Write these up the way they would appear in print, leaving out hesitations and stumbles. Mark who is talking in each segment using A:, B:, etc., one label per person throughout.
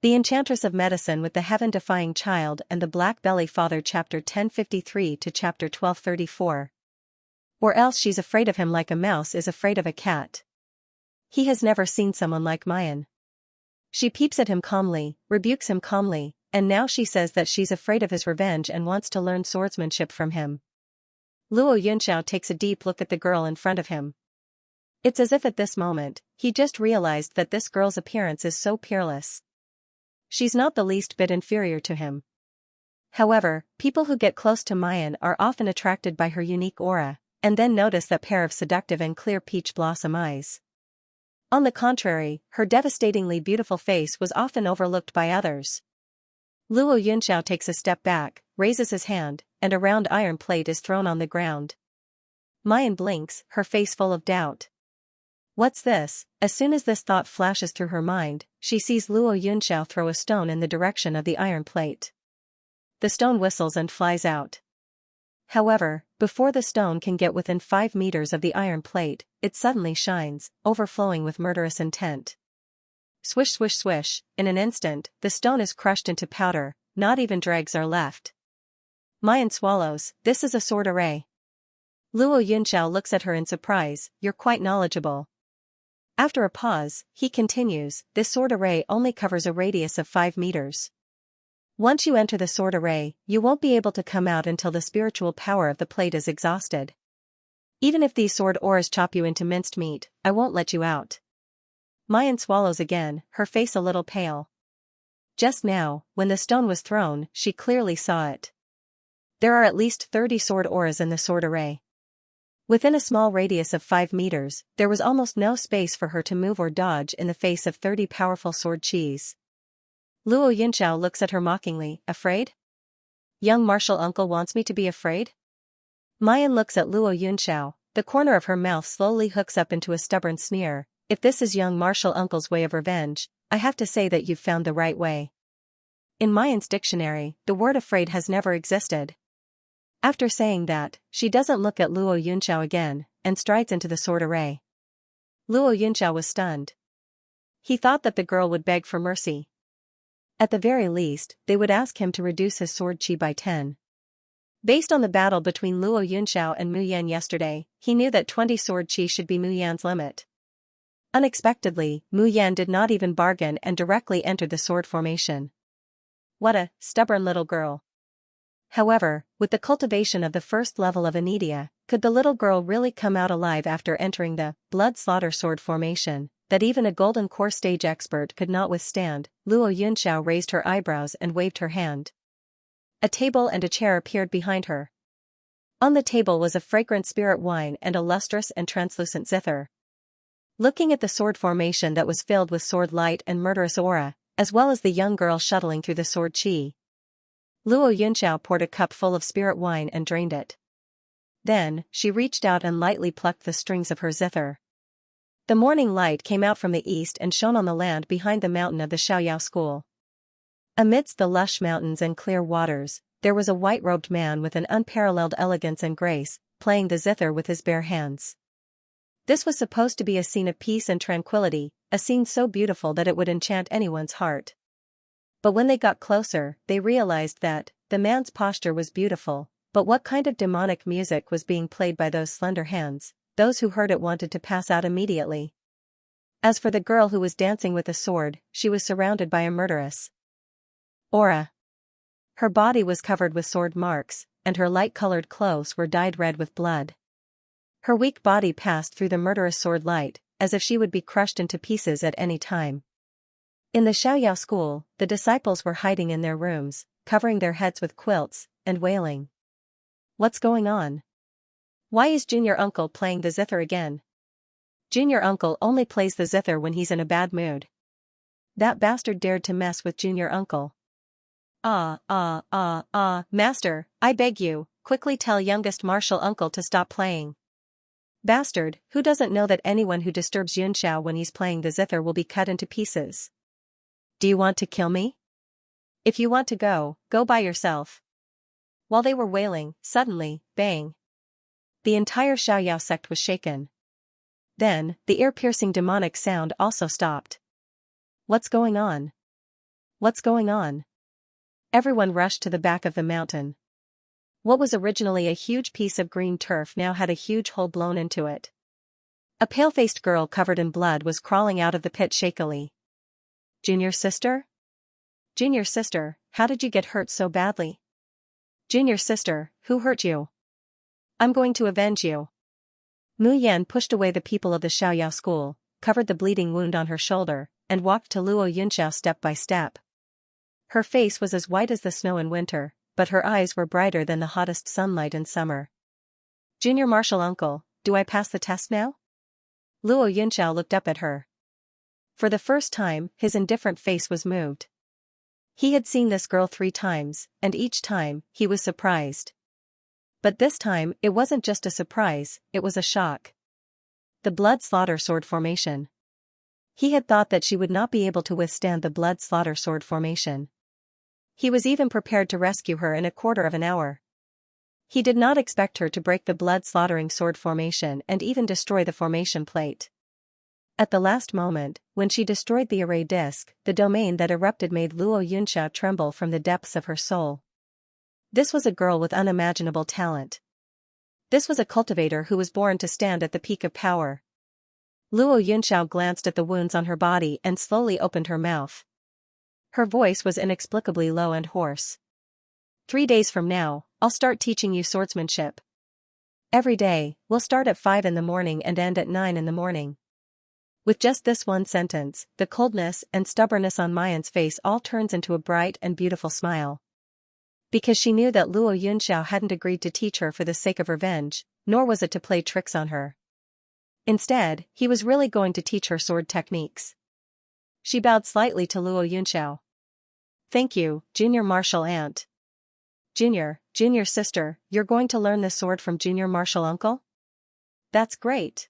A: The Enchantress of Medicine with the Heaven-Defying Child and the Black Belly Father Chapter 1053 to Chapter 1234. Or else she's afraid of him like a mouse is afraid of a cat. He has never seen someone like Mayan. She peeps at him calmly, rebukes him calmly, and now she says that she's afraid of his revenge and wants to learn swordsmanship from him. Luo Yunxiao takes a deep look at the girl in front of him. It's as if at this moment, he just realized that this girl's appearance is so peerless. She's not the least bit inferior to him. However, people who get close to Mayan are often attracted by her unique aura, and then notice that pair of seductive and clear peach blossom eyes. On the contrary, her devastatingly beautiful face was often overlooked by others. Luo Yunxiao takes a step back, raises his hand, and a round iron plate is thrown on the ground. Mayan blinks, her face full of doubt. What's this? As soon as this thought flashes through her mind, she sees Luo Yunxiao throw a stone in the direction of the iron plate. The stone whistles and flies out. However, before the stone can get within 5 meters of the iron plate, it suddenly shines, overflowing with murderous intent. Swish swish swish, in an instant, the stone is crushed into powder, not even dregs are left. Mayan swallows, this is a sword array. Luo Yunxiao looks at her in surprise, you're quite knowledgeable. After a pause, he continues, this sword array only covers a radius of 5 meters. Once you enter the sword array, you won't be able to come out until the spiritual power of the plate is exhausted. Even if these sword auras chop you into minced meat, I won't let you out. Mayan swallows again, her face a little pale. Just now, when the stone was thrown, she clearly saw it. There are at least 30 sword auras in the sword array. Within a small radius of 5 meters, there was almost no space for her to move or dodge in the face of 30 powerful sword chis. Luo Yunxiao looks at her mockingly, afraid? Young martial uncle wants me to be afraid? Mayan looks at Luo Yunxiao, the corner of her mouth slowly hooks up into a stubborn sneer, if this is young martial uncle's way of revenge, I have to say that you've found the right way. In Mayan's dictionary, the word afraid has never existed. After saying that, she doesn't look at Luo Yunxiao again, and strides into the sword array. Luo Yunxiao was stunned. He thought that the girl would beg for mercy. At the very least, they would ask him to reduce his sword chi by 10. Based on the battle between Luo Yunxiao and Mu Yan yesterday, he knew that 20 sword chi should be Mu Yan's limit. Unexpectedly, Mu Yan did not even bargain and directly entered the sword formation. What a stubborn little girl. However, with the cultivation of the first level of Anidia, could the little girl really come out alive after entering the blood slaughter sword formation, that even a golden core stage expert could not withstand? Luo Yunxiao raised her eyebrows and waved her hand. A table and a chair appeared behind her. On the table was a fragrant spirit wine and a lustrous and translucent zither. Looking at the sword formation that was filled with sword light and murderous aura, as well as the young girl shuttling through the sword chi, Luo Yunxiao poured a cup full of spirit wine and drained it. Then, she reached out and lightly plucked the strings of her zither. The morning light came out from the east and shone on the land behind the mountain of the Xiaoyao school. Amidst the lush mountains and clear waters, there was a white-robed man with an unparalleled elegance and grace, playing the zither with his bare hands. This was supposed to be a scene of peace and tranquility, a scene so beautiful that it would enchant anyone's heart. But when they got closer, they realized that the man's posture was beautiful, but what kind of demonic music was being played by those slender hands? Those who heard it wanted to pass out immediately. As for the girl who was dancing with a sword, she was surrounded by a murderous aura. Her body was covered with sword marks, and her light-colored clothes were dyed red with blood. Her weak body passed through the murderous sword light, as if she would be crushed into pieces at any time. In the Xiaoyao school, the disciples were hiding in their rooms, covering their heads with quilts, and wailing. What's going on? Why is Junior Uncle playing the zither again? Junior Uncle only plays the zither when he's in a bad mood. That bastard dared to mess with Junior Uncle. Master, I beg you, quickly tell youngest martial uncle to stop playing. Bastard, who doesn't know that anyone who disturbs Yunxiao when he's playing the zither will be cut into pieces? Do you want to kill me? If you want to go, go by yourself. While they were wailing, suddenly, bang. The entire Xiaoyao sect was shaken. Then, the ear-piercing demonic sound also stopped. What's going on? What's going on? Everyone rushed to the back of the mountain. What was originally a huge piece of green turf now had a huge hole blown into it. A pale-faced girl covered in blood was crawling out of the pit shakily. Junior sister? Junior sister, how did you get hurt so badly? Junior sister, who hurt you? I'm going to avenge you. Mu Yan pushed away the people of the Xiaoyao school, covered the bleeding wound on her shoulder, and walked to Luo Yunxiao step by step. Her face was as white as the snow in winter, but her eyes were brighter than the hottest sunlight in summer. Junior martial uncle, do I pass the test now? Luo Yunxiao looked up at her. For the first time, his indifferent face was moved. He had seen this girl 3 times, and each time, he was surprised. But this time, it wasn't just a surprise, it was a shock. The blood slaughter sword formation. He had thought that she would not be able to withstand the blood slaughter sword formation. He was even prepared to rescue her in a quarter of an hour. He did not expect her to break the blood-slaughtering sword formation and even destroy the formation plate. At the last moment, when she destroyed the array disc, the domain that erupted made Luo Yunxiao tremble from the depths of her soul. This was a girl with unimaginable talent. This was a cultivator who was born to stand at the peak of power. Luo Yunxiao glanced at the wounds on her body and slowly opened her mouth. Her voice was inexplicably low and hoarse. 3 days from now, I'll start teaching you swordsmanship. Every day, we'll start at 5 in the morning and end at 9 in the morning. With just this one sentence, the coldness and stubbornness on Mayan's face all turns into a bright and beautiful smile. Because she knew that Luo Yunxiao hadn't agreed to teach her for the sake of revenge, nor was it to play tricks on her. Instead, he was really going to teach her sword techniques. She bowed slightly to Luo Yunxiao. Thank you, junior martial aunt. Junior sister, you're going to learn this sword from junior martial uncle? That's great.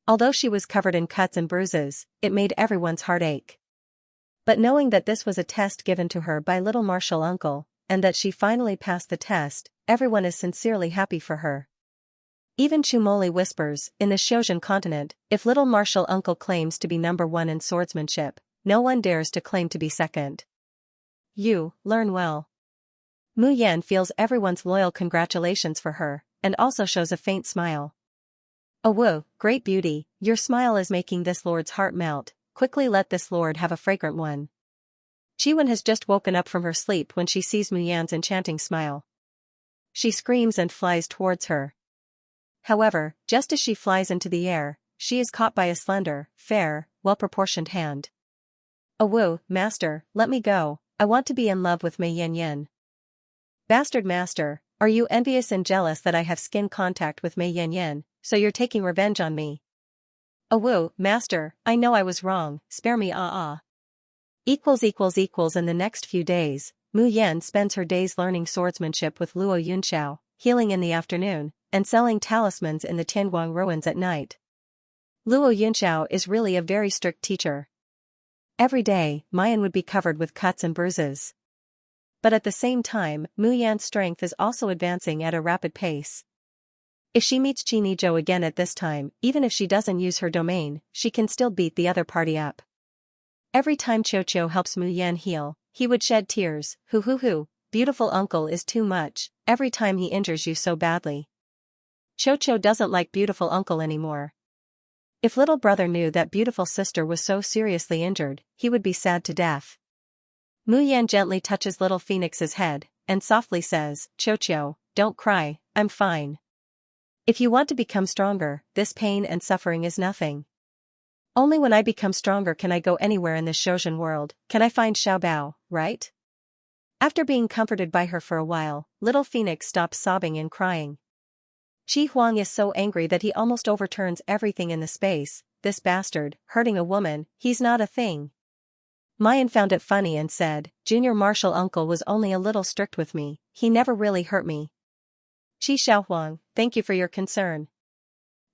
A: Although she was covered in cuts and bruises, it made everyone's heart ache. But knowing that this was a test given to her by little martial uncle, and that she finally passed the test, everyone is sincerely happy for her. Even Chumoli whispers, in the Xiozhen continent, if little martial uncle claims to be number 1 in swordsmanship, no one dares to claim to be second. You, learn well. Mu Yan feels everyone's loyal congratulations for her, and also shows a faint smile. Oh whoa, great beauty, your smile is making this lord's heart melt, quickly let this lord have a fragrant one. Chiwen has just woken up from her sleep when she sees Mu Yan's enchanting smile. She screams and flies towards her. However, just as she flies into the air, she is caught by a slender, fair, well-proportioned hand. Oh whoa, master, let me go, I want to be in love with Mei Yanyan. Bastard master, are you envious and jealous that I have skin contact with Mei Yanyan, so you're taking revenge on me? Oh whoa, master, I know I was wrong, spare me In the next few days, Mu Yan spends her days learning swordsmanship with Luo Yunxiao, healing in the afternoon, and selling talismans in the Tianguang ruins at night. Luo Yunxiao is really a very strict teacher. Every day, Mayan would be covered with cuts and bruises. But at the same time, Mu Yan's strength is also advancing at a rapid pace. If she meets Qini Zhou again at this time, even if she doesn't use her domain, she can still beat the other party up. Every time Qiu helps Mu Yan heal, he would shed tears. Hoo, beautiful uncle is too much, every time he injures you so badly. Qiu doesn't like beautiful uncle anymore. If little brother knew that beautiful sister was so seriously injured, he would be sad to death. Mu Yan gently touches little Phoenix's head, and softly says, Qiu, don't cry, I'm fine. If you want to become stronger, this pain and suffering is nothing. Only when I become stronger can I go anywhere in this Xiozhen world, can I find Xiaobao, right? After being comforted by her for a while, little Phoenix stops sobbing and crying. Qi Huang is so angry that he almost overturns everything in the space. This bastard, hurting a woman, he's not a thing. Mayan found it funny and said, Junior martial uncle was only a little strict with me, he never really hurt me. Qi Xiaohuang, thank you for your concern.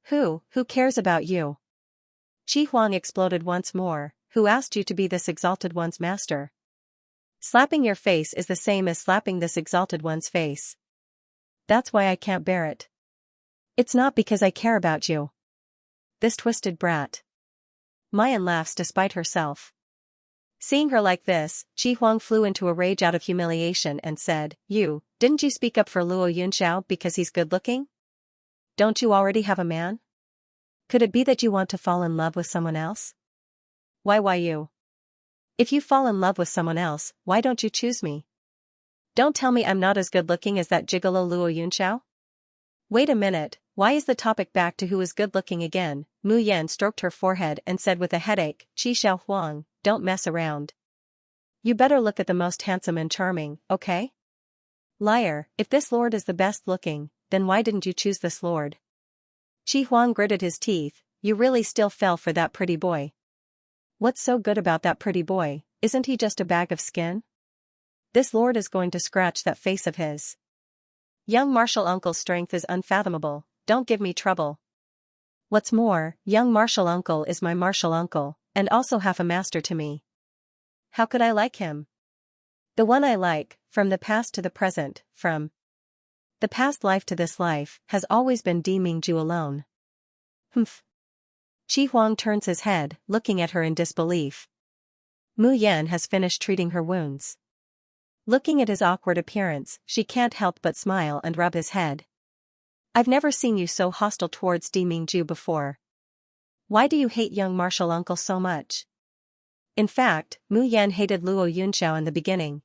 A: Who cares about you? Qi Huang exploded once more, who asked you to be this exalted one's master? Slapping your face is the same as slapping this exalted one's face. That's why I can't bear it. It's not because I care about you. This twisted brat. Mayan laughs despite herself. Seeing her like this, Qi Huang flew into a rage out of humiliation and said, Didn't you speak up for Luo Yunxiao because he's good-looking? Don't you already have a man? Could it be that you want to fall in love with someone else? Why you? If you fall in love with someone else, why don't you choose me? Don't tell me I'm not as good-looking as that gigolo Luo Yunxiao? Wait a minute, why is the topic back to who is good-looking again? Mu Yan stroked her forehead and said with a headache, Qi Xiao Huang, don't mess around. You better look at the most handsome and charming, okay? Liar, if this lord is the best looking, then why didn't you choose this lord? Qi Huang gritted his teeth, you really still fell for that pretty boy. What's so good about that pretty boy, isn't he just a bag of skin? This lord is going to scratch that face of his. Young martial uncle's strength is unfathomable, don't give me trouble. What's more, young martial uncle is my martial uncle, and also half a master to me. How could I like him? The one I like, from the past to the present, from the past life to this life, has always been Di Mingju alone. Humph. Qi Huang turns his head, looking at her in disbelief. Mu Yan has finished treating her wounds. Looking at his awkward appearance, she can't help but smile and rub his head. I've never seen you so hostile towards Di Mingju before. Why do you hate young martial uncle so much? In fact, Mu Yan hated Luo Yunxiao in the beginning.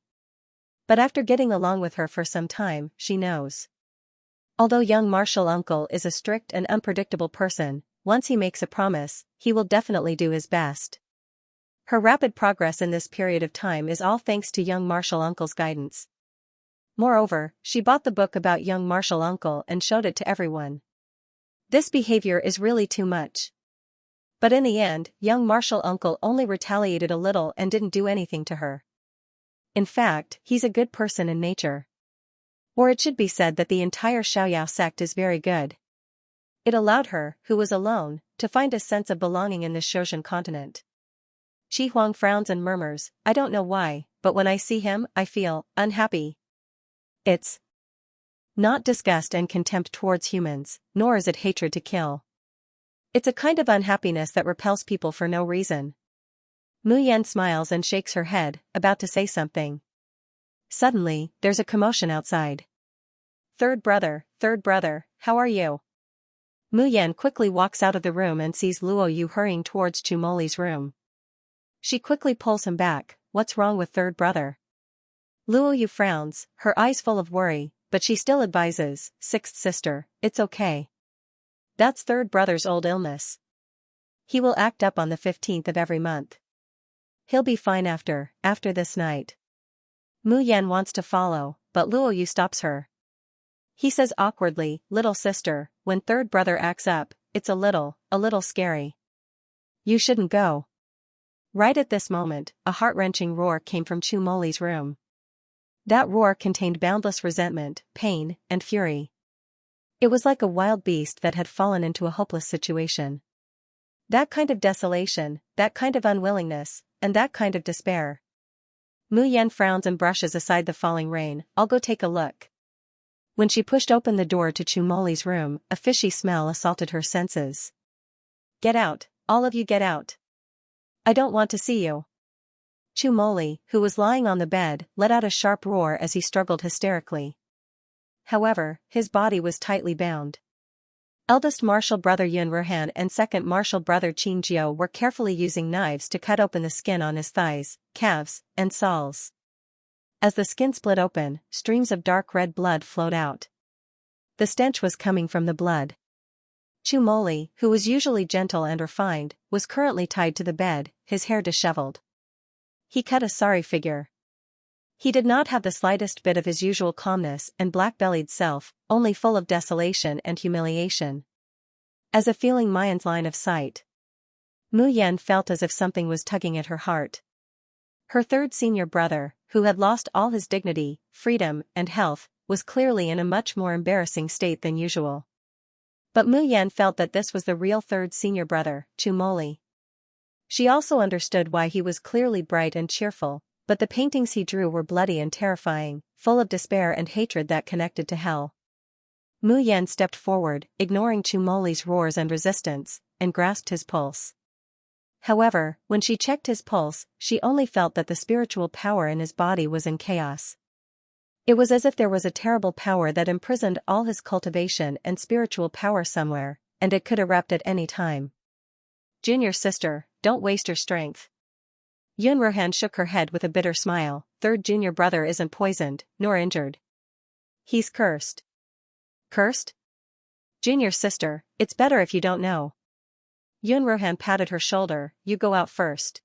A: But after getting along with her for some time, she knows. Although young martial uncle is a strict and unpredictable person, once he makes a promise, he will definitely do his best. Her rapid progress in this period of time is all thanks to young martial uncle's guidance. Moreover, she bought the book about young martial uncle and showed it to everyone. This behavior is really too much. But in the end, young martial uncle only retaliated a little and didn't do anything to her. In fact, he's a good person in nature. Or it should be said that the entire Xiaoyao sect is very good. It allowed her, who was alone, to find a sense of belonging in this Shozhen continent. Qi Huang frowns and murmurs, I don't know why, but when I see him, I feel unhappy. It's not disgust and contempt towards humans, nor is it hatred to kill. It's a kind of unhappiness that repels people for no reason. Mu Yan smiles and shakes her head, about to say something. Suddenly, there's a commotion outside. Third brother, how are you? Mu Yan quickly walks out of the room and sees Luo Yu hurrying towards Chu Moli's room. She quickly pulls him back, what's wrong with third brother? Luo Yu frowns, her eyes full of worry, but she still advises, sixth sister, it's okay. That's third brother's old illness. He will act up on the 15th of every month. He'll be fine after this night. Mu Yan wants to follow, but Luo Yu stops her. He says awkwardly, little sister, when third brother acts up, it's a little scary. You shouldn't go. Right at this moment, a heart-wrenching roar came from Chu Moli's room. That roar contained boundless resentment, pain, and fury. It was like a wild beast that had fallen into a hopeless situation. That kind of desolation, that kind of unwillingness, and that kind of despair. Mu Yan frowns and brushes aside the falling rain, I'll go take a look. When she pushed open the door to Chu Moli's room, a fishy smell assaulted her senses. Get out, all of you get out. I don't want to see you. Chu Moli, who was lying on the bed, let out a sharp roar as he struggled hysterically. However, his body was tightly bound. Eldest martial brother Yun Ruhan and second martial brother Qin Jiao were carefully using knives to cut open the skin on his thighs, calves, and soles. As the skin split open, streams of dark red blood flowed out. The stench was coming from the blood. Chu Moli, who was usually gentle and refined, was currently tied to the bed, his hair disheveled. He cut a sorry figure. He did not have the slightest bit of his usual calmness and black-bellied self, only full of desolation and humiliation. As if feeling Mayan's line of sight, Mu Yan felt as if something was tugging at her heart. Her third senior brother, who had lost all his dignity, freedom, and health, was clearly in a much more embarrassing state than usual. But Mu Yan felt that this was the real third senior brother, Chu Moli. She also understood why he was clearly bright and cheerful, but the paintings he drew were bloody and terrifying, full of despair and hatred that connected to hell. Mu Yan stepped forward, ignoring Chu Moli's roars and resistance, and grasped his pulse. However, when she checked his pulse, she only felt that the spiritual power in his body was in chaos. It was as if there was a terrible power that imprisoned all his cultivation and spiritual power somewhere, and it could erupt at any time. Junior sister, don't waste your strength. Yun Ruhan shook her head with a bitter smile. Third junior brother isn't poisoned, nor injured. He's cursed. Cursed? Junior sister, it's better if you don't know. Yun Ruhan patted her shoulder. You go out first.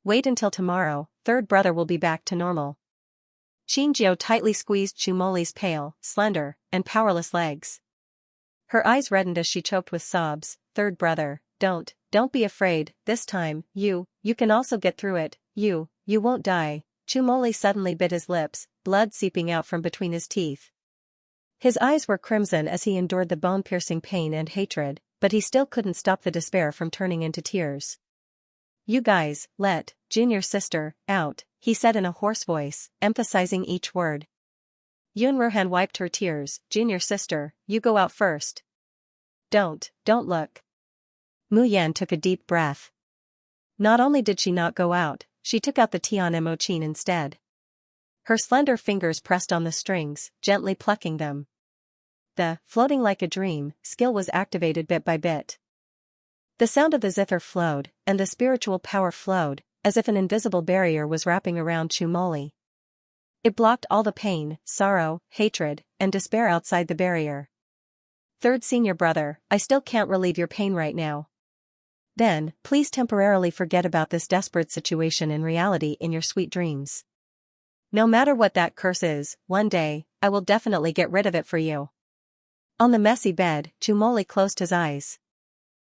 A: Wait until tomorrow, third brother will be back to normal. Xianxia tightly squeezed Chumoli's pale, slender, and powerless legs. Her eyes reddened as she choked with sobs. Third brother, don't be afraid, this time, you can also get through it, you won't die. Chumoli suddenly bit his lips, blood seeping out from between his teeth. His eyes were crimson as he endured the bone-piercing pain and hatred, but he still couldn't stop the despair from turning into tears. You guys, let junior sister out, he said in a hoarse voice, emphasizing each word. Yun Ruhan wiped her tears. Junior sister, you go out first. Don't look. Mu Yan took a deep breath. Not only did she not go out, she took out the Tian Emochin instead. Her slender fingers pressed on the strings, gently plucking them. The floating like a dream skill was activated bit by bit. The sound of the zither flowed, and the spiritual power flowed, as if an invisible barrier was wrapping around Chumoli. It blocked all the pain, sorrow, hatred, and despair outside the barrier. Third senior brother, I still can't relieve your pain right now. Then, please temporarily forget about this desperate situation in reality in your sweet dreams. No matter what that curse is, one day, I will definitely get rid of it for you. On the messy bed, Chumoli closed his eyes.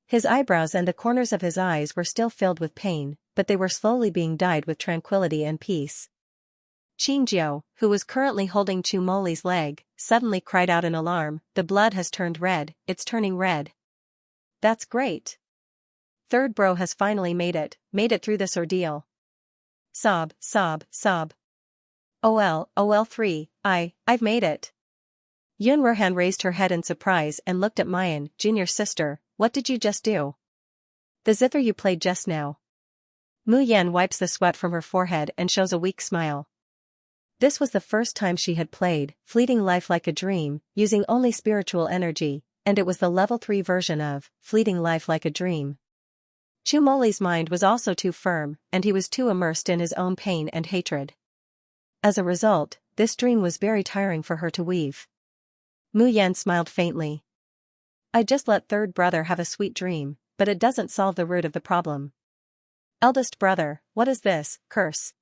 A: His eyebrows and the corners of his eyes were still filled with pain, but they were slowly being dyed with tranquility and peace. Xianxia, who was currently holding Chumoli's leg, suddenly cried out in alarm. The blood has turned red, it's turning red. That's great. Third bro has finally made it through this ordeal. Sob. OL 3, I've made it. Yun Ruhan raised her head in surprise and looked at Mayan. Junior sister, what did you just do? The zither you played just now. Mu Yan wipes the sweat from her forehead and shows a weak smile. This was the first time she had played Fleeting Life Like a Dream, using only spiritual energy, and it was the level 3 version of Fleeting Life Like a Dream. Chumoli's mind was also too firm, and he was too immersed in his own pain and hatred. As a result, this dream was very tiring for her to weave. Mu Yan smiled faintly. I just let third brother have a sweet dream, but it doesn't solve the root of the problem. Eldest brother, what is this curse?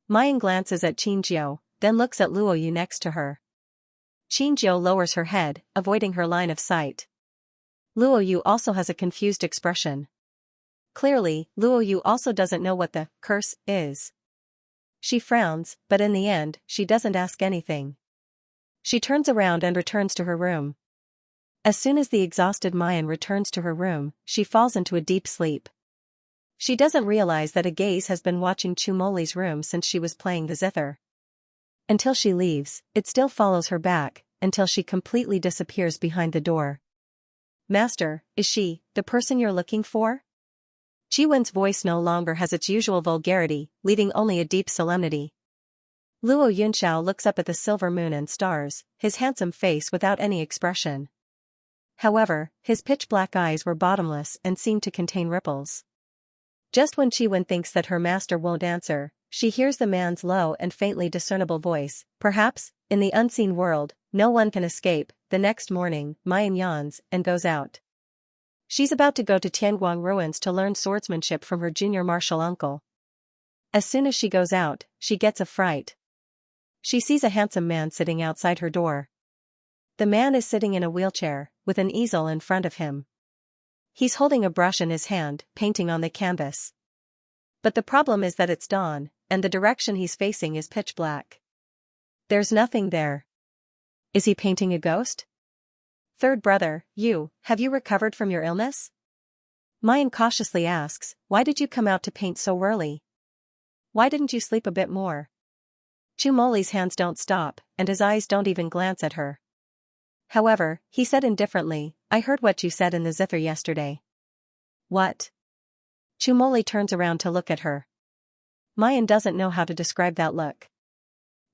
A: Mayan glances at Xianxia, then looks at Luoyu next to her. Xianxia lowers her head, avoiding her line of sight. Luoyu also has a confused expression. Clearly, Luoyu also doesn't know what the curse is. She frowns, but in the end, she doesn't ask anything. She turns around and returns to her room. As soon as the exhausted Mayan returns to her room, she falls into a deep sleep. She doesn't realize that a gaze has been watching Chumoli's room since she was playing the zither. Until she leaves, it still follows her back, until she completely disappears behind the door. Master, is she the person you're looking for? Chiwen's voice no longer has its usual vulgarity, leaving only a deep solemnity. Luo Yunxiao looks up at the silver moon and stars, his handsome face without any expression. However, his pitch-black eyes were bottomless and seemed to contain ripples. Just when Chiwen thinks that her master won't answer, she hears the man's low and faintly discernible voice. Perhaps, in the unseen world, no one can escape. The next morning, Mayan yawns and goes out. She's about to go to Tianguang ruins to learn swordsmanship from her junior martial uncle. As soon as she goes out, she gets a fright. She sees a handsome man sitting outside her door. The man is sitting in a wheelchair, with an easel in front of him. He's holding a brush in his hand, painting on the canvas. But the problem is that it's dawn, and the direction he's facing is pitch black. There's nothing there. Is he painting a ghost? Third brother, have you recovered from your illness? Mayan cautiously asks, why did you come out to paint so early? Why didn't you sleep a bit more? Chumoli's hands don't stop, and his eyes don't even glance at her. However, he said indifferently, I heard what you said in the zither yesterday. What? Chumoli turns around to look at her. Mayan doesn't know how to describe that look.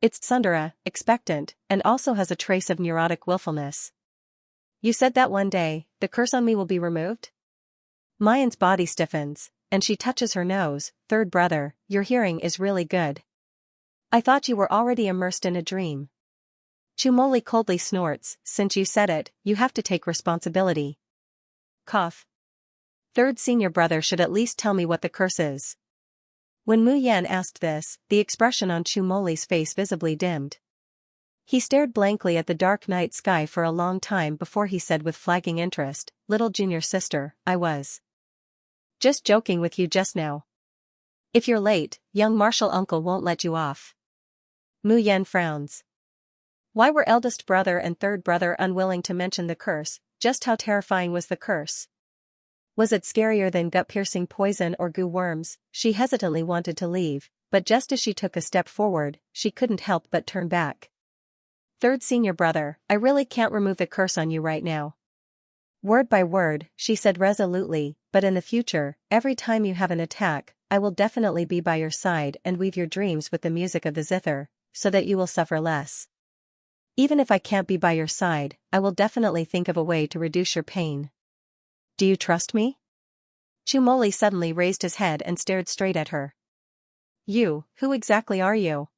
A: It's tsundere, expectant, and also has a trace of neurotic willfulness. You said that one day, the curse on me will be removed? Mayan's body stiffens, and she touches her nose. Third brother, your hearing is really good. I thought you were already immersed in a dream. Chumoli coldly snorts, since you said it, you have to take responsibility. Cough. Third senior brother should at least tell me what the curse is. When Mu Yan asked this, the expression on Chumoli's face visibly dimmed. He stared blankly at the dark night sky for a long time before he said with flagging interest, little junior sister, I was just joking with you just now. If you're late, young martial uncle won't let you off. Mu Yan frowns. Why were eldest brother and third brother unwilling to mention the curse? Just how terrifying was the curse? Was it scarier than gut-piercing poison or goo worms? She hesitantly wanted to leave, but just as she took a step forward, she couldn't help but turn back. Third senior brother, I really can't remove the curse on you right now. Word by word, she said resolutely, but in the future, every time you have an attack, I will definitely be by your side and weave your dreams with the music of the zither, so that you will suffer less. Even if I can't be by your side, I will definitely think of a way to reduce your pain. Do you trust me? Chumoli suddenly raised his head and stared straight at her. You, who exactly are you?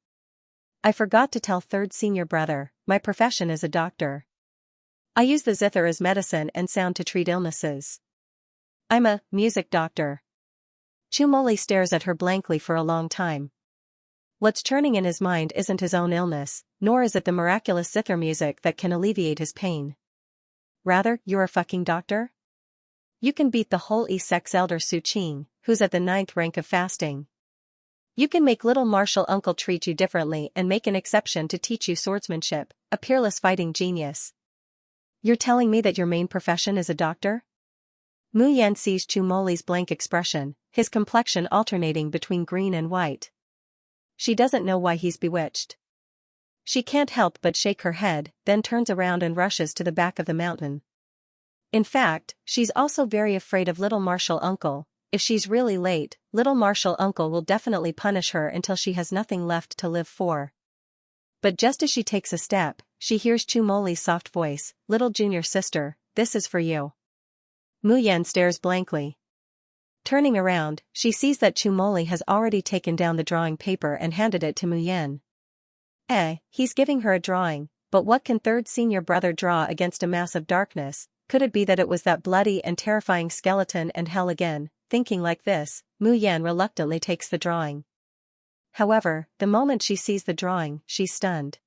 A: I forgot to tell third senior brother, my profession is a doctor. I use the zither as medicine and sound to treat illnesses. I'm a music doctor. Chumoli stares at her blankly for a long time. What's churning in his mind isn't his own illness, nor is it the miraculous zither music that can alleviate his pain. Rather, you're a fucking doctor? You can beat the whole Esex elder Su Qing, who's at the 9th rank of fasting. You can make little martial uncle treat you differently and make an exception to teach you swordsmanship, a peerless fighting genius. You're telling me that your main profession is a doctor? Mu Yan sees Chumoli's blank expression, his complexion alternating between green and white. She doesn't know why he's bewitched. She can't help but shake her head, then turns around and rushes to the back of the mountain. In fact, she's also very afraid of little martial uncle. If she's really late, little martial uncle will definitely punish her until she has nothing left to live for. But just as she takes a step, she hears Chumoli's soft voice, little junior sister, this is for you. Mu Yan stares blankly. Turning around, she sees that Chumoli has already taken down the drawing paper and handed it to Mu Yan. He's giving her a drawing, but what can third senior brother draw against a mass of darkness? Could it be that it was that bloody and terrifying skeleton and hell again? Thinking like this, Mu Yan reluctantly takes the drawing. However, the moment she sees the drawing, she's stunned.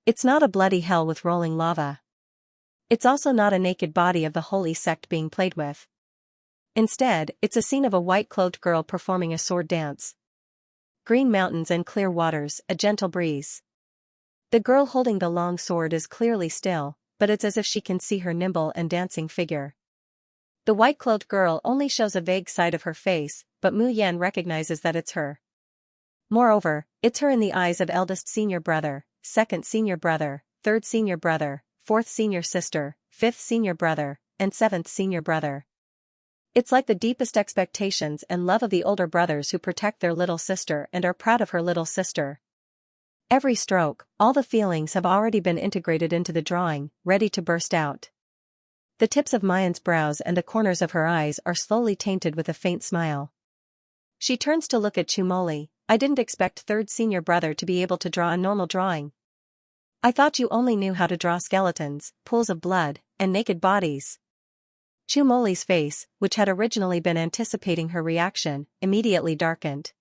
A: It's not a bloody hell with rolling lava. It's also not a naked body of the holy sect being played with. Instead, it's a scene of a white-clothed girl performing a sword dance. Green mountains and clear waters, a gentle breeze. The girl holding the long sword is clearly still, but it's as if she can see her nimble and dancing figure. The white-clothed girl only shows a vague side of her face, but Mu Yan recognizes that it's her. Moreover, it's her in the eyes of eldest senior brother, second senior brother, third senior brother, fourth senior sister, fifth senior brother, and seventh senior brother. It's like the deepest expectations and love of the older brothers who protect their little sister and are proud of her little sister. Every stroke, all the feelings have already been integrated into the drawing, ready to burst out. The tips of Mayan's brows and the corners of her eyes are slowly tainted with a faint smile. She turns to look at Chumoli. I didn't expect third senior brother to be able to draw a normal drawing. I thought you only knew how to draw skeletons, pools of blood, and naked bodies. Chumoli's face, which had originally been anticipating her reaction, immediately darkened.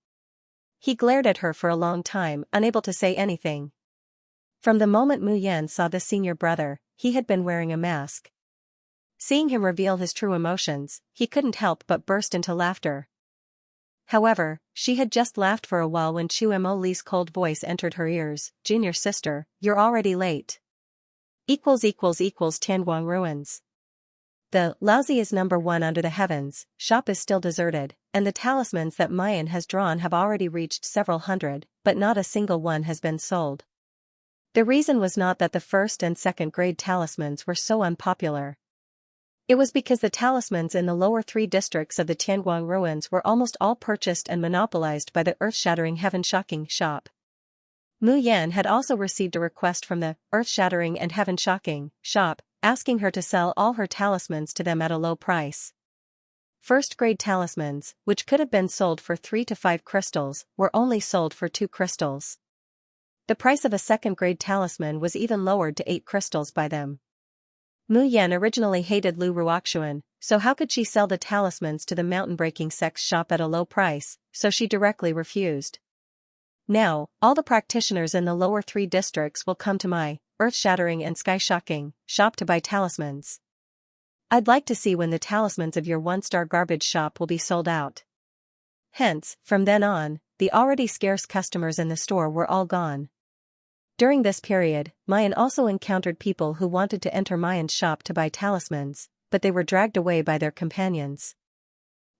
A: He glared at her for a long time, unable to say anything. From the moment Mu Yan saw the senior brother, he had been wearing a mask. Seeing him reveal his true emotions, he couldn't help but burst into laughter. However, she had just laughed for a while when Chumoli's cold voice entered her ears. Junior sister, you're already late. Tianguang ruins. The Laozi is #1 under the heavens, shop is still deserted, and the talismans that Mayan has drawn have already reached several hundred, but not a single one has been sold. The reason was not that the first and second grade talismans were so unpopular. It was because the talismans in the lower 3 districts of the Tianguang ruins were almost all purchased and monopolized by the earth-shattering heaven-shocking shop. Mu Yan had also received a request from the earth-shattering and heaven-shocking shop, asking her to sell all her talismans to them at a low price. First-grade talismans, which could have been sold for 3 to 5 crystals, were only sold for 2 crystals. The price of a second-grade talisman was even lowered to 8 crystals by them. Mu Yan originally hated Lu Ruoxuan, so how could she sell the talismans to the mountain-breaking sect's shop at a low price, so she directly refused. Now, all the practitioners in the lower 3 districts will come to my earth-shattering and sky-shocking shop to buy talismans. I'd like to see when the talismans of your one-star garbage shop will be sold out. Hence, from then on, the already scarce customers in the store were all gone. During this period, Mayan also encountered people who wanted to enter Mayan's shop to buy talismans, but they were dragged away by their companions.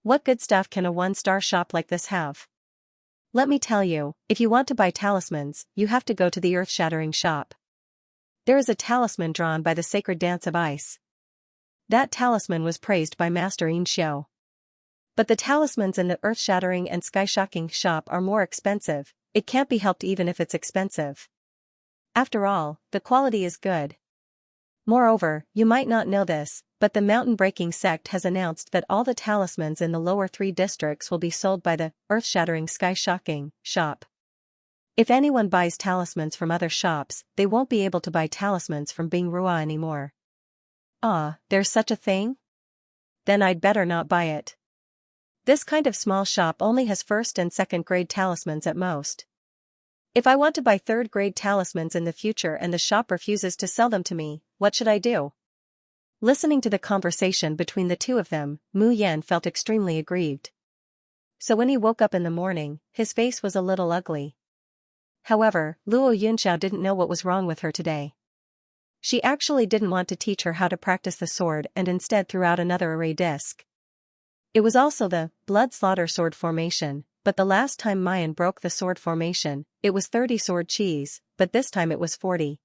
A: What good stuff can a one-star shop like this have? Let me tell you, if you want to buy talismans, you have to go to the earth-shattering shop. There is a talisman drawn by the sacred dance of ice. That talisman was praised by Master Xianxia. But the talismans in the earth-shattering and sky-shocking shop are more expensive. It can't be helped even if it's expensive. After all, the quality is good. Moreover, you might not know this, but the mountain-breaking sect has announced that all the talismans in the lower 3 districts will be sold by the earth-shattering sky-shocking shop. If anyone buys talismans from other shops, they won't be able to buy talismans from Bing Rua anymore. Ah, there's such a thing? Then I'd better not buy it. This kind of small shop only has first and second grade talismans at most. If I want to buy third-grade talismans in the future and the shop refuses to sell them to me, what should I do? Listening to the conversation between the two of them, Mu Yan felt extremely aggrieved. So when he woke up in the morning, his face was a little ugly. However, Luo Yunxiao didn't know what was wrong with her today. She actually didn't want to teach her how to practice the sword and instead threw out another array disc. It was also the blood slaughter sword formation, but the last time Mayan broke the sword formation, it was 30 sword cheese, but this time it was 40.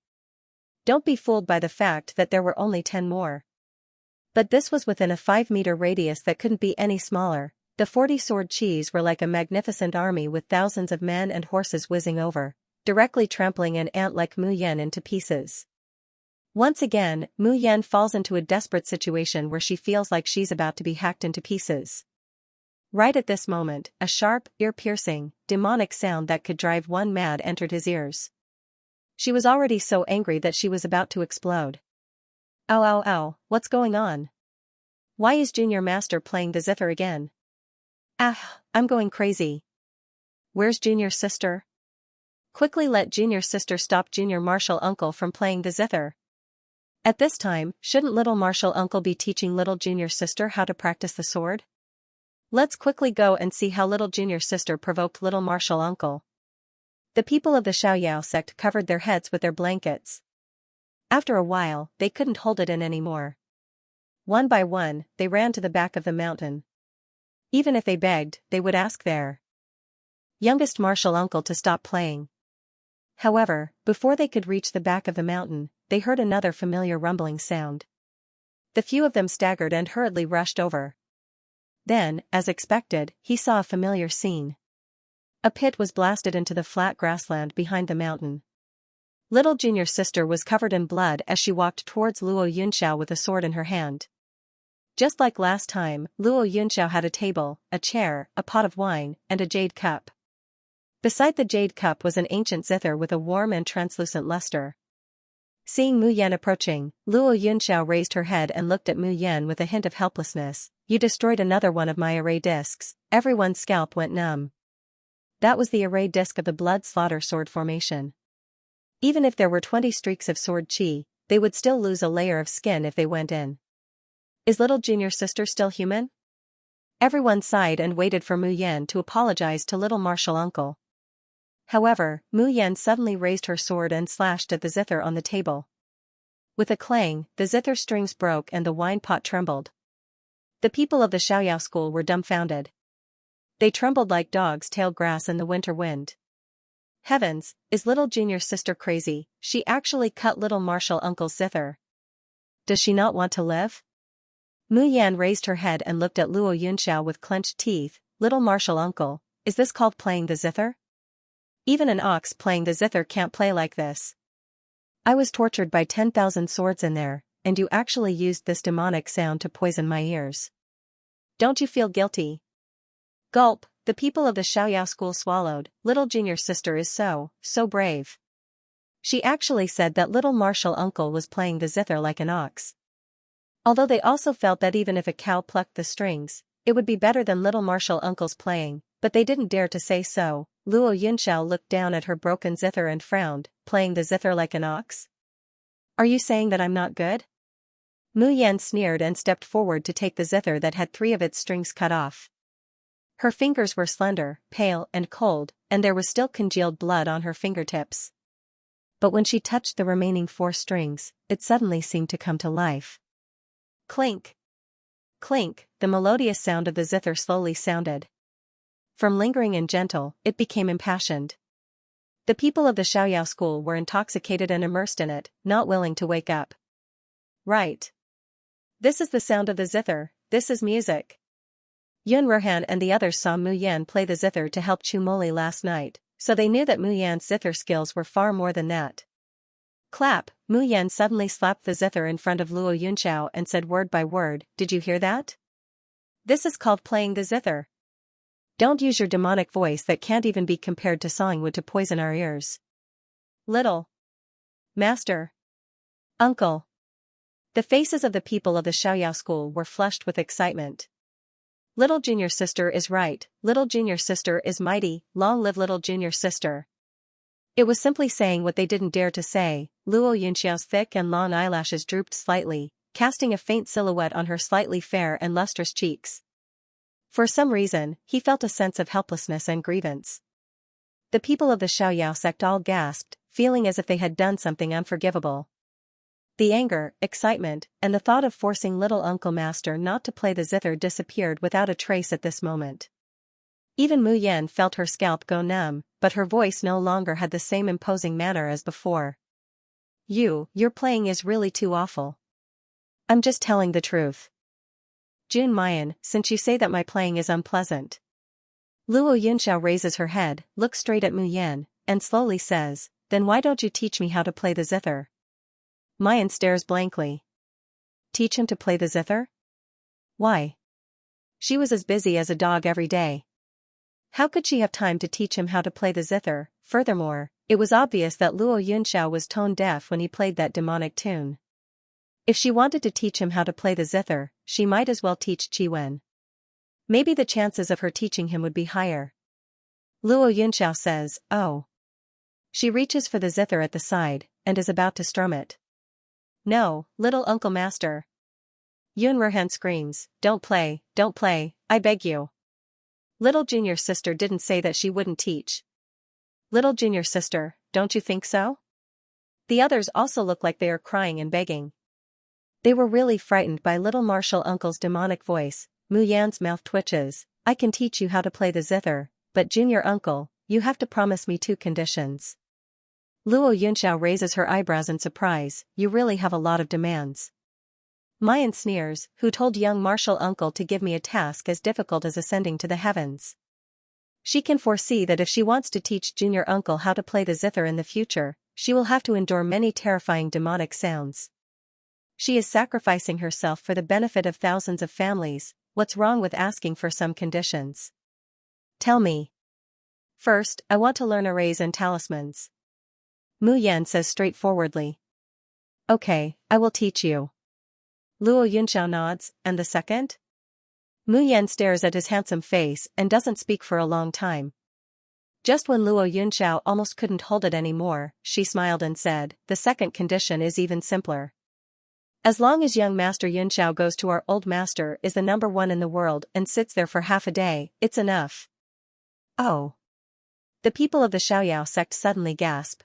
A: Don't be fooled by the fact that there were only 10 more. But this was within a 5-meter radius that couldn't be any smaller. The 40 sword cheese were like a magnificent army with thousands of men and horses whizzing over, directly trampling an ant like Mu Yan into pieces. Once again, Mu Yan falls into a desperate situation where she feels like she's about to be hacked into pieces. Right at this moment, a sharp, ear-piercing, demonic sound that could drive one mad entered his ears. She was already so angry that she was about to explode. Ow ow ow, what's going on? Why is Junior Master playing the zither again? Ah, I'm going crazy. Where's Junior Sister? Quickly let Junior Sister stop Junior Martial Uncle from playing the zither. At this time, shouldn't Little Martial Uncle be teaching Little Junior Sister how to practice the sword? Let's quickly go and see how Little Junior Sister provoked Little Martial Uncle. The people of the Xiaoyao sect covered their heads with their blankets. After a while, they couldn't hold it in anymore. One by one, they ran to the back of the mountain. Even if they begged, they would ask their youngest martial uncle to stop playing. However, before they could reach the back of the mountain, they heard another familiar rumbling sound. The few of them staggered and hurriedly rushed over. Then, as expected, he saw a familiar scene. A pit was blasted into the flat grassland behind the mountain. Little Junior Sister was covered in blood as she walked towards Luo Yunxiao with a sword in her hand. Just like last time, Luo Yunxiao had a table, a chair, a pot of wine, and a jade cup. Beside the jade cup was an ancient zither with a warm and translucent luster. Seeing Mu Yan approaching, Luo Yunxiao raised her head and looked at Mu Yan with a hint of helplessness. You destroyed another one of my array discs. Everyone's scalp went numb. That was the array disc of the blood slaughter sword formation. Even if there were 20 streaks of sword chi, they would still lose a layer of skin if they went in. Is Little Junior Sister still human? Everyone sighed and waited for Mu Yan to apologize to Little Martial Uncle. However, Mu Yan suddenly raised her sword and slashed at the zither on the table. With a clang, the zither strings broke and the wine pot trembled. The people of the Xiaoyao school were dumbfounded. They trembled like dogs tail grass in the winter wind. Heavens, is Little Junior Sister crazy? She actually cut Little Martial Uncle's zither. Does she not want to live? Mu Yan raised her head and looked at Luo Yunxiao with clenched teeth. Little martial uncle, is this called playing the zither? Even an ox playing the zither can't play like this. I was tortured by 10,000 swords in there, and you actually used this demonic sound to poison my ears. Don't you feel guilty? Gulp, the people of the Xiaoyao school swallowed. Little junior sister is so brave. She actually said that little martial uncle was playing the zither like an ox. Although they also felt that even if a cow plucked the strings, it would be better than little martial uncle's playing, but they didn't dare to say so. Luo Yunxiao looked down at her broken zither and frowned, playing the zither like an ox? Are you saying that I'm not good? Mu Yan sneered and stepped forward to take the zither that had 3 of its strings cut off. Her fingers were slender, pale and cold, and there was still congealed blood on her fingertips. But when she touched the remaining 4 strings, it suddenly seemed to come to life. Clink! Clink, the melodious sound of the zither slowly sounded. From lingering and gentle, it became impassioned. The people of the Xiaoyao school were intoxicated and immersed in it, not willing to wake up. Right. This is the sound of the zither, this is music. Yun Ruhan and the others saw Mu Yan play the zither to help Chumoli last night, so they knew that Mu Yan's zither skills were far more than that. Clap, Mu Yan suddenly slapped the zither in front of Luo Yunxiao and said word by word, did you hear that? This is called playing the zither. Don't use your demonic voice that can't even be compared to sawing wood to poison our ears. Little Master. Uncle. The faces of the people of the Xiaoyao school were flushed with excitement. Little junior sister is right, little junior sister is mighty, long live little junior sister. It was simply saying what they didn't dare to say. Luo Yunxiao's thick and long eyelashes drooped slightly, casting a faint silhouette on her slightly fair and lustrous cheeks. For some reason, he felt a sense of helplessness and grievance. The people of the Xiaoyao sect all gasped, feeling as if they had done something unforgivable. The anger, excitement, and the thought of forcing little Uncle Master not to play the zither disappeared without a trace at this moment. Even Mu Yan felt her scalp go numb, but her voice no longer had the same imposing manner as before. Your playing is really too awful. I'm just telling the truth. Jun Mayan, since you say that my playing is unpleasant. Luo Yunxiao raises her head, looks straight at Mu Yan, and slowly says, then why don't you teach me how to play the zither? Mayan stares blankly. Teach him to play the zither? Why? She was as busy as a dog every day. How could she have time to teach him how to play the zither? Furthermore, it was obvious that Luo Yunxiao was tone deaf when he played that demonic tune. If she wanted to teach him how to play the zither, she might as well teach Qi. Maybe the chances of her teaching him would be higher. Luo Yunxiao says, oh. She reaches for the zither at the side, and is about to strum it. No, little Uncle Master. Yun Ruhan screams, don't play, I beg you. Little junior sister didn't say that she wouldn't teach. Little junior sister, don't you think so? The others also look like they are crying and begging. They were really frightened by little martial uncle's demonic voice. Mu Yan's mouth twitches. I can teach you how to play the zither, but junior uncle, you have to promise me 2 conditions. Luo Yunxiao raises her eyebrows in surprise. You really have a lot of demands. Mayan sneers, who told young martial uncle to give me a task as difficult as ascending to the heavens. She can foresee that if she wants to teach junior uncle how to play the zither in the future, she will have to endure many terrifying demonic sounds. She is sacrificing herself for the benefit of thousands of families. What's wrong with asking for some conditions? Tell me. First, I want to learn arrays and talismans. Mu Yan says straightforwardly. Okay, I will teach you. Luo Yunxiao nods, and the second? Mu Yan stares at his handsome face and doesn't speak for a long time. Just when Luo Yunxiao almost couldn't hold it anymore, she smiled and said, the second condition is even simpler. As long as young Master Yunxiao goes to our old master is the number 1 in the world and sits there for half a day, it's enough. Oh. The people of the Xiaoyao sect suddenly gasp.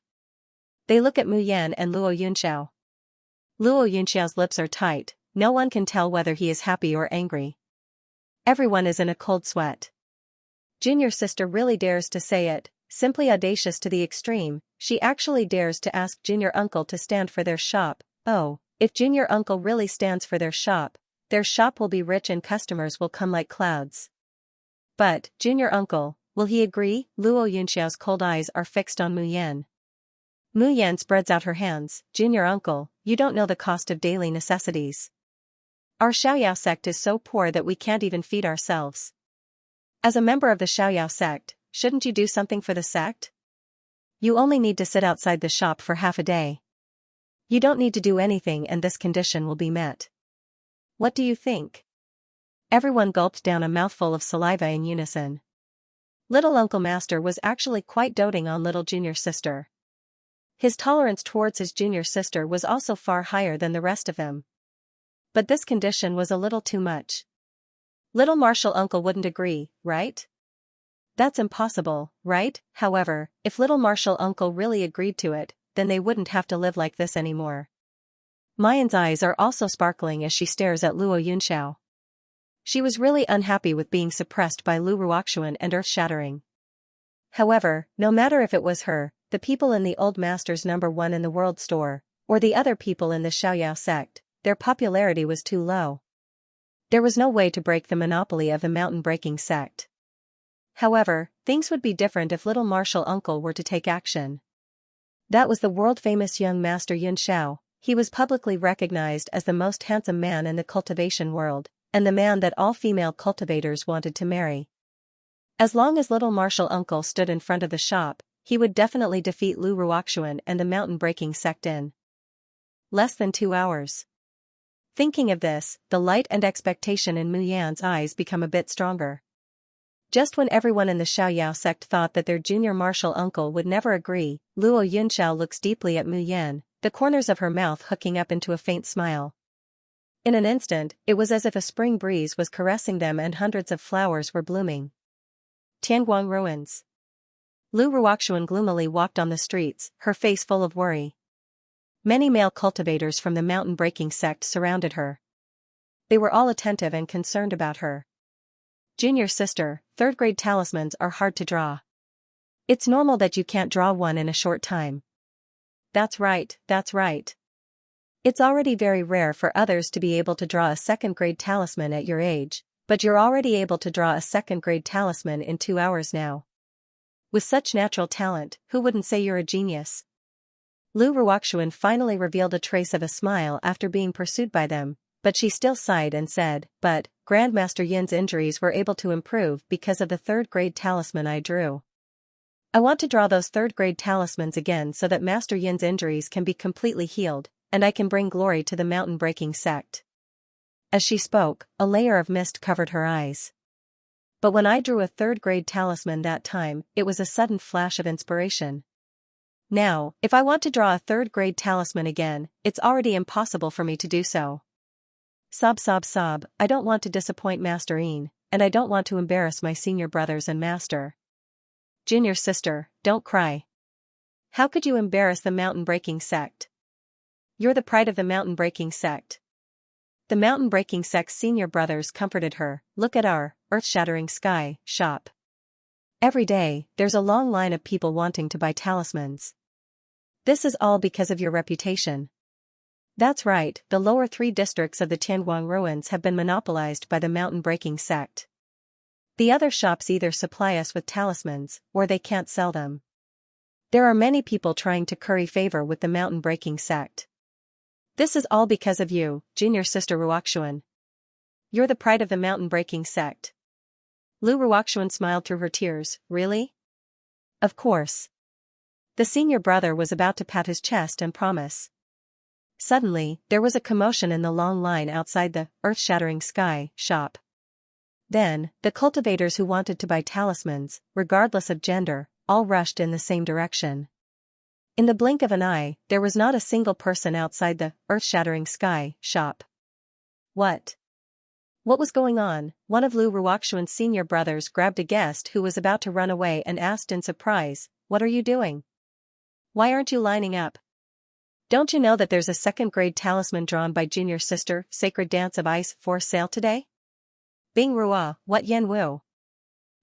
A: They look at Mu Yan and Luo Yunxiao. Luo Yunxiao's lips are tight, no one can tell whether he is happy or angry. Everyone is in a cold sweat. Junior sister really dares to say it, simply audacious to the extreme, she actually dares to ask junior uncle to stand for their shop. Oh, if junior uncle really stands for their shop, Their shop will be rich and customers will come like clouds. But, junior uncle, will he agree? Luo Yunxiao's cold eyes are fixed on Mu Yan. Mu Yan spreads out her hands. Junior uncle, you don't know the cost of daily necessities. Our Xiaoyao sect is so poor that we can't even feed ourselves. As a member of the Xiaoyao sect, shouldn't you do something for the sect? You only need to sit outside the shop for half a day. You don't need to do anything and this condition will be met. What do you think? Everyone gulped down a mouthful of saliva in unison. Little Uncle Master was actually quite doting on little junior sister. His tolerance towards his junior sister was also far higher than the rest of them. But this condition was a little too much. Little Martial Uncle wouldn't agree, right? That's impossible, right? However, if little Martial Uncle really agreed to it, then they wouldn't have to live like this anymore. Mayan's eyes are also sparkling as she stares at Luo Yunxiao. She was really unhappy with being suppressed by Lu Ruoxuan and earth-shattering. However, no matter if it was her, the people in the Old Master's #1 in the World Store, or the other people in the Xiaoyao sect, their popularity was too low. There was no way to break the monopoly of the mountain-breaking sect. However, things would be different if little Martial Uncle were to take action. That was the world-famous young master Yun Xiao. He was publicly recognized as the most handsome man in the cultivation world, and the man that all female cultivators wanted to marry. As long as little Martial Uncle stood in front of the shop, he would definitely defeat Lu Ruoxuan and the mountain-breaking sect in less than 2 hours. Thinking of this, the light and expectation in Mu Yan's eyes become a bit stronger. Just when everyone in the Xiaoyao sect thought that their junior Martial Uncle would never agree, Luo Yunxiao looks deeply at Mu Yan, the corners of her mouth hooking up into a faint smile. In an instant, it was as if a spring breeze was caressing them and hundreds of flowers were blooming. Tianguang Ruins. Lu Ruoxuan gloomily walked on the streets, her face full of worry. Many male cultivators from the mountain-breaking sect surrounded her. They were all attentive and concerned about her. Junior sister, 3rd grade talismans are hard to draw. It's normal that you can't draw one in a short time. That's right, that's right. It's already very rare for others to be able to draw a 2nd grade talisman at your age, but you're already able to draw a 2nd grade talisman in 2 hours now. With such natural talent, who wouldn't say you're a genius? Lu Ruoxuan finally revealed a trace of a smile after being pursued by them, but she still sighed and said, but, Grandmaster Yin's injuries were able to improve because of the 3rd grade talisman I drew. I want to draw those 3rd grade talismans again so that Master Yin's injuries can be completely healed, and I can bring glory to the mountain-breaking sect. As she spoke, a layer of mist covered her eyes. But when I drew a 3rd grade talisman that time, it was a sudden flash of inspiration. Now, if I want to draw a 3rd grade talisman again, it's already impossible for me to do so. Sob sob sob, I don't want to disappoint Master Yin, and I don't want to embarrass my senior brothers and master. Junior sister, don't cry. How could you embarrass the mountain-breaking sect? You're the pride of the mountain-breaking sect. The mountain-breaking sect's senior brothers comforted her. Look at our earth-shattering sky shop. Every day, there's a long line of people wanting to buy talismans. This is all because of your reputation. That's right, the lower 3 districts of the Tianguang ruins have been monopolized by the mountain-breaking sect. The other shops either supply us with talismans, or they can't sell them. There are many people trying to curry favor with the mountain-breaking sect. This is all because of you, junior sister Ruoxuan. You're the pride of the mountain-breaking sect. Lu Ruoxuan smiled through her tears. Really? Of course. The senior brother was about to pat his chest and promise. Suddenly, there was a commotion in the long line outside the earth-shattering sky shop. Then, the cultivators who wanted to buy talismans, regardless of gender, all rushed in the same direction. In the blink of an eye, there was not a single person outside the earth-shattering sky shop. What? What was going on? One of Lu Ruoxuan's senior brothers grabbed a guest who was about to run away and asked in surprise, "What are you doing? Why aren't you lining up? Don't you know that there's a 2nd grade talisman drawn by junior sister, Sacred Dance of Ice, for sale today? Bing Rua, what yen wu?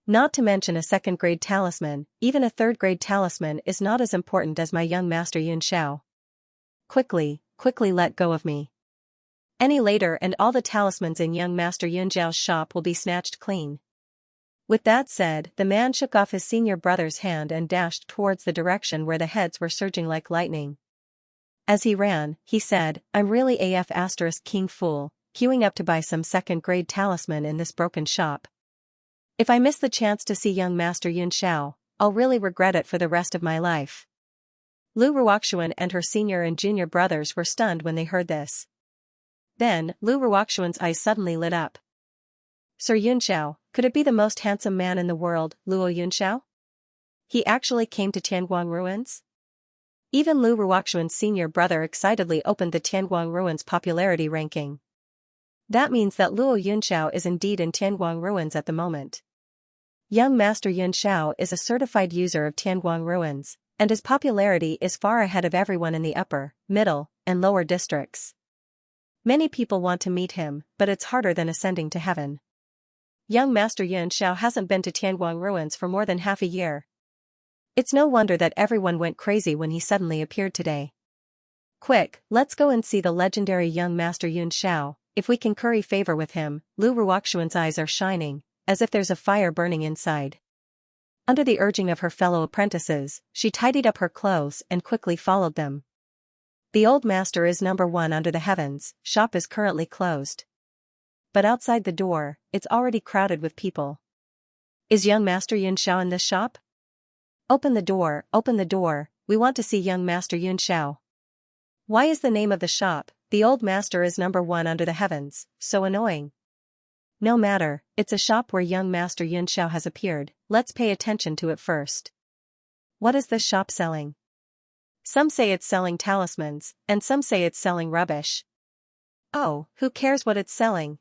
A: Not to mention a 2nd grade talisman, even a 3rd grade talisman is not as important as my young master Yun Xiao. Quickly let go of me." Any later and all the talismans in young Master Yunjiao's shop will be snatched clean. With that said, the man shook off his senior brother's hand and dashed towards the direction where the heads were surging like lightning. As he ran, he said, I'm really AF * king fool, queuing up to buy some second-grade talisman in this broken shop. If I miss the chance to see young Master Yunxiao, I'll really regret it for the rest of my life. Lu Ruoxuan and her senior and junior brothers were stunned when they heard this. Then, Lu Ruoxuan's eyes suddenly lit up. Sir Yunxiao, could it be the most handsome man in the world, Luo Yunxiao? He actually came to Tianguang Ruins? Even Lu Ruoxuan's senior brother excitedly opened the Tianguang Ruins popularity ranking. That means that Luo Yunxiao is indeed in Tianguang Ruins at the moment. Young Master Yunxiao is a certified user of Tianguang Ruins, and his popularity is far ahead of everyone in the upper, middle, and lower districts. Many people want to meet him, but it's harder than ascending to heaven. Young Master Yunxiao hasn't been to Tianguang Ruins for more than half a year. It's no wonder that everyone went crazy when he suddenly appeared today. Quick, let's go and see the legendary young Master Yunxiao. If we can curry favor with him. Lu Ruoxuan's eyes are shining, as if there's a fire burning inside. Under the urging of her fellow apprentices, she tidied up her clothes and quickly followed them. The old master is number 1 under the heavens, shop is currently closed. But outside the door, it's already crowded with people. Is young Master Yunxiao in this shop? Open the door, we want to see young Master Yunxiao. Why is the name of the shop, the old master is number 1 under the heavens, so annoying? No matter, it's a shop where young Master Yunxiao has appeared, let's pay attention to it first. What is this shop selling? Some say it's selling talismans, and some say it's selling rubbish. Oh, who cares what it's selling?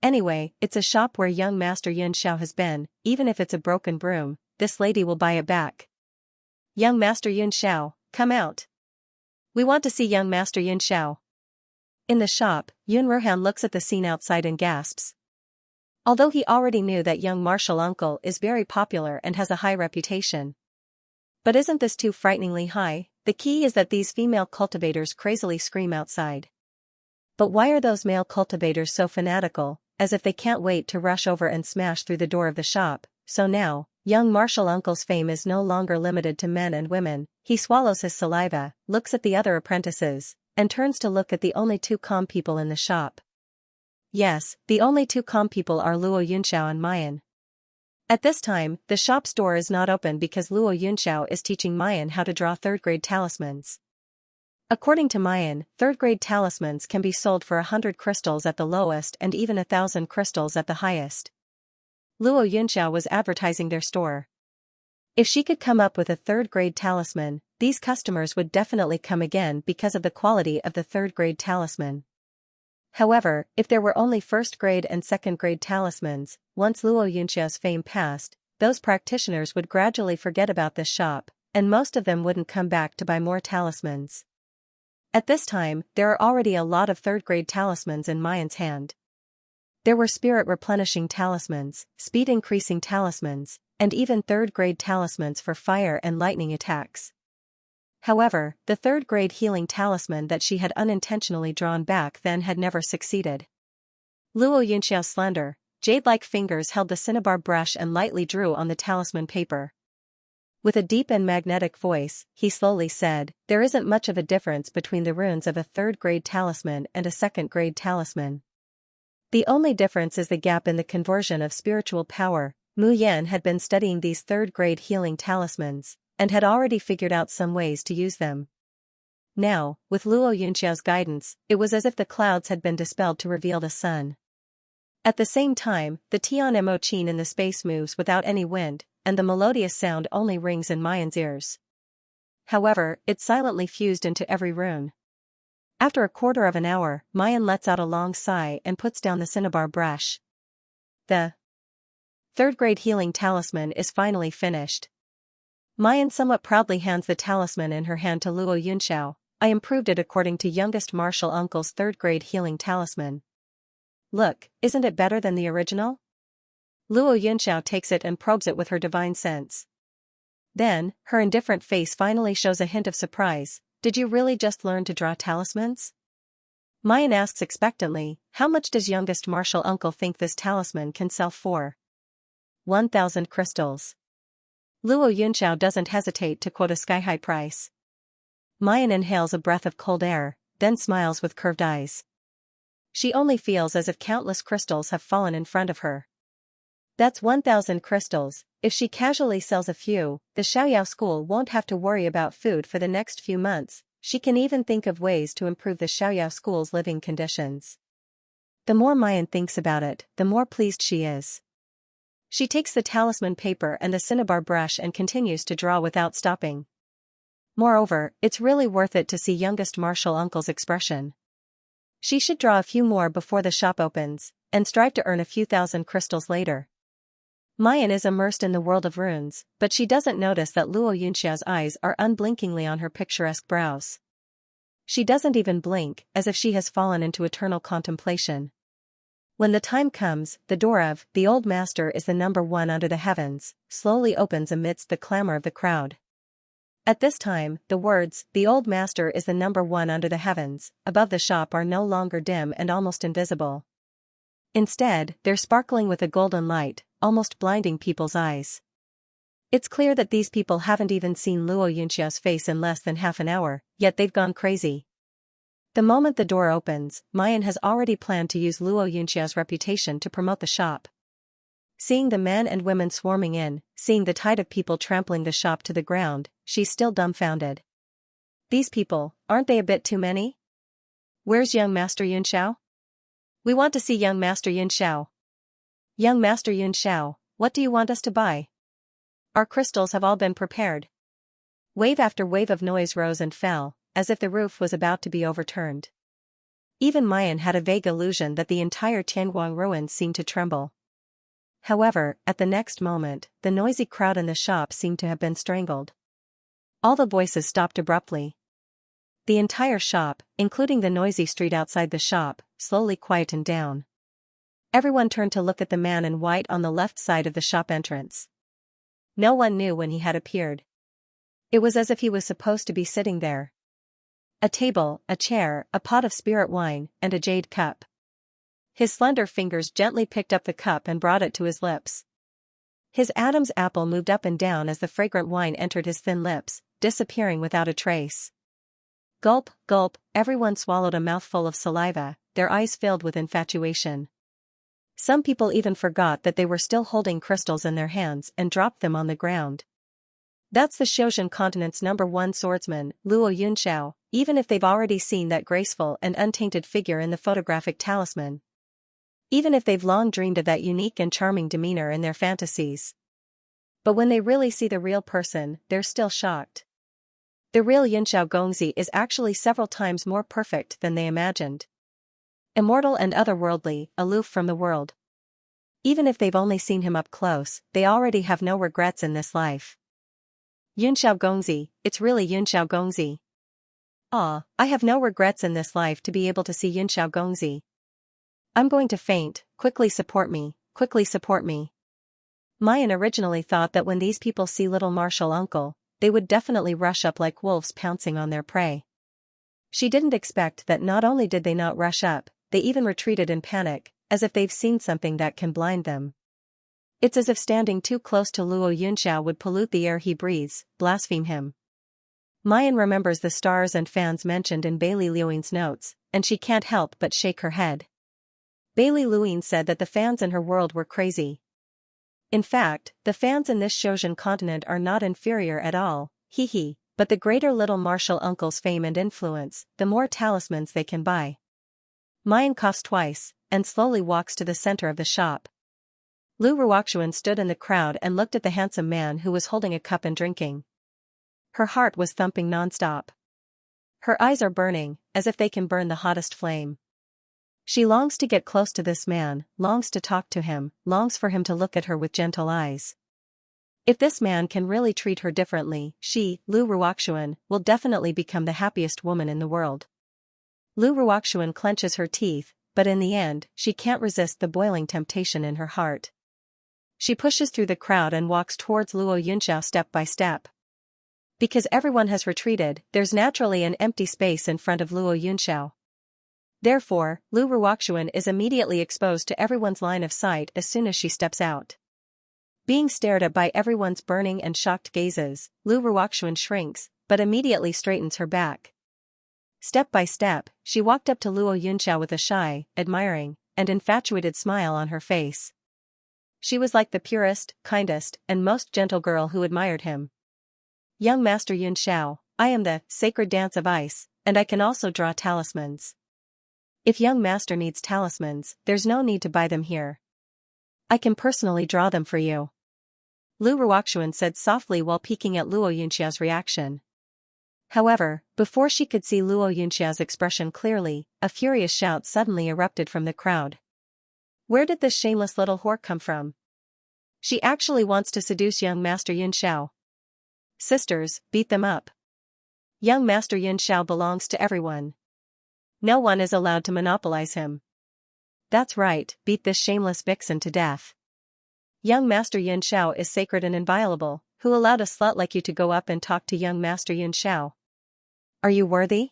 A: Anyway, it's a shop where young Master Yunxiao has been, even if it's a broken broom, this lady will buy it back. Young Master Yunxiao, come out. We want to see young Master Yunxiao. In the shop, Yun Ruhan looks at the scene outside and gasps. Although he already knew that young martial uncle is very popular and has a high reputation. But isn't this too frighteningly high? The key is that these female cultivators crazily scream outside. But why are those male cultivators so fanatical, as if they can't wait to rush over and smash through the door of the shop? So now, young martial uncle's fame is no longer limited to men and women. He swallows his saliva, looks at the other apprentices, and turns to look at the only 2 calm people in the shop. Yes, the only 2 calm people are Luo Yunxiao and Mayan. At this time, the shop's door is not open because Luo Yunxiao is teaching Mayan how to draw 3rd-grade talismans. According to Mayan, 3rd-grade talismans can be sold for 100 crystals at the lowest and even 1,000 crystals at the highest. Luo Yunxiao was advertising their store. If she could come up with a 3rd-grade talisman, these customers would definitely come again because of the quality of the 3rd-grade talisman. However, if there were only 1st-grade and 2nd-grade talismans, once Luo Yunxiao's fame passed, those practitioners would gradually forget about this shop, and most of them wouldn't come back to buy more talismans. At this time, there are already a lot of 3rd-grade talismans in Mayan's hand. There were spirit-replenishing talismans, speed-increasing talismans, and even 3rd-grade talismans for fire and lightning attacks. However, the 3rd-grade healing talisman that she had unintentionally drawn back then had never succeeded. Luo Yunxiao's slender, jade-like fingers held the cinnabar brush and lightly drew on the talisman paper. With a deep and magnetic voice, he slowly said, there isn't much of a difference between the runes of a 3rd-grade talisman and a 2nd-grade talisman. The only difference is the gap in the conversion of spiritual power. Mu Yan had been studying these 3rd-grade healing talismans, and had already figured out some ways to use them. Now, with Luo Yunxiao's guidance, it was as if the clouds had been dispelled to reveal the sun. At the same time, the Tian Mo Qin in the space moves without any wind, and the melodious sound only rings in Mayan's ears. However, it silently fused into every rune. After a quarter of an hour, Mayan lets out a long sigh and puts down the cinnabar brush. The 3rd-grade healing talisman is finally finished. Mayan somewhat proudly hands the talisman in her hand to Luo Yunxiao. I improved it according to youngest martial uncle's 3rd-grade healing talisman. Look, isn't it better than the original? Luo Yunxiao takes it and probes it with her divine sense. Then, her indifferent face finally shows a hint of surprise. Did you really just learn to draw talismans? Mayan asks expectantly, how much does youngest martial uncle think this talisman can sell for? 1,000 crystals. Luo Yunxiao doesn't hesitate to quote a sky-high price. Mayan inhales a breath of cold air, then smiles with curved eyes. She only feels as if countless crystals have fallen in front of her. That's 1,000 crystals. If she casually sells a few, the Xiaoyao school won't have to worry about food for the next few months. She can even think of ways to improve the Xiaoyao school's living conditions. The more Mayan thinks about it, the more pleased she is. She takes the talisman paper and the cinnabar brush and continues to draw without stopping. Moreover, it's really worth it to see youngest martial uncle's expression. She should draw a few more before the shop opens, and strive to earn a few thousand crystals later. Mayan is immersed in the world of runes, but she doesn't notice that Luo Yunxiao's eyes are unblinkingly on her picturesque brows. She doesn't even blink, as if she has fallen into eternal contemplation. When the time comes, the door of "The Old Master is the number one under the heavens" slowly opens amidst the clamor of the crowd. At this time, the words "The Old Master is the number one under the heavens" above the shop are no longer dim and almost invisible. Instead, they're sparkling with a golden light, almost blinding people's eyes. It's clear that these people haven't even seen Luo Yunxiao's face in less than half an hour, yet they've gone crazy. The moment the door opens, Mayan has already planned to use Luo Yunxiao's reputation to promote the shop. Seeing the men and women swarming in, seeing the tide of people trampling the shop to the ground, she's still dumbfounded. These people, aren't they a bit too many? Where's young Master Yunxiao? We want to see young Master Yunxiao. Young Master Yunxiao, what do you want us to buy? Our crystals have all been prepared. Wave after wave of noise rose and fell, as if the roof was about to be overturned. Even Mayan had a vague illusion that the entire Tianguang ruins seemed to tremble. However, at the next moment, the noisy crowd in the shop seemed to have been strangled. All the voices stopped abruptly. The entire shop, including the noisy street outside the shop, slowly quietened down. Everyone turned to look at the man in white on the left side of the shop entrance. No one knew when he had appeared. It was as if he was supposed to be sitting there. A table, a chair, a pot of spirit wine, and a jade cup. His slender fingers gently picked up the cup and brought it to his lips. His Adam's apple moved up and down as the fragrant wine entered his thin lips, disappearing without a trace. Gulp, gulp, everyone swallowed a mouthful of saliva, their eyes filled with infatuation. Some people even forgot that they were still holding crystals in their hands and dropped them on the ground. That's the Xiozhen continent's #1 swordsman, Luo Yunxiao, even if they've already seen that graceful and untainted figure in the photographic talisman. Even if they've long dreamed of that unique and charming demeanor in their fantasies. But when they really see the real person, they're still shocked. The real Yunxiao Gongzi is actually several times more perfect than they imagined. Immortal and otherworldly, aloof from the world. Even if they've only seen him up close, they already have no regrets in this life. Yunxiao Gongzi, it's really Yunxiao Gongzi. Ah, I have no regrets in this life to be able to see Yunxiao Gongzi. I'm going to faint, quickly support me, quickly support me. Mayan originally thought that when these people see little martial uncle, they would definitely rush up like wolves pouncing on their prey. She didn't expect that not only did they not rush up, they even retreated in panic, as if they've seen something that can blind them. It's as if standing too close to Luo Yunxiao would pollute the air he breathes, blaspheme him. Mayan remembers the stars and fans mentioned in Bailey Liuing's notes, and she can't help but shake her head. Bailey Liuing said that the fans in her world were crazy. In fact, the fans in this Xiozhen continent are not inferior at all, hee, but the greater little martial uncle's fame and influence, the more talismans they can buy. Mayan coughs twice, and slowly walks to the center of the shop. Lu Ruoxuan stood in the crowd and looked at the handsome man who was holding a cup and drinking. Her heart was thumping nonstop. Her eyes are burning, as if they can burn the hottest flame. She longs to get close to this man, longs to talk to him, longs for him to look at her with gentle eyes. If this man can really treat her differently, she, Lu Ruoxuan, will definitely become the happiest woman in the world. Lu Ruoxuan clenches her teeth, but in the end, she can't resist the boiling temptation in her heart. She pushes through the crowd and walks towards Luo Yunxiao step by step. Because everyone has retreated, there's naturally an empty space in front of Luo Yunxiao. Therefore, Lu Ruoxuan is immediately exposed to everyone's line of sight as soon as she steps out. Being stared at by everyone's burning and shocked gazes, Lu Ruoxuan shrinks, but immediately straightens her back. Step by step, she walked up to Luo Yunxiao with a shy, admiring, and infatuated smile on her face. She was like the purest, kindest, and most gentle girl who admired him. Young Master Yunxiao, I am the sacred dance of ice, and I can also draw talismans. If young master needs talismans, there's no need to buy them here. I can personally draw them for you. Lu Ruoxuan said softly while peeking at Luo Yunxiao's reaction. However, before she could see Luo Yunxiao's expression clearly, a furious shout suddenly erupted from the crowd. Where did this shameless little whore come from? She actually wants to seduce young Master Yunxiao. Sisters, beat them up. Young Master Yunxiao belongs to everyone. No one is allowed to monopolize him. That's right, beat this shameless vixen to death. Young Master Yunxiao is sacred and inviolable. Who allowed a slut like you to go up and talk to young Master Yunxiao? Are you worthy?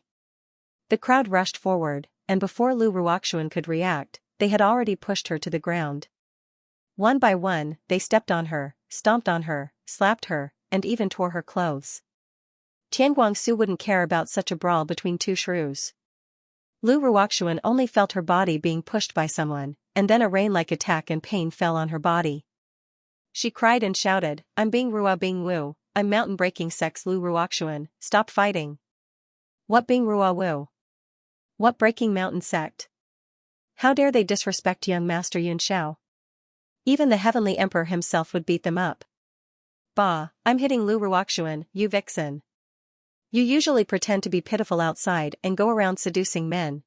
A: The crowd rushed forward, and before Lu Ruoxuan could react, they had already pushed her to the ground. One by one, they stepped on her, stomped on her, slapped her, and even tore her clothes. Tian Guangsu wouldn't care about such a brawl between two shrews. Lu Ruoxuan only felt her body being pushed by someone, and then a rain-like attack and pain fell on her body. She cried and shouted, I'm Bing Rua Bing Wu, I'm mountain-breaking sex Lu Ruoxuan, stop fighting. What Bing Rua Wu? What breaking mountain sect? How dare they disrespect young Master Yunxiao? Even the heavenly emperor himself would beat them up. Bah, I'm hitting Lu Ruoxuan, you vixen. You usually pretend to be pitiful outside and go around seducing men.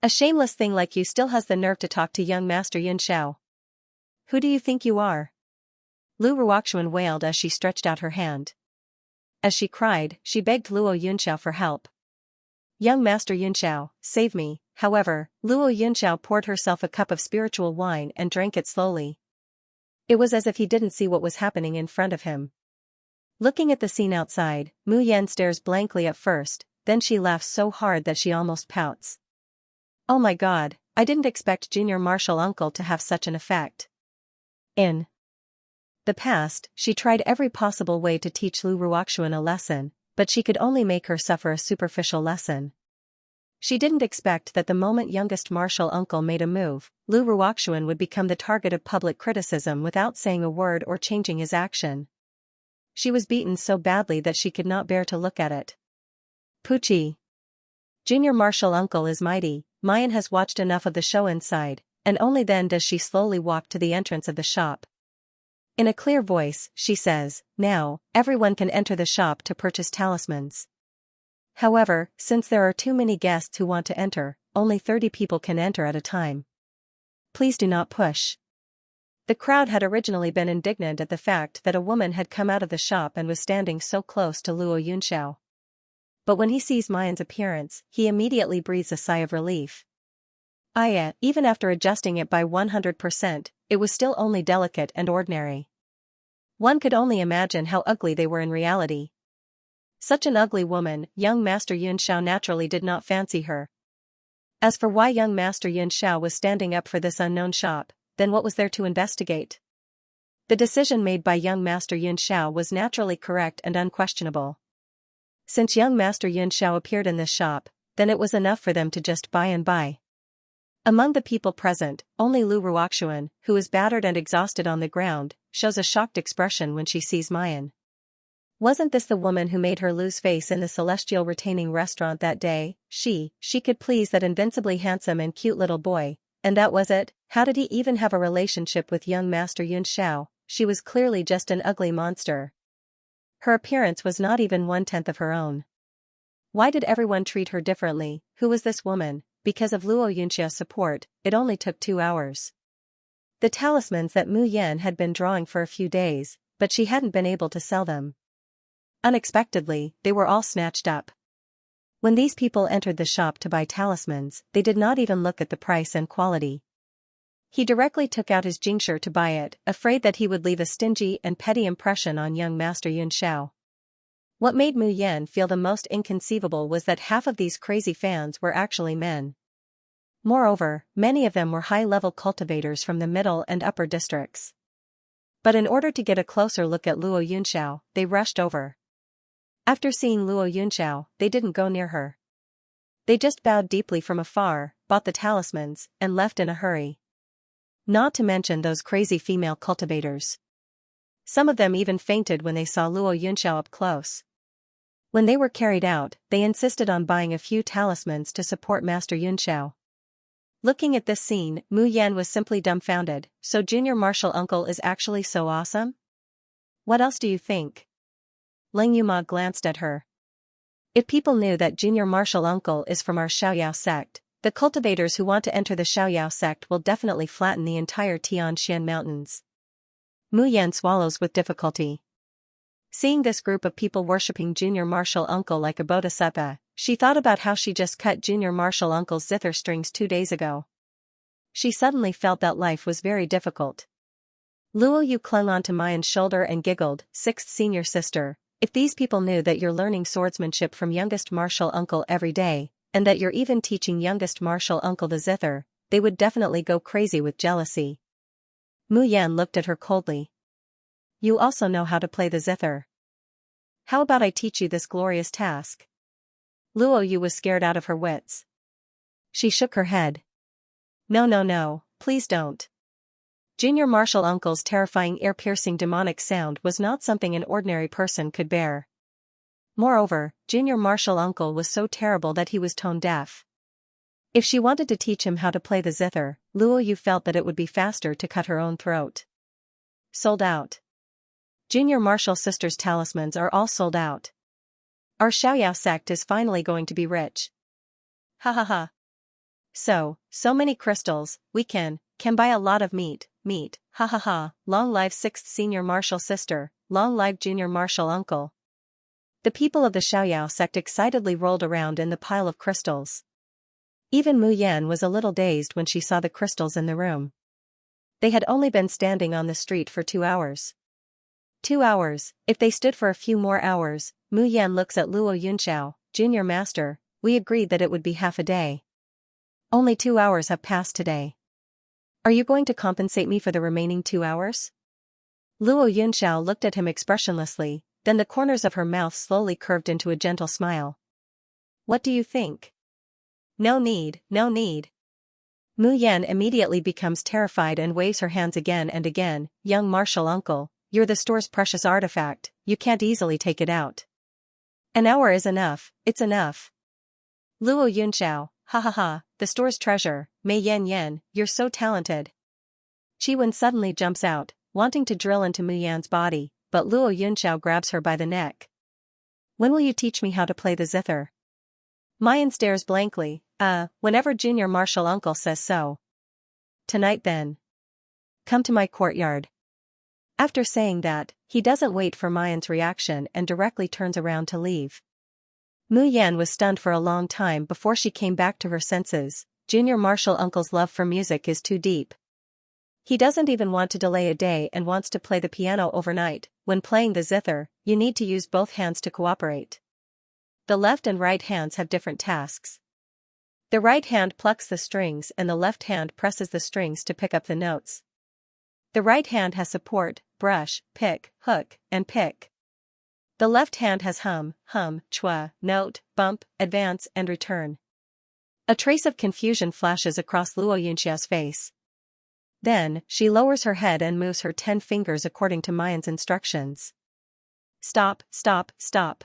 A: A shameless thing like you still has the nerve to talk to young Master Yunxiao. Who do you think you are? Lu Ruoxuan wailed as she stretched out her hand. As she cried, she begged Luo Yunxiao for help. Young Master Yunxiao, save me. However, Luo Yunxiao poured herself a cup of spiritual wine and drank it slowly. It was as if he didn't see what was happening in front of him. Looking at the scene outside, Mu Yan stares blankly at first, then she laughs so hard that she almost pouts. Oh my god, I didn't expect Junior Martial Uncle to have such an effect. In the past, she tried every possible way to teach Lu Ruoxuan a lesson, but she could only make her suffer a superficial lesson. She didn't expect that the moment youngest Martial Uncle made a move, Lu Ruoxuan would become the target of public criticism without saying a word or changing his action. She was beaten so badly that she could not bear to look at it. Poochie. Junior Martial Uncle is mighty. Mayan has watched enough of the show inside, and only then does she slowly walk to the entrance of the shop. In a clear voice, she says, now, everyone can enter the shop to purchase talismans. However, since there are too many guests who want to enter, only 30 people can enter at a time. Please do not push. The crowd had originally been indignant at the fact that a woman had come out of the shop and was standing so close to Luo Yunxiao. But when he sees Mayan's appearance, he immediately breathes a sigh of relief. Even after adjusting it by 100%, it was still only delicate and ordinary. One could only imagine how ugly they were in reality. Such an ugly woman, young Master Yunxiao naturally did not fancy her. As for why young Master Yunxiao was standing up for this unknown shop, then what was there to investigate? The decision made by young Master Yunxiao was naturally correct and unquestionable. Since young Master Yunxiao appeared in this shop, then it was enough for them to just buy and buy. Among the people present, only Lu Ruoxuan, who is battered and exhausted on the ground, shows a shocked expression when she sees Mayan. Wasn't this the woman who made her lose face in the celestial retaining restaurant that day? She could please that invincibly handsome and cute little boy, and that was it? How did he even have a relationship with young Master Yunxiao? She was clearly just an ugly monster. Her appearance was not even 1/10 of her own. Why did everyone treat her differently? Who was this woman? Because of Luo Yunxiao's support, it only took 2 hours. The talismans that Mu Yan had been drawing for a few days, but she hadn't been able to sell them. Unexpectedly, they were all snatched up. When these people entered the shop to buy talismans, they did not even look at the price and quality. He directly took out his Jingshi to buy it, afraid that he would leave a stingy and petty impression on young Master Yunxiao. What made Mu Yan feel the most inconceivable was that half of these crazy fans were actually men. Moreover, many of them were high-level cultivators from the middle and upper districts. But in order to get a closer look at Luo Yunxiao, they rushed over. After seeing Luo Yunxiao, they didn't go near her. They just bowed deeply from afar, bought the talismans, and left in a hurry. Not to mention those crazy female cultivators. Some of them even fainted when they saw Luo Yunxiao up close. When they were carried out, they insisted on buying a few talismans to support Master Yunxiao. Looking at this scene, Mu Yan was simply dumbfounded. So Junior Martial Uncle is actually so awesome? What else do you think? Ling Yuma glanced at her. If people knew that Junior Martial Uncle is from our Xiaoyao sect, the cultivators who want to enter the Xiaoyao sect will definitely flatten the entire Tianxian mountains. Mu Yan swallows with difficulty. Seeing this group of people worshipping Junior Martial Uncle like a bodhisattva, she thought about how she just cut Junior Martial Uncle's zither strings 2 days ago. She suddenly felt that life was very difficult. Luo Yu clung onto Mayan's shoulder and giggled, "Sixth senior sister, if these people knew that you're learning swordsmanship from youngest martial uncle every day, and that you're even teaching youngest martial uncle the zither, they would definitely go crazy with jealousy." Mu Yan looked at her coldly. "You also know how to play the zither. How about I teach you this glorious task?" Luo Yu was scared out of her wits. She shook her head. No, no, no, please don't." Junior Martial Uncle's terrifying ear-piercing demonic sound was not something an ordinary person could bear. Moreover, Junior Martial Uncle was so terrible that he was tone-deaf. If she wanted to teach him how to play the zither, Luo Yu felt that it would be faster to cut her own throat. Sold out. Junior Martial Sisters' talismans are all sold out. Our Xiaoyao sect is finally going to be rich. Ha ha ha. So many crystals, we can buy a lot of meat, ha ha ha, long live 6th senior martial sister, long live junior martial uncle. The people of the Xiaoyao sect excitedly rolled around in the pile of crystals. Even Mu Yan was a little dazed when she saw the crystals in the room. They had only been standing on the street for 2 hours. 2 hours, if they stood for a few more hours. Mu Yan looks at Luo Yunxiao, "Junior Master, we agreed that it would be half a day. Only 2 hours have passed today. Are you going to compensate me for the remaining 2 hours?" Luo Yunxiao looked at him expressionlessly, then the corners of her mouth slowly curved into a gentle smile. "What do you think?" No need, no need." Mu Yan immediately becomes terrified and waves her hands again and again. "Young martial uncle, you're the store's precious artifact, you can't easily take it out. An hour is enough, it's enough." Luo Yunxiao, "Ha ha ha, the store's treasure, Mei Yan Yan, you're so talented." Chi Wen suddenly jumps out, wanting to drill into Mu Yan's body, but Luo Yunxiao grabs her by the neck. "When will you teach me how to play the zither?" Mayan stares blankly. Whenever Junior Martial Uncle says so." "Tonight then. Come to my courtyard." After saying that, he doesn't wait for Mayan's reaction and directly turns around to leave. Mu Yan was stunned for a long time before she came back to her senses. Junior Martial Uncle's love for music is too deep. He doesn't even want to delay a day and wants to play the piano overnight. When playing the zither, you need to use both hands to cooperate. The left and right hands have different tasks. The right hand plucks the strings and the left hand presses the strings to pick up the notes. The right hand has support, brush, pick, hook, and pick. The left hand has hum, chua, note, bump, advance, and return. A trace of confusion flashes across Luo Yunxia's face. Then, she lowers her head and moves her 10 fingers according to Mayan's instructions. "Stop, stop, stop.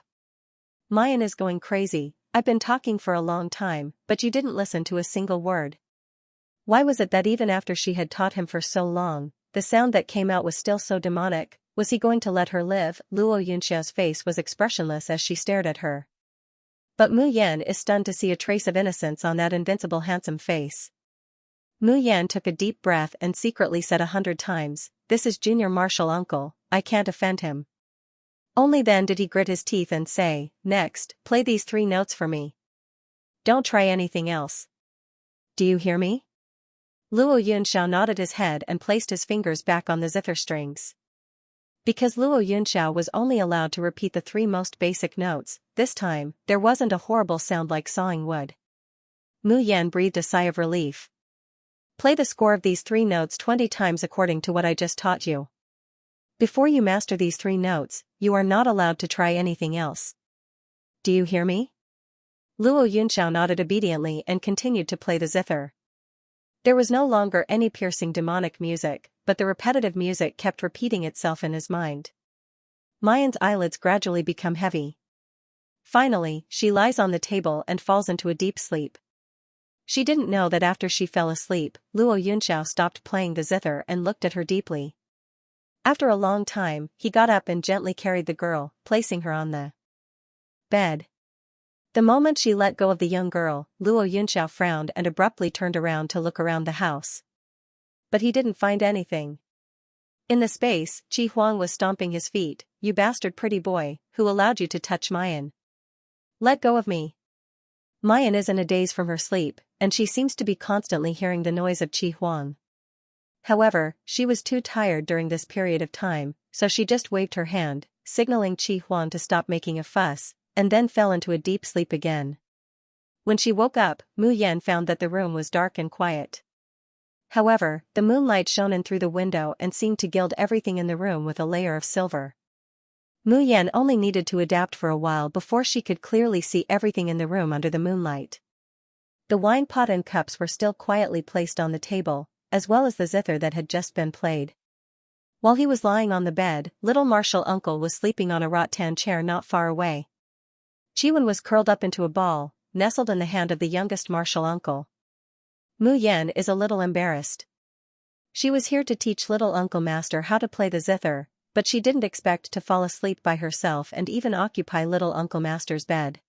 A: Mayan is going crazy. I've been talking for a long time, but you didn't listen to a single word." Why was it that even after she had taught him for so long, the sound that came out was still so demonic? Was he going to let her live? Luo Yunxia's face was expressionless as she stared at her. But Mu Yan is stunned to see a trace of innocence on that invincible handsome face. Mu Yan took a deep breath and secretly said 100 times, "This is Junior Martial Uncle, I can't offend him." Only then did he grit his teeth and say, "Next, play these 3 notes for me. Don't try anything else. Do you hear me?" Luo Yunxiao nodded his head and placed his fingers back on the zither strings. Because Luo Yunxiao was only allowed to repeat the 3 most basic notes, this time, there wasn't a horrible sound like sawing wood. Mu Yan breathed a sigh of relief. Play the score of these 3 notes 20 times according to what I just taught you. Before you master these 3 notes, you are not allowed to try anything else. Do you hear me? Luo Yunxiao nodded obediently and continued to play the zither. There was no longer any piercing demonic music, but the repetitive music kept repeating itself in his mind. Mayan's eyelids gradually become heavy. Finally, she lies on the table and falls into a deep sleep. She didn't know that after she fell asleep, Luo Yunxiao stopped playing the zither and looked at her deeply. After a long time, he got up and gently carried the girl, placing her on the bed. The moment she let go of the young girl, Luo Yunxiao frowned and abruptly turned around to look around the house. But he didn't find anything. In the space, Qi Huang was stomping his feet. You bastard pretty boy, who allowed you to touch Mayan? Let go of me. Mayan is in a daze from her sleep, and she seems to be constantly hearing the noise of Qi Huang. However, she was too tired during this period of time, so she just waved her hand, signaling Qi Huang to stop making a fuss, and then fell into a deep sleep again. When she woke up, Mu Yan found that the room was dark and quiet. However, the moonlight shone in through the window and seemed to gild everything in the room with a layer of silver. Mu Yan only needed to adapt for a while before she could clearly see everything in the room under the moonlight. The wine pot and cups were still quietly placed on the table, as well as the zither that had just been played. While he was lying on the bed, little martial uncle was sleeping on a rattan chair not far away. Chiwen was curled up into a ball, nestled in the hand of the youngest martial uncle. Mu Yan is a little embarrassed. She was here to teach little Uncle Master how to play the zither, but she didn't expect to fall asleep by herself and even occupy little Uncle Master's bed.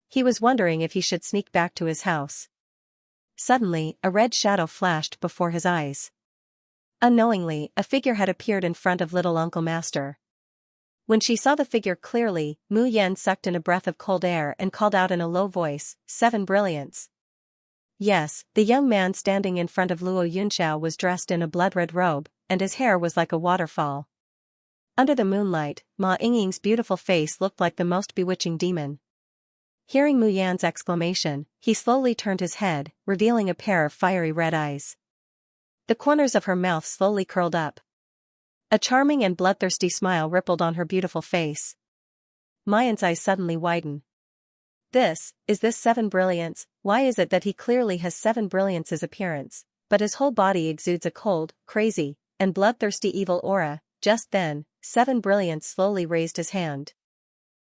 A: He was wondering if he should sneak back to his house. Suddenly, a red shadow flashed before his eyes. Unknowingly, a figure had appeared in front of little Uncle Master. When she saw the figure clearly, Mu Yan sucked in a breath of cold air and called out in a low voice, 7 brilliants. Yes, the young man standing in front of Luo Yunxiao was dressed in a blood-red robe, and his hair was like a waterfall. Under the moonlight, Ma Yingying's beautiful face looked like the most bewitching demon. Hearing Mu Yan's exclamation, he slowly turned his head, revealing a pair of fiery red eyes. The corners of her mouth slowly curled up. A charming and bloodthirsty smile rippled on her beautiful face. Mayan's eyes suddenly widen. Is this 7 brilliants? Why is it that he clearly has 7 brilliants' appearance, but his whole body exudes a cold, crazy, and bloodthirsty evil aura? Just then, 7 brilliants slowly raised his hand.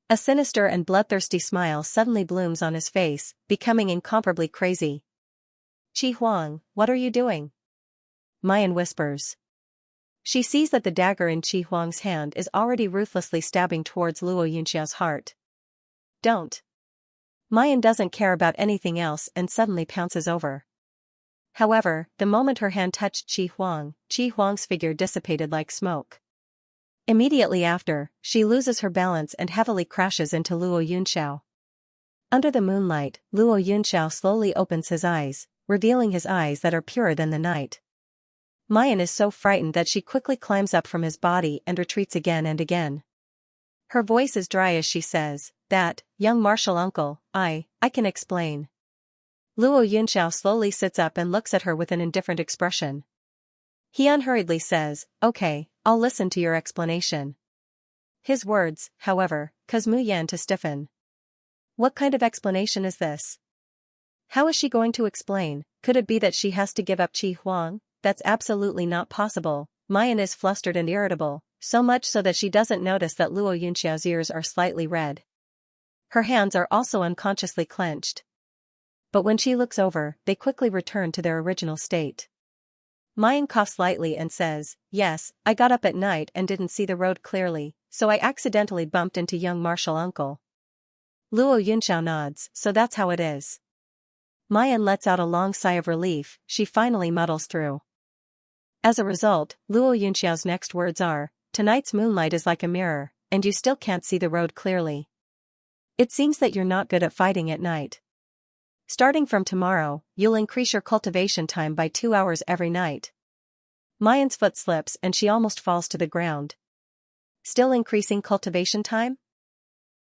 A: A sinister and bloodthirsty smile suddenly blooms on his face, becoming incomparably crazy. Qi Huang, what are you doing? Mayan whispers. She sees that the dagger in Qi Huang's hand is already ruthlessly stabbing towards Luo Yunxiao's heart. Don't. Mayan doesn't care about anything else and suddenly pounces over. However, the moment her hand touched Qi Huang's figure dissipated like smoke. Immediately after, she loses her balance and heavily crashes into Luo Yunxiao. Under the moonlight, Luo Yunxiao slowly opens his eyes, revealing his eyes that are purer than the night. Mayan is so frightened that she quickly climbs up from his body and retreats again and again. Her voice is dry as she says, "That, young martial uncle, I can explain." Luo Yunxiao slowly sits up and looks at her with an indifferent expression. He unhurriedly says, "Okay, I'll listen to your explanation." His words, however, cause Mu Yan to stiffen. What kind of explanation is this? How is she going to explain? Could it be that she has to give up Qi Huang? That's absolutely not possible. Mayan is flustered and irritable, so much so that she doesn't notice that Luo Yunxiao's ears are slightly red. Her hands are also unconsciously clenched. But when she looks over, they quickly return to their original state. Mayan coughs lightly and says, "Yes, I got up at night and didn't see the road clearly, so I accidentally bumped into young martial uncle." Luo Yunxiao nods, "So that's how it is." Mayan lets out a long sigh of relief. She finally muddles through. As a result, Luo Yunxiao's next words are, "Tonight's moonlight is like a mirror, and you still can't see the road clearly. It seems that you're not good at fighting at night. Starting from tomorrow, you'll increase your cultivation time by 2 hours every night." Mayan's foot slips and she almost falls to the ground. Still increasing cultivation time?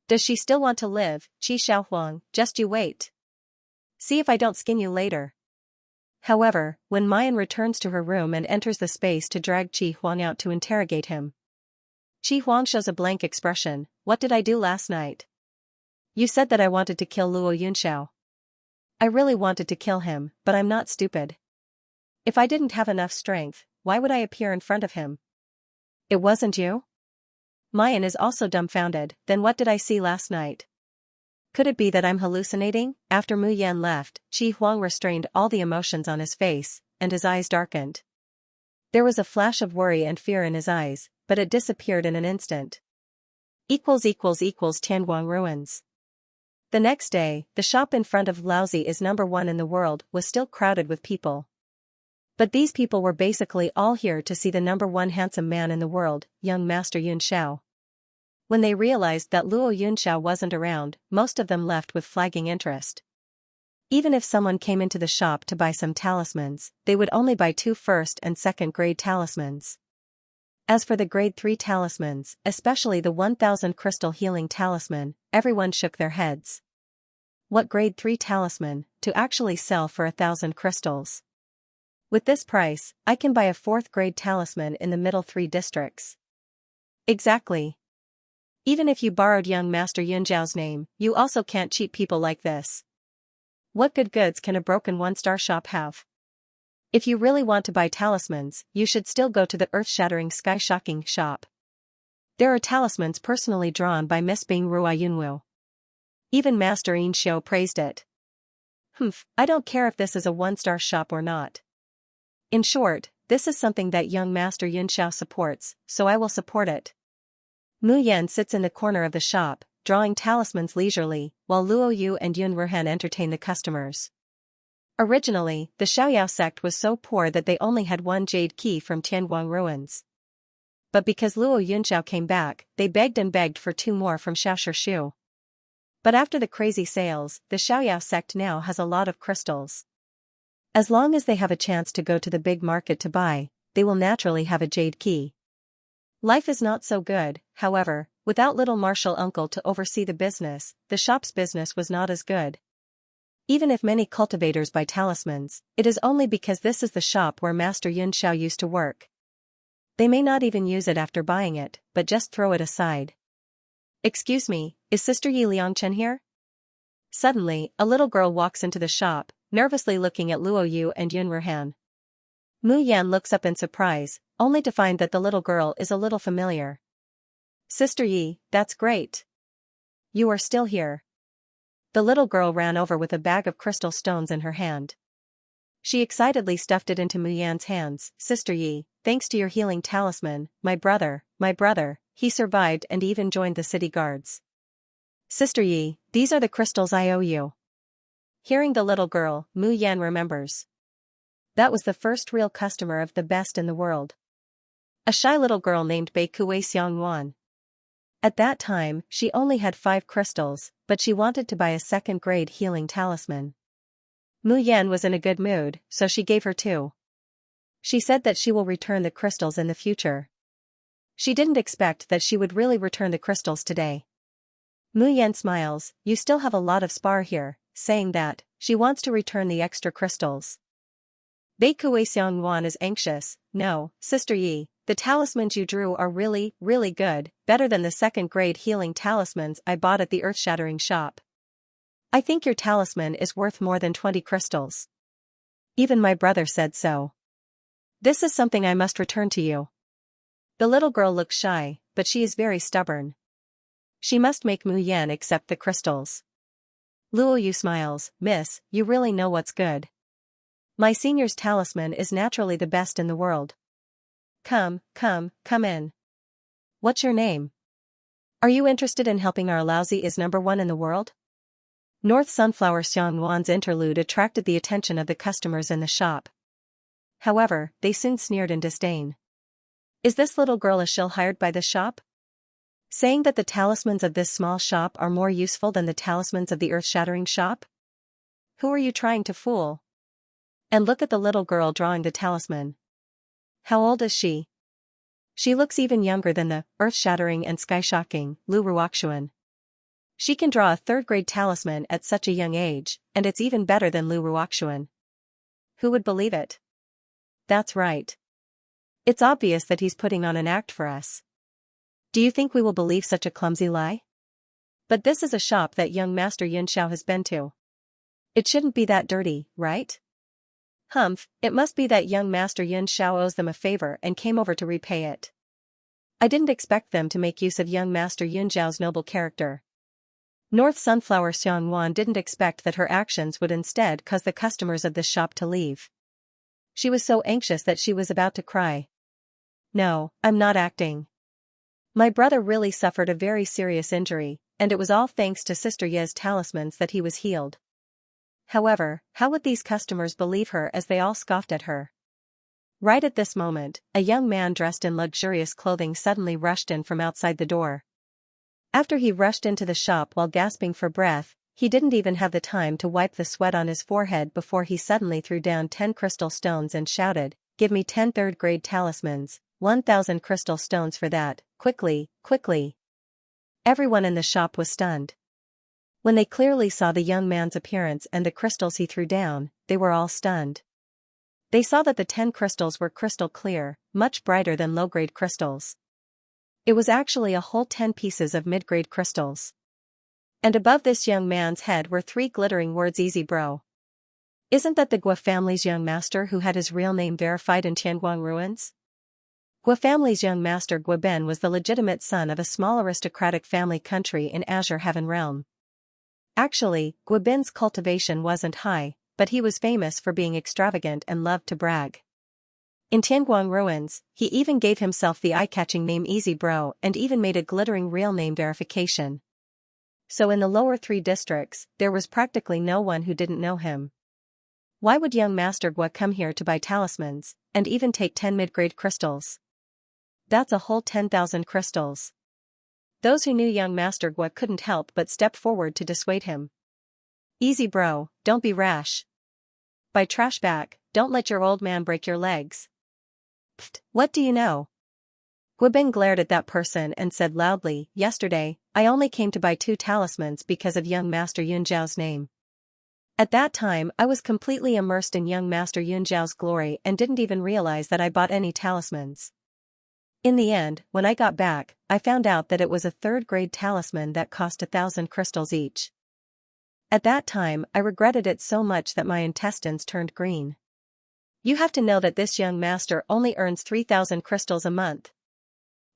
A: Does she still want to live? Qi Xiaohuang, just you wait. See if I don't skin you later. However, when Mayan returns to her room and enters the space to drag Qi Huang out to interrogate him, Qi Huang shows a blank expression. What did I do last night? You said that I wanted to kill Luo Yunxiao. I really wanted to kill him, but I'm not stupid. If I didn't have enough strength, why would I appear in front of him? It wasn't you? Mayan is also dumbfounded. Then what did I see last night? Could it be that I'm hallucinating? After Mu Yan left, Qi Huang restrained all the emotions on his face, and his eyes darkened. There was a flash of worry and fear in his eyes, but it disappeared in an instant. Tianguang ruins. The next day, the shop in front of Laozi is #1 in the world was still crowded with people. But these people were basically all here to see the #1 handsome man in the world, young Master Yun Xiao. When they realized that Luo Yunxiao wasn't around, most of them left with flagging interest. Even if someone came into the shop to buy some talismans, they would only buy 2 first and second grade talismans. As for the grade 3 talismans, especially the 1000 crystal healing talisman, everyone shook their heads. What grade 3 talisman, to actually sell for 1000 crystals? With this price, I can buy a 4th grade talisman in the middle 3 districts. Exactly. Even if you borrowed young Master Yunjiao's name, you also can't cheat people like this. What good goods can a broken 1-star shop have? If you really want to buy talismans, you should still go to the earth-shattering sky-shocking shop. There are talismans personally drawn by Miss Bing Rua Yunwu. Even Master Yin Xiu praised it. I don't care if this is a 1-star shop or not. In short, this is something that young Master Yun Xiao supports, so I will support it. Mu Yan sits in the corner of the shop, drawing talismans leisurely, while Luo Yu and Yun Ruhan entertain the customers. Originally, the Xiaoyao sect was so poor that they only had 1 jade key from Tianguang ruins. But because Luo Yunxiao came back, they begged and begged for 2 more from Xiaoshu. But after the crazy sales, the Xiaoyao sect now has a lot of crystals. As long as they have a chance to go to the big market to buy, they will naturally have a jade key. Life is not so good, however, without little Marshal Uncle to oversee the business, the shop's business was not as good. Even if many cultivators buy talismans, it is only because this is the shop where Master Yun Xiao used to work. They may not even use it after buying it, but just throw it aside. Excuse me, is Sister Yi Liangchen here? Suddenly, a little girl walks into the shop, nervously looking at Luo Yu and Yun Ruhan. Mu Yan looks up in surprise, only to find that the little girl is a little familiar. Sister Yi, that's great. You are still here. The little girl ran over with a bag of crystal stones in her hand. She excitedly stuffed it into Mu Yan's hands. Sister Yi, thanks to your healing talisman, my brother, he survived and even joined the city guards. Sister Yi, these are the crystals I owe you. Hearing the little girl, Mu Yan remembers. That was the first real customer of the best in the world. A shy little girl named Bei Kuei Xiangwan. At that time, she only had 5 crystals, but she wanted to buy a 2nd grade healing talisman. Mu Yan was in a good mood, so she gave her 2. She said that she will return the crystals in the future. She didn't expect that she would really return the crystals today. Mu Yan smiles. You still have a lot of spar here, saying that she wants to return the extra crystals. Bei Kuei Xiangwan is anxious. No, Sister Yi, the talismans you drew are really, really good, better than the 2nd grade healing talismans I bought at the earth-shattering shop. I think your talisman is worth more than 20 crystals. Even my brother said so. This is something I must return to you. The little girl looks shy, but she is very stubborn. She must make Mu Yan accept the crystals. Luo Yu smiles. Miss, you really know what's good. My senior's talisman is naturally the best in the world. Come in. What's your name? Are you interested in helping our Laozi is #1 in the world? North Sunflower Xiangwan's interlude attracted the attention of the customers in the shop. However, they soon sneered in disdain. Is this little girl a shill hired by the shop? Saying that the talismans of this small shop are more useful than the talismans of the earth-shattering shop? Who are you trying to fool? And look at the little girl drawing the talisman. How old is she? She looks even younger than the earth-shattering and sky-shocking Lu Ruoxuan. She can draw a third-grade talisman at such a young age, and it's even better than Lu Ruoxuan. Who would believe it? That's right. It's obvious that he's putting on an act for us. Do you think we will believe such a clumsy lie? But this is a shop that young Master Yunxiao has been to. It shouldn't be that dirty, right? Humph, it must be that young Master Yunxiao owes them a favor and came over to repay it. I didn't expect them to make use of young Master Yunxiao's noble character. North Sunflower Xiangyuan didn't expect that her actions would instead cause the customers of this shop to leave. She was so anxious that she was about to cry. No, I'm not acting. My brother really suffered a very serious injury, and it was all thanks to Sister Ye's talismans that he was healed. However, how would these customers believe her as they all scoffed at her? Right at this moment, a young man dressed in luxurious clothing suddenly rushed in from outside the door. After he rushed into the shop while gasping for breath, he didn't even have the time to wipe the sweat on his forehead before he suddenly threw down 10 crystal stones and shouted, "Give me 10 third-grade talismans, 1,000 crystal stones for that, quickly, quickly." Everyone in the shop was stunned. When they clearly saw the young man's appearance and the crystals he threw down, they were all stunned. They saw that the 10 crystals were crystal clear, much brighter than low-grade crystals. It was actually a whole 10 pieces of mid-grade crystals. And above this young man's head were 3 glittering words: "Easy bro." Isn't that the Gua family's young master who had his real name verified in Tianguang ruins? Gua family's young master Gua Ben was the legitimate son of a small aristocratic family country in Azure Heaven Realm. Actually, Gua Ben's cultivation wasn't high, but he was famous for being extravagant and loved to brag. In Tianguang ruins, he even gave himself the eye-catching name Easy Bro and even made a glittering real name verification. So in the lower 3 districts, there was practically no one who didn't know him. Why would young Master Gua come here to buy talismans, and even take 10 mid-grade crystals? That's a whole 10,000 crystals. Those who knew young Master Gua couldn't help but step forward to dissuade him. "Easy bro, don't be rash. Buy trash back, don't let your old man break your legs." "Pfft, what do you know?" Gua Ben glared at that person and said loudly, "Yesterday, I only came to buy 2 talismans because of young Master Yunjiao's name. At that time I was completely immersed in young Master Yunjiao's glory and didn't even realize that I bought any talismans. In the end, when I got back, I found out that it was a third-grade talisman that cost 1,000 crystals each. At that time I regretted it so much that my intestines turned green. You have to know that this young master only earns 3,000 crystals a month.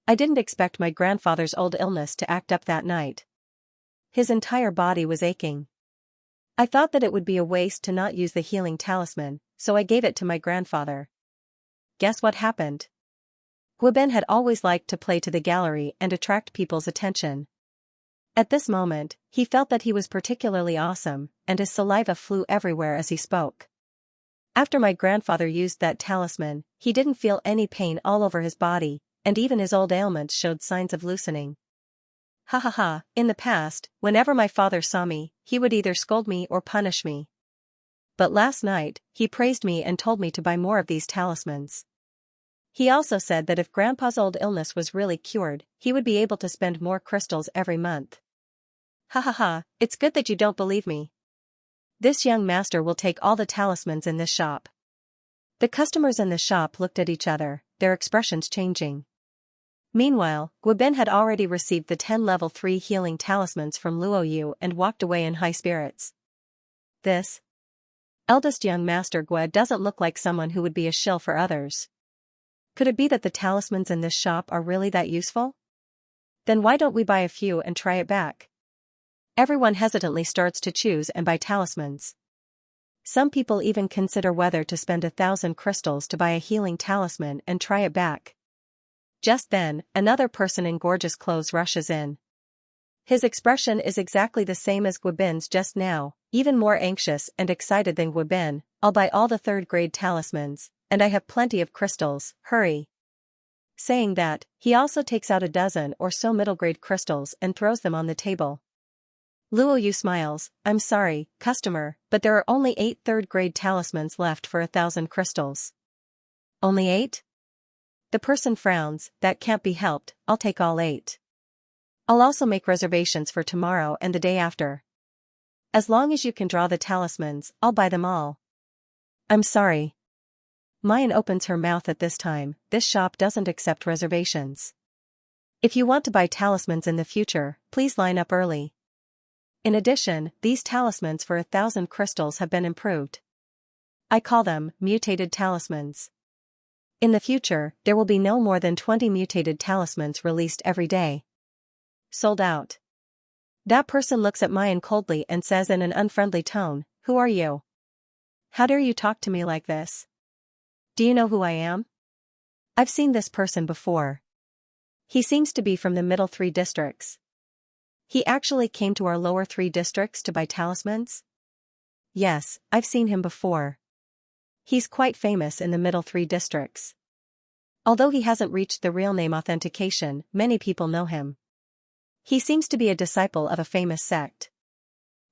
A: I didn't expect my grandfather's old illness to act up that night. His entire body was aching. I thought that it would be a waste to not use the healing talisman, so I gave it to my grandfather. Guess what happened? Gua Ben had always liked to play to the gallery and attract people's attention. At this moment, he felt that he was particularly awesome, and his saliva flew everywhere as he spoke. After my grandfather used that talisman, he didn't feel any pain all over his body, and even his old ailments showed signs of loosening. Ha ha ha, in the past, whenever my father saw me, he would either scold me or punish me. But last night, he praised me and told me to buy more of these talismans. He also said that if Grandpa's old illness was really cured, he would be able to spend more crystals every month. Ha ha ha, it's good that you don't believe me. This young master will take all the talismans in this shop." The customers in the shop looked at each other, their expressions changing. Meanwhile, Gua Ben had already received the 10 level 3 healing talismans from Luo Yu and walked away in high spirits. This eldest young master Gua doesn't look like someone who would be a shill for others. Could it be that the talismans in this shop are really that useful? Then why don't we buy a few and try it back? Everyone hesitantly starts to choose and buy talismans. Some people even consider whether to spend 1,000 crystals to buy a healing talisman and try it back. Just then, another person in gorgeous clothes rushes in. His expression is exactly the same as Gua Ben's just now, even more anxious and excited than Gua Ben. "I'll buy all the third-grade talismans, and I have plenty of crystals, hurry." Saying that, he also takes out a dozen or so middle-grade crystals and throws them on the table. Luo Yu smiles, "I'm sorry, customer, but there are only 8 third-grade talismans left for 1,000 crystals." "Only 8? The person frowns, "That can't be helped, I'll take all 8. I'll also make reservations for tomorrow and the day after. As long as you can draw the talismans, I'll buy them all. I'm sorry. Mayan opens her mouth at this time. This shop doesn't accept reservations. If you want to buy talismans in the future, please line up early. In addition, these talismans for 1,000 crystals have been improved. I call them mutated talismans. In the future, there will be no more than 20 mutated talismans released every day. Sold out. That person looks at Mayan coldly and says in an unfriendly tone, "Who are you? How dare you talk to me like this? Do you know who I am?" I've seen this person before. He seems to be from the middle 3 districts. He actually came to our lower 3 districts to buy talismans? Yes, I've seen him before. He's quite famous in the middle 3 districts. Although he hasn't reached the real name authentication, many people know him. He seems to be a disciple of a famous sect.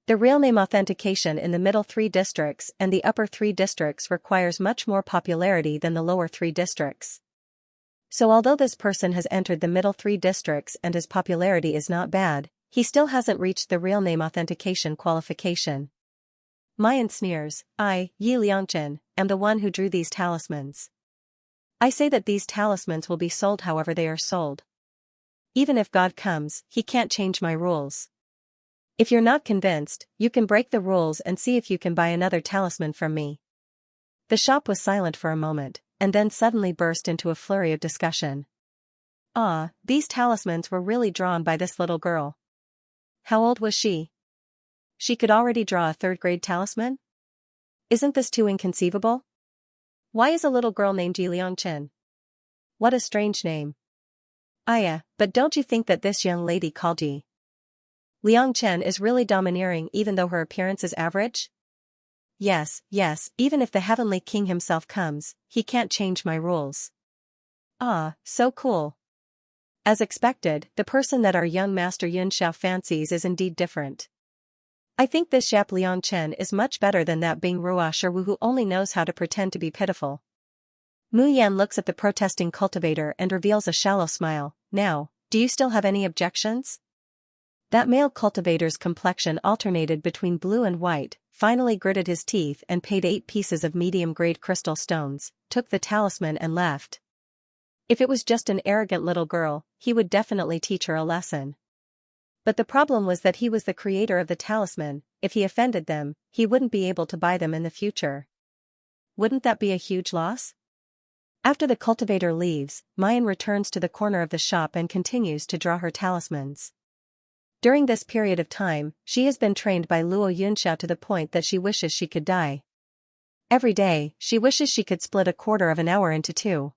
A: The real name authentication in the middle 3 districts and the upper 3 districts requires much more popularity than the lower 3 districts. So although this person has entered the middle 3 districts and his popularity is not bad, he still hasn't reached the real name authentication qualification. Mayan sneers, "I, Yi Liangchen, am the one who drew these talismans. I say that these talismans will be sold however they are sold. Even if God comes, he can't change my rules. If you're not convinced, you can break the rules and see if you can buy another talisman from me." The shop was silent for a moment, and then suddenly burst into a flurry of discussion. These talismans were really drawn by this little girl. How old was she? She could already draw a 3rd-grade talisman? Isn't this too inconceivable? Why is a little girl named Ji Liangchen? What a strange name. But don't you think that this young lady called Ji Liangchen is really domineering even though her appearance is average? Yes, even if the Heavenly King himself comes, he can't change my rules. So cool. As expected, the person that our young master Xianxia fancies is indeed different. I think this Yap Liangchen is much better than that Bing Rua Sherwu who only knows how to pretend to be pitiful. Mu Yan looks at the protesting cultivator and reveals a shallow smile. Now, do you still have any objections? That male cultivator's complexion alternated between blue and white, finally gritted his teeth and paid 8 pieces of medium-grade crystal stones, took the talisman and left. If it was just an arrogant little girl, he would definitely teach her a lesson. But the problem was that he was the creator of the talisman. If he offended them, he wouldn't be able to buy them in the future. Wouldn't that be a huge loss? After the cultivator leaves, Mayan returns to the corner of the shop and continues to draw her talismans. During this period of time, she has been trained by Luo Yunxiao to the point that she wishes she could die. Every day, she wishes she could split a quarter of an hour into 2.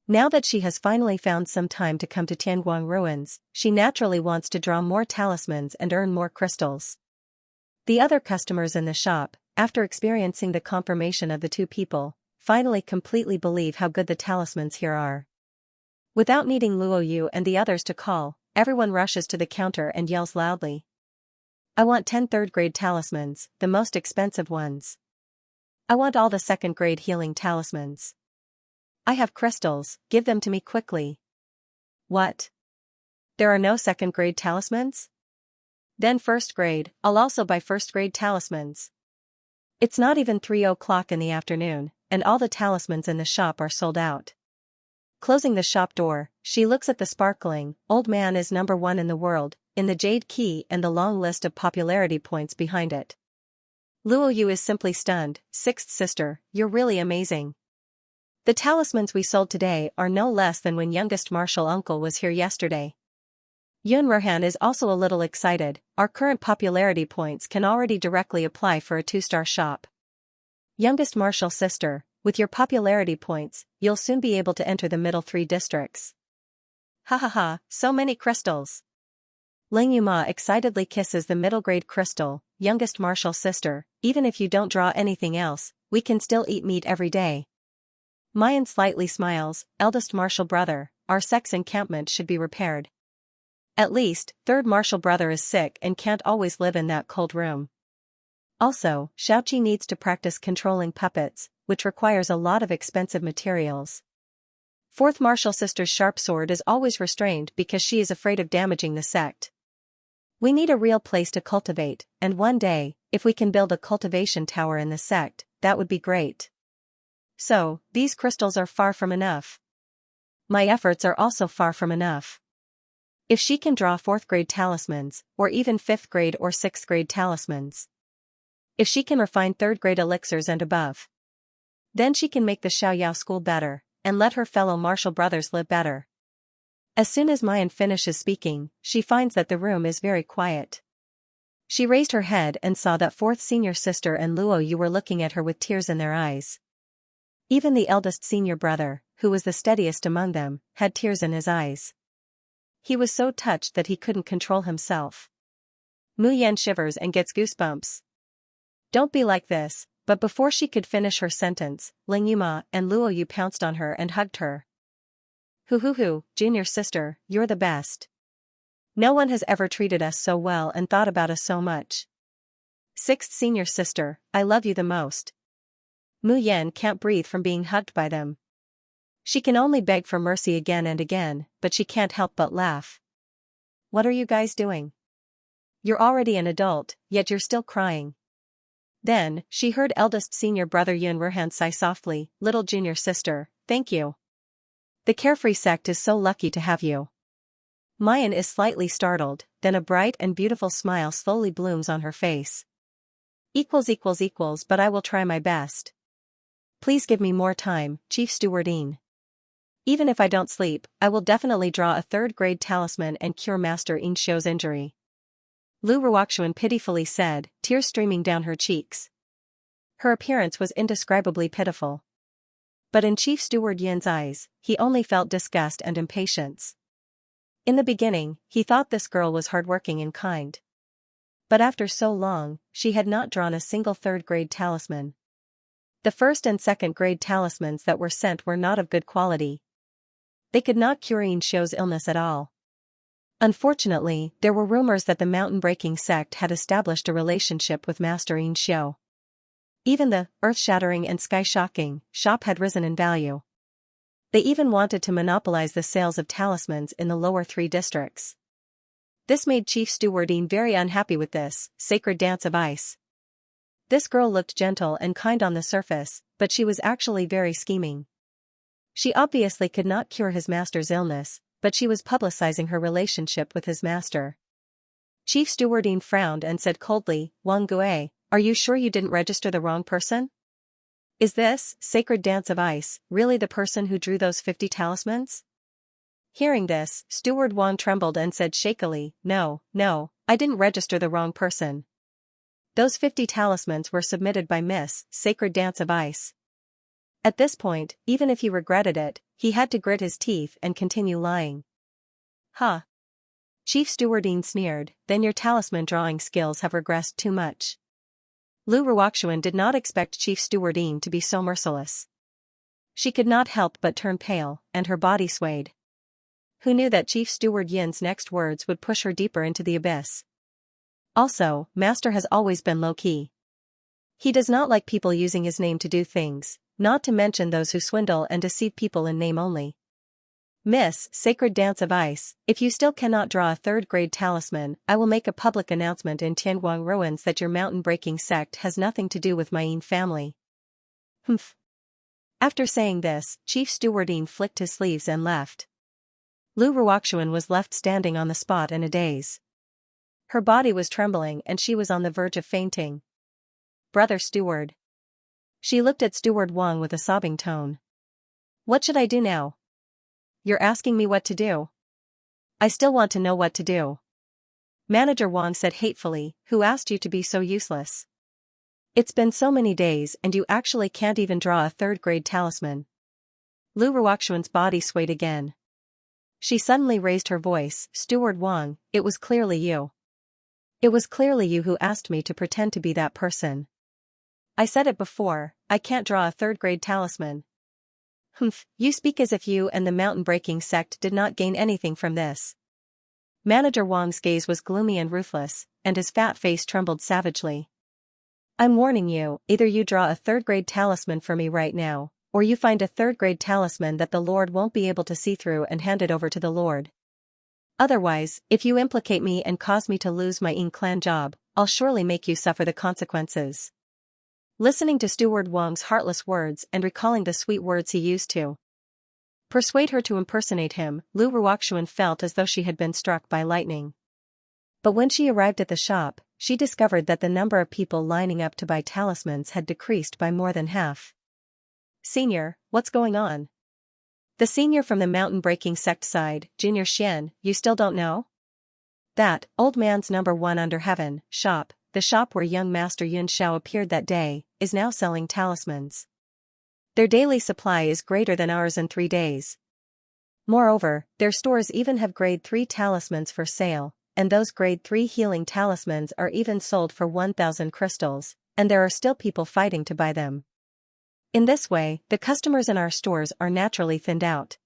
A: Now that she has finally found some time to come to Tianguang ruins, she naturally wants to draw more talismans and earn more crystals. The other customers in the shop, after experiencing the confirmation of the 2 people, finally completely believe how good the talismans here are. Without needing Luo Yu and the others to call, everyone rushes to the counter and yells loudly. I want 10 3rd-grade talismans, the most expensive ones. I want all the 2nd-grade healing talismans. I have crystals, give them to me quickly. What? There are no 2nd-grade talismans? Then 1st grade, I'll also buy 1st-grade talismans. It's not even 3 o'clock in the afternoon, and all the talismans in the shop are sold out. Closing the shop door, she looks at the sparkling, old man is number 1 in the world, in the jade key and the long list of popularity points behind it. Luo Yu is simply stunned. 6th sister, you're really amazing. The talismans we sold today are no less than when youngest martial uncle was here yesterday. Yun Ruhan is also a little excited. Our current popularity points can already directly apply for a 2-star shop. Youngest martial sister, with your popularity points, you'll soon be able to enter the middle 3 districts. Ha, so many crystals. Ling Yuma excitedly kisses the middle-grade crystal. Youngest martial sister, even if you don't draw anything else, we can still eat meat every day. Mayan slightly smiles. Eldest martial brother, our sex encampment should be repaired. At least, 3rd martial brother is sick and can't always live in that cold room. Also, Xiaoqi needs to practice controlling puppets, which requires a lot of expensive materials. Fourth martial sister's sharp sword is always restrained because she is afraid of damaging the sect. We need a real place to cultivate, and one day, if we can build a cultivation tower in the sect, that would be great. So, these crystals are far from enough. My efforts are also far from enough. If she can draw 4th grade talismans, or even 5th grade or 6th grade talismans. If she can refine 3rd grade elixirs and above. Then she can make the Xiaoyao school better, and let her fellow martial brothers live better. As soon as Mayan finishes speaking, she finds that the room is very quiet. She raised her head and saw that 4th senior sister and Luo Yu were looking at her with tears in their eyes. Even the eldest senior brother, who was the steadiest among them, had tears in his eyes. He was so touched that he couldn't control himself. Mu Yan shivers and gets goosebumps. Don't be like this, but before she could finish her sentence, Ling Yuma and Luo Yu pounced on her and hugged her. Hoo, junior sister, you're the best. No one has ever treated us so well and thought about us so much. 6th senior sister, I love you the most. Mu Yan can't breathe from being hugged by them. She can only beg for mercy again and again, but she can't help but laugh. What are you guys doing? You're already an adult, yet you're still crying. Then, she heard eldest senior brother Yun Ruhan sigh softly, little junior sister, thank you. The carefree sect is so lucky to have you. Mayan is slightly startled, then a bright and beautiful smile slowly blooms on her face. But I will try my best. Please give me more time, Chief Stewardine. Even if I don't sleep, I will definitely draw a 3rd grade talisman and cure Master Xiao's injury. Lu Ruoxuan pitifully said, tears streaming down her cheeks. Her appearance was indescribably pitiful. But in Chief Steward Yin's eyes, he only felt disgust and impatience. In the beginning, he thought this girl was hardworking and kind. But after so long, she had not drawn a single 3rd grade talisman. The 1st and 2nd grade talismans that were sent were not of good quality. They could not cure Xiao's illness at all. Unfortunately, there were rumors that the mountain-breaking sect had established a relationship with Master Xiao. Even the earth-shattering and sky-shocking shop had risen in value. They even wanted to monopolize the sales of talismans in the lower 3 districts. This made Chief Stewardine very unhappy with this sacred dance of ice. This girl looked gentle and kind on the surface, but she was actually very scheming. She obviously could not cure his master's illness, but she was publicizing her relationship with his master. Chief Stewardine frowned and said coldly, Wang Gue, are you sure you didn't register the wrong person? Is this sacred dance of ice really the person who drew those 50 talismans? Hearing this, Steward Wang trembled and said shakily, No, I didn't register the wrong person. Those 50 talismans were submitted by Miss Sacred Dance of Ice. At this point, even if he regretted it, he had to grit his teeth and continue lying. Huh. Chief Stewardine sneered, then your talisman drawing skills have regressed too much. Lu Ruoxuan did not expect Chief Stewardine to be so merciless. She could not help but turn pale, and her body swayed. Who knew that Chief Steward Yin's next words would push her deeper into the abyss? Also, Master has always been low-key. He does not like people using his name to do things, not to mention those who swindle and deceive people in name only. Miss Sacred Dance of Ice, if you still cannot draw a 3rd grade talisman, I will make a public announcement in Tianguang Ruins that your mountain-breaking sect has nothing to do with my Yin family. Humph. After saying this, Chief Stewardine flicked his sleeves and left. Lu Ruoxuan was left standing on the spot in a daze. Her body was trembling and she was on the verge of fainting. Brother Steward. She looked at Steward Wang with a sobbing tone. What should I do now? You're asking me what to do? I still want to know what to do. Manager Wang said hatefully, who asked you to be so useless? It's been so many days and you actually can't even draw a 3rd grade talisman. Lu Ruoxuan's body swayed again. She suddenly raised her voice, Steward Wang, it was clearly you. It was clearly you who asked me to pretend to be that person. I said it before, I can't draw a 3rd grade talisman. Humph, you speak as if you and the mountain-breaking sect did not gain anything from this. Manager Wang's gaze was gloomy and ruthless, and his fat face trembled savagely. I'm warning you, either you draw a 3rd grade talisman for me right now, or you find a third-grade talisman that the Lord won't be able to see through and hand it over to the Lord. Otherwise, if you implicate me and cause me to lose my clan job, I'll surely make you suffer the consequences. Listening to Steward Wong's heartless words and recalling the sweet words he used to persuade her to impersonate him, Lu Ruoxuan felt as though she had been struck by lightning. But when she arrived at the shop, she discovered that the number of people lining up to buy talismans had decreased by more than half. "Senior, what's going on?" The senior from the mountain-breaking sect sighed. "Junior Xian, you still don't know? That, old man's number one under heaven, shop, the shop where young Master Yun Shao appeared that day, is now selling talismans. Their daily supply is greater than ours in 3 days. Moreover, their stores even have grade 3 talismans for sale, and those grade 3 healing talismans are even sold for 1,000 crystals, and there are still people fighting to buy them. In this way, the customers in our stores are naturally thinned out."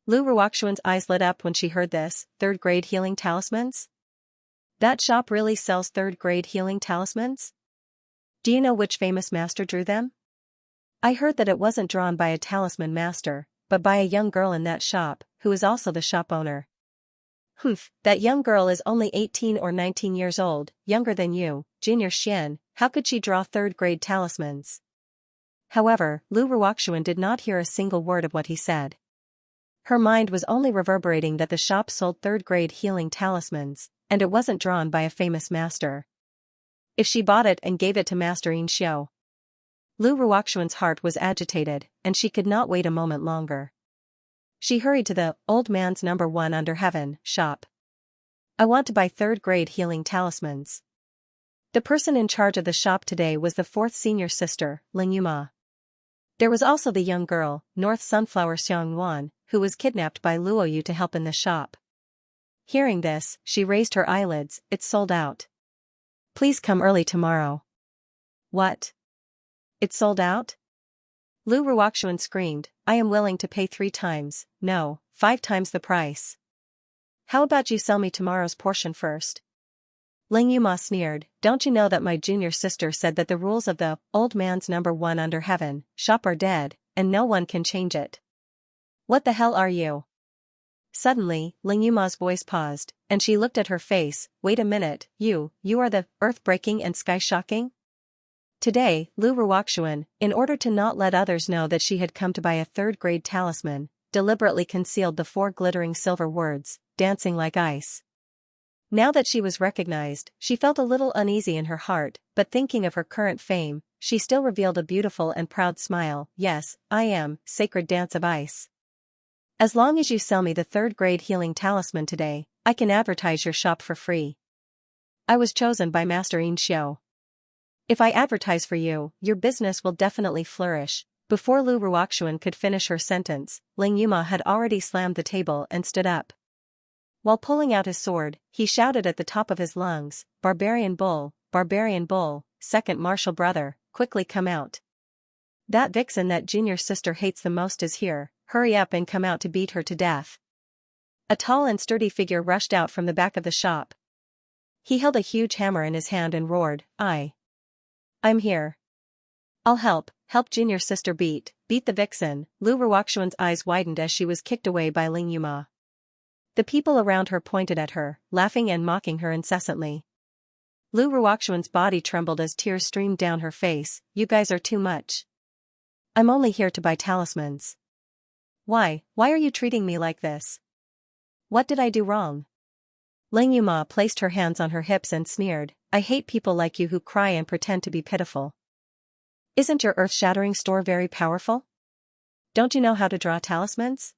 A: Lu Ruoxuan's eyes lit up when she heard this. Third-grade healing talismans? That shop really sells third-grade healing talismans? Do you know which famous master drew them? I heard that it wasn't drawn by a talisman master, but by a young girl in that shop, who is also the shop owner. Humph, that young girl is only 18 or 19 years old, younger than you, Junior Xian. How could she draw third-grade talismans? However, Lu Ruoxuan did not hear a single word of what he said. Her mind was only reverberating that the shop sold third-grade healing talismans, and it wasn't drawn by a famous master. If she bought it and gave it to Master Xianxia. Lu Ruoxuan's heart was agitated, and she could not wait a moment longer. She hurried to the old man's number one under heaven shop. "I want to buy third-grade healing talismans." The person in charge of the shop today was the 4th senior sister, Ling Yuma. There was also the young girl, North Sunflower Xiangyuan, who was kidnapped by Luo Yu to help in the shop. Hearing this, she raised her eyelids. "It's sold out. Please come early tomorrow." "What? It's sold out?" Lu Ruoxuan screamed. "I am willing to pay 3 times, no, 5 times the price. How about you sell me tomorrow's portion first?" Ling Yuma sneered. "Don't you know that my junior sister said that the rules of the old man's number one under heaven shop are dead, and no one can change it? What the hell are you?" Suddenly, Ling Yuma's voice paused, and she looked at her face. "Wait a minute, you are the earth-breaking and sky-shocking?" Today, Lu Ruoxuan, in order to not let others know that she had come to buy a third-grade talisman, deliberately concealed the 4 glittering silver words, "dancing like ice." Now that she was recognized, she felt a little uneasy in her heart, but thinking of her current fame, she still revealed a beautiful and proud smile. "Yes, I am, Sacred Dance of Ice. As long as you sell me the third-grade healing talisman today, I can advertise your shop for free. I was chosen by Master Xianxia. If I advertise for you, your business will definitely flourish." Before Lu Ruoxuan could finish her sentence, Ling Yuma had already slammed the table and stood up. While pulling out his sword, he shouted at the top of his lungs, Barbarian Bull, second martial brother, quickly come out. That vixen that junior sister hates the most is here, hurry up and come out to beat her to death." A tall and sturdy figure rushed out from the back of the shop. He held a huge hammer in his hand and roared, I'm here. I'll help junior sister beat the vixen." Lu Ruoxuan's eyes widened as she was kicked away by Ling Yuma. The people around her pointed at her, laughing and mocking her incessantly. Lu Ruoxuan's body trembled as tears streamed down her face. "You guys are too much. I'm only here to buy talismans. Why are you treating me like this? What did I do wrong?" Ling Yuma placed her hands on her hips and sneered, "I hate people like you who cry and pretend to be pitiful. Isn't your earth-shattering store very powerful? Don't you know how to draw talismans?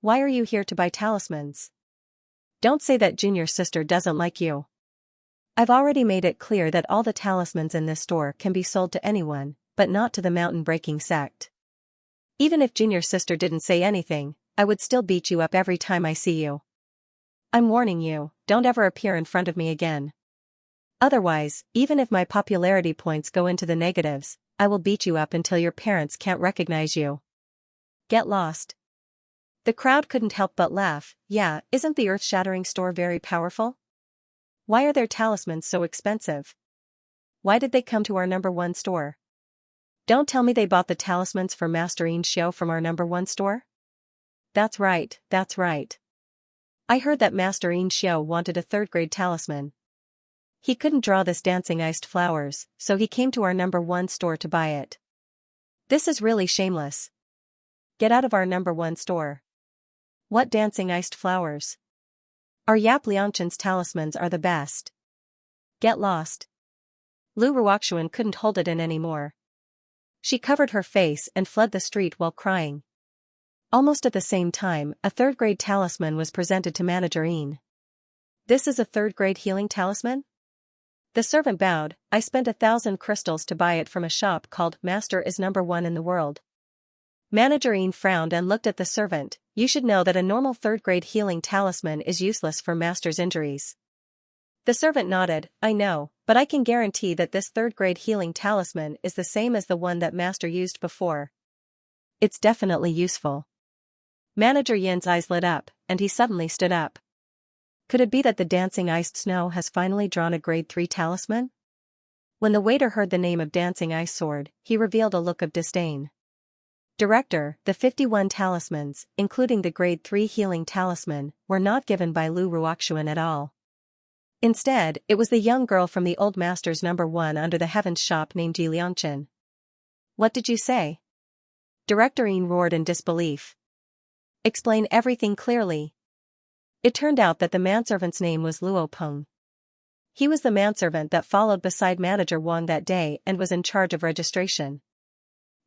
A: Why are you here to buy talismans? Don't say that junior sister doesn't like you. I've already made it clear that all the talismans in this store can be sold to anyone, but not to the mountain-breaking sect. Even if junior sister didn't say anything, I would still beat you up every time I see you. I'm warning you, don't ever appear in front of me again. Otherwise, even if my popularity points go into the negatives, I will beat you up until your parents can't recognize you. Get lost." The crowd couldn't help but laugh. "Yeah, isn't the earth-shattering store very powerful? Why are their talismans so expensive? Why did they come to our number one store? Don't tell me they bought the talismans for Master Xianxia from our #1 store? That's right, that's right. I heard that Master Xianxia wanted a 3rd grade talisman. He couldn't draw this dancing iced flowers, so he came to our #1 store to buy it. This is really shameless. Get out of our #1 store. What dancing iced flowers? Our Yap Lianchen's talismans are the best. Get lost. Lu Ruoxuan couldn't hold it in anymore. She covered her face and fled the street while crying. Almost at the same time, a 3rd grade talisman was presented to Manager Yin. This is a 3rd grade healing talisman? The servant bowed. I spent 1,000 crystals to buy it from a shop called Master is #1 in the world. Manager Yin frowned and looked at the servant. You should know that a normal 3rd grade healing talisman is useless for Master's injuries. The servant nodded. I know, but I can guarantee that this 3rd grade healing talisman is the same as the one that Master used before. It's definitely useful. Manager Yin's eyes lit up, and he suddenly stood up. Could it be that the dancing iced snow has finally drawn a grade 3 talisman? When the waiter heard the name of Dancing Ice Sword, he revealed a look of disdain. Director, the 51 talismans, including the grade 3 healing talisman, were not given by Lu Ruoxuan at all. Instead, it was the young girl from the old master's #1 under the heavens shop named Ji Liangchen. What did you say? Director Yin roared in disbelief. Explain everything clearly. It turned out that the manservant's name was Luo Peng. He was the manservant that followed beside Manager Wang that day and was in charge of registration.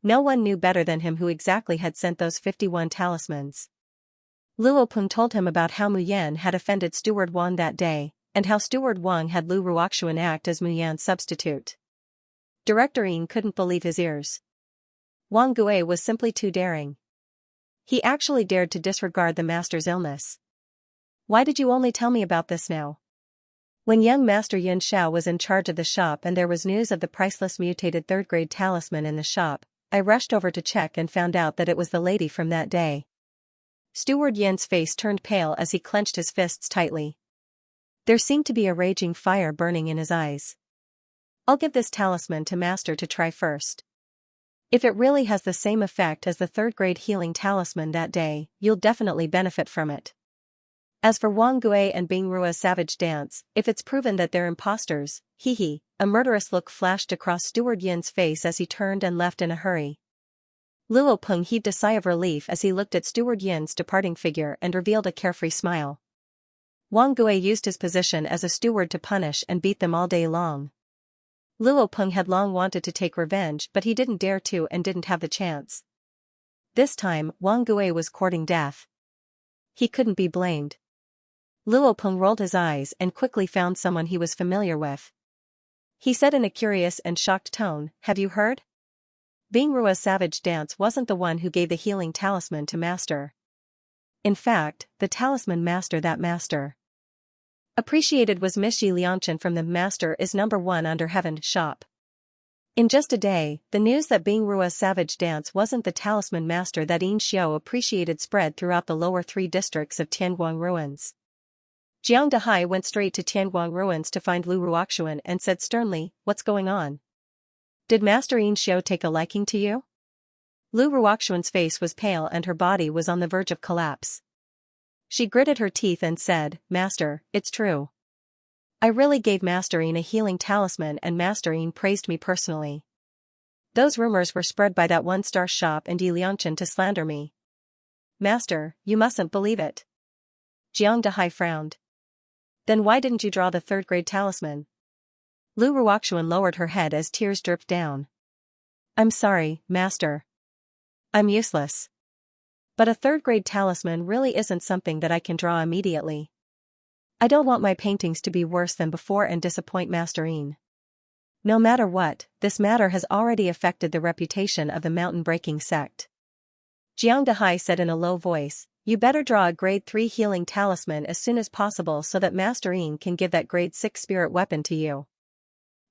A: No one knew better than him who exactly had sent those 51 talismans. Luo Peng told him about how Mu Yan had offended Steward Wang that day, and how Steward Wang had Lu Ruoxuan act as Mu Yan's substitute. Director Yin couldn't believe his ears. Wang Gui was simply too daring. He actually dared to disregard the master's illness. Why did you only tell me about this now? When young Master Yun Xiao was in charge of the shop and there was news of the priceless mutated 3rd grade talisman in the shop, I rushed over to check and found out that it was the lady from that day. Steward Yin's face turned pale as he clenched his fists tightly. There seemed to be a raging fire burning in his eyes. I'll give this talisman to Master to try first. If it really has the same effect as the 3rd grade healing talisman that day, you'll definitely benefit from it. As for Wang Gui and Bing Rua's savage dance, if it's proven that they're imposters, hee, a murderous look flashed across Steward Yin's face as he turned and left in a hurry. Luo Peng heaved a sigh of relief as he looked at Steward Yin's departing figure and revealed a carefree smile. Wang Gui used his position as a steward to punish and beat them all day long. Luo Peng had long wanted to take revenge but he didn't dare to and didn't have the chance. This time, Wang Gui was courting death. He couldn't be blamed. Luo Peng rolled his eyes and quickly found someone he was familiar with. He said in a curious and shocked tone, have you heard? Bing Rua's savage dance wasn't the one who gave the healing talisman to Master. In fact, the talisman that Master appreciated was Miss Ji Liangchen from the Master is #1 under heaven shop. In just a day, the news that Bing Rua's savage dance wasn't the talisman Master that Xianxia appreciated spread throughout the lower 3 districts of Tianguang ruins. Jiang Dehai went straight to Tianguang ruins to find Lu Ruoxuan and said sternly, what's going on? Did Master Xianxia take a liking to you? Lu Ruoxuan's face was pale and her body was on the verge of collapse. She gritted her teeth and said, Master, it's true. I really gave Master Yin a healing talisman and Master Yin praised me personally. Those rumors were spread by that one-star shop and Yi Liangchen to slander me. Master, you mustn't believe it. Jiang Dehai frowned. Then why didn't you draw the 3rd grade talisman? Lu Ruoxuan lowered her head as tears dripped down. I'm sorry, Master. I'm useless. But a 3rd grade talisman really isn't something that I can draw immediately. I don't want my paintings to be worse than before and disappoint Master Yin. No matter what, this matter has already affected the reputation of the mountain-breaking sect. Jiang Dehai said in a low voice, you better draw a grade 3 healing talisman as soon as possible so that Master Yin can give that grade 6 spirit weapon to you.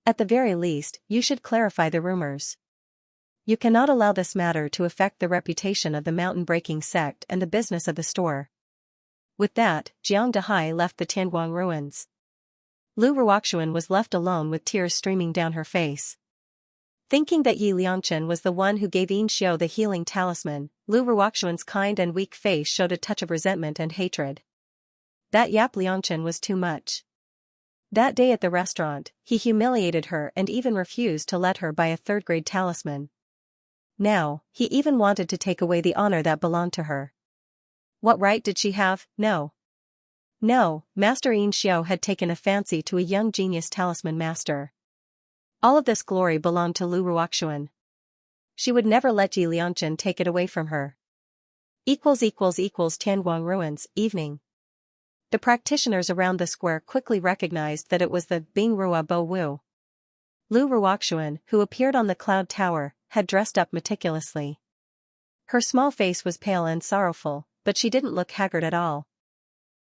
A: At the very least, you should clarify the rumors. You cannot allow this matter to affect the reputation of the mountain-breaking sect and the business of the store. With that, Jiang Dehai left the Tianguang ruins. Lu Ruoxuan was left alone with tears streaming down her face. Thinking that Yi Liangchen was the one who gave Xianxia the healing talisman, Lu Ruoxuan's kind and weak face showed a touch of resentment and hatred. That Yap Liangchen was too much. That day at the restaurant, he humiliated her and even refused to let her buy a third-grade talisman. Now, he even wanted to take away the honor that belonged to her. What right did she have? No. No, Master Xiao had taken a fancy to a young genius talisman master. All of this glory belonged to Lu Ruoxuan. She would never let Yi Liangchen take it away from her. Tianguang Ruins, evening. The practitioners around the square quickly recognized that it was the Bing Rua Bo Wu. Lu Ruoxuan, who appeared on the cloud tower, had dressed up meticulously. Her small face was pale and sorrowful, but she didn't look haggard at all.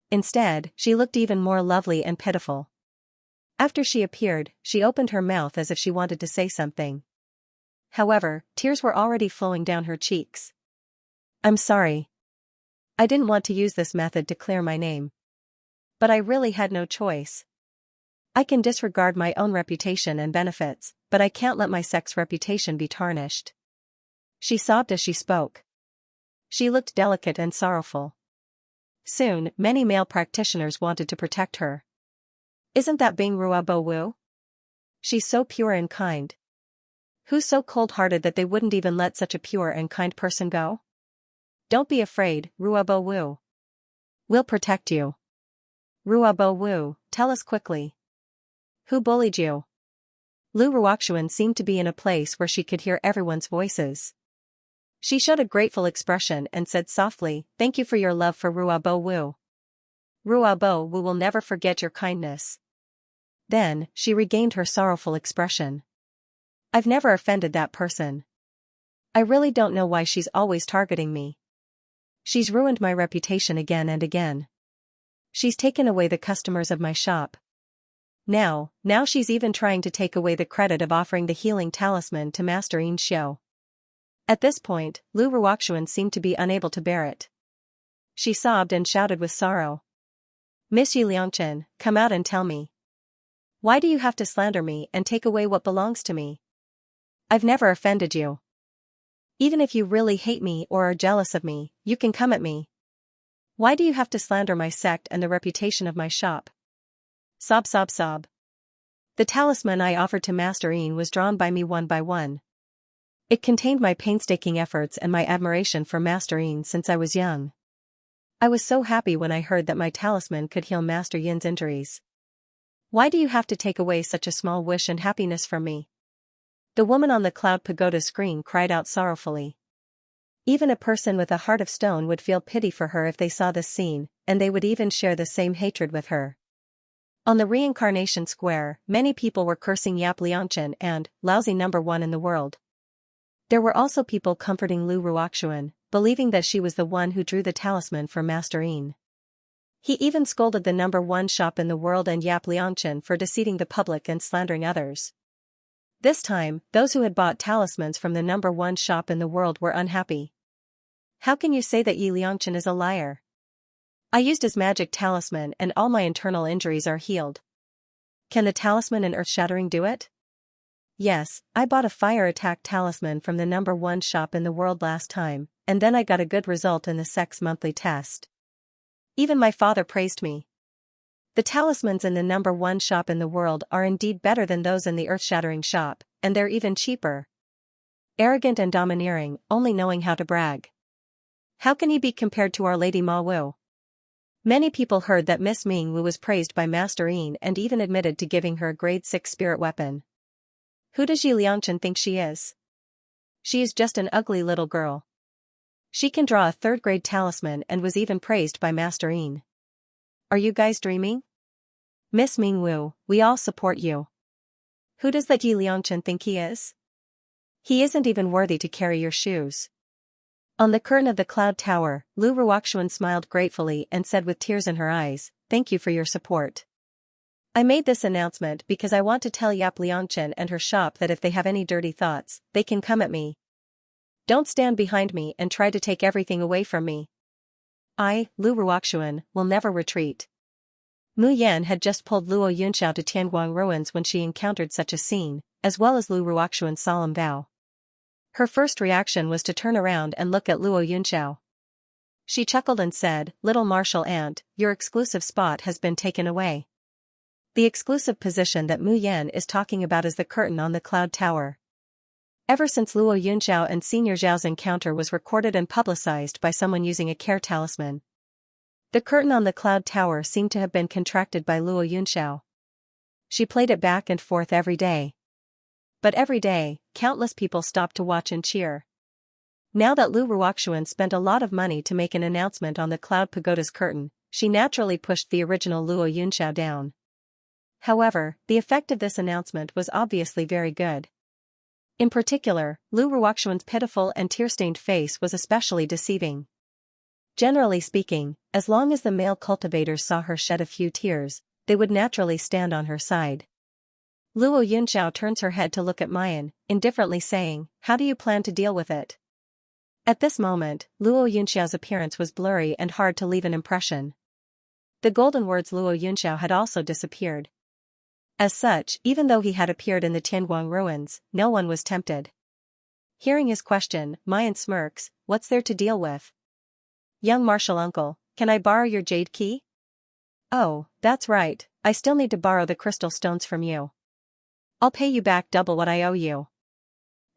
A: Instead, she looked even more lovely and pitiful. After she appeared, she opened her mouth as if she wanted to say something. However, tears were already flowing down her cheeks. I'm sorry. I didn't want to use this method to clear my name. But I really had no choice. I can disregard my own reputation and benefits, but I can't let my sect's reputation be tarnished. She sobbed as she spoke. She looked delicate and sorrowful. Soon, many male practitioners wanted to protect her. Isn't that Bing Rua Bo Wu? She's so pure and kind. Who's so cold-hearted that they wouldn't even let such a pure and kind person go? Don't be afraid, Rua Bo Wu. We'll protect you. Rua Bo Wu, tell us quickly. Who bullied you? Lu Ruoxuan seemed to be in a place where she could hear everyone's voices. She showed a grateful expression and said softly, thank you for your love for Rua Bo Wu. Rua Bo Wu will never forget your kindness. Then, she regained her sorrowful expression. I've never offended that person. I really don't know why she's always targeting me. She's ruined my reputation again and again. She's taken away the customers of my shop. Now she's even trying to take away the credit of offering the healing talisman to Master Xiao. At this point, Lu Ruoxuan seemed to be unable to bear it. She sobbed and shouted with sorrow. Miss Yi Liangchen, come out and tell me. Why do you have to slander me and take away what belongs to me? I've never offended you. Even if you really hate me or are jealous of me, you can come at me. Why do you have to slander my sect and the reputation of my shop? Sob sob sob. The talisman I offered to Master Yin was drawn by me one by one. It contained my painstaking efforts and my admiration for Master Yin since I was young. I was so happy when I heard that my talisman could heal Master Yin's injuries. Why do you have to take away such a small wish and happiness from me? The woman on the cloud pagoda screen cried out sorrowfully. Even a person with a heart of stone would feel pity for her if they saw this scene, and they would even share the same hatred with her. On the reincarnation square, many people were cursing Yap Liangchen and lousy number one in the world. There were also people comforting Lu Ruoxuan, believing that she was the one who drew the talisman for Master Yin. He even scolded the number one shop in the world and Yap Liangchen for deceiving the public and slandering others. This time, those who had bought talismans from the number one shop in the world were unhappy. How can you say that Yi Liangchen is a liar? I used his magic talisman and all my internal injuries are healed. Can the talisman and earth-shattering do it? Yes, I bought a fire attack talisman from the number one shop in the world last time, and then I got a good result in the sect's monthly test. Even my father praised me. The talismans in the number one shop in the world are indeed better than those in the earth-shattering shop, and they're even cheaper. Arrogant and domineering, only knowing how to brag. How can he be compared to Our Lady Ma Wu? Many people heard that Miss Ming Wu was praised by Master Yin and even admitted to giving her a grade 6 spirit weapon. Who does Yi Liangchen think she is? She is just an ugly little girl. She can draw a third-grade talisman and was even praised by Master Yin. Are you guys dreaming? Miss Ming Wu, we all support you. Who does that Yi Liangchen think he is? He isn't even worthy to carry your shoes. On the curtain of the cloud tower, Lu Ruoxuan smiled gratefully and said with tears in her eyes, thank you for your support. I made this announcement because I want to tell Yap Liangchen and her shop that if they have any dirty thoughts, they can come at me. Don't stand behind me and try to take everything away from me. I, Lu Ruoxuan, will never retreat. Mu Yan had just pulled Luo Yunxiao to Tianguang Ruins when she encountered such a scene, as well as Lu Ruoxuan's solemn vow. Her first reaction was to turn around and look at Luo Yunxiao. She chuckled and said, "Little martial ant, your exclusive spot has been taken away." The exclusive position that Mu Yan is talking about is the curtain on the cloud tower. Ever since Luo Yunxiao and Senior Zhao's encounter was recorded and publicized by someone using a care talisman, the curtain on the cloud tower seemed to have been contracted by Luo Yunxiao. She played it back and forth every day. But every day, countless people stopped to watch and cheer. Now that Lu Ruoxuan spent a lot of money to make an announcement on the cloud pagoda's curtain, she naturally pushed the original Luo Yunxiao down. However, the effect of this announcement was obviously very good. In particular, Lu Ruoxuan's pitiful and tear-stained face was especially deceiving. Generally speaking, as long as the male cultivators saw her shed a few tears, they would naturally stand on her side. Luo Yunxiao turns her head to look at Mayan, indifferently saying, "How do you plan to deal with it?" At this moment, Luo Yunxiao's appearance was blurry and hard to leave an impression. The golden words Luo Yunxiao had also disappeared. As such, even though he had appeared in the Tianguang ruins, no one was tempted. Hearing his question, Mayan smirks, "What's there to deal with?" "Young martial uncle, can I borrow your jade key?" "Oh, that's right, I still need to borrow the crystal stones from you. I'll pay you back double what I owe you."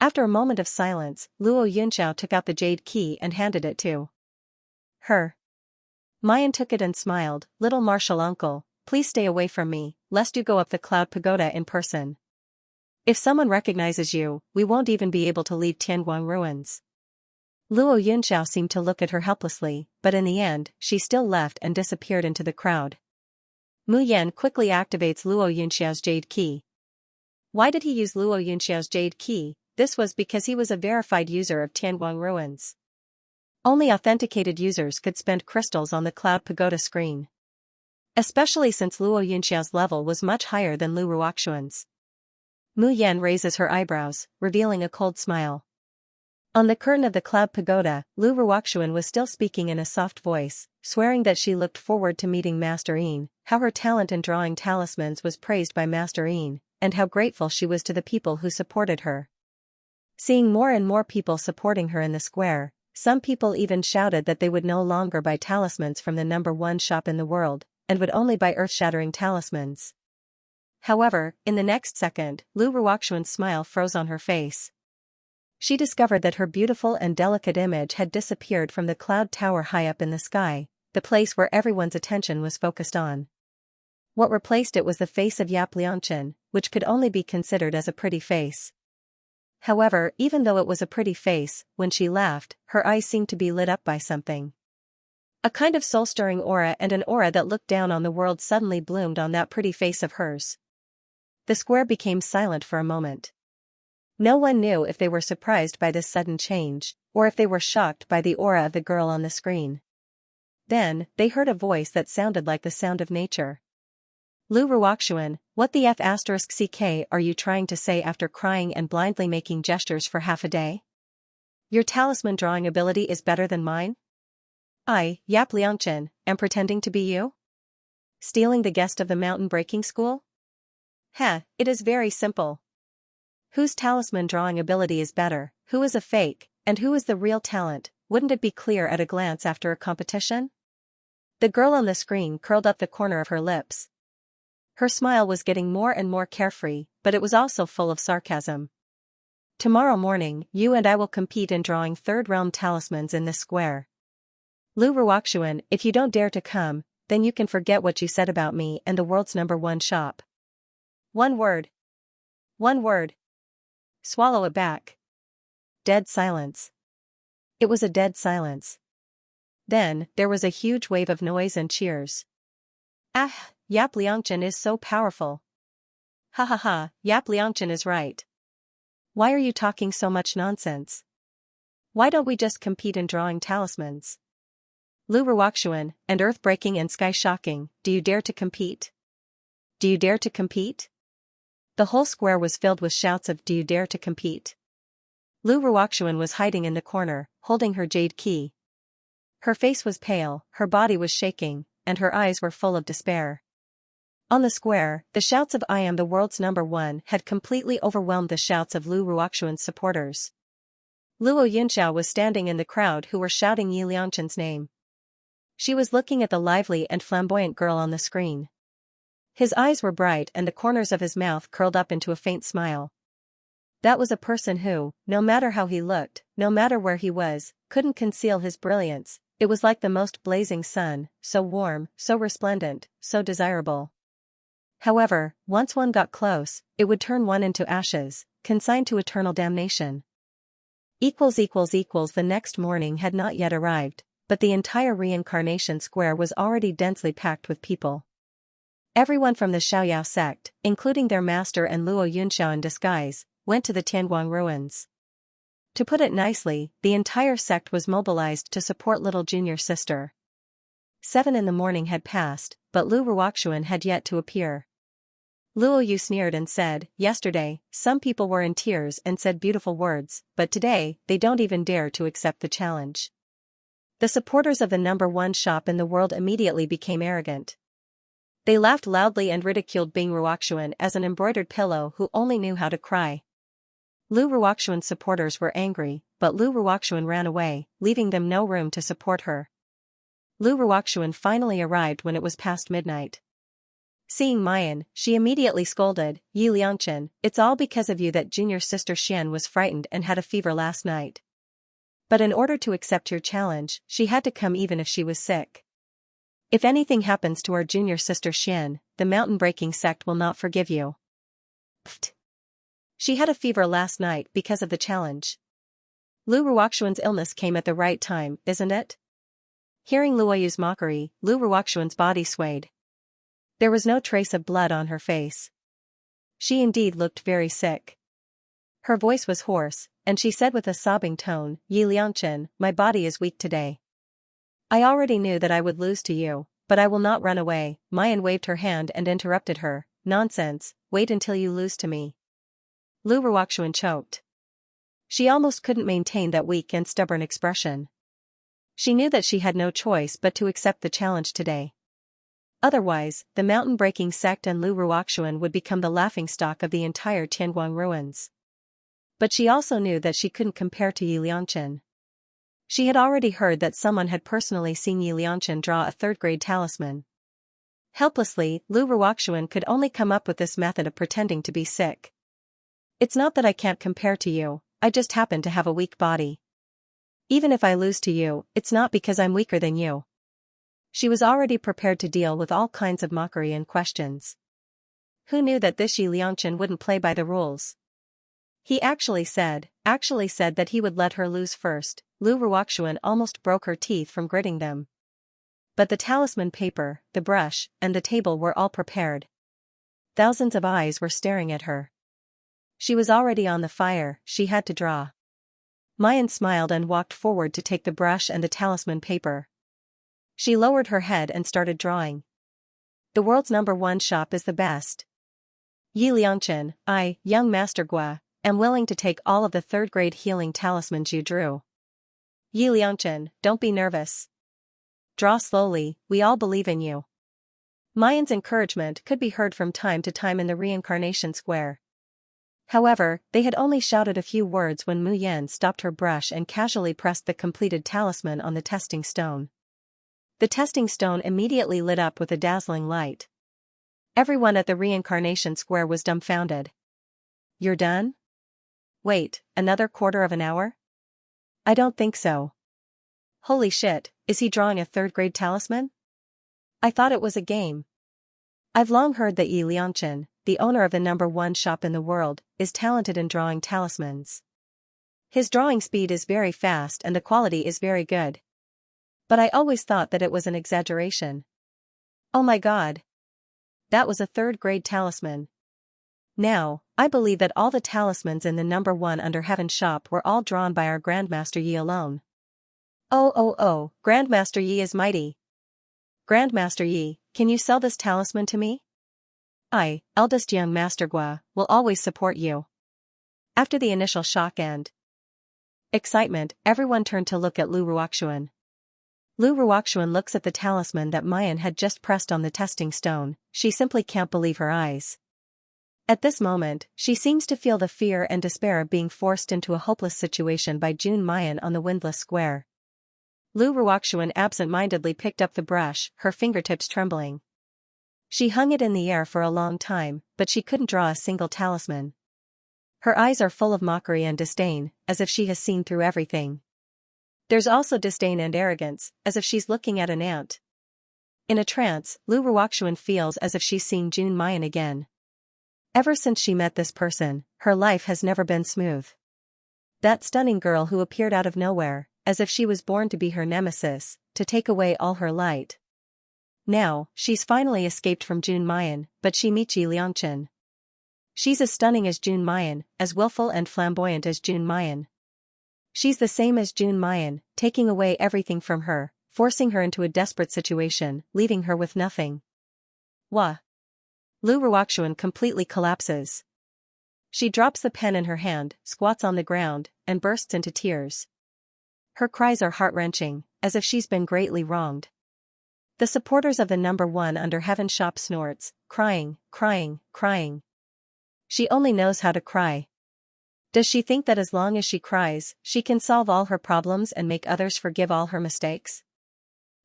A: After a moment of silence, Luo Yunxiao took out the jade key and handed it to her. Mayan took it and smiled, "Little martial uncle, please stay away from me, lest you go up the cloud pagoda in person. If someone recognizes you, we won't even be able to leave Tianguang ruins." Luo Yunxiao seemed to look at her helplessly, but in the end, she still left and disappeared into the crowd. Mu Yan quickly activates Luo Yunxiao's jade key. Why did he use Luo Yunxiao's jade key? This was because he was a verified user of Tianguang ruins. Only authenticated users could spend crystals on the cloud pagoda screen. Especially since Luo Yunxiao's level was much higher than Lu Ruoxuan's. Mu Yan raises her eyebrows, revealing a cold smile. On the curtain of the cloud pagoda, Lu Ruoxuan was still speaking in a soft voice, swearing that she looked forward to meeting Master Yin, how her talent in drawing talismans was praised by Master Yin, and how grateful she was to the people who supported her. Seeing more and more people supporting her in the square, some people even shouted that they would no longer buy talismans from the #1 shop in the world, and would only buy earth-shattering talismans. However, in the next second, Lu Ruoxuan's smile froze on her face. She discovered that her beautiful and delicate image had disappeared from the cloud tower high up in the sky, the place where everyone's attention was focused on. What replaced it was the face of Yap Liangchen, which could only be considered as a pretty face. However, even though it was a pretty face, when she laughed, her eyes seemed to be lit up by something. A kind of soul-stirring aura, and an aura that looked down on the world suddenly bloomed on that pretty face of hers. The square became silent for a moment. No one knew if they were surprised by this sudden change, or if they were shocked by the aura of the girl on the screen. Then, they heard a voice that sounded like the sound of nature. "Lu Ruoxuan, what the f***ck are you trying to say after crying and blindly making gestures for half a day? Your talisman drawing ability is better than mine? I, Yap Liangchen, am pretending to be you? Stealing the guest of the mountain breaking school? Heh, it is very simple. Whose talisman drawing ability is better, who is a fake, and who is the real talent, wouldn't it be clear at a glance after a competition?" The girl on the screen curled up the corner of her lips. Her smile was getting more and more carefree, but it was also full of sarcasm. "Tomorrow morning, you and I will compete in drawing third realm talismans in this square. Lu Ruoxuan, if you don't dare to come, then you can forget what you said about me and the world's #1 shop. One word. One word. Swallow it back." Dead silence. It was a dead silence. Then, there was a huge wave of noise and cheers. "Ah, Yap Liangchen is so powerful. Ha ha ha, Yap Liangchen is right. Why are you talking so much nonsense? Why don't we just compete in drawing talismans? Lu Ruoxuan, and earth-breaking and sky-shocking, do you dare to compete? Do you dare to compete?" The whole square was filled with shouts of "Do you dare to compete?" Lu Ruoxuan was hiding in the corner, holding her jade key. Her face was pale, her body was shaking, and her eyes were full of despair. On the square, the shouts of "I am the world's number one" had completely overwhelmed the shouts of Lu Ruoxuan's supporters. Luo Yunxiao was standing in the crowd who were shouting Yi Liangchen's name. She was looking at the lively and flamboyant girl on the screen. His eyes were bright and the corners of his mouth curled up into a faint smile. That was a person who, no matter how he looked, no matter where he was, couldn't conceal his brilliance. It was like the most blazing sun, so warm, so resplendent, so desirable. However, once one got close, it would turn one into ashes, consigned to eternal damnation. The next morning had not yet arrived, but the entire reincarnation square was already densely packed with people. Everyone from the Xiaoyao sect, including their master and Luo Yunxiao in disguise, went to the Tianguang ruins. To put it nicely, the entire sect was mobilized to support little junior sister. 7 in the morning had passed, but Lu Ruoxuan had yet to appear. Luo Yu sneered and said, "Yesterday, some people were in tears and said beautiful words, but today, they don't even dare to accept the challenge." The supporters of the number one shop in the world immediately became arrogant. They laughed loudly and ridiculed Bing Ruoxuan as an embroidered pillow who only knew how to cry. Lu Ruoxuan's supporters were angry, but Lu Ruoxuan ran away, leaving them no room to support her. Lu Ruoxuan finally arrived when it was past midnight. Seeing Mayan, she immediately scolded, "Yi Liangchen, it's all because of you that junior sister Xian was frightened and had a fever last night. But in order to accept your challenge, she had to come even if she was sick. If anything happens to our junior sister Xian, the mountain-breaking sect will not forgive you." Pfft. She had a fever last night because of the challenge. Lu Ruoxuan's illness came at the right time, isn't it? Hearing Luoyu's mockery, Lu Ruoxuan's body swayed. There was no trace of blood on her face. She indeed looked very sick. Her voice was hoarse, and she said with a sobbing tone, "Yi Liangchen, my body is weak today. I already knew that I would lose to you, but I will not run away." Mayan waved her hand and interrupted her, "Nonsense, wait until you lose to me." Lu Ruoxuan choked. She almost couldn't maintain that weak and stubborn expression. She knew that she had no choice but to accept the challenge today. Otherwise, the mountain-breaking sect and Lu Ruoxuan would become the laughingstock of the entire Tianguang ruins. But she also knew that she couldn't compare to Yi Liangchen. She had already heard that someone had personally seen Yi Liangchen draw a third-grade talisman. Helplessly, Lu Ruoxuan could only come up with this method of pretending to be sick. "It's not that I can't compare to you, I just happen to have a weak body. Even if I lose to you, it's not because I'm weaker than you." She was already prepared to deal with all kinds of mockery and questions. Who knew that this Yi Liangchen wouldn't play by the rules? He actually said that he would let her lose first. Lu Ruoxuan almost broke her teeth from gritting them. But the talisman paper, the brush, and the table were all prepared. Thousands of eyes were staring at her. She was already on the fire, she had to draw. Mayan smiled and walked forward to take the brush and the talisman paper. She lowered her head and started drawing. "The world's number one shop is the best. Yi Liangchen, I, young Master Gua, am willing to take all of the third-grade healing talismans you drew. Yi Liangchen, don't be nervous. Draw slowly, we all believe in you." Mayan's encouragement could be heard from time to time in the reincarnation square. However, they had only shouted a few words when Mu Yan stopped her brush and casually pressed the completed talisman on the testing stone. The testing stone immediately lit up with a dazzling light. Everyone at the reincarnation square was dumbfounded. "You're done? Wait, another quarter of an hour? I don't think so. Holy shit, is he drawing a third-grade talisman? I thought it was a game. I've long heard that Yi Liangchen, the owner of the number one shop in the world, is talented in drawing talismans. His drawing speed is very fast and the quality is very good. But I always thought that it was an exaggeration. Oh my god. That was a third-grade talisman. Now, I believe that all the talismans in the number one under heaven shop were all drawn by our Grandmaster Yi alone. Oh, Grandmaster Yi is mighty. Grandmaster Yi, can you sell this talisman to me? I, eldest young Master Gua, will always support you." After the initial shock and excitement, everyone turned to look at Lu Ruoxuan. Lu Ruoxuan looks at the talisman that Mayan had just pressed on the testing stone. She simply can't believe her eyes. At this moment, she seems to feel the fear and despair of being forced into a hopeless situation by Jun Mayan on the windless square. Lu Ruoxuan absent-mindedly picked up the brush, her fingertips trembling. She hung it in the air for a long time, but she couldn't draw a single talisman. Her eyes are full of mockery and disdain, as if she has seen through everything. There's also disdain and arrogance, as if she's looking at an ant. In a trance, Lu Ruoxuan feels as if she's seeing Jun Mayan again. Ever since she met this person, her life has never been smooth. That stunning girl who appeared out of nowhere, as if she was born to be her nemesis, to take away all her light. Now, she's finally escaped from Jun Mayan, but she meets Xianxia. She's as stunning as Jun Mayan, as willful and flamboyant as Jun Mayan. She's the same as Jun Mayan, taking away everything from her, forcing her into a desperate situation, leaving her with nothing. Wah! Lu Ruoxuan completely collapses. She drops the pen in her hand, squats on the ground, and bursts into tears. Her cries are heart-wrenching, as if she's been greatly wronged. The supporters of the number one under heaven shop snorts, crying, crying, crying. She only knows how to cry. Does she think that as long as she cries, she can solve all her problems and make others forgive all her mistakes?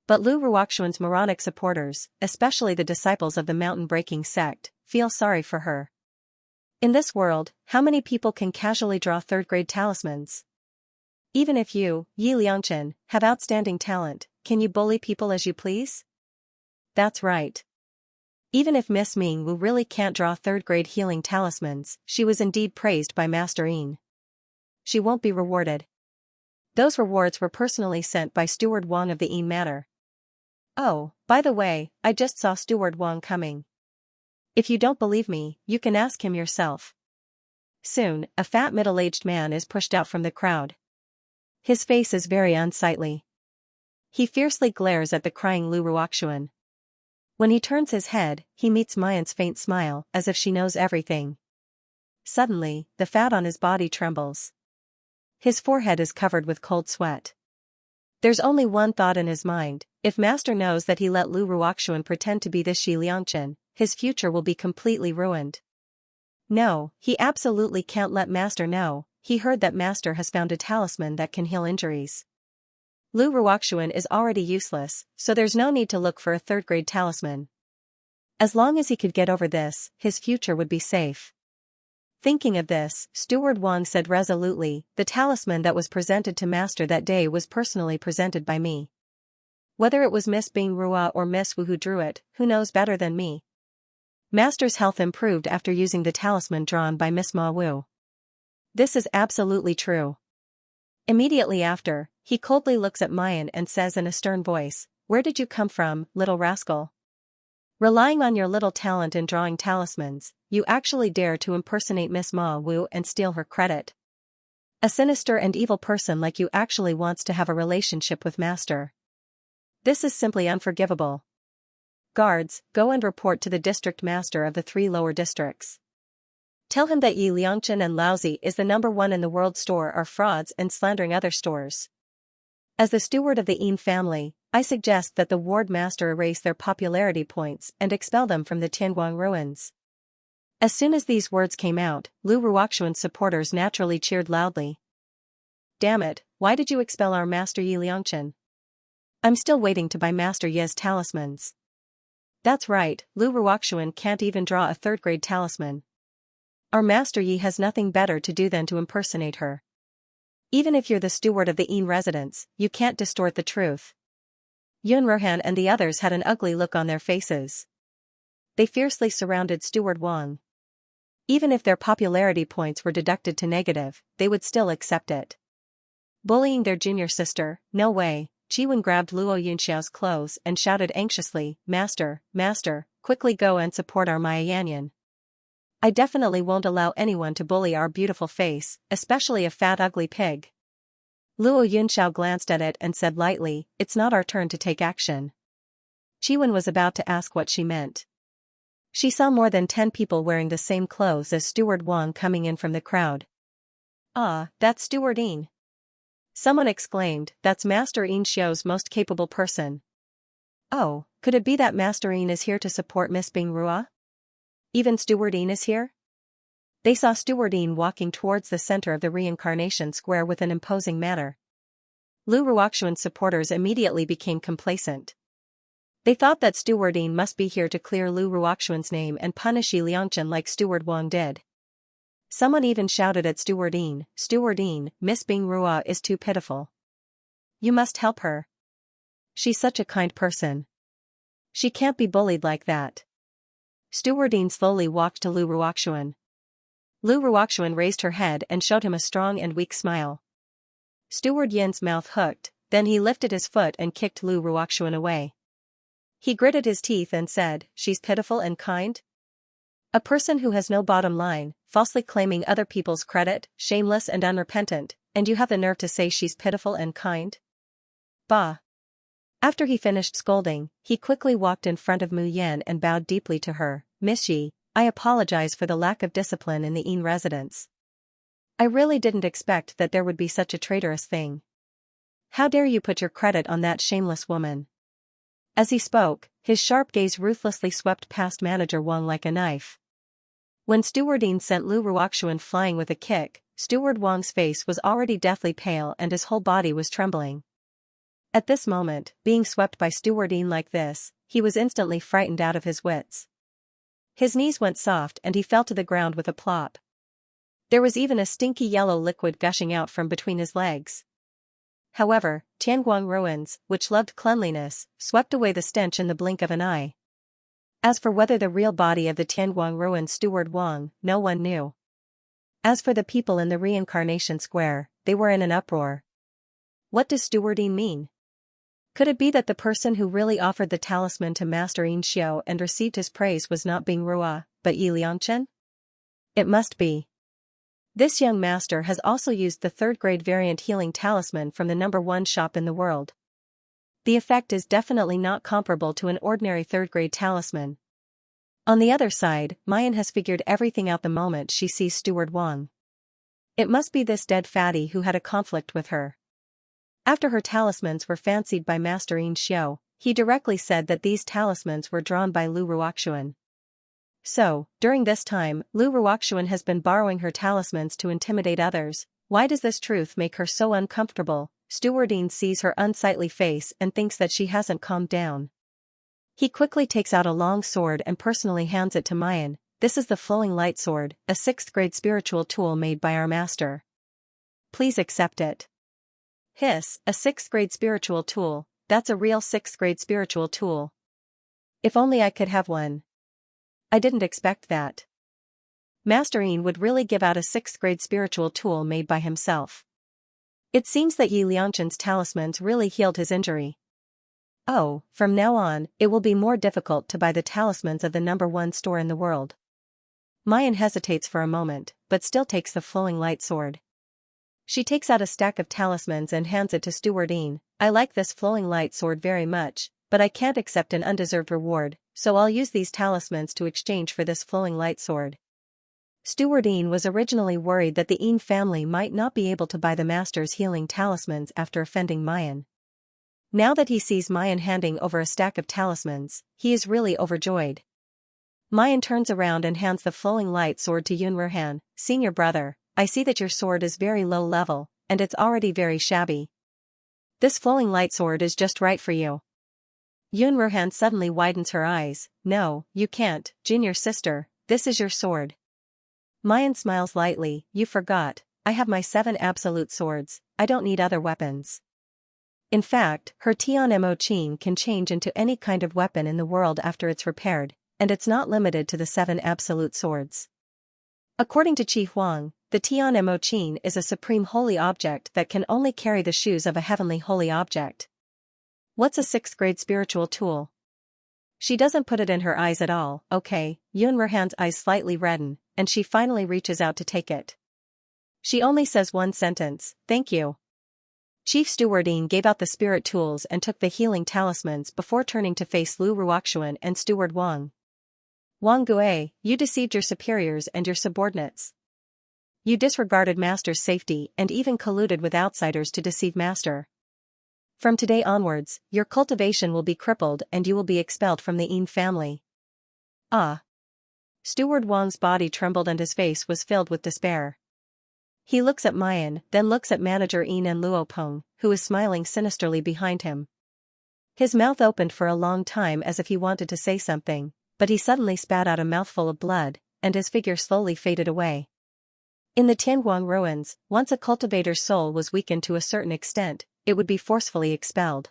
A: But Lu Ruoxuan's moronic supporters, especially the disciples of the mountain-breaking sect, feel sorry for her. In this world, how many people can casually draw third-grade talismans? Even if you, Yi Liangchen, have outstanding talent, can you bully people as you please? That's right. Even if Miss Ming Wu really can't draw third-grade healing talismans, she was indeed praised by Master Yin. She won't be rewarded. Those rewards were personally sent by Steward Wang of the Yin Manor. Oh, by the way, I just saw Steward Wang coming. If you don't believe me, you can ask him yourself. Soon, a fat middle-aged man is pushed out from the crowd. His face is very unsightly. He fiercely glares at the crying Lu Ruoxuan. When he turns his head, he meets Mayan's faint smile, as if she knows everything. Suddenly, the fat on his body trembles. His forehead is covered with cold sweat. There's only one thought in his mind: if Master knows that he let Lu Ruoxuan pretend to be this Shi Liangchen, his future will be completely ruined. No, he absolutely can't let Master know. He heard that Master has found a talisman that can heal injuries. Lu Ruoxuan is already useless, so there's no need to look for a third-grade talisman. As long as he could get over this, his future would be safe. Thinking of this, Steward Wang said resolutely, "The talisman that was presented to Master that day was personally presented by me. Whether it was Miss Bing Rua or Miss Wu who drew it, who knows better than me? Master's health improved after using the talisman drawn by Miss Ma Wu. This is absolutely true." Immediately after, he coldly looks at Mayan and says in a stern voice, "Where did you come from, little rascal? Relying on your little talent in drawing talismans, you actually dare to impersonate Miss Ma Wu and steal her credit. A sinister and evil person like you actually wants to have a relationship with Master. This is simply unforgivable. Guards, go and report to the district master of the 3 lower districts. Tell him that Yi Liangchen and Laozi is the number one in the world store are frauds and slandering other stores. As the steward of the Yin family, I suggest that the ward master erase their popularity points and expel them from the Tianguang ruins." As soon as these words came out, Lu Ruoxuan's supporters naturally cheered loudly. "Damn it, why did you expel our Master Yi Liangchen? I'm still waiting to buy Master Ye's talismans." That's right, Lu Ruoxuan can't even draw a third-grade talisman. Our Master Yi has nothing better to do than to impersonate her. Even if you're the steward of the Yin residence, you can't distort the truth. Yun Rohan and the others had an ugly look on their faces. They fiercely surrounded Steward Wang. Even if their popularity points were deducted to negative, they would still accept it. Bullying their junior sister, no way. Jiwen grabbed Luo Yunxiao's clothes and shouted anxiously, "Master, Master, quickly go and support our Maya Yanyan. I definitely won't allow anyone to bully our beautiful face, especially a fat ugly pig." Luo Yunxiao glanced at it and said lightly, "It's not our turn to take action." Jiwen was about to ask what she meant. She saw more than 10 people wearing the same clothes as Steward Wang coming in from the crowd. "Ah, that's Steward Yin. Someone exclaimed, "That's Master Xiao's most capable person." Oh, could it be that Master Yin is here to support Miss Bing Rua? Even Steward Yin is here? They saw Steward Yin walking towards the center of the reincarnation square with an imposing manner. Lu Ruoxuan's supporters immediately became complacent. They thought that Steward Yin must be here to clear Lu Ruoxuan's name and punish Yi Liangchen like Steward Wang did. Someone even shouted at Steward Yin, "Steward Yin, Miss Bing Rua is too pitiful. You must help her. She's such a kind person. She can't be bullied like that." Steward Yin slowly walked to Lu Ruoxuan. Lu Ruoxuan raised her head and showed him a strong and weak smile. Steward Yin's mouth hooked, then he lifted his foot and kicked Lu Ruoxuan away. He gritted his teeth and said, "She's pitiful and kind? A person who has no bottom line, falsely claiming other people's credit, shameless and unrepentant, and you have the nerve to say she's pitiful and kind? Bah." After he finished scolding, he quickly walked in front of Mu Yan and bowed deeply to her. "Miss Yi, I apologize for the lack of discipline in the Yin residence. I really didn't expect that there would be such a traitorous thing. How dare you put your credit on that shameless woman?" As he spoke, his sharp gaze ruthlessly swept past Manager Wang like a knife. When Steward Yin sent Lu Ruoxuan flying with a kick, Steward Wang's face was already deathly pale and his whole body was trembling. At this moment, being swept by Steward Yin like this, he was instantly frightened out of his wits. His knees went soft and he fell to the ground with a plop. There was even a stinky yellow liquid gushing out from between his legs. However, Tianguang ruins, which loved cleanliness, swept away the stench in the blink of an eye. As for whether the real body of the Tianguang ruins Steward Wang, no one knew. As for the people in the reincarnation square, they were in an uproar. What does Steward Yin mean? Could it be that the person who really offered the talisman to Master Xianxia and received his praise was not Bing Rua, but Yi Liangchen? It must be. This young master has also used the third-grade variant healing talisman from the #1 shop in the world. The effect is definitely not comparable to an ordinary third-grade talisman. On the other side, Mayan has figured everything out the moment she sees Steward Wang. It must be this dead fatty who had a conflict with her. After her talismans were fancied by Master Xianxia, he directly said that these talismans were drawn by Lu Ruoxuan. So, during this time, Lu Ruoxuan has been borrowing her talismans to intimidate others. Why does this truth make her so uncomfortable? Steward Yin sees her unsightly face and thinks that she hasn't calmed down. He quickly takes out a long sword and personally hands it to Mayan. "This is the Flowing Light Sword, a 6th-grade spiritual tool made by our master. Please accept it." Hiss, a 6th-grade spiritual tool, that's a real 6th-grade spiritual tool. If only I could have one. I didn't expect that. Master Yin would really give out a 6th-grade spiritual tool made by himself. It seems that Yi Liangchen's talismans really healed his injury. Oh, from now on, it will be more difficult to buy the talismans of the #1 store in the world. Mayan hesitates for a moment, but still takes the Flowing Light Sword. She takes out a stack of talismans and hands it to Steward Yin. "I like this Flowing Light Sword very much, but I can't accept an undeserved reward, so I'll use these talismans to exchange for this Flowing Light Sword." Steward Yin was originally worried that the Yin family might not be able to buy the master's healing talismans after offending Mayan. Now that he sees Mayan handing over a stack of talismans, he is really overjoyed. Mayan turns around and hands the Flowing Light Sword to Yun Ruhan. "Senior brother, I see that your sword is very low level, and it's already very shabby. This Flowing Light Sword is just right for you." Yun Ruhan suddenly widens her eyes. "No, you can't, junior sister, this is your sword." Mayan smiles lightly. "You forgot, I have my 7 absolute swords, I don't need other weapons." In fact, her Tian Mo Qin can change into any kind of weapon in the world after it's repaired, and it's not limited to the 7 absolute swords. According to Qi Huang, the Tian Mo Qin is a supreme holy object that can only carry the shoes of a heavenly holy object. What's a 6th-grade spiritual tool? She doesn't put it in her eyes at all. Okay, Yun Ruhan's eyes slightly redden, and she finally reaches out to take it. She only says one sentence, "Thank you." Chief Steward Yin gave out the spirit tools and took the healing talismans before turning to face Lu Ruoxuan and Steward Wang. "Wang Gue, you deceived your superiors and your subordinates. You disregarded Master's safety and even colluded with outsiders to deceive Master. From today onwards, your cultivation will be crippled and you will be expelled from the Yin family. Ah! Steward Wang's body trembled and his face was filled with despair. He looks at Mayan, then looks at manager Yin and Luo Peng, who is smiling sinisterly behind him. His mouth opened for a long time as if he wanted to say something, but he suddenly spat out a mouthful of blood, and his figure slowly faded away. In the Tianguang ruins, once a cultivator's soul was weakened to a certain extent, it would be forcefully expelled.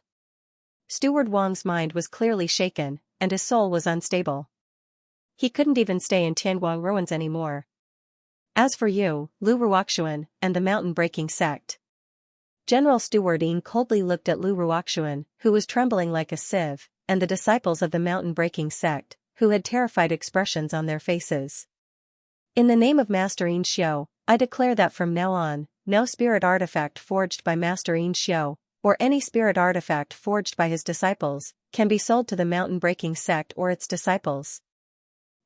A: Steward Wang's mind was clearly shaken, and his soul was unstable. He couldn't even stay in Tianguang ruins anymore. As for you, Lu Ruoxuan, and the mountain-breaking sect. General Steward Yin coldly looked at Lu Ruoxuan, who was trembling like a sieve, and the disciples of the mountain-breaking sect, who had terrified expressions on their faces. In the name of Master Yin Xiao, I declare that from now on, no spirit artifact forged by Master Yin Xiao, or any spirit artifact forged by his disciples, can be sold to the mountain-breaking sect or its disciples.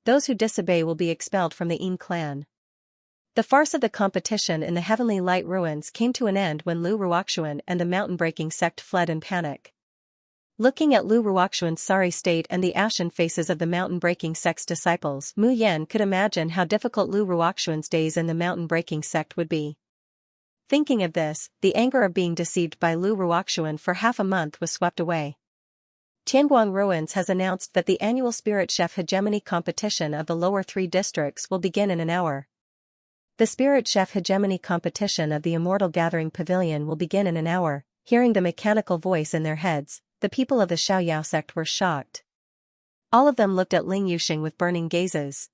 A: Those who disobey will be expelled from the Yin clan. The farce of the competition in the Heavenly Light ruins came to an end when Lu Ruoxuan and the mountain-breaking sect fled in panic. Looking at Lu Ruoxuan's sorry state and the ashen faces of the mountain-breaking sect's disciples, Mu Yan could imagine how difficult Lu Ruoxuan's days in the mountain-breaking sect would be. Thinking of this, the anger of being deceived by Lu Ruoxuan for half a month was swept away. Tianguang Ruins has announced that the annual Spirit Chef Hegemony competition of the lower 3 districts will begin in an hour. The Spirit Chef Hegemony competition of the Immortal Gathering Pavilion will begin in an hour. Hearing the mechanical voice in their heads, the people of the Xiaoyao sect were shocked. All of them looked at Ling Yuxing with burning gazes.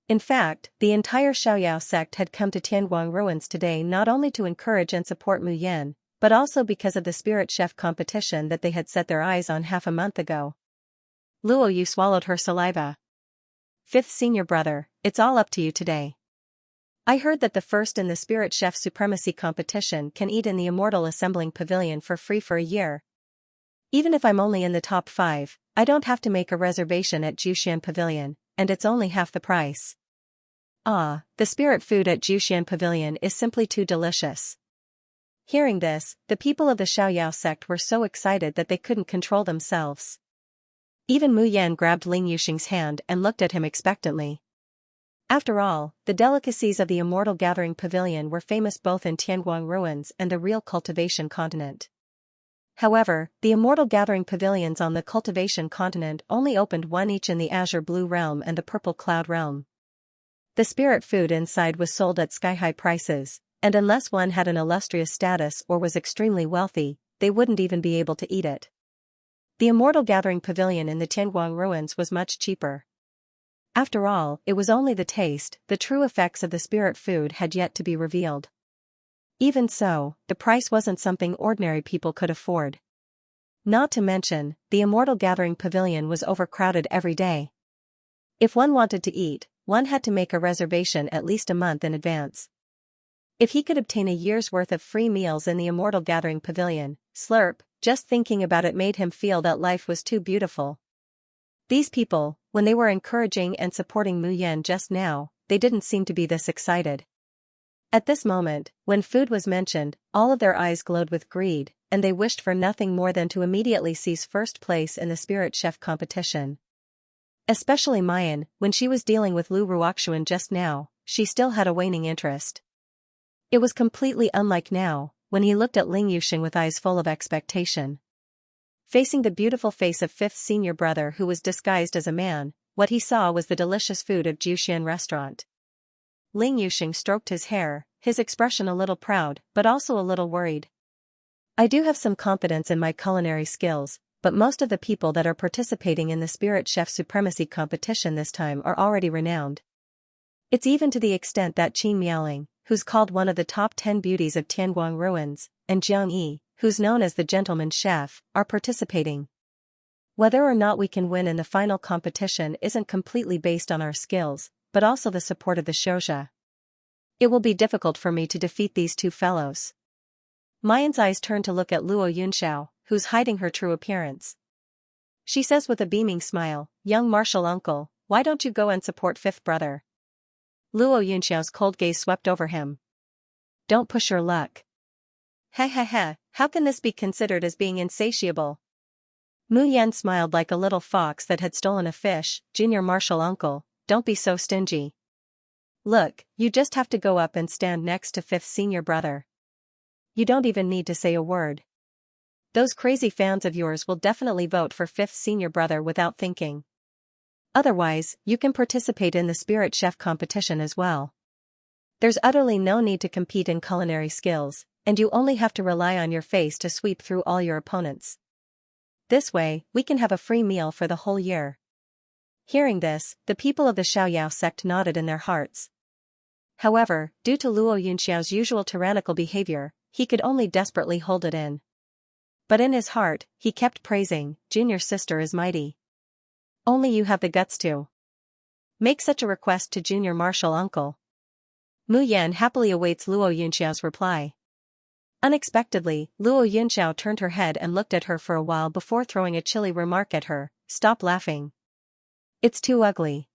A: In fact, the entire Xiaoyao sect had come to Tianguang Ruins today not only to encourage and support Mu Yan, but also because of the Spirit Chef competition that they had set their eyes on half a month ago. Luo Yu swallowed her saliva. 5th senior brother, it's all up to you today. I heard that the first in the Spirit Chef Supremacy competition can eat in the Immortal Assembling Pavilion for free for a year. Even if I'm only in the top 5, I don't have to make a reservation at Jushan Pavilion, and it's only half the price. Ah, the spirit food at Jushan Pavilion is simply too delicious. Hearing this, the people of the Xiaoyao sect were so excited that they couldn't control themselves. Even Mu Yan grabbed Ling Yuxing's hand and looked at him expectantly. After all, the delicacies of the Immortal Gathering Pavilion were famous both in Tianguang Ruins and the real Cultivation continent. However, the Immortal Gathering Pavilions on the Cultivation continent only opened one each in the Azure Blue Realm and the Purple Cloud Realm. The spirit food inside was sold at sky-high prices, and unless one had an illustrious status or was extremely wealthy, they wouldn't even be able to eat it. The Immortal Gathering Pavilion in the Tianguang Ruins was much cheaper. After all, it was only the taste, the true effects of the spirit food had yet to be revealed. Even so, the price wasn't something ordinary people could afford. Not to mention, the Immortal Gathering Pavilion was overcrowded every day. If one wanted to eat, one had to make a reservation at least a month in advance. If he could obtain a year's worth of free meals in the Immortal Gathering Pavilion, slurp, just thinking about it made him feel that life was too beautiful. These people, when they were encouraging and supporting Mu Yan just now, they didn't seem to be this excited. At this moment, when food was mentioned, all of their eyes glowed with greed, and they wished for nothing more than to immediately seize first place in the Spirit Chef competition. Especially Mayan, when she was dealing with Lu Ruoxuan just now, she still had a waning interest. It was completely unlike now, when he looked at Ling Yuxing with eyes full of expectation. Facing the beautiful face of 5th senior brother who was disguised as a man, what he saw was the delicious food of Jushan restaurant. Ling Yuxing stroked his hair, his expression a little proud, but also a little worried. I do have some confidence in my culinary skills, but most of the people that are participating in the Spirit Chef Supremacy competition this time are already renowned. It's even to the extent that Qin Miaoling, who's called one of the top 10 beauties of Tianguang Ruins, and Jiang Yi, who's known as the gentleman chef, are participating. Whether or not we can win in the final competition isn't completely based on our skills, but also the support of the Xiaoxia. It will be difficult for me to defeat these two fellows. Mayan's eyes turned to look at Luo Yunxiao, who's hiding her true appearance. She says with a beaming smile, "Young martial uncle, why don't you go and support 5th brother?" Luo Yunxiao's cold gaze swept over him. Don't push your luck. Ha ha ha, how can this be considered as being insatiable? Mu Yan smiled like a little fox that had stolen a fish. Junior martial uncle, don't be so stingy. Look, you just have to go up and stand next to fifth senior brother. You don't even need to say a word. Those crazy fans of yours will definitely vote for fifth senior brother without thinking. Otherwise, you can participate in the spirit chef competition as well. There's utterly no need to compete in culinary skills, and you only have to rely on your face to sweep through all your opponents. This way, we can have a free meal for the whole year. Hearing this, the people of the Xiaoyao sect nodded in their hearts. However, due to Luo Yunxiao's usual tyrannical behavior, he could only desperately hold it in. But in his heart, he kept praising, Junior sister is mighty. Only you have the guts to make such a request to Junior martial uncle. Mu Yan happily awaits Luo Yunxiao's reply. Unexpectedly, Luo Yunxiao turned her head and looked at her for a while before throwing a chilly remark at her, stop laughing. It's too ugly.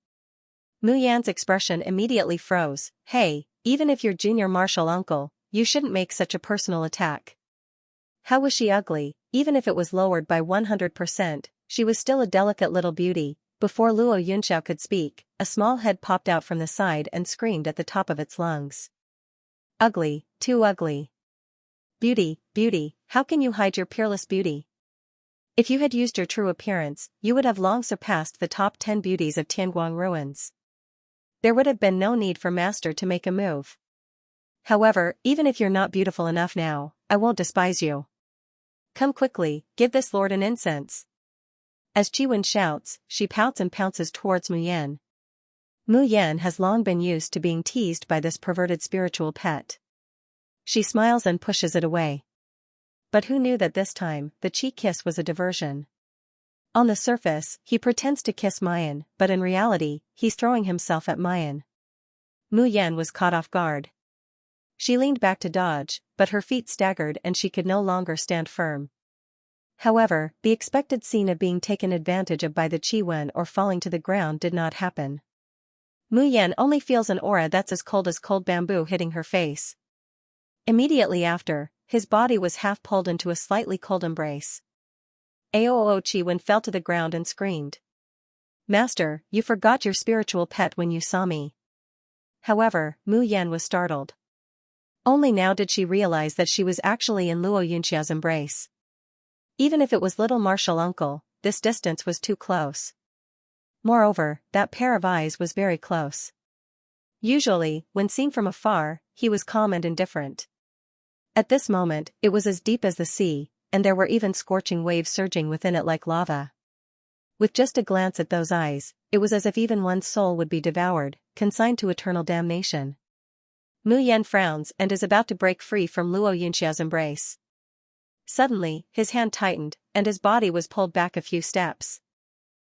A: Mu Yan's expression immediately froze. Hey, even if you're Junior martial uncle, you shouldn't make such a personal attack. How was she ugly? Even if it was lowered by 100%, she was still a delicate little beauty. Before Luo Yunxiao could speak, a small head popped out from the side and screamed at the top of its lungs. Ugly, too ugly. Beauty, beauty, how can you hide your peerless beauty? If you had used your true appearance, you would have long surpassed the top 10 beauties of Tianguang ruins. There would have been no need for Master to make a move. However, even if you're not beautiful enough now, I won't despise you. Come quickly, give this lord an incense. As Chiwen shouts, she pouts and pounces towards Mu Yan. Mu Yan has long been used to being teased by this perverted spiritual pet. She smiles and pushes it away. But who knew that this time, the cheek kiss was a diversion? On the surface, he pretends to kiss Mayan, but in reality, he's throwing himself at Mayan. Mu Yan was caught off guard. She leaned back to dodge, but her feet staggered and she could no longer stand firm. However, the expected scene of being taken advantage of by the Chiwen or falling to the ground did not happen. Mu Yan only feels an aura that's as cold bamboo hitting her face. Immediately after, his body was half pulled into a slightly cold embrace. Aoo Chiwen fell to the ground and screamed. Master, you forgot your spiritual pet when you saw me. However, Mu Yan was startled. Only now did she realize that she was actually in Luo Yunxiao's embrace. Even if it was little martial uncle, this distance was too close. Moreover, that pair of eyes was very close. Usually, when seen from afar, he was calm and indifferent. At this moment, it was as deep as the sea, and there were even scorching waves surging within it like lava. With just a glance at those eyes, it was as if even one's soul would be devoured, consigned to eternal damnation. Mu Yan frowns and is about to break free from Luo Yunxiao's embrace. Suddenly, his hand tightened, and his body was pulled back a few steps.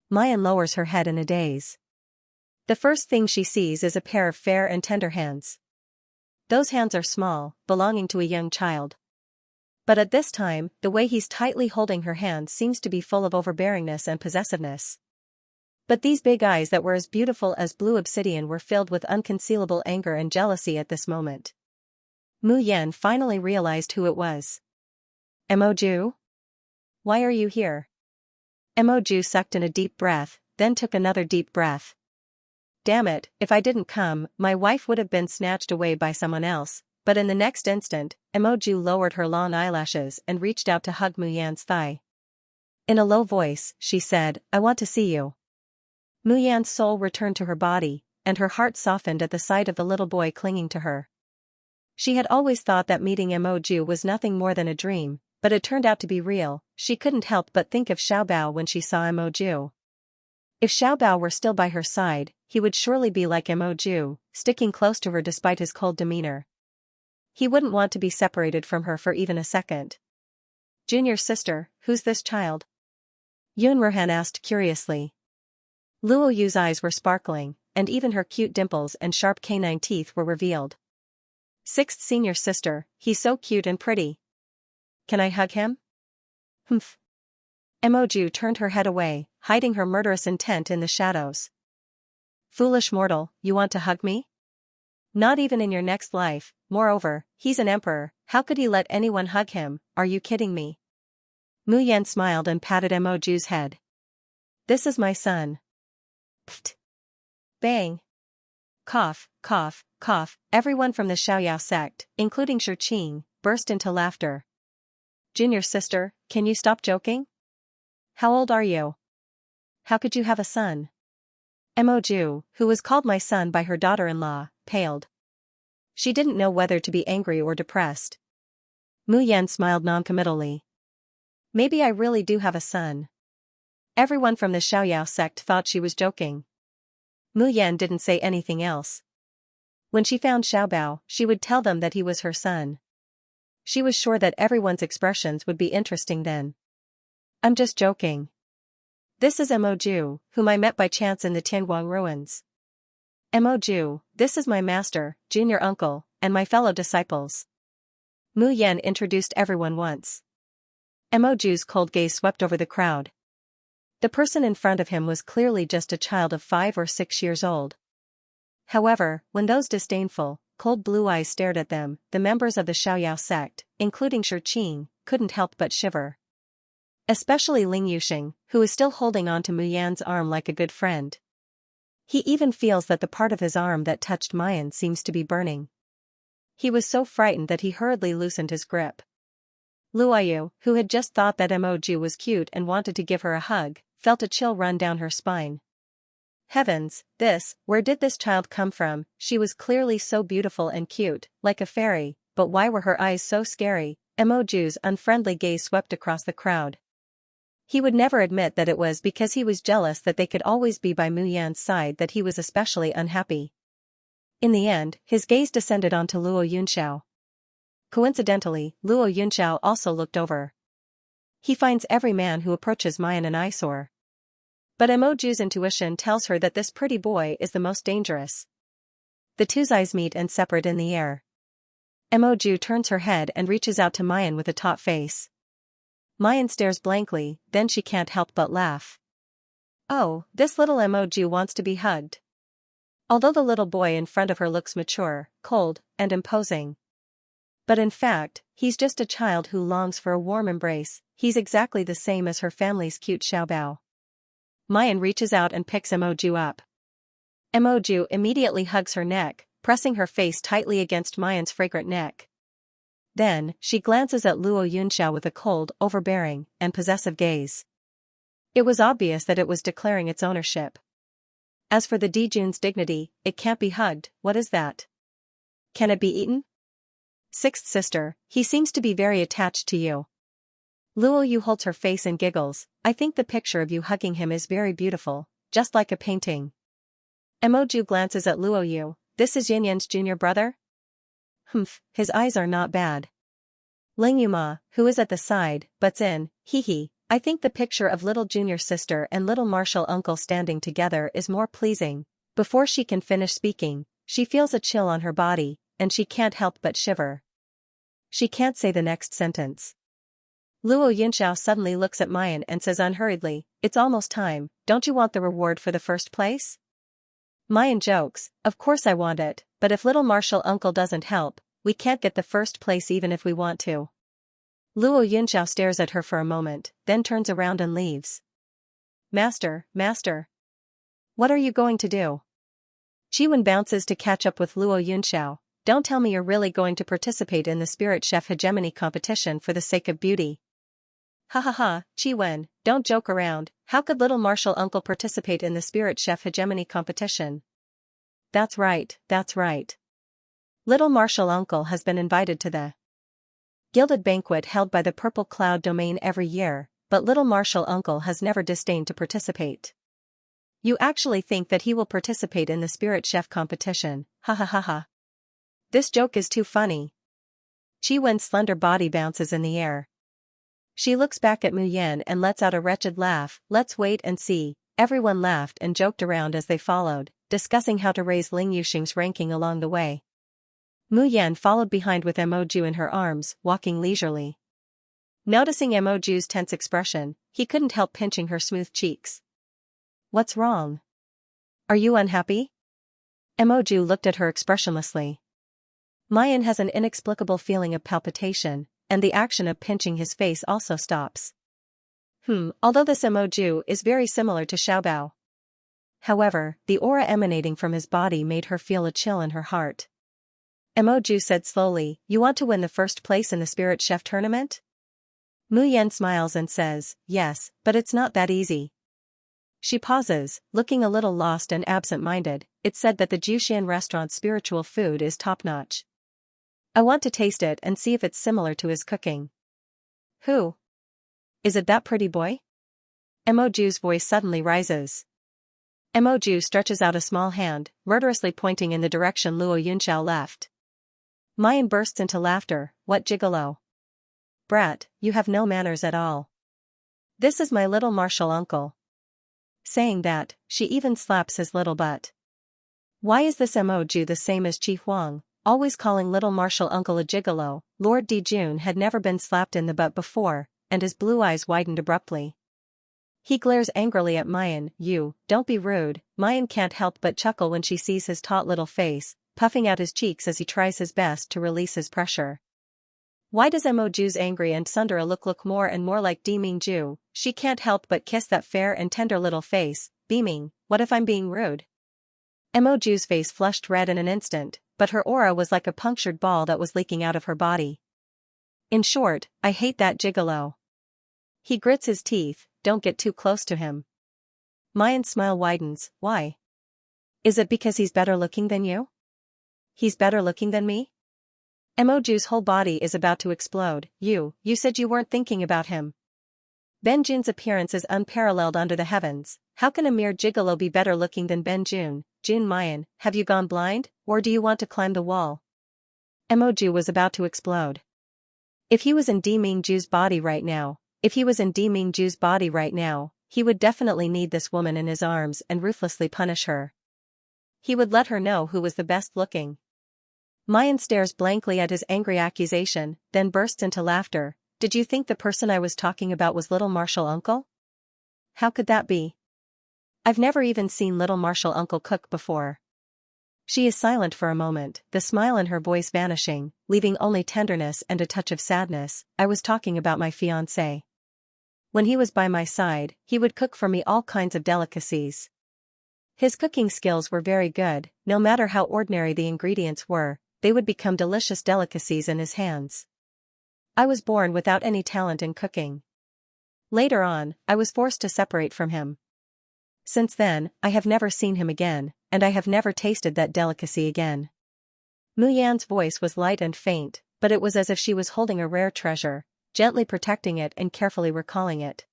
A: Mayan lowers her head in a daze. The first thing she sees is a pair of fair and tender hands. Those hands are small, belonging to a young child. But at this time, the way he's tightly holding her hand seems to be full of overbearingness and possessiveness. But these big eyes that were as beautiful as blue obsidian were filled with unconcealable anger and jealousy at this moment. Mu Yan finally realized who it was. Emoju? Why are you here? Emoju sucked in a deep breath, then took another deep breath. Damn it, if I didn't come, my wife would have been snatched away by someone else, but in the next instant, Emoju lowered her long eyelashes and reached out to hug Mu Yan's thigh. In a low voice, she said, I want to see you. Mu Yan's soul returned to her body, and her heart softened at the sight of the little boy clinging to her. She had always thought that meeting Emoju was nothing more than a dream, but it turned out to be real. She couldn't help but think of Xiaobao when she saw Emoju. If Xiaobao were still by her side, he would surely be like Emoju, sticking close to her despite his cold demeanor. He wouldn't want to be separated from her for even a second. Junior sister, who's this child? Yun Ruhan asked curiously. Luo Yu's eyes were sparkling, and even her cute dimples and sharp canine teeth were revealed. Sixth senior sister, he's so cute and pretty. Can I hug him? Humph. Emoju turned her head away, hiding her murderous intent in the shadows. Foolish mortal, you want to hug me? Not even in your next life, moreover, he's an emperor, how could he let anyone hug him, are you kidding me? Mu Yan smiled and patted Emoju's head. This is my son. Pfft. Bang. Cough, cough, cough, everyone from the Xiaoyao sect, including Shi, burst into laughter. Junior sister, can you stop joking? How old are you? How could you have a son? Emoju, who was called my son by her daughter-in-law, paled. She didn't know whether to be angry or depressed. Mu Yan smiled noncommittally. Maybe I really do have a son. Everyone from the Xiaoyao sect thought she was joking. Mu Yan didn't say anything else. When she found Xiaobao, she would tell them that he was her son. She was sure that everyone's expressions would be interesting then. I'm just joking. This is Emoju, whom I met by chance in the Tianguang ruins. Emoju, this is my master, junior uncle, and my fellow disciples. Mu Yan introduced everyone once. Emoju's cold gaze swept over the crowd. The person in front of him was clearly just a child of 5 or 6 years old. However, when those disdainful, cold blue eyes stared at them, the members of the Xiaoyao sect, including Shi, couldn't help but shiver. Especially Ling Yuxing, who is still holding on to Mu Yan's arm like a good friend. He even feels that the part of his arm that touched Mayan seems to be burning. He was so frightened that he hurriedly loosened his grip. Luoyu, who had just thought that Emoju was cute and wanted to give her a hug, felt a chill run down her spine. Heavens, where did this child come from? She was clearly so beautiful and cute, like a fairy, but why were her eyes so scary? Emoju's unfriendly gaze swept across the crowd. He would never admit that it was because he was jealous that they could always be by Mu Yan's side that he was especially unhappy. In the end, his gaze descended onto Luo Yunxiao. Coincidentally, Luo Yunxiao also looked over. He finds every man who approaches Mayan an eyesore. But Emoju's intuition tells her that this pretty boy is the most dangerous. The two's eyes meet and separate in the air. Emoju turns her head and reaches out to Mayan with a taut face. Mayan stares blankly, then she can't help but laugh. Oh, this little Emoju wants to be hugged. Although the little boy in front of her looks mature, cold, and imposing. But in fact, he's just a child who longs for a warm embrace. He's exactly the same as her family's cute Xiaobao. Mayan reaches out and picks Emoju up. Emoju immediately hugs her neck, pressing her face tightly against Mayan's fragrant neck. Then, she glances at Luo Yunxiao with a cold, overbearing, and possessive gaze. It was obvious that it was declaring its ownership. As for the Dijun's dignity, it can't be hugged, what is that? Can it be eaten? Sixth sister, he seems to be very attached to you. Luo Yu holds her face and giggles, I think the picture of you hugging him is very beautiful, just like a painting. Emoju glances at Luo Yu, this is Yinyan's junior brother? Humph, his eyes are not bad. Ling Yuma, who is at the side, butts in, hee, I think the picture of little junior sister and little martial uncle standing together is more pleasing. Before she can finish speaking, she feels a chill on her body, and she can't help but shiver. She can't say the next sentence. Luo Yunxiao suddenly looks at Mayan and says unhurriedly, it's almost time, don't you want the reward for the first place? Mayan jokes, of course I want it, but if little martial uncle doesn't help, we can't get the first place even if we want to. Luo Yunxiao stares at her for a moment, then turns around and leaves. Master. What are you going to do? Chiwen bounces to catch up with Luo Yunxiao, don't tell me you're really going to participate in the Spirit Chef Hegemony competition for the sake of beauty. Ha, Chiwen, don't joke around, how could little martial uncle participate in the Spirit Chef Hegemony competition? That's right. Little martial uncle has been invited to the gilded banquet held by the Purple Cloud domain every year, but little martial uncle has never disdained to participate. You actually think that he will participate in the Spirit Chef competition, ha. This joke is too funny. Chiwen's slender body bounces in the air. She looks back at Mu Yan and lets out a wretched laugh, let's wait and see. Everyone laughed and joked around as they followed, discussing how to raise Ling Yuxing's ranking along the way. Mu Yan followed behind with Emoju in her arms, walking leisurely. Noticing Emoju's tense expression, he couldn't help pinching her smooth cheeks. What's wrong? Are you unhappy? Emoju looked at her expressionlessly. Mayan has an inexplicable feeling of palpitation, and the action of pinching his face also stops. Although this Emoju is very similar to Xiaobao. However, the aura emanating from his body made her feel a chill in her heart. Emoju said slowly, "You want to win the first place in the Spirit Chef tournament?" Mu Yan smiles and says, "Yes, but it's not that easy." She pauses, looking a little lost and absent-minded. It's said that the Jiuxian restaurant's spiritual food is top-notch. I want to taste it and see if it's similar to his cooking. Who? Is it that pretty boy? Emoju's voice suddenly rises. Emoju stretches out a small hand, murderously pointing in the direction Luo Yunxiao left. Mayan bursts into laughter. "What gigolo? Brat, you have no manners at all. This is my little martial uncle." Saying that, she even slaps his little butt. Why is this Emoju the same as Qi Huang, always calling little martial uncle a gigolo? Lord Dijun had never been slapped in the butt before, and his blue eyes widened abruptly. He glares angrily at Mayan. "You, don't be rude." Mayan can't help but chuckle when she sees his taut little face, puffing out his cheeks as he tries his best to release his pressure. Why does Emoju's angry and Sundara look more and more like Di Mingju? She can't help but kiss that fair and tender little face, beaming. What if I'm being rude? Emoju's face flushed red in an instant, but her aura was like a punctured ball that was leaking out of her body. In short, I hate that gigolo. He grits his teeth. Don't get too close to him. Mayan's smile widens. Why? Is it because he's better looking than you? He's better looking than me? Emoju's whole body is about to explode. You said you weren't thinking about him. Benjun's appearance is unparalleled under the heavens. How can a mere gigolo be better looking than Benjun? Jun Mayan, have you gone blind, or do you want to climb the wall? Emoju was about to explode. If he was in Di Mingju's body right now, he would definitely need this woman in his arms and ruthlessly punish her. He would let her know who was the best looking. Mayan stares blankly at his angry accusation, then bursts into laughter. Did you think the person I was talking about was little martial uncle? How could that be? I've never even seen little martial uncle cook before. She is silent for a moment, the smile in her voice vanishing, leaving only tenderness and a touch of sadness. I was talking about my fiancé. When he was by my side, he would cook for me all kinds of delicacies. His cooking skills were very good. No matter how ordinary the ingredients were, they would become delicious delicacies in his hands. I was born without any talent in cooking. Later on, I was forced to separate from him. Since then, I have never seen him again, and I have never tasted that delicacy again. Mu Yan's voice was light and faint, but it was as if she was holding a rare treasure, gently protecting it and carefully recalling it.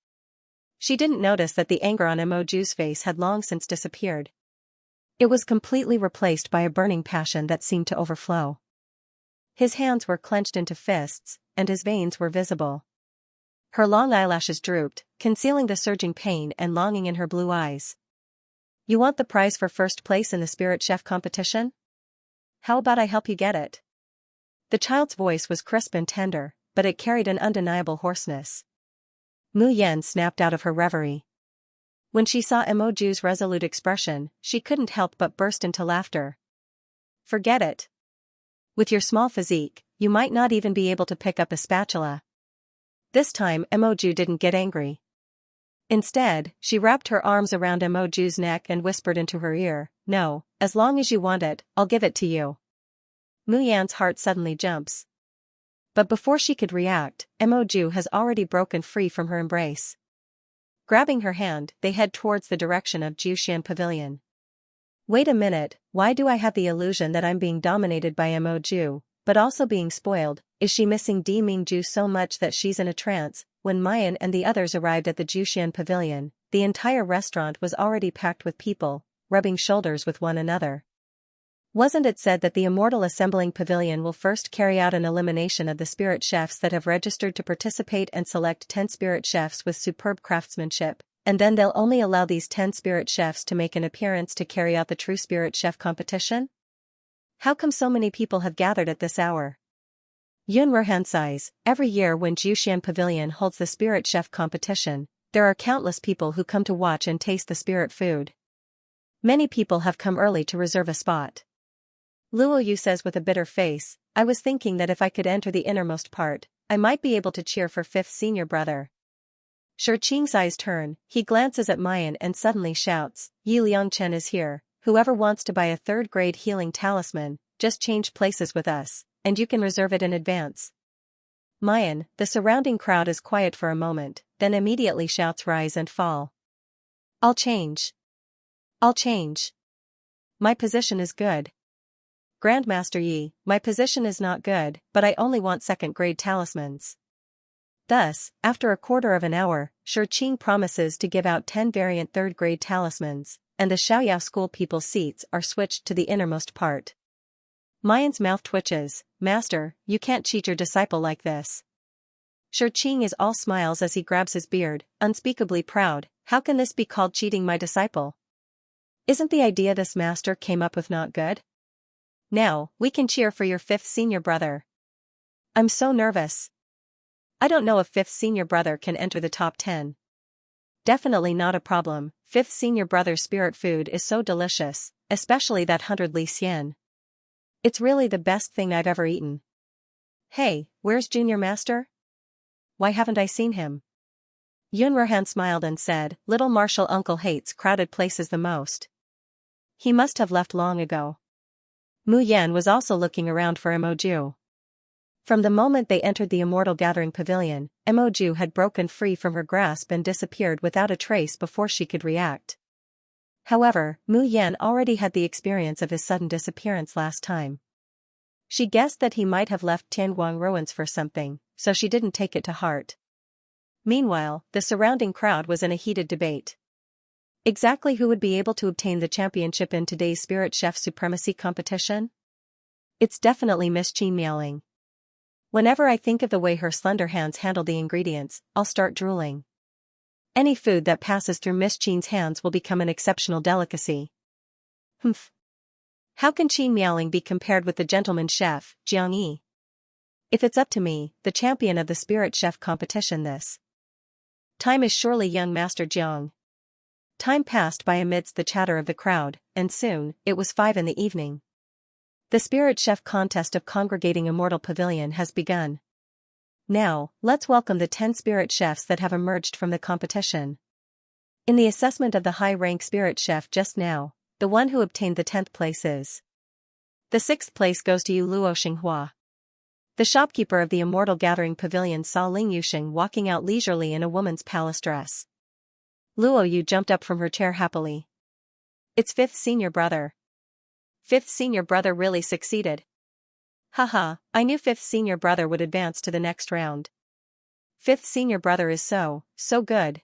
A: She didn't notice that the anger on Emoju's face had long since disappeared. It was completely replaced by a burning passion that seemed to overflow. His hands were clenched into fists, and his veins were visible. Her long eyelashes drooped, concealing the surging pain and longing in her blue eyes. You want the prize for first place in the Spirit Chef competition? How about I help you get it? The child's voice was crisp and tender, but it carried an undeniable hoarseness. Mu Yan snapped out of her reverie. When she saw Emoju's resolute expression, she couldn't help but burst into laughter. Forget it. With your small physique, you might not even be able to pick up a spatula. This time Emoju didn't get angry. Instead, she wrapped her arms around Emoju's neck and whispered into her ear, "No, as long as you want it, I'll give it to you." Mu Yan's heart suddenly jumps. But before she could react, Emoju has already broken free from her embrace. Grabbing her hand, they head towards the direction of Jiuxian Pavilion. Wait a minute, why do I have the illusion that I'm being dominated by Emoju, but also being spoiled? Is she missing Di Mingju so much that she's in a trance? When Mayan and the others arrived at the Jiuxian Pavilion, the entire restaurant was already packed with people, rubbing shoulders with one another. Wasn't it said that the Immortal Assembling Pavilion will first carry out an elimination of the spirit chefs that have registered to participate and select 10 spirit chefs with superb craftsmanship, and then they'll only allow these 10 spirit chefs to make an appearance to carry out the true spirit chef competition? How come so many people have gathered at this hour? Yun Ruhan sighs. Every year when Jiuxian Pavilion holds the spirit chef competition, there are countless people who come to watch and taste the spirit food. Many people have come early to reserve a spot. Luo Yu says with a bitter face, I was thinking that if I could enter the innermost part, I might be able to cheer for fifth senior brother. Shi Qing's eyes turn, he glances at Mayan and suddenly shouts, Yi Liangchen is here, whoever wants to buy a third-grade healing talisman, just change places with us, and you can reserve it in advance. Mayan, the surrounding crowd is quiet for a moment, then immediately shouts rise and fall. I'll change. I'll change. My position is good. Grandmaster Yi, my position is not good, but I only want second-grade talismans. Thus, after a quarter of an hour, Shi Qing promises to give out 10 variant third-grade talismans, and the Xiaoyao school people's seats are switched to the innermost part. Mayan's mouth twitches, Master, you can't cheat your disciple like this. Shi Qing is all smiles as he grabs his beard, unspeakably proud, how can this be called cheating my disciple? Isn't the idea this master came up with not good? Now, we can cheer for your fifth senior brother. I'm so nervous. I don't know if fifth senior brother can enter the top 10. Definitely not a problem, fifth senior brother's spirit food is so delicious, especially that 100 li xian. It's really the best thing I've ever eaten. Hey, where's junior master? Why haven't I seen him? Yun Ruhan smiled and said, little martial uncle hates crowded places the most. He must have left long ago. Mu Yan was also looking around for Emoju. From the moment they entered the Immortal Gathering Pavilion, Emoju had broken free from her grasp and disappeared without a trace before she could react. However, Mu Yan already had the experience of his sudden disappearance last time. She guessed that he might have left Tianguang ruins for something, so she didn't take it to heart. Meanwhile, the surrounding crowd was in a heated debate. Exactly who would be able to obtain the championship in today's Spirit Chef Supremacy competition? It's definitely Miss Qin Miaoling. Whenever I think of the way her slender hands handle the ingredients, I'll start drooling. Any food that passes through Miss Qin's hands will become an exceptional delicacy. Humph. How can Qin Miaoling be compared with the gentleman chef, Jiang Yi? If it's up to me, the champion of the Spirit Chef competition this time is surely young Master Jiang. Time passed by amidst the chatter of the crowd, and soon, it was 5 in the evening. The Spirit Chef contest of Congregating Immortal Pavilion has begun. Now, let's welcome the 10 Spirit Chefs that have emerged from the competition. In the assessment of the high-rank Spirit Chef just now, the one who obtained the 10th place is. The 6th place goes to Yu Luo Xinghua. The shopkeeper of the Immortal Gathering Pavilion saw Ling Yuxing walking out leisurely in a woman's palace dress. Luo Yu jumped up from her chair happily. It's fifth senior brother. Fifth senior brother really succeeded. Haha, I knew fifth senior brother would advance to the next round. Fifth senior brother is so good.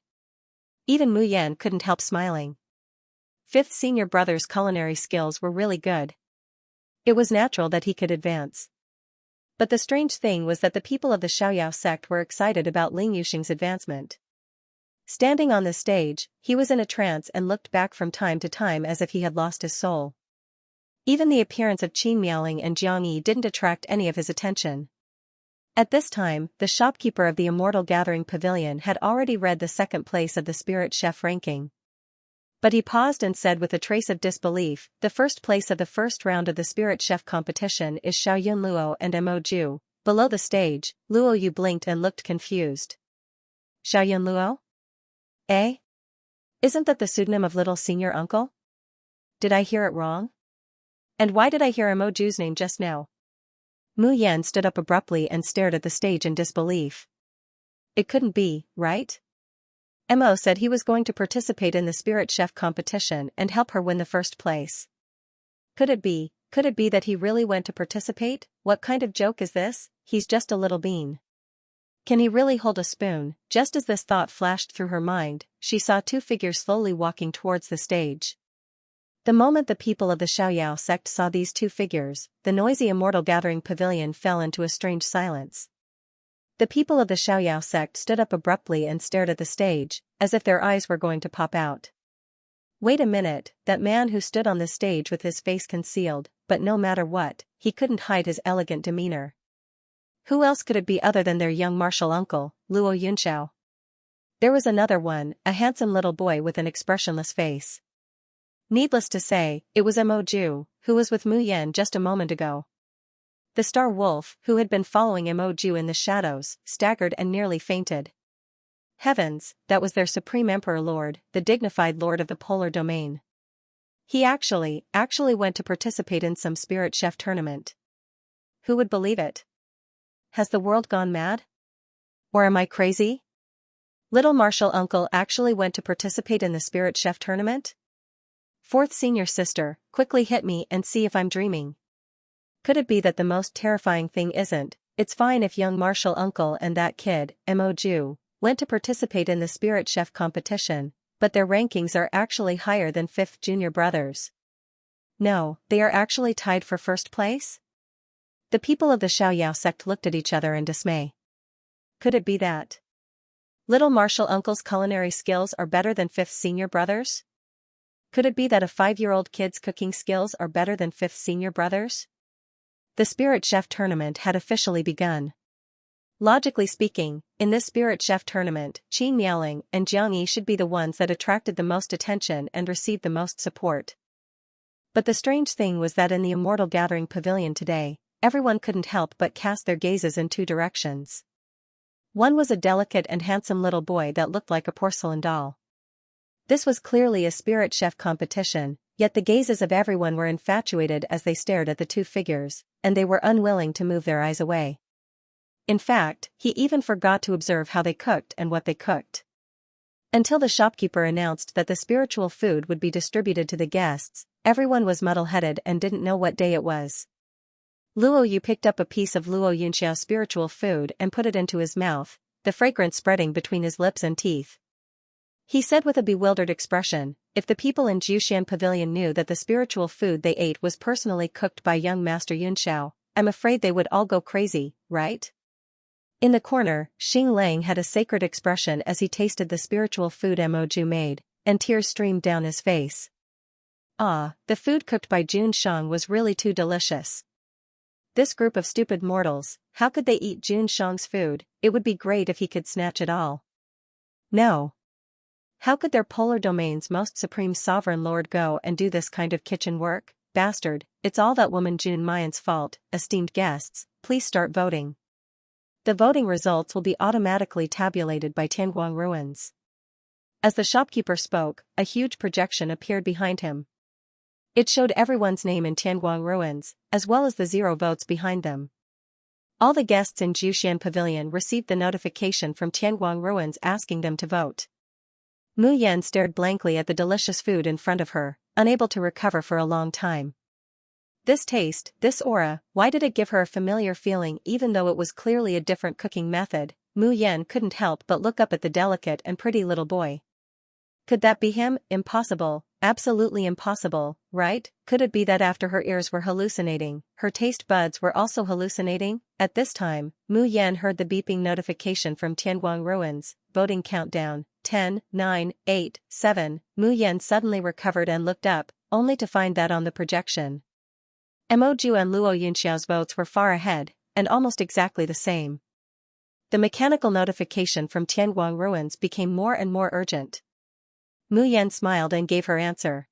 A: Even Mu Yan couldn't help smiling. Fifth senior brother's culinary skills were really good. It was natural that he could advance. But the strange thing was that the people of the Xiaoyao sect were excited about Ling Yuxing's advancement. Standing on the stage, he was in a trance and looked back from time to time as if he had lost his soul. Even the appearance of Qin Miaoling and Jiang Yi didn't attract any of his attention. At this time, the shopkeeper of the Immortal Gathering Pavilion had already read the 2nd place of the Spirit Chef ranking. But he paused and said with a trace of disbelief, the 1st place of the first round of the Spirit Chef competition is Xiaoyun Luo and Emoju. Below the stage, Luo Yu blinked and looked confused. Xiaoyun Luo? Eh? Isn't that the pseudonym of little senior uncle? Did I hear it wrong? And why did I hear Emoju's name just now? Mu Yan stood up abruptly and stared at the stage in disbelief. It couldn't be, right? Mo said he was going to participate in the Spirit Chef competition and help her win the 1st place. Could it be that he really went to participate? What kind of joke is this? He's just a little bean. Can he really hold a spoon? Just as this thought flashed through her mind, she saw 2 figures slowly walking towards the stage. The moment the people of the Xiaoyao sect saw these 2 figures, the noisy Immortal Gathering Pavilion fell into a strange silence. The people of the Xiaoyao sect stood up abruptly and stared at the stage, as if their eyes were going to pop out. Wait a minute, that man who stood on the stage with his face concealed, but no matter what, he couldn't hide his elegant demeanor. Who else could it be other than their young martial uncle, Luo Yunxiao? There was another one, a handsome little boy with an expressionless face. Needless to say, it was Mo Ju, who was with Mu Yan just a moment ago. The star wolf, who had been following Mo Ju in the shadows, staggered and nearly fainted. Heavens, that was their supreme emperor lord, the dignified lord of the polar domain. He actually went to participate in some spirit chef tournament. Who would believe it? Has the world gone mad? Or am I crazy? Little Marshall uncle actually went to participate in the spirit chef tournament? Fourth senior sister, quickly hit me and see if I'm dreaming. Could it be that the most terrifying thing isn't, it's fine if young Marshall uncle and that kid, Mo Ju, went to participate in the spirit chef competition, but their rankings are actually higher than 5th junior brothers. No, they are actually tied for first place? The people of the Xiaoyao sect looked at each other in dismay. Could it be that little Marshall uncle's culinary skills are better than 5th senior brothers? Could it be that a 5-year-old kid's cooking skills are better than 5th senior brothers? The spirit chef tournament had officially begun. Logically speaking, in this spirit chef tournament, Qin Miaoling and Jiang Yi should be the ones that attracted the most attention and received the most support. But the strange thing was that in the Immortal Gathering Pavilion today, everyone couldn't help but cast their gazes in two directions. One was a delicate and handsome little boy that looked like a porcelain doll. This was clearly a spirit chef competition, yet the gazes of everyone were infatuated as they stared at the two figures, and they were unwilling to move their eyes away. In fact, he even forgot to observe how they cooked and what they cooked. Until the shopkeeper announced that the spiritual food would be distributed to the guests, everyone was muddle-headed and didn't know what day it was. Luo Yu picked up a piece of Luo Yunxiao's spiritual food and put it into his mouth, the fragrance spreading between his lips and teeth. He said with a bewildered expression, if the people in Jushan Pavilion knew that the spiritual food they ate was personally cooked by young Master Yunxiao, I'm afraid they would all go crazy, right? In the corner, Xing Lang had a sacred expression as he tasted the spiritual food Mo Ju made, and tears streamed down his face. Ah, the food cooked by Jun Shang was really too delicious. This group of stupid mortals, how could they eat Jun Shang's food? It would be great if he could snatch it all. No. How could their polar domain's most supreme sovereign lord go and do this kind of kitchen work? Bastard, it's all that woman Jun Mayan's fault. Esteemed guests, please start voting. The voting results will be automatically tabulated by Tianguang Ruins. As the shopkeeper spoke, a huge projection appeared behind him. It showed everyone's name in Tianguang Ruins, as well as the 0 votes behind them. All the guests in Jushan Pavilion received the notification from Tianguang Ruins asking them to vote. Mu Yan stared blankly at the delicious food in front of her, unable to recover for a long time. This taste, this aura, why did it give her a familiar feeling even though it was clearly a different cooking method? Mu Yan couldn't help but look up at the delicate and pretty little boy. Could that be him? Impossible, absolutely impossible, right? Could it be that after her ears were hallucinating, her taste buds were also hallucinating? At this time, Mu Yan heard the beeping notification from Tianguang Ruins, voting countdown, 10, 9, 8, 7, Mu Yan suddenly recovered and looked up, only to find that on the projection, Mo Ju and Luo Yunxiao's votes were far ahead, and almost exactly the same. The mechanical notification from Tianguang Ruins became more and more urgent. Mu Yan smiled and gave her answer.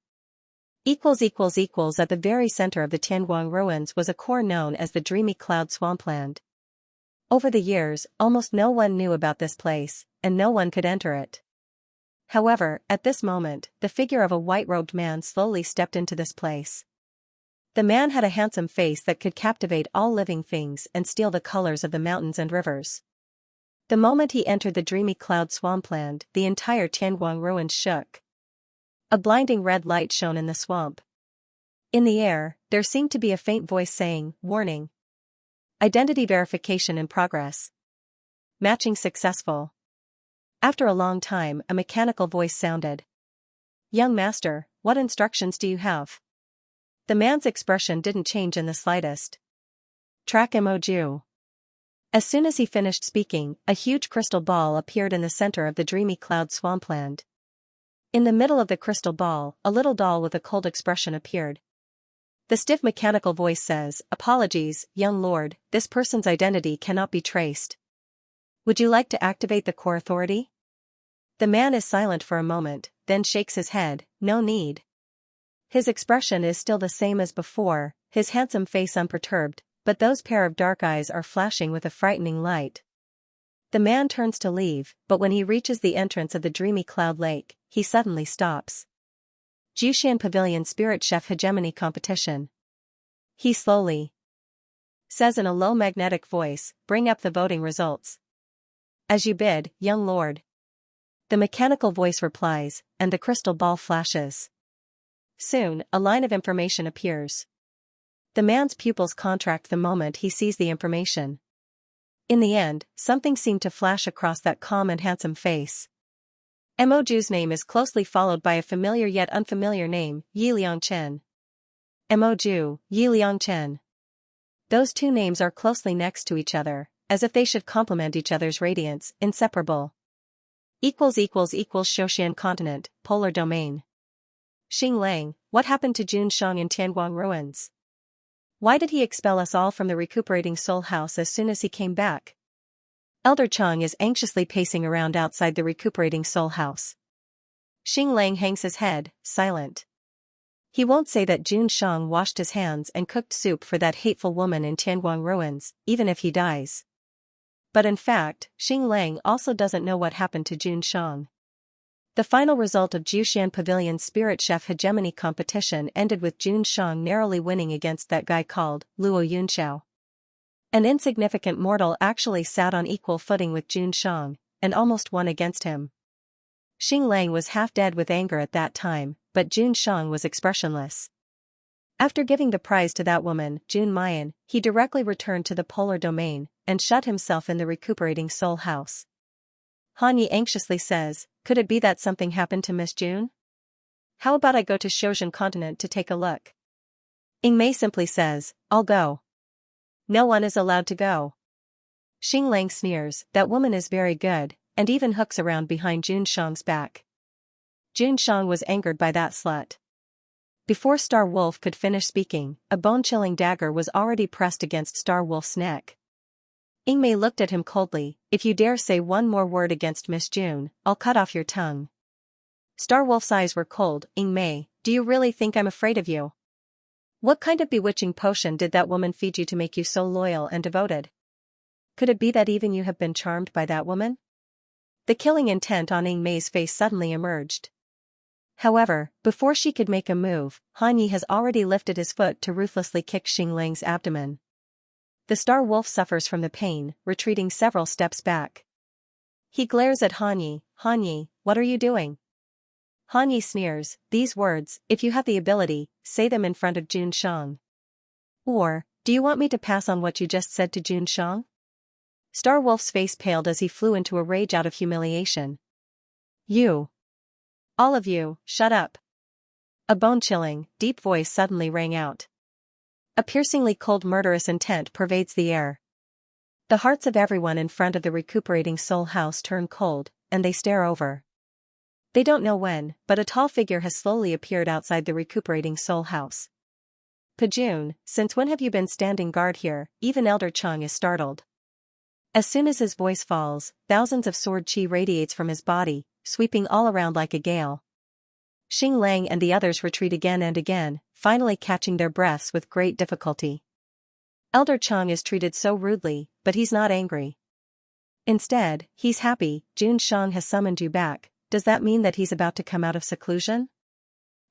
A: At the very center of the Tianguang Ruins was a core known as the Dreamy Cloud Swampland. Over the years, almost no one knew about this place, and no one could enter it. However, at this moment, the figure of a white-robed man slowly stepped into this place. The man had a handsome face that could captivate all living things and steal the colors of the mountains and rivers. The moment he entered the Dreamy Cloud Swampland, the entire Tianguang Ruins shook. A blinding red light shone in the swamp. In the air, there seemed to be a faint voice saying, "Warning. Identity verification in progress. Matching successful." After a long time, a mechanical voice sounded. "Young master, what instructions do you have?" The man's expression didn't change in the slightest. "Track Mo Ju." As soon as he finished speaking, a huge crystal ball appeared in the center of the Dreamy Cloud Swampland. In the middle of the crystal ball, a little doll with a cold expression appeared. The stiff mechanical voice says, "Apologies, young lord, this person's identity cannot be traced. Would you like to activate the core authority?" The man is silent for a moment, then shakes his head, "No need. His expression is still the same as before, his handsome face unperturbed, but those pair of dark eyes are flashing with a frightening light. The man turns to leave, but when he reaches the entrance of the dreamy cloud lake, he suddenly stops. Jiushan Pavilion Spirit Chef Hegemony Competition. He slowly says in a low magnetic voice, "Bring up the voting results." "As you bid, young lord." The mechanical voice replies, and the crystal ball flashes. Soon, a line of information appears. The man's pupils contract the moment he sees the information. In the end, something seemed to flash across that calm and handsome face. Mo Ju's name is closely followed by a familiar yet unfamiliar name, Yi Liangchen. Mo Ju, Yi Liangchen. Those two names are closely next to each other, as if they should complement each other's radiance, inseparable. Shoshan Continent, Polar Domain. Xing Lang, what happened to Jun Shang in Tianguang ruins? Why did he expel us all from the recuperating soul house as soon as he came back? Elder Chang is anxiously pacing around outside the recuperating soul house. Xing Lang hangs his head, silent. He won't say that Jun Shang washed his hands and cooked soup for that hateful woman in Tianguang ruins, even if he dies. But in fact, Xing Lang also doesn't know what happened to Jun Shang. The final result of Jiushan Pavilion's Spirit Chef Hegemony competition ended with Jun Shang narrowly winning against that guy called Luo Yunxiao. An insignificant mortal actually sat on equal footing with Jun Shang, and almost won against him. Xing Lang was half dead with anger at that time, but Jun Shang was expressionless. After giving the prize to that woman, Jun Mayan, he directly returned to the polar domain, and shut himself in the recuperating soul house. Han Yi anxiously says, "Could it be that something happened to Miss Jun? How about I go to Shoshan Continent to take a look?" Ying Mei simply says, "I'll go." No one is allowed to go. Xing Lang sneers, "That woman is very good," and even hooks around behind Jun Shang's back. Jun Shang was angered by that slut. Before Star Wolf could finish speaking, a bone-chilling dagger was already pressed against Star Wolf's neck. Ying Mei looked at him coldly, "If you dare say one more word against Miss Jun, I'll cut off your tongue." Star Wolf's eyes were cold. "Ying Mei, do you really think I'm afraid of you? What kind of bewitching potion did that woman feed you to make you so loyal and devoted? Could it be that even you have been charmed by that woman?" The killing intent on Ying Mei's face suddenly emerged. However, before she could make a move, Han Yi has already lifted his foot to ruthlessly kick Xing Lang's abdomen. The Star Wolf suffers from the pain, retreating several steps back. He glares at Han Yi. "Han Yi, what are you doing?" Han Yi sneers, "These words, if you have the ability, say them in front of Jun Shang. Or, do you want me to pass on what you just said to Jun Shang?" Star Wolf's face paled as he flew into a rage out of humiliation. "You. All of you, shut up." A bone-chilling, deep voice suddenly rang out. A piercingly cold murderous intent pervades the air. The hearts of everyone in front of the recuperating soul house turn cold, and they stare over. They don't know when, but a tall figure has slowly appeared outside the recuperating soul house. "Pajun, since when have you been standing guard here?" Even Elder Chang is startled. As soon as his voice falls, thousands of sword chi radiates from his body, sweeping all around like a gale. Xing Lang and the others retreat again and again, finally catching their breaths with great difficulty. Elder Chang is treated so rudely, but he's not angry. Instead, he's happy. "Jun Shang has summoned you back. Does that mean that he's about to come out of seclusion?"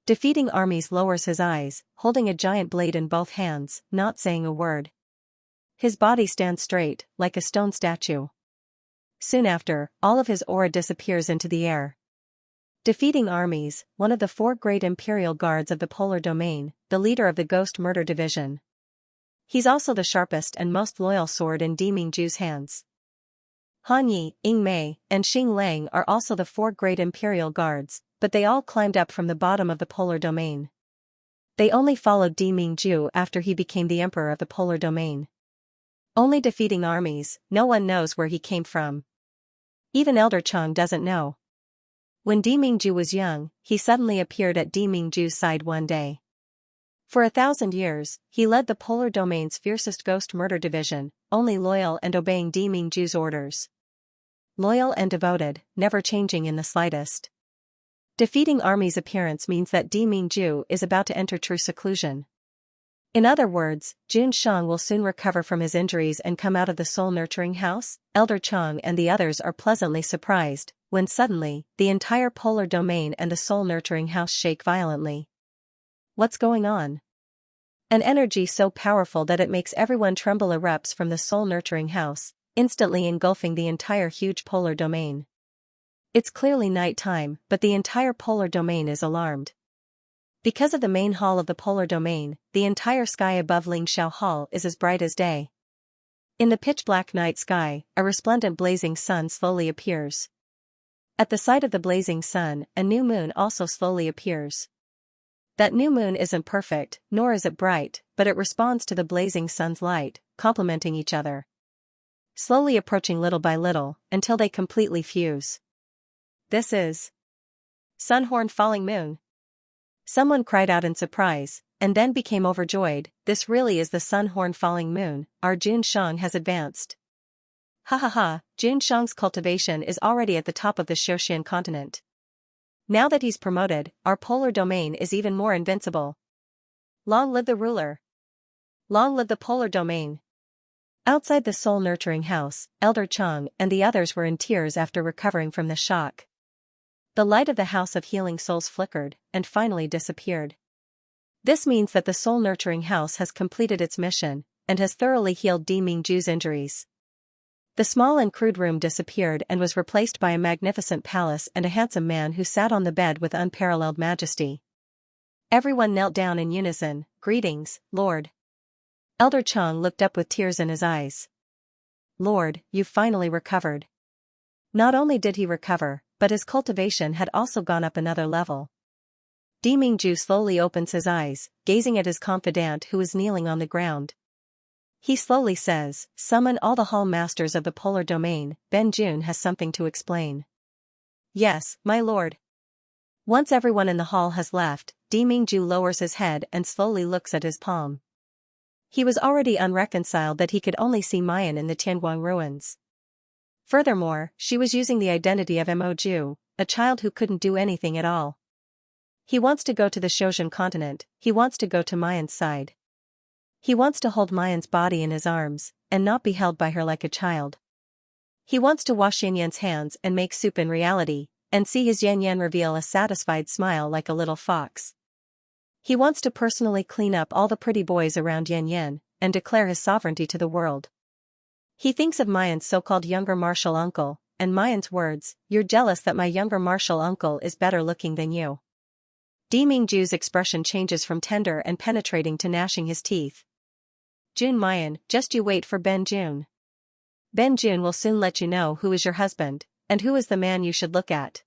A: Defeating Armies lowers his eyes, holding a giant blade in both hands, not saying a word. His body stands straight, like a stone statue. Soon after, all of his aura disappears into the air. Defeating Armies, one of the 4 great imperial guards of the polar domain, the leader of the Ghost Murder Division. He's also the sharpest and most loyal sword in Deming Ju's hands. Han Yi, Ying Mei, and Xing Lang are also the 4 great imperial guards, but they all climbed up from the bottom of the polar domain. They only followed Deming Ju after he became the emperor of the polar domain. Only defeating Armies, no one knows where he came from. Even Elder Chang doesn't know. When Deming Ju was young, he suddenly appeared at Deming Ju's side one day. For 1,000 years, he led the polar domain's fiercest ghost murder division, only loyal and obeying Deming Ju's orders. Loyal and devoted, never changing in the slightest. Defeating Army's appearance means that Di Mingju is about to enter true seclusion. In other words, Xianxia will soon recover from his injuries and come out of the soul-nurturing house. Elder Chang and the others are pleasantly surprised, when suddenly, the entire polar domain and the soul-nurturing house shake violently. What's going on? An energy so powerful that it makes everyone tremble erupts from the soul-nurturing house, instantly engulfing the entire huge polar domain. It's clearly night time, but the entire polar domain is alarmed. Because of the main hall of the polar domain, the entire sky above Lingxiao Hall is as bright as day. In the pitch-black night sky, a resplendent blazing sun slowly appears. At the side of the blazing sun, a new moon also slowly appears. That new moon isn't perfect, nor is it bright, but it responds to the blazing sun's light, complementing each other. Slowly approaching little by little, until they completely fuse. This is Sun-horn falling moon. Someone cried out in surprise, and then became overjoyed. This really is the sun-horn falling moon. Our Xianxia has advanced. Ha ha ha, Xianxia's cultivation is already at the top of the Xiaoxian continent. Now that he's promoted, our polar domain is even more invincible. Long live the ruler! Long live the polar domain! Outside the soul-nurturing house, Elder Chang and the others were in tears after recovering from the shock. The light of the House of Healing Souls flickered, and finally disappeared. This means that the soul-nurturing house has completed its mission, and has thoroughly healed Di Mingju's injuries. The small and crude room disappeared and was replaced by a magnificent palace and a handsome man who sat on the bed with unparalleled majesty. Everyone knelt down in unison. Greetings, Lord. Elder Chang looked up with tears in his eyes. Lord, you've finally recovered. Not only did he recover, but his cultivation had also gone up another level. Di Mingju slowly opens his eyes, gazing at his confidant who is kneeling on the ground. He slowly says, "Summon all the hall masters of the polar domain, Ben Jun has something to explain." Yes, my lord. Once everyone in the hall has left, Di Mingju lowers his head and slowly looks at his palm. He was already unreconciled that he could only see Mayan in the Tianguang ruins. Furthermore, she was using the identity of Mo Ju, a child who couldn't do anything at all. He wants to go to the Xiaoxian continent, he wants to go to Mayan's side. He wants to hold Mayan's body in his arms, and not be held by her like a child. He wants to wash Yanyan's hands and make soup in reality, and see his Yanyan reveal a satisfied smile like a little fox. He wants to personally clean up all the pretty boys around Yanyan, and declare his sovereignty to the world. He thinks of Mayan's so-called younger martial uncle, and Mayan's words, "You're jealous that my younger martial uncle is better looking than you." Di Mingju's expression changes from tender and penetrating to gnashing his teeth. Jun Mayan, just you wait for Ben Jun. Ben Jun will soon let you know who is your husband, and who is the man you should look at.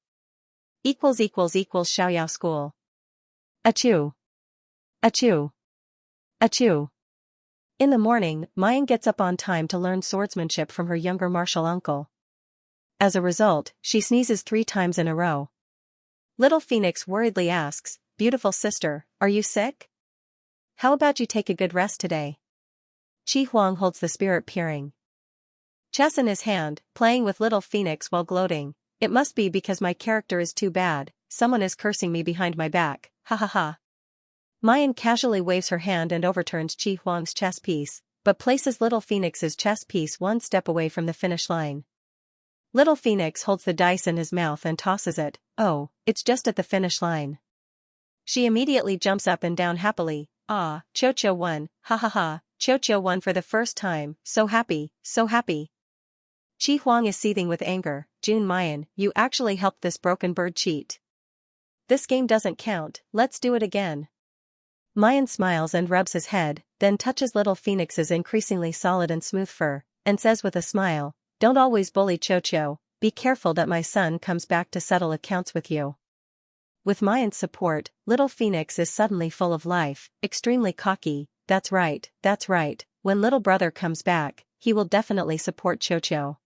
A: Xiaoyao School. Achoo. Achoo. Achoo. In the morning, Mayan gets up on time to learn swordsmanship from her younger martial uncle. As a result, she sneezes 3 times in a row. Little Phoenix worriedly asks, "Beautiful sister, are you sick? How about you take a good rest today?" Qi Huang holds the spirit peering chess in his hand, playing with Little Phoenix while gloating. "It must be because my character is too bad, someone is cursing me behind my back, ha ha ha." Mayan casually waves her hand and overturns Qi Huang's chess piece, but places Little Phoenix's chess piece 1 step away from the finish line. Little Phoenix holds the dice in his mouth and tosses it. "Oh, it's just at the finish line." She immediately jumps up and down happily. "Ah, Cho won, ha ha ha, Cho won for the first time, so happy, so happy." Qi Huang is seething with anger. "Jun Mayan, you actually helped this broken bird cheat. This game doesn't count, let's do it again." Mayan smiles and rubs his head, then touches Little Phoenix's increasingly solid and smooth fur, and says with a smile, "Don't always bully Cho, be careful that my son comes back to settle accounts with you." With Mayan's support, Little Phoenix is suddenly full of life, extremely cocky. That's right, when little brother comes back, he will definitely support Cho.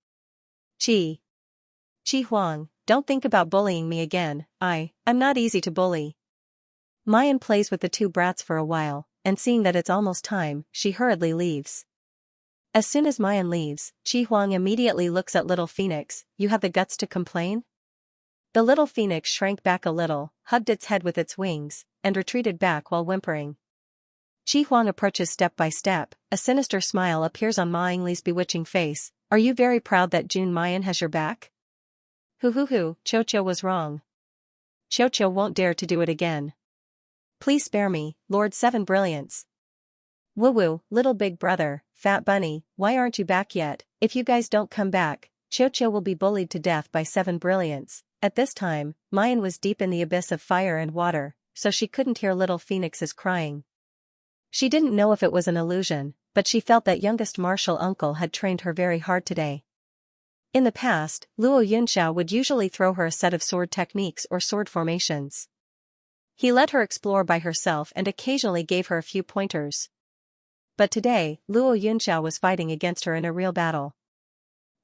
A: Qi Huang, don't think about bullying me again, I'm not easy to bully. Mayan plays with the 2 brats for a while, and seeing that it's almost time, she hurriedly leaves. As soon as Mayan leaves, Qi Huang immediately looks at Little Phoenix. "You have the guts to complain? The little phoenix shrank back a little, hugged its head with its wings, and retreated back while whimpering. Qi Huang approaches step by step, a sinister smile appears on Ma Yingli's bewitching face. Are you very proud that Jun Mayan has your back? Hoo, Cho was wrong. Cho won't dare to do it again. Please spare me, Lord Seven Brilliance. Woo, little big brother, fat bunny, why aren't you back yet? If you guys don't come back, Cho will be bullied to death by Seven Brilliance. At this time, Mayan was deep in the abyss of fire and water, so she couldn't hear little phoenix's crying. She didn't know if it was an illusion, but she felt that youngest martial uncle had trained her very hard today. In the past, Luo Yunxiao would usually throw her a set of sword techniques or sword formations. He let her explore by herself and occasionally gave her a few pointers. But today, Luo Yunxiao was fighting against her in a real battle.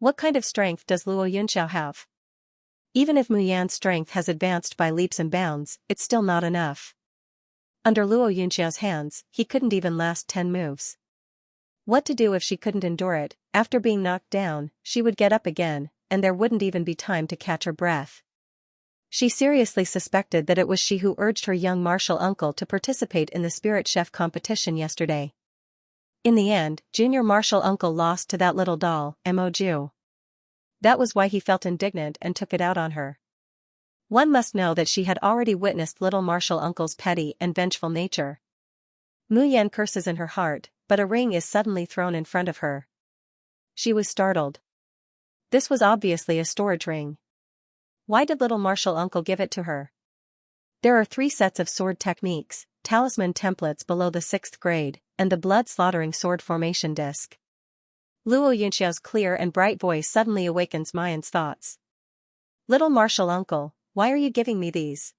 A: What kind of strength does Luo Yunxiao have? Even if Mu Yan's strength has advanced by leaps and bounds, it's still not enough. Under Luo Yunxiao's hands, he couldn't even last 10 moves. What to do if she couldn't endure it? After being knocked down, she would get up again, and there wouldn't even be time to catch her breath. She seriously suspected that it was she who urged her young martial uncle to participate in the spirit chef competition yesterday. In the end, junior martial uncle lost to that little doll, Mo Ju. That was why he felt indignant and took it out on her. One must know that she had already witnessed little martial uncle's petty and vengeful nature. Mu Yan curses in her heart, but a ring is suddenly thrown in front of her. She was startled. This was obviously a storage ring. Why did little martial uncle give it to her? There are 3 sets of sword techniques, talisman templates below the 6th grade, and the blood-slaughtering sword formation disc. Luo Yunxiao's clear and bright voice suddenly awakens Mayan's thoughts. Little martial uncle, why are you giving me these?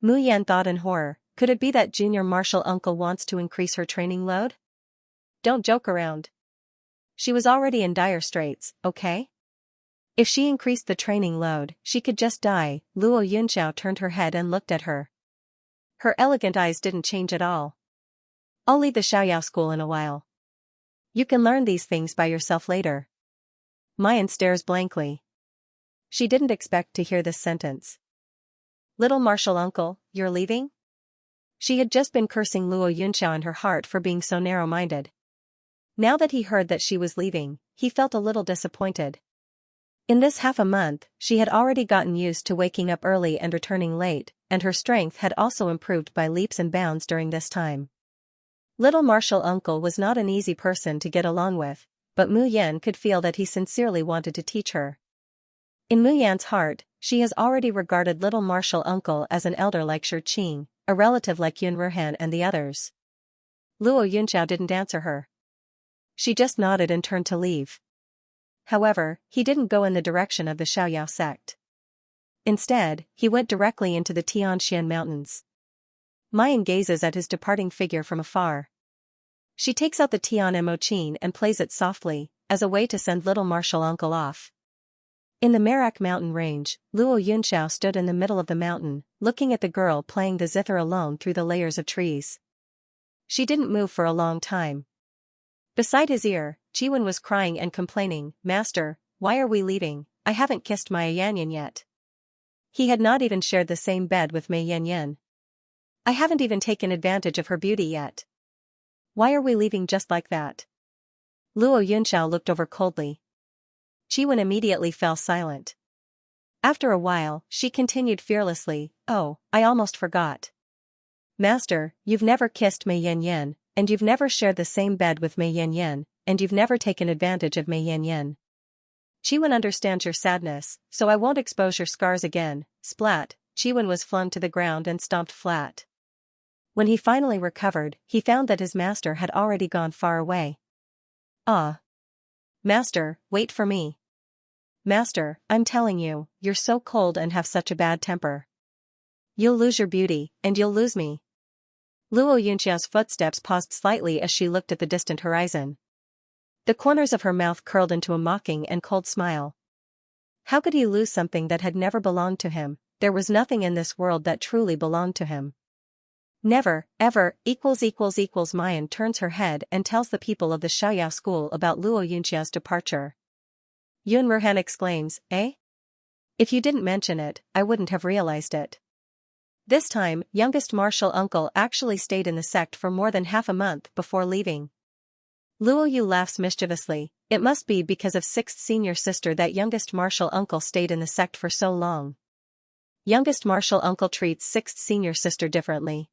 A: Mu Yan thought in horror, could it be that junior martial uncle wants to increase her training load? Don't joke around. She was already in dire straits, okay? If she increased the training load, she could just die. Luo Yunxiao turned her head and looked at her. Her elegant eyes didn't change at all. I'll leave the Xiaoyao school in a while. You can learn these things by yourself later. Mayan stares blankly. She didn't expect to hear this sentence. Little martial uncle, you're leaving? She had just been cursing Luo Yunxiao in her heart for being so narrow-minded. Now that he heard that she was leaving, he felt a little disappointed. In this half a month, she had already gotten used to waking up early and returning late, and her strength had also improved by leaps and bounds during this time. Little martial uncle was not an easy person to get along with, but Mu Yan could feel that he sincerely wanted to teach her. In Mu Yan's heart, she has already regarded little martial uncle as an elder like Shi Qing, a relative like Yun Ruhan and the others. Luo Yunxiao didn't answer her. She just nodded and turned to leave. However, he didn't go in the direction of the Xiaoyao sect. Instead, he went directly into the Tianxian mountains. Mayan gazes at his departing figure from afar. She takes out the Tian Mo Qin and plays it softly, as a way to send little martial uncle off. In the Merak mountain range, Luo Yunxiao stood in the middle of the mountain, looking at the girl playing the zither alone through the layers of trees. She didn't move for a long time. Beside his ear, Chiwen was crying and complaining, Master, why are we leaving? I haven't kissed Mei Yanyan yet. He had not even shared the same bed with Mei Yanyan. I haven't even taken advantage of her beauty yet. Why are we leaving just like that? Luo Yunxiao looked over coldly. Chiwen immediately fell silent. After a while, she continued fearlessly, Oh, I almost forgot. Master, you've never kissed Mei Yanyan, and you've never shared the same bed with Mei Yanyan, and you've never taken advantage of Mei Yanyan. Chiwen understands your sadness, so I won't expose your scars again. Splat, Chiwen was flung to the ground and stomped flat. When he finally recovered, he found that his master had already gone far away. Ah. Master, wait for me. Master, I'm telling you, you're so cold and have such a bad temper. You'll lose your beauty, and you'll lose me. Luo Yunxiao's footsteps paused slightly as she looked at the distant horizon. The corners of her mouth curled into a mocking and cold smile. How could he lose something that had never belonged to him? There was nothing in this world that truly belonged to him. Never, ever, Mayan turns her head and tells the people of the Xiaoyao school about Luo Yunxiao's departure. Yun Ruhan exclaims, Eh? If you didn't mention it, I wouldn't have realized it. This time, youngest martial uncle actually stayed in the sect for more than half a month before leaving. Luo Yu laughs mischievously. It must be because of sixth senior sister that youngest martial uncle stayed in the sect for so long. Youngest martial uncle treats sixth senior sister differently.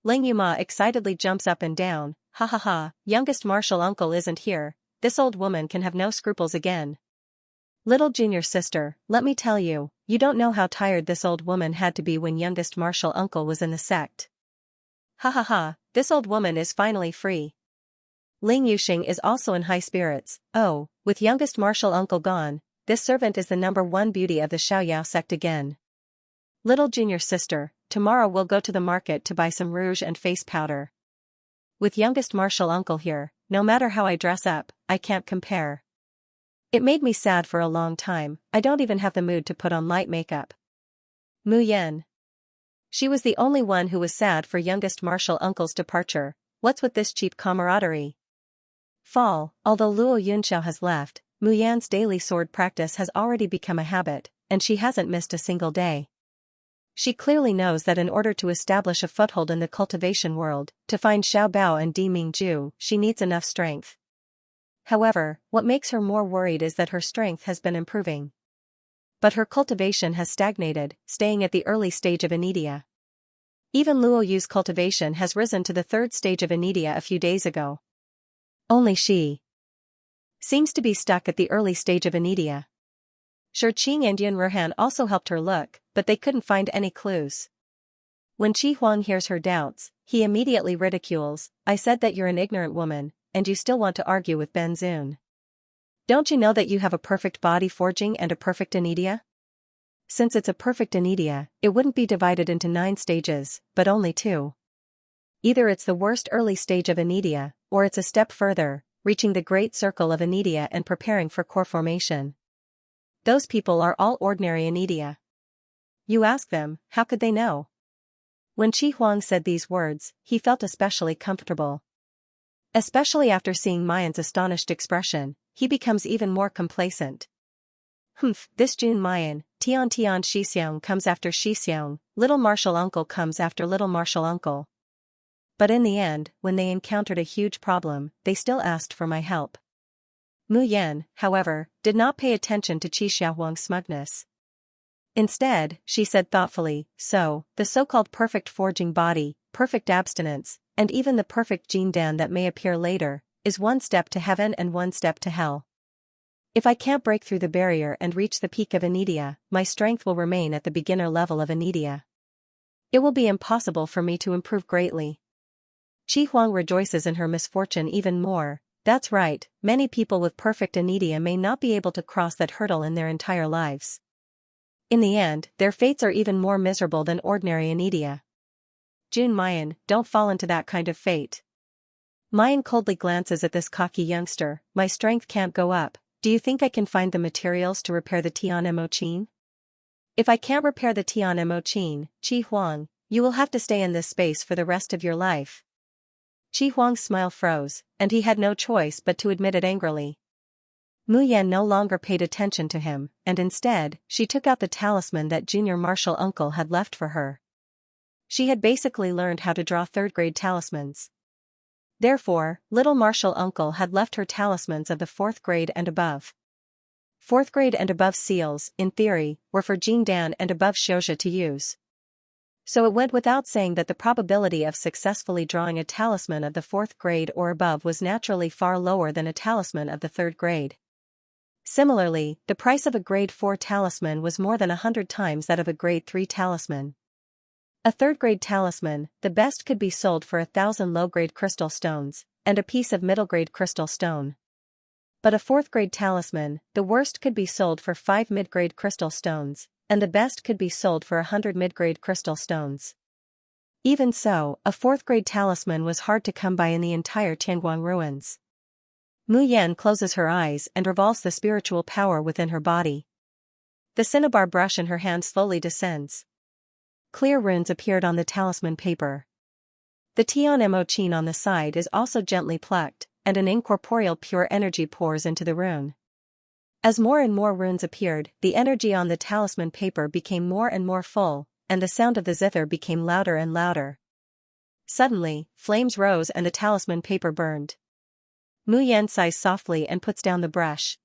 A: Ling Yuma excitedly jumps up and down. Ha ha ha, youngest martial uncle isn't here. This old woman can have no scruples again. Little junior sister, let me tell you, you don't know how tired this old woman had to be when youngest martial uncle was in the sect. Ha ha ha, this old woman is finally free. Ling Yuxing is also in high spirits. Oh, with youngest martial uncle gone, this servant is the #1 beauty of the Xiaoyao sect again. Little junior sister, tomorrow we'll go to the market to buy some rouge and face powder. With youngest martial uncle here, no matter how I dress up, I can't compare. It made me sad for a long time. I don't even have the mood to put on light makeup. Mu Yan. She was the only one who was sad for youngest martial uncle's departure. What's with this cheap camaraderie? Fall. Although Luo Yunxiao has left, Mu Yan's daily sword practice has already become a habit, and she hasn't missed a single day. She clearly knows that in order to establish a foothold in the cultivation world, to find Xiao Bao and Di Mingju, she needs enough strength. However, what makes her more worried is that her strength has been improving. But her cultivation has stagnated, staying at the early stage of Anidia. Even Luo Yu's cultivation has risen to the 3rd stage of Anidia a few days ago. Only she seems to be stuck at the early stage of Anidia. Shi Qing and Yun Ruhan also helped her look, but they couldn't find any clues. When Qi Huang hears her doubts, he immediately ridicules. I said that you're an ignorant woman, and you still want to argue with Ben Zun. Don't you know that you have a perfect body forging and a perfect Anidia? Since it's a perfect Anidia, it wouldn't be divided into 9 stages, but only 2. Either it's the worst early stage of Anidia, or it's a step further, reaching the great circle of Anidia and preparing for core formation. Those people are all ordinary Anidia. You ask them, how could they know? When Qi Huang said these words, he felt especially comfortable. Especially after seeing Mayan's astonished expression, he becomes even more complacent. Humph, this Jun Mayan, Tian Xixiang comes after Xixiang, little martial uncle comes after little martial uncle. But in the end, when they encountered a huge problem, they still asked for my help. Mu Yan, however, did not pay attention to Qi Xiaohuang's smugness. Instead, she said thoughtfully, so, the so-called perfect forging body, perfect abstinence, and even the perfect Jin Dan that may appear later, is 1 step to heaven and 1 step to hell. If I can't break through the barrier and reach the peak of Anidia, my strength will remain at the beginner level of Anidia. It will be impossible for me to improve greatly. Qi Huang rejoices in her misfortune even more. That's right, many people with perfect Anidia may not be able to cross that hurdle in their entire lives. In the end, their fates are even more miserable than ordinary Anidia. Jun Mayan, don't fall into that kind of fate. Mayan coldly glances at this cocky youngster. My strength can't go up. Do you think I can find the materials to repair the Tian Mo Qin? If I can't repair the Tian Mo Qin, Qi Huang, you will have to stay in this space for the rest of your life. Qi Huang's smile froze, and he had no choice but to admit it angrily. Mu Yan no longer paid attention to him, and instead, she took out the talisman that junior martial uncle had left for her. She had basically learned how to draw 3rd-grade talismans. Therefore, little martial uncle had left her talismans of the 4th grade and above. 4th grade and above seals, in theory, were for Jin Dan and above Xiaoxia to use. So it went without saying that the probability of successfully drawing a talisman of the 4th grade or above was naturally far lower than a talisman of the 3rd grade. Similarly, the price of a grade 4 talisman was more than 100 times that of a grade 3 talisman. A 3rd-grade talisman, the best could be sold for 1,000 low-grade crystal stones, and a piece of middle-grade crystal stone. But a 4th-grade talisman, the worst could be sold for 5 mid-grade crystal stones, and the best could be sold for 100 mid-grade crystal stones. Even so, a 4th-grade talisman was hard to come by in the entire Tianguang ruins. Mu Yan closes her eyes and revolves the spiritual power within her body. The cinnabar brush in her hand slowly descends. Clear runes appeared on the talisman paper. The Tian Mo Qin on the side is also gently plucked, and an incorporeal pure energy pours into the rune. As more and more runes appeared, the energy on the talisman paper became more and more full, and the sound of the zither became louder and louder. Suddenly, flames rose and the talisman paper burned. Mu Yan sighs softly and puts down the brush.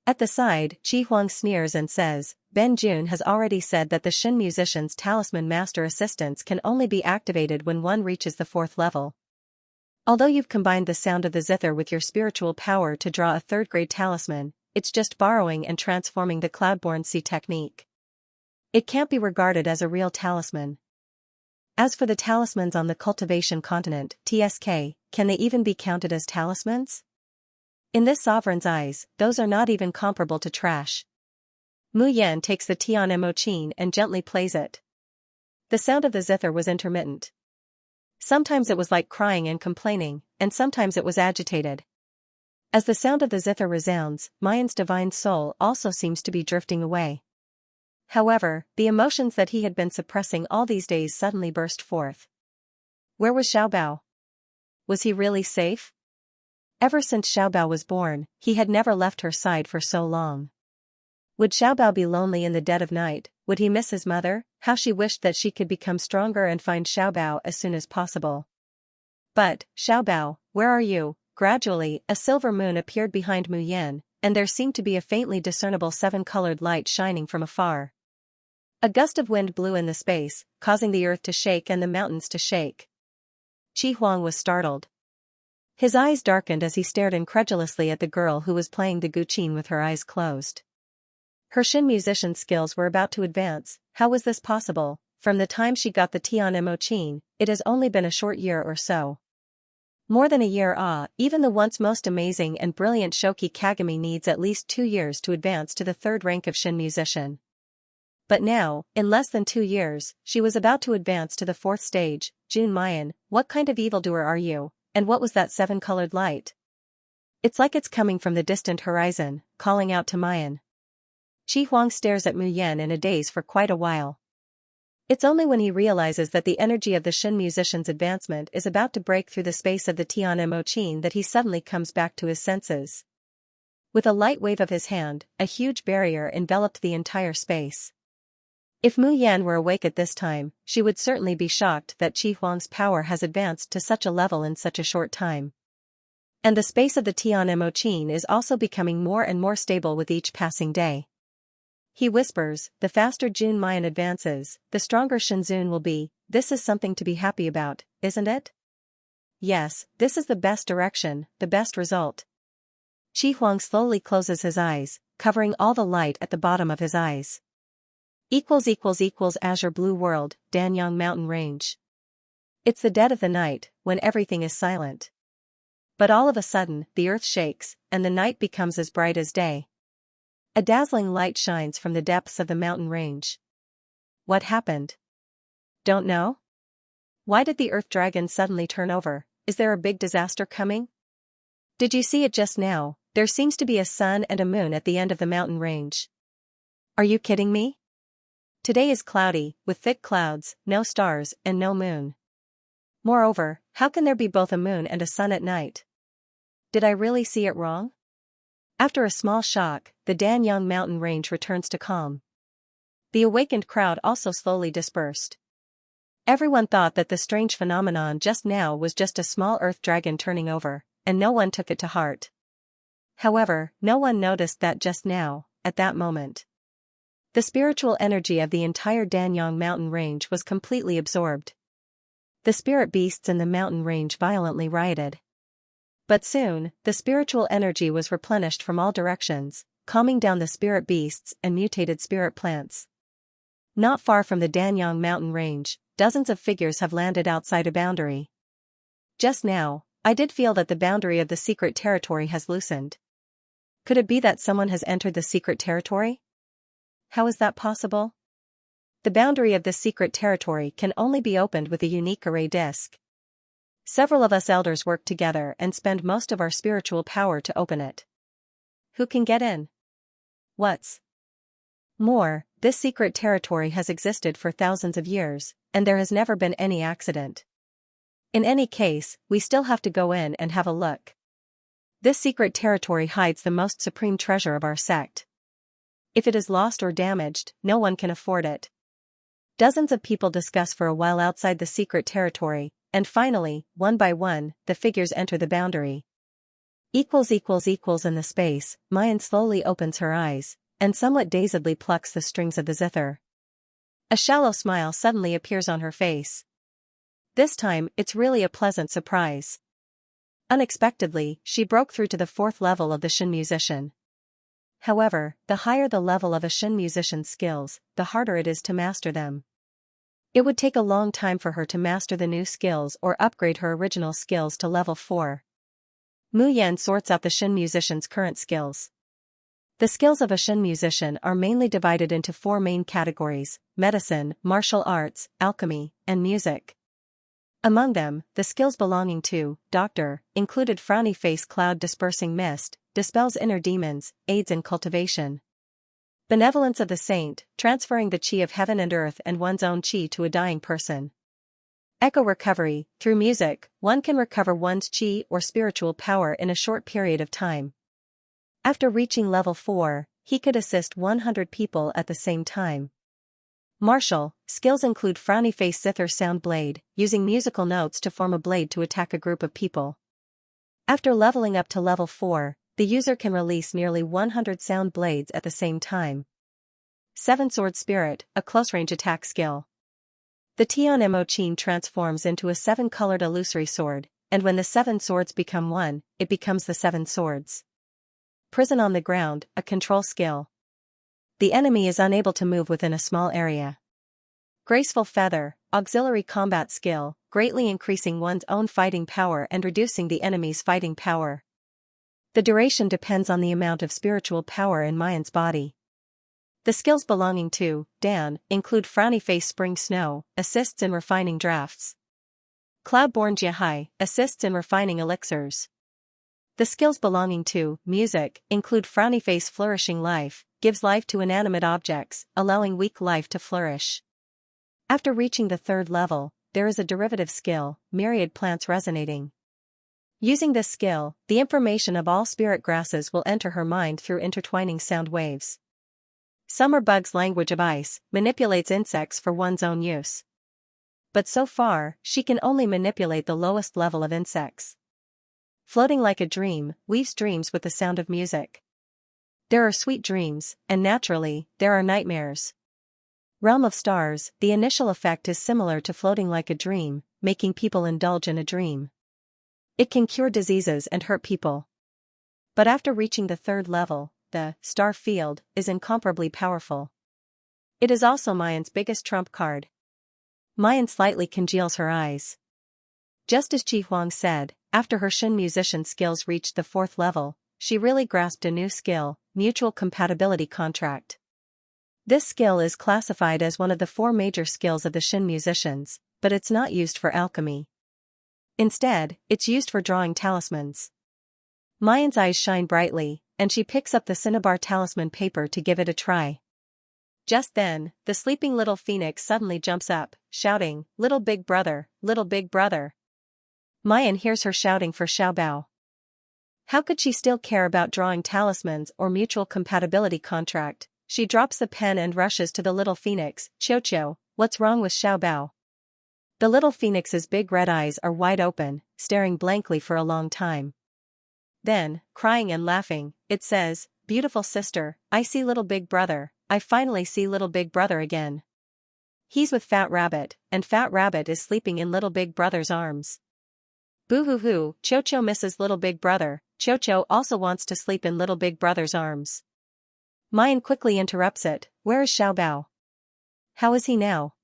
A: At the side, Qi Huang sneers and says, Ben Jun has already said that the Shin musician's talisman master assistance can only be activated when one reaches the 4th level. Although you've combined the sound of the zither with your spiritual power to draw a 3rd-grade talisman, it's just borrowing and transforming the Cloudborn Sea technique. It can't be regarded as a real talisman. As for the talismans on the Cultivation continent, TSK, can they even be counted as talismans? In this sovereign's eyes, those are not even comparable to trash. Mu Yan takes the Tian Emochin and gently plays it. The sound of the zither was intermittent. Sometimes it was like crying and complaining, and sometimes it was agitated. As the sound of the zither resounds, Mayan's divine soul also seems to be drifting away. However, the emotions that he had been suppressing all these days suddenly burst forth. Where was Xiaobao? Was he really safe? Ever since Xiaobao was born, he had never left her side for so long. Would Xiaobao be lonely in the dead of night? Would he miss his mother? How she wished that she could become stronger and find Xiaobao as soon as possible. But, Xiaobao, where are you? Gradually, a silver moon appeared behind Mu Yan, and there seemed to be a faintly discernible 7-colored light shining from afar. A gust of wind blew in the space, causing the earth to shake and the mountains to shake. Qi Huang was startled. His eyes darkened as he stared incredulously at the girl who was playing the guqin with her eyes closed. Her Shin musician skills were about to advance. How was this possible? From the time she got the Tian Emochin, it has only been a short year or so. More than a year. Even the once most amazing and brilliant Shoki Kagami needs at least 2 years to advance to the 3rd rank of Shin musician. But now, in less than 2 years, she was about to advance to the 4th stage. Jun Mayan, what kind of evildoer are you? And what was that 7-colored light? It's like it's coming from the distant horizon, calling out to Mayan. Qi Huang stares at Mu Yan in a daze for quite a while. It's only when he realizes that the energy of the Shin musician's advancement is about to break through the space of the Tian Emochin that he suddenly comes back to his senses. With a light wave of his hand, a huge barrier enveloped the entire space. If Mu Yan were awake at this time, she would certainly be shocked that Qi Huang's power has advanced to such a level in such a short time. And the space of the Tian Emochin is also becoming more and more stable with each passing day. He whispers, the faster Jun Mayan advances, the stronger Shinzun will be. This is something to be happy about, isn't it? Yes, this is the best direction, the best result. Qi Huang slowly closes his eyes, covering all the light at the bottom of his eyes. Azure blue world, Danyang mountain range. It's the dead of the night, when everything is silent. But all of a sudden, the earth shakes, and the night becomes as bright as day. A dazzling light shines from the depths of the mountain range. What happened? Don't know? Why did the earth dragon suddenly turn over? Is there a big disaster coming? Did you see it just now? There seems to be a sun and a moon at the end of the mountain range. Are you kidding me? Today is cloudy, with thick clouds, no stars, and no moon. Moreover, how can there be both a moon and a sun at night? Did I really see it wrong? After a small shock, the Danyang mountain range returns to calm. The awakened crowd also slowly dispersed. Everyone thought that the strange phenomenon just now was just a small earth dragon turning over, and no one took it to heart. However, no one noticed that just now, at that moment. The spiritual energy of the entire Danyang mountain range was completely absorbed. The spirit beasts in the mountain range violently rioted. But soon, the spiritual energy was replenished from all directions, calming down the spirit beasts and mutated spirit plants. Not far from the Danyang mountain range, dozens of figures have landed outside a boundary. Just now, I did feel that the boundary of the secret territory has loosened. Could it be that someone has entered the secret territory? How is that possible? The boundary of this secret territory can only be opened with a unique array disc. Several of us elders work together and spend most of our spiritual power to open it. Who can get in? What's more, this secret territory has existed for thousands of years, and there has never been any accident. In any case, we still have to go in and have a look. This secret territory hides the most supreme treasure of our sect. If it is lost or damaged, no one can afford it. Dozens of people discuss for a while outside the secret territory, and finally, one by one, the figures enter the boundary. In the space, Mayan slowly opens her eyes, and somewhat dazedly plucks the strings of the zither. A shallow smile suddenly appears on her face. This time, it's really a pleasant surprise. Unexpectedly, she broke through to the 4th level of the Shin musician. However, the higher the level of a Shin musician's skills, the harder it is to master them. It would take a long time for her to master the new skills or upgrade her original skills to level 4. Mu Yan sorts out the Shin musician's current skills. The skills of a Shin musician are mainly divided into 4 main categories: medicine, martial arts, alchemy, and music. Among them, the skills belonging to Doctor included frowny face cloud dispersing mist, dispels inner demons, aids in cultivation. Benevolence of the saint, transferring the chi of heaven and earth and one's own chi to a dying person. Echo recovery, through music, one can recover one's chi or spiritual power in a short period of time. After reaching level 4, he could assist 100 people at the same time. Martial skills include frowny face zither sound blade, using musical notes to form a blade to attack a group of people. After leveling up to level 4, the user can release nearly 100 sound blades at the same time. 7 Sword Spirit, a close-range attack skill. The Tian Mo Chin transforms into a 7-colored illusory sword, and when the 7 swords become one, it becomes the 7 swords. Prison on the ground, a control skill. The enemy is unable to move within a small area. Graceful Feather, auxiliary combat skill, greatly increasing one's own fighting power and reducing the enemy's fighting power. The duration depends on the amount of spiritual power in Mayan's body. The skills belonging to Dan include Frowny Face Spring Snow, assists in refining drafts. Cloudborn Jiahai, assists in refining elixirs. The skills belonging to music include Frowny Face Flourishing Life, gives life to inanimate objects, allowing weak life to flourish. After reaching the 3rd level, there is a derivative skill, Myriad Plants Resonating. Using this skill, the information of all spirit grasses will enter her mind through intertwining sound waves. Summer Bug's language of ice manipulates insects for one's own use. But so far, she can only manipulate the lowest level of insects. Floating like a dream, weaves dreams with the sound of music. There are sweet dreams, and naturally, there are nightmares. Realm of Stars, the initial effect is similar to floating like a dream, making people indulge in a dream. It can cure diseases and hurt people. But after reaching the 3rd level, the Star Field is incomparably powerful. It is also Mayan's biggest trump card. Mayan slightly congeals her eyes. Just as Chi Huang said, after her Shin musician skills reached the 4th level, she really grasped a new skill, Mutual Compatibility Contract. This skill is classified as one of the 4 major skills of the Shin musicians, but it's not used for alchemy. Instead, it's used for drawing talismans. Mayan's eyes shine brightly, and she picks up the cinnabar talisman paper to give it a try. Just then, the sleeping little phoenix suddenly jumps up, shouting, "Little big brother, little big brother." Mayan hears her shouting for Xiaobao. How could she still care about drawing talismans or mutual compatibility contract? She drops the pen and rushes to the little phoenix. "Qiu, what's wrong with Xiaobao?" The little phoenix's big red eyes are wide open, staring blankly for a long time. Then, crying and laughing, it says, "Beautiful sister, I see little big brother, I finally see little big brother again. He's with Fat Rabbit, and Fat Rabbit is sleeping in little big brother's arms." Boo-hoo-hoo, Qiu misses little big brother, Qiu also wants to sleep in little big brother's arms. Mayan quickly interrupts it, "Where is Xiaobao? How is he now?"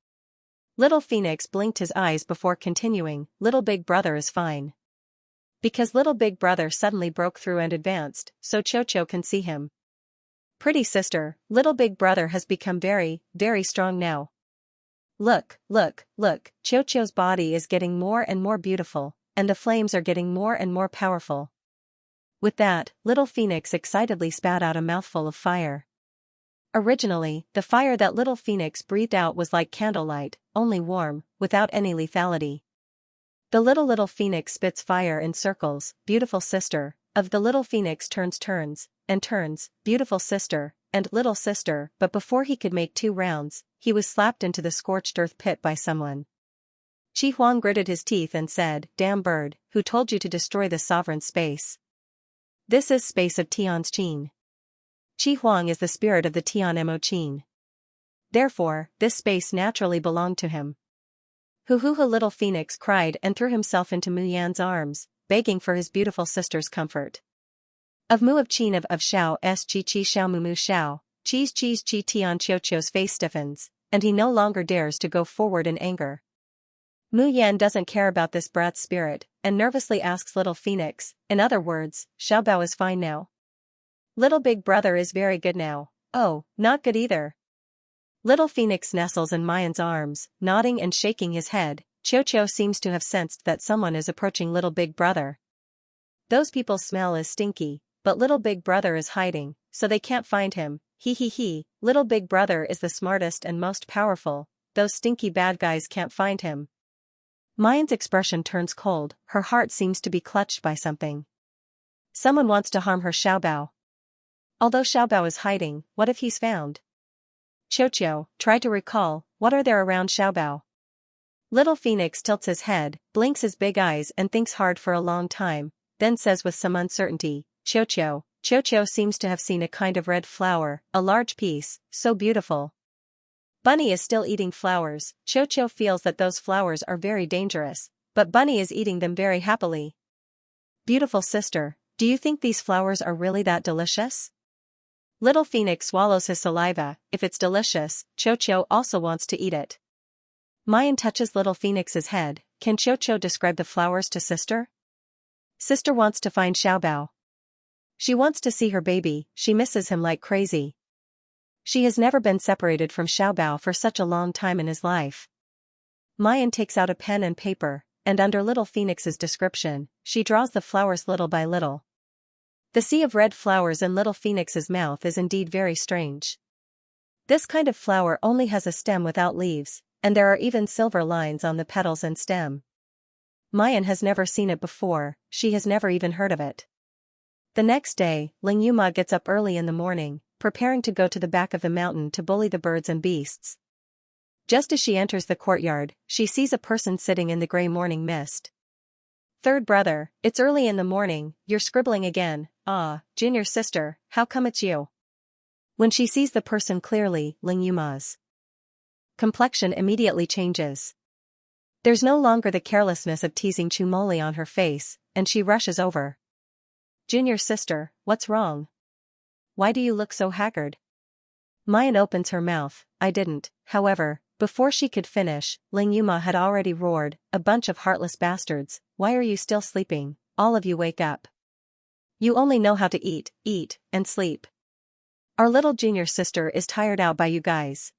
A: Little Phoenix blinked his eyes before continuing, "Little big brother is fine. Because little big brother suddenly broke through and advanced, so Qiu can see him. Pretty sister, little big brother has become very, very strong now. Look, Qiu's body is getting more and more beautiful, and the flames are getting more and more powerful." With that, little Phoenix excitedly spat out a mouthful of fire. Originally, the fire that little Phoenix breathed out was like candlelight, only warm, without any lethality. The little Phoenix spits fire in circles. "Beautiful sister, of the little phoenix turns, and turns, beautiful sister, and little sister, but before he could make 2 rounds, he was slapped into the scorched earth pit by someone. Qi Huang gritted his teeth and said, "Damn bird, who told you to destroy the sovereign space? This is space of Tian's Qin. Qi Huang is the spirit of the Tian Mo Qin. Therefore, this space naturally belonged to him." Hoo-hoo-ha, little phoenix cried and threw himself into Mu Yan's arms, begging for his beautiful sister's comfort. Of Mu of Qin of Xiao s Chi Chi Xiao Mu Mu Xiao, Chi's Chi Tian Chio's face stiffens, and he no longer dares to go forward in anger. Mu Yan doesn't care about this brat's spirit, and nervously asks little phoenix, in other words, Xiaobao is fine now? Little big brother is very good now. Oh, not good either. Little phoenix nestles in Mayan's arms, nodding and shaking his head. Qiu seems to have sensed that someone is approaching little big brother. Those people's smell is stinky, but little big brother is hiding, so they can't find him. He, little big brother is the smartest and most powerful, those stinky bad guys can't find him. Mayan's expression turns cold, her heart seems to be clutched by something. Someone wants to harm her Xiaobao. Although Xiaobao is hiding, what if he's found? Qiu, try to recall, what are there around Xiaobao? Little phoenix tilts his head, blinks his big eyes and thinks hard for a long time, then says with some uncertainty, Qiu seems to have seen a kind of red flower, a large piece, so beautiful. Bunny is still eating flowers. Qiu feels that those flowers are very dangerous, but Bunny is eating them very happily. Beautiful sister, do you think these flowers are really that delicious? Little phoenix swallows his saliva. If it's delicious, Qiu also wants to eat it. Mayan touches little phoenix's head. Can Qiu describe the flowers to sister? Sister wants to find Xiaobao. She wants to see her baby, she misses him like crazy. She has never been separated from Xiaobao for such a long time in his life. Mayan takes out a pen and paper, and under little phoenix's description, she draws the flowers little by little. The sea of red flowers in little phoenix's mouth is indeed very strange. This kind of flower only has a stem without leaves, and there are even silver lines on the petals and stem. Mayan has never seen it before, she has never even heard of it. The next day, Ling Yuma gets up early in the morning, preparing to go to the back of the mountain to bully the birds and beasts. Just as she enters the courtyard, she sees a person sitting in the gray morning mist. Third brother, it's early in the morning, you're scribbling again. Ah, junior sister, how come it's you? When she sees the person clearly, Ling Yuma's complexion immediately changes. There's no longer the carelessness of teasing Chumoli on her face, and she rushes over. Junior sister, what's wrong? Why do you look so haggard? Mayan opens her mouth. I didn't, however, before she could finish, Ling Yuma had already roared, a bunch of heartless bastards, why are you still sleeping? All of you wake up. You only know how to eat, and sleep. Our little junior sister is tired out by you guys.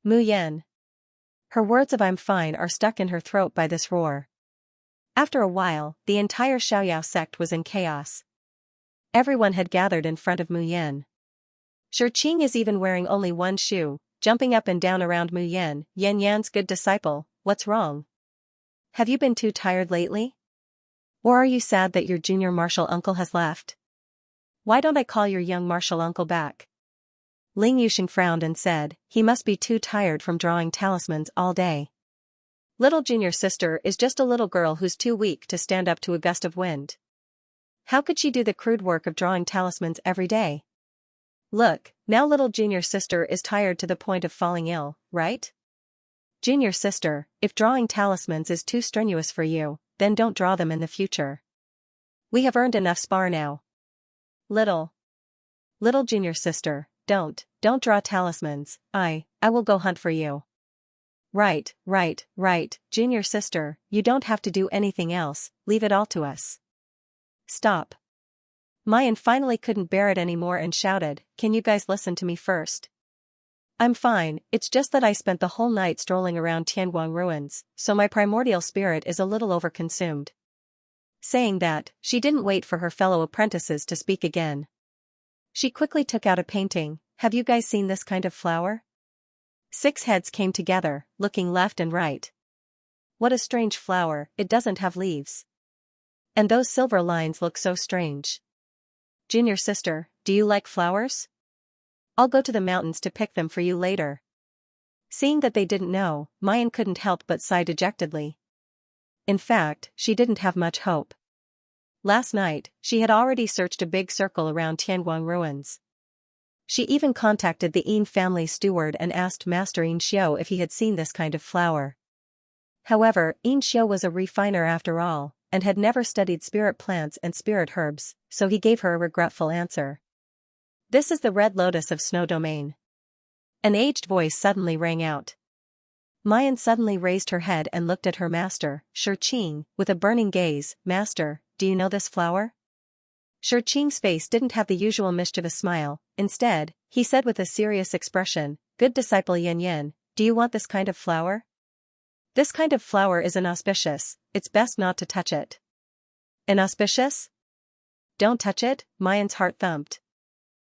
A: Mu Yan. Her words of I'm fine are stuck in her throat by this roar. After a while, the entire Xiaoyao sect was in chaos. Everyone had gathered in front of Mu Yan. Shi Qing is even wearing only one shoe, jumping up and down around Mu Yan. Yan Yan's good disciple, what's wrong? Have you been too tired lately? Or are you sad that your junior martial uncle has left? Why don't I call your young martial uncle back? Ling Yuxing frowned and said, he must be too tired from drawing talismans all day. Little junior sister is just a little girl who's too weak to stand up to a gust of wind. How could she do the crude work of drawing talismans every day? Look, now little junior sister is tired to the point of falling ill, right? Junior sister, if drawing talismans is too strenuous for you, then don't draw them in the future. We have earned enough spar now. Little junior sister, don't draw talismans, I will go hunt for you. Right, junior sister, you don't have to do anything else, leave it all to us. Stop. Mayan finally couldn't bear it anymore and shouted, can you guys listen to me first? I'm fine, it's just that I spent the whole night strolling around Tianguang ruins, so my primordial spirit is a little overconsumed. Saying that, she didn't wait for her fellow apprentices to speak again. She quickly took out a painting. Have you guys seen this kind of flower? 6 heads came together, looking left and right. What a strange flower, it doesn't have leaves. And those silver lines look so strange. Junior sister, do you like flowers? I'll go to the mountains to pick them for you later. Seeing that they didn't know, Mayan couldn't help but sigh dejectedly. In fact, she didn't have much hope. Last night, she had already searched a big circle around Tianguang ruins. She even contacted the Yin family steward and asked Master Yin Xiu if he had seen this kind of flower. However, Yin Xiu was a refiner after all, and had never studied spirit plants and spirit herbs, so he gave her a regretful answer. This is the red lotus of Snow Domain. An aged voice suddenly rang out. Mayan suddenly raised her head and looked at her master, Shi Qing, with a burning gaze. Master, do you know this flower? Shi Qing's face didn't have the usual mischievous smile. Instead, he said with a serious expression, Good disciple Yan Yan, do you want this kind of flower? This kind of flower is inauspicious, it's best not to touch it. Inauspicious? Don't touch it, Mayan's heart thumped.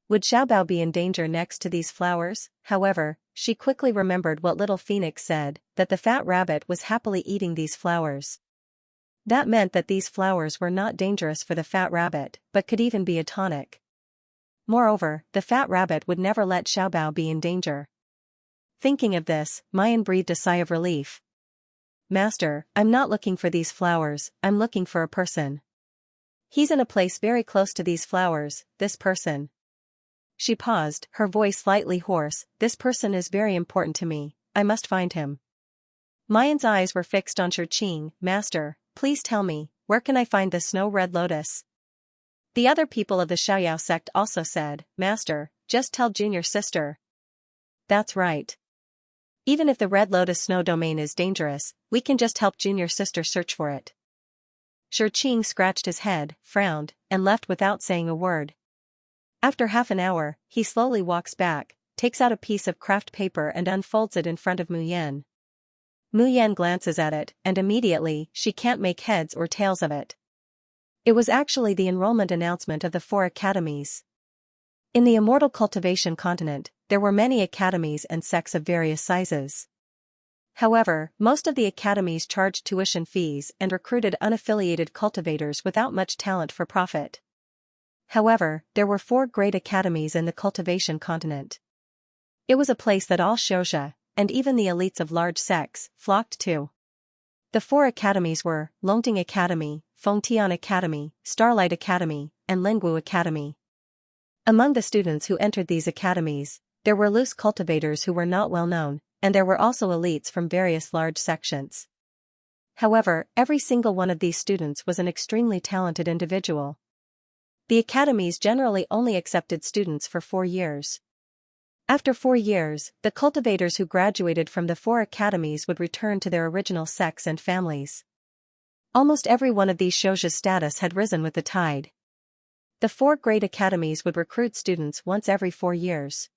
A: Would Xiaobao be in danger next to these flowers? However, she quickly remembered what little Phoenix said, that the fat rabbit was happily eating these flowers. That meant that these flowers were not dangerous for the fat rabbit, but could even be a tonic. Moreover, the fat rabbit would never let Xiaobao be in danger. Thinking of this, Mayan breathed a sigh of relief. Master, I'm not looking for these flowers, I'm looking for a person. He's in a place very close to these flowers, this person. She paused, her voice slightly hoarse. This person is very important to me, I must find him. Mayan's eyes were fixed on Shi Qing. Master, please tell me, where can I find the snow-red lotus? The other people of the Xiaoyao sect also said, Master, just tell junior sister. That's right. Even if the red lotus snow domain is dangerous, we can just help junior sister search for it. Shi Qing scratched his head, frowned, and left without saying a word. After half an hour, he slowly walks back, takes out a piece of craft paper and unfolds it in front of Mu Yan. Mu Yan glances at it, and immediately, she can't make heads or tails of it. It was actually the enrollment announcement of the 4 academies. In the immortal cultivation continent, there were many academies and sects of various sizes. However, most of the academies charged tuition fees and recruited unaffiliated cultivators without much talent for profit. However, there were 4 great academies in the cultivation continent. It was a place that all Xianxia, and even the elites of large sects, flocked to. The 4 academies were Longting Academy, Fengtian Academy, Starlight Academy, and Lingwu Academy. Among the students who entered these academies, there were loose cultivators who were not well known, and there were also elites from various large sections. However, every single one of these students was an extremely talented individual. The academies generally only accepted students for 4 years. After 4 years, the cultivators who graduated from the 4 academies would return to their original sects and families. Almost every one of these Xianxia's status had risen with the tide. The 4 great academies would recruit students once every 4 years.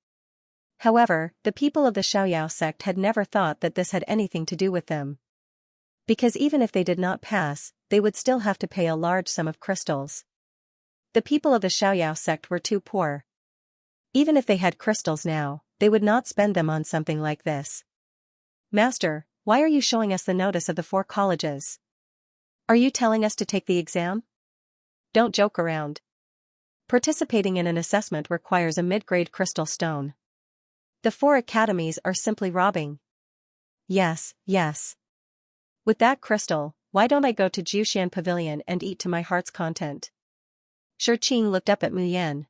A: However, the people of the Xiaoyao sect had never thought that this had anything to do with them. Because even if they did not pass, they would still have to pay a large sum of crystals. The people of the Xiaoyao sect were too poor. Even if they had crystals now, they would not spend them on something like this. Master, why are you showing us the notice of the 4 colleges? Are you telling us to take the exam? Don't joke around. Participating in an assessment requires a mid-grade crystal stone. The 4 academies are simply robbing. Yes, yes. With that crystal, why don't I go to Jiuxian Pavilion and eat to my heart's content? Shi Qing looked up at Mu Yan.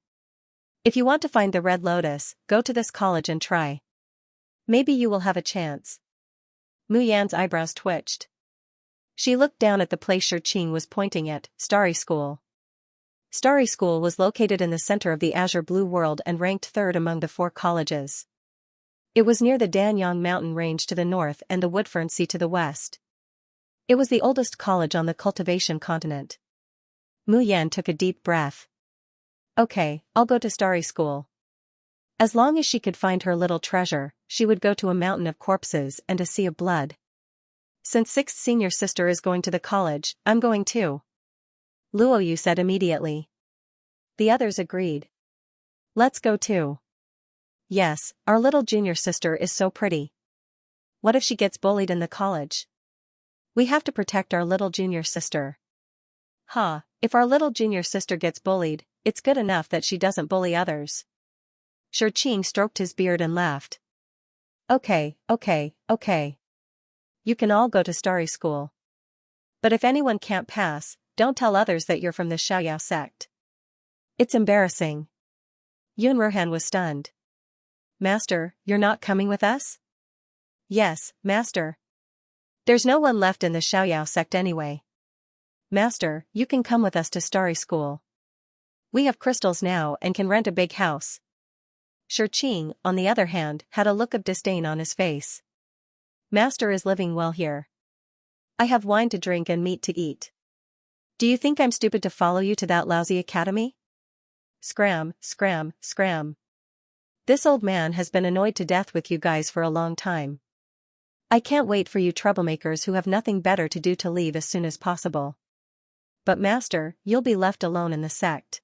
A: If you want to find the red lotus, go to this college and try. Maybe you will have a chance. Mu Yan's eyebrows twitched. She looked down at the place Shi Qing was pointing at, Starry School. Starry School was located in the center of the azure blue world and ranked 3rd among the 4 colleges. It was near the Danyang mountain range to the north and the Woodfern Sea to the west. It was the oldest college on the cultivation continent. Mu Yan took a deep breath. Okay, I'll go to Starry School. As long as she could find her little treasure, she would go to a mountain of corpses and a sea of blood. Since 6th senior sister is going to the college, I'm going too. Luo Yu said immediately. The others agreed. Let's go too. Yes, our little junior sister is so pretty. What if she gets bullied in the college? We have to protect our little junior sister. Ha, if our little junior sister gets bullied, it's good enough that she doesn't bully others. Xianxia stroked his beard and laughed. Okay. You can all go to starry school. But if anyone can't pass, don't tell others that you're from the Xiaoyao sect. It's embarrassing. Yun Ruhan was stunned. Master, you're not coming with us? Yes, Master. There's no one left in the Xiaoyao sect anyway. Master, you can come with us to starry school. We have crystals now and can rent a big house. Xianxia, on the other hand, had a look of disdain on his face. Master is living well here. I have wine to drink and meat to eat. Do you think I'm stupid to follow you to that lousy academy? Scram. This old man has been annoyed to death with you guys for a long time. I can't wait for you troublemakers who have nothing better to do to leave as soon as possible. But Master, you'll be left alone in the sect.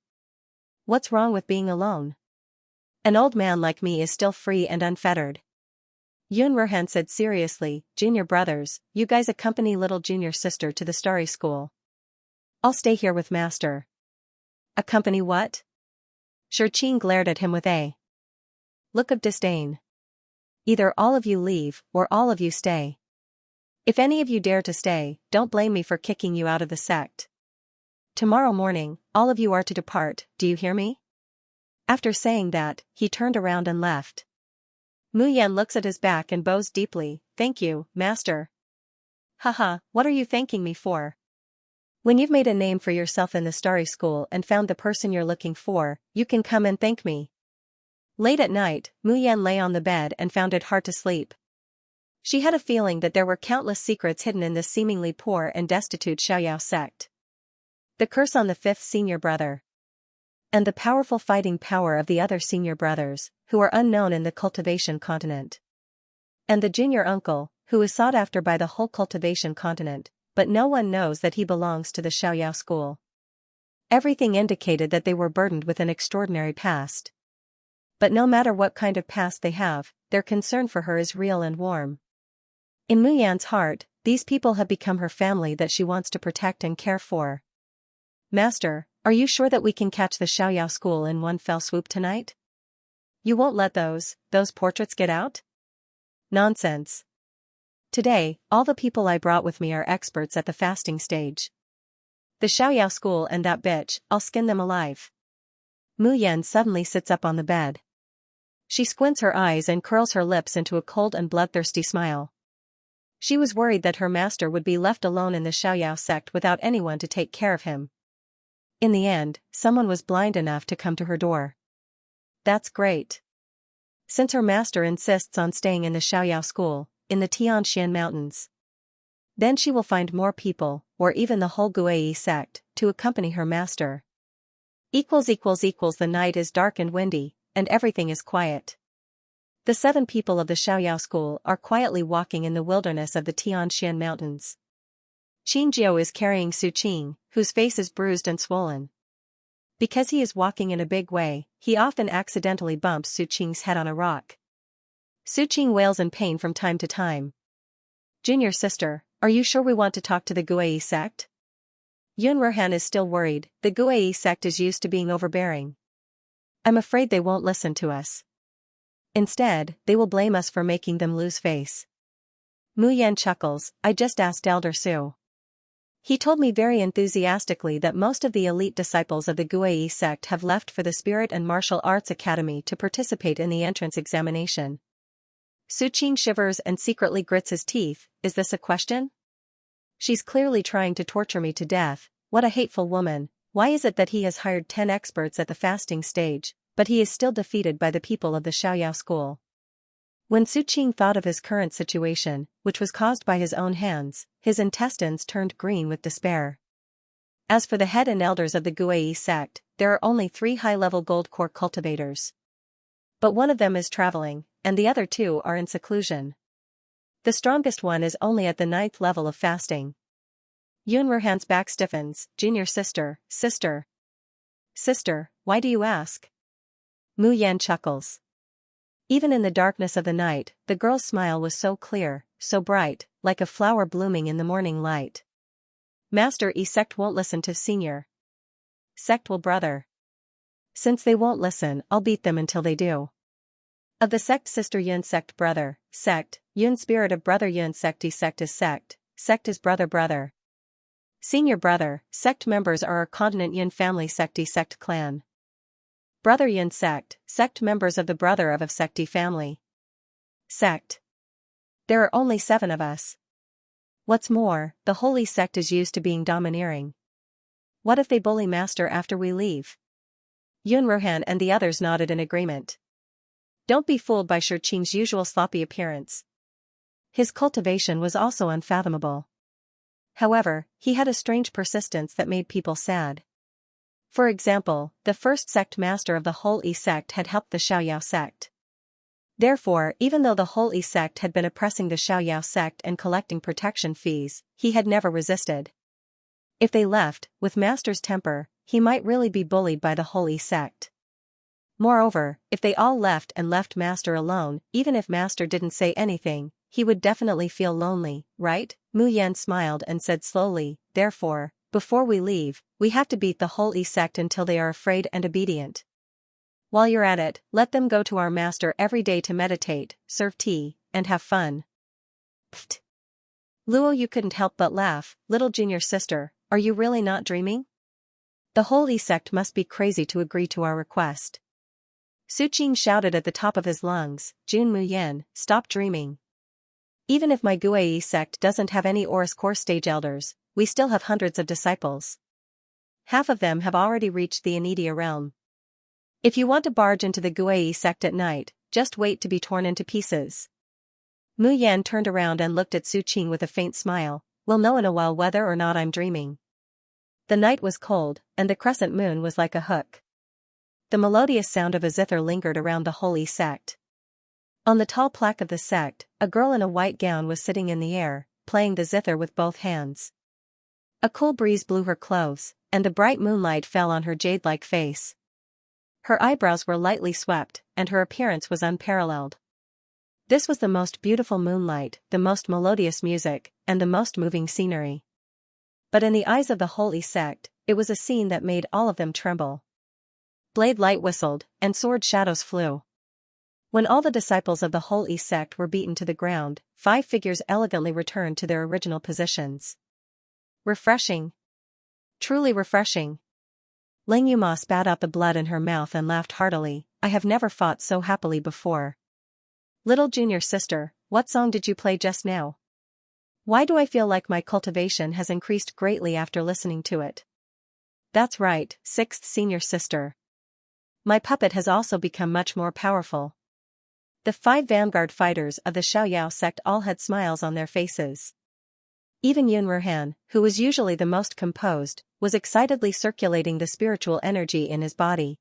A: What's wrong with being alone? An old man like me is still free and unfettered. Yun Ruhan said seriously, Junior brothers, you guys accompany little junior sister to the starry school. I'll stay here with Master. Accompany what? Xianxia glared at him with a look of disdain. Either all of you leave, or all of you stay. If any of you dare to stay, don't blame me for kicking you out of the sect. Tomorrow morning, all of you are to depart, do you hear me? After saying that, he turned around and left. Mu Yan looks at his back and bows deeply, thank you, Master. Haha, what are you thanking me for? When you've made a name for yourself in the starry school and found the person you're looking for, you can come and thank me. Late at night, Mu Yan lay on the bed and found it hard to sleep. She had a feeling that there were countless secrets hidden in this seemingly poor and destitute Xiaoyao sect. The curse on the fifth senior brother. And the powerful fighting power of the other senior brothers, who are unknown in the Cultivation continent. And the junior uncle, who is sought after by the whole Cultivation continent, but no one knows that he belongs to the Xiaoyao school. Everything indicated that they were burdened with an extraordinary past. But no matter what kind of past they have, their concern for her is real and warm. In Mu Yan's heart, these people have become her family that she wants to protect and care for. Master, are you sure that we can catch the Xiaoyao school in one fell swoop tonight? You won't let those portraits get out? Nonsense. Today, all the people I brought with me are experts at the fasting stage. The Xiaoyao school and that bitch, I'll skin them alive. Mu Yan suddenly sits up on the bed. She squints her eyes and curls her lips into a cold and bloodthirsty smile. She was worried that her master would be left alone in the Xiaoyao sect without anyone to take care of him. In the end, someone was blind enough to come to her door. That's great. Since her master insists on staying in the Xiaoyao school, in the Tianxian mountains. Then she will find more people, or even the whole Guai sect, to accompany her master. The night is dark and windy, and everything is quiet. The 7 people of the Xiaoyao school are quietly walking in the wilderness of the Tianxian mountains. Qingjiu is carrying Suqing, whose face is bruised and swollen. Because he is walking in a big way, he often accidentally bumps Suqing's head on a rock. Suqing wails in pain from time to time. Junior sister, are you sure we want to talk to the Guai sect? Yun Ruhan is still worried, the Guai sect is used to being overbearing. I'm afraid they won't listen to us. Instead, they will blame us for making them lose face. Mu Yan chuckles, I just asked Elder Su. He told me very enthusiastically that most of the elite disciples of the Guai sect have left for the Spirit and Martial Arts Academy to participate in the entrance examination. Suqing shivers and secretly grits his teeth, is this a question? She's clearly trying to torture me to death, what a hateful woman. Why is it that he has hired 10 experts at the fasting stage, but he is still defeated by the people of the Xiaoyao school? When Suqing thought of his current situation, which was caused by his own hands, his intestines turned green with despair. As for the head and elders of the Guai sect, there are only 3 high-level gold core cultivators. But one of them is traveling, and the other 2 are in seclusion. The strongest one is only at the 9th level of fasting. Yun Ruhan's back stiffens, Junior sister, sister. Sister, why do you ask? Mu Yan chuckles. Even in the darkness of the night, the girl's smile was so clear, so bright, like a flower blooming in the morning light. Master E sect won't listen to senior sect will brother. Since they won't listen, I'll beat them until they do. Of the sect sister Yun sect brother, sect, Yun spirit of brother Yun sect E sect is sect is brother. Senior brother, sect members are our continent Yun family sect E sect clan. Brother Yun sect members of the brother of sect E family. Sect. There are only 7 of us. What's more, the holy sect is used to being domineering. What if they bully master after we leave? Yun Rohan and the others nodded in agreement. Don't be fooled by Shi Qing's usual sloppy appearance. His cultivation was also unfathomable. However, he had a strange persistence that made people sad. For example, the first sect master of the whole E sect had helped the Xiaoyao sect. Therefore, even though the whole E sect had been oppressing the Xiaoyao sect and collecting protection fees, he had never resisted. If they left, with master's temper, he might really be bullied by the whole E sect. Moreover, if they all left and left master alone, even if master didn't say anything, he would definitely feel lonely, right? Mu Yan smiled and said slowly, therefore, before we leave, we have to beat the whole E sect until they are afraid and obedient. While you're at it, let them go to our master every day to meditate, serve tea, and have fun. Pfft. Luo, you couldn't help but laugh. Little junior sister, are you really not dreaming? The whole E sect must be crazy to agree to our request. Su Qing shouted at the top of his lungs, Jun Mu Yan, stop dreaming. Even if my Guai sect doesn't have any Oris core stage elders, we still have hundreds of disciples. Half of them have already reached the Anidia realm. If you want to barge into the Guai sect at night, just wait to be torn into pieces. Mu Yan turned around and looked at Su Qing with a faint smile, we'll know in a while whether or not I'm dreaming. The night was cold, and the crescent moon was like a hook. The melodious sound of a zither lingered around the holy sect. On the tall plaque of the sect, a girl in a white gown was sitting in the air, playing the zither with both hands. A cool breeze blew her clothes, and the bright moonlight fell on her jade-like face. Her eyebrows were lightly swept, and her appearance was unparalleled. This was the most beautiful moonlight, the most melodious music, and the most moving scenery. But in the eyes of the holy sect, it was a scene that made all of them tremble. Blade light whistled, and sword shadows flew. When all the disciples of the holy sect were beaten to the ground, 5 figures elegantly returned to their original positions. Refreshing. Truly refreshing. Ling Yuma spat out the blood in her mouth and laughed heartily, I have never fought so happily before. Little junior sister, what song did you play just now? Why do I feel like my cultivation has increased greatly after listening to it? That's right, 6th senior sister. My puppet has also become much more powerful. The 5 vanguard fighters of the Xiaoyao sect all had smiles on their faces. Even Yun Ruhan, who was usually the most composed, was excitedly circulating the spiritual energy in his body.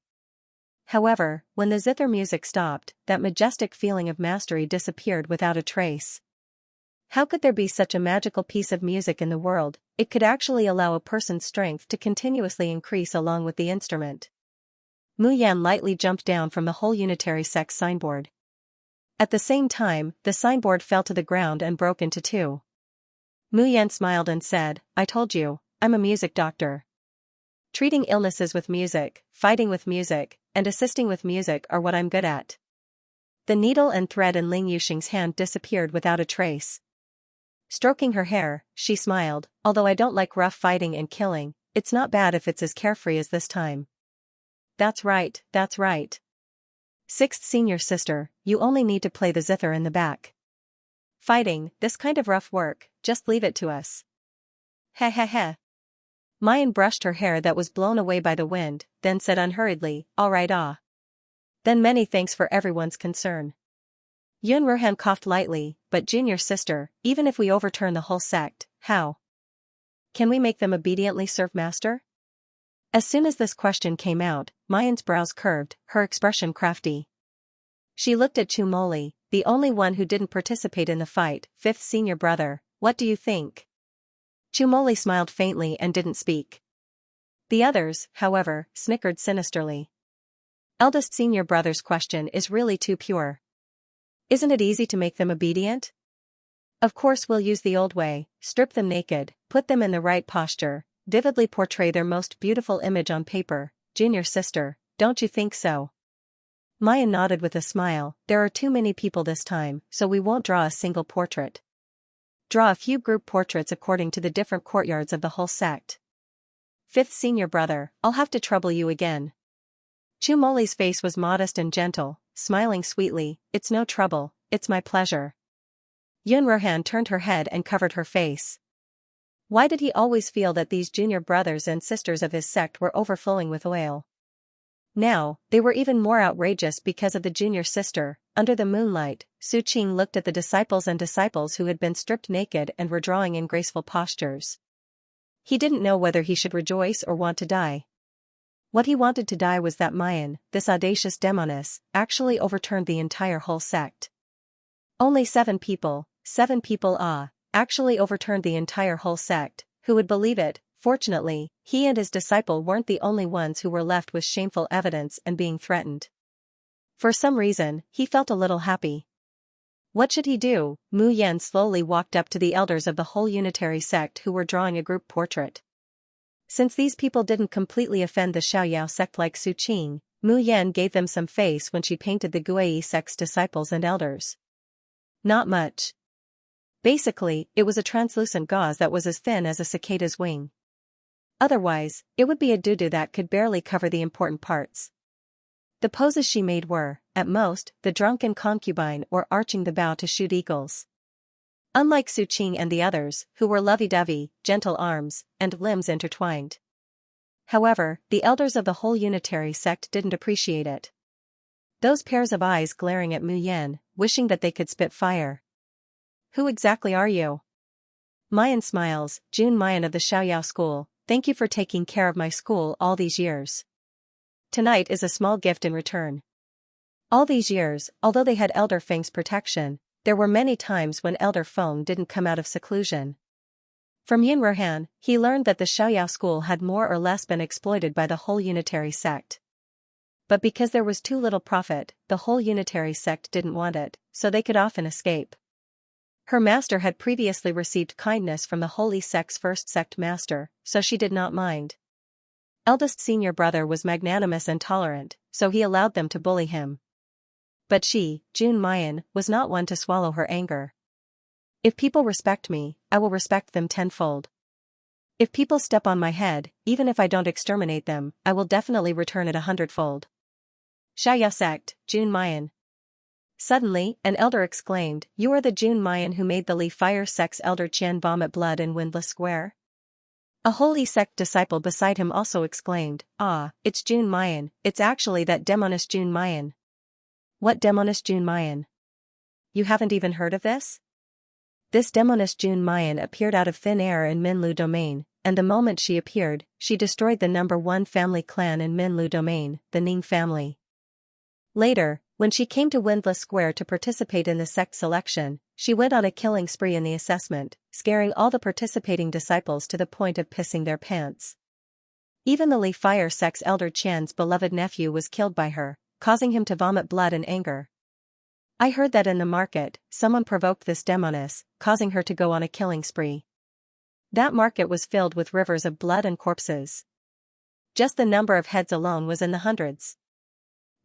A: However, when the zither music stopped, that majestic feeling of mastery disappeared without a trace. How could there be such a magical piece of music in the world? It could actually allow a person's strength to continuously increase along with the instrument. Mu Yan lightly jumped down from the whole unitary sex signboard. At the same time, the signboard fell to the ground and broke into 2. Mu Yan smiled and said, I told you, I'm a music doctor. Treating illnesses with music, fighting with music, and assisting with music are what I'm good at. The needle and thread in Ling Yuxing's hand disappeared without a trace. Stroking her hair, she smiled, although I don't like rough fighting and killing, it's not bad if it's as carefree as this time. That's right, that's right. 6th senior sister, you only need to play the zither in the back. Fighting, this kind of rough work, just leave it to us. Heh heh heh. Mayan brushed her hair that was blown away by the wind, then said unhurriedly, alright Then many thanks for everyone's concern. Yun Ruhan coughed lightly, but junior sister, even if we overturn the whole sect, how can we make them obediently serve master? As soon as this question came out, Mayan's brows curved, her expression crafty. She looked at Chu Moli, the only one who didn't participate in the fight, 5th senior brother, what do you think? Chu Moli smiled faintly and didn't speak. The others, however, snickered sinisterly. Eldest senior brother's question is really too pure. Isn't it easy to make them obedient? Of course we'll use the old way, strip them naked, put them in the right posture, vividly portray their most beautiful image on paper. Junior sister, don't you think so? Mayan nodded with a smile. There are too many people this time, so we won't draw a single portrait. Draw a few group portraits according to the different courtyards of the whole sect. Fifth senior brother, I'll have to trouble you again. Chumoli's face was modest and gentle, smiling sweetly. It's no trouble, it's my pleasure. Yunruhan turned her head and covered her face. Why did he always feel that these junior brothers and sisters of his sect were overflowing with oil? Now, they were even more outrageous because of the junior sister. Under the moonlight, Su Qing looked at the disciples who had been stripped naked and were drawing in graceful postures. He didn't know whether he should rejoice or want to die. What he wanted to die was that Mayan, this audacious demoness, actually overturned the entire whole sect. Only 7 people, actually overturned the entire whole sect. Who would believe it? Fortunately, he and his disciple weren't the only ones who were left with shameful evidence and being threatened. For some reason, he felt a little happy. What should he do? Mu Yan slowly walked up to the elders of the whole unitary sect who were drawing a group portrait. Since these people didn't completely offend the Xiaoyao sect like Su Qing, Mu Yan gave them some face when she painted the Guiyi sect's disciples and elders. Not much. Basically, it was a translucent gauze that was as thin as a cicada's wing. Otherwise, it would be a doo-doo that could barely cover the important parts. The poses she made were, at most, the drunken concubine or arching the bow to shoot eagles. Unlike Su Qing and the others, who were lovey-dovey, gentle arms, and limbs intertwined. However, the elders of the whole unitary sect didn't appreciate it. Those pairs of eyes glaring at Mu Yan, wishing that they could spit fire. Who exactly are you? Mayan smiles. Jun Mayan of the Xiaoyao school, thank you for taking care of my school all these years. Tonight is a small gift in return. All these years, although they had Elder Feng's protection, there were many times when Elder Feng didn't come out of seclusion. From Yunruhan, he learned that the Xiaoyao school had more or less been exploited by the whole unitary sect. But because there was too little profit, the whole unitary sect didn't want it, so they could often escape. Her master had previously received kindness from the holy sect's first sect master, so she did not mind. Eldest senior brother was magnanimous and tolerant, so he allowed them to bully him. But she, Jun Mayan, was not one to swallow her anger. If people respect me, I will respect them tenfold. If people step on my head, even if I don't exterminate them, I will definitely return it 100-fold. Xiaoyao sect, Jun Mayan. Suddenly, an elder exclaimed, "You are the Jun Mayan who made the Li Fire sect's elder Qian vomit blood in Windless Square?" A holy sect disciple beside him also exclaimed, "Ah, it's Jun Mayan, it's actually that demoness Jun Mayan." What demoness Jun Mayan? You haven't even heard of this? This demoness Jun Mayan appeared out of thin air in Minlu domain, and the moment she appeared, she destroyed the #1 family clan in Minlu domain, the Ning family. Later, when she came to Windless Square to participate in the sect selection, she went on a killing spree in the assessment, scaring all the participating disciples to the point of pissing their pants. Even the Li Fire sect's elder Qian's beloved nephew was killed by her, causing him to vomit blood in anger. I heard that in the market, someone provoked this demoness, causing her to go on a killing spree. That market was filled with rivers of blood and corpses. Just the number of heads alone was in the hundreds.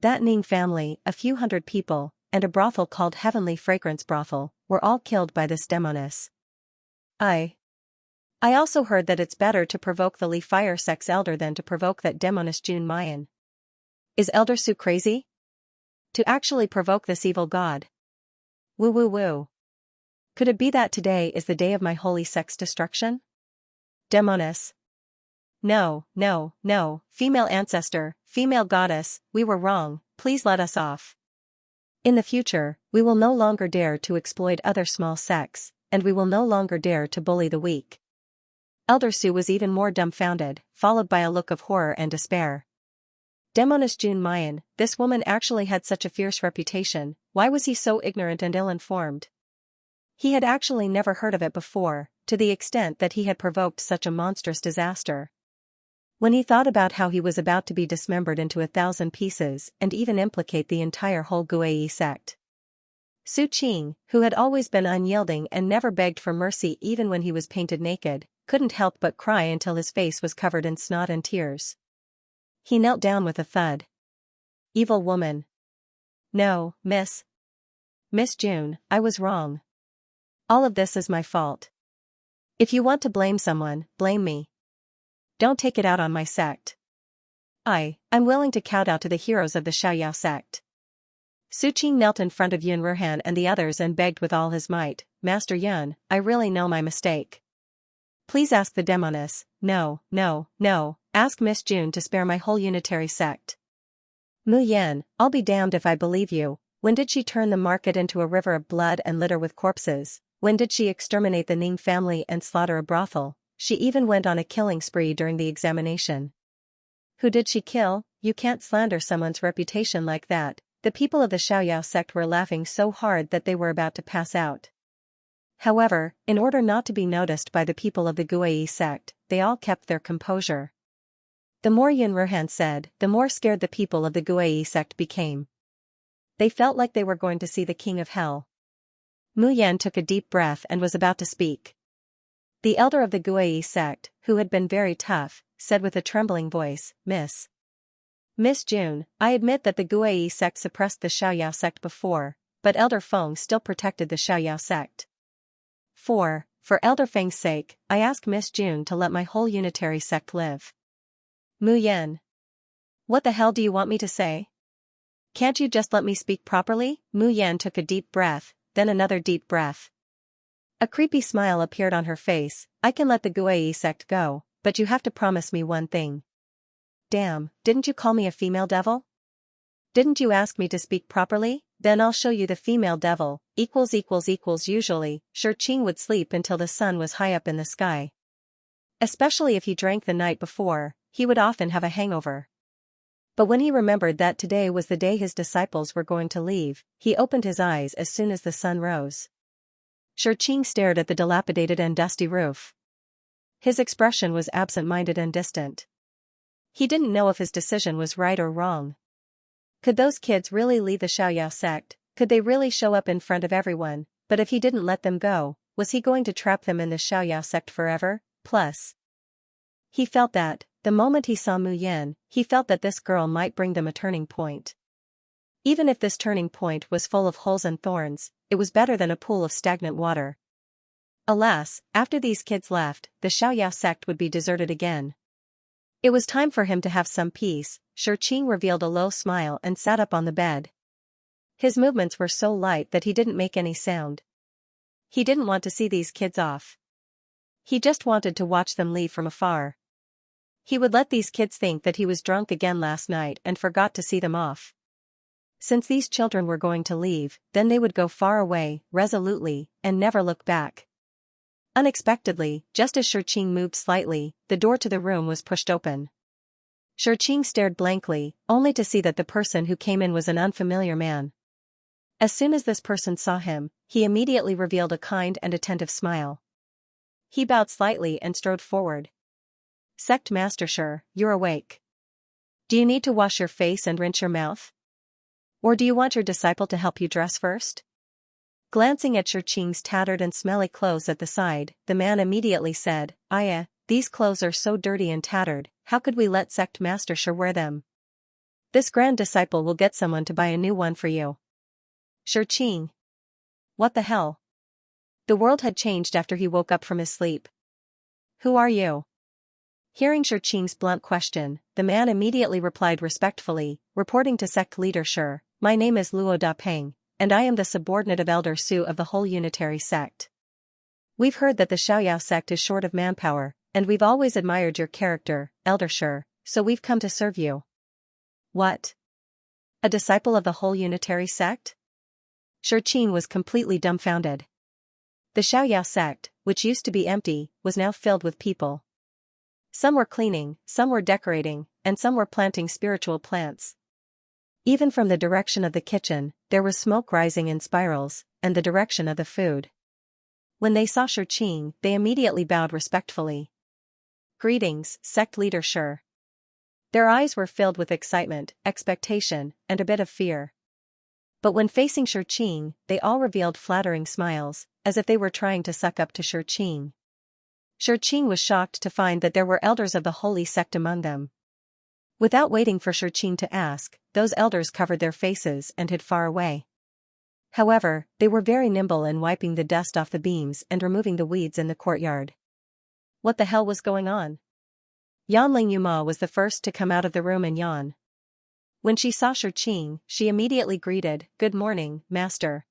A: That Ning family, a few hundred people, and a brothel called Heavenly Fragrance Brothel, were all killed by this demoness. I also heard that it's better to provoke the Li Fire sect's elder than to provoke that demoness Jun Mayan. Is Elder Su crazy? To actually provoke this evil god? Woo woo woo. Could it be that today is the day of my holy sect's destruction? Demoness. No, female ancestor, female goddess, we were wrong, please let us off. In the future, we will no longer dare to exploit other small sects, and we will no longer dare to bully the weak. Elder Su was even more dumbfounded, followed by a look of horror and despair. Demoness Jun Mayan, this woman actually had such a fierce reputation, why was he so ignorant and ill-informed? He had actually never heard of it before, to the extent that he had provoked such a monstrous disaster. When he thought about how he was about to be dismembered into 1,000 pieces and even implicate the entire whole Guiyi sect. Su Qing, who had always been unyielding and never begged for mercy even when he was painted naked, couldn't help but cry until his face was covered in snot and tears. He knelt down with a thud. Evil woman. No, Miss June, I was wrong. All of this is my fault. If you want to blame someone, blame me. Don't take it out on my sect. I'm willing to kowtow to the heroes of the Xiaoyao sect. Su Qing knelt in front of Yun Ruhan and the others and begged with all his might, Master Yun, I really know my mistake. Please ask the demoness, no, ask Miss June to spare my whole unitary sect. Mu Yan, I'll be damned if I believe you. When did she turn the market into a river of blood and litter with corpses? When did she exterminate the Ning family and slaughter a brothel? She even went on a killing spree during the examination. Who did she kill? You can't slander someone's reputation like that. The people of the Xiaoyao sect were laughing so hard that they were about to pass out. However, in order not to be noticed by the people of the Guiyi sect, they all kept their composure. The more Yun Ruhan said, the more scared the people of the Guiyi sect became. They felt like they were going to see the king of hell. Mu Yan took a deep breath and was about to speak. The elder of the Guiyi sect, who had been very tough, said with a trembling voice, Miss June, I admit that the Guiyi sect suppressed the Xiaoyao sect before, but Elder Feng still protected the Xiaoyao sect. For Elder Feng's sake, I ask Miss June to let my whole unitary sect live. Mu Yan. What the hell do you want me to say? Can't you just let me speak properly? Mu Yan took a deep breath, then another deep breath. A creepy smile appeared on her face. I can let the Guiyi sect go, but you have to promise me one thing. Damn, didn't you call me a female devil? Didn't you ask me to speak properly? Then I'll show you the female devil, Usually, Shi Qing would sleep until the sun was high up in the sky. Especially if he drank the night before, he would often have a hangover. But when he remembered that today was the day his disciples were going to leave, he opened his eyes as soon as the sun rose. Shi Qing stared at the dilapidated and dusty roof. His expression was absent-minded and distant. He didn't know if his decision was right or wrong. Could those kids really leave the Xiaoyao sect? Could they really show up in front of everyone? But if he didn't let them go, was he going to trap them in the Xiaoyao sect forever? Plus, he felt that, the moment he saw Mu Yan, he felt that this girl might bring them a turning point. Even if this turning point was full of holes and thorns, it was better than a pool of stagnant water. Alas, after these kids left, the Xiaoyao sect would be deserted again. It was time for him to have some peace. Shi Qing revealed a low smile and sat up on the bed. His movements were so light that he didn't make any sound. He didn't want to see these kids off. He just wanted to watch them leave from afar. He would let these kids think that he was drunk again last night and forgot to see them off. Since these children were going to leave, then they would go far away, resolutely, and never look back. Unexpectedly, just as Shi Qing moved slightly, the door to the room was pushed open. Shi Qing stared blankly, only to see that the person who came in was an unfamiliar man. As soon as this person saw him, he immediately revealed a kind and attentive smile. He bowed slightly and strode forward. Sect Master Shi, you're awake. Do you need to wash your face and rinse your mouth? Or do you want your disciple to help you dress first? Glancing at Shi Qing's tattered and smelly clothes at the side, the man immediately said, These clothes are so dirty and tattered, how could we let Sect Master Shi wear them? This grand disciple will get someone to buy a new one for you. Shi Qing. What the hell? The world had changed after he woke up from his sleep. Who are you? Hearing Shi Qing's blunt question, the man immediately replied respectfully, reporting to sect leader Shi, my name is Luo Dapeng, and I am the subordinate of Elder Su of the whole unitary sect. We've heard that the Xiaoyao sect is short of manpower, and we've always admired your character, Elder Shi, so we've come to serve you. What? A disciple of the whole unitary sect? Shi Qing was completely dumbfounded. The Xiaoyao sect, which used to be empty, was now filled with people. Some were cleaning, some were decorating, and some were planting spiritual plants. Even from the direction of the kitchen, there was smoke rising in spirals, and the direction of the food. When they saw Shi Qing, they immediately bowed respectfully. Greetings, sect leader Shi. Their eyes were filled with excitement, expectation, and a bit of fear. But when facing Shi Qing, they all revealed flattering smiles, as if they were trying to suck up to Shi Qing. Shurqing was shocked to find that there were elders of the holy sect among them. Without waiting for Shurqing to ask, those elders covered their faces and hid far away. However, they were very nimble in wiping the dust off the beams and removing the weeds in the courtyard. What the hell was going on? Yan Lingyuma was the first to come out of the room and yawn. When she saw Shurqing, she immediately greeted, "Good morning, master."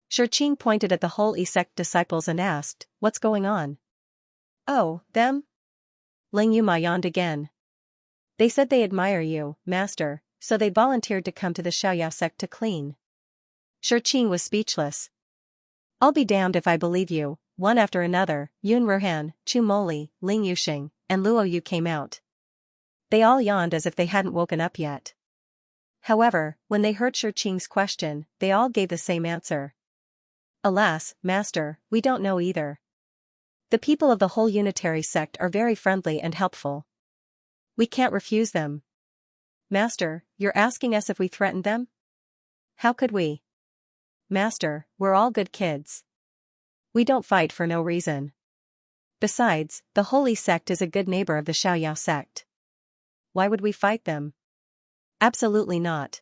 A: Shurqing pointed at the holy sect disciples and asked, "What's going on?" "Oh, them?" Lingyuma yawned again. "They said they admire you, master, so they volunteered to come to the Xiaoyao sect to clean." Shurqing was speechless. "I'll be damned if I believe you." One after another, Yun Ruhan, Chu Moli, Ling Yuxing, and Luo Yu came out. They all yawned as if they hadn't woken up yet. However, when they heard Shurqing's question, they all gave the same answer. "Alas, master, we don't know either. The people of the whole unitary sect are very friendly and helpful. We can't refuse them." "Master, you're asking us if we threatened them?" "How could we?" "Master, we're all good kids. We don't fight for no reason. Besides, the holy sect is a good neighbor of the Xiaoyao sect. Why would we fight them?" "Absolutely not.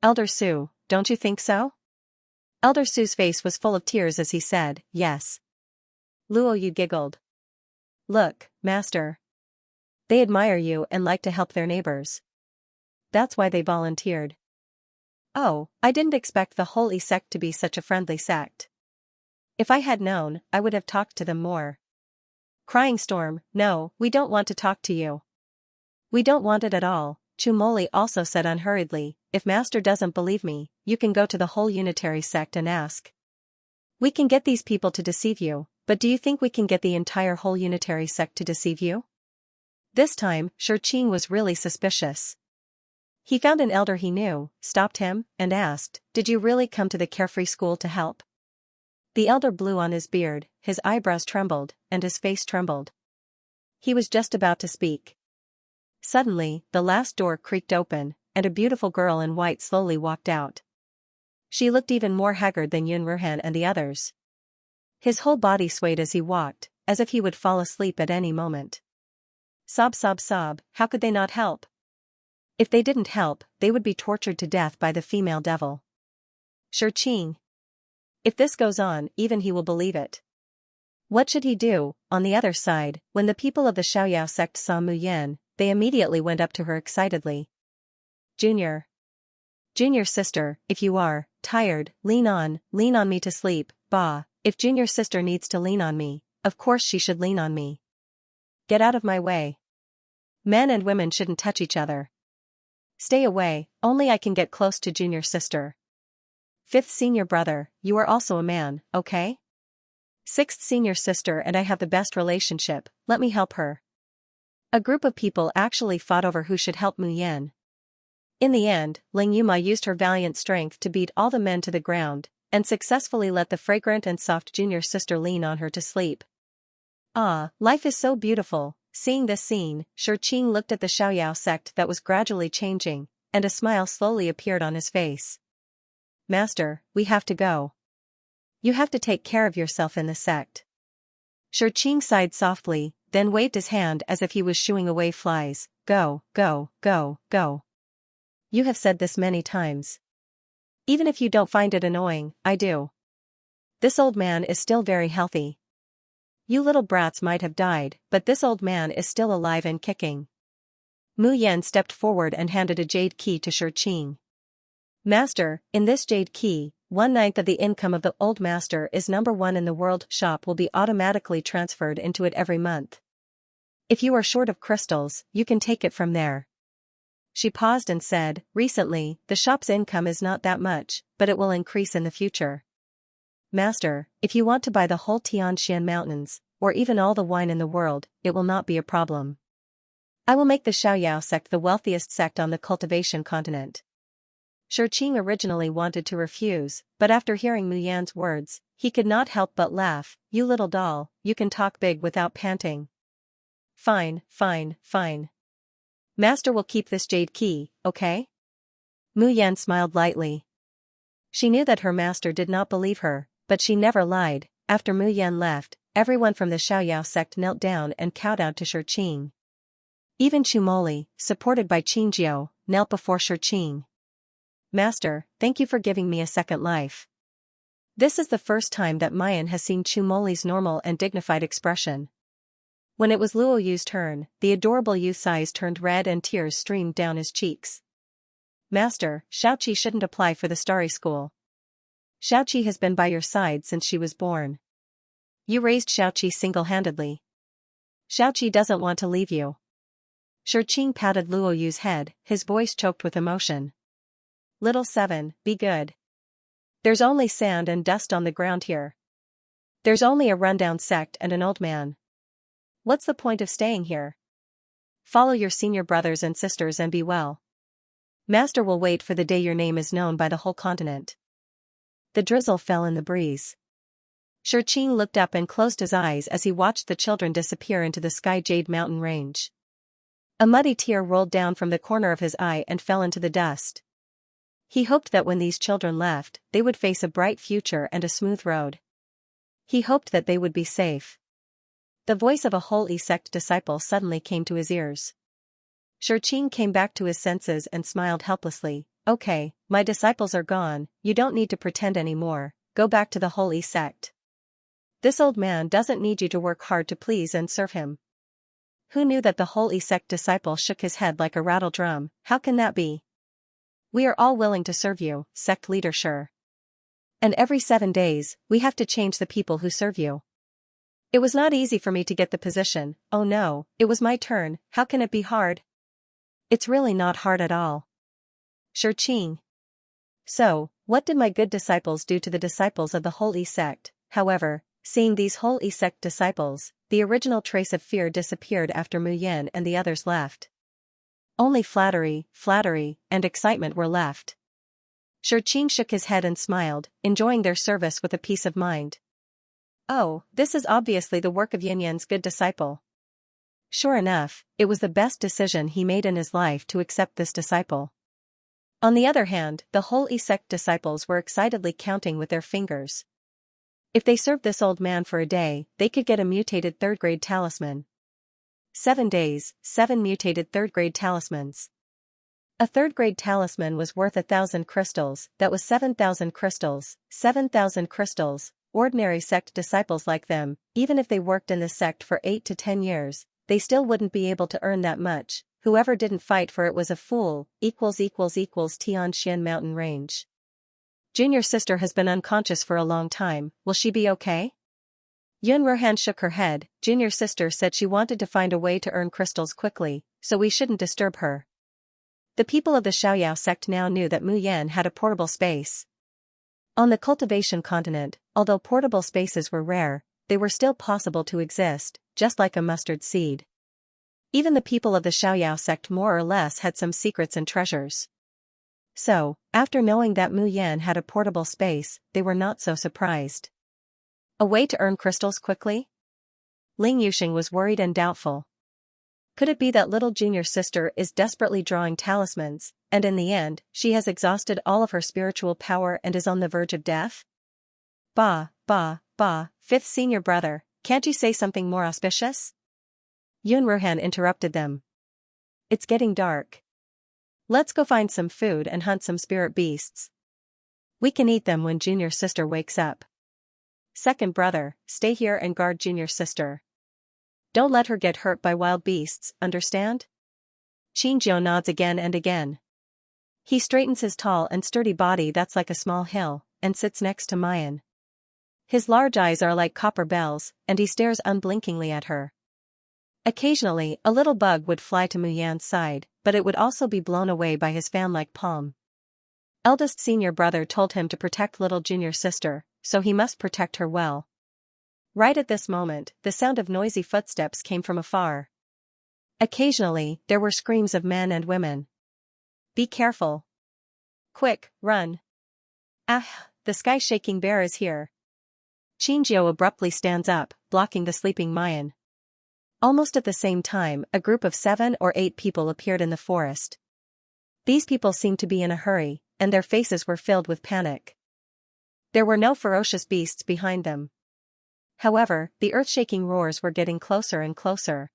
A: Elder Su, don't you think so?" Elder Su's face was full of tears as he said, "Yes." Luo Yu giggled. "Look, master. They admire you and like to help their neighbors. That's why they volunteered." "Oh, I didn't expect the holy sect to be such a friendly sect. If I had known, I would have talked to them more." Crying Storm, "No, we don't want to talk to you." "We don't want it at all," Chu Moli also said unhurriedly. "If master doesn't believe me, you can go to the whole unitary sect and ask. We can get these people to deceive you, but do you think we can get the entire whole unitary sect to deceive you?" This time, Shurqing was really suspicious. He found an elder he knew, stopped him, and asked, "Did you really come to the carefree school to help?" The elder blew on his beard, his eyebrows trembled, and his face trembled. He was just about to speak. Suddenly, the last door creaked open, and a beautiful girl in white slowly walked out. She looked even more haggard than Yun Ruhan and the others. His whole body swayed as he walked, as if he would fall asleep at any moment. Sob sob sob, how could they not help? If they didn't help, they would be tortured to death by the female devil. Shurqing. If this goes on, even he will believe it. What should he do? On the other side, when the people of the Xiaoyao sect saw Mu Yan, they immediately went up to her excitedly. Junior sister, if you are tired, lean on me to sleep." Bah, if Junior sister needs to lean on me, of course she should lean on me. Get out of my way. Men and women shouldn't touch each other. Stay away, only I can get close to Junior sister. Fifth senior brother, you are also a man, okay? Sixth senior sister and I have the best relationship, let me help her. A group of people actually fought over who should help Mu Yan. In the end, Ling Yuma used her valiant strength to beat all the men to the ground, and successfully let the fragrant and soft junior sister lean on her to sleep. Ah, life is so beautiful. Seeing this scene, Shurqing looked at the Xiaoyao sect that was gradually changing, and a smile slowly appeared on his face. "Master, we have to go. You have to take care of yourself in the sect." Shurqing sighed softly, then waved his hand as if he was shooing away flies. Go, go, go, go. You have said this many times. Even if you don't find it annoying, I do. This old man is still very healthy. You little brats might have died, but this old man is still alive and kicking. Mu Yan stepped forward and handed a jade key to Shurqing. "Master, in this jade key, 1/9 of the income of the old master is #1 in the world shop will be automatically transferred into it every month. If you are short of crystals, you can take it from there." She paused and said, "Recently, the shop's income is not that much, but it will increase in the future. Master, if you want to buy the whole Tianxian mountains, or even all the wine in the world, it will not be a problem. I will make the Xiaoyao sect the wealthiest sect on the Cultivation continent." Shurqing originally wanted to refuse, but after hearing Mu Yan's words, he could not help but laugh. "You little doll, you can talk big without panting. Fine, fine, fine. Master will keep this jade key, okay?" Mu Yan smiled lightly. She knew that her master did not believe her, but she never lied. After Mu Yan left, everyone from the Xiaoyao sect knelt down and kowtowed to Shi. Even Chumoli, supported by Qingjiu, knelt before Shi. Master, thank you for giving me a second life. This is the first time that Mayan has seen Chumoli's normal and dignified expression. When it was Luo Yu's turn, the adorable youth's eyes turned red and tears streamed down his cheeks. Master, Xiaoqi shouldn't apply for the Starry School. Xiaoqi has been by your side since she was born. You raised Xiaoqi single-handedly. Xiaoqi doesn't want to leave you. Shi patted Luo Yu's head, his voice choked with emotion. Little Seven, be good. There's only sand and dust on the ground here. There's only a rundown sect and an old man. What's the point of staying here? Follow your senior brothers and sisters and be well. Master will wait for the day your name is known by the whole continent. The drizzle fell in the breeze. Shi looked up and closed his eyes as he watched the children disappear into the Sky Jade mountain range. A muddy tear rolled down from the corner of his eye and fell into the dust. He hoped that when these children left, they would face a bright future and a smooth road. He hoped that they would be safe. The voice of a holy sect disciple suddenly came to his ears. Shi came back to his senses and smiled helplessly. Okay, my disciples are gone, you don't need to pretend anymore, go back to the holy sect. This old man doesn't need you to work hard to please and serve him. Who knew that the holy sect disciple shook his head like a rattle drum? How can that be? We are all willing to serve you, sect leader Shi. And every 7 days, we have to change the people who serve you. It was not easy for me to get the position, oh no, it was my turn, how can it be hard? It's really not hard at all. Shi. So, what did my good disciples do to the disciples of the holy sect? However, seeing these holy sect disciples, the original trace of fear disappeared after Mu Yan and the others left. Only flattery, and excitement were left. Shi shook his head and smiled, enjoying their service with a peace of mind. Oh, this is obviously the work of Yin Yan's good disciple. Sure enough, it was the best decision he made in his life to accept this disciple. On the other hand, the holy sect disciples were excitedly counting with their fingers. If they served this old man for a day, they could get a mutated third-grade talisman. 7 days, 7 mutated third-grade talismans. A third-grade talisman was worth 1,000 crystals, that was 7,000 crystals, 7,000 crystals. Ordinary sect disciples like them, even if they worked in this sect for 8 to 10 years, they still wouldn't be able to earn that much. Whoever didn't fight for it was a fool. Tianxian mountain range. Junior's sister has been unconscious for a long time, will she be okay? Yun Ruhan shook her head. Junior's sister said she wanted to find a way to earn crystals quickly, so we shouldn't disturb her. The people of the Xiaoyao sect now knew that Mu Yan had a portable space. On the Cultivation continent, although portable spaces were rare, they were still possible to exist, just like a mustard seed. Even the people of the Xiaoyao sect more or less had some secrets and treasures. So, after knowing that Mu Yan had a portable space, they were not so surprised. A way to earn crystals quickly? Ling Yuxing was worried and doubtful. Could it be that little junior sister is desperately drawing talismans, and in the end, she has exhausted all of her spiritual power and is on the verge of death? Bah, fifth senior brother, can't you say something more auspicious? Yun Ruhan interrupted them. It's getting dark. Let's go find some food and hunt some spirit beasts. We can eat them when junior sister wakes up. Second brother, stay here and guard junior sister. Don't let her get hurt by wild beasts, understand? Qingjiu nods again and again. He straightens his tall and sturdy body that's like a small hill, and sits next to Mayan. His large eyes are like copper bells, and he stares unblinkingly at her. Occasionally, a little bug would fly to Mu Yan's side, but it would also be blown away by his fan-like palm. Eldest senior brother told him to protect little junior sister, so he must protect her well. Right at this moment, the sound of noisy footsteps came from afar. Occasionally, there were screams of men and women. Be careful. Quick, run. Ah, the sky-shaking bear is here. Qingjiu abruptly stands up, blocking the sleeping Mayan. Almost at the same time, a group of 7 or 8 people appeared in the forest. These people seemed to be in a hurry, and their faces were filled with panic. There were no ferocious beasts behind them. However, the earth-shaking roars were getting closer and closer.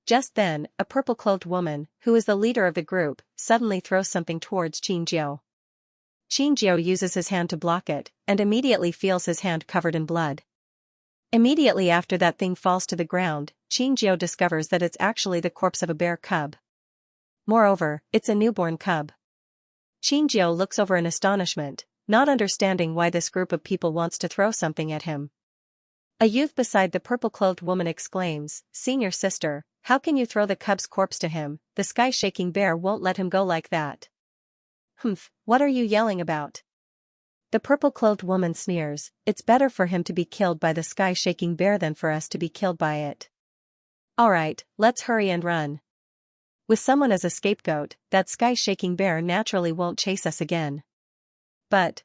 A: Just then, a purple-clothed woman, who is the leader of the group, suddenly throws something towards Xianxia. Xianxia uses his hand to block it, and immediately feels his hand covered in blood. Immediately after that thing falls to the ground, Xianxia discovers that it's actually the corpse of a bear cub. Moreover, it's a newborn cub. Xianxia looks over in astonishment, not understanding why this group of people wants to throw something at him. A youth beside the purple-clothed woman exclaims, "Senior sister, how can you throw the cub's corpse to him? The sky-shaking bear won't let him go like that." "Humph, what are you yelling about?" The purple-clothed woman sneers, "It's better for him to be killed by the sky-shaking bear than for us to be killed by it. Alright, let's hurry and run. With someone as a scapegoat, that sky-shaking bear naturally won't chase us again." But,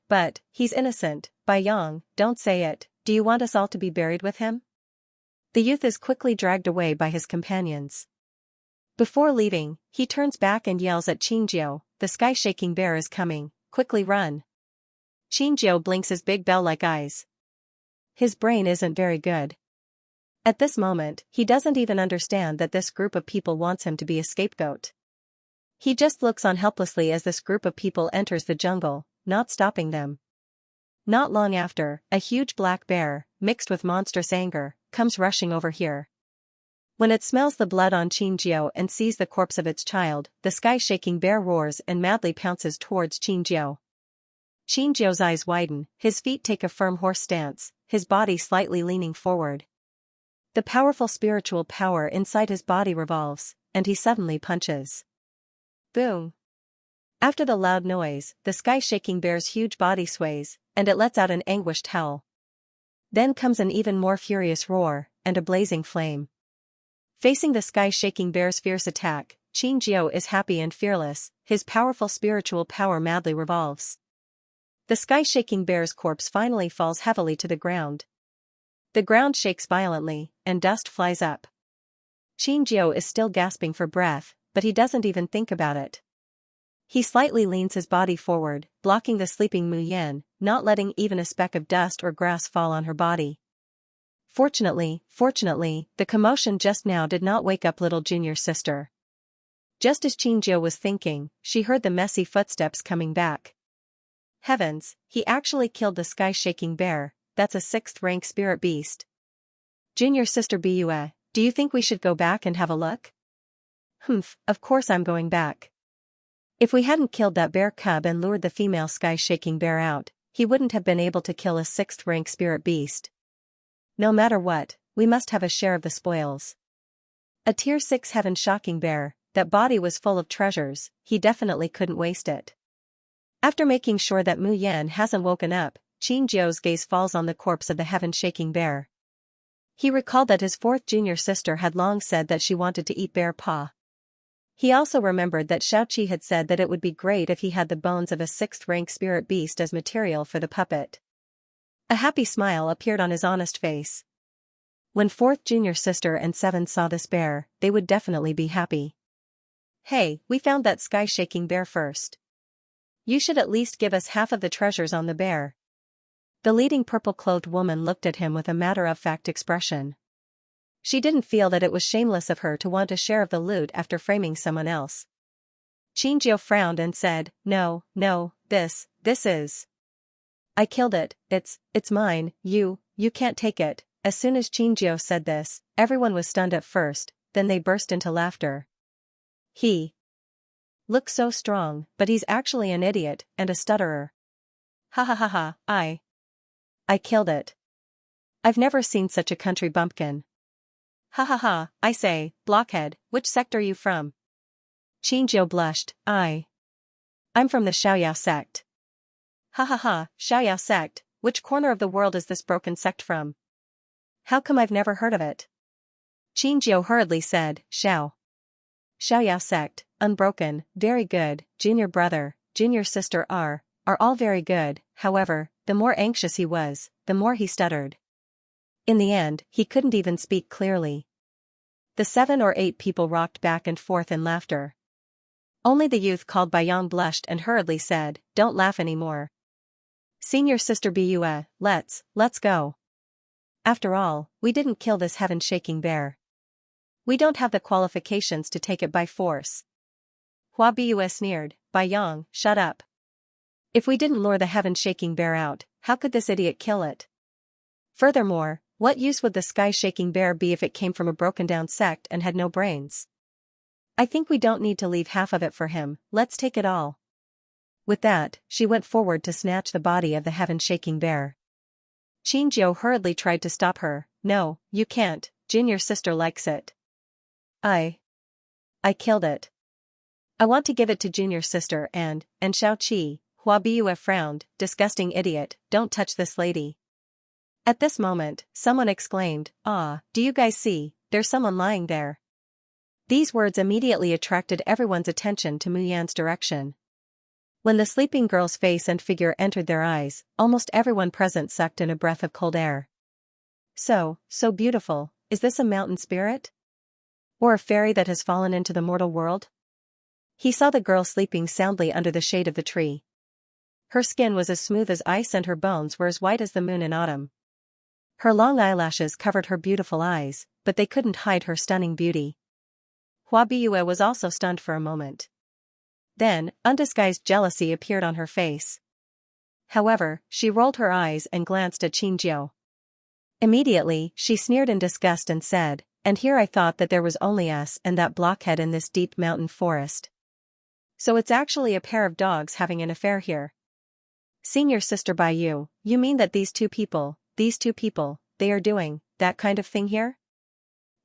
A: he's innocent, Yang, don't say it, do you want us all to be buried with him?" The youth is quickly dragged away by his companions. Before leaving, he turns back and yells at Xianxia, "The sky-shaking bear is coming, quickly run." Xianxia blinks his big bell-like eyes. His brain isn't very good. At this moment, he doesn't even understand that this group of people wants him to be a scapegoat. He just looks on helplessly as this group of people enters the jungle, not stopping them. Not long after, a huge black bear, mixed with monstrous anger, comes rushing over here. When it smells the blood on Xianxia and sees the corpse of its child, the sky-shaking bear roars and madly pounces towards Xianxia. Xianxia's eyes widen, his feet take a firm horse stance, his body slightly leaning forward. The powerful spiritual power inside his body revolves, and he suddenly punches. Boom! After the loud noise, the sky-shaking bear's huge body sways, and it lets out an anguished howl. Then comes an even more furious roar, and a blazing flame. Facing the sky-shaking bear's fierce attack, Xianxia is happy and fearless, his powerful spiritual power madly revolves. The sky-shaking bear's corpse finally falls heavily to the ground. The ground shakes violently, and dust flies up. Xianxia is still gasping for breath, but he doesn't even think about it. He slightly leans his body forward, blocking the sleeping Mu Yan, not letting even a speck of dust or grass fall on her body. Fortunately, the commotion just now did not wake up little junior sister. Just as Xianxia was thinking, she heard the messy footsteps coming back. Heavens, he actually killed the sky-shaking bear, that's a 6th-rank spirit beast. Junior sister Bua, do you think we should go back and have a look? Humph, of course I'm going back. If we hadn't killed that bear cub and lured the female sky-shaking bear out, he wouldn't have been able to kill a 6th-rank spirit beast. No matter what, we must have a share of the spoils. A tier 6 heaven-shocking bear, that body was full of treasures, he definitely couldn't waste it. After making sure that Mu Yan hasn't woken up, Xianxia's gaze falls on the corpse of the heaven-shaking bear. He recalled that his 4th junior sister had long said that she wanted to eat bear paw. He also remembered that Xiaoqi had said that it would be great if he had the bones of a 6th-rank spirit beast as material for the puppet. A happy smile appeared on his honest face. When 4th junior sister and 7 saw this bear, they would definitely be happy. "Hey, we found that sky-shaking bear first. You should at least give us half of the treasures on the bear." The leading purple-clothed woman looked at him with a matter-of-fact expression. She didn't feel that it was shameless of her to want a share of the loot after framing someone else. Xianxia frowned and said, No, this is. I killed it, it's mine, you can't take it." As soon as Xianxia said this, everyone was stunned at first, then they burst into laughter. He looks so strong, but he's actually an idiot and a stutterer. Ha ha ha ha, I killed it. I've never seen such a country bumpkin. Ha ha ha, I say, blockhead, which sect are you from? Xianxia blushed, I'm from the Xiaoyao sect. Ha ha ha, Xiaoyao sect, which corner of the world is this broken sect from? How come I've never heard of it? Xianxia hurriedly said, Xiaoyao sect, unbroken, very good, junior brother, junior sister are all very good. However, the more anxious he was, the more he stuttered. In the end, he couldn't even speak clearly. The 7 or 8 people rocked back and forth in laughter. Only the youth called Yang blushed and hurriedly said, Don't laugh anymore. Senior sister Bua, let's go. After all, we didn't kill this heaven-shaking bear. We don't have the qualifications to take it by force. Hua Biyue sneered, Bai Yang, shut up. If we didn't lure the heaven-shaking bear out, how could this idiot kill it? Furthermore, what use would the sky-shaking bear be if it came from a broken-down sect and had no brains? I think we don't need to leave half of it for him, let's take it all. With that, she went forward to snatch the body of the heaven-shaking bear. Xianxia hurriedly tried to stop her. No, you can't, Jin, your sister likes it. I killed it. I want to give it to Jin, your sister, and Xiaoqi. Hua Biyue frowned, disgusting idiot, don't touch this lady. At this moment, someone exclaimed, ah, do you guys see, there's someone lying there. These words immediately attracted everyone's attention to Muyan's direction. When the sleeping girl's face and figure entered their eyes, almost everyone present sucked in a breath of cold air. So beautiful, is this a mountain spirit? Or a fairy that has fallen into the mortal world? He saw the girl sleeping soundly under the shade of the tree. Her skin was as smooth as ice and her bones were as white as the moon in autumn. Her long eyelashes covered her beautiful eyes, but they couldn't hide her stunning beauty. Hua Biyue was also stunned for a moment. Then, undisguised jealousy appeared on her face. However, she rolled her eyes and glanced at Xianxia. Immediately, she sneered in disgust and said, and here I thought that there was only us and that blockhead in this deep mountain forest. So it's actually a pair of dogs having an affair here. Senior sister by you mean that these two people, they are doing that kind of thing here?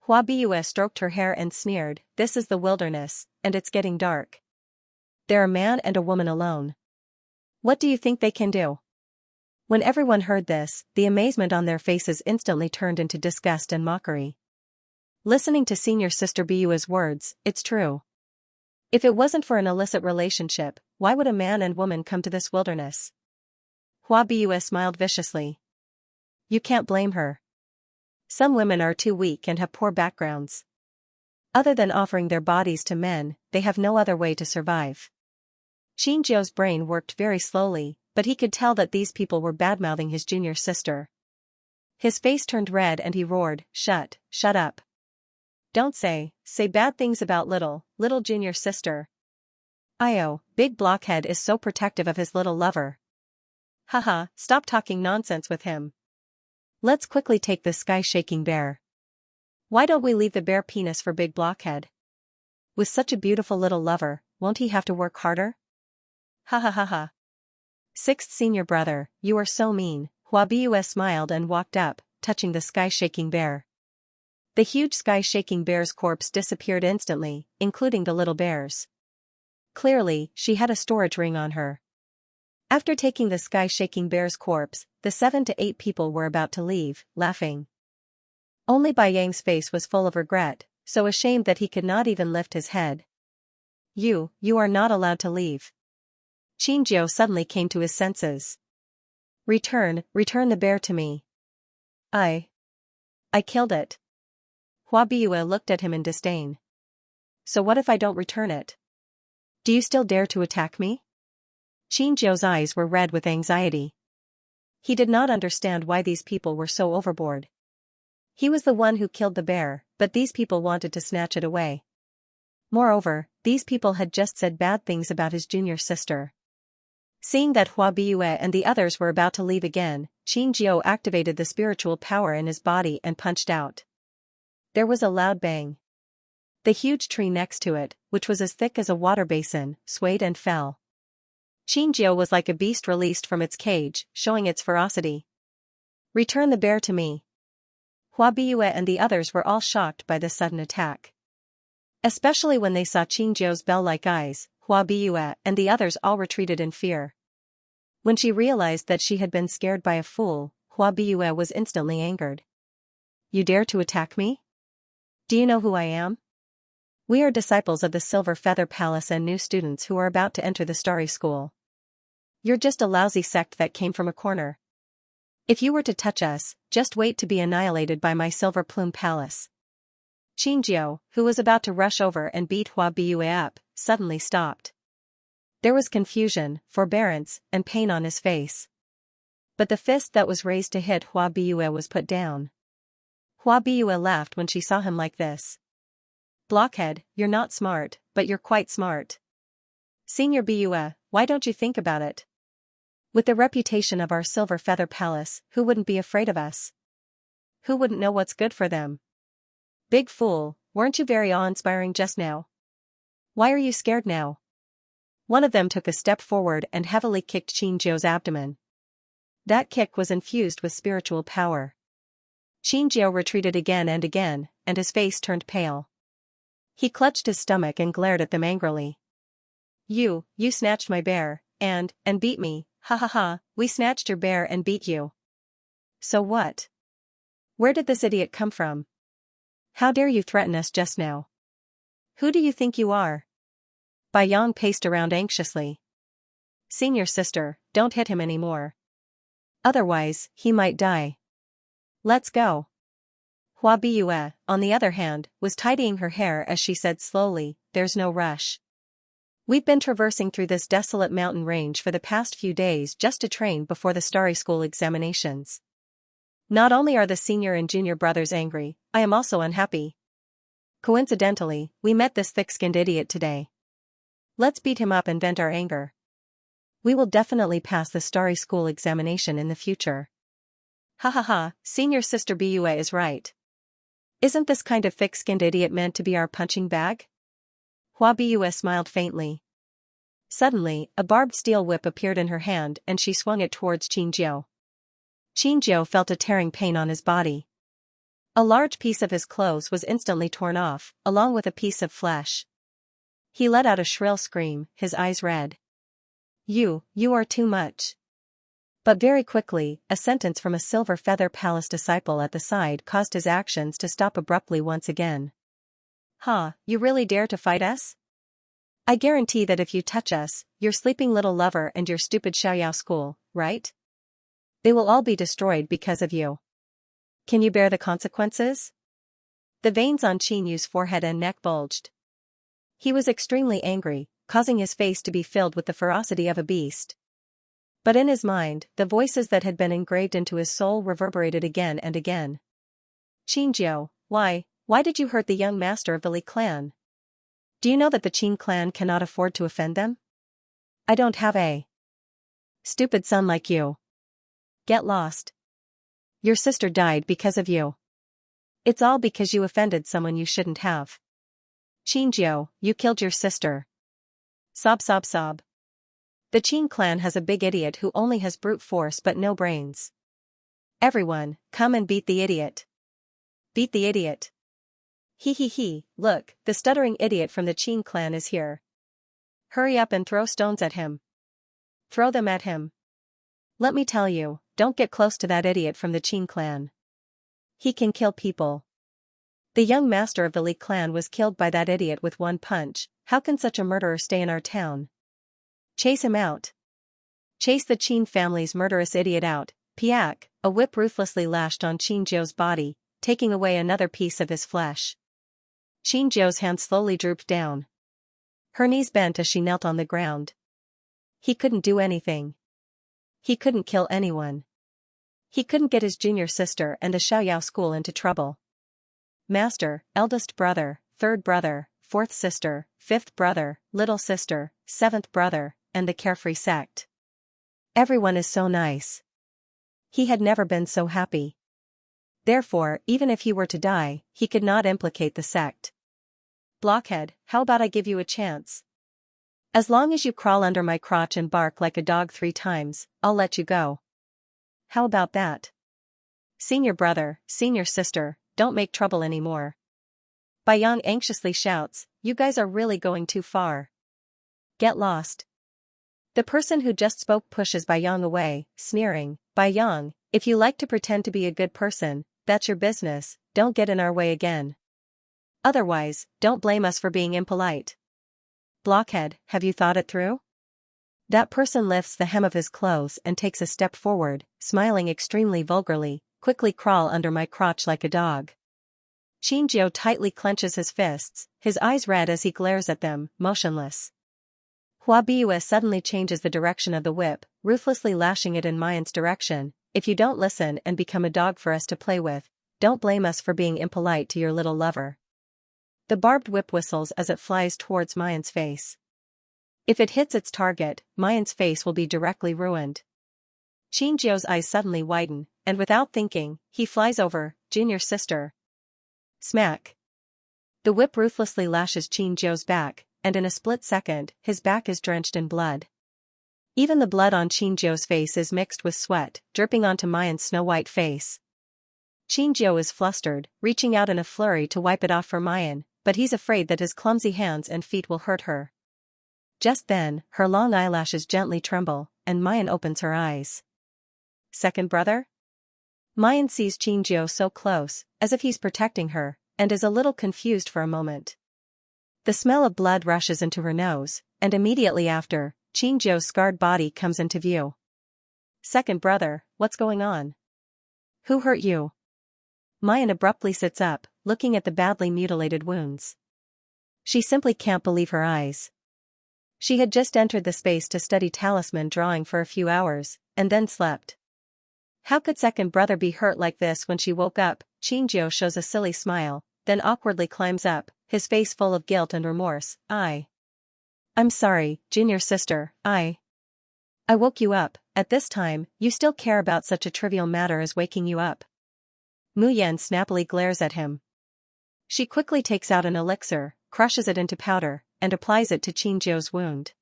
A: Hua Biyue stroked her hair and sneered, this is the wilderness, and it's getting dark. They're a man and a woman alone. What do you think they can do? When everyone heard this, the amazement on their faces instantly turned into disgust and mockery. Listening to senior sister Biyue's words, it's true. If it wasn't for an illicit relationship, why would a man and woman come to this wilderness? Hua Biyue smiled viciously. You can't blame her. Some women are too weak and have poor backgrounds. Other than offering their bodies to men, they have no other way to survive. Xianxia's brain worked very slowly, but he could tell that these people were badmouthing his junior sister. His face turned red and he roared, shut up. Don't say bad things about little junior sister. Big blockhead is so protective of his little lover. Haha, stop talking nonsense with him. Let's quickly take this sky-shaking bear. Why don't we leave the bear penis for big blockhead? With such a beautiful little lover, won't he have to work harder? Ha ha ha ha. Sixth senior brother, you are so mean. Hua Biyue smiled and walked up, touching the sky-shaking bear. The huge sky-shaking bear's corpse disappeared instantly, including the little bears. Clearly, she had a storage ring on her. After taking the sky-shaking bear's corpse, the 7 to 8 people were about to leave, laughing. Only Bai Yang's face was full of regret, so ashamed that he could not even lift his head. You are not allowed to leave. Xianxia suddenly came to his senses. Return the bear to me. I killed it. Hua Biyue looked at him in disdain. So what if I don't return it? Do you still dare to attack me? Xianxia's eyes were red with anxiety. He did not understand why these people were so overboard. He was the one who killed the bear, but these people wanted to snatch it away. Moreover, these people had just said bad things about his junior sister. Seeing that Hua Biyue and the others were about to leave again, Xianxia activated the spiritual power in his body and punched out. There was a loud bang. The huge tree next to it, which was as thick as a water basin, swayed and fell. Xianxia was like a beast released from its cage, showing its ferocity. Return the bear to me. Hua Biyue and the others were all shocked by this sudden attack. Especially when they saw Xianxia's bell-like eyes, Hua Biyue and the others all retreated in fear. When she realized that she had been scared by a fool, Hua Biyue was instantly angered. You dare to attack me? Do you know who I am? We are disciples of the Silver Feather Palace and new students who are about to enter the Starry School. You're just a lousy sect that came from a corner. If you were to touch us, just wait to be annihilated by my Silver Plume Palace. Xianxia, who was about to rush over and beat Hua Biyue up, suddenly stopped. There was confusion, forbearance, and pain on his face. But the fist that was raised to hit Hua Biyue was put down. Hua Biyue laughed when she saw him like this. Blockhead, you're not smart, but you're quite smart. Senior Biyue, why don't you think about it? With the reputation of our Silver Feather Palace, who wouldn't be afraid of us? Who wouldn't know what's good for them? Big fool, weren't you very awe-inspiring just now? Why are you scared now? One of them took a step forward and heavily kicked Xianxia's abdomen. That kick was infused with spiritual power. Xianxia retreated again, and his face turned pale. He clutched his stomach and glared at them angrily. You snatched my bear, and beat me, ha ha ha, we snatched your bear and beat you. So what? Where did this idiot come from? How dare you threaten us just now? Who do you think you are? Baiyang paced around anxiously. Senior sister, don't hit him anymore. Otherwise, he might die. Let's go. Hua Biyue, on the other hand, was tidying her hair as she said slowly, there's no rush. We've been traversing through this desolate mountain range for the past few days just to train before the Starry School examinations. Not only are the senior and junior brothers angry, I am also unhappy. Coincidentally, we met this thick-skinned idiot today. Let's beat him up and vent our anger. We will definitely pass the Starry School examination in the future. Ha ha ha, senior sister Biyue is right. Isn't this kind of thick-skinned idiot meant to be our punching bag? Hua Biyue smiled faintly. Suddenly, a barbed steel whip appeared in her hand and she swung it towards Xianxia. Xianxia felt a tearing pain on his body. A large piece of his clothes was instantly torn off, along with a piece of flesh. He let out a shrill scream, his eyes red. You are too much. But very quickly, a sentence from a Silver Feather Palace disciple at the side caused his actions to stop abruptly once again. Ha, you really dare to fight us? I guarantee that if you touch us, your sleeping little lover and your stupid Xiaoyao school, right? They will all be destroyed because of you. Can you bear the consequences? The veins on Qin Yu's forehead and neck bulged. He was extremely angry, causing his face to be filled with the ferocity of a beast. But in his mind, the voices that had been engraved into his soul reverberated again and again. Xianxia, why did you hurt the young master of the Li clan? Do you know that the Qin clan cannot afford to offend them? I don't have a stupid son like you. Get lost. Your sister died because of you. It's all because you offended someone you shouldn't have. Xianxia, you killed your sister. Sob sob sob. The Qin clan has a big idiot who only has brute force but no brains. Everyone, come and beat the idiot. Beat the idiot. He, look, the stuttering idiot from the Qin clan is here. Hurry up and throw stones at him. Throw them at him. Let me tell you, don't get close to that idiot from the Qin clan. He can kill people. The young master of the Li clan was killed by that idiot with one punch. How can such a murderer stay in our town? Chase him out. Chase the Qin family's murderous idiot out. Piak, a whip ruthlessly lashed on Xianxia's body, taking away another piece of his flesh. Xianxia's hand slowly drooped down. Her knees bent as she knelt on the ground. He couldn't do anything. He couldn't kill anyone. He couldn't get his junior sister and the Xiaoyao school into trouble. Master, eldest brother, third brother, fourth sister, fifth brother, little sister, seventh brother, and the carefree sect. Everyone is so nice. He had never been so happy. Therefore, even if he were to die, he could not implicate the sect. Blockhead, how about I give you a chance? As long as you crawl under my crotch and bark like a dog 3 times, I'll let you go. How about that? Senior brother, senior sister, don't make trouble anymore. Baiyang anxiously shouts, you guys are really going too far. Get lost. The person who just spoke pushes Baiyang away, sneering, Baiyang, if you like to pretend to be a good person, that's your business, don't get in our way again. Otherwise, don't blame us for being impolite. Blockhead, have you thought it through? That person lifts the hem of his clothes and takes a step forward, smiling extremely vulgarly, quickly crawl under my crotch like a dog. Xianxia tightly clenches his fists, his eyes red as he glares at them, motionless. Hua Biue suddenly changes the direction of the whip, ruthlessly lashing it in Mayan's direction. If you don't listen and become a dog for us to play with, don't blame us for being impolite to your little lover. The barbed whip whistles as it flies towards Mayan's face. If it hits its target, Mayan's face will be directly ruined. Xianxia's eyes suddenly widen, and without thinking, he flies over, Junior sister. Smack. The whip ruthlessly lashes Xianxia's back, and in a split second, his back is drenched in blood. Even the blood on Xianxia's face is mixed with sweat, dripping onto Mayan's snow-white face. Xianxia is flustered, reaching out in a flurry to wipe it off for Mayan, but he's afraid that his clumsy hands and feet will hurt her. Just then, her long eyelashes gently tremble, and Mayan opens her eyes. Second brother? Mayan sees Xianxia so close, as if he's protecting her, and is a little confused for a moment. The smell of blood rushes into her nose, and immediately after, Xianxia's scarred body comes into view. Second brother, what's going on? Who hurt you? Mayan abruptly sits up, looking at the badly mutilated wounds. She simply can't believe her eyes. She had just entered the space to study talisman drawing for a few hours, and then slept. How could second brother be hurt like this? When she woke up, Xianxia shows a silly smile, then awkwardly climbs up, his face full of guilt and remorse. I'm sorry, junior sister, I woke you up. At this time, you still care about such a trivial matter as waking you up. Mu Yan snappily glares at him. She quickly takes out an elixir, crushes it into powder, and applies it to Xianxia's wound.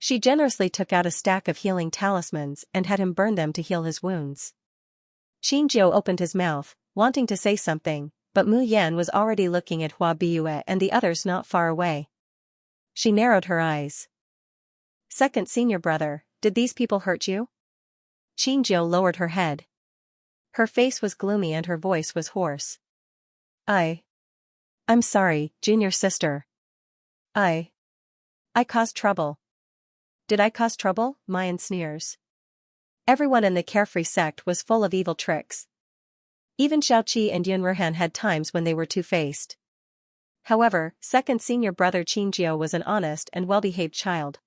A: She generously took out a stack of healing talismans and had him burn them to heal his wounds. Xianxia opened his mouth, wanting to say something, but Mu Yan was already looking at Hua Biue and the others not far away. She narrowed her eyes. Second senior brother, did these people hurt you? Xianxia lowered her head. Her face was gloomy and her voice was hoarse. I'm sorry, junior sister. I caused trouble. Did I cause trouble? Mayan sneers. Everyone in the carefree sect was full of evil tricks. Even Xiaoqi and Yunruhan had times when they were two-faced. However, second senior brother Xianxia was an honest and well-behaved child.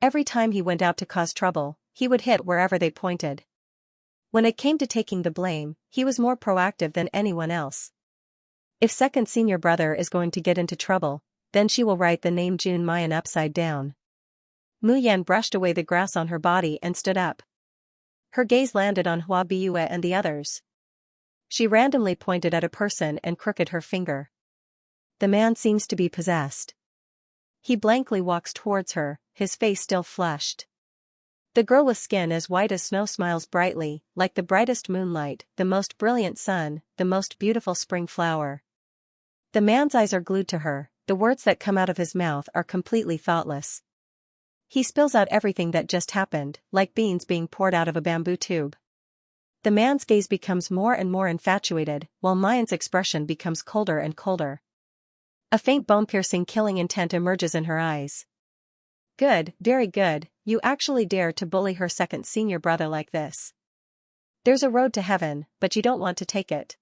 A: Every time he went out to cause trouble, he would hit wherever they pointed. When it came to taking the blame, he was more proactive than anyone else. If second senior brother is going to get into trouble, then she will write the name Jun Mayan upside down. Mu Yan brushed away the grass on her body and stood up. Her gaze landed on Hua Biue and the others. She randomly pointed at a person and crooked her finger. The man seems to be possessed. He blankly walks towards her, his face still flushed. The girl with skin as white as snow smiles brightly, like the brightest moonlight, the most brilliant sun, the most beautiful spring flower. The man's eyes are glued to her, the words that come out of his mouth are completely thoughtless. He spills out everything that just happened, like beans being poured out of a bamboo tube. The man's gaze becomes more and more infatuated, while Mayan's expression becomes colder and colder. A faint bone-piercing killing intent emerges in her eyes. Good, very good, you actually dare to bully her second senior brother like this. There's a road to heaven, but you don't want to take it.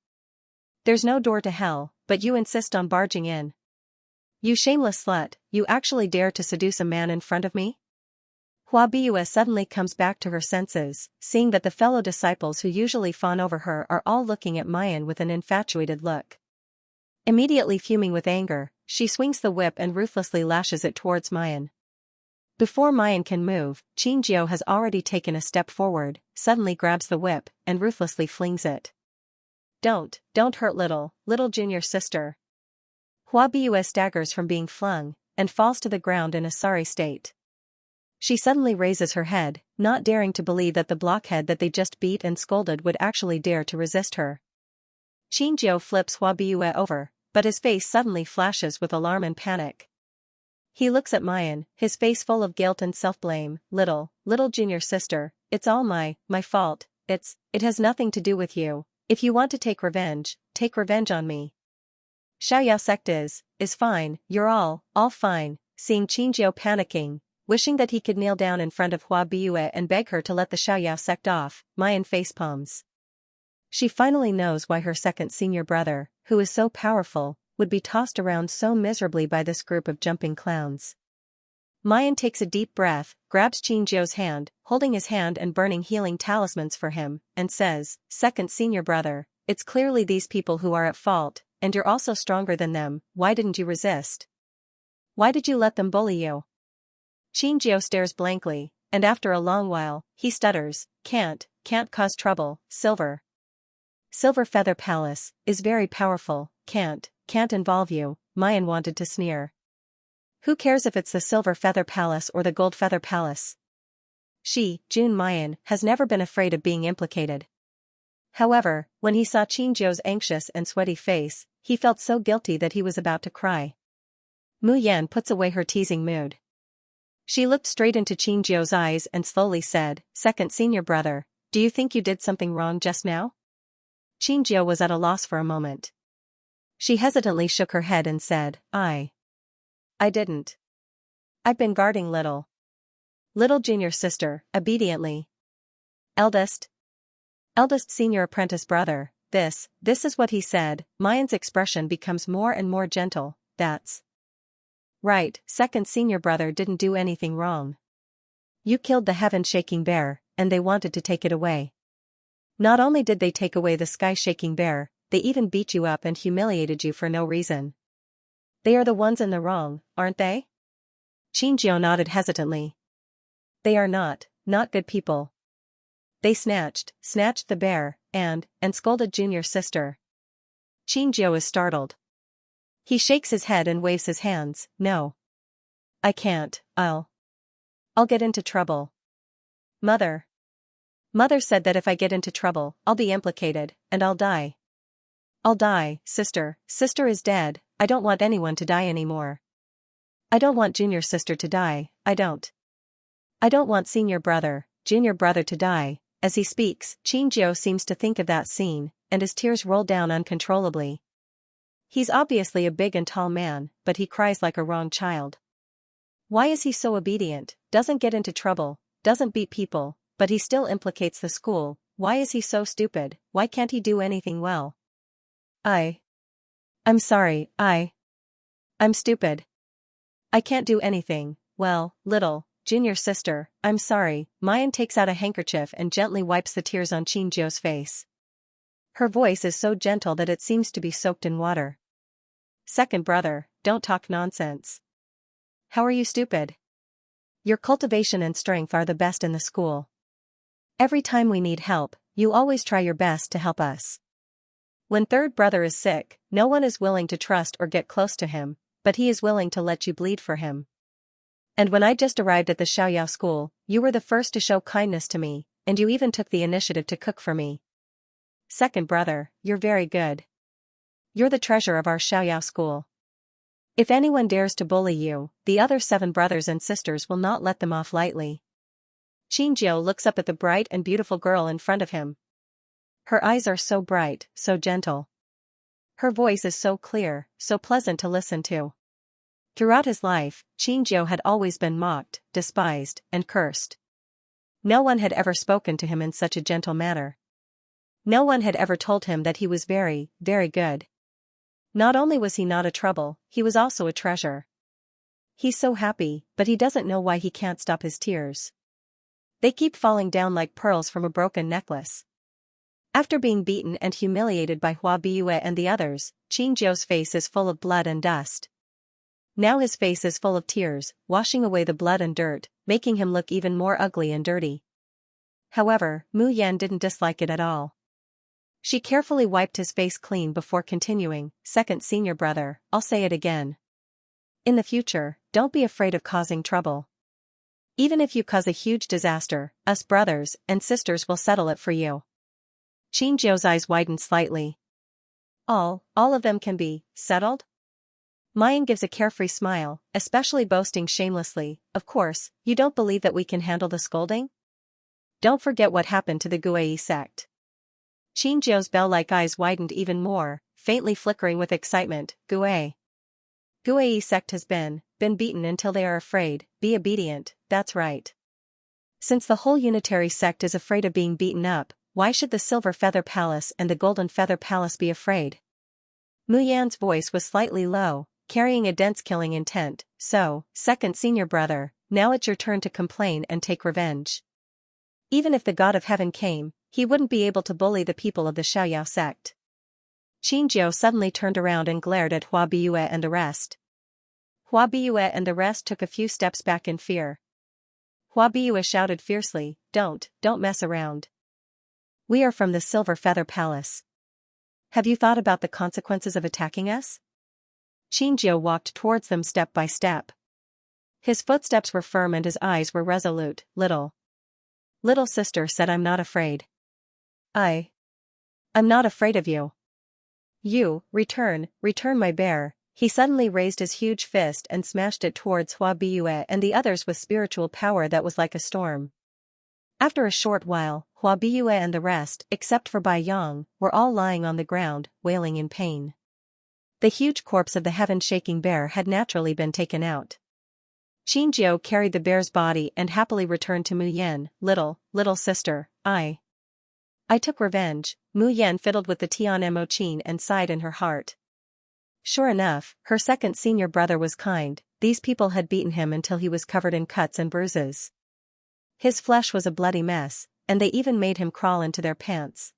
A: There's no door to hell, but you insist on barging in. You shameless slut, you actually dare to seduce a man in front of me? Hua Biue suddenly comes back to her senses, seeing that the fellow disciples who usually fawn over her are all looking at Mayan with an infatuated look. Immediately fuming with anger, she swings the whip and ruthlessly lashes it towards Mayan. Before Mayan can move, Xianxia has already taken a step forward, suddenly grabs the whip, and ruthlessly flings it. Don't hurt little junior sister. Hua Biue staggers from being flung, and falls to the ground in a sorry state. She suddenly raises her head, not daring to believe that the blockhead that they just beat and scolded would actually dare to resist her. Xianxia flips Hua Biue over, but his face suddenly flashes with alarm and panic. He looks at Mayan, his face full of guilt and self-blame. Little junior sister, it's all my fault, it has nothing to do with you. If you want to take revenge on me. Xiaoyao sect is fine, you're all fine. Seeing Xianxia panicking, wishing that he could kneel down in front of Hua Biue and beg her to let the Xiaoyao sect off, Mayan facepalms. She finally knows why her second senior brother, who is so powerful, would be tossed around so miserably by this group of jumping clowns. Mayan takes a deep breath, grabs Xianxia's hand, holding his hand and burning healing talismans for him, and says, "Second senior brother, it's clearly these people who are at fault, and you're also stronger than them. Why didn't you resist? Why did you let them bully you?" Xianxia stares blankly, and after a long while, he stutters, can't cause trouble. Silver Feather Palace is very powerful, can't involve you. Mayan wanted to sneer. Who cares if it's the Silver Feather Palace or the Gold Feather Palace? June Mayan, has never been afraid of being implicated. However, when he saw Xianxia's anxious and sweaty face, he felt so guilty that he was about to cry. Mu Yan puts away her teasing mood. She looked straight into Xianxia's eyes and slowly said, "Second senior brother, do you think you did something wrong just now?" Xianxia was at a loss for a moment. She hesitantly shook her head and said, I didn't. I've been guarding little junior sister, obediently. Eldest senior apprentice brother, this is what he said. Mayan's expression becomes more and more gentle. That's right, second senior brother didn't do anything wrong. You killed the heaven-shaking bear, and they wanted to take it away. Not only did they take away the sky-shaking bear, they even beat you up and humiliated you for no reason. They are the ones in the wrong, aren't they? Xianxia nodded hesitantly. They are not good people. They snatched the bear, and scolded junior sister. Xianxia is startled. He shakes his head and waves his hands. No. I can't, I'll get into trouble. Mother said that if I get into trouble, I'll be implicated, and I'll die. I'll die, sister is dead, I don't want anyone to die anymore. I don't want junior sister to die, I don't want junior brother to die. As he speaks, Xianxia seems to think of that scene, and his tears roll down uncontrollably. He's obviously a big and tall man, but he cries like a wrong child. Why is he so obedient, doesn't get into trouble, doesn't beat people, but he still implicates the school? Why is he so stupid? Why can't he do anything well? I'm sorry, I'm stupid. I can't do anything well, little junior sister, I'm sorry. Mayan takes out a handkerchief and gently wipes the tears on Xianxia's face. Her voice is so gentle that it seems to be soaked in water. Second brother, don't talk nonsense. How are you stupid? Your cultivation and strength are the best in the school. Every time we need help, you always try your best to help us. When third brother is sick, no one is willing to trust or get close to him, but he is willing to let you bleed for him. And when I just arrived at the Xiaoyao school, you were the first to show kindness to me, and you even took the initiative to cook for me. Second brother, you're very good. You're the treasure of our Xiaoyao school. If anyone dares to bully you, the other 7 brothers and sisters will not let them off lightly. Xianxia looks up at the bright and beautiful girl in front of him. Her eyes are so bright, so gentle. Her voice is so clear, so pleasant to listen to. Throughout his life, Xianxia had always been mocked, despised, and cursed. No one had ever spoken to him in such a gentle manner. No one had ever told him that he was very, very good. Not only was he not a trouble, he was also a treasure. He's so happy, but he doesn't know why he can't stop his tears. They keep falling down like pearls from a broken necklace. After being beaten and humiliated by Hua Biyue and the others, Xianxia's face is full of blood and dust. Now his face is full of tears, washing away the blood and dirt, making him look even more ugly and dirty. However, Mu Yan didn't dislike it at all. She carefully wiped his face clean before continuing, second senior brother, I'll say it again. In the future, don't be afraid of causing trouble. Even if you cause a huge disaster, us brothers and sisters will settle it for you. Xianxia's eyes widened slightly. All of them can be settled? Mayan gives a carefree smile, especially boasting shamelessly, of course, you don't believe that we can handle the scolding? Don't forget what happened to the Guei sect. Xianxia's bell-like eyes widened even more, faintly flickering with excitement. Guei sect has been beaten until they are afraid. Be obedient, that's right. Since the whole unitary sect is afraid of being beaten up, why should the Silver Feather Palace and the Golden Feather Palace be afraid? Mu Yan's voice was slightly low. carrying a dense killing intent. So, second senior brother, now it's your turn to complain and take revenge. Even if the god of heaven came, he wouldn't be able to bully the people of the Xiaoyao sect. Xianxia suddenly turned around and glared at Hua Biyue and the rest. Hua Biyue and the rest took a few steps back in fear. Hua Biyue shouted fiercely, don't mess around. We are from the Silver Feather Palace. Have you thought about the consequences of attacking us? Xianxia walked towards them step by step. His footsteps were firm and his eyes were resolute. Little sister said, I'm not afraid. I'm not afraid of you. You, return my bear. He suddenly raised his huge fist and smashed it towards Hua Biyue and the others with spiritual power that was like a storm. After a short while, Hua Biyue and the rest, except for Bai Yang, were all lying on the ground, wailing in pain. The huge corpse of the heaven-shaking bear had naturally been taken out. Xianxia carried the bear's body and happily returned to Mu Yan. Little sister, I took revenge. Mu Yan fiddled with the Tian Mo Qin and sighed in her heart. Sure enough, her second senior brother was kind. These people had beaten him until he was covered in cuts and bruises. His flesh was a bloody mess, and they even made him crawl into their pants.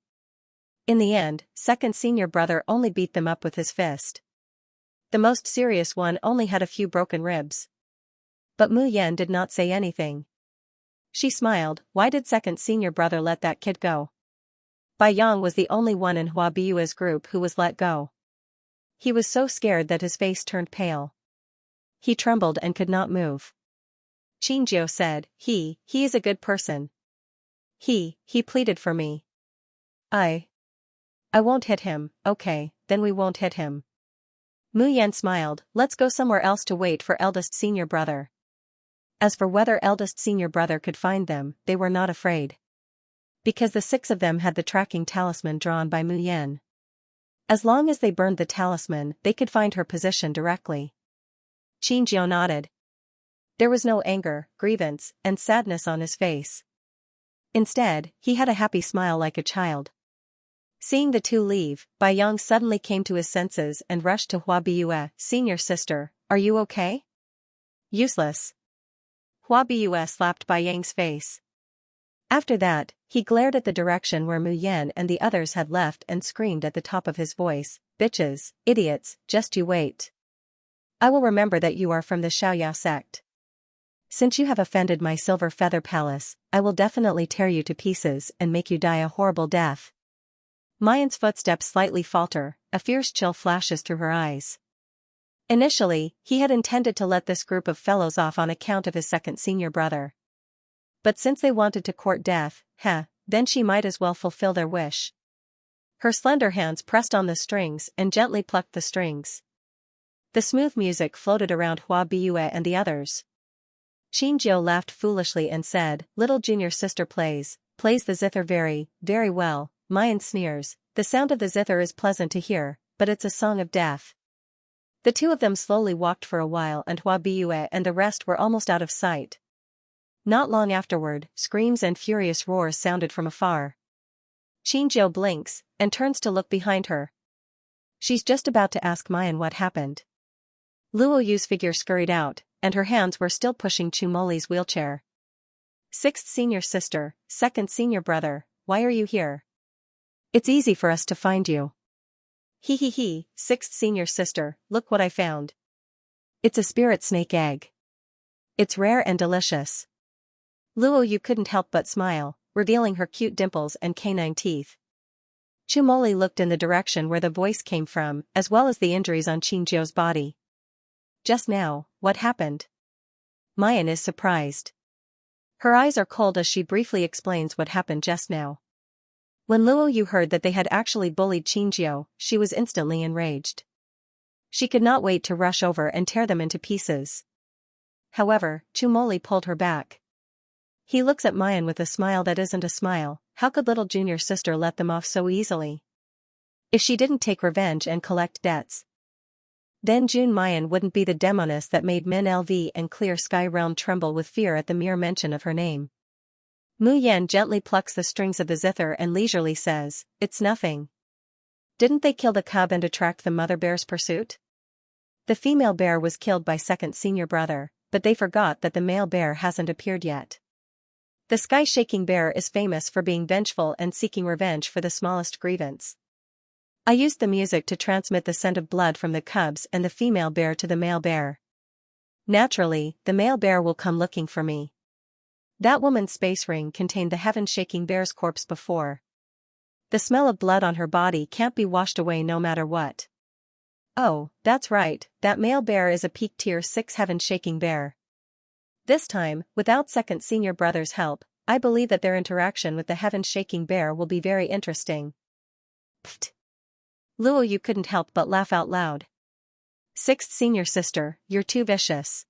A: In the end, second senior brother only beat them up with his fist. The most serious one only had a few broken ribs. But Mu Yan did not say anything. She smiled. Why did second senior brother let that kid go? Bai Yang was the only one in Hua Biyue's group who was let go. He was so scared that his face turned pale. He trembled and could not move. Xianxia said, he is a good person. He pleaded for me. I won't hit him. Okay, then we won't hit him. Mu Yan smiled. Let's go somewhere else to wait for eldest senior brother. As for whether eldest senior brother could find them, they were not afraid. Because the 6 of them had the tracking talisman drawn by Mu Yan. As long as they burned the talisman, they could find her position directly. Xianxia nodded. There was no anger, grievance, and sadness on his face. Instead, he had a happy smile like a child. Seeing the 2 leave, Bai Yang suddenly came to his senses and rushed to Hua Biyue. Senior sister, are you okay? Useless. Hua Biyue slapped Bai Yang's face. After that, he glared at the direction where Mu Yan and the others had left and screamed at the top of his voice, bitches, idiots, just you wait. I will remember that you are from the Xiaoyao sect. Since you have offended my Silver Feather Palace, I will definitely tear you to pieces and make you die a horrible death. Mayan's footsteps slightly falter, a fierce chill flashes through her eyes. Initially, he had intended to let this group of fellows off on account of his second senior brother. But since they wanted to court death, then she might as well fulfill their wish. Her slender hands pressed on the strings and gently plucked the strings. The smooth music floated around Hua Biyue and the others. Xianxia laughed foolishly and said, little junior sister plays the zither very, very well. Mayan sneers, the sound of the zither is pleasant to hear, but it's a song of death. The 2 of them slowly walked for a while and Hua Biyue and the rest were almost out of sight. Not long afterward, screams and furious roars sounded from afar. Xianxia blinks, and turns to look behind her. She's just about to ask Mayan what happened. Luo Yu's figure scurried out, and her hands were still pushing Chumoli's wheelchair. 6th senior sister, 2nd senior brother, why are you here? It's easy for us to find you. He, 6th senior sister, look what I found. It's a spirit snake egg. It's rare and delicious. Luo Yu couldn't help but smile, revealing her cute dimples and canine teeth. Chumoli looked in the direction where the voice came from, as well as the injuries on Xianxia's body. Just now, what happened? Mayan is surprised. Her eyes are cold as she briefly explains what happened just now. When Luo Yu heard that they had actually bullied Xianxia, she was instantly enraged. She could not wait to rush over and tear them into pieces. However, Chumoli pulled her back. He looks at Mayan with a smile that isn't a smile. How could little junior sister let them off so easily? If she didn't take revenge and collect debts, then June Mayan wouldn't be the demoness that made Min LV and Clear Sky Realm tremble with fear at the mere mention of her name. Mu Yan gently plucks the strings of the zither and leisurely says, it's nothing. Didn't they kill the cub and attract the mother bear's pursuit? The female bear was killed by second senior brother, but they forgot that the male bear hasn't appeared yet. The sky-shaking bear is famous for being vengeful and seeking revenge for the smallest grievance. I used the music to transmit the scent of blood from the cubs and the female bear to the male bear. Naturally, the male bear will come looking for me. That woman's space ring contained the heaven-shaking bear's corpse before. The smell of blood on her body can't be washed away no matter what. Oh, that's right, that male bear is a peak tier 6 heaven-shaking bear. This time, without second senior brother's help, I believe that their interaction with the heaven-shaking bear will be very interesting. Pfft. Luo, you couldn't help but laugh out loud. Sixth senior sister, you're too vicious.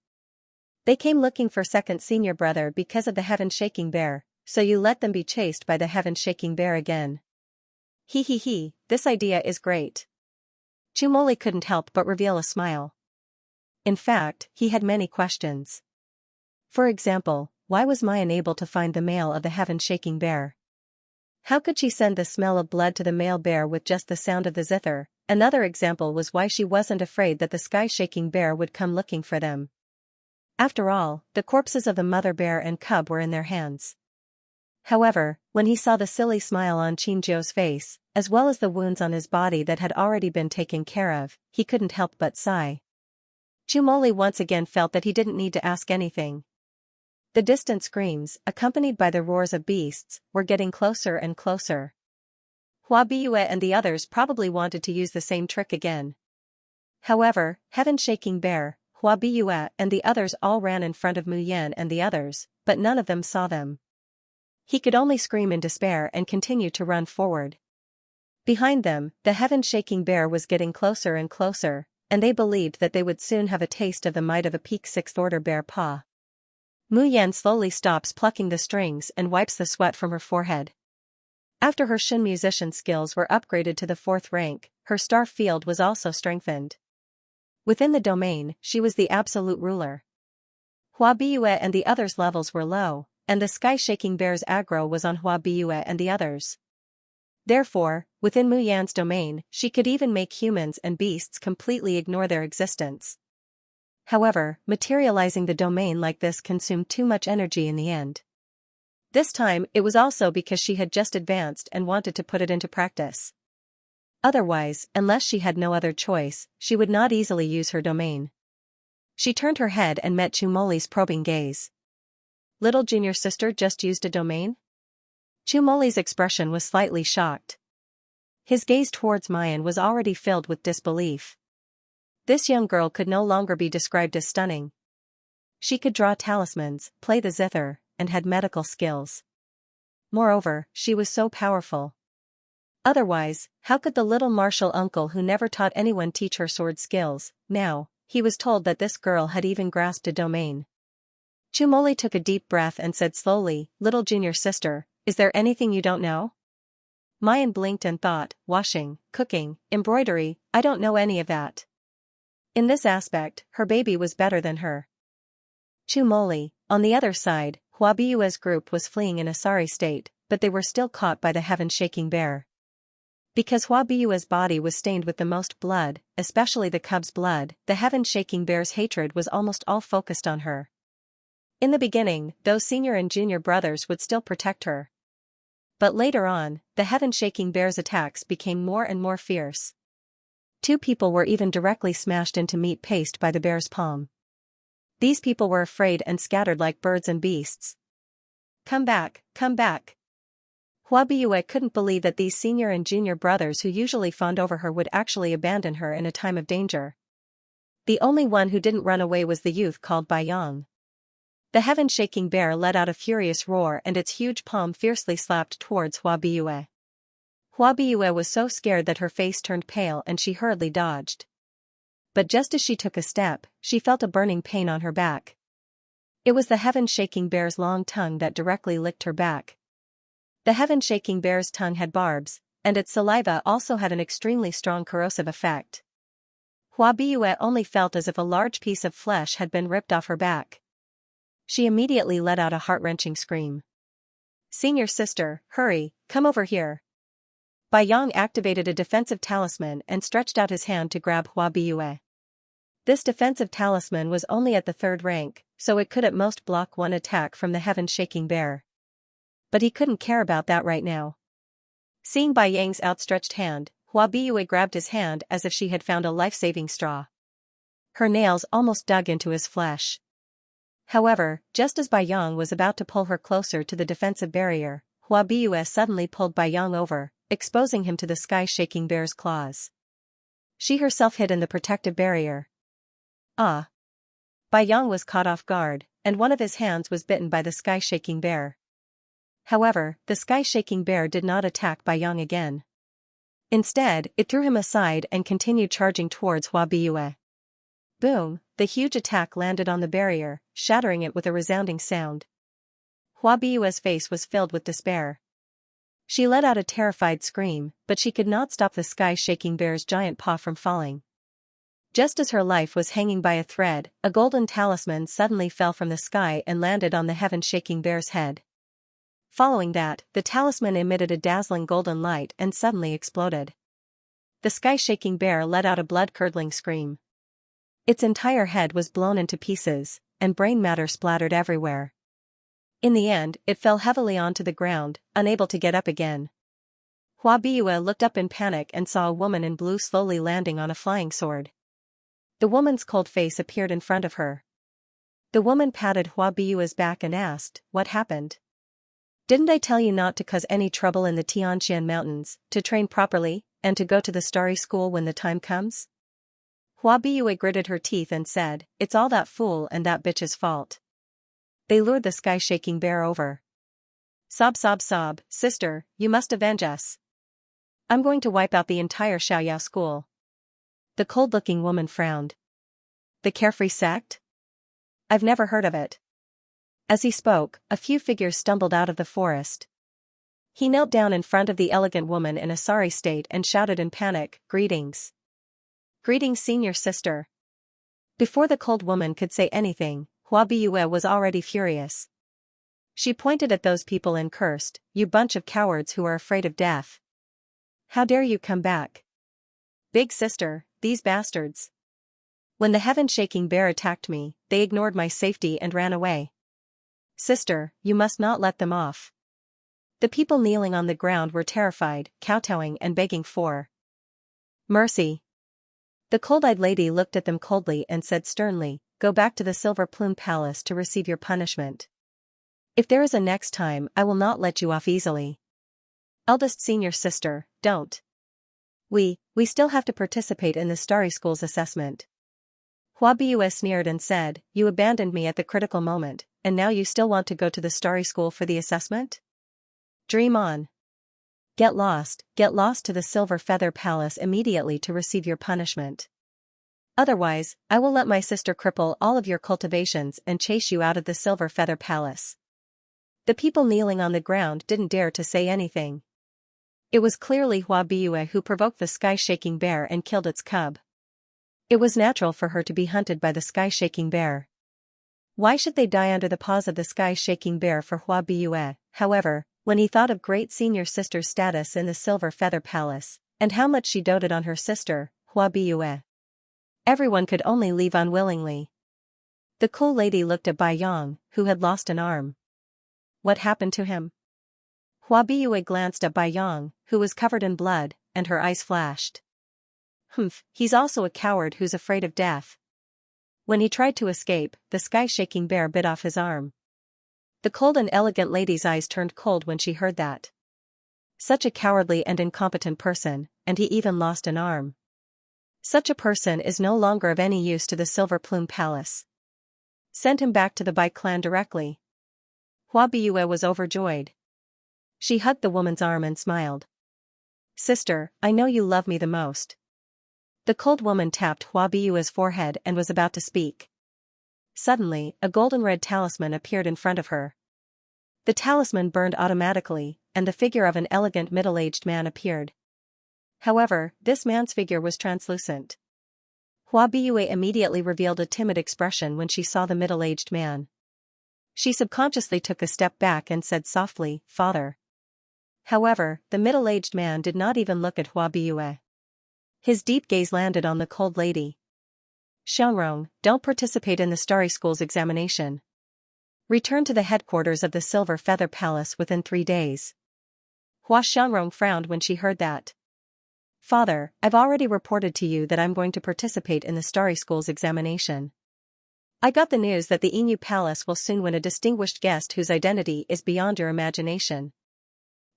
A: They came looking for second senior brother because of the heaven-shaking bear, so you let them be chased by the heaven-shaking bear again. He, this idea is great. Chumoli couldn't help but reveal a smile. In fact, he had many questions. For example, why was Mai unable to find the male of the heaven-shaking bear? How could she send the smell of blood to the male bear with just the sound of the zither? Another example was why she wasn't afraid that the sky-shaking bear would come looking for them. After all, the corpses of the mother bear and cub were in their hands. However, when he saw the silly smile on Qinzhou's face, as well as the wounds on his body that had already been taken care of, he couldn't help but sigh. Chumoli once again felt that he didn't need to ask anything. The distant screams, accompanied by the roars of beasts, were getting closer and closer. Hua Biyue and the others probably wanted to use the same trick again. However, heaven-shaking bear, Hua Biyue and the others all ran in front of Mu Yan and the others, but none of them saw them. He could only scream in despair and continue to run forward. Behind them, the heaven-shaking bear was getting closer and closer, and they believed that they would soon have a taste of the might of a peak 6th order bear paw. Mu Yan slowly stops plucking the strings and wipes the sweat from her forehead. After her Shin musician skills were upgraded to the 4th rank, her star field was also strengthened. Within the domain, she was the absolute ruler. Hua Biyue and the others' levels were low, and the sky-shaking bear's aggro was on Hua Biyue and the others. Therefore, within Mu Yan's domain, she could even make humans and beasts completely ignore their existence. However, materializing the domain like this consumed too much energy in the end. This time, it was also because she had just advanced and wanted to put it into practice. Otherwise, unless she had no other choice, she would not easily use her domain. She turned her head and met Chumoli's probing gaze. Little junior sister just used a domain? Chumoli's expression was slightly shocked. His gaze towards Mayan was already filled with disbelief. This young girl could no longer be described as stunning. She could draw talismans, play the zither, and had medical skills. Moreover, she was so powerful. Otherwise, how could the little martial uncle who never taught anyone teach her sword skills? Now, he was told that this girl had even grasped a domain. Chumoli took a deep breath and said slowly, "Little junior sister, is there anything you don't know?" Mayan blinked and thought, washing, cooking, embroidery, I don't know any of that. In this aspect, her baby was better than her. Chumoli, on the other side, Hua Biyue's group was fleeing in a sorry state, but they were still caught by the heaven-shaking bear. Because Hua Biyue's body was stained with the most blood, especially the cub's blood, the heaven-shaking bear's hatred was almost all focused on her. In the beginning, those senior and junior brothers would still protect her. But later on, the heaven-shaking bear's attacks became more and more fierce. 2 people were even directly smashed into meat paste by the bear's palm. These people were afraid and scattered like birds and beasts. Come back, come back. Hua Biyue couldn't believe that these senior and junior brothers who usually fawned over her would actually abandon her in a time of danger. The only one who didn't run away was the youth called Bai Yang. The heaven-shaking bear let out a furious roar and its huge palm fiercely slapped towards Hua Biyue. Hua Biyue was so scared that her face turned pale and she hurriedly dodged. But just as she took a step, she felt a burning pain on her back. It was the heaven-shaking bear's long tongue that directly licked her back. The heaven-shaking bear's tongue had barbs, and its saliva also had an extremely strong corrosive effect. Hua Biyue only felt as if a large piece of flesh had been ripped off her back. She immediately let out a heart-wrenching scream. Senior sister, hurry, come over here. Bai Yang activated a defensive talisman and stretched out his hand to grab Hua Biyue. This defensive talisman was only at the 3rd rank, so it could at most block one attack from the heaven-shaking bear. But he couldn't care about that right now. Seeing Bai Yang's outstretched hand, Hua Biyue grabbed his hand as if she had found a life-saving straw. Her nails almost dug into his flesh. However, just as Bai Yang was about to pull her closer to the defensive barrier, Hua Biyue suddenly pulled Bai Yang over, exposing him to the sky-shaking bear's claws. She herself hid in the protective barrier. Ah! Bai Yang was caught off guard, and one of his hands was bitten by the sky-shaking bear. However, the sky-shaking bear did not attack Bai Yang again. Instead, it threw him aside and continued charging towards Hua Biyue. Boom! The huge attack landed on the barrier, shattering it with a resounding sound. Hua Biyue's face was filled with despair. She let out a terrified scream, but she could not stop the sky-shaking bear's giant paw from falling. Just as her life was hanging by a thread, a golden talisman suddenly fell from the sky and landed on the heaven-shaking bear's head. Following that, the talisman emitted a dazzling golden light and suddenly exploded. The sky-shaking bear let out a blood-curdling scream. Its entire head was blown into pieces, and brain matter splattered everywhere. In the end, it fell heavily onto the ground, unable to get up again. Hua Biyue looked up in panic and saw a woman in blue slowly landing on a flying sword. The woman's cold face appeared in front of her. The woman patted Hua Biyue's back and asked, "What happened? Didn't I tell you not to cause any trouble in the Tianxian mountains, to train properly, and to go to the starry school when the time comes?" Hua Biyue gritted her teeth and said, "It's all that fool and that bitch's fault. They lured the sky-shaking bear over. Sob sob sob, sister, you must avenge us. I'm going to wipe out the entire Xiaoyao school." The cold-looking woman frowned. "The carefree sect? I've never heard of it." As he spoke, a few figures stumbled out of the forest. He knelt down in front of the elegant woman in a sorry state and shouted in panic, "Greetings. Greetings, senior sister." Before the cold woman could say anything, Hua Biyue was already furious. She pointed at those people and cursed, "You bunch of cowards who are afraid of death. How dare you come back? Big sister, these bastards. When the heaven-shaking bear attacked me, they ignored my safety and ran away. Sister, you must not let them off." The people kneeling on the ground were terrified, kowtowing and begging for mercy. The cold-eyed lady looked at them coldly and said sternly, "Go back to the Silver Plume Palace to receive your punishment. If there is a next time, I will not let you off easily. Eldest senior sister, don't. We still have to participate in the Starry School's assessment." Hua Biyue sneered and said, "You abandoned me at the critical moment, and now you still want to go to the Starry School for the assessment? Dream on. Get lost to the Silver Feather Palace immediately to receive your punishment. Otherwise, I will let my sister cripple all of your cultivations and chase you out of the Silver Feather Palace." The people kneeling on the ground didn't dare to say anything. It was clearly Hua Biyue who provoked the sky-shaking bear and killed its cub. It was natural for her to be hunted by the sky-shaking bear. Why should they die under the paws of the sky-shaking bear for Hua Biyue? However, when he thought of great senior sister's status in the Silver Feather Palace, and how much she doted on her sister, Hua Biyue, everyone could only leave unwillingly. The cool lady looked at Bai Yang, who had lost an arm. What happened to him? Hua Biyue glanced at Bai Yang, who was covered in blood, and her eyes flashed. "Humph, he's also a coward who's afraid of death." When he tried to escape, the sky-shaking bear bit off his arm. The cold and elegant lady's eyes turned cold when she heard that. Such a cowardly and incompetent person, and he even lost an arm. Such a person is no longer of any use to the Silver Plume Palace. Send him back to the Bai clan directly. Hua Biyue was overjoyed. She hugged the woman's arm and smiled. "Sister, I know you love me the most." The cold woman tapped Hua Biyue's forehead and was about to speak. Suddenly, a golden-red talisman appeared in front of her. The talisman burned automatically, and the figure of an elegant middle-aged man appeared. However, this man's figure was translucent. Hua Biyue immediately revealed a timid expression when she saw the middle-aged man. She subconsciously took a step back and said softly, "Father." However, the middle-aged man did not even look at Hua Biyue. His deep gaze landed on the cold lady. Xianrong, don't participate in the Starry School's examination. Return to the headquarters of the Silver Feather Palace within 3 days. Hua Xianrong frowned when she heard that. Father, I've already reported to you that I'm going to participate in the Starry School's examination. I got the news that the Inu Palace will soon win a distinguished guest whose identity is beyond your imagination.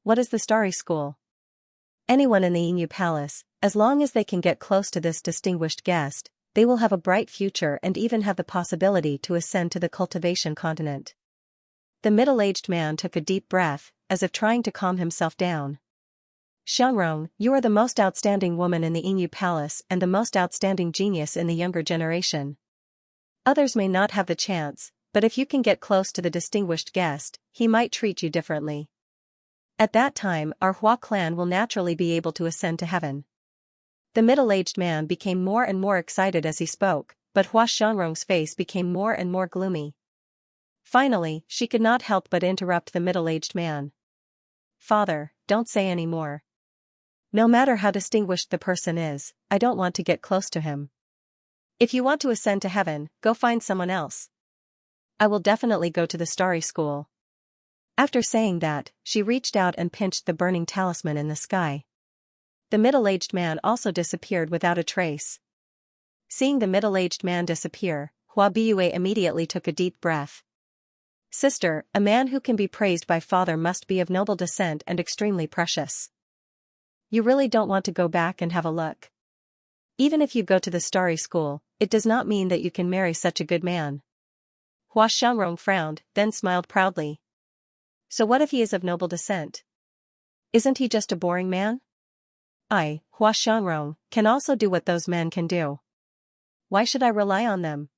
A: What is the Starry School? Anyone in the Inu Palace, as long as they can get close to this distinguished guest, they will have a bright future and even have the possibility to ascend to the Cultivation continent. The middle-aged man took a deep breath, as if trying to calm himself down. Xianrong, you are the most outstanding woman in the Inu Palace and the most outstanding genius in the younger generation. Others may not have the chance, but if you can get close to the distinguished guest, he might treat you differently. At that time, our Hua clan will naturally be able to ascend to heaven. The middle-aged man became more and more excited as he spoke, but Hua Xianrong's face became more and more gloomy. Finally, she could not help but interrupt the middle-aged man. Father, don't say any more. No matter how distinguished the person is, I don't want to get close to him. If you want to ascend to heaven, go find someone else. I will definitely go to the Starry School. After saying that, she reached out and pinched the burning talisman in the sky. The middle-aged man also disappeared without a trace. Seeing the middle-aged man disappear, Hua Biyue immediately took a deep breath. Sister, a man who can be praised by father must be of noble descent and extremely precious. You really don't want to go back and have a look. Even if you go to the Starry School, it does not mean that you can marry such a good man. Hua Xianrong frowned, then smiled proudly. So what if he is of noble descent? Isn't he just a boring man? I, Hua Xianrong, can also do what those men can do. Why should I rely on them?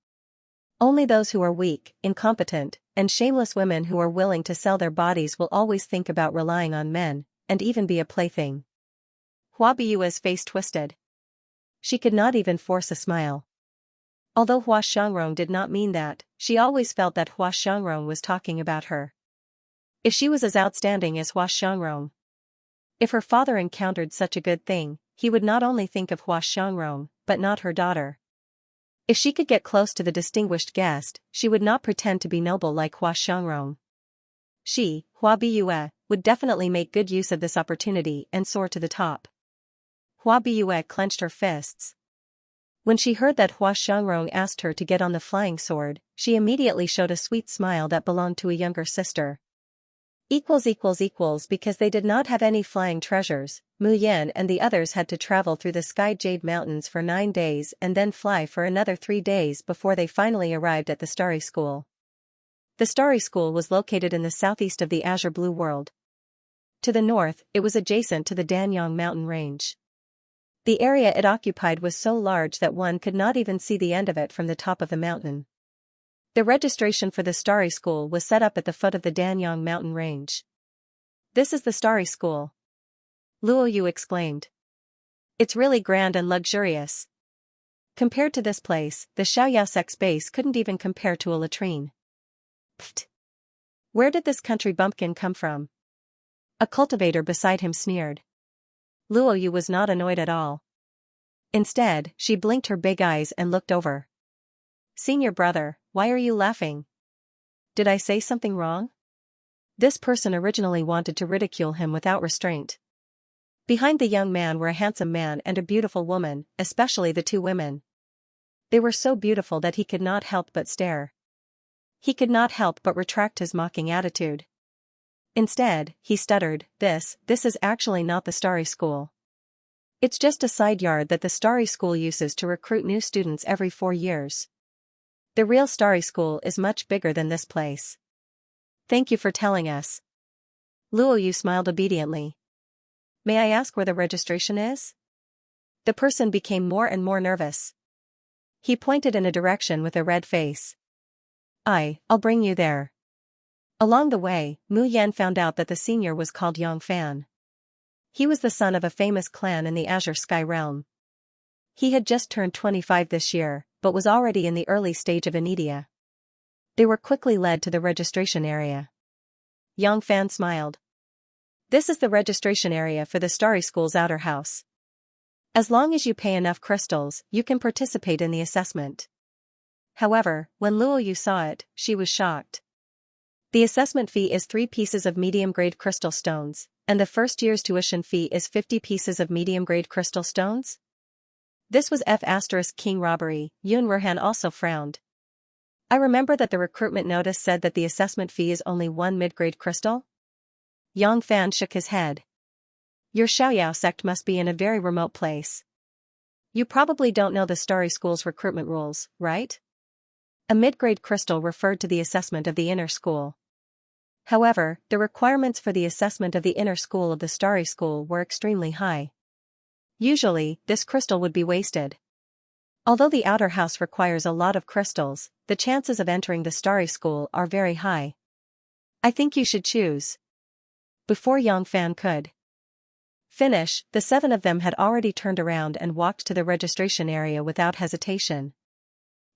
A: Only those who are weak, incompetent, and shameless women who are willing to sell their bodies will always think about relying on men, and even be a plaything. Hua Biyue's face twisted. She could not even force a smile. Although Hua Xianrong did not mean that, she always felt that Hua Xianrong was talking about her. If she was as outstanding as Hua Xianrong, if her father encountered such a good thing, he would not only think of Hua Xianrong, but not her daughter. If she could get close to the distinguished guest, she would not pretend to be noble like Hua Xianrong. She, Hua Biyue, would definitely make good use of this opportunity and soar to the top. Hua Biyue clenched her fists. When she heard that Hua Xianrong asked her to get on the flying sword, she immediately showed a sweet smile that belonged to a younger sister. Because they did not have any flying treasures, Mu Yan and the others had to travel through the Sky Jade Mountains for 9 days and then fly for another 3 days before they finally arrived at the Starry School. The Starry School was located in the southeast of the Azure Blue World. To the north, it was adjacent to the Danyang mountain range. The area it occupied was so large that one could not even see the end of it from the top of the mountain. The registration for the Starry School was set up at the foot of the Danyang mountain range. This is the Starry School. Luo Yu exclaimed. It's really grand and luxurious. Compared to this place, the Xiaoyasek's base couldn't even compare to a latrine. Pfft. Where did this country bumpkin come from? A cultivator beside him sneered. Luo Yu was not annoyed at all. Instead, she blinked her big eyes and looked over. Senior brother, why are you laughing? Did I say something wrong? This person originally wanted to ridicule him without restraint. Behind the young man were a handsome man and a beautiful woman, especially the 2 women. They were so beautiful that he could not help but stare. He could not help but retract his mocking attitude. Instead, he stuttered, This is actually not the Starry School. It's just a side yard that the Starry School uses to recruit new students every 4 years. The real Starry School is much bigger than this place. Thank you for telling us. Luo Yu smiled obediently. May I ask where the registration is? The person became more and more nervous. He pointed in a direction with a red face. I'll bring you there. Along the way, Mu Yan found out that the senior was called Yang Fan. He was the son of a famous clan in the Azure Sky Realm. He had just turned 25 this year, but was already in the early stage of Anidia. They were quickly led to the registration area. Yang Fan smiled. This is the registration area for the Starry School's outer house. As long as you pay enough crystals, you can participate in the assessment. However, when Luo Yu saw it, she was shocked. The assessment fee is 3 pieces of medium-grade crystal stones, and the first year's tuition fee is 50 pieces of medium-grade crystal stones? This was King robbery. Yun Ruhan also frowned. I remember that the recruitment notice said that the assessment fee is only 1 mid-grade crystal? Yang Fan shook his head. Your Xiaoyao sect must be in a very remote place. You probably don't know the Starry School's recruitment rules, right? A mid-grade crystal referred to the assessment of the inner school. However, the requirements for the assessment of the inner school of the Starry School were extremely high. Usually, this crystal would be wasted. Although the outer house requires a lot of crystals, the chances of entering the Starry School are very high. I think you should choose. Before Yang Fan could finish, the 7 of them had already turned around and walked to the registration area without hesitation.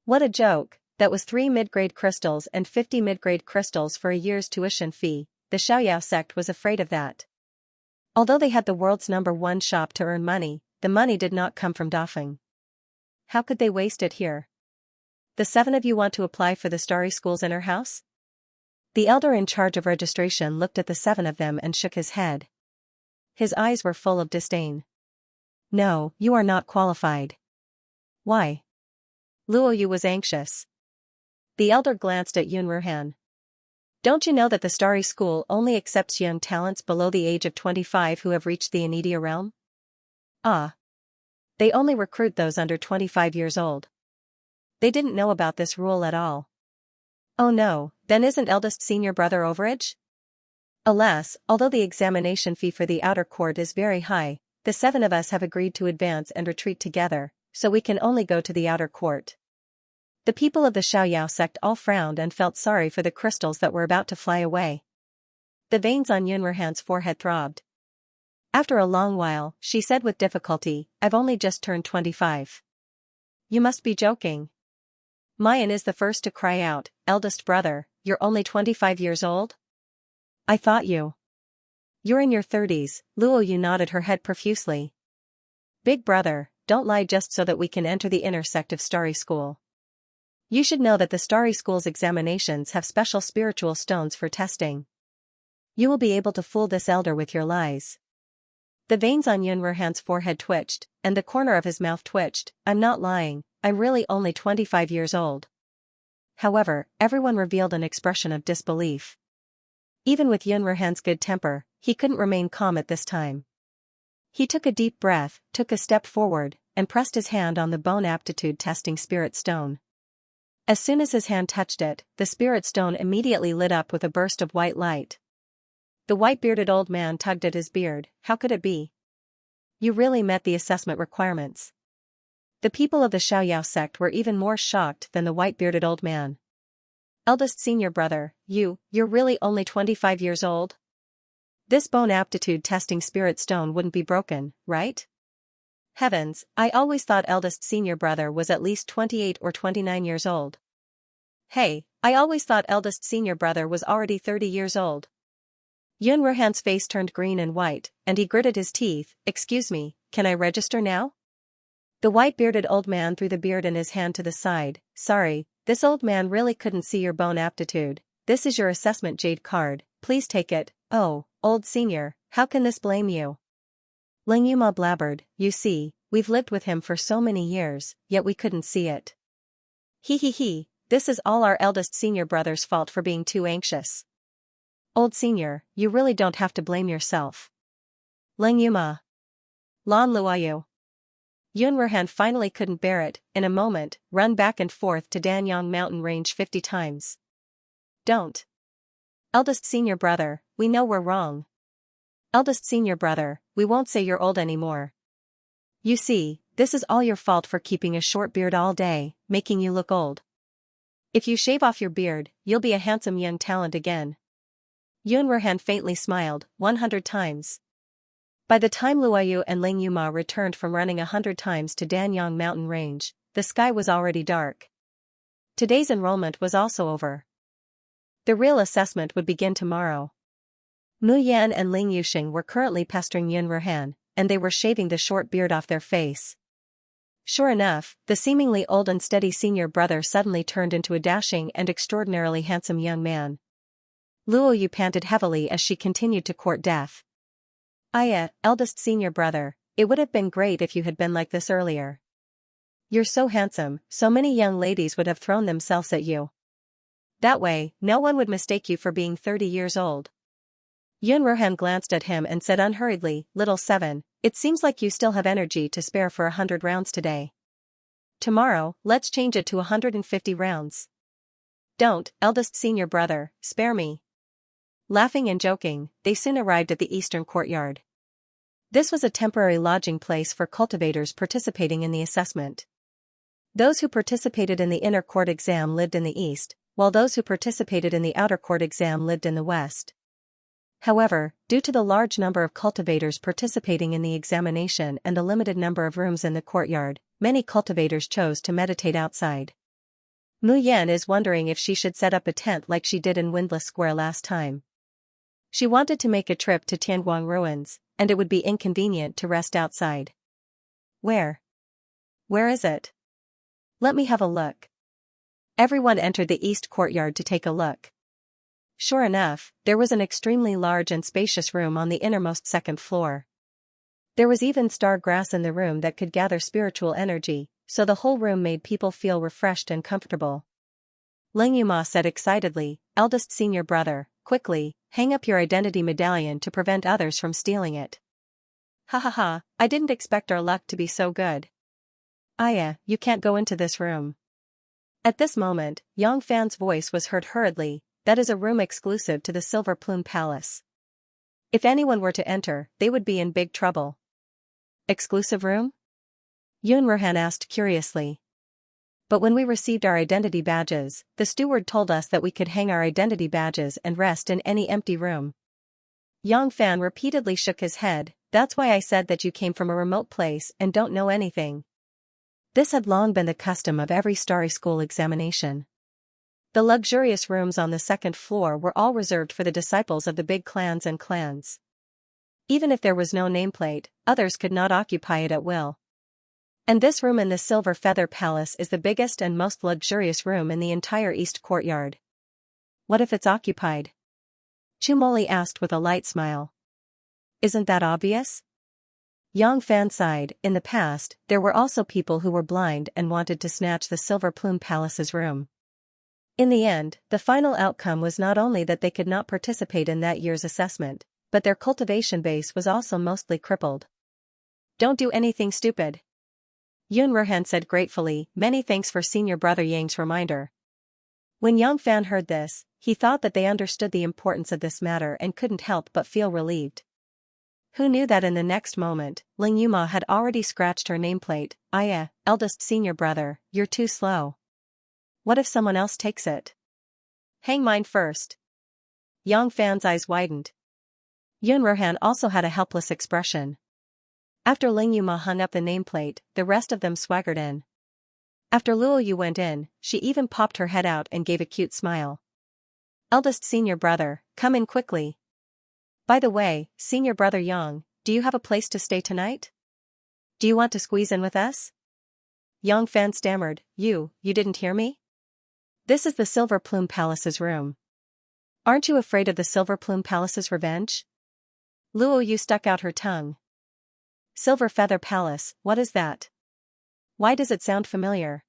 A: What a joke, that was 3 mid-grade crystals and 50 mid-grade crystals for a year's tuition fee. The Xiaoyao sect was afraid of that. Although they had the world's #1 shop to earn money, the money did not come from Defying. How could they waste it here? The 7 of you want to apply for the Starry School's inner house? The elder in charge of registration looked at the 7 of them and shook his head. His eyes were full of disdain. No, you are not qualified. Why? Luo Yu was anxious. The elder glanced at Yun Ruhan. Don't you know that the Starry School only accepts young talents below the age of 25 who have reached the Anidia realm? Ah. They only recruit those under 25 years old. They didn't know about this rule at all. Oh no, then isn't eldest senior brother overage? Alas, although the examination fee for the outer court is very high, the 7 of us have agreed to advance and retreat together, so we can only go to the outer court. The people of the Xiaoyao sect all frowned and felt sorry for the crystals that were about to fly away. The veins on Yun Ruhan's forehead throbbed. After a long while, she said with difficulty, I've only just turned 25. You must be joking. Mayan is the first to cry out, eldest brother, you're only 25 years old? I thought you. You're in your 30s, Luo Yu nodded her head profusely. Big brother, don't lie just so that we can enter the inner sect of Starry School. You should know that the Starry School's examinations have special spiritual stones for testing. You will be able to fool this elder with your lies. The veins on Yun Ruhan's forehead twitched, and the corner of his mouth twitched. I'm not lying, I'm really only 25 years old. However, everyone revealed an expression of disbelief. Even with Yun Ruhan's good temper, he couldn't remain calm at this time. He took a deep breath, took a step forward, and pressed his hand on the bone aptitude testing spirit stone. As soon as his hand touched it, the spirit stone immediately lit up with a burst of white light. The white-bearded old man tugged at his beard. How could it be? You really met the assessment requirements. The people of the Xiaoyao sect were even more shocked than the white-bearded old man. Eldest senior brother, you're really only 25 years old? This bone aptitude testing spirit stone wouldn't be broken, right? Heavens, I always thought eldest senior brother was at least 28 or 29 years old. Hey, I always thought eldest senior brother was already 30 years old. Yun Ruhan's face turned green and white, and he gritted his teeth. Excuse me, can I register now? The white-bearded old man threw the beard in his hand to the side. Sorry, this old man really couldn't see your bone aptitude. This is your assessment jade card, please take it. Oh, old senior, how can this blame you? Ling Yuma blabbered, you see, we've lived with him for so many years, yet we couldn't see it. He, this is all our eldest senior brother's fault for being too anxious. Old senior, you really don't have to blame yourself. Ling Yuma. Lan Luoyu. Yun Ruhan finally couldn't bear it. In a moment, run back and forth to Danyang mountain range 50 times. Don't. Eldest senior brother, we know we're wrong. Eldest senior brother, we won't say you're old anymore. You see, this is all your fault for keeping a short beard all day, making you look old. If you shave off your beard, you'll be a handsome young talent again. Yun Ruhan faintly smiled, 100 times. By the time Luoyu and Ling Yuma returned from running 100 times to Danyang mountain range, the sky was already dark. Today's enrollment was also over. The real assessment would begin tomorrow. Mu Yan and Ling Yuxing were currently pestering Yun Ruhan. and they were shaving the short beard off their face. Sure enough, the seemingly old and steady senior brother suddenly turned into a dashing and extraordinarily handsome young man. Luo Yu panted heavily as she continued to court death. Eldest senior brother, it would have been great if you had been like this earlier. You're so handsome, so many young ladies would have thrown themselves at you. That way, no one would mistake you for being 30 years old. Yun Rohan glanced at him and said unhurriedly, Little Seven, it seems like you still have energy to spare for 100 rounds today. Tomorrow, let's change it to 150 rounds. Don't, eldest senior brother, spare me. Laughing and joking, they soon arrived at the eastern courtyard. This was a temporary lodging place for cultivators participating in the assessment. Those who participated in the inner court exam lived in the east, while those who participated in the outer court exam lived in the west. However, due to the large number of cultivators participating in the examination and the limited number of rooms in the courtyard, many cultivators chose to meditate outside. Mu Yan is wondering if she should set up a tent like she did in Windless Square last time. She wanted to make a trip to Tianguang Ruins, and it would be inconvenient to rest outside. Where? Where is it? Let me have a look. Everyone entered the east courtyard to take a look. Sure enough, there was an extremely large and spacious room on the innermost second floor. There was even star grass in the room that could gather spiritual energy, so the whole room made people feel refreshed and comfortable. Ling Yuma said excitedly, Eldest senior brother, quickly, hang up your identity medallion to prevent others from stealing it. Ha ha ha, I didn't expect our luck to be so good. You can't go into this room. At this moment, Yang Fan's voice was heard hurriedly, that is a room exclusive to the Silver Plume Palace. If anyone were to enter, they would be in big trouble. Exclusive room? Yun Rohan asked curiously. But when we received our identity badges, the steward told us that we could hang our identity badges and rest in any empty room. Yang Fan repeatedly shook his head, that's why I said that you came from a remote place and don't know anything. This had long been the custom of every starry school examination. The luxurious rooms on the second floor were all reserved for the disciples of the big clans and clans. Even if there was no nameplate, others could not occupy it at will. And this room in the Silver Feather Palace is the biggest and most luxurious room in the entire east courtyard. What if it's occupied? Chumoli asked with a light smile. Isn't that obvious? Yang Fan sighed, in the past, there were also people who were blind and wanted to snatch the Silver Plume Palace's room. In the end, the final outcome was not only that they could not participate in that year's assessment, but their cultivation base was also mostly crippled. Don't do anything stupid. Yun Rohan said gratefully, many thanks for senior brother Yang's reminder. When Yang Fan heard this, he thought that they understood the importance of this matter and couldn't help but feel relieved. Who knew that in the next moment, Ling Yuma had already scratched her nameplate, eldest senior brother, you're too slow. What if someone else takes it? Hang mine first. Yang Fan's eyes widened. Yun Rohan also had a helpless expression. After Ling Yuma hung up the nameplate, the rest of them swaggered in. After Luo Yu went in, she even popped her head out and gave a cute smile. Eldest senior brother, come in quickly. By the way, senior brother Yang, do you have a place to stay tonight? Do you want to squeeze in with us? Yang Fan stammered, you didn't hear me? This is the Silver Plume Palace's room. Aren't you afraid of the Silver Plume Palace's revenge? Luo Yu stuck out her tongue. Silver Feather Palace, what is that? Why does it sound familiar?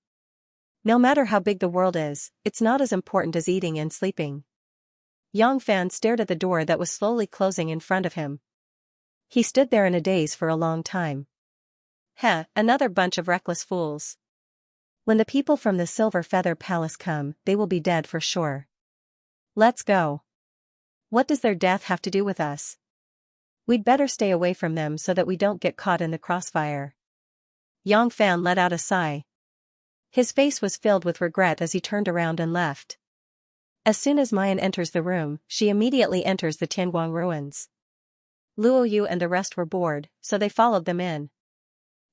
A: No matter how big the world is, it's not as important as eating and sleeping. Yang Fan stared at the door that was slowly closing in front of him. He stood there in a daze for a long time. Another bunch of reckless fools. When the people from the Silver Feather Palace come, they will be dead for sure. Let's go. What does their death have to do with us? We'd better stay away from them so that we don't get caught in the crossfire. Yang Fan let out a sigh. His face was filled with regret as he turned around and left. As soon as Mayan enters the room, she immediately enters the Tianguang Ruins. Luo Yu and the rest were bored, so they followed them in.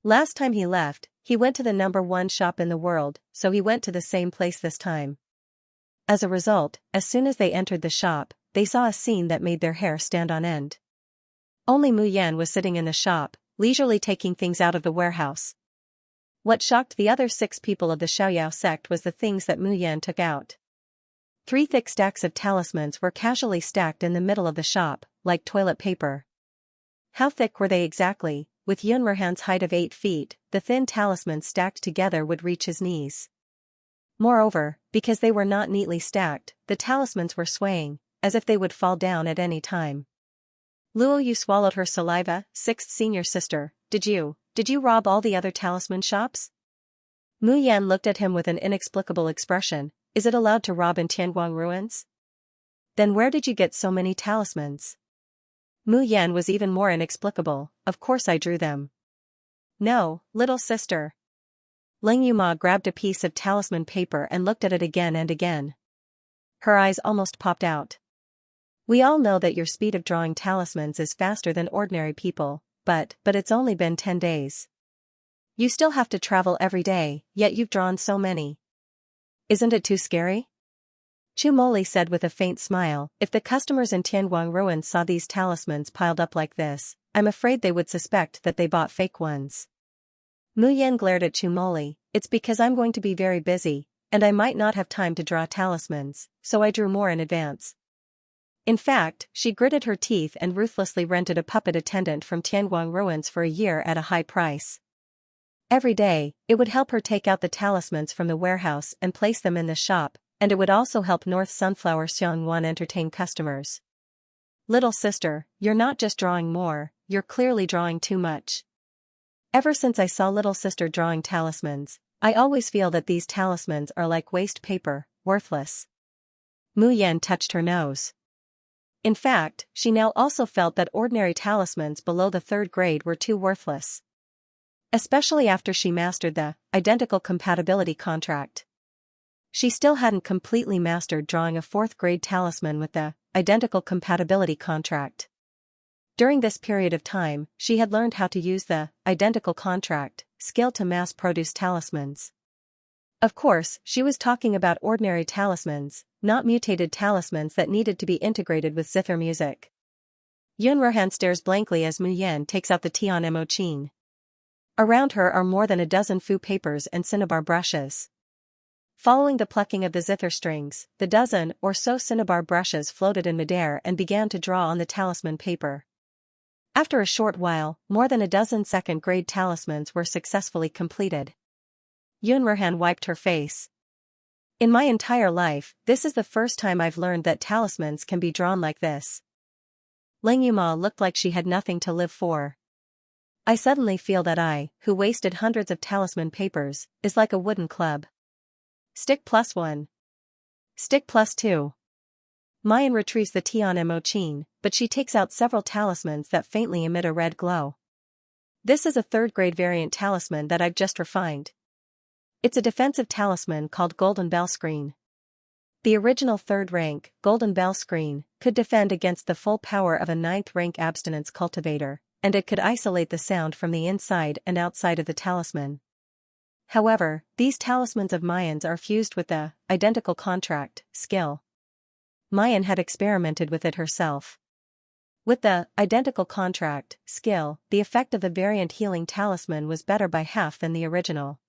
A: Last time he left, he went to the #1 shop in the world, so he went to the same place this time. As a result, as soon as they entered the shop, they saw a scene that made their hair stand on end. Only Mu Yan was sitting in the shop, leisurely taking things out of the warehouse. What shocked the other 6 people of the Xiaoyao sect was the things that Mu Yan took out. 3 thick stacks of talismans were casually stacked in the middle of the shop, like toilet paper. How thick were they exactly? With Yunmerhan's height of 8 feet, the thin talismans stacked together would reach his knees. Moreover, because they were not neatly stacked, the talismans were swaying, as if they would fall down at any time. Luo Yu swallowed her saliva. Sixth senior sister, did you rob all the other talisman shops? Mu Yan looked at him with an inexplicable expression. Is it allowed to rob in Tianguang ruins? Then where did you get so many talismans? Mu Yan was even more inexplicable. Of course I drew them. No, little sister. Ling Yuma grabbed a piece of talisman paper and looked at it again and again. Her eyes almost popped out. We all know that your speed of drawing talismans is faster than ordinary people, but it's only been 10 days. You still have to travel every day, yet you've drawn so many. Isn't it too scary? Chu Moli said with a faint smile, if the customers in Tianguang ruins saw these talismans piled up like this, I'm afraid they would suspect that they bought fake ones. Mu Yan glared at Chu Moli. It's because I'm going to be very busy, and I might not have time to draw talismans, so I drew more in advance. In fact, she gritted her teeth and ruthlessly rented a puppet attendant from Tianguang ruins for a year at a high price. Every day, it would help her take out the talismans from the warehouse and place them in the shop, and it would also help North Sunflower Xiangyuan entertain customers. Little sister, you're not just drawing more, you're clearly drawing too much. Ever since I saw little sister drawing talismans, I always feel that these talismans are like waste paper, worthless. Mu Yan touched her nose. In fact, she now also felt that ordinary talismans below the 3rd grade were too worthless. Especially after she mastered the identical compatibility contract. She still hadn't completely mastered drawing a 4th grade talisman with the identical compatibility contract. During this period of time, she had learned how to use the identical contract skill to mass-produce talismans. Of course, she was talking about ordinary talismans, not mutated talismans that needed to be integrated with zither music. Yunmerhan stares blankly as Mu Yan takes out the Tian Mo Qin. Around her are more than a dozen fu papers and cinnabar brushes. Following the plucking of the zither strings, the dozen or so cinnabar brushes floated in midair and began to draw on the talisman paper. After a short while, more than a dozen 2nd grade talismans were successfully completed. Yunmerhan wiped her face. In my entire life, this is the first time I've learned that talismans can be drawn like this. Ling Yuma looked like she had nothing to live for. I suddenly feel that I, who wasted hundreds of talisman papers, is like a wooden club. Stick +1. Stick +2. Mayan retrieves the Tian Mo Qin, but she takes out several talismans that faintly emit a red glow. This is a 3rd grade variant talisman that I've just refined. It's a defensive talisman called Golden Bell Screen. The original 3rd rank, Golden Bell Screen, could defend against the full power of a 9th rank Abstinence Cultivator, and it could isolate the sound from the inside and outside of the talisman. However, these talismans of Mayan's are fused with the identical contract skill. Mayan had experimented with it herself. With the identical contract skill, the effect of the variant healing talisman was better by half than the original.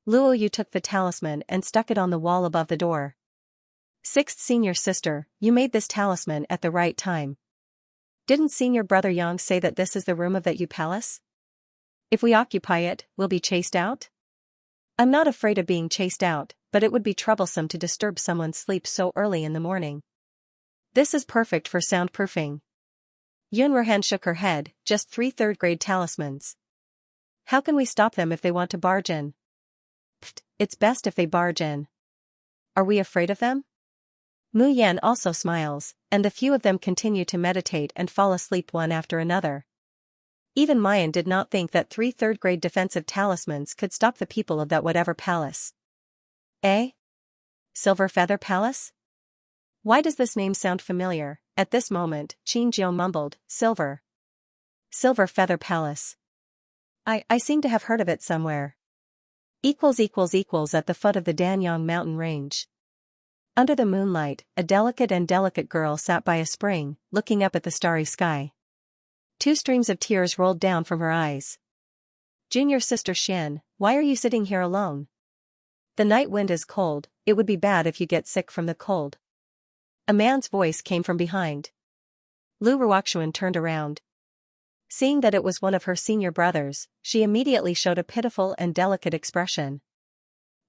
A: Luo Yu took the talisman and stuck it on the wall above the door. 6th senior sister, you made this talisman at the right time. Didn't senior brother Yang say that this is the room of that Yu palace? If we occupy it, we'll be chased out? I'm not afraid of being chased out, but it would be troublesome to disturb someone's sleep so early in the morning. This is perfect for soundproofing. Yunmerhan shook her head, just 3 3rd grade talismans. How can we stop them if they want to barge in? Pfft, it's best if they barge in. Are we afraid of them? Mu Yan also smiles, and the few of them continue to meditate and fall asleep one after another. Even Mayan did not think that 3 3rd grade defensive talismans could stop the people of that whatever palace. Eh? Silver Feather Palace? Why does this name sound familiar? At this moment, Qin Jiu mumbled, Silver Feather Palace. I seem to have heard of it somewhere. At the foot of the Danyang mountain range. Under the moonlight, a delicate girl sat by a spring, looking up at the starry sky. Two streams of tears rolled down from her eyes. Junior sister Xian, why are you sitting here alone? The night wind is cold, it would be bad if you get sick from the cold. A man's voice came from behind. Lu Ruoxuan turned around. Seeing that it was one of her senior brothers, she immediately showed a pitiful and delicate expression.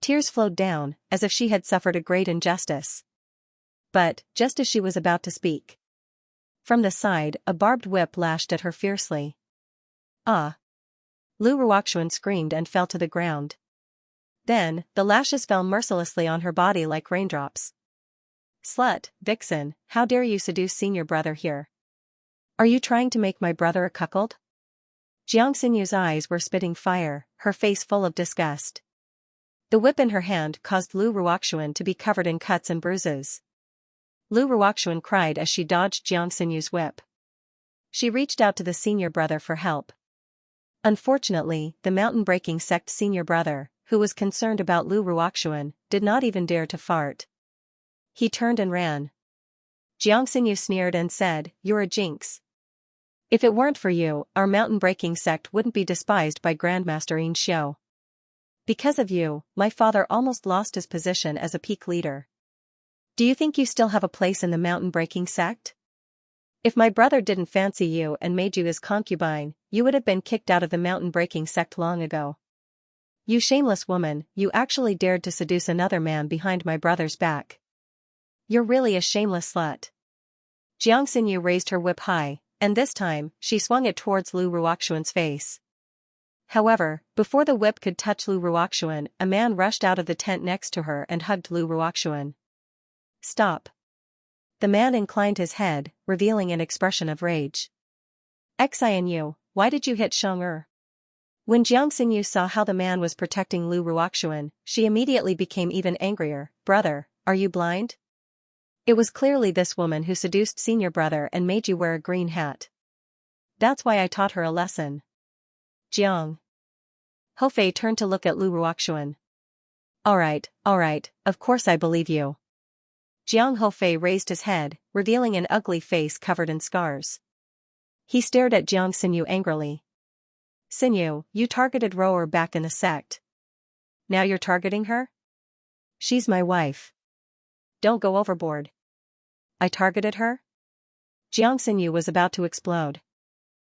A: Tears flowed down, as if she had suffered a great injustice. But, just as she was about to speak, from the side, a barbed whip lashed at her fiercely. Ah! Lu Ruoxuan screamed and fell to the ground. Then, the lashes fell mercilessly on her body like raindrops. Slut, vixen, how dare you seduce senior brother here? Are you trying to make my brother a cuckold? Xianxia's eyes were spitting fire, her face full of disgust. The whip in her hand caused Lu Ruoxuan to be covered in cuts and bruises. Lu Ruoxuan cried as she dodged Xianxia's whip. She reached out to the senior brother for help. Unfortunately, the mountain-breaking sect senior brother, who was concerned about Lu Ruoxuan, did not even dare to fart. He turned and ran. Xianxia sneered and said, "You're a jinx. If it weren't for you, our mountain-breaking sect wouldn't be despised by Grandmaster Xianxia. Because of you, my father almost lost his position as a peak leader. Do you think you still have a place in the mountain-breaking sect? If my brother didn't fancy you and made you his concubine, you would have been kicked out of the mountain-breaking sect long ago. You shameless woman, you actually dared to seduce another man behind my brother's back. You're really a shameless slut." Xianxia raised her whip high, and this time, she swung it towards Lu Ruoxuan's face. However, before the whip could touch Lu Ruoxuan, a man rushed out of the tent next to her and hugged Lu Ruoxuan. "Stop." The man inclined his head, revealing an expression of rage. "Xianyu, why did you hit Xian'er?" When Xianxia saw how the man was protecting Lu Ruoxuan, she immediately became even angrier. "Brother, are you blind? It was clearly this woman who seduced senior brother and made you wear a green hat. That's why I taught her a lesson." Jiang. Hofei turned to look at Lu Ruoxuan. Alright, of course I believe you." Jiang Hofei raised his head, revealing an ugly face covered in scars. He stared at Jiang Xinyu angrily. "Xinyu, you targeted Roer back in the sect. Now you're targeting her? She's my wife. Don't go overboard." "I targeted her?" Jiang Xinyu was about to explode.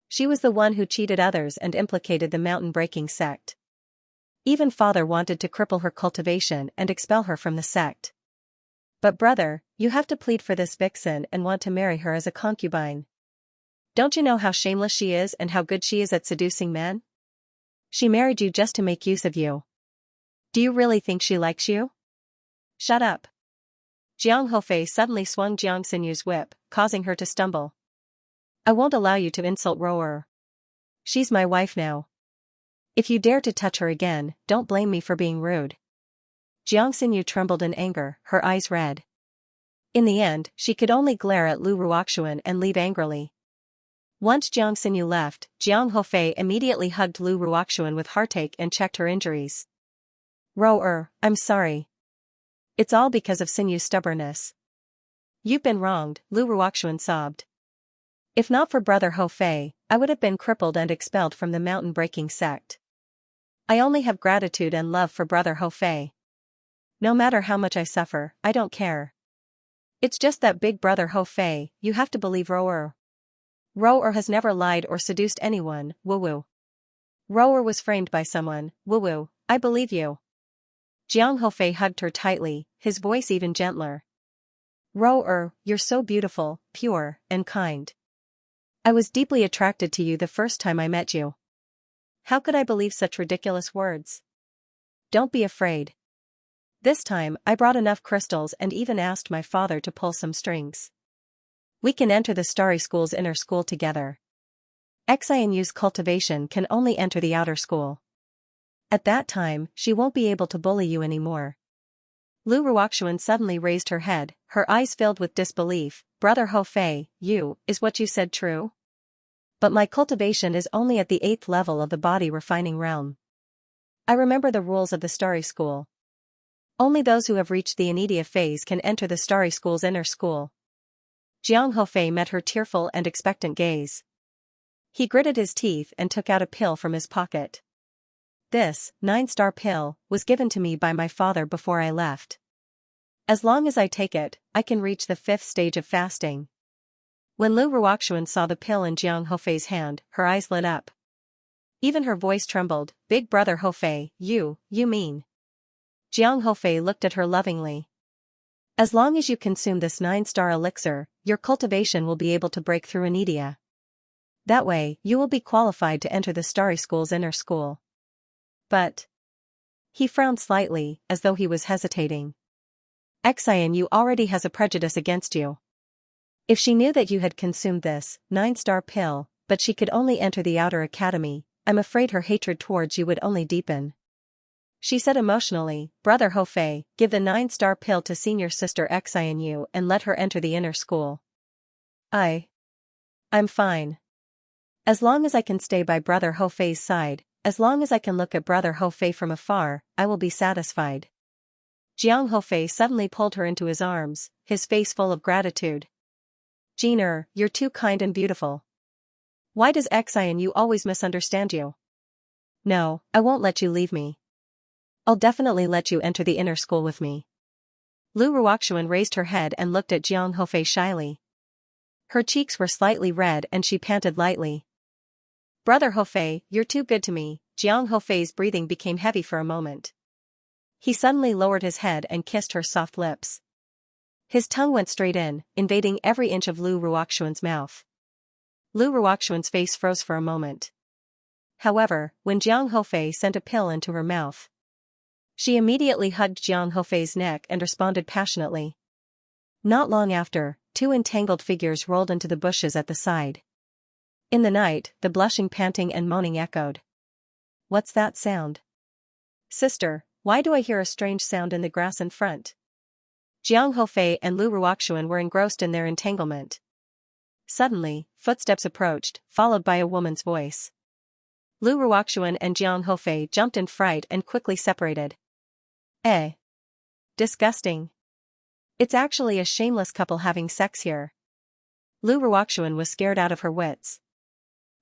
A: She was the one who cheated others and implicated the mountain-breaking sect. Even father wanted to cripple her cultivation and expel her from the sect. "But brother, you have to plead for this vixen and want to marry her as a concubine. Don't you know how shameless she is and how good she is at seducing men? She married you just to make use of you. Do you really think she likes you?" "Shut up." Jiang Hofei suddenly swung Jiang Xinyu's whip, causing her to stumble. "I won't allow you to insult Roer. She's my wife now. If you dare to touch her again, don't blame me for being rude." Jiang Xinyu trembled in anger, her eyes red. In the end, she could only glare at Lu Ruoxuan and leave angrily. Once Jiang Xinyu left, Jiang Hofei immediately hugged Lu Ruoxuan with heartache and checked her injuries. "Roer, I'm sorry. It's all because of Xinyu's stubbornness. You've been wronged," Lu Ruoxuan sobbed. "If not for brother Hofei, I would have been crippled and expelled from the mountain-breaking sect. I only have gratitude and love for brother Hofei. No matter how much I suffer, I don't care. It's just that big brother Hofei, you have to believe Roer. Roer has never lied or seduced anyone, woo-woo. Roer was framed by someone, woo-woo, I believe you." Jiang Hofei hugged her tightly, his voice even gentler. "Roer, you're so beautiful, pure, and kind. I was deeply attracted to you the first time I met you. How could I believe such ridiculous words? Don't be afraid. This time, I brought enough crystals and even asked my father to pull some strings. We can enter the Starry School's inner school together. Xianyu's cultivation can only enter the outer school. At that time, she won't be able to bully you anymore." Lu Ruoxuan suddenly raised her head, her eyes filled with disbelief. "Brother Hofei, is what you said true? But my cultivation is only at the 8th level of the body refining realm. I remember the rules of the Starry School. Only those who have reached the Anidia phase can enter the Starry School's inner school." Jiang Hofei met her tearful and expectant gaze. He gritted his teeth and took out a pill from his pocket. This 9-star pill was given to me by my father before I left. As long as I take it, I can reach the 5th stage of fasting. When Lu Ruoxuan saw the pill in Jiang Hofei's hand, her eyes lit up. Even her voice trembled. Big brother Hofei, you mean? Jiang Hofei looked at her lovingly. As long as you consume this 9-star elixir, your cultivation will be able to break through Anidia. That way, you will be qualified to enter the Starry School's inner school. But... He frowned slightly, as though he was hesitating. Xian Yu already has a prejudice against you. If she knew that you had consumed this 9-star pill, but she could only enter the outer academy, I'm afraid her hatred towards you would only deepen. She said emotionally, Brother Hofei, give the 9-star pill to senior sister Xian Yu and let her enter the inner school. I'm fine. As long as I can stay by Brother Hofei's side, as long as I can look at Brother Hofei from afar, I will be satisfied. Jiang Hofei suddenly pulled her into his arms, his face full of gratitude. Jiner, you're too kind and beautiful. Why does Xian Yu always misunderstand you? No, I won't let you leave me. I'll definitely let you enter the inner school with me. Lu Ruoxuan raised her head and looked at Jiang Hofei shyly. Her cheeks were slightly red and she panted lightly. Brother Hofei, you're too good to me. Jiang Hofei's breathing became heavy for a moment. He suddenly lowered his head and kissed her soft lips. His tongue went straight in, invading every inch of Lu Ruoxuan's mouth. Lu Ruoxuan's face froze for a moment. However, when Jiang Hofei sent a pill into her mouth, she immediately hugged Jiang Hofei's neck and responded passionately. Not long after, 2 entangled figures rolled into the bushes at the side. In the night, the blushing, panting and moaning echoed. What's that sound? Sister, why do I hear a strange sound in the grass in front? Jiang Hofei and Lu Ruoxuan were engrossed in their entanglement. Suddenly, footsteps approached, followed by a woman's voice. Lu Ruoxuan and Jiang Hofei jumped in fright and quickly separated. Disgusting. It's actually a shameless couple having sex here. Lu Ruoxuan was scared out of her wits.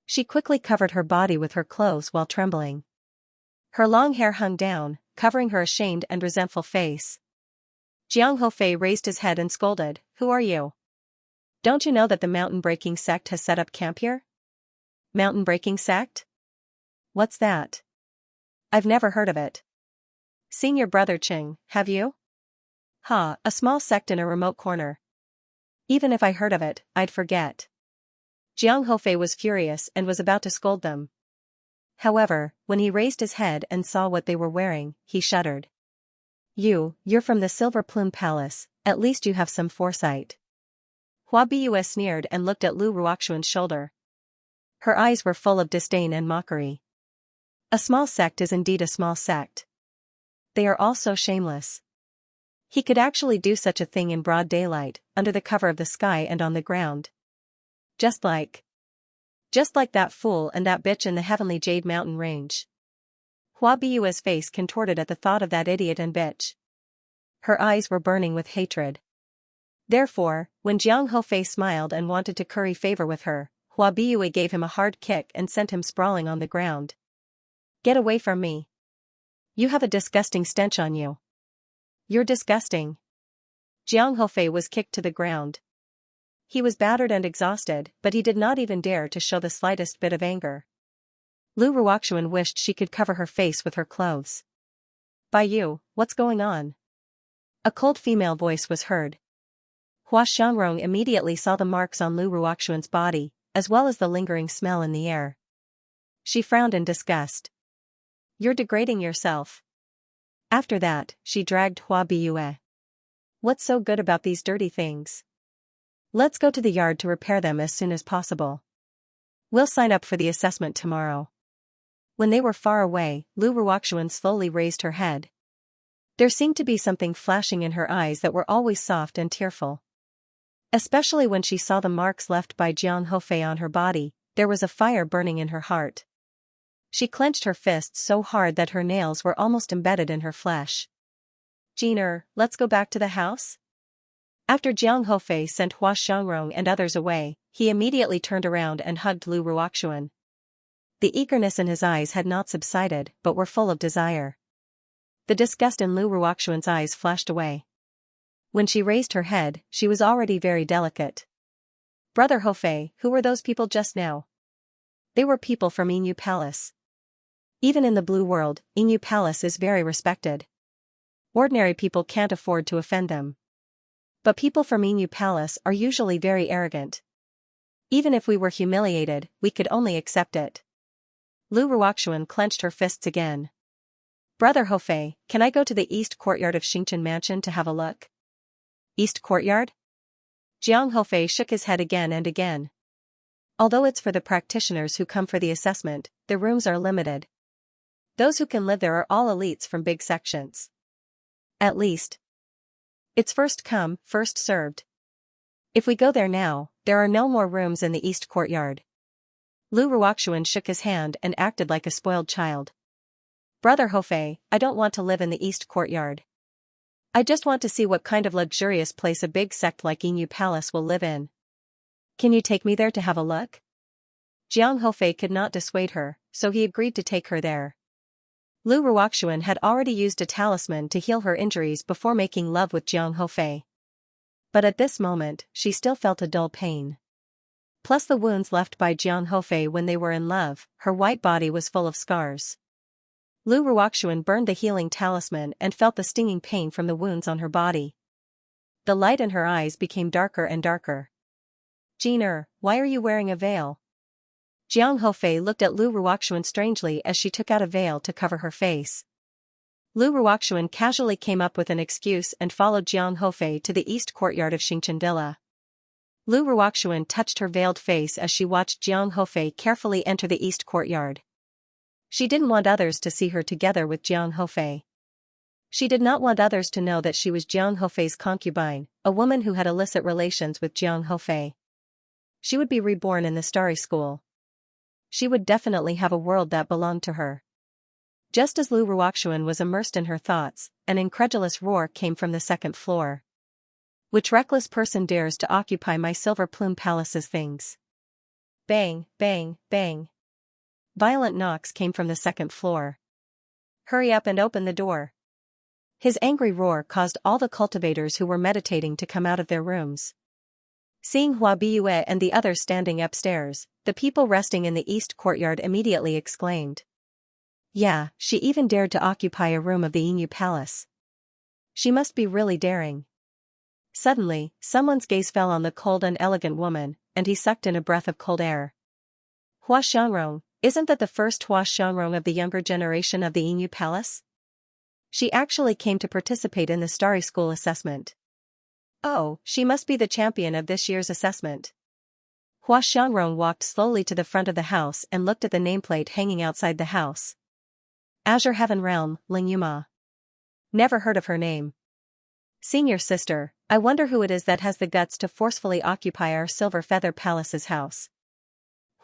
A: She quickly covered her body with her clothes while trembling. Her long hair hung down, covering her ashamed and resentful face. Jiang Hofei raised his head and scolded, Who are you? Don't you know that the mountain-breaking sect has set up camp here? Mountain-breaking sect? What's that? I've never heard of it. Senior brother Qing, have you? Ha, a small sect in a remote corner. Even if I heard of it, I'd forget. Jiang Hofei was furious and was about to scold them. However, when he raised his head and saw what they were wearing, he shuddered. You're from the Silver Plume Palace, at least you have some foresight. Hua Biyue sneered and looked at Lu Ruoxuan's shoulder. Her eyes were full of disdain and mockery. A small sect is indeed a small sect. They are all so shameless. He could actually do such a thing in broad daylight, under the cover of the sky and on the ground. Just like that fool and that bitch in the heavenly Jade Mountain range. Hua Biyue's face contorted at the thought of that idiot and bitch. Her eyes were burning with hatred. Therefore, when Jiang Hofei smiled and wanted to curry favor with her, Hua Biyue gave him a hard kick and sent him sprawling on the ground. Get away from me. You have a disgusting stench on you. You're disgusting. Jiang Hofei was kicked to the ground. He was battered and exhausted, but he did not even dare to show the slightest bit of anger. Lu Ruoxuan wished she could cover her face with her clothes. By you, what's going on? A cold female voice was heard. Hua Xiangrong immediately saw the marks on Lu Ruoxuan's body, as well as the lingering smell in the air. She frowned in disgust. You're degrading yourself. After that, she dragged Hua Biyue. What's so good about these dirty things? Let's go to the yard to repair them as soon as possible. We'll sign up for the assessment tomorrow. When they were far away, Lu Ruoxuan slowly raised her head. There seemed to be something flashing in her eyes that were always soft and tearful. Especially when she saw the marks left by Jiang Hofei on her body, there was a fire burning in her heart. She clenched her fists so hard that her nails were almost embedded in her flesh. Jiner, let's go back to the house? After Jiang Hofei sent Hua Xiangrong and others away, he immediately turned around and hugged Lu Ruoxuan. The eagerness in his eyes had not subsided but were full of desire. The disgust in Lu Ruoxuan's eyes flashed away. When she raised her head, she was already very delicate. Brother Hofei, who were those people just now? They were people from Inu Palace. Even in the blue world, Inu Palace is very respected. Ordinary people can't afford to offend them. But people from Inu Palace are usually very arrogant. Even if we were humiliated, we could only accept it. Lu Ruoxuan clenched her fists again. Brother Hofei, can I go to the east courtyard of Xianxia Mansion to have a look? East courtyard? Jiang Hofei shook his head again and again. Although it's for the practitioners who come for the assessment, the rooms are limited. Those who can live there are all elites from big sections. At least. It's first come, first served. If we go there now, there are no more rooms in the east courtyard. Lu Ruoxuan shook his hand and acted like a spoiled child. Brother Hofei, I don't want to live in the east courtyard. I just want to see what kind of luxurious place a big sect like Inu Palace will live in. Can you take me there to have a look? Jiang Hofei could not dissuade her, so he agreed to take her there. Lu Ruoxuan had already used a talisman to heal her injuries before making love with Jiang Hofei. But at this moment, she still felt a dull pain. Plus the wounds left by Jiang Hofei when they were in love, her white body was full of scars. Lu Ruoxuan burned the healing talisman and felt the stinging pain from the wounds on her body. The light in her eyes became darker and darker. Jiner, why are you wearing a veil? Jiang Hofei looked at Lu Ruoxuan strangely as she took out a veil to cover her face. Lu Ruoxuan casually came up with an excuse and followed Jiang Hofei to the east courtyard of Xianxia Villa. Lu Ruoxuan touched her veiled face as she watched Jiang Hofei carefully enter the east courtyard. She didn't want others to see her together with Jiang Hofei. She did not want others to know that she was Jiang Hofei's concubine, a woman who had illicit relations with Jiang Hofei. She would be reborn in the Starry School. She would definitely have a world that belonged to her. Just as Lu Ruoxuan was immersed in her thoughts, an incredulous roar came from the second floor. Which reckless person dares to occupy my Silver Plume Palace's things? Bang, bang, bang. Violent knocks came from the second floor. Hurry up and open the door. His angry roar caused all the cultivators who were meditating to come out of their rooms. Seeing Hua Biyue and the others standing upstairs, the people resting in the east courtyard immediately exclaimed. Yeah, she even dared to occupy a room of the Inu Palace. She must be really daring. Suddenly, someone's gaze fell on the cold and elegant woman, and he sucked in a breath of cold air. Hua Xiangrong, isn't that the first Hua Xiangrong of the younger generation of the Inu Palace? She actually came to participate in the Starry School assessment. Oh, she must be the champion of this year's assessment. Hua Xiangrong walked slowly to the front of the house and looked at the nameplate hanging outside the house. Azure Heaven Realm, Ling Yuma. Never heard of her name. Senior sister, I wonder who it is that has the guts to forcefully occupy our Silver Feather Palace's house.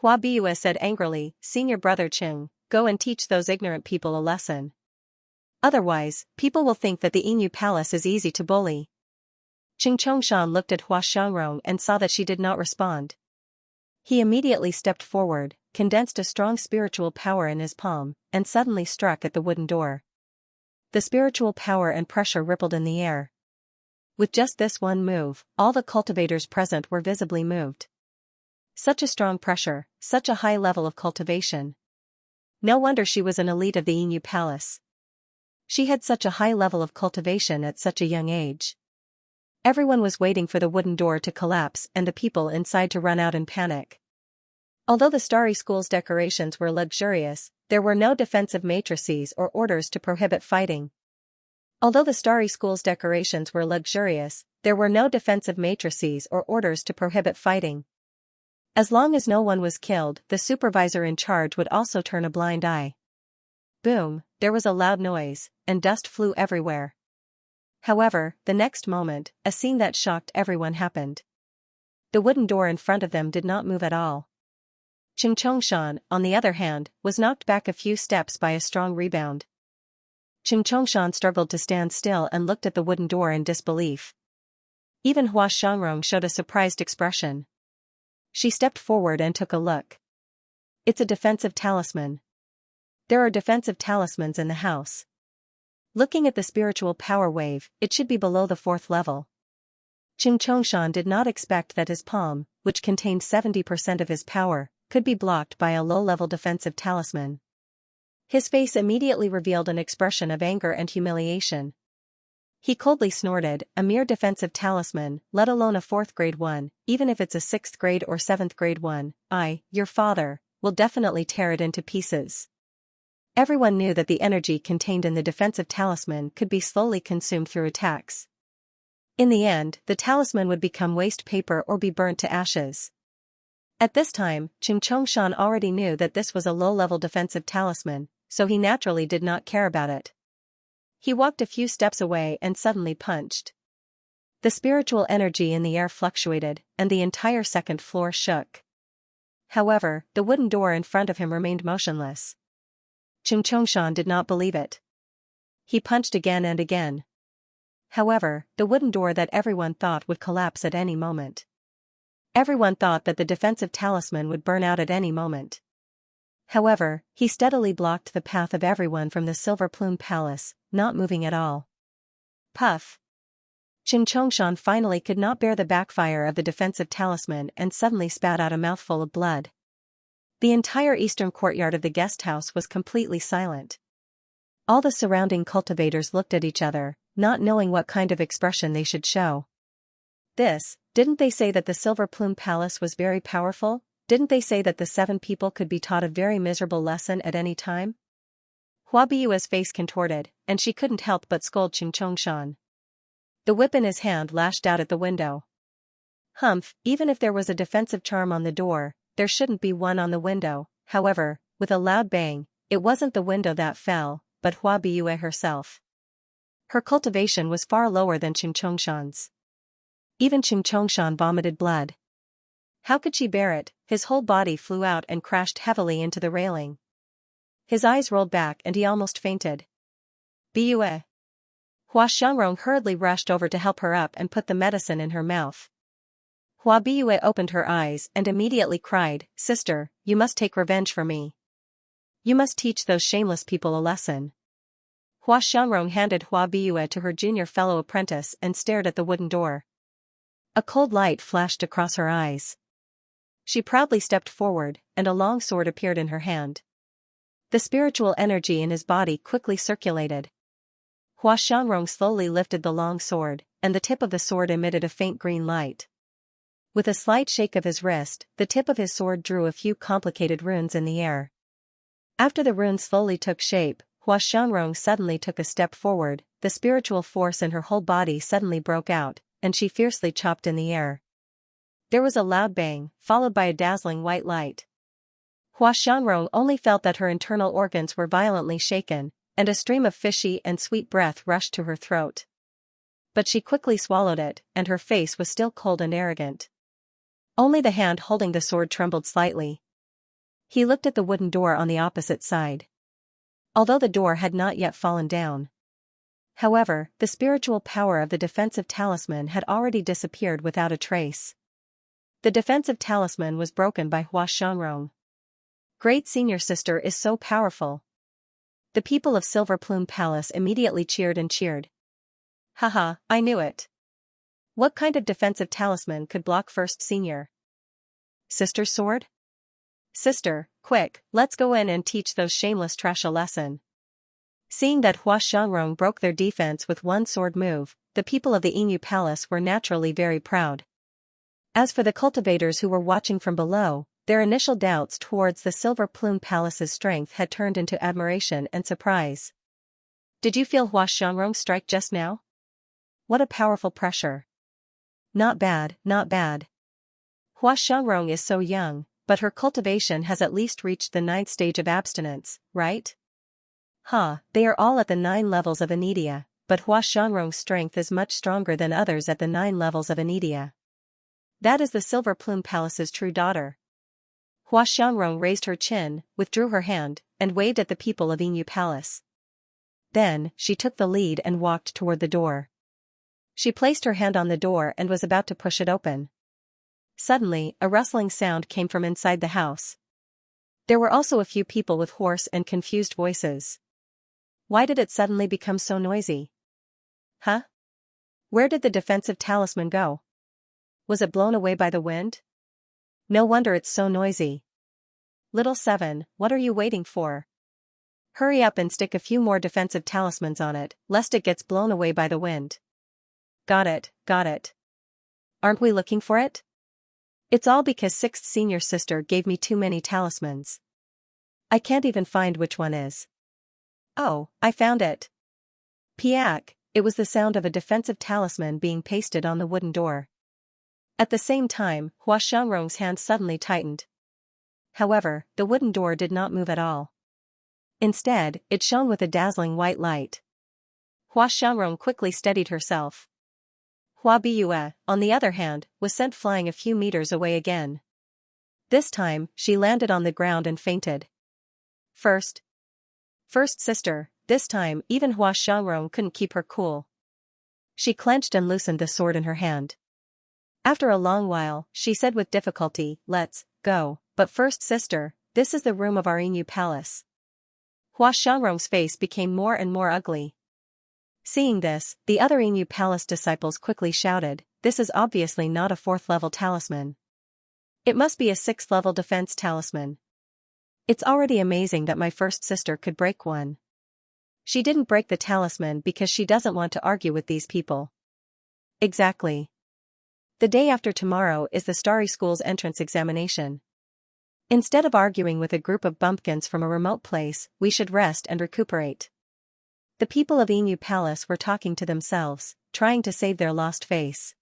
A: Hua Biyue said angrily, Senior brother Qing, go and teach those ignorant people a lesson. Otherwise, people will think that the Inu Palace is easy to bully. Qing Chongshan looked at Hua Xiangrong and saw that she did not respond. He immediately stepped forward, condensed a strong spiritual power in his palm, and suddenly struck at the wooden door. The spiritual power and pressure rippled in the air. With just this one move, all the cultivators present were visibly moved. Such a strong pressure, such a high level of cultivation. No wonder she was an elite of the Inu Palace. She had such a high level of cultivation at such a young age. Everyone was waiting for the wooden door to collapse and the people inside to run out in panic. Although the Starry School's decorations were luxurious, there were no defensive matrices or orders to prohibit fighting. Although the Starry School's decorations were luxurious, there were no defensive matrices or orders to prohibit fighting. As long as no one was killed, the supervisor in charge would also turn a blind eye. Boom, there was a loud noise, and dust flew everywhere. However, the next moment, a scene that shocked everyone happened. The wooden door in front of them did not move at all. Qing Chongshan, on the other hand, was knocked back a few steps by a strong rebound. Qing Chongshan struggled to stand still and looked at the wooden door in disbelief. Even Hua Xiangrong showed a surprised expression. She stepped forward and took a look. It's a defensive talisman. There are defensive talismans in the house. Looking at the spiritual power wave, it should be below the 4th level. Xianxia did not expect that his palm, which contained 70% of his power, could be blocked by a low-level defensive talisman. His face immediately revealed an expression of anger and humiliation. He coldly snorted, a mere defensive talisman, let alone a 4th grade one, even if it's a 6th grade or 7th grade one, your father, will definitely tear it into pieces. Everyone knew that the energy contained in the defensive talisman could be slowly consumed through attacks. In the end, the talisman would become waste paper or be burnt to ashes. At this time, Xianxia already knew that this was a low-level defensive talisman, so he naturally did not care about it. He walked a few steps away and suddenly punched. The spiritual energy in the air fluctuated, and the entire 2nd floor shook. However, the wooden door in front of him remained motionless. Xianxia did not believe it. He punched again and again. However, the wooden door that everyone thought would collapse at any moment. Everyone thought that the defensive talisman would burn out at any moment. However, he steadily blocked the path of everyone from the Silver Plume Palace, not moving at all. Puff! Xianxia finally could not bear the backfire of the defensive talisman and suddenly spat out a mouthful of blood. The entire eastern courtyard of the guest house was completely silent. All the surrounding cultivators looked at each other, not knowing what kind of expression they should show. Didn't they say that the Silver Plume Palace was very powerful? Didn't they say that the 7 people could be taught a very miserable lesson at any time? Hua Biyue's face contorted, and she couldn't help but scold Xianxia. The whip in his hand lashed out at the window. Humph, even if there was a defensive charm on the door, there shouldn't be one on the window. However, with a loud bang, it wasn't the window that fell, but Hua Biyue herself. Her cultivation was far lower than Xianxia's. Even Xianxia vomited blood. How could she bear it? His whole body flew out and crashed heavily into the railing. His eyes rolled back and he almost fainted. Biyue. Hua Xiangrong hurriedly rushed over to help her up and put the medicine in her mouth. Hua Biyue opened her eyes and immediately cried, "Sister, you must take revenge for me. You must teach those shameless people a lesson." Hua Xiangrong handed Hua Biyue to her junior fellow apprentice and stared at the wooden door. A cold light flashed across her eyes. She proudly stepped forward, and a long sword appeared in her hand. The spiritual energy in his body quickly circulated. Hua Xiangrong slowly lifted the long sword, and the tip of the sword emitted a faint green light. With a slight shake of his wrist, the tip of his sword drew a few complicated runes in the air. After the runes slowly took shape, Hua Xiangrong suddenly took a step forward, the spiritual force in her whole body suddenly broke out, and she fiercely chopped in the air. There was a loud bang, followed by a dazzling white light. Hua Xiangrong only felt that her internal organs were violently shaken, and a stream of fishy and sweet breath rushed to her throat. But she quickly swallowed it, and her face was still cold and arrogant. Only the hand holding the sword trembled slightly. He looked at the wooden door on the opposite side. Although the door had not yet fallen down. However, the spiritual power of the defensive talisman had already disappeared without a trace. The defensive talisman was broken by Hua Xiangrong. Great senior sister is so powerful. The people of Silver Plume Palace immediately cheered and cheered. Haha, I knew it. What kind of defensive talisman could block first senior? Sister's sword? Sister, quick, let's go in and teach those shameless trash a lesson. Seeing that Hua Xiangrong broke their defense with one sword move, the people of the Inu Palace were naturally very proud. As for the cultivators who were watching from below, their initial doubts towards the Silver Plume Palace's strength had turned into admiration and surprise. Did you feel Hua Xiangrong strike just now? What a powerful pressure. Not bad, not bad. Hua Xiangrong is so young, but her cultivation has at least reached the 9th stage of abstinence, right? They are all at the 9 levels of Anidia, but Hua Xiangrong's strength is much stronger than others at the 9 levels of Anidia. That is the Silver Plume Palace's true daughter. Hua Xiangrong raised her chin, withdrew her hand, and waved at the people of Inu Palace. Then, she took the lead and walked toward the door. She placed her hand on the door and was about to push it open. Suddenly, a rustling sound came from inside the house. There were also a few people with hoarse and confused voices. Why did it suddenly become so noisy? Huh? Where did the defensive talisman go? Was it blown away by the wind? No wonder it's so noisy. Little Seven, what are you waiting for? Hurry up and stick a few more defensive talismans on it, lest it gets blown away by the wind. Got it, got it. Aren't we looking for it? It's all because Sixth Senior Sister gave me too many talismans. I can't even find which one is. Oh, I found it. Piak, it was the sound of a defensive talisman being pasted on the wooden door. At the same time, Hua Xiangrong's hand suddenly tightened. However, the wooden door did not move at all. Instead, it shone with a dazzling white light. Hua Xiangrong quickly steadied herself. Hua Biyue, on the other hand, was sent flying a few meters away again. This time, she landed on the ground and fainted. First sister, this time even Hua Xiangrong couldn't keep her cool. She clenched and loosened the sword in her hand. After a long while, she said with difficulty, "Let's go, but first sister, this is the room of our Inu palace." Hua Xiangrong's face became more and more ugly. Seeing this, the other Inu palace disciples quickly shouted, "This is obviously not a 4th-level talisman. It must be a 6th-level defense talisman. It's already amazing that my first sister could break one. She didn't break the talisman because she doesn't want to argue with these people." Exactly. The day after tomorrow is the Starry School's entrance examination. Instead of arguing with a group of bumpkins from a remote place, we should rest and recuperate. The people of Inu Palace were talking to themselves, trying to save their lost face.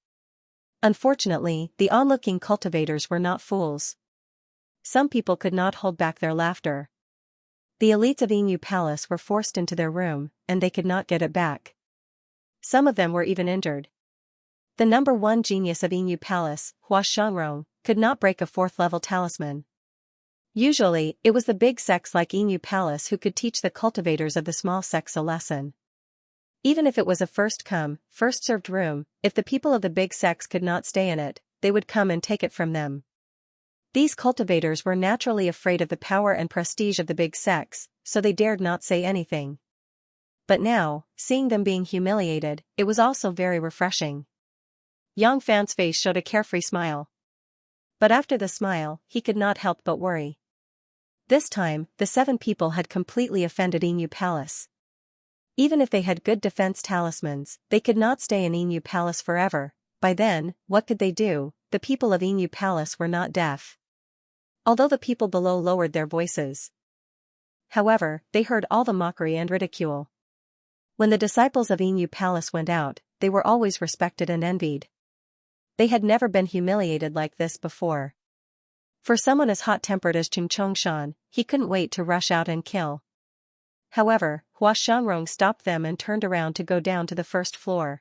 A: Unfortunately, the onlooking cultivators were not fools. Some people could not hold back their laughter. The elites of Inu Palace were forced into their room, and they could not get it back. Some of them were even injured. The number 1 genius of Inu Palace, Hua Xiangrong, could not break a 4th-level talisman. Usually, it was the big sects like Inu Palace who could teach the cultivators of the small sects a lesson. Even if it was a first-come, first-served room, if the people of the big sects could not stay in it, they would come and take it from them. These cultivators were naturally afraid of the power and prestige of the big sects, so they dared not say anything. But now, seeing them being humiliated, it was also very refreshing. Yang Fan's face showed a carefree smile. But after the smile, he could not help but worry. This time, the 7 people had completely offended Inu Palace. Even if they had good defense talismans, they could not stay in Inu Palace forever. By then, what could they do? The people of Inu Palace were not deaf. Although the people below lowered their voices. However, they heard all the mockery and ridicule. When the disciples of Inu Palace went out, they were always respected and envied. They had never been humiliated like this before. For someone as hot-tempered as Xianxia, he couldn't wait to rush out and kill. However, Hua Xiangrong stopped them and turned around to go down to the 1st floor.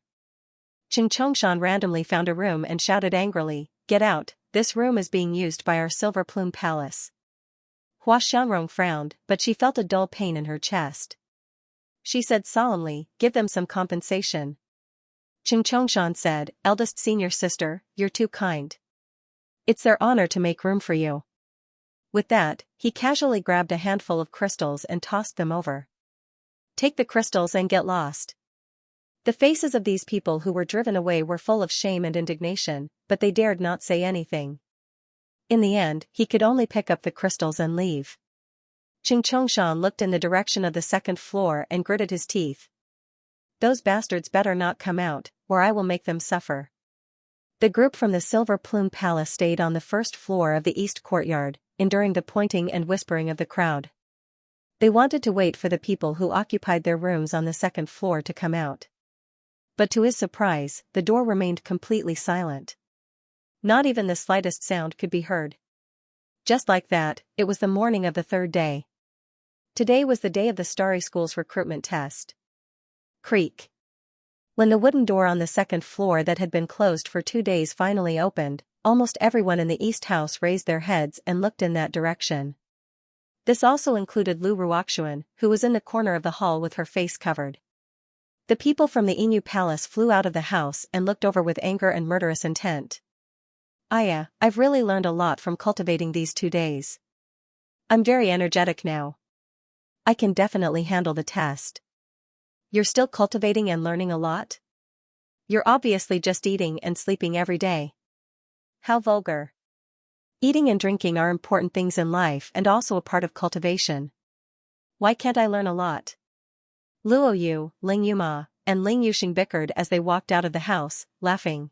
A: Xianxia randomly found a room and shouted angrily, "Get out, this room is being used by our Silver Plume Palace." Hua Xiangrong frowned, but she felt a dull pain in her chest. She said solemnly, "Give them some compensation." Xianxia said, "Eldest senior sister, you're too kind. It's their honor to make room for you." With that, he casually grabbed a handful of crystals and tossed them over. "Take the crystals and get lost." The faces of these people who were driven away were full of shame and indignation, but they dared not say anything. In the end, he could only pick up the crystals and leave. Xianxia looked in the direction of the 2nd floor and gritted his teeth. "Those bastards better not come out, or I will make them suffer." The group from the Silver Plume Palace stayed on the 1st floor of the east courtyard, enduring the pointing and whispering of the crowd. They wanted to wait for the people who occupied their rooms on the 2nd floor to come out. But to his surprise, the door remained completely silent. Not even the slightest sound could be heard. Just like that, it was the morning of the 3rd day. Today was the day of the Starry School's recruitment test. Creak. When the wooden door on the 2nd floor that had been closed for 2 days finally opened, almost everyone in the East House raised their heads and looked in that direction. This also included Lu Ruoxuan, who was in the corner of the hall with her face covered. The people from the Inu Palace flew out of the house and looked over with anger and murderous intent. I've really learned a lot from cultivating these 2 days. I'm very energetic now. I can definitely handle the test. You're still cultivating and learning a lot? You're obviously just eating and sleeping every day. How vulgar. Eating and drinking are important things in life and also a part of cultivation. Why can't I learn a lot? Luo Yu, Ling Yuma, and Ling Yuxing bickered as they walked out of the house, laughing.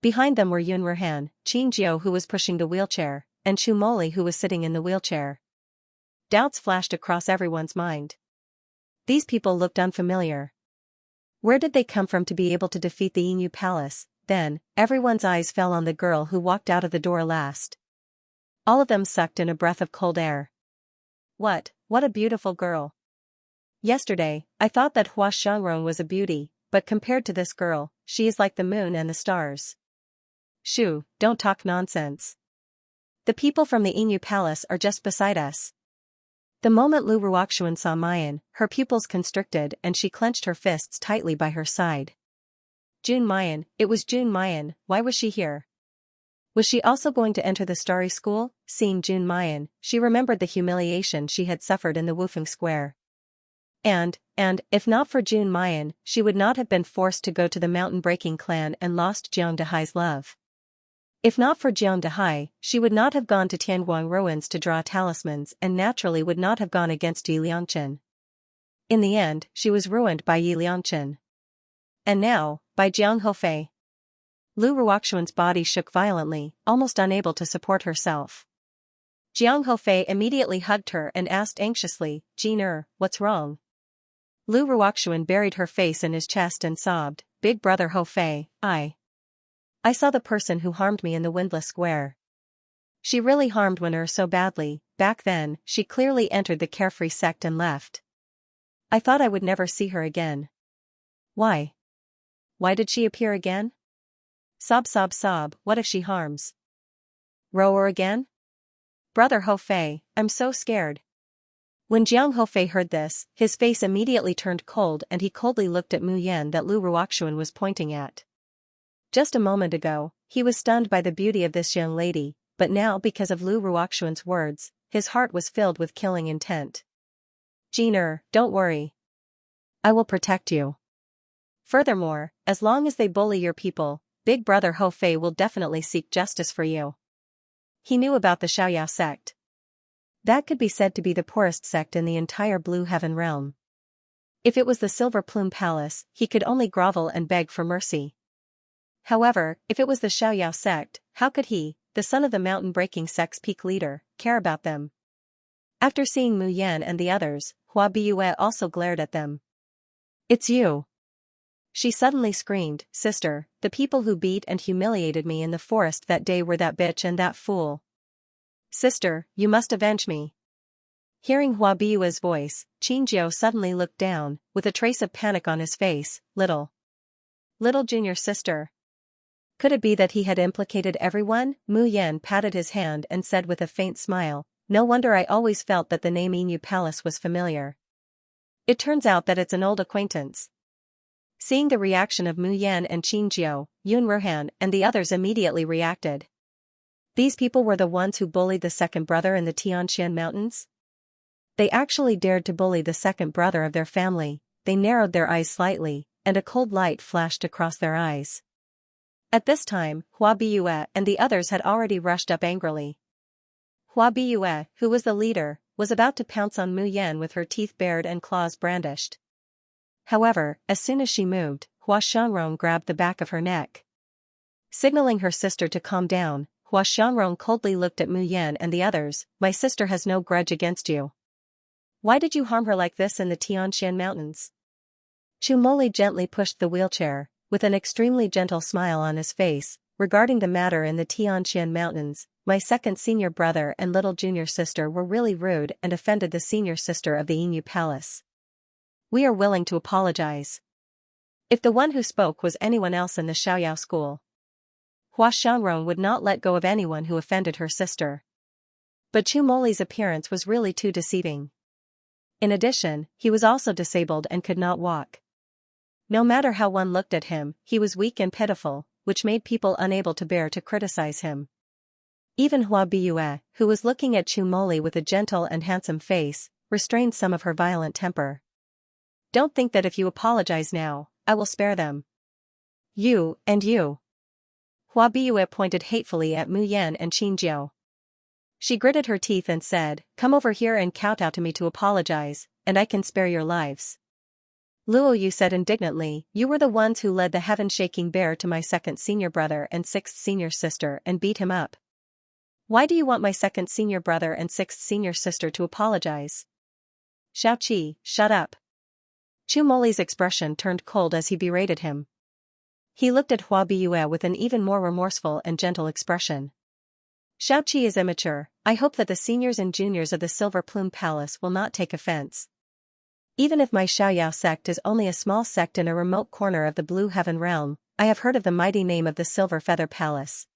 A: Behind them were Yun Ruhan, Qin Jiao who was pushing the wheelchair, and Chu Moli who was sitting in the wheelchair. Doubts flashed across everyone's mind. These people looked unfamiliar. Where did they come from to be able to defeat the Yinyu Palace? Then, everyone's eyes fell on the girl who walked out of the door last. All of them sucked in a breath of cold air. What a beautiful girl. Yesterday, I thought that Hua Xiangrong was a beauty, but compared to this girl, she is like the moon and the stars. Shoo, don't talk nonsense. The people from the Yinyu Palace are just beside us. The moment Lu Ruoxuan saw Mayan, her pupils constricted and she clenched her fists tightly by her side. June Mayan, it was June Mayan, why was she here? Was she also going to enter the Starry School? Seeing June Mayan, she remembered the humiliation she had suffered in the Wufeng Square. And, if not for June Mayan, she would not have been forced to go to the mountain-breaking clan and lost Jiang Dehai's love. If not for Jiang Dehai, she would not have gone to Tianguang ruins to draw talismans and naturally would not have gone against Yi Liangchen. In the end, she was ruined by Yi Liangchen. And now, by Jiang Hofei. Lu Ruoxuan's body shook violently, almost unable to support herself. Jiang Hofei immediately hugged her and asked anxiously, Jin what's wrong? Lu Ruoxuan buried her face in his chest and sobbed, Big brother Hofei, I saw the person who harmed me in the Windless Square. She really harmed Winner so badly. Back then, she clearly entered the carefree sect and left. I thought I would never see her again. Why? Why did she appear again? Sob, what if she harms Rower again? Brother Hofei, I'm so scared. When Jiang Hofei heard this, his face immediately turned cold and he coldly looked at Mu Yan that Lu Ruoxuan was pointing at. Just a moment ago, he was stunned by the beauty of this young lady, but now because of Lu Ruoxuan's words, his heart was filled with killing intent. Jin don't worry. I will protect you. Furthermore, as long as they bully your people, Big brother Hofei will definitely seek justice for you. He knew about the Xiaoyao sect. That could be said to be the poorest sect in the entire Blue Heaven realm. If it was the Silver Plume Palace, he could only grovel and beg for mercy. However, if it was the Xiaoyao sect, how could he, the son of the mountain-breaking sect's peak leader, care about them? After seeing Mu Yan and the others, Hua Biyue also glared at them. It's you. She suddenly screamed, Sister, the people who beat and humiliated me in the forest that day were that bitch and that fool. Sister, you must avenge me. Hearing Hua Biyue's voice, Qin Jiao suddenly looked down, with a trace of panic on his face, Little junior sister. Could it be that he had implicated everyone? Mu Yan patted his hand and said with a faint smile, No wonder I always felt that the name Yinyu Palace was familiar. It turns out that it's an old acquaintance. Seeing the reaction of Mu Yan and Qin Jiao, Yun Ruhan and the others immediately reacted. These people were the ones who bullied the second brother in the Tianxian mountains? They actually dared to bully the second brother of their family. They narrowed their eyes slightly, and a cold light flashed across their eyes. At this time, Hua Biyue and the others had already rushed up angrily. Hua Biyue, who was the leader, was about to pounce on Mu Yan with her teeth bared and claws brandished. However, as soon as she moved, Hua Xiangrong grabbed the back of her neck. Signaling her sister to calm down, Hua Xiangrong coldly looked at Mu Yan and the others, My sister has no grudge against you. Why did you harm her like this in the Tianxian mountains? Chu Moli gently pushed the wheelchair, with an extremely gentle smile on his face, regarding the matter in the Tianxian mountains, my second senior brother and little junior sister were really rude and offended the senior sister of the Yinyu Palace. We are willing to apologize. If the one who spoke was anyone else in the Xiaoyao school, Hua Xiangrong would not let go of anyone who offended her sister. But Chu Moli's appearance was really too deceiving. In addition, he was also disabled and could not walk. No matter how one looked at him, he was weak and pitiful, which made people unable to bear to criticize him. Even Hua Biue, who was looking at Chu Moli with a gentle and handsome face, restrained some of her violent temper. Don't think that if you apologize now, I will spare them. You, and you. Hua Biue pointed hatefully at Mu Yan and Qin Jiao. She gritted her teeth and said, come over here and kowtow to me to apologize, and I can spare your lives. Luo Yu said indignantly, you were the ones who led the heaven-shaking bear to my second senior brother and sixth senior sister and beat him up. Why do you want my second senior brother and sixth senior sister to apologize? Xiaoqi, shut up. Chu Moli's expression turned cold as he berated him. He looked at Hua Biue with an even more remorseful and gentle expression. Xiaoqi is immature. I hope that the seniors and juniors of the Silver Plume Palace will not take offense. Even if my Xiaoyao sect is only a small sect in a remote corner of the Blue Heaven realm, I have heard of the mighty name of the Silver Feather Palace.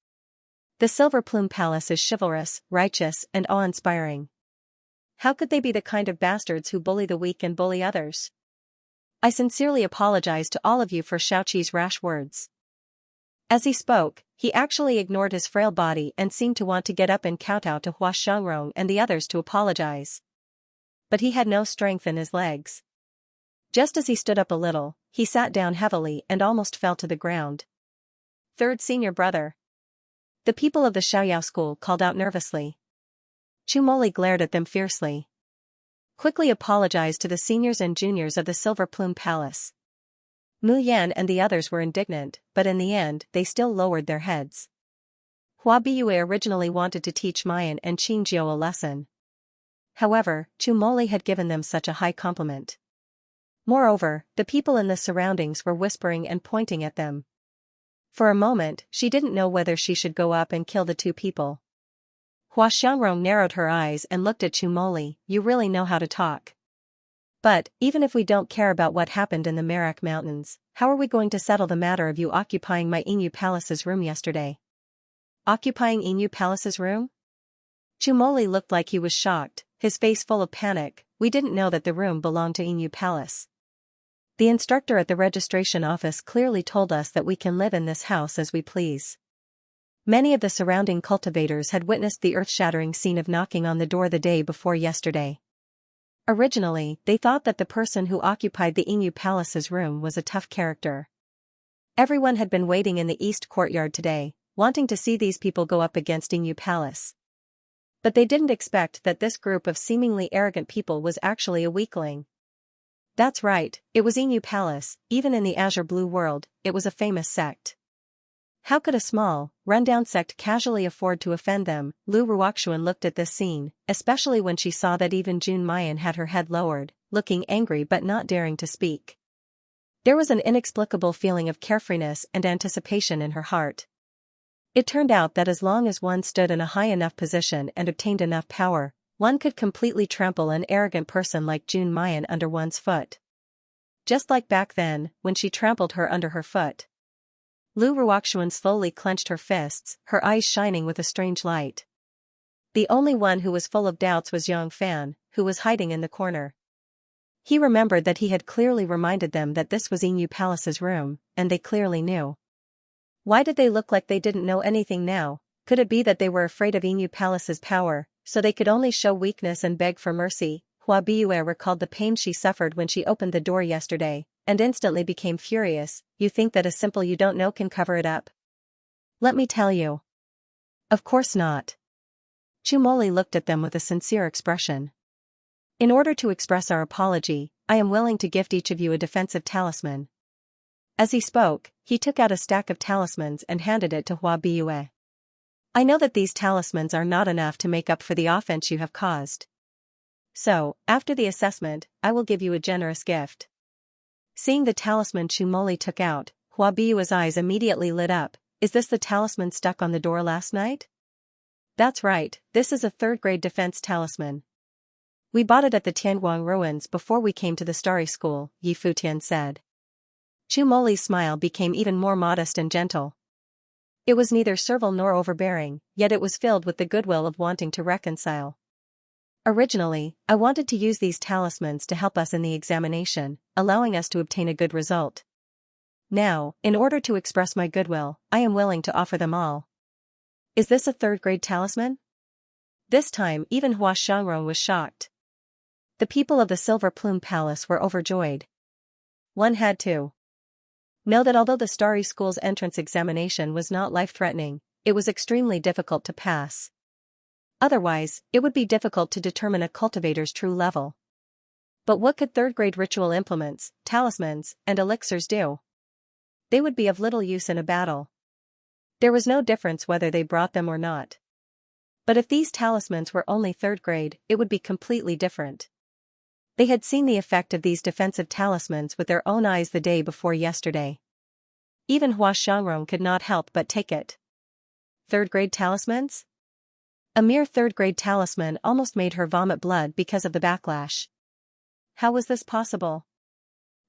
A: The Silver Plume Palace is chivalrous, righteous, and awe-inspiring. How could they be the kind of bastards who bully the weak and bully others? I sincerely apologize to all of you for Xiaoqi's rash words. As he spoke, he actually ignored his frail body and seemed to want to get up and kowtow to Hua Shengrong and the others to apologize. But he had no strength in his legs. Just as he stood up a little, he sat down heavily and almost fell to the ground. Third senior brother. The people of the Xiaoyao school called out nervously. Chu Moli glared at them fiercely. Quickly apologized to the seniors and juniors of the Silver Plume Palace. Mu Yan and the others were indignant, but in the end they still lowered their heads. Hua Biue originally wanted to teach Mayan and Qin Jiao a lesson. However, Chu Moli had given them such a high compliment. Moreover, the people in the surroundings were whispering and pointing at them. For a moment, she didn't know whether she should go up and kill the two people. Hua Xiangrong narrowed her eyes and looked at Chu Moli, you really know how to talk. But, even if we don't care about what happened in the Merak Mountains, how are we going to settle the matter of you occupying my Inu Palace's room yesterday? Occupying Inu Palace's room? Chu Moli looked like he was shocked, his face full of panic. We didn't know that the room belonged to Inu Palace. The instructor at the registration office clearly told us that we can live in this house as we please. Many of the surrounding cultivators had witnessed the earth-shattering scene of knocking on the door the day before yesterday. Originally, they thought that the person who occupied the Inu Palace's room was a tough character. Everyone had been waiting in the east courtyard today, wanting to see these people go up against Inu Palace. But they didn't expect that this group of seemingly arrogant people was actually a weakling. That's right, it was Inu Palace. Even in the Azure Blue world, it was a famous sect. How could a small, run-down sect casually afford to offend them? Lu Ruoxuan looked at this scene, especially when she saw that even Jun Mayan had her head lowered, looking angry but not daring to speak. There was an inexplicable feeling of carefreeness and anticipation in her heart. It turned out that as long as one stood in a high enough position and obtained enough power, one could completely trample an arrogant person like Jun Mayan under one's foot. Just like back then, when she trampled her under her foot. Lu Ruoxuan slowly clenched her fists, her eyes shining with a strange light. The only one who was full of doubts was Yang Fan, who was hiding in the corner. He remembered that he had clearly reminded them that this was Inu Palace's room, and they clearly knew. Why did they look like they didn't know anything now? Could it be that they were afraid of Inu Palace's power, so they could only show weakness and beg for mercy? Hua Biue recalled the pain she suffered when she opened the door yesterday, and instantly became furious. You think that a simple you don't know can cover it up? Let me tell you. Of course not. Chu Moli looked at them with a sincere expression. In order to express our apology, I am willing to gift each of you a defensive talisman. As he spoke, he took out a stack of talismans and handed it to Hua Biue. I know that these talismans are not enough to make up for the offense you have caused. So, after the assessment, I will give you a generous gift. Seeing the talisman Chu Moli took out, Hua Biue's eyes immediately lit up. Is this the talisman stuck on the door last night? That's right, this is a third-grade defense talisman. We bought it at the Tianguang ruins before we came to the Starry School, Yi Futian said. Chu Moli's smile became even more modest and gentle. It was neither servile nor overbearing, yet it was filled with the goodwill of wanting to reconcile. Originally, I wanted to use these talismans to help us in the examination, allowing us to obtain a good result. Now, in order to express my goodwill, I am willing to offer them all. Is this a third-grade talisman? This time, even Xianxia was shocked. The people of the Silver Plume Palace were overjoyed. One had to know that although the Starry School's entrance examination was not life-threatening, it was extremely difficult to pass. Otherwise, it would be difficult to determine a cultivator's true level. But what could third-grade ritual implements, talismans, and elixirs do? They would be of little use in a battle. There was no difference whether they brought them or not. But if these talismans were only third grade, it would be completely different. They had seen the effect of these defensive talismans with their own eyes the day before yesterday. Even Xianxia could not help but take it. Third-grade talismans? A mere third-grade talisman almost made her vomit blood because of the backlash. How was this possible?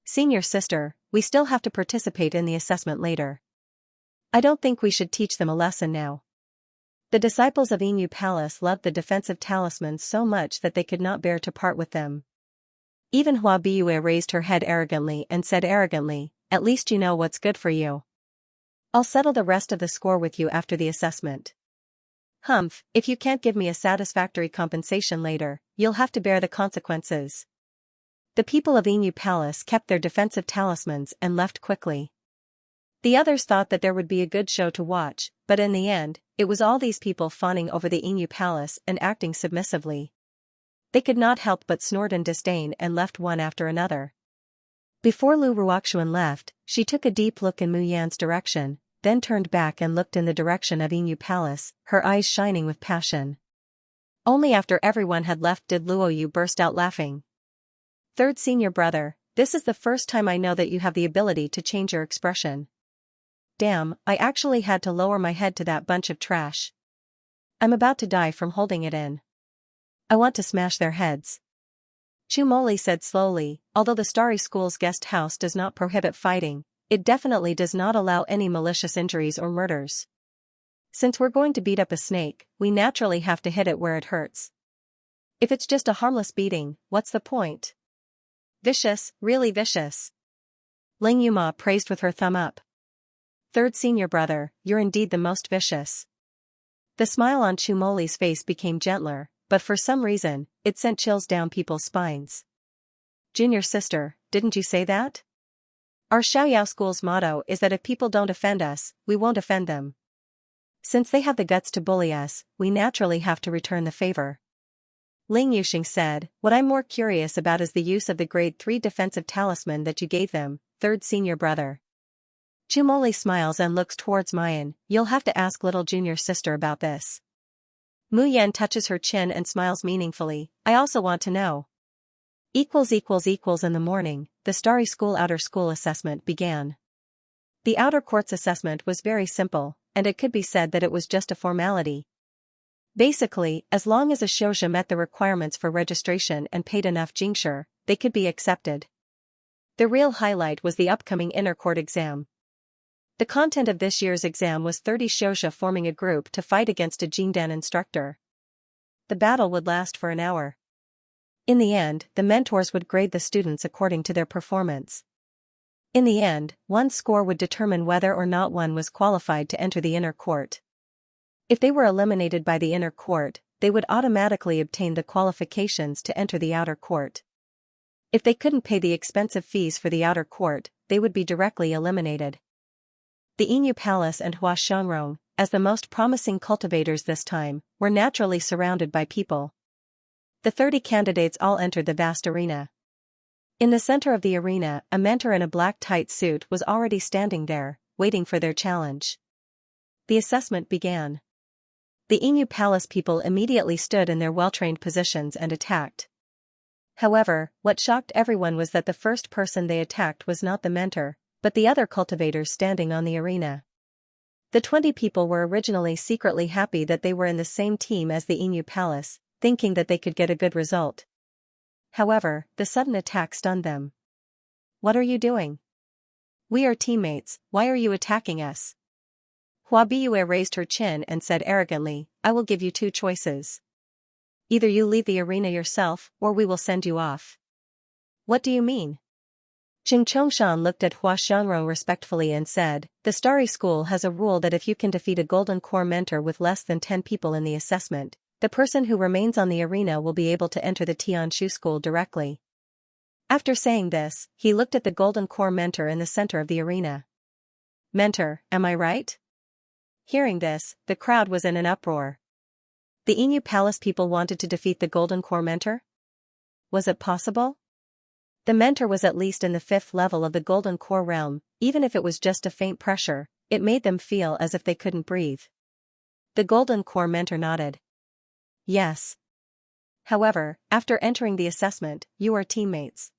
A: Senior sister, we still have to participate in the assessment later. I don't think we should teach them a lesson now. The disciples of Inu Palace loved the defensive talismans so much that they could not bear to part with them. Even Hua Biyue raised her head arrogantly and said arrogantly, "At least you know what's good for you. I'll settle the rest of the score with you after the assessment." Humph, if you can't give me a satisfactory compensation later, you'll have to bear the consequences. The people of Inu Palace kept their defensive talismans and left quickly. The others thought that there would be a good show to watch, but in the end, it was all these people fawning over the Inu Palace and acting submissively. They could not help but snort in disdain and left one after another. Before Lu Ruoxuan left, she took a deep look in Mu Yan's direction, then turned back and looked in the direction of Inu Palace, her eyes shining with passion. Only after everyone had left did Luoyu burst out laughing. "Third senior brother, this is the first time I know that you have the ability to change your expression. Damn, I actually had to lower my head to that bunch of trash. I'm about to die from holding it in. I want to smash their heads." Chu Moli said slowly, "Although the Starry School's guest house does not prohibit fighting, it definitely does not allow any malicious injuries or murders. Since we're going to beat up a snake, we naturally have to hit it where it hurts. If it's just a harmless beating, what's the point?" "Vicious, really vicious." Ling Yuma praised with her thumb up. "Third senior brother, you're indeed the most vicious." The smile on Chu Moli's face became gentler, but for some reason, it sent chills down people's spines. "Junior sister, didn't you say that? Our Xiaoyao school's motto is that if people don't offend us, we won't offend them. Since they have the guts to bully us, we naturally have to return the favor." Ling Yuxing said, "What I'm more curious about is the use of the grade 3 defensive talisman that you gave them, third senior brother." Chu Moli smiles and looks towards Mayan, "You'll have to ask little junior sister about this." Mu Yan touches her chin and smiles meaningfully, "I also want to know." In the morning, the Starry School Outer School Assessment began. The Outer Courts Assessment was very simple, and it could be said that it was just a formality. Basically, as long as a Xiaoxia met the requirements for registration and paid enough jingshi, they could be accepted. The real highlight was the upcoming Inner Court exam. The content of this year's exam was 30 Xiaoxia forming a group to fight against a Jingdan instructor. The battle would last for an hour. In the end, the mentors would grade the students according to their performance. In the end, one score would determine whether or not one was qualified to enter the Inner Court. If they were eliminated by the Inner Court, they would automatically obtain the qualifications to enter the Outer Court. If they couldn't pay the expensive fees for the Outer Court, they would be directly eliminated. The Inu Palace and Xianxia, as the most promising cultivators this time, were naturally surrounded by people. The 30 candidates all entered the vast arena. In the center of the arena, a mentor in a black tight suit was already standing there, waiting for their challenge. The assessment began. The Inu Palace people immediately stood in their well-trained positions and attacked. However, what shocked everyone was that the first person they attacked was not the mentor, but the other cultivators standing on the arena. The 20 people were originally secretly happy that they were in the same team as the Inu Palace, thinking that they could get a good result. However, the sudden attack stunned them. "What are you doing? We are teammates, why are you attacking us?" Hua Biyue raised her chin and said arrogantly, "I will give you two choices. Either you leave the arena yourself, or we will send you off." "What do you mean?" Chongshan looked at Hua Xiangrong respectfully and said, "The Starry School has a rule that if you can defeat a Golden Core mentor with less than 10 people in the assessment, the person who remains on the arena will be able to enter the Tianshu School directly." After saying this, he looked at the Golden Core mentor in the center of the arena. "Mentor, am I right?" Hearing this, the crowd was in an uproar. The Inu Palace people wanted to defeat the Golden Core mentor? Was it possible? The mentor was at least in the 5th level of the Golden Core realm. Even if it was just a faint pressure, it made them feel as if they couldn't breathe. The Golden Core mentor nodded. "Yes. However, after entering the assessment, you are teammates.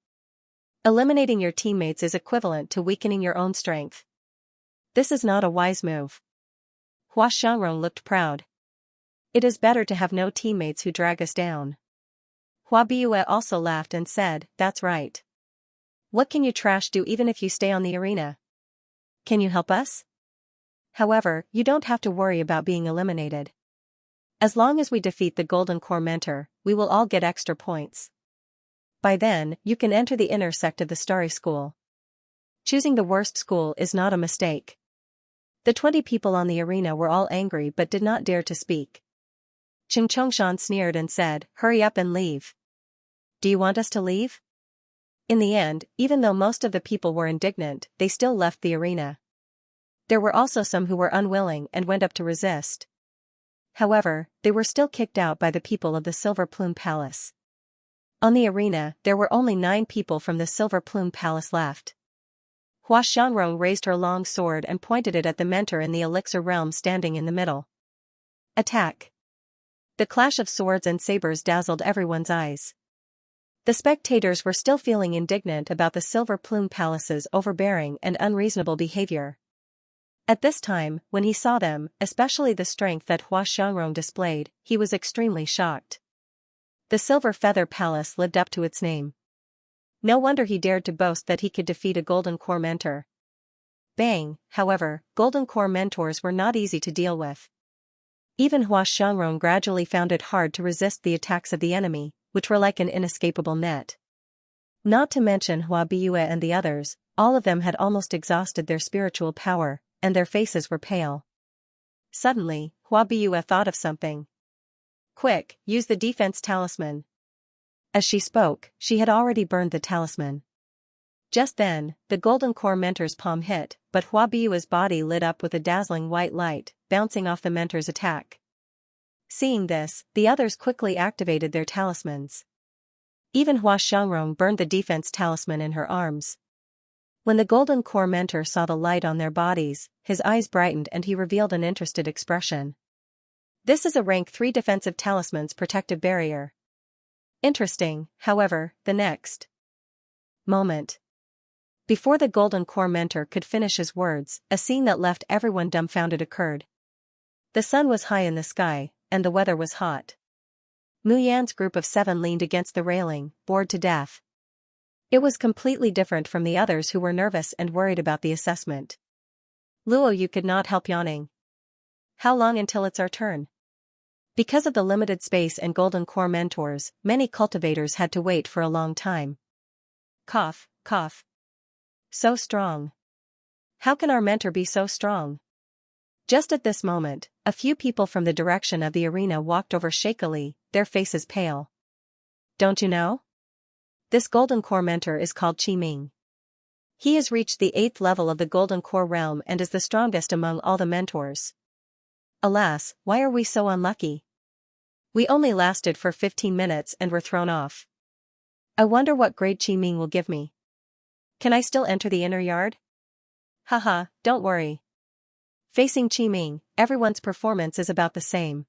A: Eliminating your teammates is equivalent to weakening your own strength. This is not a wise move." Hua Xiangrong looked proud. "It is better to have no teammates who drag us down." Hua Biue also laughed and said, "That's right. What can you trash do even if you stay on the arena? Can you help us? However, you don't have to worry about being eliminated. As long as we defeat the Golden Core mentor, we will all get extra points. By then, you can enter the inner sect of the Starry School. Choosing the worst school is not a mistake." The 20 people on the arena were all angry but did not dare to speak. Chongshan sneered and said, "Hurry up and leave. Do you want us to leave?" In the end, even though most of the people were indignant, they still left the arena. There were also some who were unwilling and went up to resist. However, they were still kicked out by the people of the Silver Plume Palace. On the arena, there were only 9 people from the Silver Plume Palace left. Hua Xiangrong raised her long sword and pointed it at the mentor in the Elixir realm standing in the middle. "Attack!" The clash of swords and sabers dazzled everyone's eyes. The spectators were still feeling indignant about the Silver Plume Palace's overbearing and unreasonable behavior. At this time, when he saw them, especially the strength that Hua Xiangrong displayed, he was extremely shocked. The Silver Feather Palace lived up to its name. No wonder he dared to boast that he could defeat a Golden Core mentor. Bang, however, Golden Core mentors were not easy to deal with. Even Hua Xiangrong gradually found it hard to resist the attacks of the enemy, which were like an inescapable net. Not to mention Hua Biue and the others, all of them had almost exhausted their spiritual power, and their faces were pale. Suddenly, Hua Biue thought of something. "Quick, use the defense talisman." As she spoke, she had already burned the talisman. Just then, the Golden Core mentor's palm hit, but Hua Biue's body lit up with a dazzling white light, bouncing off the mentor's attack. Seeing this, the others quickly activated their talismans. Even Hua Xiangrong burned the defense talisman in her arms. When the Golden Core mentor saw the light on their bodies, his eyes brightened and he revealed an interested expression. "This is a rank 3 defensive talisman's protective barrier." Interesting, however, the next moment. Before the Golden Core mentor could finish his words, a scene that left everyone dumbfounded occurred. The sun was high in the sky, and the weather was hot. Mu Yan's group of 7 leaned against the railing, bored to death. It was completely different from the others who were nervous and worried about the assessment. Luo Yu could not help yawning. "How long until it's our turn?" Because of the limited space and Golden Core mentors, many cultivators had to wait for a long time. Cough, cough. So strong. How can our mentor be so strong? Just at this moment, a few people from the direction of the arena walked over shakily, their faces pale. "Don't you know? This Golden Core mentor is called Qi Ming. He has reached the 8th level of the Golden Core realm and is the strongest among all the mentors. Alas, why are we so unlucky? We only lasted for 15 minutes and were thrown off. I wonder what grade Qi Ming will give me. Can I still enter the inner yard? Haha, don't worry. Facing Qi Ming, everyone's performance is about the same.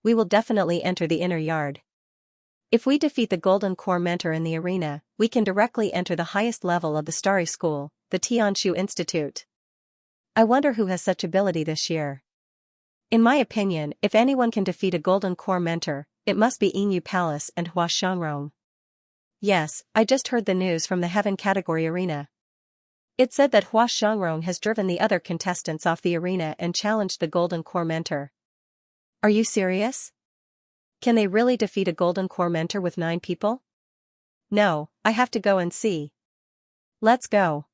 A: We will definitely enter the inner yard. If we defeat the Golden Core mentor in the arena, we can directly enter the highest level of the Starry School, the Tianshu Institute. I wonder who has such ability this year. In my opinion, if anyone can defeat a Golden Core mentor, it must be Inu Palace and Hua Xiangrong. Yes, I just heard the news from the Heaven Category Arena. It said that Hua Xiangrong has driven the other contestants off the arena and challenged the Golden Core mentor. Are you serious? Can they really defeat a Golden Core mentor with 9 people? No, I have to go and see. Let's go.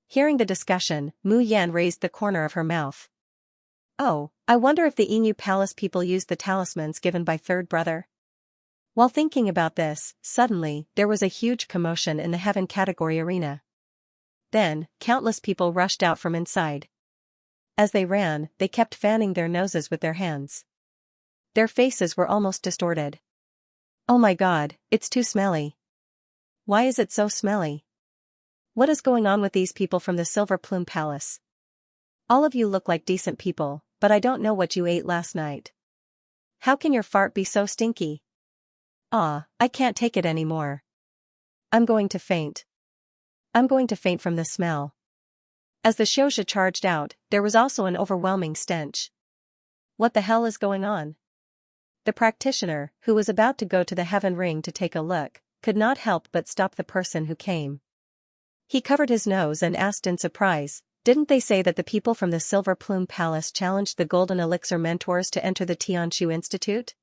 A: Hearing the discussion, Mu Yan raised the corner of her mouth. Oh, I wonder if the Inu Palace people used the talismans given by third brother. While thinking about this, suddenly, there was a huge commotion in the heaven category arena. Then, countless people rushed out from inside. As they ran, they kept fanning their noses with their hands. Their faces were almost distorted. Oh my god, it's too smelly. Why is it so smelly? What is going on with these people from the Silver Plume Palace? All of you look like decent people, but I don't know what you ate last night. How can your fart be so stinky? I can't take it anymore. I'm going to faint. I'm going to faint from the smell. As the Xianxia charged out, there was also an overwhelming stench. What the hell is going on? The practitioner, who was about to go to the heaven ring to take a look, could not help but stop the person who came. He covered his nose and asked in surprise, "Didn't they say that the people from the Silver Plume Palace challenged the Golden Elixir mentors to enter the Tianshu Institute?"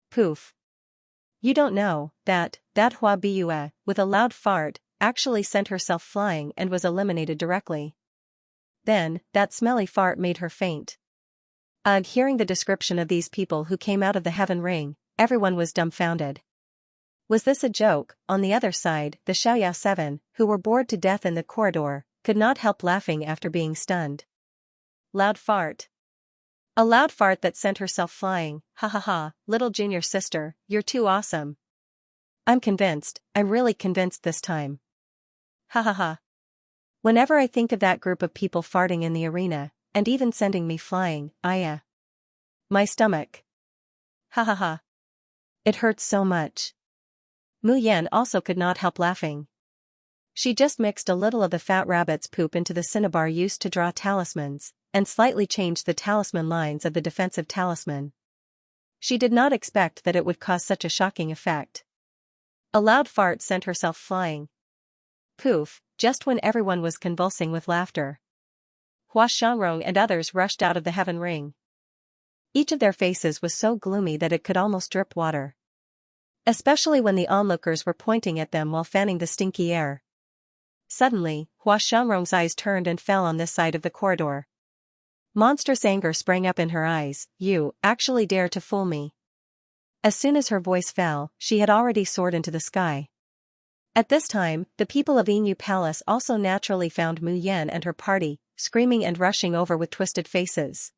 A: Poof. You don't know that Hua Bue, with a loud fart, actually sent herself flying and was eliminated directly. Then, that smelly fart made her faint. Hearing the description of these people who came out of the heaven ring, everyone was dumbfounded. Was this a joke? On the other side, the Xiaoyao 7, who were bored to death in the corridor, could not help laughing after being stunned. Loud fart. A loud fart that sent herself flying. Ha ha ha, little junior sister, you're too awesome. I'm convinced, I'm really convinced this time. Ha ha ha. Whenever I think of that group of people farting in the arena, and even sending me flying, my stomach. Ha ha ha. It hurts so much. Mu Yan also could not help laughing. She just mixed a little of the fat rabbit's poop into the cinnabar used to draw talismans, and slightly changed the talisman lines of the defensive talisman. She did not expect that it would cause such a shocking effect. A loud fart sent herself flying. Poof, just when everyone was convulsing with laughter. Hua Xiangrong and others rushed out of the heaven ring. Each of their faces was so gloomy that it could almost drip water. Especially when the onlookers were pointing at them while fanning the stinky air. Suddenly, Hua Xiangrong's eyes turned and fell on this side of the corridor. Monstrous anger sprang up in her eyes. You actually dare to fool me. As soon as her voice fell, she had already soared into the sky. At this time, the people of Inu Palace also naturally found Mu Yan and her party, screaming and rushing over with twisted faces.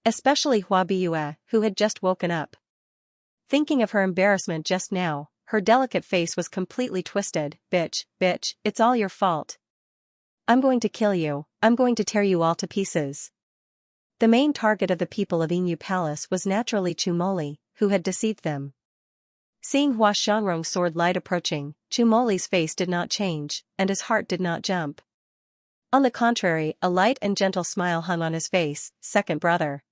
A: Especially Hua Bue, who had just woken up. Thinking of her embarrassment just now, her delicate face was completely twisted. Bitch, it's all your fault. I'm going to kill you, I'm going to tear you all to pieces. The main target of the people of Inu Palace was naturally Chumoli, who had deceived them. Seeing Hua Xiangrong's sword light approaching, Chumoli's face did not change, and his heart did not jump. On the contrary, a light and gentle smile hung on his face. Second brother.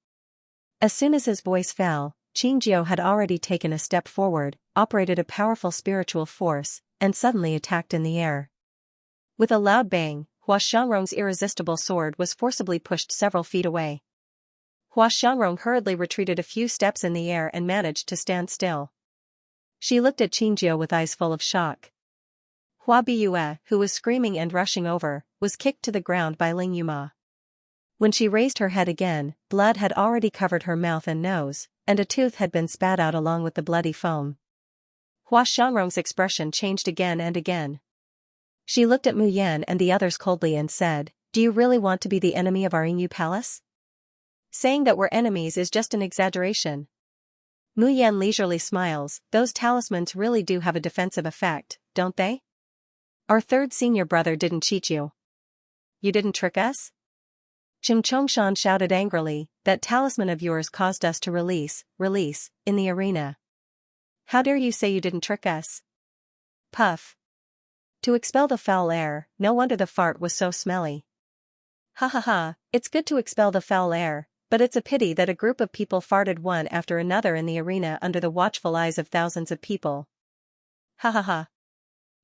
A: As soon as his voice fell, Qingjiu had already taken a step forward, operated a powerful spiritual force, and suddenly attacked in the air. With a loud bang, Hua Xiangrong's irresistible sword was forcibly pushed several feet away. Hua Xiangrong hurriedly retreated a few steps in the air and managed to stand still. She looked at Qingjiu with eyes full of shock. Hua Bue, who was screaming and rushing over, was kicked to the ground by Ling Yuma. When she raised her head again, blood had already covered her mouth and nose, and a tooth had been spat out along with the bloody foam. Hua Xiangrong's expression changed again and again. She looked at Mu Yan and the others coldly and said, "Do you really want to be the enemy of our Inu Palace? Saying that we're enemies is just an exaggeration." Mu Yan leisurely smiles. Those talismans really do have a defensive effect, don't they? Our third senior brother didn't cheat you. You didn't trick us? Chim Chongshan shouted angrily, that talisman of yours caused us to release, in the arena. How dare you say you didn't trick us? Puff. To expel the foul air, no wonder the fart was so smelly. Ha ha ha, it's good to expel the foul air, but it's a pity that a group of people farted one after another in the arena under the watchful eyes of thousands of people. Ha ha ha.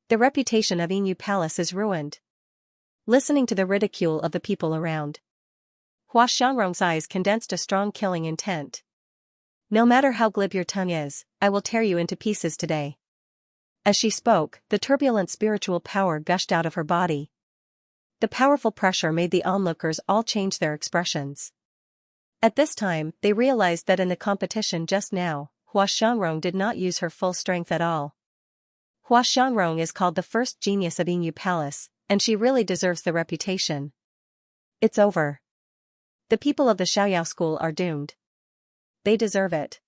A: The reputation of Inu Palace is ruined. Listening to the ridicule of the people around, Hua Xiangrong's eyes condensed a strong killing intent. No matter how glib your tongue is, I will tear you into pieces today. As she spoke, the turbulent spiritual power gushed out of her body. The powerful pressure made the onlookers all change their expressions. At this time, they realized that in the competition just now, Hua Xiangrong did not use her full strength at all. Hua Xiangrong is called the first genius of Yingyu Palace, and she really deserves the reputation. It's over. The people of the Xiaoyao school are doomed. They deserve it.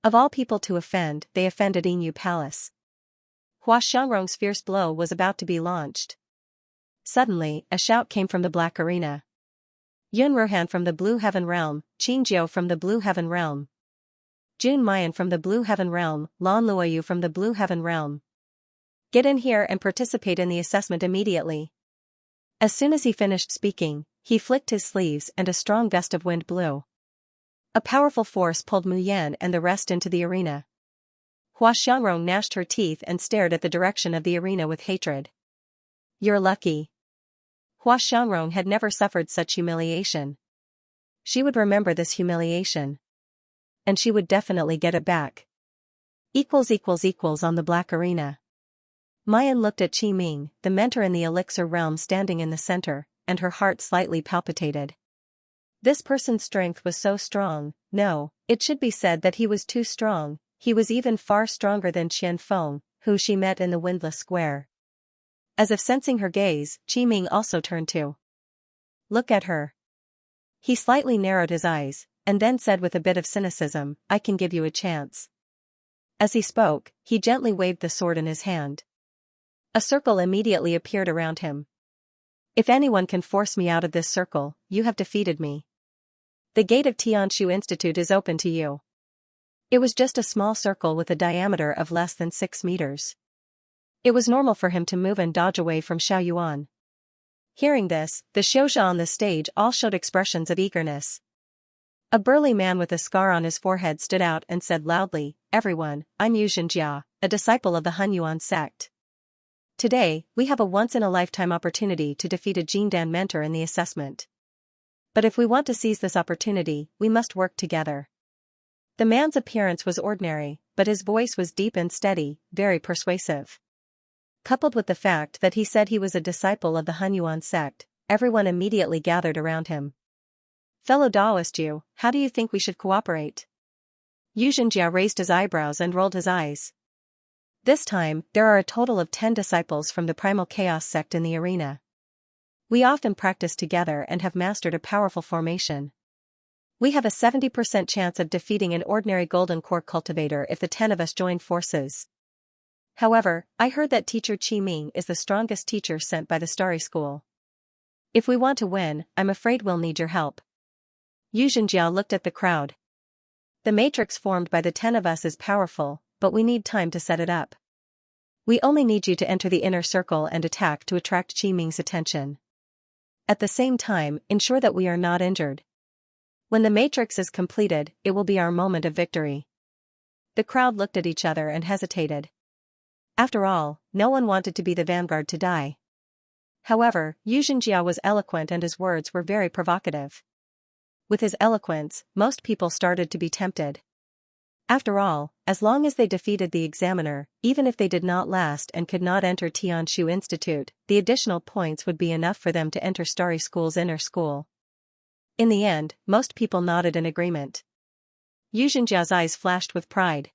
A: Of all people to offend, they offended Yingyu Palace. Hua Xiangrong's fierce blow was about to be launched. Suddenly, a shout came from the Black Arena. Yun Ruhan from the Blue Heaven Realm, Qin Jiao from the Blue Heaven Realm, Jun Mayan from the Blue Heaven Realm, Lan Luoyu from the Blue Heaven Realm. Get in here and participate in the assessment immediately. As soon as he finished speaking, he flicked his sleeves and a strong gust of wind blew. A powerful force pulled Mu Yan and the rest into the arena. Hua Xiangrong gnashed her teeth and stared at the direction of the arena with hatred. You're lucky. Hua Xiangrong had never suffered such humiliation. She would remember this humiliation. And she would definitely get it back. On the Black Arena. Mayan looked at Qi Ming, the mentor in the elixir realm standing in the center, and her heart slightly palpitated. This person's strength was so strong, no, it should be said that he was too strong, he was even far stronger than Qian Feng, who she met in the windless square. As if sensing her gaze, Qi Ming also turned to look at her. He slightly narrowed his eyes, and then said with a bit of cynicism, I can give you a chance. As he spoke, he gently waved the sword in his hand. A circle immediately appeared around him. If anyone can force me out of this circle, you have defeated me. The gate of Tianshu Institute is open to you. It was just a small circle with a diameter of less than 6 meters. It was normal for him to move and dodge away from Xiao Yuan. Hearing this, the Xiuzha on the stage all showed expressions of eagerness. A burly man with a scar on his forehead stood out and said loudly, Everyone, I'm Yu Xianxia, a disciple of the Hunyuan sect. Today, we have a once-in-a-lifetime opportunity to defeat a Jindan mentor in the assessment. But if we want to seize this opportunity, we must work together. The man's appearance was ordinary, but his voice was deep and steady, very persuasive. Coupled with the fact that he said he was a disciple of the Hunyuan sect, everyone immediately gathered around him. Fellow Taoist Yu, how do you think we should cooperate? Yu Xianxia raised his eyebrows and rolled his eyes. This time, there are a total of 10 disciples from the Primal Chaos sect in the arena. We often practice together and have mastered a powerful formation. We have a 70% chance of defeating an ordinary golden core cultivator if the 10 of us join forces. However, I heard that teacher Qi Ming is the strongest teacher sent by the Starry School. If we want to win, I'm afraid we'll need your help. Yu Xianxia looked at the crowd. The matrix formed by the 10 of us is powerful, but we need time to set it up. We only need you to enter the inner circle and attack to attract Qi Ming's attention. At the same time, ensure that we are not injured. When the matrix is completed, it will be our moment of victory. The crowd looked at each other and hesitated. After all, no one wanted to be the vanguard to die. However, Yu Xianxia was eloquent and his words were very provocative. With his eloquence, most people started to be tempted. After all, as long as they defeated the examiner, even if they did not last and could not enter Tianshu Institute, the additional points would be enough for them to enter Starry School's inner school. In the end, most people nodded in agreement. Yu Xianxia's eyes flashed with pride.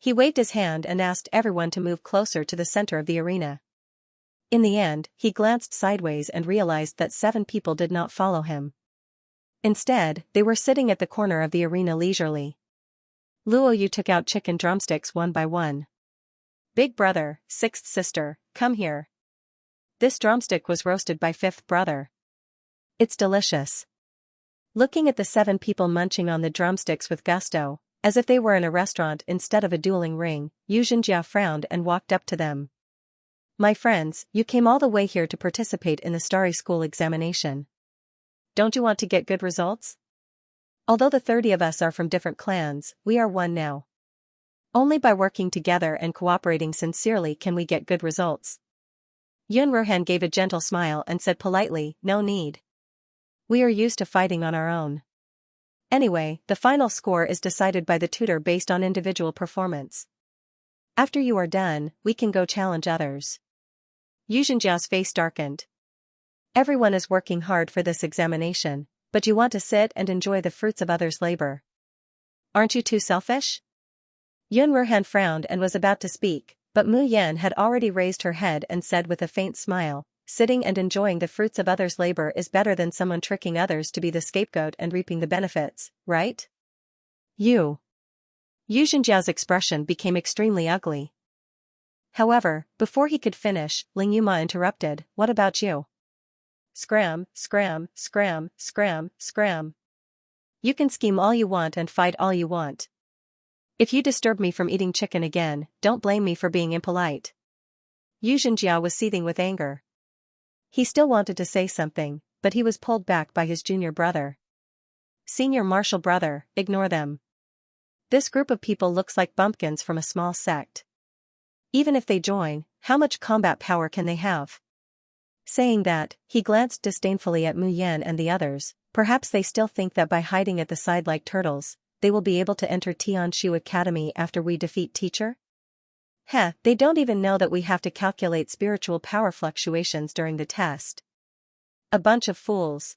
A: He waved his hand and asked everyone to move closer to the center of the arena. In the end, he glanced sideways and realized that 7 people did not follow him. Instead, they were sitting at the corner of the arena leisurely. Luo Yu took out chicken drumsticks one by one. Big brother, 6th sister, come here. This drumstick was roasted by 5th brother. It's delicious. Looking at the 7 people munching on the drumsticks with gusto, as if they were in a restaurant instead of a dueling ring, Yu Xianxia frowned and walked up to them. My friends, you came all the way here to participate in the Starry School examination. Don't you want to get good results? Although the 30 of us are from different clans, we are one now. Only by working together and cooperating sincerely can we get good results. Yun Ruhan gave a gentle smile and said politely, no need. We are used to fighting on our own. Anyway, the final score is decided by the tutor based on individual performance. After you are done, we can go challenge others. Xianxia's face darkened. Everyone is working hard for this examination, but you want to sit and enjoy the fruits of others' labor. Aren't you too selfish? Yun Ruhan frowned and was about to speak, but Mu Yan had already raised her head and said with a faint smile, sitting and enjoying the fruits of others' labor is better than someone tricking others to be the scapegoat and reaping the benefits, right? You. Xianxia's expression became extremely ugly. However, before he could finish, Ling Yuma interrupted, what about you? Scram, scram, scram, scram, scram. You can scheme all you want and fight all you want. If you disturb me from eating chicken again, don't blame me for being impolite. Xianxia was seething with anger. He still wanted to say something, but he was pulled back by his junior brother. Senior martial brother, ignore them. This group of people looks like bumpkins from a small sect. Even if they join, how much combat power can they have? Saying that, he glanced disdainfully at Mu Yan and the others. Perhaps they still think that by hiding at the side like turtles, they will be able to enter Tianshu Academy after we defeat teacher? Heh, they don't even know that we have to calculate spiritual power fluctuations during the test. A bunch of fools.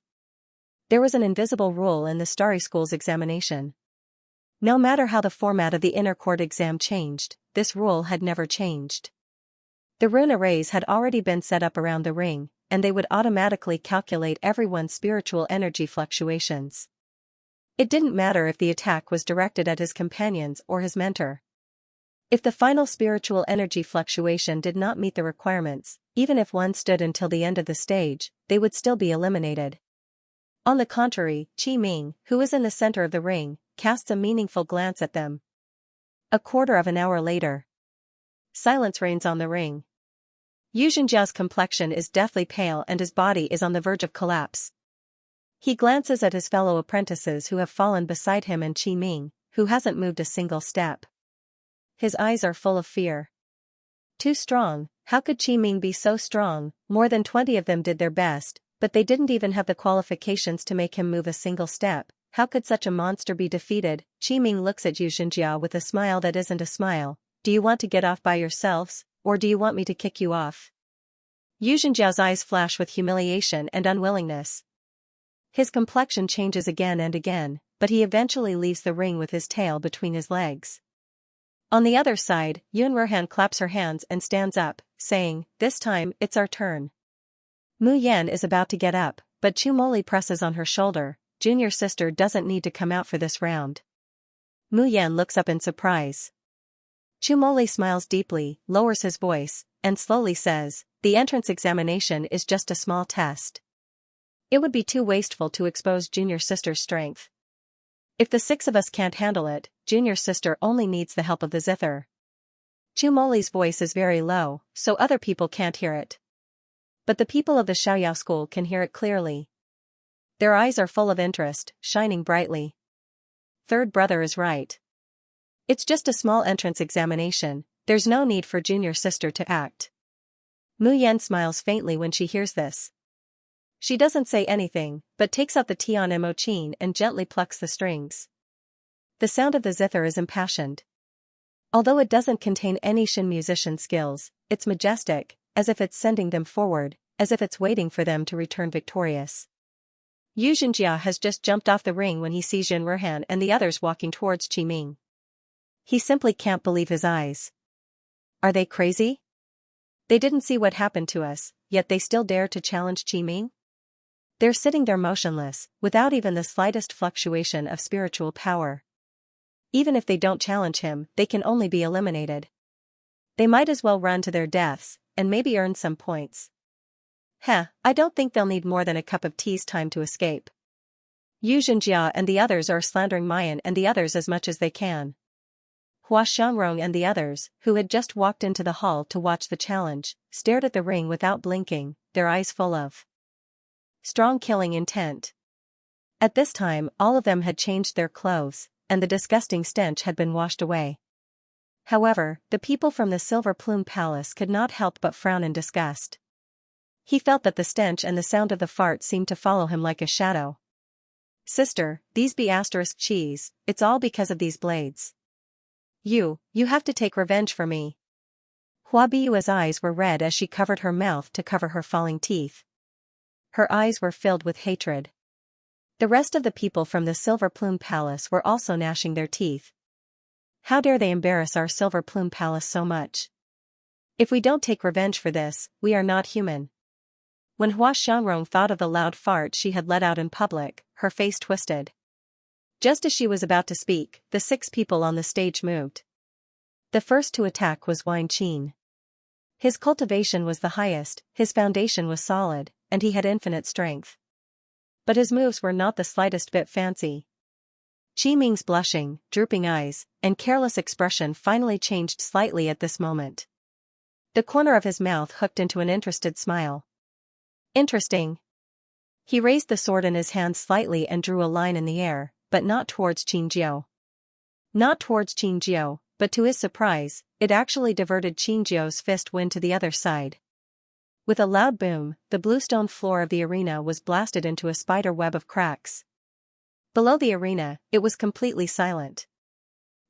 A: There was an invisible rule in the Starry School's examination. No matter how the format of the inner court exam changed, this rule had never changed. The rune arrays had already been set up around the ring, and they would automatically calculate everyone's spiritual energy fluctuations. It didn't matter if the attack was directed at his companions or his mentor. If the final spiritual energy fluctuation did not meet the requirements, even if one stood until the end of the stage, they would still be eliminated. On the contrary, Qi Ming, who was in the center of the ring, casts a meaningful glance at them. A quarter of an hour later. Silence reigns on the ring. Xianxia's complexion is deathly pale and his body is on the verge of collapse. He glances at his fellow apprentices who have fallen beside him and Qi Ming, who hasn't moved a single step. His eyes are full of fear. Too strong, how could Qi Ming be so strong? More than 20 of them did their best, but they didn't even have the qualifications to make him move a single step. How could such a monster be defeated? Qi Ming looks at Xianxia with a smile that isn't a smile. Do you want to get off by yourselves, or do you want me to kick you off? Xianxia's eyes flash with humiliation and unwillingness. His complexion changes again and again, but he eventually leaves the ring with his tail between his legs. On the other side, Yun Ruhan claps her hands and stands up, saying, this time, it's our turn. Mu Yan is about to get up, but Chu Moli presses on her shoulder. Junior sister doesn't need to come out for this round. Mu Yan looks up in surprise. Chu Moli smiles deeply, lowers his voice, and slowly says, the entrance examination is just a small test. It would be too wasteful to expose junior sister's strength. If the 6 of us can't handle it, junior sister only needs the help of the zither. Chu Moli's voice is very low, so other people can't hear it. But the people of the Xiaoyao school can hear it clearly. Their eyes are full of interest, shining brightly. Third brother is right. It's just a small entrance examination, there's no need for junior sister to act. Mu Yan smiles faintly when she hears this. She doesn't say anything, but takes out the Tian Emochin and gently plucks the strings. The sound of the zither is impassioned. Although it doesn't contain any Shin musician skills, it's majestic, as if it's sending them forward, as if it's waiting for them to return victorious. Xianxia has just jumped off the ring when he sees Yun Ruhan and the others walking towards Qi Ming. He simply can't believe his eyes. Are they crazy? They didn't see what happened to us, yet they still dare to challenge Qi Ming? They're sitting there motionless, without even the slightest fluctuation of spiritual power. Even if they don't challenge him, they can only be eliminated. They might as well run to their deaths, and maybe earn some points. I don't think they'll need more than a cup of tea's time to escape. Xianxia and the others are slandering Mayan and the others as much as they can. Hua Xiangrong and the others, who had just walked into the hall to watch the challenge, stared at the ring without blinking, their eyes full of strong killing intent. At this time, all of them had changed their clothes, and the disgusting stench had been washed away. However, the people from the Silver Plume Palace could not help but frown in disgust. He felt that the stench and the sound of the fart seemed to follow him like a shadow. Sister, these be *cheese, it's all because of these blades. You have to take revenge for me. Huabiyue's eyes were red as she covered her mouth to cover her falling teeth. Her eyes were filled with hatred. The rest of the people from the Silver Plume Palace were also gnashing their teeth. How dare they embarrass our Silver Plume Palace so much? If we don't take revenge for this, we are not human. When Hua Xiangrong thought of the loud fart she had let out in public, her face twisted. Just as she was about to speak, the 6 people on the stage moved. The first to attack was Wine Qin. His cultivation was the highest, his foundation was solid, and he had infinite strength. But his moves were not the slightest bit fancy. Qi Ming's blushing, drooping eyes, and careless expression finally changed slightly at this moment. The corner of his mouth hooked into an interested smile. Interesting. He raised the sword in his hand slightly and drew a line in the air, but not towards Qin Jiao. Not towards Qin Jiao, but to his surprise, it actually diverted Qin Jiao's fist wind to the other side. With a loud boom, the bluestone floor of the arena was blasted into a spider web of cracks. Below the arena, it was completely silent.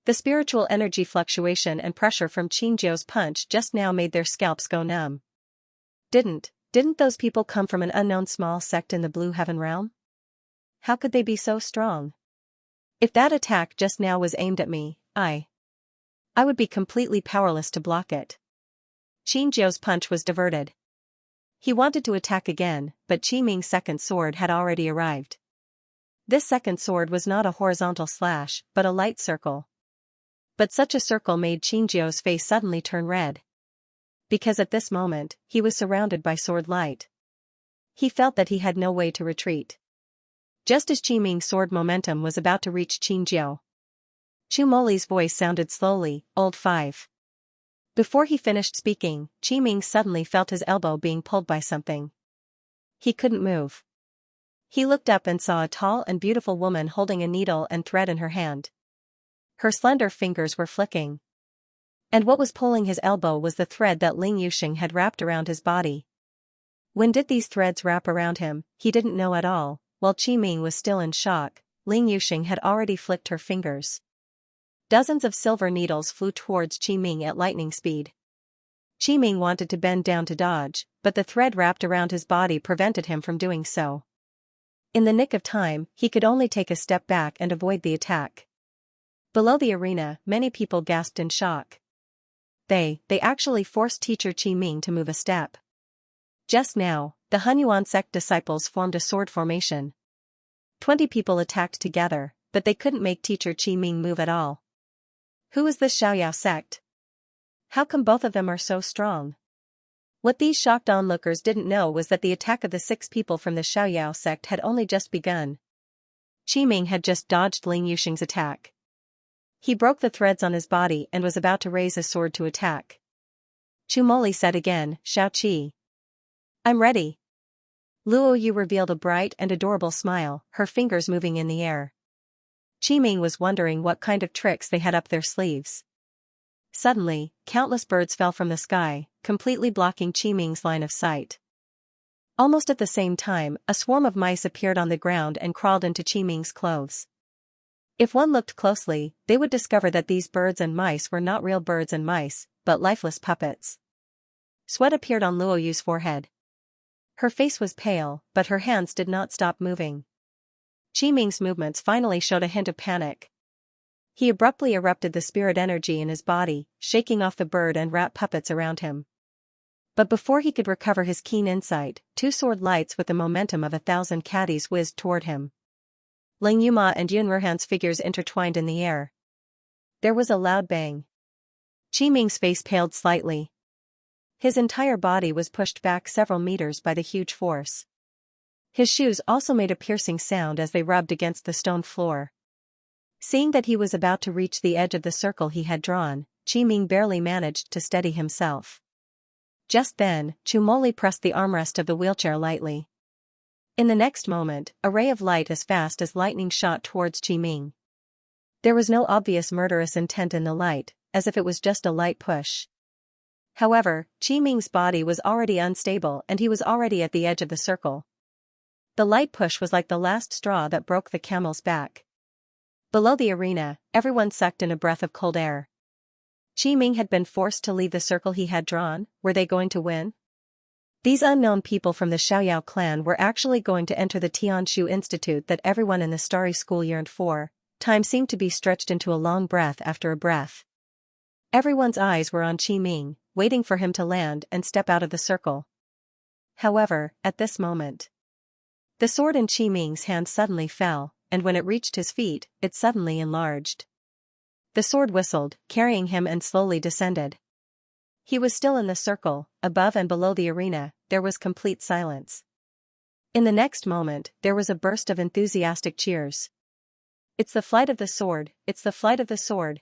A: The spiritual energy fluctuation and pressure from Qin Jiao's punch just now made their scalps go numb. Didn't those people come from an unknown small sect in the Blue Heaven realm? How could they be so strong? If that attack just now was aimed at me, I would be completely powerless to block it. Qin Jiao's punch was diverted. He wanted to attack again, but Qi Ming's second sword had already arrived. This second sword was not a horizontal slash, but a light circle. But such a circle made Qin Jiao's face suddenly turn red. Because at this moment, he was surrounded by sword light. He felt that he had no way to retreat. Just as Qi Ming's sword momentum was about to reach Qin Jiao, Chu Moli's voice sounded slowly, "Old 5. Before he finished speaking, Qi Ming suddenly felt his elbow being pulled by something. He couldn't move. He looked up and saw a tall and beautiful woman holding a needle and thread in her hand. Her slender fingers were flicking. And what was pulling his elbow was the thread that Ling Yuxing had wrapped around his body. When did these threads wrap around him, he didn't know at all. While Qi Ming was still in shock, Ling Yuxing had already flicked her fingers. Dozens of silver needles flew towards Qi Ming at lightning speed. Qi Ming wanted to bend down to dodge, but the thread wrapped around his body prevented him from doing so. In the nick of time, he could only take a step back and avoid the attack. Below the arena, many people gasped in shock. They actually forced teacher Qi Ming to move a step. Just now, the Hunyuan sect disciples formed a sword formation. 20 people attacked together, but they couldn't make teacher Qi Ming move at all. Who is this Xiaoyao sect? How come both of them are so strong? What these shocked onlookers didn't know was that the attack of the 6 people from the Xiaoyao sect had only just begun. Qi Ming had just dodged Ling Yuxing's attack. He broke the threads on his body and was about to raise his sword to attack. Chu Moli said again, "Xiao Qi. I'm ready." Luo Yu revealed a bright and adorable smile, her fingers moving in the air. Qi Ming was wondering what kind of tricks they had up their sleeves. Suddenly, countless birds fell from the sky, completely blocking Qi Ming's line of sight. Almost at the same time, a swarm of mice appeared on the ground and crawled into Qi Ming's clothes. If one looked closely, they would discover that these birds and mice were not real birds and mice, but lifeless puppets. Sweat appeared on Luo Yu's forehead. Her face was pale, but her hands did not stop moving. Qi Ming's movements finally showed a hint of panic. He abruptly erupted the spirit energy in his body, shaking off the bird and rat puppets around him. But before he could recover his keen insight, 2 sword lights with the momentum of 1,000 caddies whizzed toward him. Ling Yuma and Yun Ruhan's figures intertwined in the air. There was a loud bang. Qi Ming's face paled slightly. His entire body was pushed back several meters by the huge force. His shoes also made a piercing sound as they rubbed against the stone floor. Seeing that he was about to reach the edge of the circle he had drawn, Qi Ming barely managed to steady himself. Just then, Chu Moli pressed the armrest of the wheelchair lightly. In the next moment, a ray of light as fast as lightning shot towards Qi Ming. There was no obvious murderous intent in the light, as if it was just a light push. However, Qi Ming's body was already unstable and he was already at the edge of the circle. The light push was like the last straw that broke the camel's back. Below the arena, everyone sucked in a breath of cold air. Qi Ming had been forced to leave the circle he had drawn. Were they going to win? These unknown people from the Xiaoyao clan were actually going to enter the Tianshu Institute that everyone in the Starry School yearned for. Time seemed to be stretched into a long breath after a breath. Everyone's eyes were on Qi Ming, waiting for him to land and step out of the circle. However, at this moment, the sword in Qi Ming's hand suddenly fell, and when it reached his feet, it suddenly enlarged. The sword whistled, carrying him, and slowly descended. He was still in the circle. Above and below the arena, there was complete silence. In the next moment, there was a burst of enthusiastic cheers. "It's the flight of the sword, it's the flight of the sword.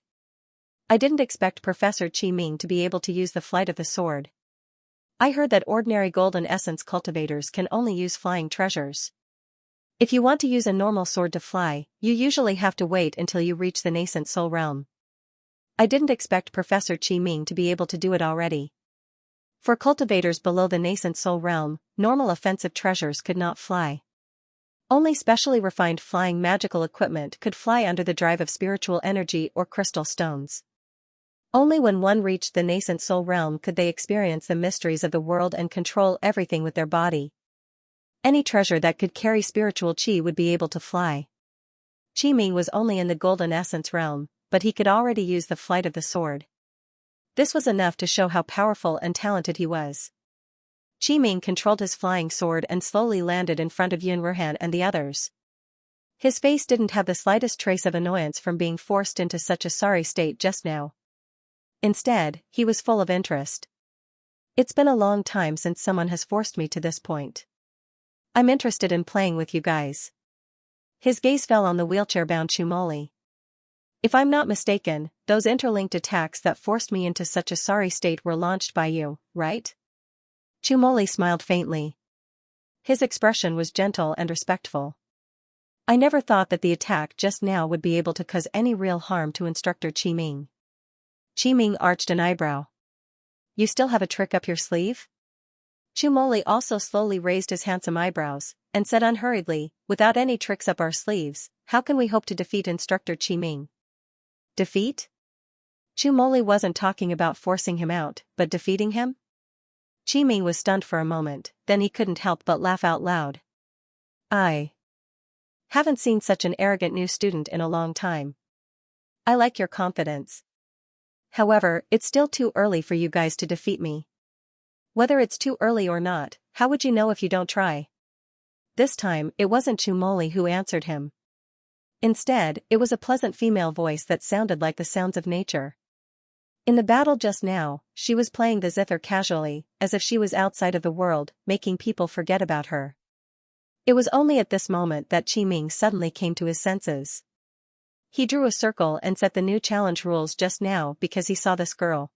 A: I didn't expect Professor Qi Ming to be able to use the flight of the sword. I heard that ordinary golden essence cultivators can only use flying treasures. If you want to use a normal sword to fly, you usually have to wait until you reach the nascent soul realm. I didn't expect Professor Qi Ming to be able to do it already. For cultivators below the nascent soul realm, normal offensive treasures could not fly. Only specially refined flying magical equipment could fly under the drive of spiritual energy or crystal stones. Only when one reached the nascent soul realm could they experience the mysteries of the world and control everything with their body. Any treasure that could carry spiritual qi would be able to fly. Qi Ming was only in the golden essence realm, but he could already use the flight of the sword. This was enough to show how powerful and talented he was. Qi Ming controlled his flying sword and slowly landed in front of Yun Ruhan and the others. His face didn't have the slightest trace of annoyance from being forced into such a sorry state just now. Instead, he was full of interest. "It's been a long time since someone has forced me to this point. I'm interested in playing with you guys." His gaze fell on the wheelchair-bound Chumoli. "If I'm not mistaken, those interlinked attacks that forced me into such a sorry state were launched by you, right?" Chumoli smiled faintly. His expression was gentle and respectful. "I never thought that the attack just now would be able to cause any real harm to Instructor Qi Ming." Qi Ming arched an eyebrow. "You still have a trick up your sleeve?" Chumoli also slowly raised his handsome eyebrows, and said unhurriedly, "Without any tricks up our sleeves, how can we hope to defeat Instructor Qi Ming?" Defeat? Chumoli wasn't talking about forcing him out, but defeating him? Qi Ming was stunned for a moment, then he couldn't help but laugh out loud. "I haven't seen such an arrogant new student in a long time. I like your confidence. However, it's still too early for you guys to defeat me." "Whether it's too early or not, how would you know if you don't try?" This time, it wasn't Chumoli who answered him. Instead, it was a pleasant female voice that sounded like the sounds of nature. In the battle just now, she was playing the zither casually, as if she was outside of the world, making people forget about her. It was only at this moment that Qi Ming suddenly came to his senses. He drew a circle and set the new challenge rules just now because he saw this girl.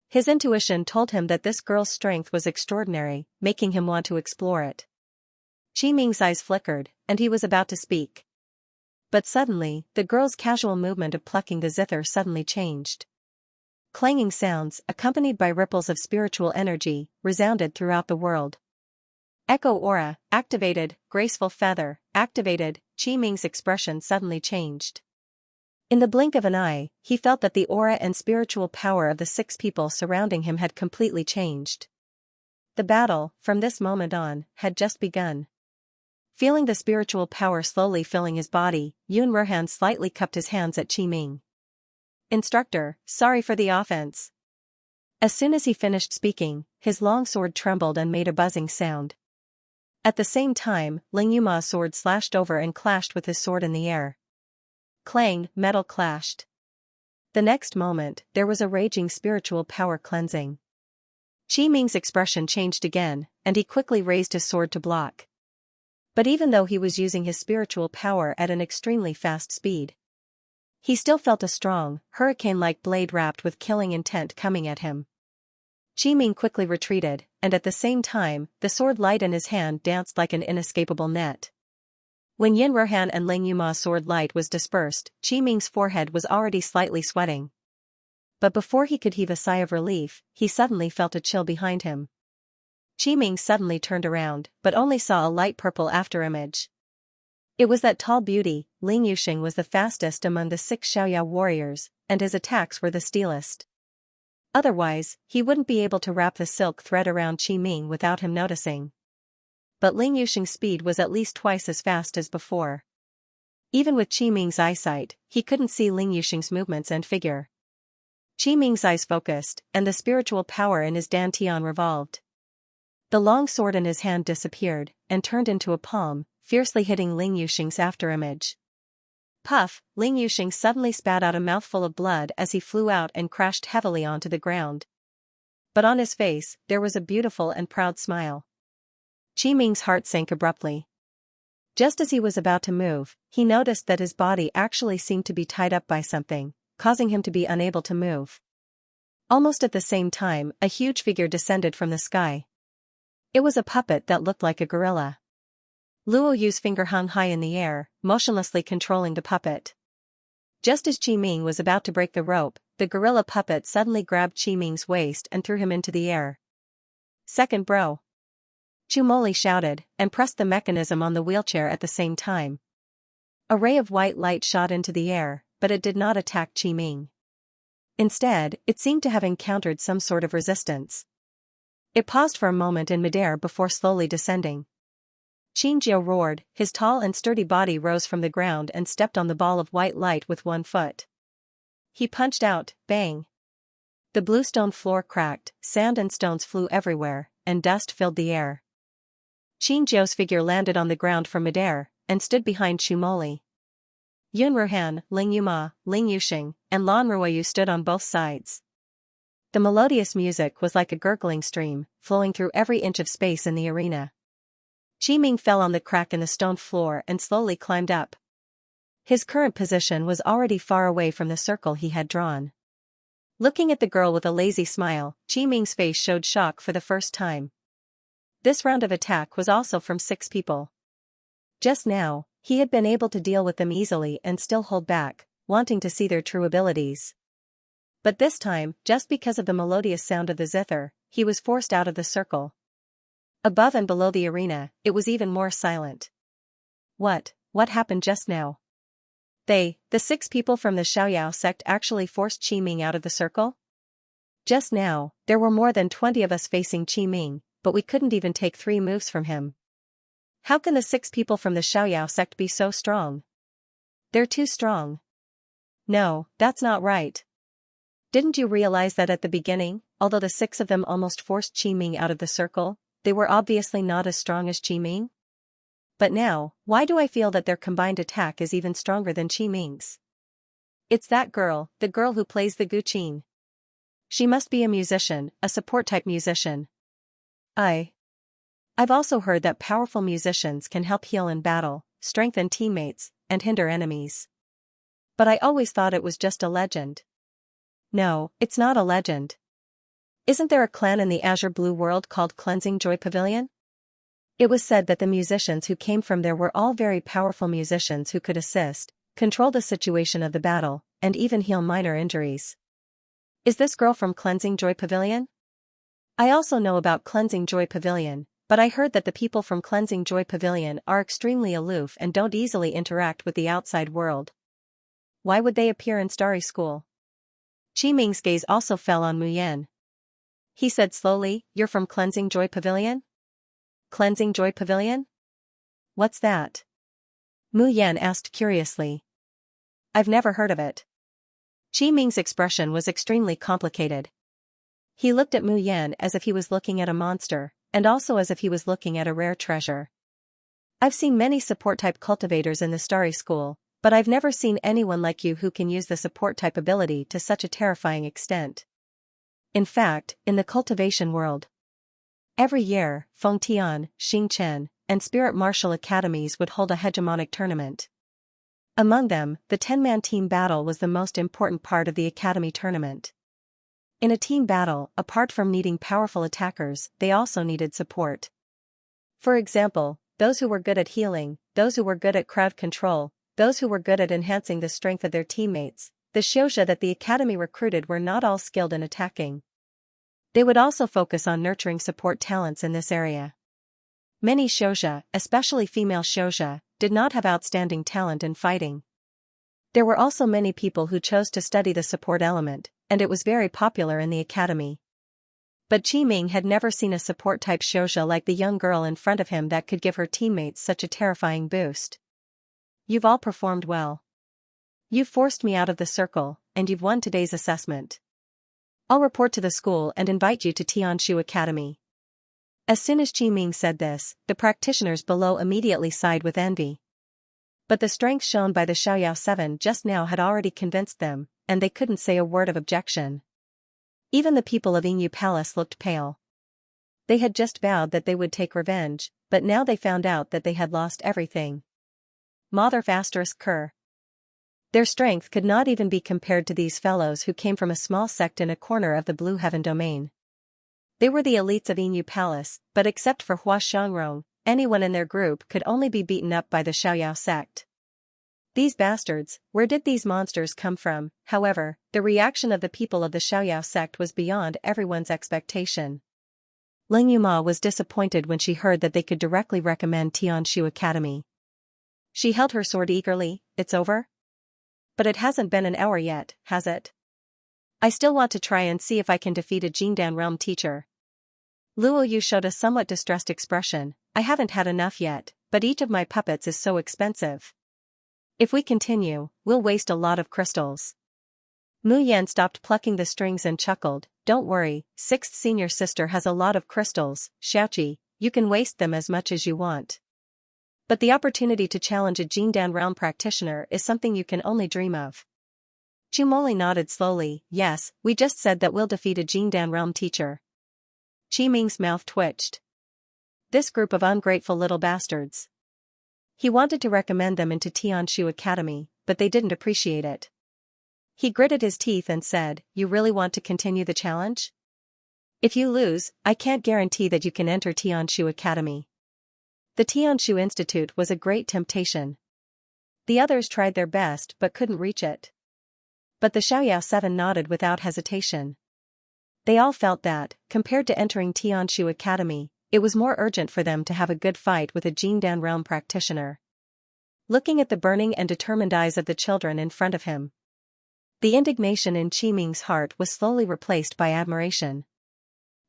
A: His intuition told him that this girl's strength was extraordinary, making him want to explore it. Qi Ming's eyes flickered, and he was about to speak. But suddenly, the girl's casual movement of plucking the zither suddenly changed. Clanging sounds, accompanied by ripples of spiritual energy, resounded throughout the world. Echo aura, activated, graceful feather, activated. Qi Ming's expression suddenly changed. In the blink of an eye, he felt that the aura and spiritual power of the 6 people surrounding him had completely changed. The battle, from this moment on, had just begun. Feeling the spiritual power slowly filling his body, Yun Ruhan slightly cupped his hands at Qi Ming. "Instructor, sorry for the offense." As soon as he finished speaking, his long sword trembled and made a buzzing sound. At the same time, Ling Yuma's sword slashed over and clashed with his sword in the air. Clang, metal clashed. The next moment, there was a raging spiritual power cleansing. Qi Ming's expression changed again, and he quickly raised his sword to block. But even though he was using his spiritual power at an extremely fast speed, he still felt a strong, hurricane-like blade wrapped with killing intent coming at him. Qi Ming quickly retreated, and at the same time, the sword light in his hand danced like an inescapable net. When Yin Ruhan and Ling Yuma's sword light was dispersed, Qi Ming's forehead was already slightly sweating. But before he could heave a sigh of relief, he suddenly felt a chill behind him. Qi Ming suddenly turned around, but only saw a light purple afterimage. It was that tall beauty. Ling Yuxing was the fastest among the 6 Xiaoyao warriors, and his attacks were the steelest. Otherwise, he wouldn't be able to wrap the silk thread around Qiming without him noticing. But Ling Yuxing's speed was at least twice as fast as before. Even with Qiming's eyesight, he couldn't see Ling Yuxing's movements and figure. Qiming's eyes focused, and the spiritual power in his dantian revolved. The long sword in his hand disappeared, and turned into a palm, fiercely hitting Ling Yuxing's afterimage. Puff, Ling Yuxing suddenly spat out a mouthful of blood as he flew out and crashed heavily onto the ground. But on his face, there was a beautiful and proud smile. Qiming's heart sank abruptly. Just as he was about to move, he noticed that his body actually seemed to be tied up by something, causing him to be unable to move. Almost at the same time, a huge figure descended from the sky. It was a puppet that looked like a gorilla. Luo Yu's finger hung high in the air, motionlessly controlling the puppet. Just as Qiming was about to break the rope, the gorilla puppet suddenly grabbed Qiming's waist and threw him into the air. "Second bro!" Chumoli shouted, and pressed the mechanism on the wheelchair at the same time. A ray of white light shot into the air, but it did not attack Qiming. Instead, it seemed to have encountered some sort of resistance. It paused for a moment in midair before slowly descending. Xianxia roared, his tall and sturdy body rose from the ground and stepped on the ball of white light with one foot. He punched out, bang. The blue stone floor cracked, sand and stones flew everywhere, and dust filled the air. Xianxia's figure landed on the ground from midair, and stood behind Chumoli. Yun Ruhan, Ling Yuma, Ling Yuxing, and Lan Ruoyu stood on both sides. The melodious music was like a gurgling stream, flowing through every inch of space in the arena. Qiming fell on the crack in the stone floor and slowly climbed up. His current position was already far away from the circle he had drawn. Looking at the girl with a lazy smile, Qiming's face showed shock for the first time. This round of attack was also from 6 people. Just now, he had been able to deal with them easily and still hold back, wanting to see their true abilities. But this time, just because of the melodious sound of the zither, he was forced out of the circle. Above and below the arena, it was even more silent. What happened just now? The 6 people from the Xiaoyao sect actually forced Qiming out of the circle? Just now, there were more than 20 of us facing Qiming, but we couldn't even take 3 moves from him. How can the 6 people from the Xiaoyao sect be so strong? They're too strong. No, that's not right. Didn't you realize that at the beginning, although the 6 of them almost forced Qiming out of the circle, they were obviously not as strong as Qiming? But now, why do I feel that their combined attack is even stronger than Qiming's? It's that girl, the girl who plays the guqin. She must be a musician, a support-type musician. I've also heard that powerful musicians can help heal in battle, strengthen teammates, and hinder enemies. But I always thought it was just a legend. No, it's not a legend. Isn't there a clan in the Azure Blue world called Cleansing Joy Pavilion? It was said that the musicians who came from there were all very powerful musicians who could assist, control the situation of the battle, and even heal minor injuries. Is this girl from Cleansing Joy Pavilion? I also know about Cleansing Joy Pavilion, but I heard that the people from Cleansing Joy Pavilion are extremely aloof and don't easily interact with the outside world. Why would they appear in Starry School? Qiming's gaze also fell on Mu Yan. He said slowly, "You're from Cleansing Joy Pavilion?" Cleansing Joy Pavilion? What's that? Mu Yan asked curiously. I've never heard of it. Qiming's expression was extremely complicated. He looked at Mu Yan as if he was looking at a monster, and also as if he was looking at a rare treasure. I've seen many support-type cultivators in the Starry School, but I've never seen anyone like you who can use the support-type ability to such a terrifying extent. In fact, in the cultivation world, every year, Fengtian, Xingchen, and Spirit Martial Academies would hold a hegemonic tournament. Among them, the 10-man team battle was the most important part of the academy tournament. In a team battle, apart from needing powerful attackers, they also needed support. For example, those who were good at healing, those who were good at crowd control, those who were good at enhancing the strength of their teammates. The Xianxia that the academy recruited were not all skilled in attacking. They would also focus on nurturing support talents in this area. Many Xianxia, especially female Xianxia, did not have outstanding talent in fighting. There were also many people who chose to study the support element, and it was very popular in the academy. But Qiming had never seen a support-type shoujo like the young girl in front of him that could give her teammates such a terrifying boost. You've all performed well. You've forced me out of the circle, and you've won today's assessment. I'll report to the school and invite you to Tianshu Academy. As soon as Qiming said this, the practitioners below immediately sighed with envy. But the strength shown by the Xiaoyao 7 just now had already convinced them, and they couldn't say a word of objection. Even the people of Yingyu Palace looked pale. They had just vowed that they would take revenge, but now they found out that they had lost everything. Mother****. Their strength could not even be compared to these fellows who came from a small sect in a corner of the Blue Heaven domain. They were the elites of Yingyu Palace, but except for Hua Xiangrong, anyone in their group could only be beaten up by the Xiaoyao sect. These bastards, where did these monsters come from? However, the reaction of the people of the Xiaoyao sect was beyond everyone's expectation. Ling Yuma was disappointed when she heard that they could directly recommend Tianshu Academy. She held her sword eagerly. It's over? But it hasn't been an hour yet, has it? I still want to try and see if I can defeat a Jingdan realm teacher. Luo Yu showed a somewhat distressed expression. I haven't had enough yet, but each of my puppets is so expensive. If we continue, we'll waste a lot of crystals. Mu Yan stopped plucking the strings and chuckled. Don't worry, 6th senior sister has a lot of crystals, Xiaoqi, you can waste them as much as you want. But the opportunity to challenge a Jingdan realm practitioner is something you can only dream of. Chumoli nodded slowly. Yes, we just said that we'll defeat a Jingdan realm teacher. Qiming's mouth twitched. This group of ungrateful little bastards. He wanted to recommend them into Tianshu Academy, but they didn't appreciate it. He gritted his teeth and said, You really want to continue the challenge? If you lose, I can't guarantee that you can enter Tianshu Academy. The Tianshu Institute was a great temptation. The others tried their best but couldn't reach it. But the Xiaoyao 7 nodded without hesitation. They all felt that, compared to entering Tianshu Academy, it was more urgent for them to have a good fight with a Jingdan realm practitioner. Looking at the burning and determined eyes of the children in front of him, the indignation in Qiming's heart was slowly replaced by admiration.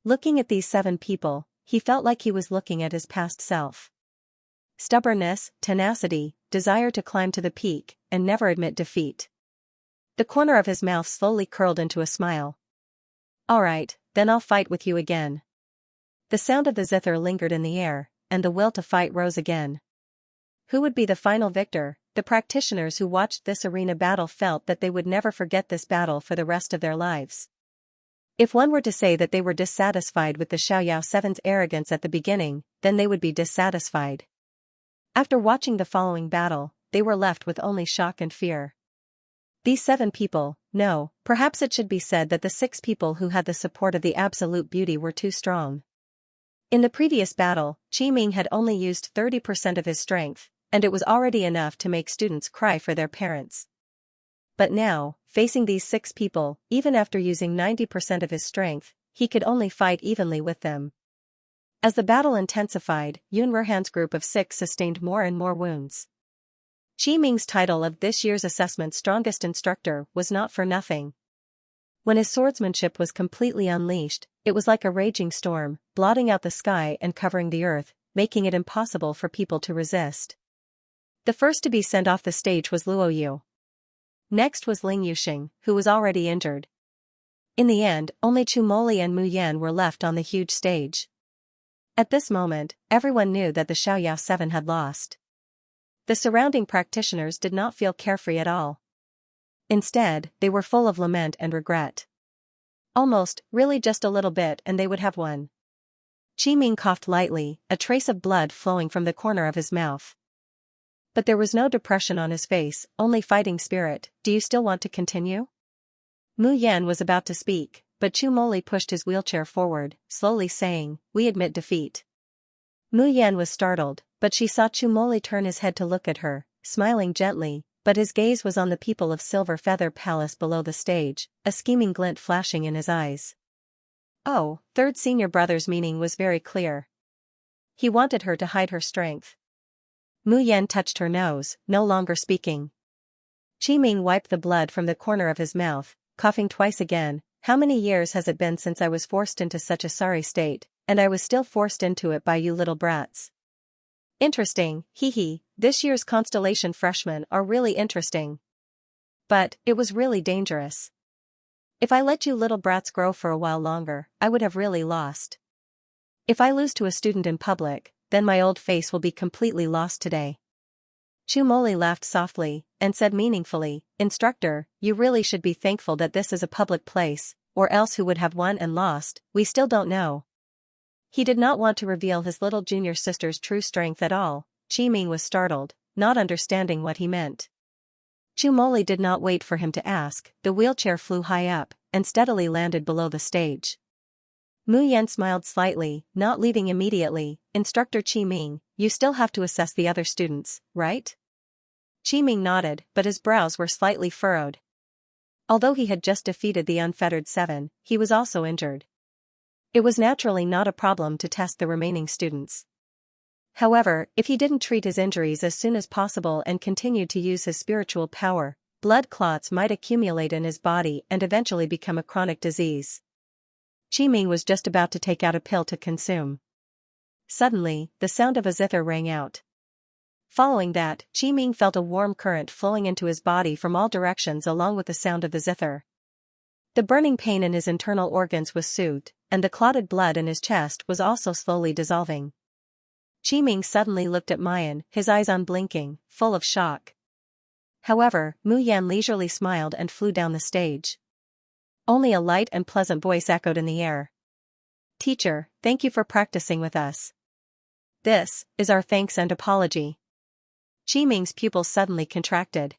A: Looking at these 7 people, he felt like he was looking at his past self. Stubbornness, tenacity, desire to climb to the peak, and never admit defeat. The corner of his mouth slowly curled into a smile. All right, then I'll fight with you again. The sound of the zither lingered in the air, and the will to fight rose again. Who would be the final victor? The practitioners who watched this arena battle felt that they would never forget this battle for the rest of their lives. If one were to say that they were dissatisfied with the Xiaoyao 7's arrogance at the beginning, then they would be dissatisfied. After watching the following battle, they were left with only shock and fear. These 7 people, no, perhaps it should be said that the 6 people who had the support of the absolute beauty were too strong. In the previous battle, Qiming had only used 30% of his strength, and it was already enough to make students cry for their parents. But now, facing these 6 people, even after using 90% of his strength, he could only fight evenly with them. As the battle intensified, Yun Ruhan's group of 6 sustained more and more wounds. Qiming's title of this year's assessment's strongest instructor was not for nothing. When his swordsmanship was completely unleashed, it was like a raging storm, blotting out the sky and covering the earth, making it impossible for people to resist. The first to be sent off the stage was Luo Yu. Next was Ling Yuxing, who was already injured. In the end, only Chu Moli and Mu Yan were left on the huge stage. At this moment, everyone knew that the Xiaoyao 7 had lost. The surrounding practitioners did not feel carefree at all. Instead, they were full of lament and regret. Almost, really just a little bit and they would have won. Qiming coughed lightly, a trace of blood flowing from the corner of his mouth. But there was no depression on his face, only fighting spirit. Do you still want to continue? Mu Yan was about to speak, but Chu Moli pushed his wheelchair forward, slowly saying, We admit defeat. Mu Yan was startled, but she saw Chu Moli turn his head to look at her, smiling gently, but his gaze was on the people of Silver Feather Palace below the stage, a scheming glint flashing in his eyes. Oh, 3rd senior brother's meaning was very clear. He wanted her to hide her strength. Mu Yan touched her nose, no longer speaking. Qiming wiped the blood from the corner of his mouth, coughing twice again, how many years has it been since I was forced into such a sorry state, and I was still forced into it by you little brats. Interesting, hee hee, this year's Constellation freshmen are really interesting. But, it was really dangerous. If I let you little brats grow for a while longer, I would have really lost. If I lose to a student in public, then my old face will be completely lost today. Chumoli laughed softly, and said meaningfully, Instructor, you really should be thankful that this is a public place, or else who would have won and lost, we still don't know. He did not want to reveal his little junior sister's true strength at all. Chi-Ming was startled, not understanding what he meant. Chumoli did not wait for him to ask, the wheelchair flew high up, and steadily landed below the stage. Mu Yan smiled slightly, not leaving immediately. Instructor Chi-Ming, you still have to assess the other students, right? Chi-Ming nodded, but his brows were slightly furrowed. Although he had just defeated the unfettered 7, he was also injured. It was naturally not a problem to test the remaining students. However, if he didn't treat his injuries as soon as possible and continued to use his spiritual power, blood clots might accumulate in his body and eventually become a chronic disease. Chi-Ming was just about to take out a pill to consume. Suddenly, the sound of a zither rang out. Following that, Chi-Ming felt a warm current flowing into his body from all directions along with the sound of the zither. The burning pain in his internal organs was soothed, and the clotted blood in his chest was also slowly dissolving. Chi-Ming suddenly looked at Mayan, his eyes unblinking, full of shock. However, Mu Yan leisurely smiled and flew down the stage. Only a light and pleasant voice echoed in the air. Teacher, thank you for practicing with us. This is our thanks and apology. Chi-Ming's pupils suddenly contracted.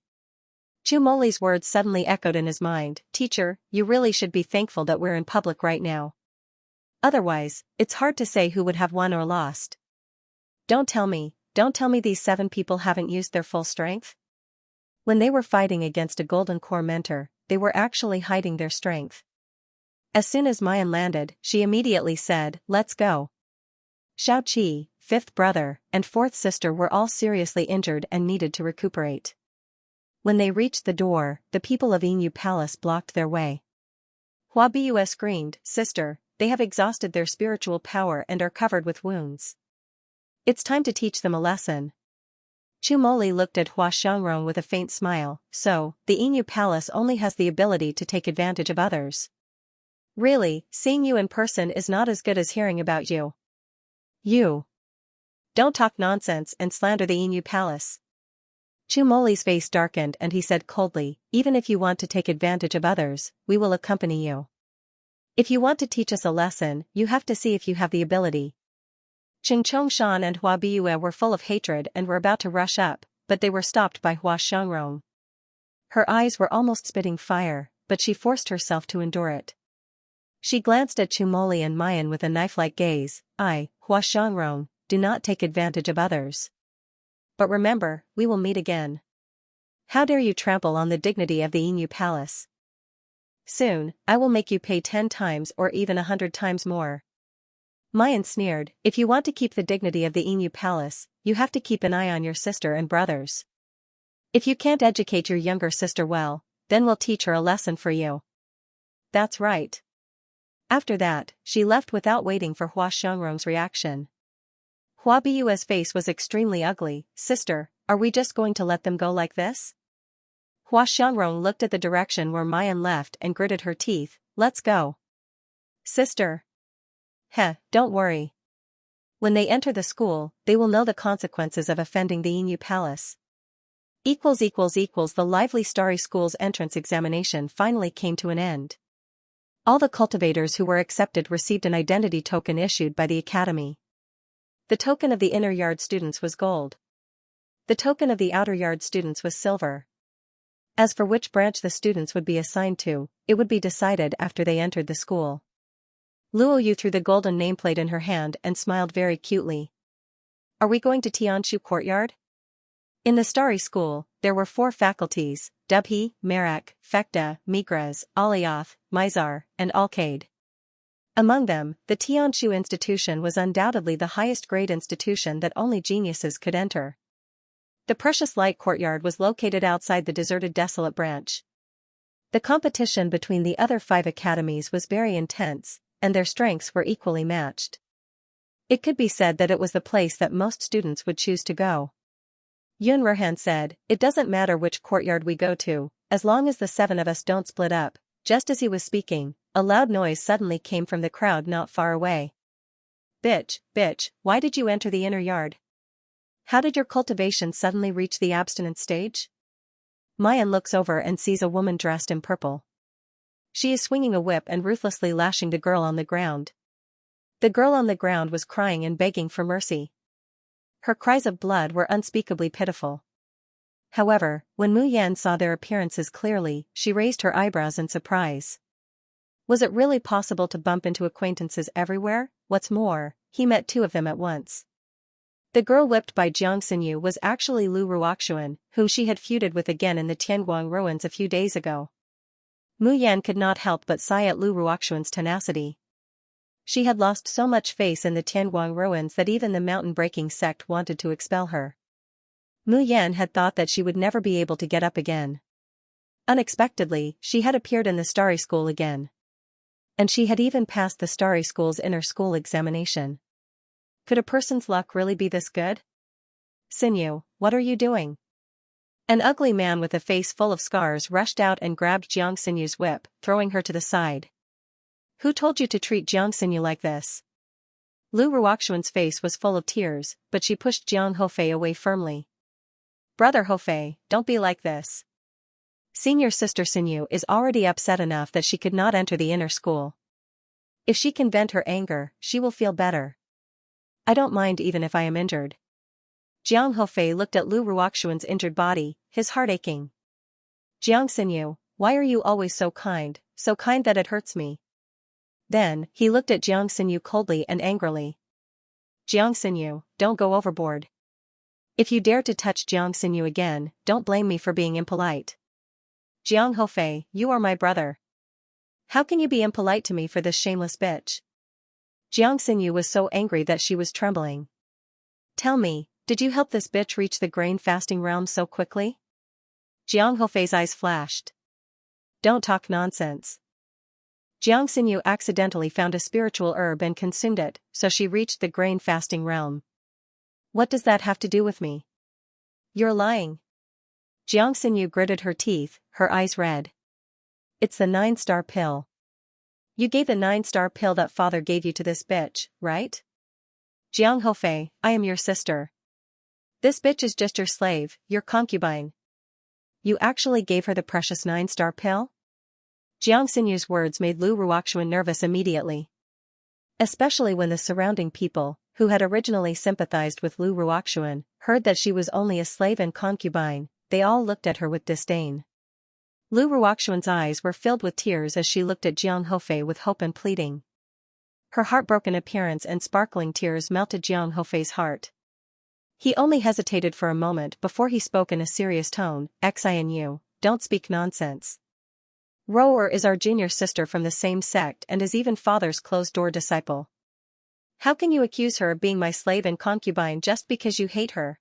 A: Chumoli's words suddenly echoed in his mind. Teacher, you really should be thankful that we're in public right now. Otherwise, it's hard to say who would have won or lost. Don't tell me these 7 people haven't used their full strength? When they were fighting against a golden core mentor, they were actually hiding their strength. As soon as Mayan landed, she immediately said, let's go. Xiao Qi, 5th brother, and 4th sister were all seriously injured and needed to recuperate. When they reached the door, the people of Inu Palace blocked their way. Hua Bus screamed, Sister, they have exhausted their spiritual power and are covered with wounds. It's time to teach them a lesson. Chumoli looked at Hua Xiangrong with a faint smile. So, the Inu Palace only has the ability to take advantage of others. Really, seeing you in person is not as good as hearing about you. You. Don't talk nonsense and slander the Inu Palace. Chumoli's face darkened and he said coldly, even if you want to take advantage of others, we will accompany you. If you want to teach us a lesson, you have to see if you have the ability. Cheng Chongshan and Hua Biyue were full of hatred and were about to rush up, but they were stopped by Hua Xiangrong. Her eyes were almost spitting fire, but she forced herself to endure it. She glanced at Chumoli and Mayan with a knife-like gaze. Hua Xiangrong, do not take advantage of others. But remember, we will meet again. How dare you trample on the dignity of the Inu Palace? Soon, I will make you pay 10 times or even 100 times more. Mayan sneered, if you want to keep the dignity of the Inu Palace, you have to keep an eye on your sister and brothers. If you can't educate your younger sister well, then we'll teach her a lesson for you. That's right. After that, she left without waiting for Hua Xiangrong's reaction. Hua Biyue's face was extremely ugly. Sister, are we just going to let them go like this? Hua Xiangrong looked at the direction where Mayan left and gritted her teeth. Let's go. Sister. Don't worry. When they enter the school, they will know the consequences of offending the Inu Palace. The lively Starry School's entrance examination finally came to an end. All the cultivators who were accepted received an identity token issued by the academy. The token of the inner yard students was gold. The token of the outer yard students was silver. As for which branch the students would be assigned to, it would be decided after they entered the school. Luo Yu threw the golden nameplate in her hand and smiled very cutely. Are we going to Tianshu Courtyard? In the Starry School, there were 4 faculties, Dubhe, Merak, Fekta, Migraz, Alioth, Mizar, and Alcade. Among them, the Tianshu institution was undoubtedly the highest grade institution that only geniuses could enter. The Precious Light Courtyard was located outside the deserted desolate branch. The competition between the other 5 academies was very intense, and their strengths were equally matched. It could be said that it was the place that most students would choose to go. Yun Ruhan said, "It doesn't matter which courtyard we go to, as long as the 7 of us don't split up." Just as he was speaking, a loud noise suddenly came from the crowd not far away. Bitch, why did you enter the inner yard? How did your cultivation suddenly reach the abstinence stage?" Mayan looks over and sees a woman dressed in purple. She is swinging a whip and ruthlessly lashing the girl on the ground. The girl on the ground was crying and begging for mercy. Her cries of blood were unspeakably pitiful. However, when Mu Yan saw their appearances clearly, she raised her eyebrows in surprise. Was it really possible to bump into acquaintances everywhere? What's more, he met 2 of them at once. The girl whipped by Jiang Xinyu was actually Lu Ruoxuan, whom she had feuded with again in the Tianguang ruins a few days ago. Mu Yan could not help but sigh at Lu Ruoxuan's tenacity. She had lost so much face in the Tianguang ruins that even the mountain-breaking sect wanted to expel her. Mu Yan had thought that she would never be able to get up again. Unexpectedly, she had appeared in the Starry School again. And she had even passed the Starry School's inner school examination. Could a person's luck really be this good? "Xinyu, what are you doing?" An ugly man with a face full of scars rushed out and grabbed Jiang Xinyu's whip, throwing her to the side. "Who told you to treat Jiang Xinyu like this?" Lu Ruoxuan's face was full of tears, but she pushed Jiang Hofei away firmly. "Brother Hofei, don't be like this. Senior sister Xinyu is already upset enough that she could not enter the inner school. If she can vent her anger, she will feel better. I don't mind even if I am injured." Jiang Hofei looked at Lu Ruoxuan's injured body, his heart aching. "Jiang Xinyu, why are you always so kind that it hurts me?" Then, he looked at Jiang Xinyu coldly and angrily. "Jiang Xinyu, don't go overboard. If you dare to touch Jiang Xinyu again, don't blame me for being impolite." "Jiang Hofei, you are my brother. How can you be impolite to me for this shameless bitch?" Jiang Xinyu was so angry that she was trembling. "Tell me, did you help this bitch reach the grain fasting realm so quickly?" Jiang Hofei's eyes flashed. "Don't talk nonsense. Jiang Xinyu accidentally found a spiritual herb and consumed it, so she reached the grain fasting realm. What does that have to do with me?" "You're lying." Jiang Xinyu gritted her teeth, her eyes red. "It's the 9-star pill. You gave the 9-star pill that father gave you to this bitch, right?" "Jiang Hofei, I am your sister. This bitch is just your slave, your concubine. You actually gave her the precious 9-star pill?" Jiang Xinyu's words made Lu Ruoxuan nervous immediately. Especially when the surrounding people, who had originally sympathized with Lu Ruoxuan, heard that she was only a slave and concubine, they all looked at her with disdain. Lu Ruoxuan's eyes were filled with tears as she looked at Jiang Hofei with hope and pleading. Her heartbroken appearance and sparkling tears melted Jiang Hofei's heart. He only hesitated for a moment before he spoke in a serious tone. "Xianyu, don't speak nonsense. Rower is our junior sister from the same sect and is even father's closed-door disciple. How can you accuse her of being my slave and concubine just because you hate her?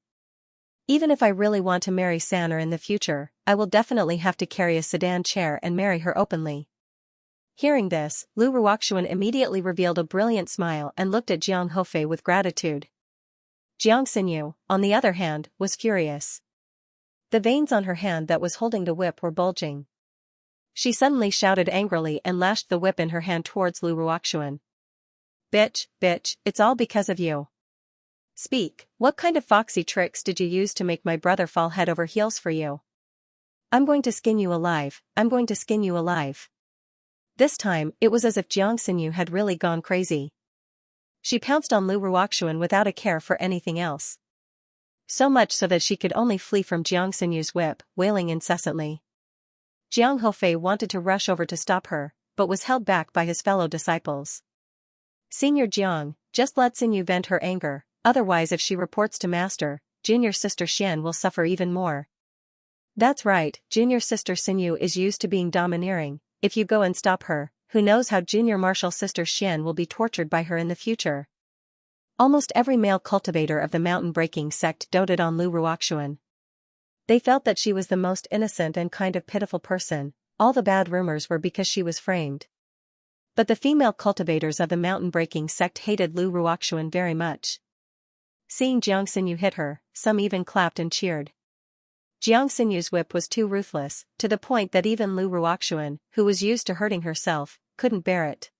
A: Even if I really want to marry San'er in the future, I will definitely have to carry a sedan chair and marry her openly." Hearing this, Lu Ruoxuan immediately revealed a brilliant smile and looked at Jiang Hofei with gratitude. Jiang Xinyu, on the other hand, was furious. The veins on her hand that was holding the whip were bulging. She suddenly shouted angrily and lashed the whip in her hand towards Lu Ruoxuan. Bitch, it's all because of you. Speak, what kind of foxy tricks did you use to make my brother fall head over heels for you? I'm going to skin you alive, I'm going to skin you alive." This time, it was as if Jiang Xinyu had really gone crazy. She pounced on Lu Ruoxuan without a care for anything else. So much so that she could only flee from Jiang Xinyu's whip, wailing incessantly. Jiang Hofei wanted to rush over to stop her, but was held back by his fellow disciples. "Senior Jiang, just let Xinyu vent her anger, otherwise if she reports to Master, junior sister Xian will suffer even more." "That's right, junior sister Xinyu is used to being domineering. If you go and stop her, who knows how junior martial sister Xian will be tortured by her in the future." Almost every male cultivator of the mountain-breaking sect doted on Lu Ruoxuan. They felt that she was the most innocent and kind of pitiful person, all the bad rumors were because she was framed. But the female cultivators of the mountain-breaking sect hated Lu Ruoxuan very much. Seeing Jiang Xinyu hit her, some even clapped and cheered. Jiang Xinyu's whip was too ruthless, to the point that even Lu Ruoxuan, who was used to hurting herself, couldn't bear it.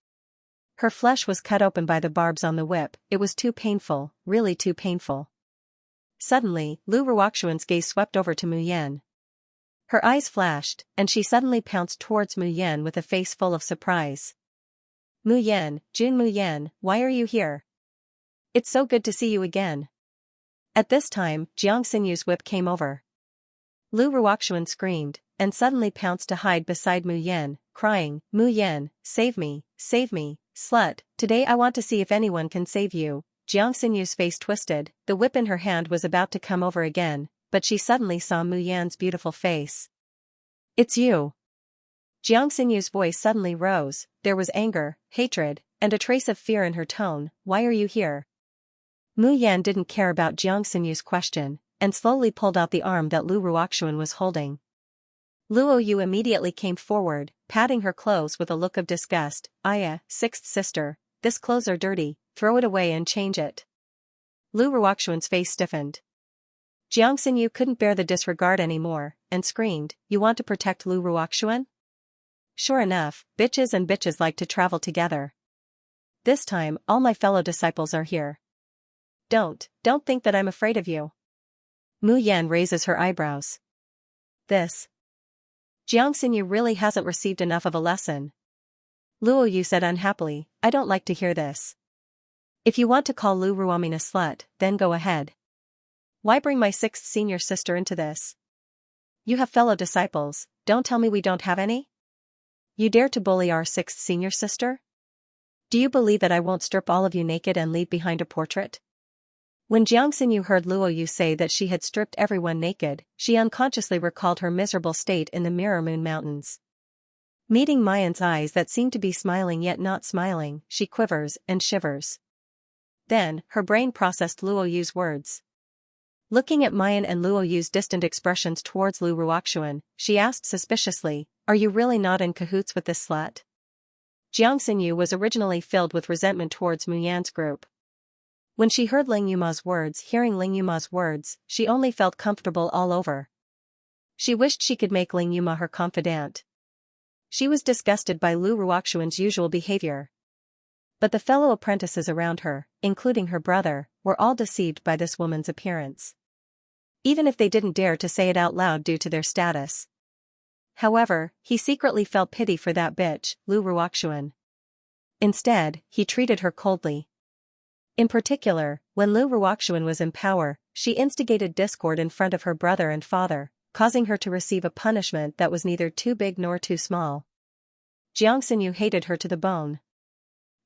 A: Her flesh was cut open by the barbs on the whip. It was too painful, really too painful. Suddenly, Lu Ruoxuan's gaze swept over to Mu Yan. Her eyes flashed, and she suddenly pounced towards Mu Yan with a face full of surprise. Mu Yan, Jun Mu Yan, why are you here? It's so good to see you again. At this time, Jiang Xinyu's whip came over. Lu Ruoxuan screamed, and suddenly pounced to hide beside Mu Yan, crying, Mu Yan, save me, slut, today I want to see if anyone can save you. Jiang Xinyu's face twisted, the whip in her hand was about to come over again, but she suddenly saw Mu Yan's beautiful face. It's you. Jiang Xinyu's voice suddenly rose, there was anger, hatred, and a trace of fear in her tone. Why are you here? Mu Yan didn't care about Jiang Xinyu's question, and slowly pulled out the arm that Lu Ruoxuan was holding. Luo Yu immediately came forward, patting her clothes with a look of disgust. Aya, sixth sister, this clothes are dirty, throw it away and change it. Lu Ruoxuan's face stiffened. Jiang Xinyu couldn't bear the disregard anymore, and screamed, you want to protect Lu Ruoxuan? Sure enough, bitches and bitches like to travel together. This time, all my fellow disciples are here. Don't think that I'm afraid of you. Mu Yan raises her eyebrows. This. Jiang Xinyu really hasn't received enough of a lesson. Luo Yu said unhappily, I don't like to hear this. If you want to call Lu Ruomin a slut, then go ahead. Why bring my sixth senior sister into this? You have fellow disciples, don't tell me we don't have any? You dare to bully our sixth senior sister? Do you believe that I won't strip all of you naked and leave behind a portrait? When Jiang Xinyu heard Luo Yu say that she had stripped everyone naked, she unconsciously recalled her miserable state in the Mirror Moon Mountains. Meeting Mayan's eyes that seemed to be smiling yet not smiling, she quivers and shivers. Then, her brain processed Luo Yu's words. Looking at Mayan and Luo Yu's distant expressions towards Lu Ruoxuan, she asked suspiciously, are you really not in cahoots with this slut? Jiang Xinyu was originally filled with resentment towards Mu Yan's group. When she heard Ling Yuma's words, she only felt comfortable all over. She wished she could make Ling Yuma her confidant. She was disgusted by Lu Ruoxuan's usual behavior. But the fellow apprentices around her, including her brother, were all deceived by this woman's appearance. Even if they didn't dare to say it out loud due to their status. However, he secretly felt pity for that bitch, Lu Ruoxuan. Instead, he treated her coldly. In particular, when Lu Ruoxuan was in power, she instigated discord in front of her brother and father, causing her to receive a punishment that was neither too big nor too small. Jiang Xinyu hated her to the bone.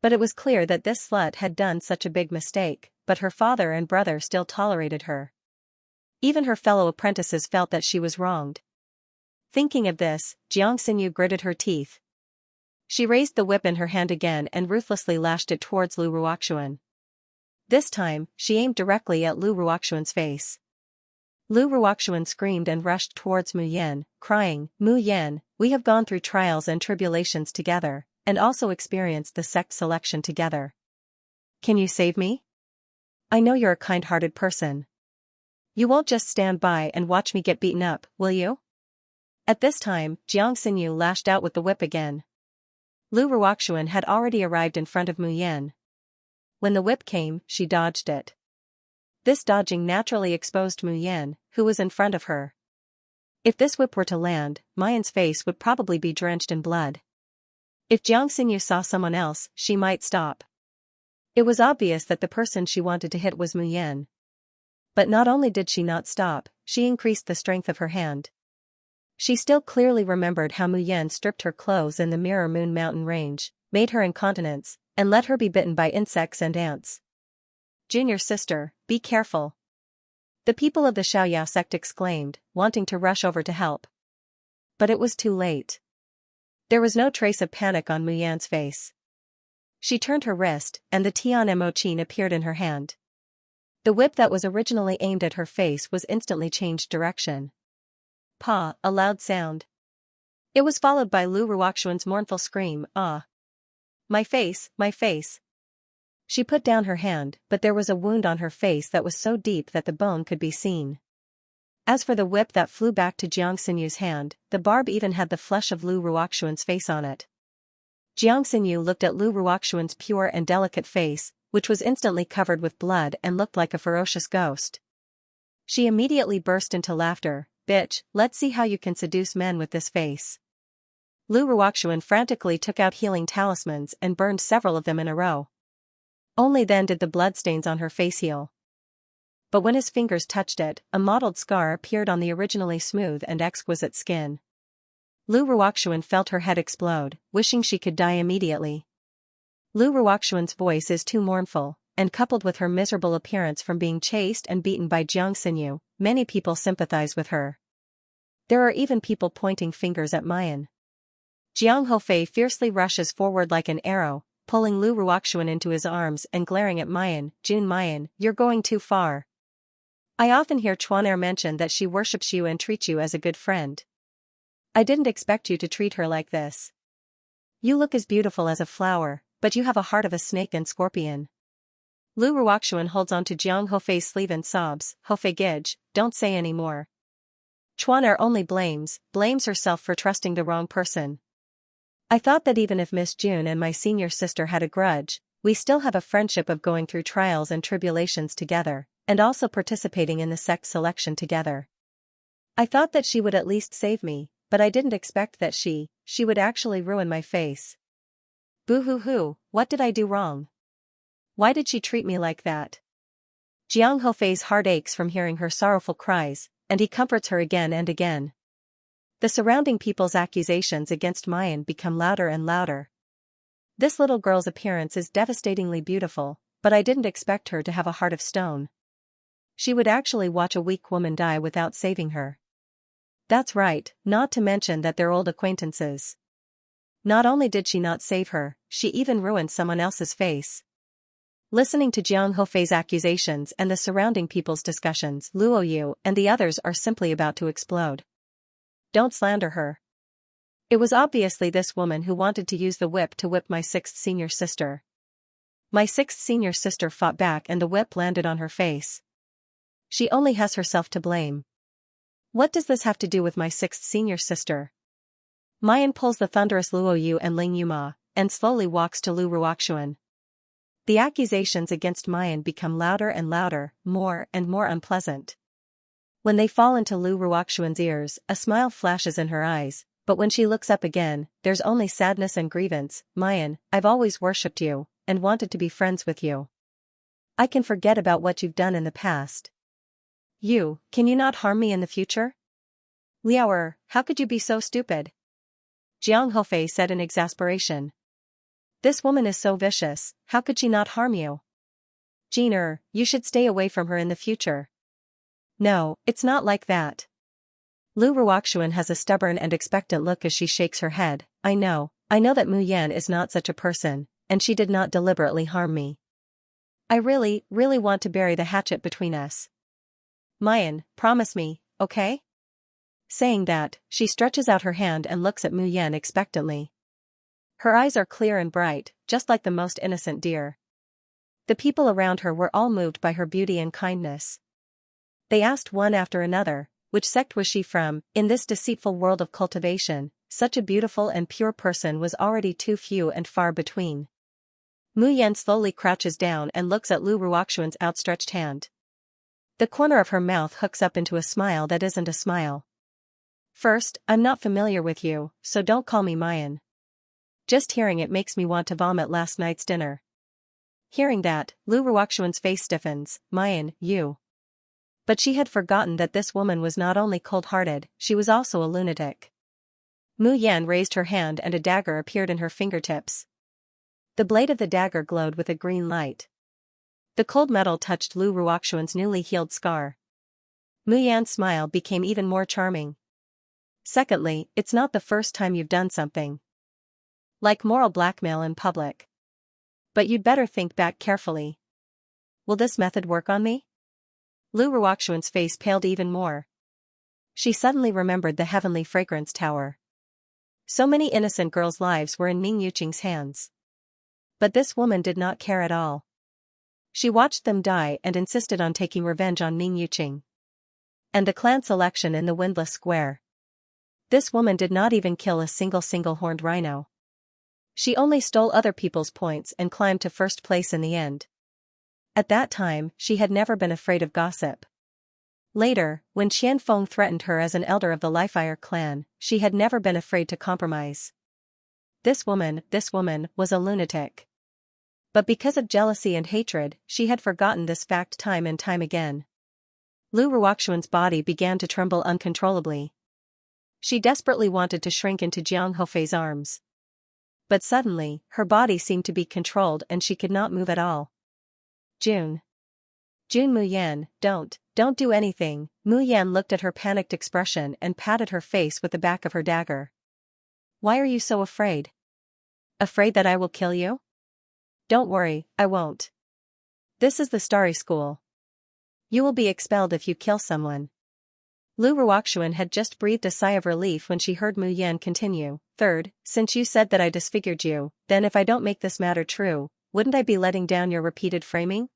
A: But it was clear that this slut had done such a big mistake, but her father and brother still tolerated her. Even her fellow apprentices felt that she was wronged. Thinking of this, Jiang Xinyu gritted her teeth. She raised the whip in her hand again and ruthlessly lashed it towards Lu Ruoxuan. This time, she aimed directly at Lu Ruoxuan's face. Lu Ruoxuan screamed and rushed towards Mu Yan, crying, Mu Yan, we have gone through trials and tribulations together, and also experienced the sect selection together. Can you save me? I know you're a kind-hearted person. You won't just stand by and watch me get beaten up, will you? At this time, Jiang Xinyu lashed out with the whip again. Lu Ruoxuan had already arrived in front of Mu Yan. When the whip came, she dodged it. This dodging naturally exposed Mu Yan, who was in front of her. If this whip were to land, Mayan's face would probably be drenched in blood. If Jiang Xinyu saw someone else, she might stop. It was obvious that the person she wanted to hit was Mu Yan. But not only did she not stop, she increased the strength of her hand. She still clearly remembered how Mu Yan stripped her clothes in the Mirror Moon Mountain range, made her incontinence, and let her be bitten by insects and ants. Junior sister, be careful. The people of the Xiaoyao sect exclaimed, wanting to rush over to help. But it was too late. There was no trace of panic on Mu Yan's face. She turned her wrist, and the Tian Mo Qin appeared in her hand. The whip that was originally aimed at her face was instantly changed direction. Pa, a loud sound. It was followed by Lu Ruoxuan's mournful scream, "Ah! My face, my face." She put down her hand, but there was a wound on her face that was so deep that the bone could be seen. As for the whip that flew back to Xianxia's hand, the barb even had the flesh of Lu Ruoxuan's face on it. Xianxia looked at Lu Ruoxuan's pure and delicate face, which was instantly covered with blood and looked like a ferocious ghost. She immediately burst into laughter. "Bitch, let's see how you can seduce men with this face." Lu Ruoxuan frantically took out healing talismans and burned several of them in a row. Only then did the bloodstains on her face heal. But when his fingers touched it, a mottled scar appeared on the originally smooth and exquisite skin. Lu Ruoxuan felt her head explode, wishing she could die immediately. Lu Ruoxuan's voice is too mournful, and coupled with her miserable appearance from being chased and beaten by Xianxia, many people sympathize with her. There are even people pointing fingers at Mayan. Jiang Hofei fiercely rushes forward like an arrow, pulling Lu Ruoxuan into his arms and glaring at Mayan. "Jun Mayan, you're going too far. I often hear Chuaner mention that she worships you and treats you as a good friend. I didn't expect you to treat her like this. You look as beautiful as a flower, but you have a heart of a snake and scorpion." Lu Ruoxuan holds on to Jiang Hofei's sleeve and sobs. "Hofei Gij, don't say any more. Chuaner only blames herself for trusting the wrong person. I thought that even if Miss June and my senior sister had a grudge, we still have a friendship of going through trials and tribulations together, and also participating in the sect selection together. I thought that she would at least save me, but I didn't expect that she would actually ruin my face. Boo-hoo-hoo, what did I do wrong? Why did she treat me like that?" Jiang Hofei's heart aches from hearing her sorrowful cries, and he comforts her again and again. The surrounding people's accusations against Mayan become louder and louder. "This little girl's appearance is devastatingly beautiful, but I didn't expect her to have a heart of stone. She would actually watch a weak woman die without saving her." That's right, not to mention that they're old acquaintances. Not only did she not save her, she even ruined someone else's face. Listening to Jiang Hofei's accusations and the surrounding people's discussions, Luo Yu and the others are simply about to explode. "Don't slander her. It was obviously this woman who wanted to use the whip to whip my 6th senior sister. My 6th senior sister fought back and the whip landed on her face. She only has herself to blame. What does this have to do with my 6th senior sister?" Mayan pulls the thunderous Luo Yu and Ling Yuma, and slowly walks to Lu Ruoxuan. The accusations against Mayan become louder and louder, more and more unpleasant. When they fall into Lu Ruoxuan's ears, a smile flashes in her eyes, but when she looks up again, there's only sadness and grievance. "Mayan, I've always worshipped you, and wanted to be friends with you. I can forget about what you've done in the past. Can you not harm me in the future?" "Liao, how could you be so stupid?" Jiang Hofei said in exasperation. "This woman is so vicious, how could she not harm you? Jin, you should stay away from her in the future." "No, it's not like that." Lu Ruoxuan has a stubborn and expectant look as she shakes her head. I know that Mu Yan is not such a person, and she did not deliberately harm me. I really want to bury the hatchet between us. Mayan, promise me, okay?" Saying that, she stretches out her hand and looks at Mu Yan expectantly. Her eyes are clear and bright, just like the most innocent deer. The people around her were all moved by her beauty and kindness. They asked one after another, which sect was she from? In this deceitful world of cultivation, such a beautiful and pure person was already too few and far between. Mu Yan slowly crouches down and looks at Lu Ruoxuan's outstretched hand. The corner of her mouth hooks up into a smile that isn't a smile. "First, I'm not familiar with you, so don't call me Mayan. Just hearing it makes me want to vomit last night's dinner." Hearing that, Lu Ruoxuan's face stiffens. "Mayan, you." But she had forgotten that this woman was not only cold-hearted, she was also a lunatic. Mu Yan raised her hand and a dagger appeared in her fingertips. The blade of the dagger glowed with a green light. The cold metal touched Lu Ruoxuan's newly healed scar. Mu Yan's smile became even more charming. "Secondly, it's not the first time you've done something like moral blackmail in public. But you'd better think back carefully. Will this method work on me?" Lu Ruoxuan's face paled even more. She suddenly remembered the heavenly fragrance tower. So many innocent girls' lives were in Ming Yuqing's hands. But this woman did not care at all. She watched them die and insisted on taking revenge on Ming Yuqing and the clan selection in the Windless Square. This woman did not even kill a single-horned rhino. She only stole other people's points and climbed to first place in the end. At that time, she had never been afraid of gossip. Later, when Qian Feng threatened her as an elder of the Lifire clan, she had never been afraid to compromise. This woman was a lunatic. But because of jealousy and hatred, she had forgotten this fact time and time again. Lu Ruoxuan's body began to tremble uncontrollably. She desperately wanted to shrink into Jiang Hofei's arms. But suddenly, her body seemed to be controlled and she could not move at all. Jun Muyan, don't do anything. Muyan looked at her panicked expression and patted her face with the back of her dagger. Why are you so afraid? Afraid that I will kill you? Don't worry, I won't. This is the Starry School. You will be expelled if you kill someone. Lu Ruoxuan had just breathed a sigh of relief when she heard Mu Yan continue. Third, since you said that I disfigured you, then if I don't make this matter true, wouldn't I be letting down your repeated framing?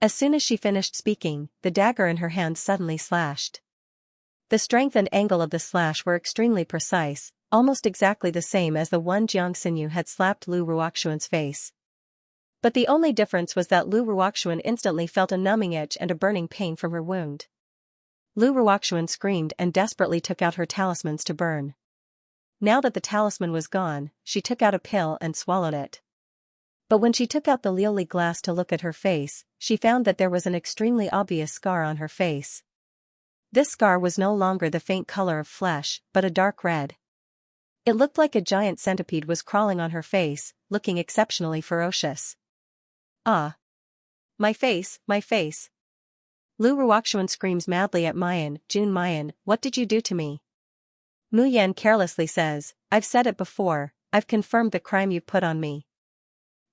A: As soon as she finished speaking, the dagger in her hand suddenly slashed. The strength and angle of the slash were extremely precise, almost exactly the same as the one Jiang Xinyu had slapped Lu Ruoxuan's face. But the only difference was that Lu Ruoxuan instantly felt a numbing itch and a burning pain from her wound. Lu Ruoxuan screamed and desperately took out her talismans to burn. Now that the talisman was gone, she took out a pill and swallowed it. But when she took out the Lioli glass to look at her face, she found that there was an extremely obvious scar on her face. This scar was no longer the faint color of flesh, but a dark red. It looked like a giant centipede was crawling on her face, looking exceptionally ferocious. Ah! My face, my face! Lu Ruoxuan screams madly at Mayan. Jun Mayan, what did you do to me? Mu Yan carelessly says, I've said it before, I've confirmed the crime you put on me.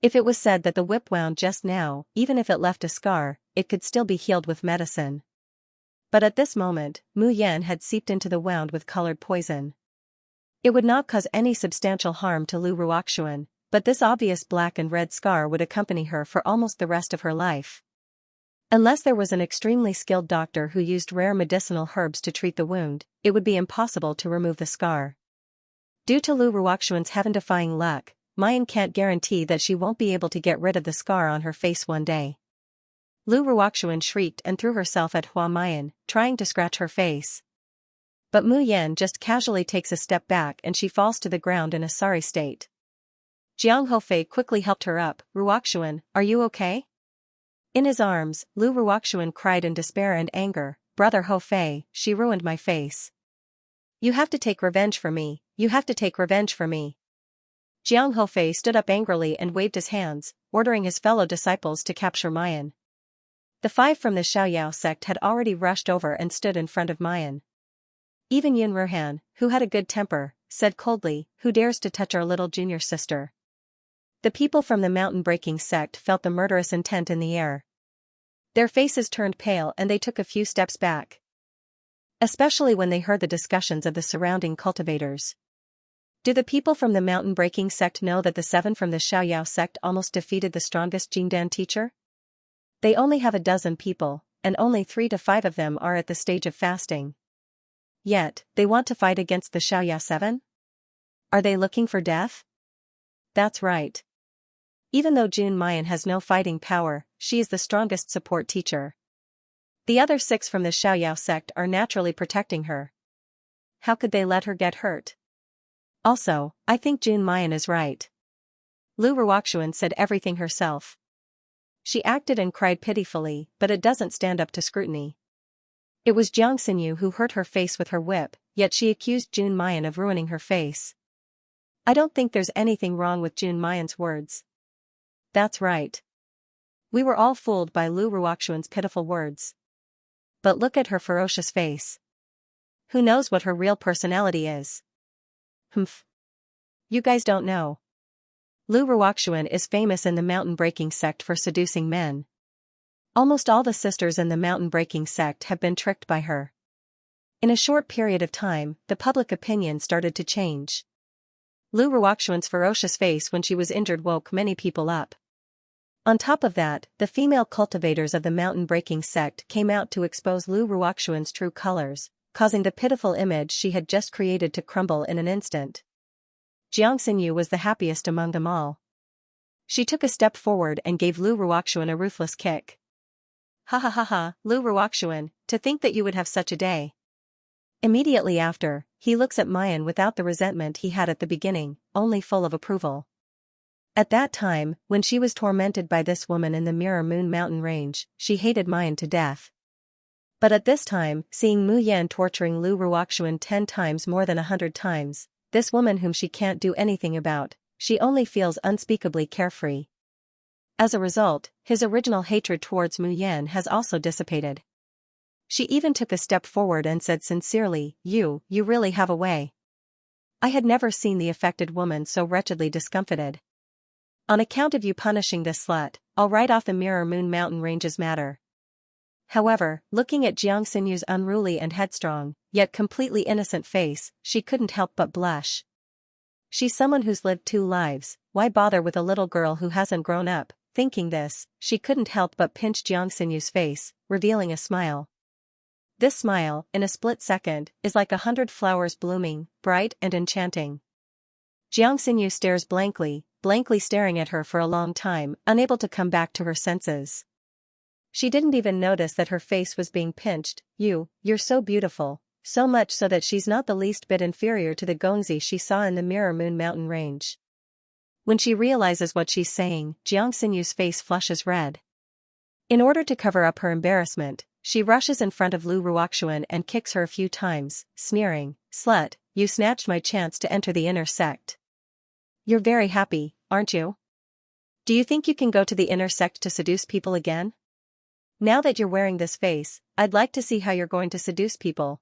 A: If it was said that the whip wound just now, even if it left a scar, it could still be healed with medicine. But at this moment, Mu Yan had seeped into the wound with colored poison. It would not cause any substantial harm to Lu Ruoxuan, but this obvious black and red scar would accompany her for almost the rest of her life. Unless there was an extremely skilled doctor who used rare medicinal herbs to treat the wound, it would be impossible to remove the scar. Due to Lu Ruoxuan's heaven-defying luck, Mayan can't guarantee that she won't be able to get rid of the scar on her face one day. Lu Ruoxuan shrieked and threw herself at Hua Mayan, trying to scratch her face. But Mu Yan just casually takes a step back and she falls to the ground in a sorry state. Jiang Hofei quickly helped her up. Ruoxuan, are you okay? In his arms, Lu Ruoxuan cried in despair and anger, Brother Hofei, she ruined my face. You have to take revenge for me, you have to take revenge for me. Jiang Hofei stood up angrily and waved his hands, ordering his fellow disciples to capture Mayan. The 5 from the Xiaoyao sect had already rushed over and stood in front of Mayan. Even Yun Ruhan, who had a good temper, said coldly, who dares to touch our little junior sister? The people from the mountain-breaking sect felt the murderous intent in the air. Their faces turned pale and they took a few steps back. Especially when they heard the discussions of the surrounding cultivators. Do the people from the mountain-breaking sect know that the 7 from the Xiaoyao sect almost defeated the strongest Jingdan teacher? They only have a dozen people, and only 3 to 5 of them are at the stage of fasting. Yet, they want to fight against the Xiaoyao 7? Are they looking for death? That's right. Even though Jun Mayan has no fighting power, she is the strongest support teacher. The other 6 from the Xiaoyao sect are naturally protecting her. How could they let her get hurt? Also, I think Jun Mayan is right. Lu Ruoxuan said everything herself. She acted and cried pitifully, but it doesn't stand up to scrutiny. It was Jiang Xinyu who hurt her face with her whip, yet she accused Jun Mayan of ruining her face. I don't think there's anything wrong with Jun Mayan's words. That's right. We were all fooled by Lu Ruoxuan's pitiful words. But look at her ferocious face. Who knows what her real personality is? Humph. You guys don't know. Lu Ruoxuan is famous in the mountain-breaking sect for seducing men. Almost all the sisters in the mountain-breaking sect have been tricked by her. In a short period of time, the public opinion started to change. Lu Ruoxuan's ferocious face when she was injured woke many people up. On top of that, the female cultivators of the mountain-breaking sect came out to expose Lu Ruoxuan's true colors, causing the pitiful image she had just created to crumble in an instant. Xianxia was the happiest among them all. She took a step forward and gave Lu Ruoxuan a ruthless kick. Ha ha ha ha, Lu Ruoxuan, to think that you would have such a day. Immediately after, he looks at Mayan without the resentment he had at the beginning, only full of approval. At that time, when she was tormented by this woman in the Mirror Moon mountain range, she hated Mayan to death. But at this time, seeing Mu Yan torturing Lu Ruoxuan 10 times more than 100 times, this woman whom she can't do anything about, she only feels unspeakably carefree. As a result, his original hatred towards Mu Yan has also dissipated. She even took a step forward and said sincerely, You really have a way. I had never seen the affected woman so wretchedly discomfited. On account of you punishing this slut, I'll write off the Mirror Moon mountain ranges matter. However, looking at Xianxia's unruly and headstrong, yet completely innocent face, she couldn't help but blush. She's someone who's lived 2 lives, why bother with a little girl who hasn't grown up? Thinking this, she couldn't help but pinch Xianxia's face, revealing a smile. This smile, in a split second, is like 100 flowers blooming, bright and enchanting. Xianxia stares blankly staring at her for a long time, unable to come back to her senses. She didn't even notice that her face was being pinched. You're so beautiful, so much so that she's not the least bit inferior to the Gongzi she saw in the Mirror Moon mountain range. When she realizes what she's saying, Xianxia's face flushes red. In order to cover up her embarrassment, she rushes in front of Lu Ruoxuan and kicks her a few times, sneering, Slut, you snatched my chance to enter the inner sect. You're very happy, aren't you? Do you think you can go to the inner sect to seduce people again? Now that you're wearing this face, I'd like to see how you're going to seduce people.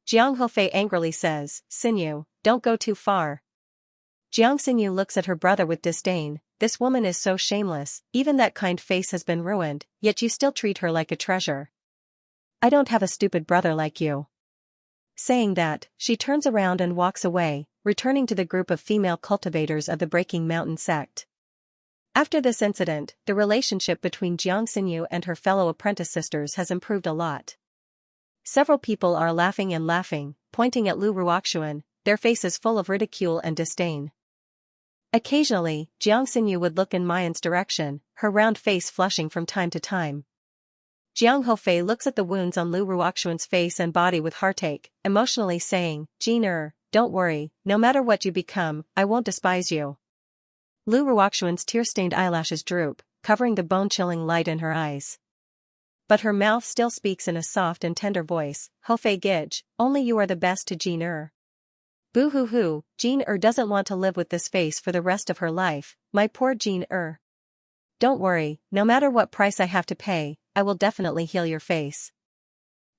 A: Jiang Hofei angrily says, Xinyu, don't go too far. Jiang Xinyu looks at her brother with disdain. This woman is so shameless, even that kind face has been ruined, yet you still treat her like a treasure. I don't have a stupid brother like you. Saying that, she turns around and walks away, returning to the group of female cultivators of the Breaking Mountain sect. After this incident, the relationship between Jiang Xinyu and her fellow apprentice sisters has improved a lot. Several people are laughing, pointing at Lu Ruoxuan, their faces full of ridicule and disdain. Occasionally, Jiang Xinyu would look in Mayan's direction, her round face flushing from time to time. Jiang Hofei looks at the wounds on Lu Ruoxuan's face and body with heartache, emotionally saying, Jin don't worry, no matter what you become, I won't despise you. Lu Ruoxuan's tear-stained eyelashes droop, covering the bone-chilling light in her eyes. But her mouth still speaks in a soft and tender voice, Hofei Gij, only you are the best to Jin Boo-hoo-hoo, Jin doesn't want to live with this face for the rest of her life, my poor Jin Don't worry, no matter what price I have to pay, I will definitely heal your face.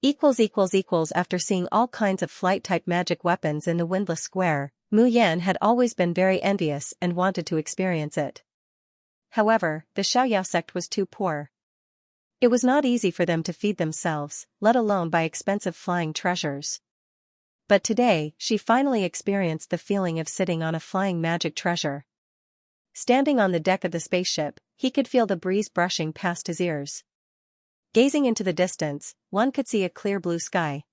A: After seeing all kinds of flight-type magic weapons in the Windless Square, Mu Yan had always been very envious and wanted to experience it. However, the Xiaoyao sect was too poor. It was not easy for them to feed themselves, let alone buy expensive flying treasures. But today, she finally experienced the feeling of sitting on a flying magic treasure. Standing on the deck of the spaceship, he could feel the breeze brushing past his ears. Gazing into the distance, one could see a clear blue sky.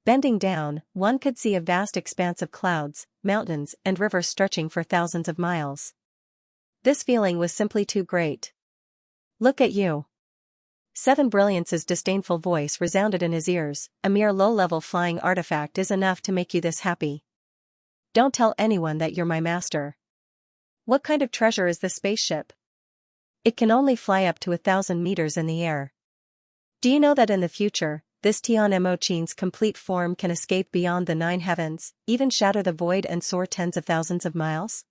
A: Bending down, one could see a vast expanse of clouds, mountains, and rivers stretching for thousands of miles. This feeling was simply too great. Look at you. Seven Brilliance's disdainful voice resounded in his ears, a mere low-level flying artifact is enough to make you this happy. Don't tell anyone that you're my master. What kind of treasure is this spaceship? It can only fly up to 1,000 meters in the air. Do you know that in the future, this Tian Mo-Chin's complete form can escape beyond the 9 heavens, even shatter the void and soar tens of thousands of miles?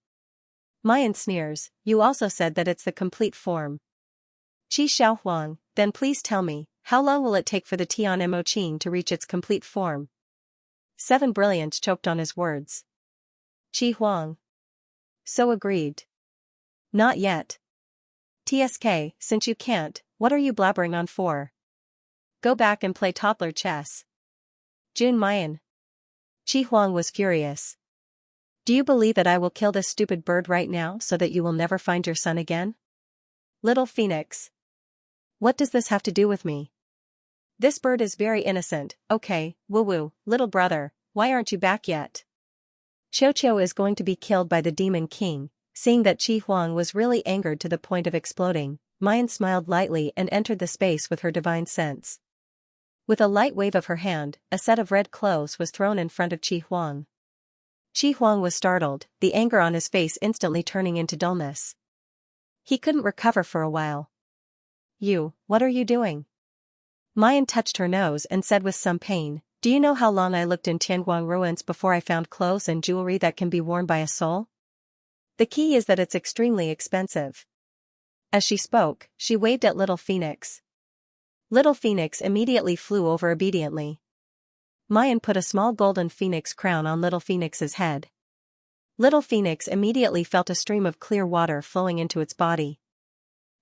A: Mayan sneers, you also said that it's the complete form. Qi Xiaohuang, then please tell me, how long will it take for the Tian Mo-Chin to reach its complete form? Seven Brilliance choked on his words. Qi Huang. So aggrieved. Not yet. TSK, since you can't, what are you blabbering on for? Go back and play toddler chess. Jun Mayan. Qi Huang was furious. Do you believe that I will kill this stupid bird right now so that you will never find your son again? Little Phoenix. What does this have to do with me? This bird is very innocent, okay, woo-woo, little brother, why aren't you back yet? Xiao is going to be killed by the Demon King. Seeing that Qi Huang was really angered to the point of exploding, Mayan smiled lightly and entered the space with her divine sense. With a light wave of her hand, a set of red clothes was thrown in front of Qi Huang. Qi Huang was startled, the anger on his face instantly turning into dullness. He couldn't recover for a while. What are you doing? Mayan touched her nose and said with some pain, do you know how long I looked in Tianguang ruins before I found clothes and jewelry that can be worn by a soul? The key is that it's extremely expensive. As she spoke, she waved at Little Phoenix. Little Phoenix immediately flew over obediently. Mayan put a small golden phoenix crown on Little Phoenix's head. Little Phoenix immediately felt a stream of clear water flowing into its body.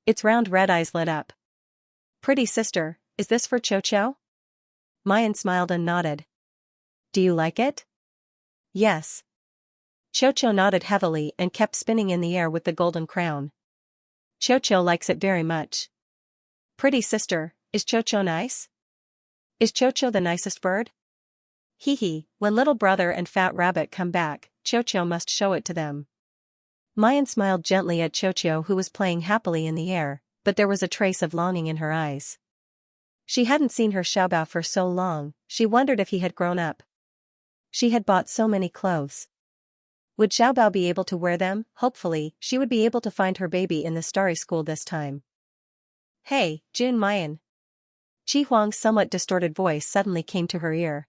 A: Its round red eyes lit up. Pretty sister, is this for Xiao? Mayan smiled and nodded. Do you like it? Yes. Xiao nodded heavily and kept spinning in the air with the golden crown. Xiao likes it very much. Pretty sister, is Xiao nice? Is Xiao the nicest bird? Hee, when little brother and fat rabbit come back, Xiao must show it to them. Mayan smiled gently at Xiao who was playing happily in the air, but there was a trace of longing in her eyes. She hadn't seen her Xiaobao for so long, she wondered if he had grown up. She had bought so many clothes. Would Xiaobao be able to wear them? Hopefully, she would be able to find her baby in the starry school this time. Hey, Jun Mayan. Qi Huang's somewhat distorted voice suddenly came to her ear.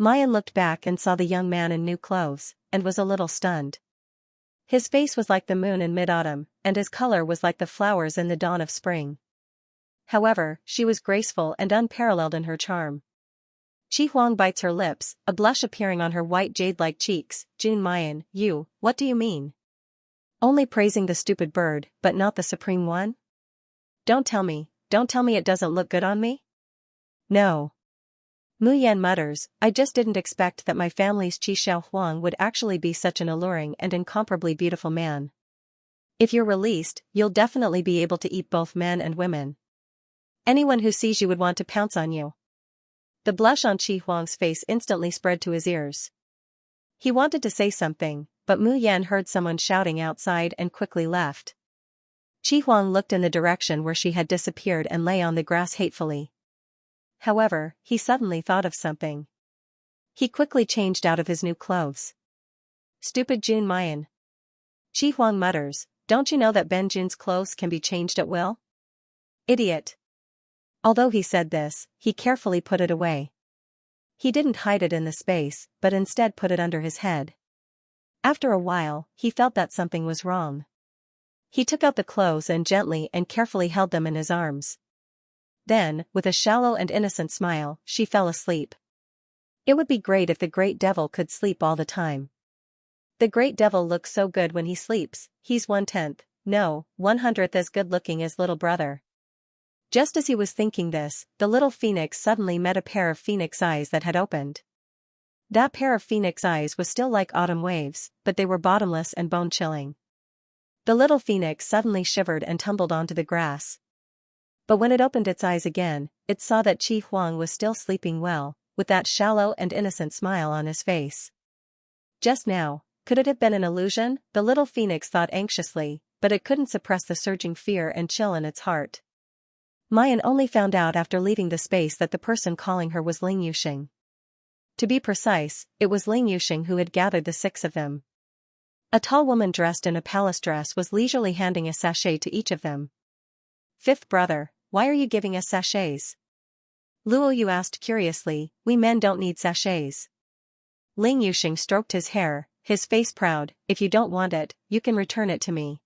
A: Mayan looked back and saw the young man in new clothes, and was a little stunned. His face was like the moon in mid-autumn, and his color was like the flowers in the dawn of spring. However, she was graceful and unparalleled in her charm. Qi Huang bites her lips, a blush appearing on her white jade-like cheeks. Jun Mayan, what do you mean? Only praising the stupid bird, but not the supreme one? Don't tell me it doesn't look good on me? No. Mu Yan mutters, I just didn't expect that my family's Qi Xiao Huang would actually be such an alluring and incomparably beautiful man. If you're released, you'll definitely be able to eat both men and women. Anyone who sees you would want to pounce on you. The blush on Qi Huang's face instantly spread to his ears. He wanted to say something, but Mu Yan heard someone shouting outside and quickly left. Qi Huang looked in the direction where she had disappeared and lay on the grass hatefully. However, he suddenly thought of something. He quickly changed out of his new clothes. Stupid Jun Mayan. Qi Huang mutters, don't you know that Ben Jun's clothes can be changed at will? Idiot. Although he said this, he carefully put it away. He didn't hide it in the space, but instead put it under his head. After a while, he felt that something was wrong. He took out the clothes and gently and carefully held them in his arms. Then, with a shallow and innocent smile, she fell asleep. It would be great if the great devil could sleep all the time. The great devil looks so good when he sleeps, he's 1/10, no, 100th as good looking as little brother. Just as he was thinking this, the little phoenix suddenly met a pair of phoenix eyes that had opened. That pair of phoenix eyes was still like autumn waves, but they were bottomless and bone-chilling. The little phoenix suddenly shivered and tumbled onto the grass. But when it opened its eyes again, it saw that Qi Huang was still sleeping well, with that shallow and innocent smile on his face. Just now, could it have been an illusion? The little phoenix thought anxiously, but it couldn't suppress the surging fear and chill in its heart. Mayan only found out after leaving the space that the person calling her was Ling Yuxing. To be precise, it was Ling Yuxing who had gathered the 6 of them. A tall woman dressed in a palace dress was leisurely handing a sachet to each of them. Fifth brother, why are you giving us sachets? Luo Yu asked curiously, we men don't need sachets. Ling Yuxing stroked his hair, his face proud, if you don't want it, you can return it to me.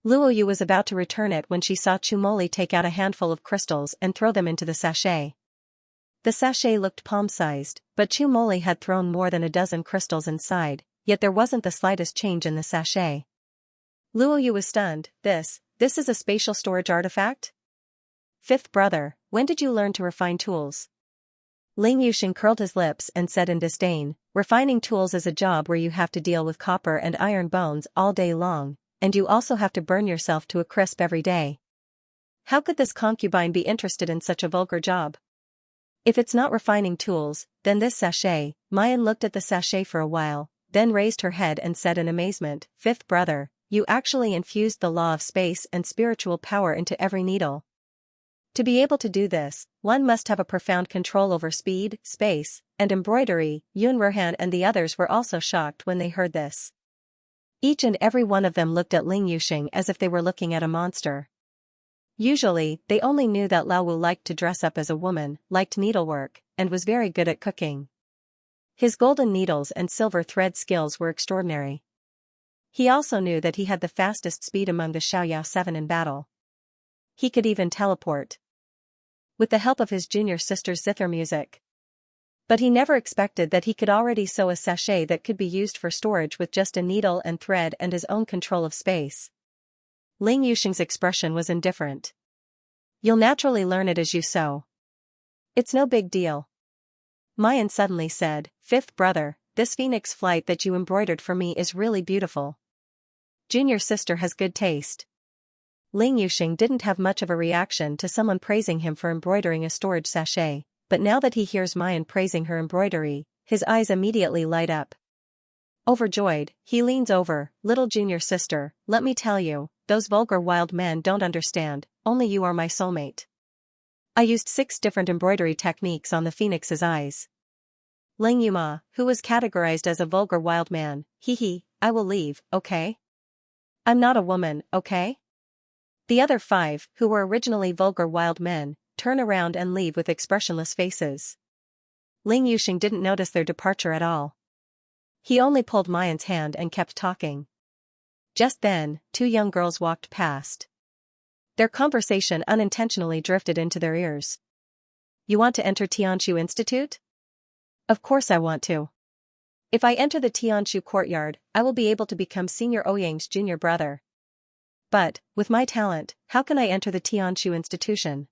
A: Luo Yu was about to return it when she saw Chumoli take out a handful of crystals and throw them into the sachet. The sachet looked palm-sized, but Chumoli had thrown more than a dozen crystals inside, yet there wasn't the slightest change in the sachet. Luo Yu was stunned. This is a spatial storage artifact? Fifth brother, when did you learn to refine tools? Ling Yusheng curled his lips and said in disdain, refining tools is a job where you have to deal with copper and iron bones all day long, and you also have to burn yourself to a crisp every day. How could this concubine be interested in such a vulgar job? If it's not refining tools, then this sachet. Mayan looked at the sachet for a while, then raised her head and said in amazement, "Fifth brother, you actually infused the law of space and spiritual power into every needle. To be able to do this, one must have a profound control over speed, space, and embroidery." Yun Ruhan and the others were also shocked when they heard this. Each and every one of them looked at Ling Yusheng as if they were looking at a monster. Usually, they only knew that Lao Wu liked to dress up as a woman, liked needlework, and was very good at cooking. His golden needles and silver thread skills were extraordinary. He also knew that he had the fastest speed among the Xiaoyao 7 in battle. He could even teleport. With the help of his junior sister's zither music. But he never expected that he could already sew a sachet that could be used for storage with just a needle and thread and his own control of space. Ling Yusheng's expression was indifferent. "You'll naturally learn it as you sew. It's no big deal." Mayan suddenly said, "Fifth brother, this phoenix flight that you embroidered for me is really beautiful. Junior sister has good taste." Ling Yusheng didn't have much of a reaction to someone praising him for embroidering a storage sachet, but now that he hears Mayan praising her embroidery, his eyes immediately light up. Overjoyed, he leans over, "Little junior sister, let me tell you, those vulgar wild men don't understand, only you are my soulmate. I used 6 different embroidery techniques on the phoenix's eyes." Ling Yuma, who was categorized as a vulgar wild man, I will leave, okay? I'm not a woman, okay? The other 5, who were originally vulgar wild men, turn around and leave with expressionless faces. Ling Yusheng didn't notice their departure at all. He only pulled Mayan's hand and kept talking. Just then, 2 young girls walked past. Their conversation unintentionally drifted into their ears. "You want to enter Tianshu Institute?" "Of course I want to. If I enter the Tianshu courtyard, I will be able to become Senior Ouyang's junior brother. But, with my talent, how can I enter the Tianshu Institution?"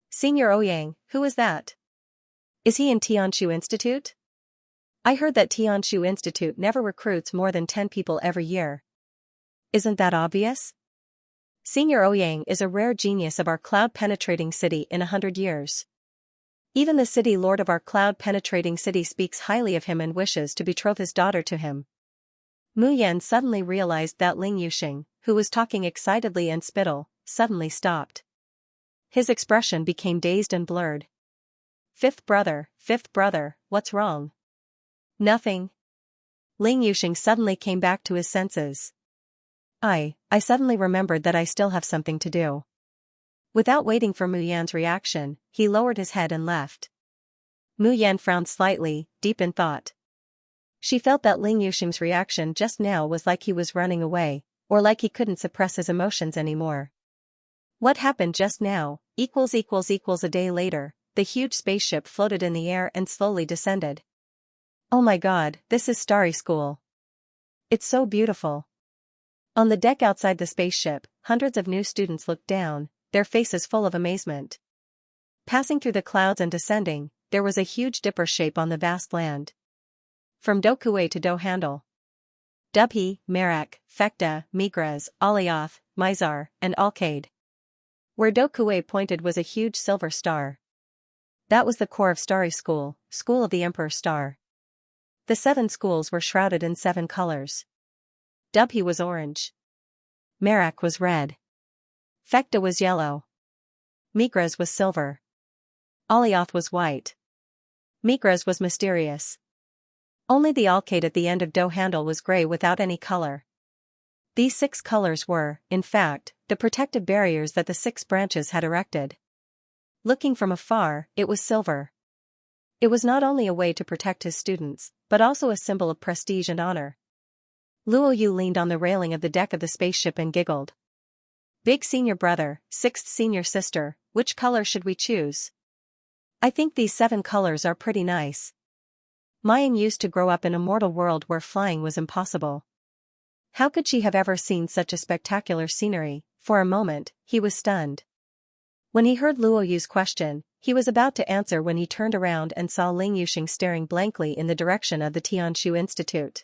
A: "Senior Ouyang, who is that? Is he in Tianshu Institute? I heard that Tianshu Institute never recruits more than 10 people every year. Isn't that obvious? Senior Ouyang is a rare genius of our cloud-penetrating city in 100 years. Even the city lord of our cloud-penetrating city speaks highly of him and wishes to betroth his daughter to him." Mu Yan suddenly realized that Ling Yusheng, who was talking excitedly and spittle, suddenly stopped. His expression became dazed and blurred. Fifth brother, what's wrong?" "Nothing." Ling Yusheng suddenly came back to his senses. I suddenly remembered that I still have something to do." Without waiting for Mu Yan's reaction, he lowered his head and left. Mu Yan frowned slightly, deep in thought. She felt that Ling Yusheng's reaction just now was like he was running away, or like he couldn't suppress his emotions anymore. What happened just now, A day later, the huge spaceship floated in the air and slowly descended. "Oh my god, this is Starry School. It's so beautiful." On the deck outside the spaceship, hundreds of new students looked down, their faces full of amazement. Passing through the clouds and descending, there was a huge dipper shape on the vast land. From Dokue to Dohandle. Dubhe, Merak, Fekta, Migraz, Alioth, Mizar, and Alcade. Where Dokue pointed was a huge silver star. That was the core of Starry School, School of the Emperor Star. The 7 schools were shrouded in 7 colors. Dubhe was orange. Merak was red. Fekta was yellow. Migraz was silver. Alioth was white. Migraz was mysterious. Only the Alcade at the end of Dohandle was gray without any color. These 6 colors were, in fact, the protective barriers that the 6 branches had erected. Looking from afar, it was silver. It was not only a way to protect his students, but also a symbol of prestige and honor. Luo Yu leaned on the railing of the deck of the spaceship and giggled. "Big senior brother, 6th senior sister, which color should we choose? I think these 7 colors are pretty nice." Mayan used to grow up in a mortal world where flying was impossible. How could she have ever seen such a spectacular scenery? For a moment, he was stunned. When he heard Luo Yu's question, he was about to answer when he turned around and saw Ling Yuxing staring blankly in the direction of the Tianshu Institute.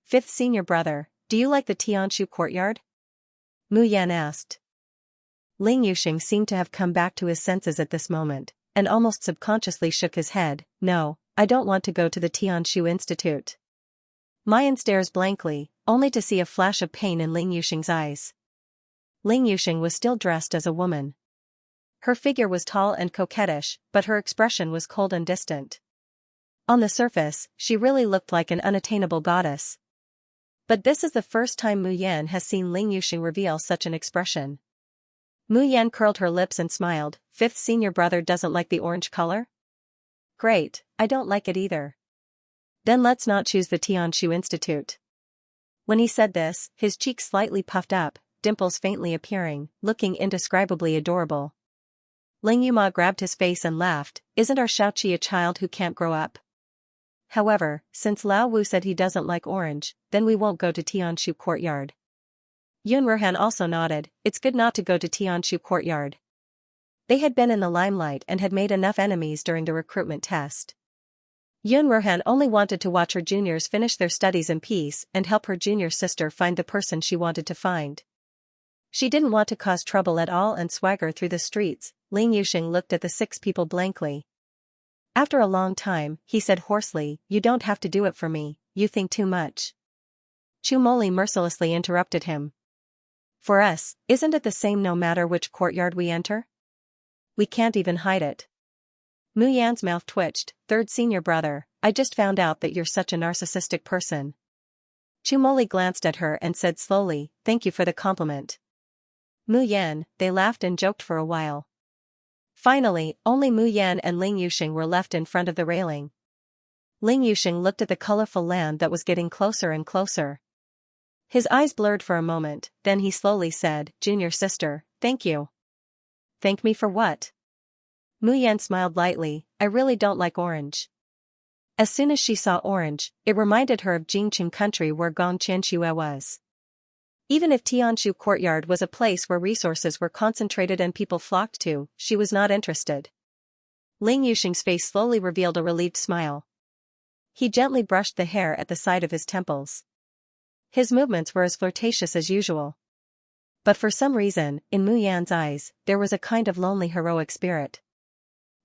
A: Fifth senior brother, do you like the Tianshu courtyard? Mu Yan asked. Ling Yuxing seemed to have come back to his senses at this moment, and almost subconsciously shook his head. No, I don't want to go to the Tianshu Institute. Mayan stares blankly, only to see a flash of pain in Ling Yuxing's eyes. Ling Yuxing was still dressed as a woman. Her figure was tall and coquettish, but her expression was cold and distant. On the surface, she really looked like an unattainable goddess. But this is the first time Mu Yan has seen Ling Yuxing reveal such an expression. Mu Yan curled her lips and smiled. Fifth senior brother doesn't like the orange color? Great, I don't like it either. Then let's not choose the Tianshu Institute. When he said this, his cheeks slightly puffed up, dimples faintly appearing, looking indescribably adorable. Ling Yuma grabbed his face and laughed. Isn't our Xiaoqi a child who can't grow up? However, since Lao Wu said he doesn't like orange, then we won't go to Tianshu courtyard. Yun Ruhan also nodded. It's good not to go to Tianshu courtyard. They had been in the limelight and had made enough enemies during the recruitment test. Yun Ruhan only wanted to watch her juniors finish their studies in peace and help her junior sister find the person she wanted to find. She didn't want to cause trouble at all and swagger through the streets. Ling Yuxing looked at the 6 people blankly. After a long time, he said hoarsely, "You don't have to do it for me, you think too much." Chu Moli mercilessly interrupted him. For us, isn't it the same no matter which courtyard we enter? We can't even hide it. Mu Yan's mouth twitched. Third senior brother, I just found out that you're such a narcissistic person. Chu Moli glanced at her and said slowly, thank you for the compliment. Mu Yan, they laughed and joked for a while. Finally, only Mu Yan and Ling Yuxing were left in front of the railing. Ling Yuxing looked at the colorful land that was getting closer and closer. His eyes blurred for a moment, then he slowly said, Junior sister, thank you. Thank me for what? Mu Yan smiled lightly, I really don't like orange. As soon as she saw orange, it reminded her of Jingqing country where Gong Qianxue was. Even if Tianshu courtyard was a place where resources were concentrated and people flocked to, she was not interested. Ling Yuxing's face slowly revealed a relieved smile. He gently brushed the hair at the side of his temples. His movements were as flirtatious as usual. But for some reason, in Mu Yan's eyes, there was a kind of lonely heroic spirit.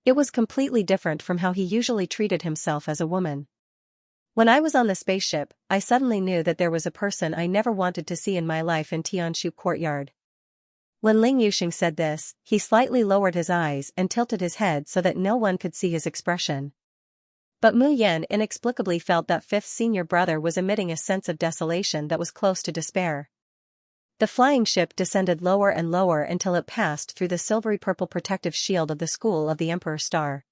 A: It was completely different from how he usually treated himself as a woman. When I was on the spaceship, I suddenly knew that there was a person I never wanted to see in my life in Tianshu courtyard. When Ling Yuxing said this, he slightly lowered his eyes and tilted his head so that no one could see his expression. But Mu Yan inexplicably felt that fifth senior brother was emitting a sense of desolation that was close to despair. The flying ship descended lower and lower until it passed through the silvery purple protective shield of the School of the Emperor Star.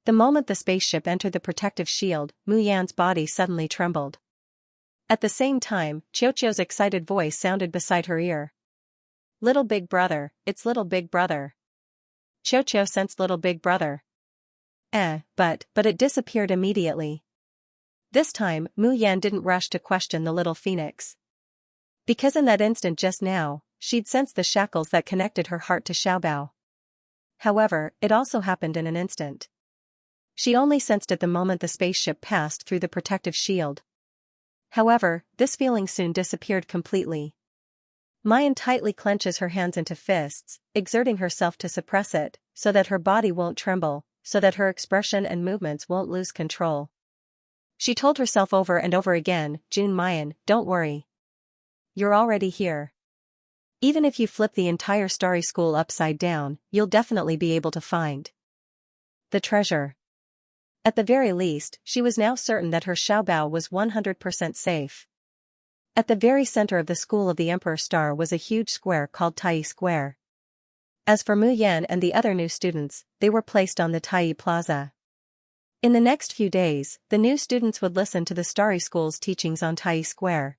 A: The moment the spaceship entered the protective shield, Mu Yan's body suddenly trembled. At the same time, Qiuqiu's excited voice sounded beside her ear. Little big brother, it's little big brother. Qiuqiu sensed little big brother. But it disappeared immediately. This time, Mu Yan didn't rush to question the little phoenix. Because in that instant just now, she'd sensed the shackles that connected her heart to Xiaobao. However, it also happened in an instant. She only sensed it the moment the spaceship passed through the protective shield. However, this feeling soon disappeared completely. Mayan tightly clenches her hands into fists, exerting herself to suppress it, so that her body won't tremble, so that her expression and movements won't lose control. She told herself over and over again, Jun Mayan, don't worry. You're already here. Even if you flip the entire Starry School upside down, you'll definitely be able to find the treasure. At the very least, she was now certain that her Xiaobao was 100% safe. At the very center of the School of the Emperor Star was a huge square called Tai Square. As for Mu Yan and the other new students, they were placed on the Tai Plaza. In the next few days, the new students would listen to the Starry School's teachings on Tai Square.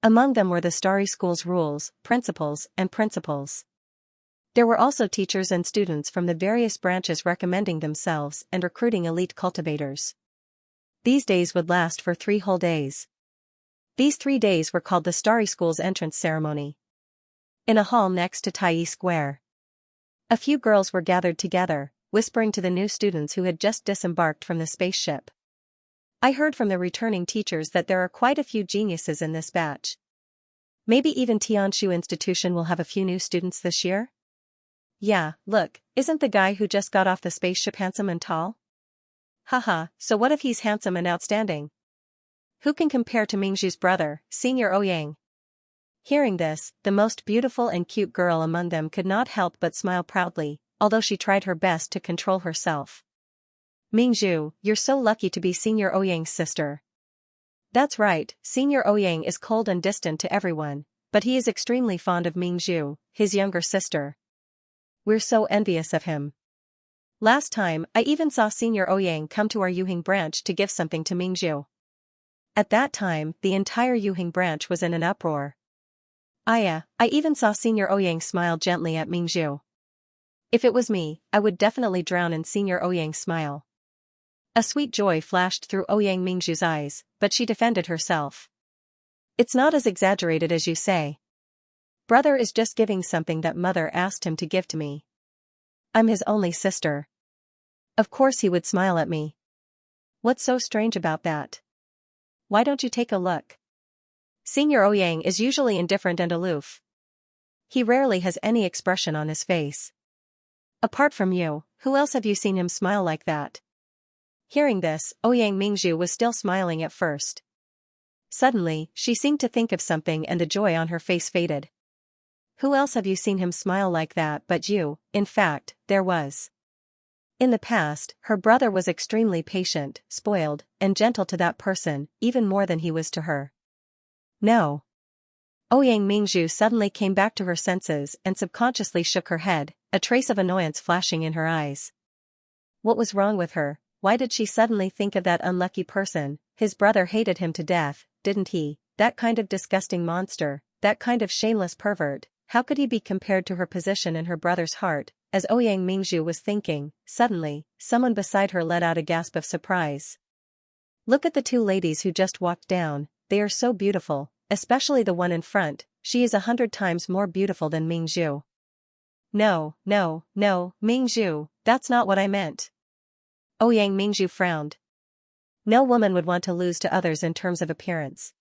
A: Among them were the Starry School's rules, principles, and principles. There were also teachers and students from the various branches recommending themselves and recruiting elite cultivators. These days would last for 3 whole days. These 3 days were called the Starry School's entrance ceremony. In a hall next to Tai Square. A few girls were gathered together, whispering to the new students who had just disembarked from the spaceship. I heard from the returning teachers that there are quite a few geniuses in this batch. Maybe even Tianshu Institution will have a few new students this year? Yeah, look, isn't the guy who just got off the spaceship handsome and tall? Haha, so what if he's handsome and outstanding? Who can compare to Mingzhu's brother, Senior Ouyang? Hearing this, the most beautiful and cute girl among them could not help but smile proudly, although she tried her best to control herself. Mingzhu, you're so lucky to be Senior Ouyang's sister. That's right, Senior Ouyang is cold and distant to everyone, but he is extremely fond of Mingzhu, his younger sister. We're so envious of him. Last time, I even saw Senior Ouyang come to our Yuhing branch to give something to Mingzhu. At that time, the entire Yuhing branch was in an uproar. I even saw Senior Ouyang smile gently at Mingzhu. If it was me, I would definitely drown in Senior Ouyang's smile. A sweet joy flashed through Ouyang Mingzhu's eyes, but she defended herself. It's not as exaggerated as you say. Brother is just giving something that mother asked him to give to me. I'm his only sister. Of course he would smile at me. What's so strange about that? Why don't you take a look? Senior Ouyang is usually indifferent and aloof. He rarely has any expression on his face. Apart from you, who else have you seen him smile like that? Hearing this, Ouyang Mingzhu was still smiling at first. Suddenly, she seemed to think of something and the joy on her face faded. Who else have you seen him smile like that but you? In fact, there was. In the past, her brother was extremely patient, spoiled, and gentle to that person, even more than he was to her. No. Ouyang Mingzhu suddenly came back to her senses and subconsciously shook her head, a trace of annoyance flashing in her eyes. What was wrong with her? Why did she suddenly think of that unlucky person? His brother hated him to death, didn't he? That kind of disgusting monster, that kind of shameless pervert. How could he be compared to her position in her brother's heart? As Ouyang Mingzhu was thinking, suddenly, someone beside her let out a gasp of surprise. Look at the two ladies who just walked down, they are so beautiful, especially the one in front, she is 100 times more beautiful than Mingzhu. No, Mingzhu, that's not what I meant. Ouyang Mingzhu frowned. No woman would want to lose to others in terms of appearance.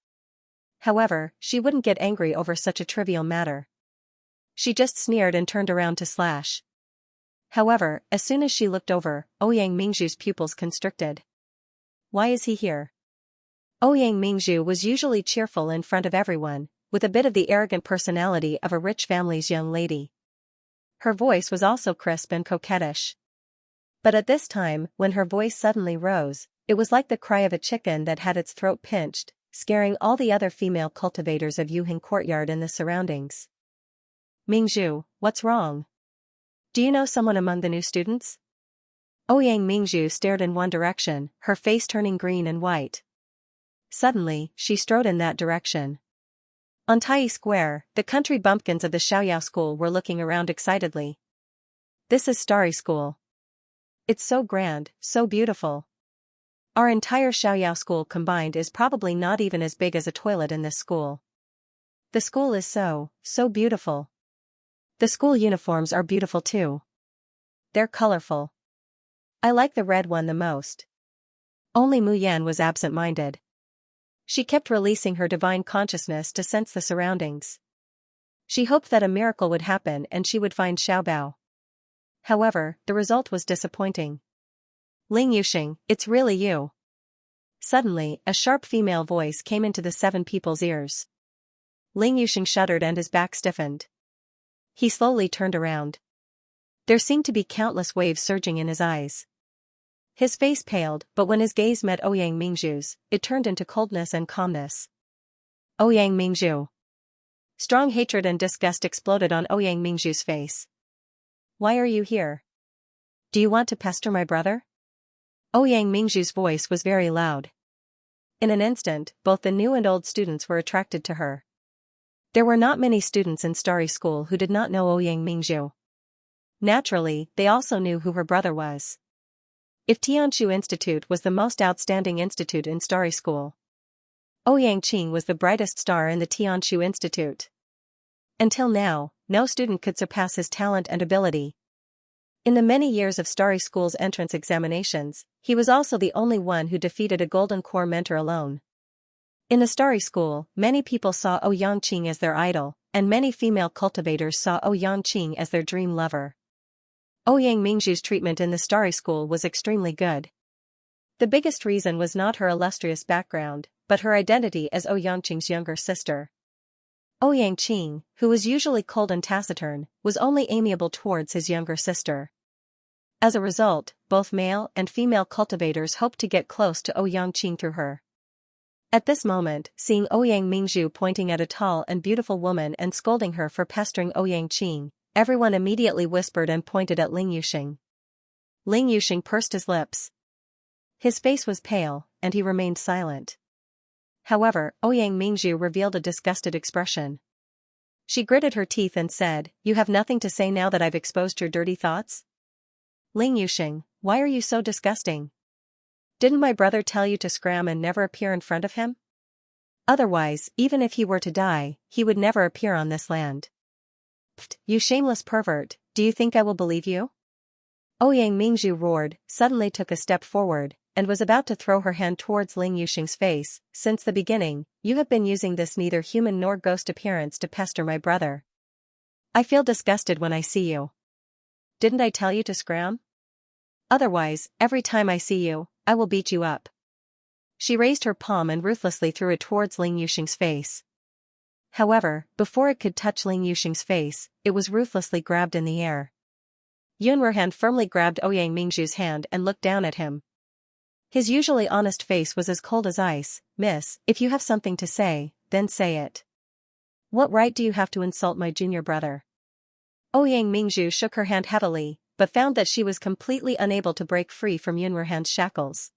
A: However, she wouldn't get angry over such a trivial matter. She just sneered and turned around to slash. However, as soon as she looked over, Ouyang Mingzhu's pupils constricted. Why is he here? Ouyang Mingzhu was usually cheerful in front of everyone, with a bit of the arrogant personality of a rich family's young lady. Her voice was also crisp and coquettish. But at this time, when her voice suddenly rose, it was like the cry of a chicken that had its throat pinched, scaring all the other female cultivators of Yuhing Courtyard and the surroundings. Mingzhu, what's wrong? Do you know someone among the new students? Ouyang Mingzhu stared in one direction, her face turning green and white. Suddenly, she strode in that direction. On Tai Square, the country bumpkins of the Xiaoyao school were looking around excitedly. This is Starry School. It's so grand, so beautiful. Our entire Xiaoyao school combined is probably not even as big as a toilet in this school. The school is so beautiful. The school uniforms are beautiful too. They're colorful. I like the red one the most. Only Mu Yan was absent-minded. She kept releasing her divine consciousness to sense the surroundings. She hoped that a miracle would happen and she would find Xiaobao. However, the result was disappointing. Ling Yuxing, it's really you. Suddenly, a sharp female voice came into the 7 people's ears. Ling Yuxing shuddered and his back stiffened. He slowly turned around. There seemed to be countless waves surging in his eyes. His face paled, but when his gaze met Ouyang Mingzhu's, it turned into coldness and calmness. Ouyang Mingzhu. Strong hatred and disgust exploded on Ouyang Mingzhu's face. Why are you here? Do you want to pester my brother? Ouyang Mingzhu's voice was very loud. In an instant, both the new and old students were attracted to her. There were not many students in Starry School who did not know Ouyang Mingzhu. Naturally, they also knew who her brother was. If Tianshu Institute was the most outstanding institute in Starry School, Ouyang Qing was the brightest star in the Tianshu Institute. Until now, no student could surpass his talent and ability. In the many years of Starry School's entrance examinations, he was also the only one who defeated a Golden Core mentor alone. In the Starry School, many people saw Ouyang as their idol, and many female cultivators saw Ouyang as their dream lover. Ouyang Mingzhu's treatment in the Starry School was extremely good. The biggest reason was not her illustrious background, but her identity as Ouyang's younger sister. Ouyang, who was usually cold and taciturn, was only amiable towards his younger sister. As a result, both male and female cultivators hoped to get close to Ouyang through her. At this moment, seeing Ouyang Mingzhu pointing at a tall and beautiful woman and scolding her for pestering Ouyang, everyone immediately whispered and pointed at Ling Yuxing. Ling Yuxing pursed his lips. His face was pale, and he remained silent. However, Ouyang Mingzhu revealed a disgusted expression. She gritted her teeth and said, "You have nothing to say now that I've exposed your dirty thoughts? Ling Yuxing, why are you so disgusting? Didn't my brother tell you to scram and never appear in front of him? Otherwise, even if he were to die, he would never appear on this land." "Pfft, you shameless pervert, do you think I will believe you?" Ouyang Mingzhu roared, suddenly took a step forward, and was about to throw her hand towards Ling Yuxing's face. "Since the beginning, you have been using this neither human nor ghost appearance to pester my brother. I feel disgusted when I see you. Didn't I tell you to scram? Otherwise, every time I see you, I will beat you up." She raised her palm and ruthlessly threw it towards Ling Yuxing's face. However, before it could touch Ling Yuxing's face, it was ruthlessly grabbed in the air. Yunruhan firmly grabbed Ouyang Mingzhu's hand and looked down at him. His usually honest face was as cold as ice. "Miss, if you have something to say, then say it. What right do you have to insult my junior brother?" Ouyang Mingzhu shook her hand heavily, but found that she was completely unable to break free from Yunruhan's shackles.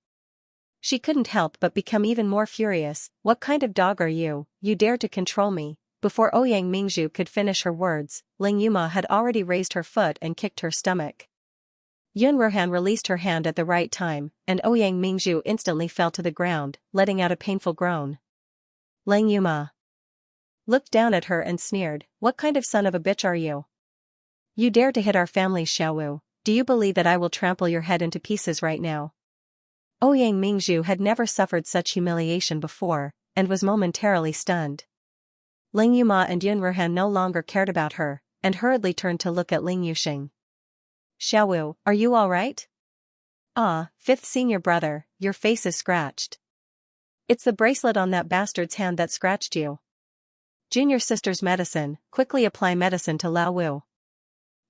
A: She couldn't help but become even more furious. "What kind of dog are you? You dare to control me?" Before Ouyang Mingzhu could finish her words, Ling Yuma had already raised her foot and kicked her stomach. Yunruhan released her hand at the right time, and Ouyang Mingzhu instantly fell to the ground, letting out a painful groan. Ling Yuma looked down at her and sneered, "What kind of son of a bitch are you? You dare to hit our family's Xiaowu? Do you believe that I will trample your head into pieces right now?" Ouyang Mingzhu had never suffered such humiliation before, and was momentarily stunned. Ling Yuma and Yunruhan no longer cared about her, and hurriedly turned to look at Ling Yuxing. "Xiaowu, are you all right?" "Ah, fifth senior brother, your face is scratched. It's the bracelet on that bastard's hand that scratched you. Junior sister's medicine, quickly apply medicine to Lao Wu."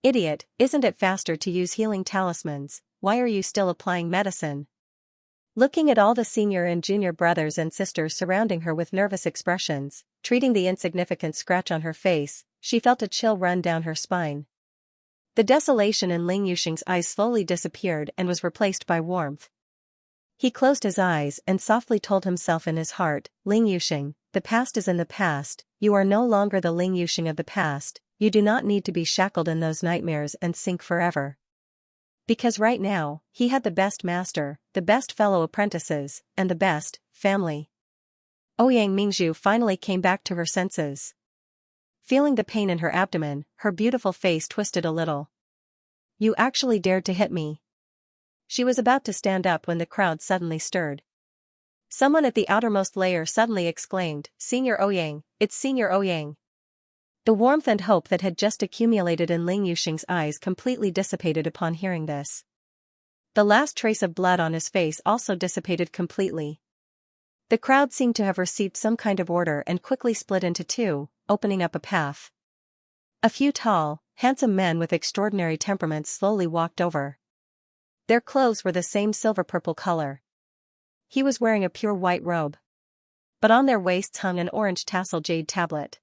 A: "Idiot, isn't it faster to use healing talismans? Why are you still applying medicine?" Looking at all the senior and junior brothers and sisters surrounding her with nervous expressions, treating the insignificant scratch on her face, she felt a chill run down her spine. The desolation in Ling Yuxing's eyes slowly disappeared and was replaced by warmth. He closed his eyes and softly told himself in his heart, "Ling Yuxing, the past is in the past, you are no longer the Ling Yuxing of the past, you do not need to be shackled in those nightmares and sink forever." Because right now, he had the best master, the best fellow apprentices, and the best family. Ouyang Mingzhu finally came back to her senses. Feeling the pain in her abdomen, her beautiful face twisted a little. "You actually dared to hit me." She was about to stand up when the crowd suddenly stirred. Someone at the outermost layer suddenly exclaimed, "Senior Ouyang, it's Senior Ouyang." The warmth and hope that had just accumulated in Ling Yuxing's eyes completely dissipated upon hearing this. The last trace of blood on his face also dissipated completely. The crowd seemed to have received some kind of order and quickly split into two, opening up a path. A few tall, handsome men with extraordinary temperaments slowly walked over. Their clothes were the same silver-purple color. He was wearing a pure white robe. But on their waists hung an orange tassel jade tablet.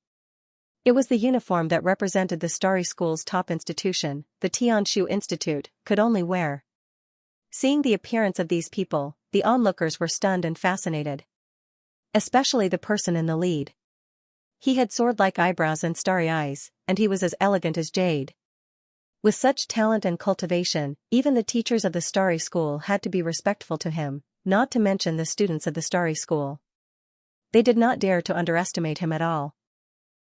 A: It was the uniform that represented the Starry School's top institution, the Tianshu Institute, could only wear. Seeing the appearance of these people, the onlookers were stunned and fascinated. Especially the person in the lead. He had sword-like eyebrows and starry eyes, and he was as elegant as jade. With such talent and cultivation, even the teachers of the Starry School had to be respectful to him, not to mention the students of the Starry School. They did not dare to underestimate him at all.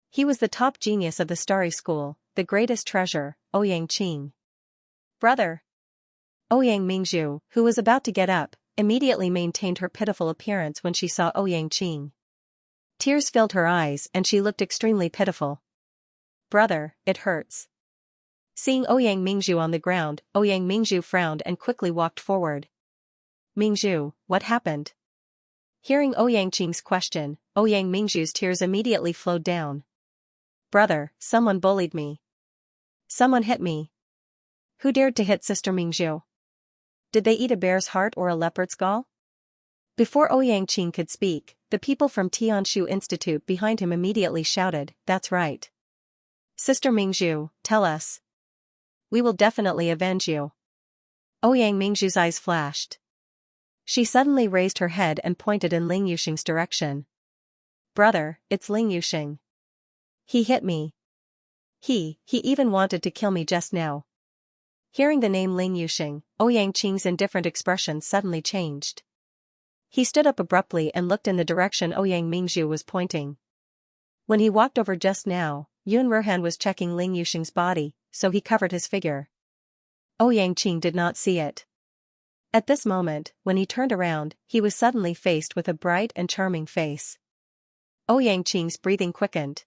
A: He was the top genius of the Starry School, the greatest treasure, Ouyang. Brother! Ouyang Mingzhu, who was about to get up, immediately maintained her pitiful appearance when she saw Ouyang Qing. Tears filled her eyes and she looked extremely pitiful. Brother, it hurts. Seeing Ouyang Mingzhu on the ground, Ouyang Mingzhu frowned and quickly walked forward. Mingzhu, what happened? Hearing Ouyang Qing's question, Ouyang Mingzhu's tears immediately flowed down. Brother, someone bullied me. Someone hit me. Who dared to hit Sister Mingzhu? Did they eat a bear's heart or a leopard's gall? Before Ouyang Qing could speak, the people from Tianshu Institute behind him immediately shouted, that's right. Sister Mingzhu, tell us. We will definitely avenge you. Ouyang Mingzhu's eyes flashed. She suddenly raised her head and pointed in Ling Yuxing's direction. Brother, it's Ling Yuxing. He hit me. He even wanted to kill me just now. Hearing the name Ling Yuxing, Ouyang Qing's indifferent expression suddenly changed. He stood up abruptly and looked in the direction Ouyang Mingzhu was pointing. When he walked over just now, Yun Ruhan was checking Ling Yuxing's body, so he covered his figure. Ouyang Qing did not see it. At this moment, when he turned around, he was suddenly faced with a bright and charming face. Ouyang Qing's breathing quickened.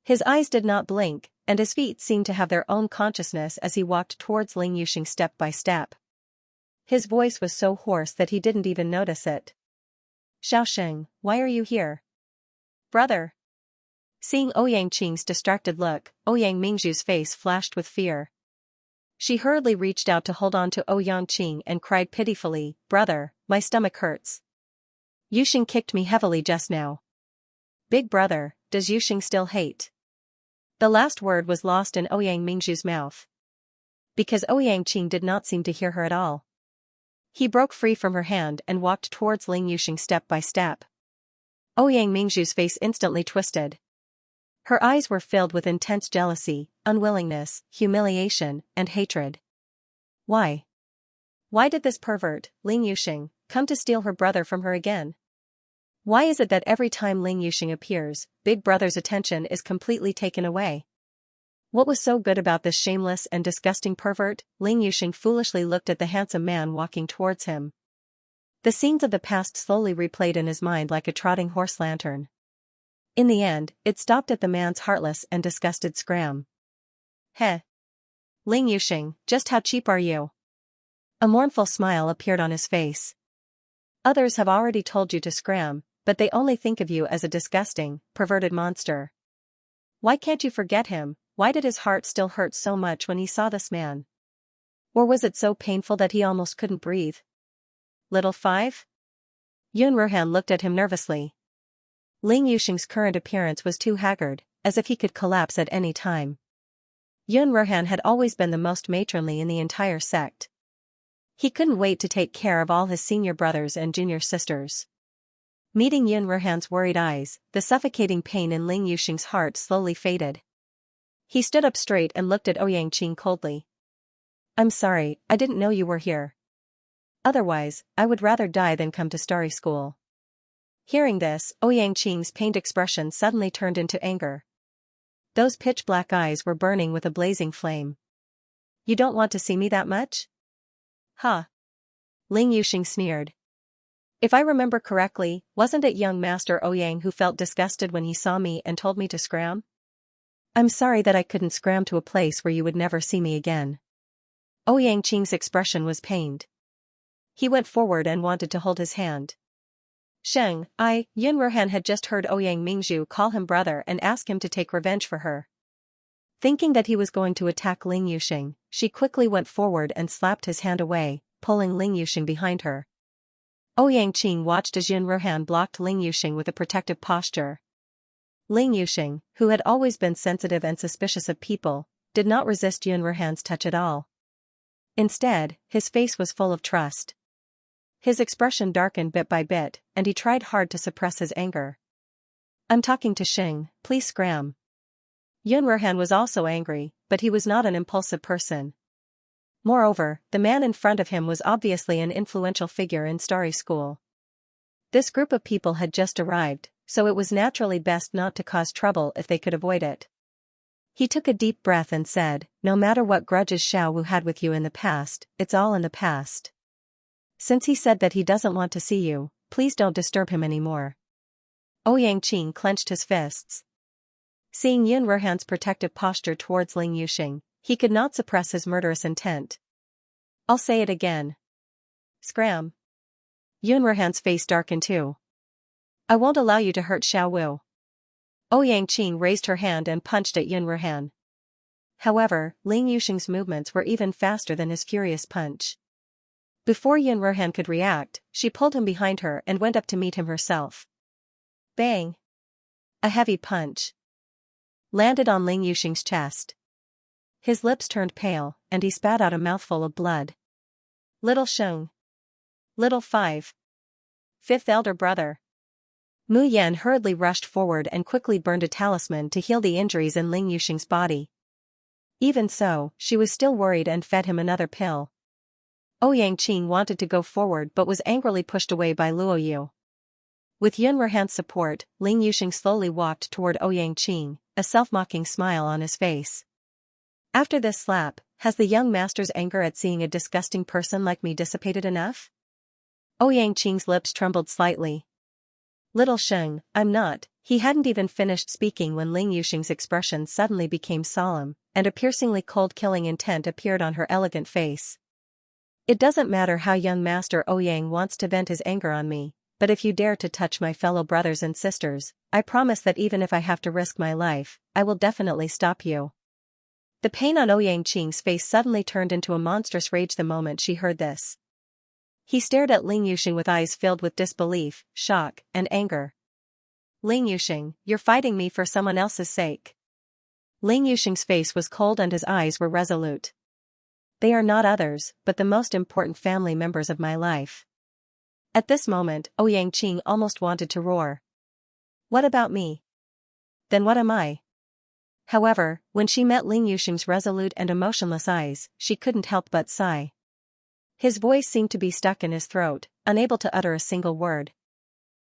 A: His eyes did not blink, and his feet seemed to have their own consciousness as he walked towards Ling Yuxing step by step. His voice was so hoarse that he didn't even notice it. Xiaosheng, why are you here? Brother! Seeing Ouyang Qing's distracted look, Ouyang Mingzhu's face flashed with fear. She hurriedly reached out to hold on to Ouyang Qing and cried pitifully, Brother, my stomach hurts. Yuxing kicked me heavily just now. Big brother, does Yuxing still hate? The last word was lost in Ouyang Mingzhu's mouth. Because Ouyang Qing did not seem to hear her at all. He broke free from her hand and walked towards Ling Yuxing step by step. Ouyang Mingzhu's face instantly twisted. Her eyes were filled with intense jealousy, unwillingness, humiliation, and hatred. Why? Why did this pervert, Ling Yuxing, come to steal her brother from her again? Why is it that every time Ling Yuxing appears, Big Brother's attention is completely taken away? What was so good about this shameless and disgusting pervert? Ling Yuxing foolishly looked at the handsome man walking towards him. The scenes of the past slowly replayed in his mind like a trotting horse lantern. In the end, it stopped at the man's heartless and disgusted scram. Heh! Ling Yuxing, just how cheap are you? A mournful smile appeared on his face. Others have already told you to scram, but they only think of you as a disgusting, perverted monster. Why can't you forget him? Why did his heart still hurt so much when he saw this man? Or was it so painful that he almost couldn't breathe? Little five? Yun Ruhan looked at him nervously. Ling Yuxing's current appearance was too haggard, as if he could collapse at any time. Yun Ruhan had always been the most matronly in the entire sect. He couldn't wait to take care of all his senior brothers and junior sisters. Meeting Yun Ruhan's worried eyes, the suffocating pain in Ling Yuxing's heart slowly faded. He stood up straight and looked at Ouyang Qing coldly. I'm sorry, I didn't know you were here. Otherwise, I would rather die than come to Starry School. Hearing this, Ouyang Qing's pained expression suddenly turned into anger. Those pitch-black eyes were burning with a blazing flame. You don't want to see me that much? Huh. Ling Yuxing sneered. If I remember correctly, wasn't it young Master Ouyang who felt disgusted when he saw me and told me to scram? I'm sorry that I couldn't scram to a place where you would never see me again. Ouyang Qing's expression was pained. He went forward and wanted to hold his hand. Yun Ruhan had just heard Ouyang Mingzhu call him brother and ask him to take revenge for her. Thinking that he was going to attack Ling Yuxing, she quickly went forward and slapped his hand away, pulling Ling Yuxing behind her. Ouyang Qing watched as Yun Ruhan blocked Ling Yuxing with a protective posture. Ling Yuxing, who had always been sensitive and suspicious of people, did not resist Yun Ruhan's touch at all. Instead, his face was full of trust. His expression darkened bit by bit, and he tried hard to suppress his anger. I'm talking to Xing, please scram. Yun Ruhan was also angry, but he was not an impulsive person. Moreover, the man in front of him was obviously an influential figure in Starry School. This group of people had just arrived, so it was naturally best not to cause trouble if they could avoid it. He took a deep breath and said, "No matter what grudges Xiao Wu had with you in the past, it's all in the past. Since he said that he doesn't want to see you, please don't disturb him anymore." Ouyang clenched his fists. Seeing Yun Ruhan's protective posture towards Ling Yuxing, he could not suppress his murderous intent. "I'll say it again. Scram." Yun Ruhan's face darkened too. "I won't allow you to hurt Xiao Wu." Ouyang raised her hand and punched at Yun Ruhan. However, Ling Yuxing's movements were even faster than his furious punch. Before Yun Ruhan could react, she pulled him behind her and went up to meet him herself. Bang! A heavy punch landed on Ling Yuxing's chest. His lips turned pale, and he spat out a mouthful of blood. "Little Sheng. Little Fifth elder brother." Mu Yan hurriedly rushed forward and quickly burned a talisman to heal the injuries in Ling Yuxing's body. Even so, she was still worried and fed him another pill. Ouyang wanted to go forward but was angrily pushed away by Luo Yu. With Yun Ruhan's support, Ling Yuxing slowly walked toward Ouyang, a self-mocking smile on his face. After this slap, has the young master's anger at seeing a disgusting person like me dissipated enough? Ouyang lips trembled slightly. "Little Sheng, I'm not." He hadn't even finished speaking when Ling Yuxing's expression suddenly became solemn, and a piercingly cold killing intent appeared on her elegant face. "It doesn't matter how young Master Ouyang wants to vent his anger on me, but if you dare to touch my fellow brothers and sisters, I promise that even if I have to risk my life, I will definitely stop you." The pain on Ouyang face suddenly turned into a monstrous rage the moment she heard this. He stared at Ling Yuxing with eyes filled with disbelief, shock, and anger. "Ling Yuxing, you're fighting me for someone else's sake." Ling Yuxing's face was cold and his eyes were resolute. "They are not others, but the most important family members of my life." At this moment, Ouyang almost wanted to roar. "What about me? Then what am I?" However, when she met Ling Yuxing's resolute and emotionless eyes, she couldn't help but sigh. His voice seemed to be stuck in his throat, unable to utter a single word.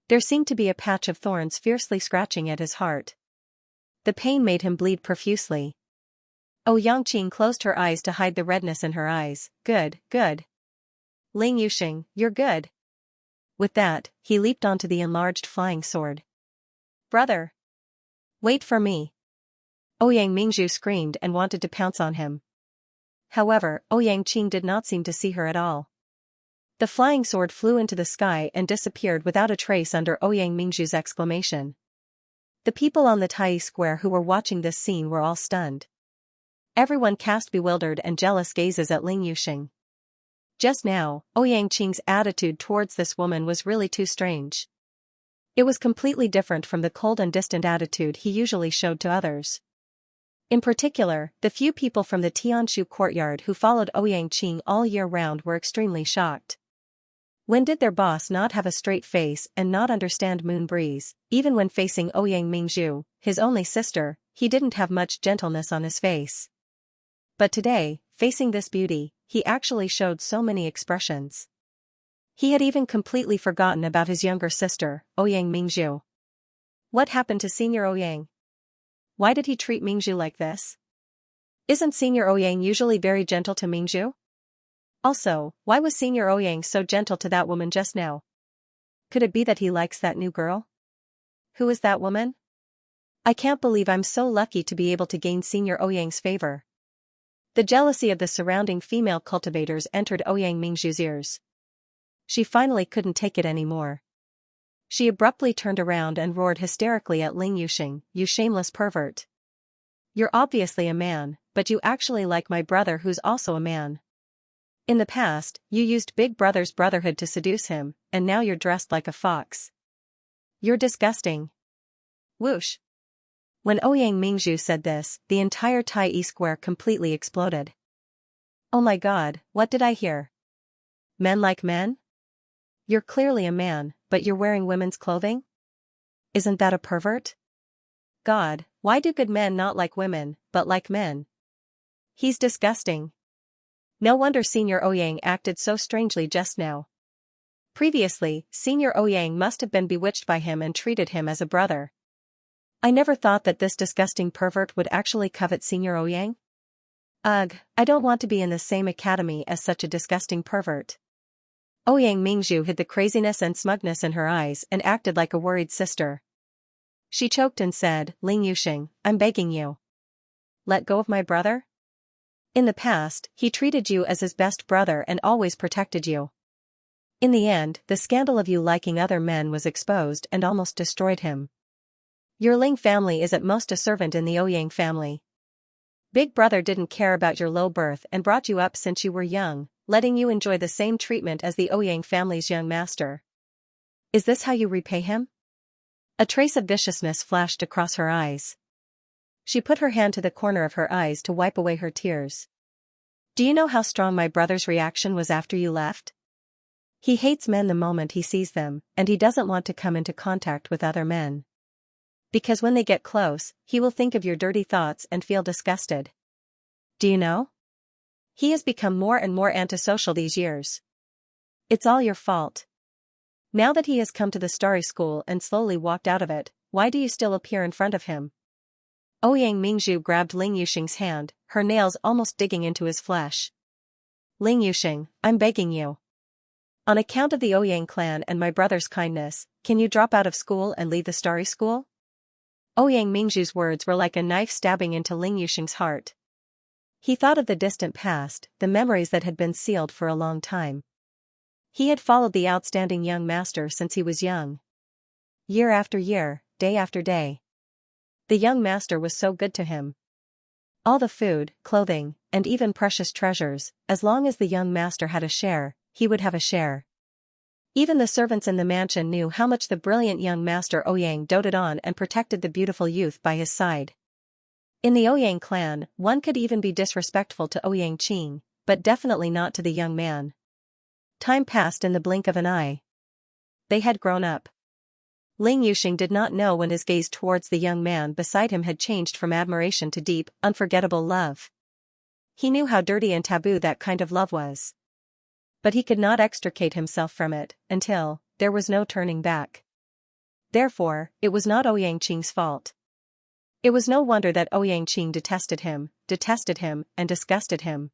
A: There seemed to be a patch of thorns fiercely scratching at his heart. The pain made him bleed profusely. Ouyang closed her eyes to hide the redness in her eyes. "Good, good. Ling Yuxing, you're good." With that, he leaped onto the enlarged flying sword. "Brother! Wait for me!" Ouyang screamed and wanted to pounce on him. However, Ouyang did not seem to see her at all. The flying sword flew into the sky and disappeared without a trace under Ouyang exclamation. The people on the Tai Square who were watching this scene were all stunned. Everyone cast bewildered and jealous gazes at Ling Yuxing. Just now, Ouyang attitude towards this woman was really too strange. It was completely different from the cold and distant attitude he usually showed to others. In particular, the few people from the Tianshu courtyard who followed Ouyang all year round were extremely shocked. When did their boss not have a straight face and not understand Moon Breeze? Even when facing Ouyang, his only sister, he didn't have much gentleness on his face. But today, facing this beauty, he actually showed so many expressions. He had even completely forgotten about his younger sister, Ouyang. What happened to Senior Ouyang? Why did he treat Mingzhu like this? Isn't Senior Ouyang usually very gentle to Mingzhu? Also, why was Senior Ouyang so gentle to that woman just now? Could it be that he likes that new girl? Who is that woman? I can't believe I'm so lucky to be able to gain Senior Ouyang's favor. The jealousy of the surrounding female cultivators entered Ouyang's ears. She finally couldn't take it anymore. She abruptly turned around and roared hysterically at Ling Yuxing, "You shameless pervert. You're obviously a man, but you actually like my brother who's also a man. In the past, you used Big Brother's brotherhood to seduce him, and now you're dressed like a fox. You're disgusting." Whoosh! When Ouyang said this, the entire Tai Square completely exploded. Oh my god, what did I hear? Men like men? You're clearly a man, but you're wearing women's clothing? Isn't that a pervert? God, why do good men not like women, but like men? He's disgusting. No wonder Senior Ouyang acted so strangely just now. Previously, Senior Ouyang must have been bewitched by him and treated him as a brother. I never thought that this disgusting pervert would actually covet Senior Ouyang. Ugh, I don't want to be in the same academy as such a disgusting pervert. Ouyang Mingzhu hid the craziness and smugness in her eyes and acted like a worried sister. She choked and said, Ling Yuxing, I'm begging you. Let go of my brother? In the past, he treated you as his best brother and always protected you. In the end, the scandal of you liking other men was exposed and almost destroyed him. Your Ling family is at most a servant in the Ouyang family. Big brother didn't care about your low birth and brought you up since you were young, letting you enjoy the same treatment as the Ouyang family's young master. Is this how you repay him? A trace of viciousness flashed across her eyes. She put her hand to the corner of her eyes to wipe away her tears. Do you know how strong my brother's reaction was after you left? He hates men the moment he sees them, and he doesn't want to come into contact with other men. Because when they get close, he will think of your dirty thoughts and feel disgusted. Do you know? He has become more and more antisocial these years. It's all your fault. Now that he has come to the starry school and slowly walked out of it, why do you still appear in front of him? Ouyang Mingzhu grabbed Ling Yuxing's hand, her nails almost digging into his flesh. Ling Yuxing, I'm begging you. On account of the Ouyang clan and my brother's kindness, can you drop out of school and leave the starry school? Ouyang Mingzhu's words were like a knife stabbing into Ling Yuxing's heart. He thought of the distant past, the memories that had been sealed for a long time. He had followed the outstanding young master since he was young. Year after year, day after day. The young master was so good to him. All the food, clothing, and even precious treasures, as long as the young master had a share, he would have a share. Even the servants in the mansion knew how much the brilliant young master Ouyang doted on and protected the beautiful youth by his side. In the Ouyang clan, one could even be disrespectful to Ouyang Qing, but definitely not to the young man. Time passed in the blink of an eye. They had grown up. Ling Yuxing did not know when his gaze towards the young man beside him had changed from admiration to deep, unforgettable love. He knew how dirty and taboo that kind of love was. But he could not extricate himself from it, until there was no turning back. Therefore, it was not Ouyang Qing's fault. It was no wonder that Ouyang Qing detested him, and disgusted him.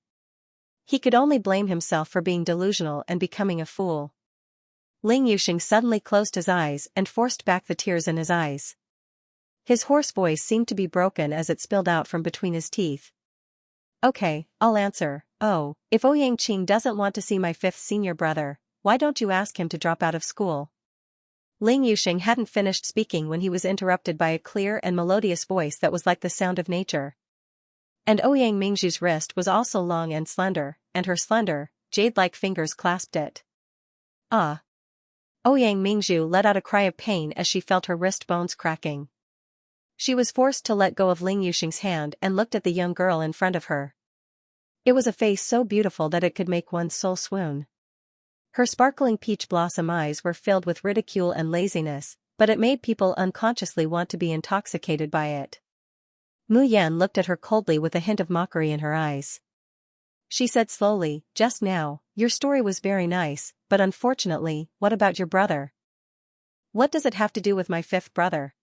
A: He could only blame himself for being delusional and becoming a fool. Ling Yuxing suddenly closed his eyes and forced back the tears in his eyes. His hoarse voice seemed to be broken as it spilled out from between his teeth. Okay, I'll answer. Oh, if Ouyang Qing doesn't want to see my fifth senior brother, why don't you ask him to drop out of school? Ling Yuxing hadn't finished speaking when he was interrupted by a clear and melodious voice that was like the sound of nature. And Ouyang Mingzhu's wrist was also long and slender, and her slender, jade-like fingers clasped it. Ah! Ouyang Mingzhu let out a cry of pain as she felt her wrist bones cracking. She was forced to let go of Ling Yuxing's hand and looked at the young girl in front of her. It was a face so beautiful that it could make one's soul swoon. Her sparkling peach blossom eyes were filled with ridicule and laziness, but it made people unconsciously want to be intoxicated by it. Mu Yan looked at her coldly with a hint of mockery in her eyes. She said slowly, just now, your story was very nice, but unfortunately, what about your brother? What does it have to do with my fifth brother?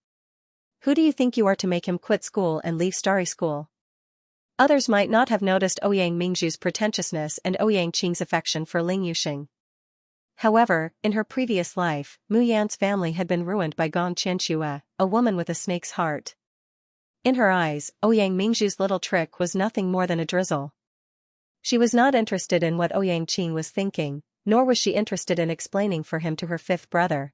A: Who do you think you are to make him quit school and leave starry school? Others might not have noticed Ouyang Mingzhu's pretentiousness and Ouyang Qing's affection for Ling Yuxing. However, in her previous life, Mu Yan's family had been ruined by Gong Qianxua, a woman with a snake's heart. In her eyes, Ouyang Mingzhu's little trick was nothing more than a drizzle. She was not interested in what Ouyang Qing was thinking, nor was she interested in explaining for him to her fifth brother.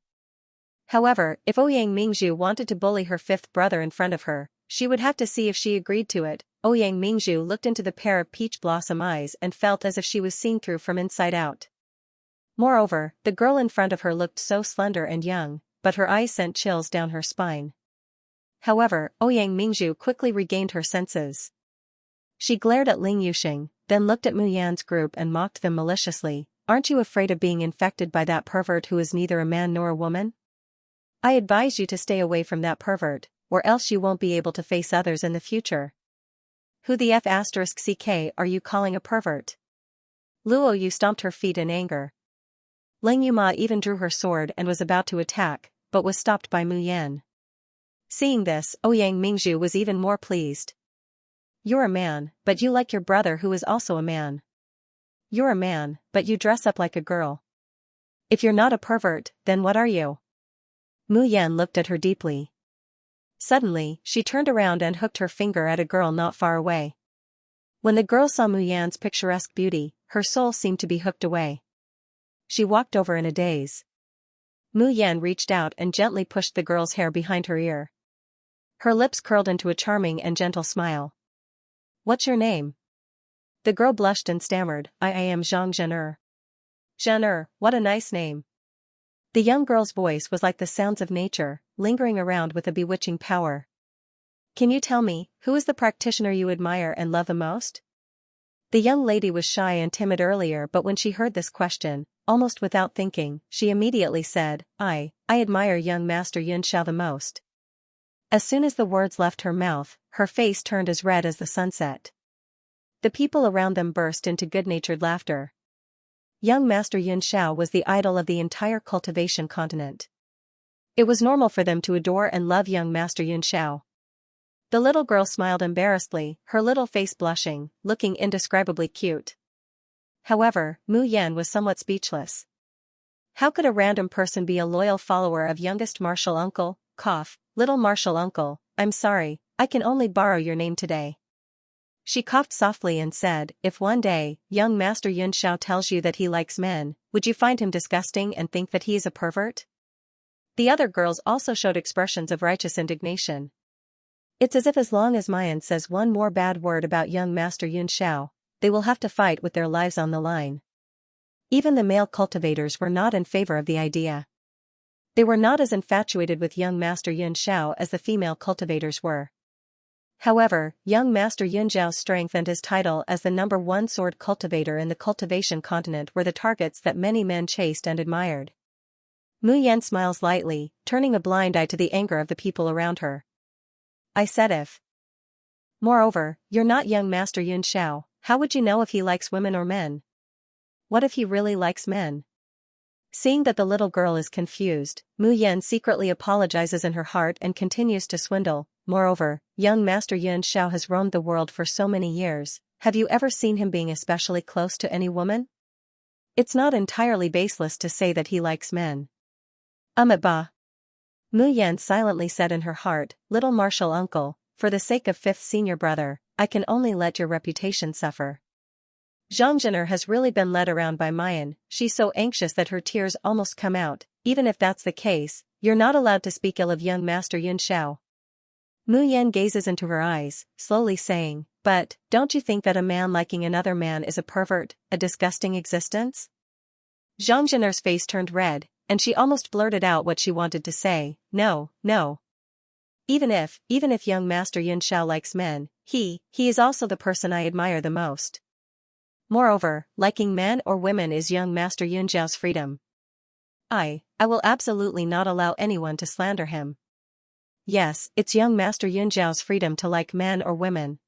A: However, if Ouyang Mingzhu wanted to bully her fifth brother in front of her, she would have to see if she agreed to it. Ouyang Mingzhu looked into the pair of peach blossom eyes and felt as if she was seen through from inside out. Moreover, the girl in front of her looked so slender and young, but her eyes sent chills down her spine. However, Ouyang Mingzhu quickly regained her senses. She glared at Ling Yuxing, then looked at Mu Yan's group and mocked them maliciously. Aren't you afraid of being infected by that pervert who is neither a man nor a woman? I advise you to stay away from that pervert, or else you won't be able to face others in the future. Who the F***ck are you calling a pervert? Luo Yu stomped her feet in anger. Ling Yuma even drew her sword and was about to attack, but was stopped by Mu Yan. Seeing this, Ouyang Mingzhu was even more pleased. You're a man, but you like your brother who is also a man. You're a man, but you dress up like a girl. If you're not a pervert, then what are you? Mu Yan looked at her deeply. Suddenly, she turned around and hooked her finger at a girl not far away. When the girl saw Mu Yan's picturesque beauty, her soul seemed to be hooked away. She walked over in a daze. Mu Yan reached out and gently pushed the girl's hair behind her ear. Her lips curled into a charming and gentle smile. What's your name? The girl blushed and stammered, I am Xianxia. Xianxia, what a nice name. The young girl's voice was like the sounds of nature, lingering around with a bewitching power. Can you tell me, who is the practitioner you admire and love the most? The young lady was shy and timid earlier, but when she heard this question, almost without thinking, she immediately said, I admire young Master Xianxia the most. As soon as the words left her mouth, her face turned as red as the sunset. The people around them burst into good-natured laughter. Young Master Xianxia was the idol of the entire Cultivation continent. It was normal for them to adore and love young Master Xianxia. The little girl smiled embarrassedly, her little face blushing, looking indescribably cute. However, Mu Yan was somewhat speechless. How could a random person be a loyal follower of youngest martial uncle? Little martial uncle, I'm sorry, I can only borrow your name today. She coughed softly and said, if one day, young Master Xianxia tells you that he likes men, would you find him disgusting and think that he is a pervert? The other girls also showed expressions of righteous indignation. It's as if as long as Mayan says one more bad word about young Master Xianxia, they will have to fight with their lives on the line. Even the male cultivators were not in favor of the idea. They were not as infatuated with young Master Xianxia as the female cultivators were. However, young Master Xianxia's strength and his title as the #1 sword cultivator in the Cultivation continent were the targets that many men chased and admired. Mu Yan smiles lightly, turning a blind eye to the anger of the people around her. I said if. Moreover, you're not young Master Xianxia, how would you know if he likes women or men? What if he really likes men? Seeing that the little girl is confused, Mu Yan secretly apologizes in her heart and continues to swindle. Moreover, young Master Xianxia has roamed the world for so many years, have you ever seen him being especially close to any woman? It's not entirely baseless to say that he likes men. Bah. Mu Yan silently said in her heart, little martial uncle, for the sake of fifth senior brother, I can only let your reputation suffer. Xianxia has really been led around by Mayan, she's so anxious that her tears almost come out. Even if that's the case, you're not allowed to speak ill of young Master Xianxia. Mu Yan gazes into her eyes, slowly saying, but, don't you think that a man liking another man is a pervert, a disgusting existence? Xianxia's face turned red, and she almost blurted out what she wanted to say, no. Even if young Master Xianxia likes men, he is also the person I admire the most. Moreover, liking men or women is young Master Xianxia's freedom. I will absolutely not allow anyone to slander him. Yes, it's young Master Xianxia's freedom to like men or women.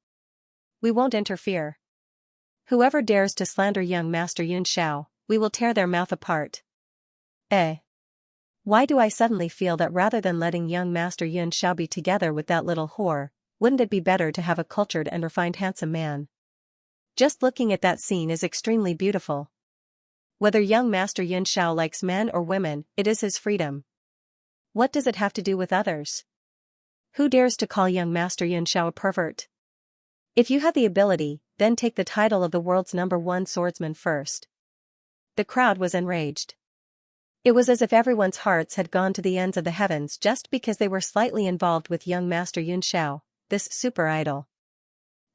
A: We won't interfere. Whoever dares to slander young Master Xianxia, we will tear their mouth apart. Why do I suddenly feel that rather than letting young Master Xianxia be together with that little whore, wouldn't it be better to have a cultured and refined handsome man? Just looking at that scene is extremely beautiful. Whether young Master Xianxia likes men or women, it is his freedom. What does it have to do with others? Who dares to call young Master Xianxia a pervert? If you have the ability, then take the title of the world's #1 swordsman first. The crowd was enraged. It was as if everyone's hearts had gone to the ends of the heavens just because they were slightly involved with young Master Xianxia, this super idol.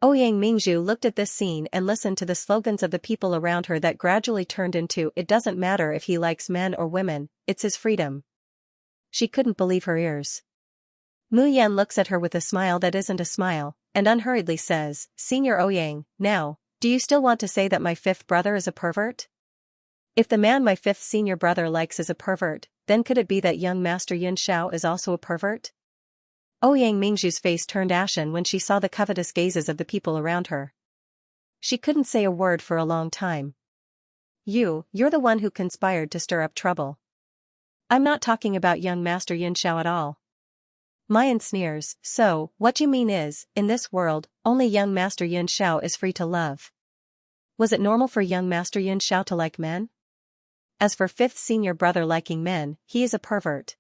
A: Ouyang Mingzhu looked at this scene and listened to the slogans of the people around her that gradually turned into it doesn't matter if he likes men or women, it's his freedom. She couldn't believe her ears. Mu Yan looks at her with a smile that isn't a smile, and unhurriedly says, Senior Ouyang, now, do you still want to say that my fifth brother is a pervert? If the man my fifth senior brother likes is a pervert, then could it be that young Master Xianxia is also a pervert? Ouyang Mingzhu's face turned ashen when she saw the covetous gazes of the people around her. She couldn't say a word for a long time. You're the one who conspired to stir up trouble. I'm not talking about young Master Xianxia at all. Mayan sneers, so, what you mean is, in this world, only young Master Yun Xiao is free to love. Was it normal for young Master Yun Xiao to like men? As for fifth senior brother liking men, he is a pervert.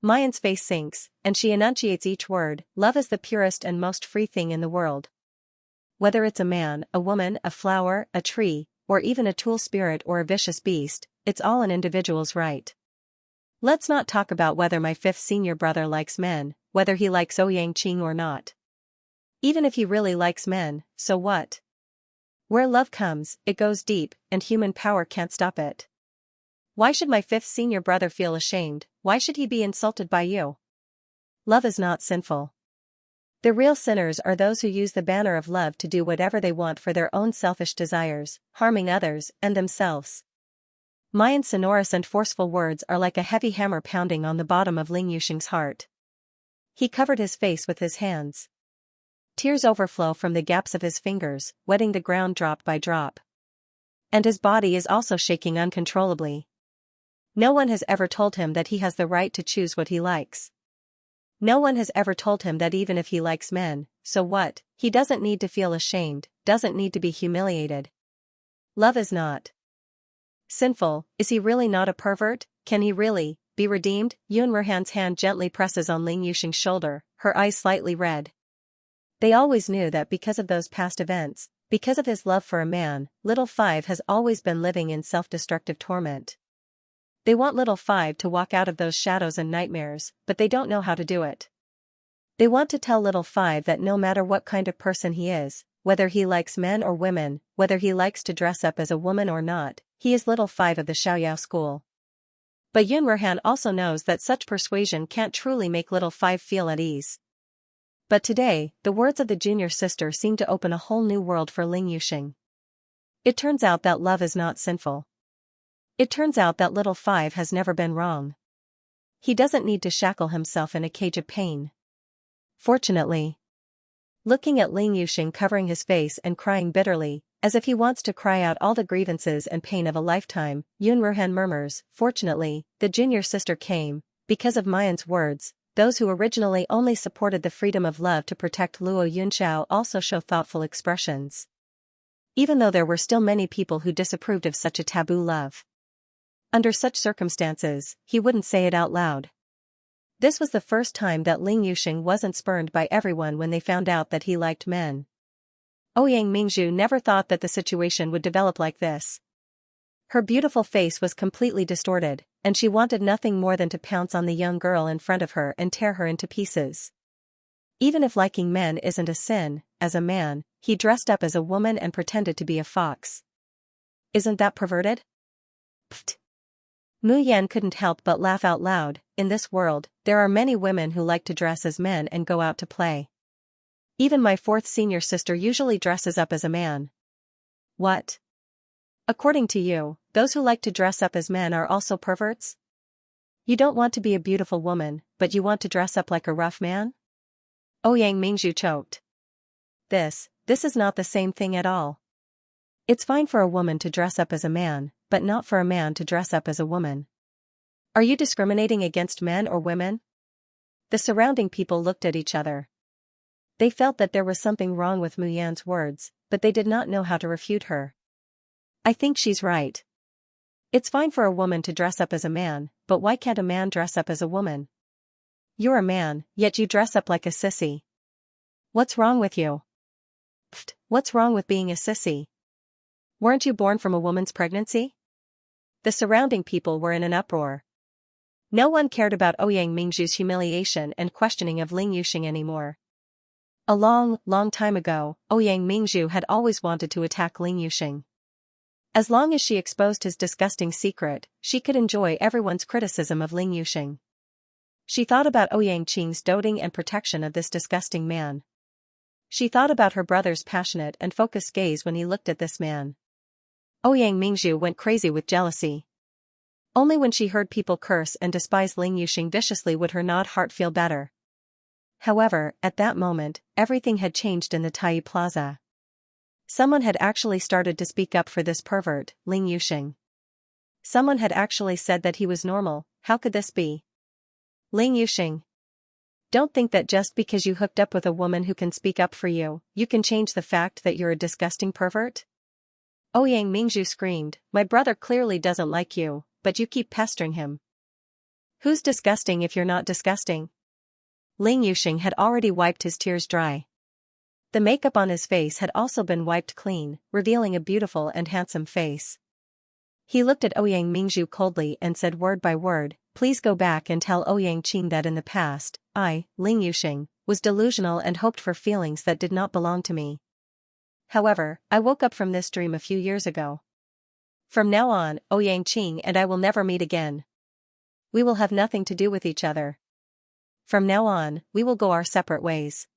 A: Mayan's face sinks, and she enunciates each word, love is the purest and most free thing in the world. Whether it's a man, a woman, a flower, a tree, or even a tool spirit or a vicious beast, it's all an individual's right. Let's not talk about whether my fifth senior brother likes men, whether he likes Ouyang Qing or not. Even if he really likes men, so what? Where love comes, it goes deep, and human power can't stop it. Why should my fifth senior brother feel ashamed? Why should he be insulted by you? Love is not sinful. The real sinners are those who use the banner of love to do whatever they want for their own selfish desires, harming others and themselves. Mayan's sonorous and forceful words are like a heavy hammer pounding on the bottom of Ling Yuxing's heart. He covered his face with his hands. Tears overflow from the gaps of his fingers, wetting the ground drop by drop. And his body is also shaking uncontrollably. No one has ever told him that he has the right to choose what he likes. No one has ever told him that even if he likes men, so what, he doesn't need to feel ashamed, doesn't need to be humiliated. Love is not sinful. Is he really not a pervert? Can he really be redeemed? Yun Ruhan's hand gently presses on Ling Yuxing's shoulder, her eyes slightly red. They always knew that because of those past events, because of his love for a man, Little Five has always been living in self-destructive torment. They want Little Five to walk out of those shadows and nightmares, but they don't know how to do it. They want to tell Little Five that no matter what kind of person he is, whether he likes men or women, whether he likes to dress up as a woman or not, he is Little Five of the Xiaoyao school. But Yun Ruhan also knows that such persuasion can't truly make Little Five feel at ease. But today, the words of the junior sister seem to open a whole new world for Ling Yuxing. It turns out that love is not sinful. It turns out that Little Five has never been wrong. He doesn't need to shackle himself in a cage of pain. Fortunately. Looking at Ling Yuxing covering his face and crying bitterly, as if he wants to cry out all the grievances and pain of a lifetime, Yun Ruhan murmurs, fortunately, the junior sister came, because of Mayan's words. Those who originally only supported the freedom of love to protect Luo Yunxiao also show thoughtful expressions. Even though there were still many people who disapproved of such a taboo love. Under such circumstances, he wouldn't say it out loud. This was the first time that Ling Yuxing wasn't spurned by everyone when they found out that he liked men. Ouyang Mingzhu never thought that the situation would develop like this. Her beautiful face was completely distorted, and she wanted nothing more than to pounce on the young girl in front of her and tear her into pieces. Even if liking men isn't a sin, as a man, he dressed up as a woman and pretended to be a fox. Isn't that perverted? Pfft. Mu Yan couldn't help but laugh out loud. In this world, there are many women who like to dress as men and go out to play. Even my fourth senior sister usually dresses up as a man. What? According to you, those who like to dress up as men are also perverts? You don't want to be a beautiful woman, but you want to dress up like a rough man? Ouyang Mingzhu choked. This is not the same thing at all. It's fine for a woman to dress up as a man, but not for a man to dress up as a woman. Are you discriminating against men or women? The surrounding people looked at each other. They felt that there was something wrong with Mu Yan's words, but they did not know how to refute her. I think she's right. It's fine for a woman to dress up as a man, but why can't a man dress up as a woman? You're a man, yet you dress up like a sissy. What's wrong with you? Pfft, what's wrong with being a sissy? Weren't you born from a woman's pregnancy? The surrounding people were in an uproar. No one cared about Ouyang Mingzhu's humiliation and questioning of Ling Yuxing anymore. A long, long time ago, Ouyang Mingzhu had always wanted to attack Ling Yuxing. As long as she exposed his disgusting secret, she could enjoy everyone's criticism of Ling Yuxing. She thought about Ouyang Qing's doting and protection of this disgusting man. She thought about her brother's passionate and focused gaze when he looked at this man. Ouyang Mingzhu went crazy with jealousy. Only when she heard people curse and despise Ling Yuxing viciously would her not heart feel better. However, at that moment, everything had changed in the Tai Plaza. Someone had actually started to speak up for this pervert, Ling Yuxing. Someone had actually said that he was normal. How could this be? Ling Yuxing. Don't think that just because you hooked up with a woman who can speak up for you, you can change the fact that you're a disgusting pervert. Ouyang Mingzhu screamed, my brother clearly doesn't like you, but you keep pestering him. Who's disgusting if you're not disgusting? Ling Yuxing had already wiped his tears dry. The makeup on his face had also been wiped clean, revealing a beautiful and handsome face. He looked at Ouyang Mingzhu coldly and said word by word, please go back and tell Ouyang Qing that in the past, I, Ling Yuxing, was delusional and hoped for feelings that did not belong to me. However, I woke up from this dream a few years ago. From now on, Ouyang Qing and I will never meet again. We will have nothing to do with each other. From now on, we will go our separate ways.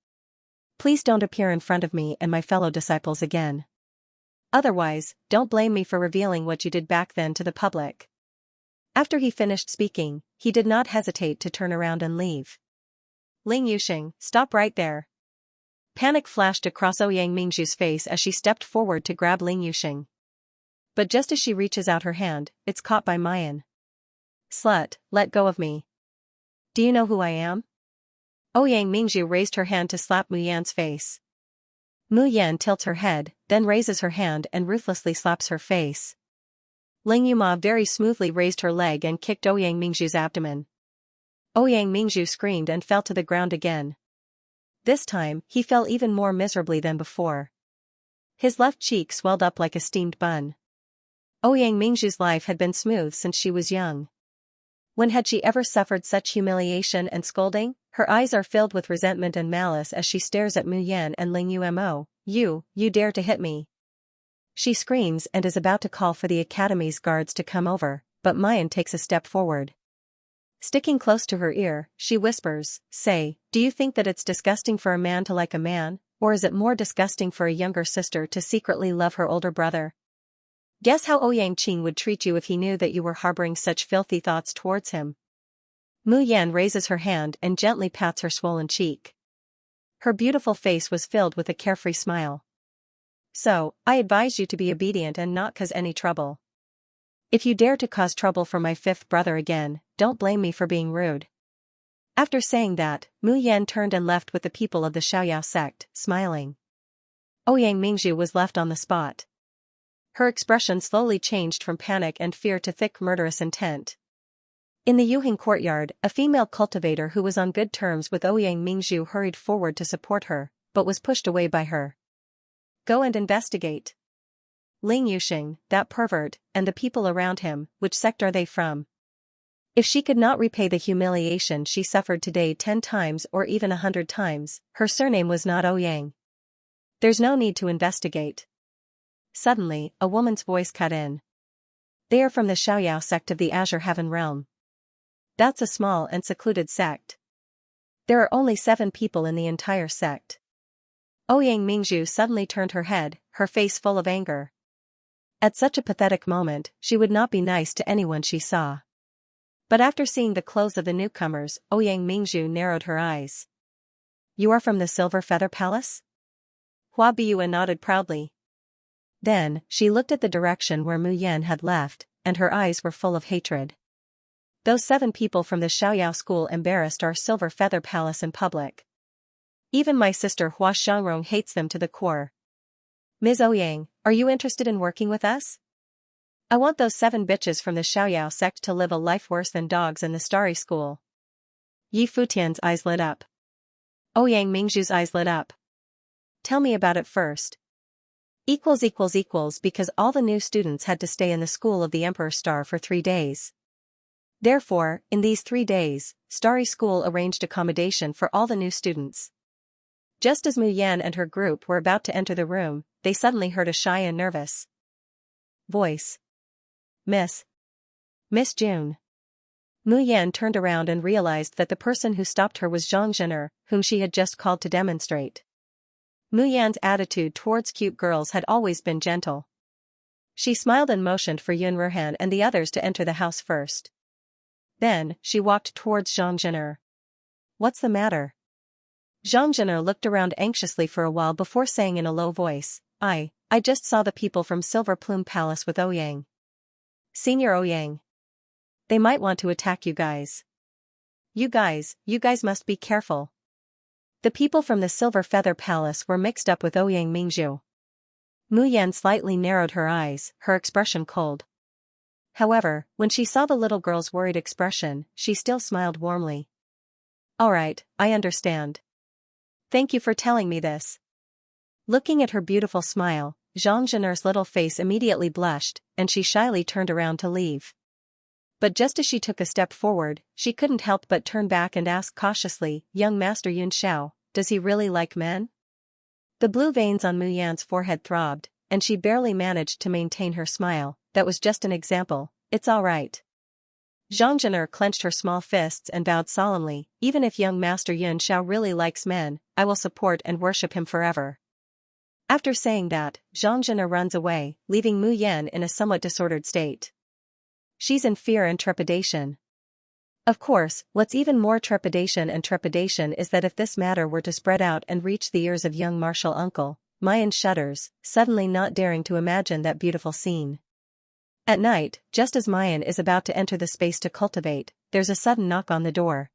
A: Please don't appear in front of me and my fellow disciples again. Otherwise, don't blame me for revealing what you did back then to the public. After he finished speaking, he did not hesitate to turn around and leave. Ling Yuxing, stop right there. Panic flashed across Ouyang Mingzhu's face as she stepped forward to grab Ling Yuxing. But just as she reaches out her hand, it's caught by Mayan. Slut, let go of me. Do you know who I am? Ouyang Mingzhu raised her hand to slap Mu Yan's face. Mu Yan tilts her head, then raises her hand and ruthlessly slaps her face. Ling Yuma very smoothly raised her leg and kicked Ouyang Mingzhu's abdomen. Ouyang Mingzhu screamed and fell to the ground again. This time, he fell even more miserably than before. His left cheek swelled up like a steamed bun. Ouyang Mingzhu's life had been smooth since she was young. When had she ever suffered such humiliation and scolding? Her eyes are filled with resentment and malice as she stares at Mu Yan and Ling Yumo. You dare to hit me. She screams and is about to call for the academy's guards to come over, but Mayan takes a step forward. Sticking close to her ear, she whispers, say, do you think that it's disgusting for a man to like a man, or is it more disgusting for a younger sister to secretly love her older brother? Guess how Ouyang Qing would treat you if he knew that you were harboring such filthy thoughts towards him. Mu Yan raises her hand and gently pats her swollen cheek. Her beautiful face was filled with a carefree smile. So, I advise you to be obedient and not cause any trouble. If you dare to cause trouble for my fifth brother again, don't blame me for being rude. After saying that, Mu Yan turned and left with the people of the Xiaoyao sect, smiling. Ouyang Mingzhu was left on the spot. Her expression slowly changed from panic and fear to thick murderous intent. In the Yuhing courtyard, a female cultivator who was on good terms with Ouyang Mingzhu hurried forward to support her, but was pushed away by her. Go and investigate. Ling Yuxing, that pervert, and the people around him, which sect are they from? If she could not repay the humiliation she suffered today 10 times or even 100 times, her surname was not Ouyang. There's no need to investigate. Suddenly, a woman's voice cut in. They are from the Xiaoyao sect of the Azure Heaven Realm. That's a small and secluded sect. There are only 7 people in the entire sect. Ouyang Mingzhu suddenly turned her head, her face full of anger. At such a pathetic moment, she would not be nice to anyone she saw. But after seeing the clothes of the newcomers, Ouyang Mingzhu narrowed her eyes. You are from the Silver Feather Palace? Hua Biyu nodded proudly. Then, she looked at the direction where Mu Yan had left, and her eyes were full of hatred. Those 7 people from the Xiaoyao school embarrassed our Silver Feather Palace in public. Even my sister Hua Xiangrong hates them to the core. Ms. Ouyang, are you interested in working with us? I want those 7 bitches from the Xiaoyao sect to live a life worse than dogs in the Starry School. Yi Futian's eyes lit up. Ouyang Mingzhu's eyes lit up. Tell me about it first. Because all the new students had to stay in the school of the Emperor Star for 3 days. Therefore, in these 3 days, Starry School arranged accommodation for all the new students. Just as Mu Yan and her group were about to enter the room, they suddenly heard a shy and nervous voice. Miss June. Mu Yan turned around and realized that the person who stopped her was Zhang Zhener, whom she had just called to demonstrate. Mu Yan's attitude towards cute girls had always been gentle. She smiled and motioned for Yun Ruhan and the others to enter the house first. Then, she walked towards Zhang Zhener. What's the matter? Zhang Zhener looked around anxiously for a while before saying in a low voice, I just saw the people from Silver Plume Palace with Ouyang. Senior Ouyang. They might want to attack you guys. You guys must be careful. The people from the Silver Feather Palace were mixed up with Ouyang Mingzhu. Mu Yan slightly narrowed her eyes, her expression cold. However, when she saw the little girl's worried expression, she still smiled warmly. All right, I understand. Thank you for telling me this. Looking at her beautiful smile, Xianxia's little face immediately blushed, and she shyly turned around to leave. But just as she took a step forward, she couldn't help but turn back and ask cautiously, Young Master Yun Xiao, does he really like men? The blue veins on Mu Yan's forehead throbbed, and she barely managed to maintain her smile. That was just an example, it's all right. Xianxia clenched her small fists and vowed solemnly, even if young Master Yun Xiao really likes men, I will support and worship him forever. After saying that, Xianxia runs away, leaving Mu Yan in a somewhat disordered state. She's in fear and trepidation. Of course, what's even more trepidation is that if this matter were to spread out and reach the ears of young martial uncle, Mayan shudders, suddenly not daring to imagine that beautiful scene. At night, just as Mayan is about to enter the space to cultivate, there's a sudden knock on the door.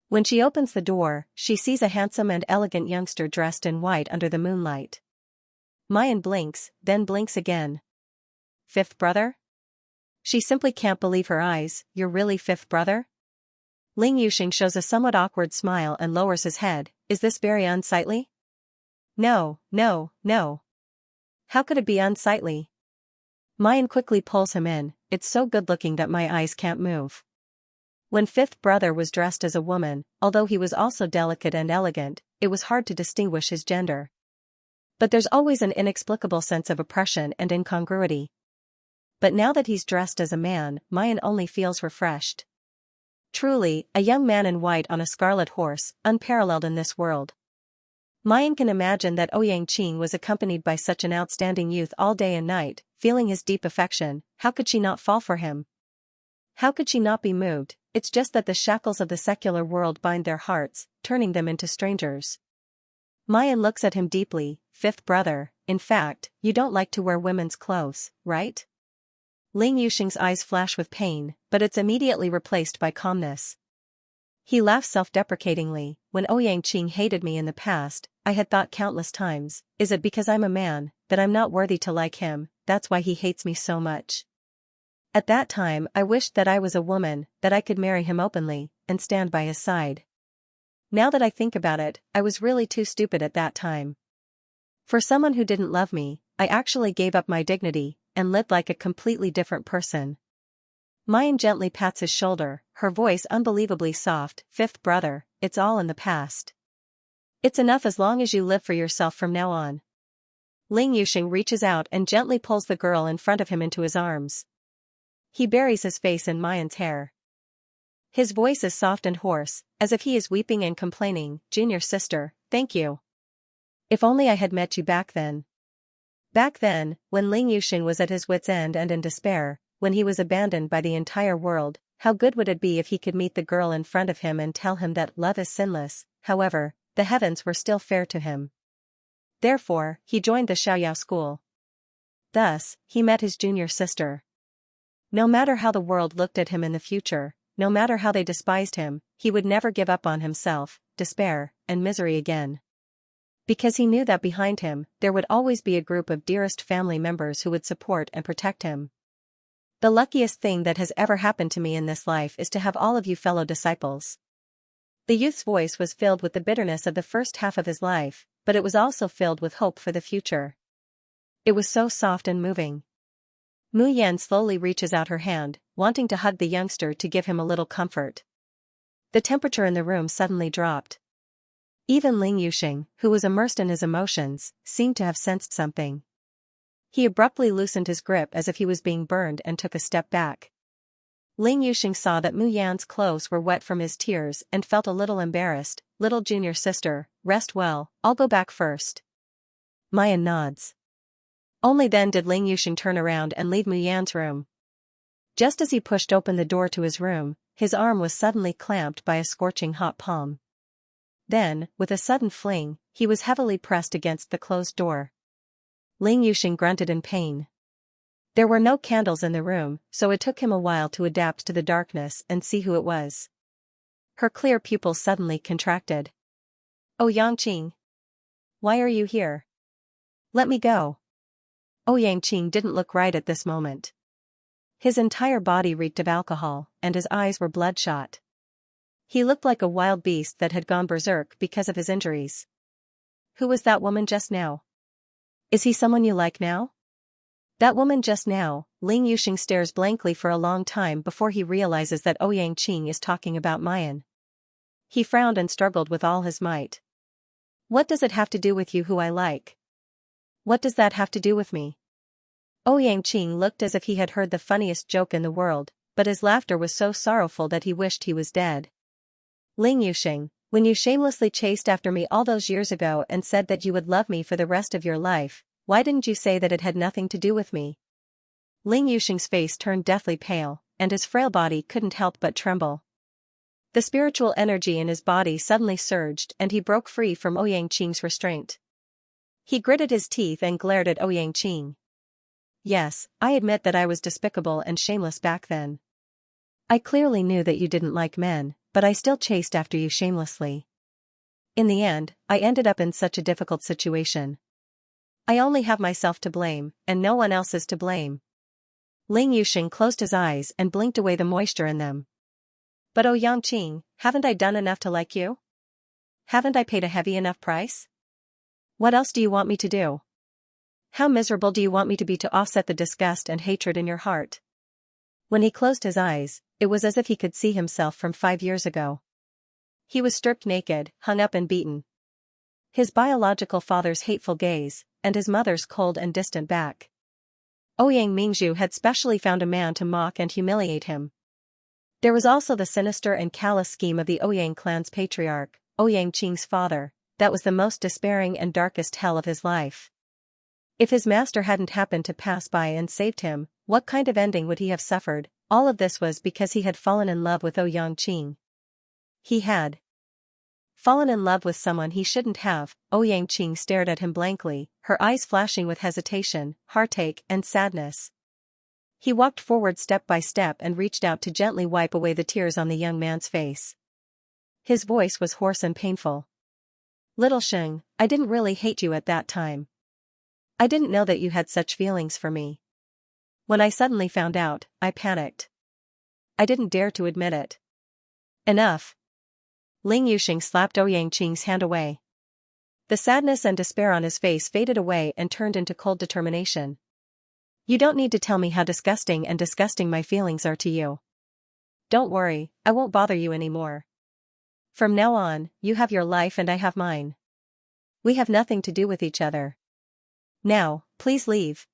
A: When she opens the door, she sees a handsome and elegant youngster dressed in white under the moonlight. Mayan blinks, then blinks again. Fifth brother? She simply can't believe her eyes. You're really fifth brother? Ling Yuxing shows a somewhat awkward smile and lowers his head. Is this very unsightly? No. How could it be unsightly? Mayan quickly pulls him in. It's so good-looking that my eyes can't move. When fifth brother was dressed as a woman, although he was also delicate and elegant, it was hard to distinguish his gender. But there's always an inexplicable sense of oppression and incongruity. But now that he's dressed as a man, Mayan only feels refreshed. Truly, a young man in white on a scarlet horse, unparalleled in this world. Mayan can imagine that Ouyang Qing was accompanied by such an outstanding youth all day and night, feeling his deep affection. How could she not fall for him? How could she not be moved? It's just that the shackles of the secular world bind their hearts, turning them into strangers. Mayan looks at him deeply. Fifth brother, in fact, you don't like to wear women's clothes, right? Ling Yuxing's eyes flash with pain, but it's immediately replaced by calmness. He laughs self-deprecatingly. When Ouyang Qing hated me in the past, I had thought countless times, is it because I'm a man, that I'm not worthy to like him, that's why he hates me so much? At that time I wished that I was a woman, that I could marry him openly, and stand by his side. Now that I think about it, I was really too stupid at that time. For someone who didn't love me, I actually gave up my dignity, and lived like a completely different person. Mayan gently pats his shoulder, her voice unbelievably soft. Fifth brother, it's all in the past. It's enough as long as you live for yourself from now on. Ling Yuxing reaches out and gently pulls the girl in front of him into his arms. He buries his face in Mayan's hair. His voice is soft and hoarse, as if he is weeping and complaining. Junior sister, thank you. If only I had met you back then. Back then, when Ling Yuxing was at his wits' end and in despair, when he was abandoned by the entire world, how good would it be if he could meet the girl in front of him and tell him that love is sinless? However, the heavens were still fair to him. Therefore, he joined the Xiaoyao school. Thus, he met his junior sister. No matter how the world looked at him in the future, no matter how they despised him, he would never give up on himself, despair, and misery again. Because he knew that behind him, there would always be a group of dearest family members who would support and protect him. The luckiest thing that has ever happened to me in this life is to have all of you fellow disciples. The youth's voice was filled with the bitterness of the first half of his life, but it was also filled with hope for the future. It was so soft and moving. Mu Yan slowly reaches out her hand, wanting to hug the youngster to give him a little comfort. The temperature in the room suddenly dropped. Even Ling Yuxing, who was immersed in his emotions, seemed to have sensed something. He abruptly loosened his grip as if he was being burned and took a step back. Ling Yuxing saw that Mu Yan's clothes were wet from his tears and felt a little embarrassed. Little junior sister, rest well, I'll go back first. Mayan nods. Only then did Ling Yuxing turn around and leave Mu Yan's room. Just as he pushed open the door to his room, his arm was suddenly clamped by a scorching hot palm. Then, with a sudden fling, he was heavily pressed against the closed door. Ling Yuxing grunted in pain. There were no candles in the room, so it took him a while to adapt to the darkness and see who it was. Her clear pupils suddenly contracted. "Oh Yangqing. Why are you here? Let me go." Oh Yangqing didn't look right at this moment. His entire body reeked of alcohol, and his eyes were bloodshot. He looked like a wild beast that had gone berserk because of his injuries. "Who was that woman just now? Is he someone you like now?" "That woman just now." Ling Yuxing stares blankly for a long time before he realizes that Ouyang Qing is talking about Mayan. He frowned and struggled with all his might. "What does it have to do with you who I like? What does that have to do with me?" Ouyang Qing looked as if he had heard the funniest joke in the world, but his laughter was so sorrowful that he wished he was dead. "Ling Yuxing, when you shamelessly chased after me all those years ago and said that you would love me for the rest of your life, why didn't you say that it had nothing to do with me?" Ling Yuxing's face turned deathly pale, and his frail body couldn't help but tremble. The spiritual energy in his body suddenly surged and he broke free from Ouyang Qing's restraint. He gritted his teeth and glared at Ouyang Qing. "Yes, I admit that I was despicable and shameless back then. I clearly knew that you didn't like men, but I still chased after you shamelessly. In the end, I ended up in such a difficult situation. I only have myself to blame, and no one else is to blame." Ling Yuxing closed his eyes and blinked away the moisture in them. "But oh Yangqing, haven't I done enough to like you? Haven't I paid a heavy enough price? What else do you want me to do? How miserable do you want me to be to offset the disgust and hatred in your heart?" When he closed his eyes, it was as if he could see himself from 5 years ago. He was stripped naked, hung up and beaten. His biological father's hateful gaze, and his mother's cold and distant back. Ouyang Mingzhu had specially found a man to mock and humiliate him. There was also the sinister and callous scheme of the Ouyang clan's patriarch, Ouyang Qing's father, that was the most despairing and darkest hell of his life. If his master hadn't happened to pass by and saved him, what kind of ending would he have suffered? All of this was because he had fallen in love with Ouyang Qing. He had fallen in love with someone he shouldn't have. Ouyang Qing stared at him blankly, her eyes flashing with hesitation, heartache, and sadness. He walked forward step by step and reached out to gently wipe away the tears on the young man's face. His voice was hoarse and painful. "Little Sheng, I didn't really hate you at that time. I didn't know that you had such feelings for me. When I suddenly found out, I panicked. I didn't dare to admit it." "Enough." Ling Yuxing slapped Ouyang Qing's hand away. The sadness and despair on his face faded away and turned into cold determination. "You don't need to tell me how disgusting my feelings are to you. Don't worry, I won't bother you anymore. From now on, you have your life and I have mine. We have nothing to do with each other. Now, please leave."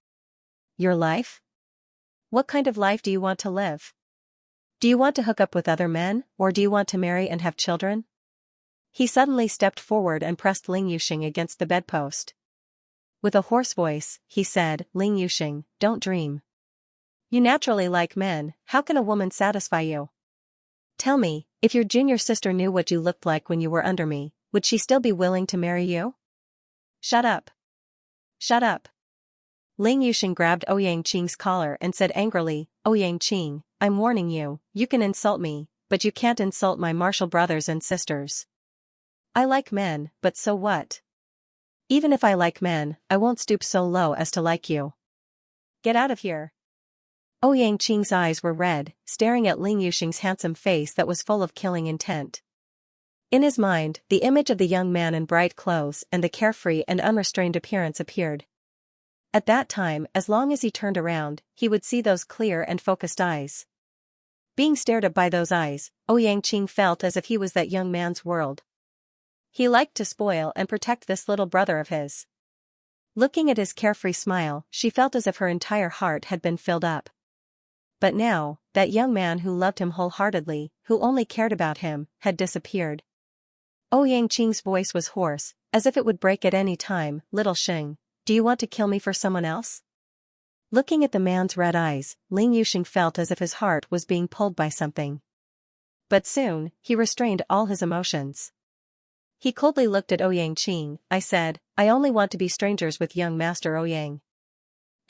A: "Your life? What kind of life do you want to live? Do you want to hook up with other men, or do you want to marry and have children?" He suddenly stepped forward and pressed Ling Yuxing against the bedpost. With a hoarse voice, he said, "Ling Yuxing, don't dream. You naturally like men, how can a woman satisfy you? Tell me, if your junior sister knew what you looked like when you were under me, would she still be willing to marry you?" "Shut up. Shut up." Ling Yuxing grabbed Ouyang Qing's collar and said angrily, "Ouyang Qing, I'm warning you, you can insult me, but you can't insult my martial brothers and sisters. I like men, but so what? Even if I like men, I won't stoop so low as to like you. Get out of here." Ouyang Qing's eyes were red, staring at Ling Yuxing's handsome face that was full of killing intent. In his mind, the image of the young man in bright clothes and the carefree and unrestrained appearance appeared. At that time, as long as he turned around, he would see those clear and focused eyes. Being stared at by those eyes, Ouyang Qing felt as if he was that young man's world. He liked to spoil and protect this little brother of his. Looking at his carefree smile, she felt as if her entire heart had been filled up. But now, that young man who loved him wholeheartedly, who only cared about him, had disappeared. Ouyang Qing's voice was hoarse, as if it would break at any time. "Little Sheng, do you want to kill me for someone else?" Looking at the man's red eyes, Ling Yuxing felt as if his heart was being pulled by something. But soon, he restrained all his emotions. He coldly looked at Ouyang Qing. "I said, I only want to be strangers with young Master Ouyang.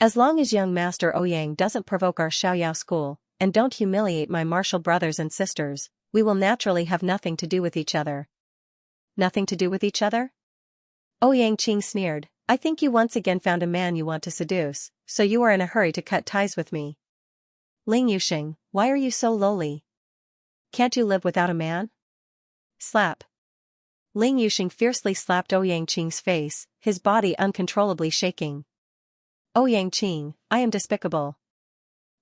A: As long as young Master Ouyang doesn't provoke our Xiaoyao school, and don't humiliate my martial brothers and sisters, we will naturally have nothing to do with each other. Nothing to do with each other? Xianxia sneered. I think you once again found a man you want to seduce, so you are in a hurry to cut ties with me. Xianxia, why are you so lowly? Can't you live without a man? Slap. Xianxia fiercely slapped Xianxia's face, his body uncontrollably shaking. Xianxia, I am despicable.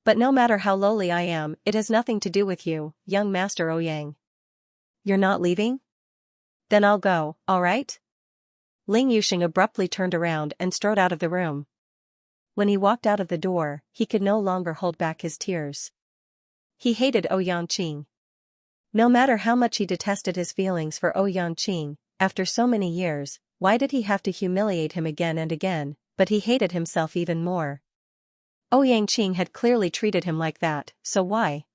A: But no matter how lowly I am, it has nothing to do with you, young Master Ouyang. You're not leaving? Then I'll go, alright? Xianxia abruptly turned around and strode out of the room. When he walked out of the door, he could no longer hold back his tears. He hated Xianxia. No matter how much he detested his feelings for Xianxia, after so many years, why did he have to humiliate him again and again? But he hated himself even more. Xianxia had clearly treated him like that, so why?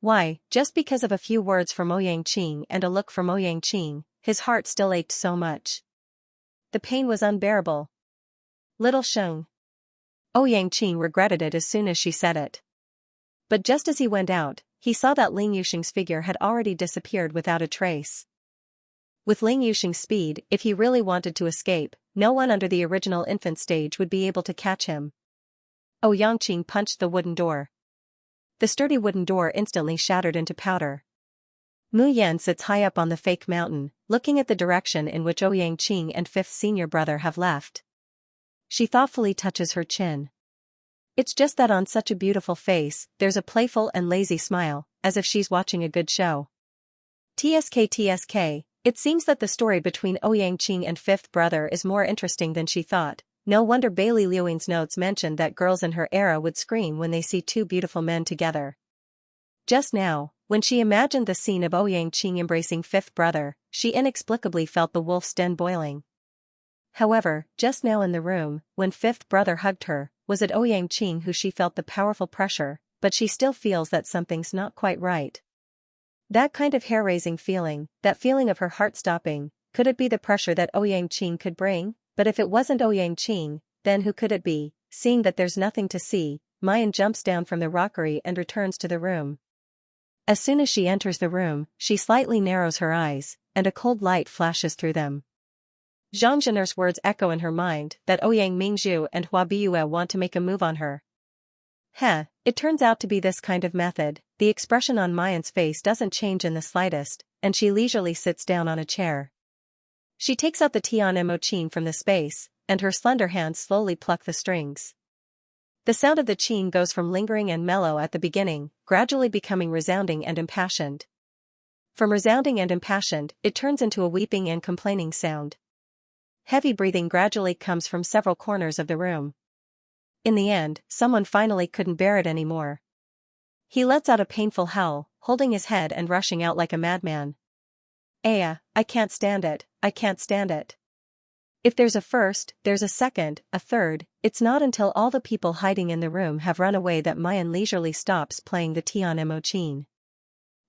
A: Why, just because of a few words from Xianxia and a look from Xianxia, his heart still ached so much. The pain was unbearable. Little Sheng. Xianxia regretted it as soon as she said it. But just as he went out, he saw that Xianxia's figure had already disappeared without a trace. With Xianxia's speed, if he really wanted to escape, no one under the original infant stage would be able to catch him. Xianxia punched the wooden door. The sturdy wooden door instantly shattered into powder. Mu Yan sits high up on the fake mountain, looking at the direction in which Xianxia and fifth senior brother have left. She thoughtfully touches her chin. It's just that on such a beautiful face, there's a playful and lazy smile, as if she's watching a good show. TSK, it seems that the story between Xianxia and fifth brother is more interesting than she thought. No wonder Bailey Liuing's notes mentioned that girls in her era would scream when they see two beautiful men together. Just now, when she imagined the scene of Xianxia embracing fifth brother, she inexplicably felt the wolf's den boiling. However, just now in the room, when fifth brother hugged her, was it Xianxia who she felt the powerful pressure, but she still feels that something's not quite right. That kind of hair-raising feeling, that feeling of her heart stopping, could it be the pressure that Xianxia could bring? But if it wasn't Xianxia, then who could it be? Seeing that there's nothing to see, Mayan jumps down from the rockery and returns to the room. As soon as she enters the room, she slightly narrows her eyes, and a cold light flashes through them. Zhang Zhen'er's words echo in her mind that Ouyang Mingzhu and Hua Biue want to make a move on her. It turns out to be this kind of method. The expression on Mayan's face doesn't change in the slightest, and she leisurely sits down on a chair. She takes out the Tian Mo Qin from the space, and her slender hands slowly pluck the strings. The sound of the qin goes from lingering and mellow at the beginning, gradually becoming resounding and impassioned. From resounding and impassioned, it turns into a weeping and complaining sound. Heavy breathing gradually comes from several corners of the room. In the end, someone finally couldn't bear it anymore. He lets out a painful howl, holding his head and rushing out like a madman. Aya, I can't stand it, I can't stand it. If there's a first, there's a second, a third. It's not until all the people hiding in the room have run away that Mayan leisurely stops playing the Tian Mo Qin.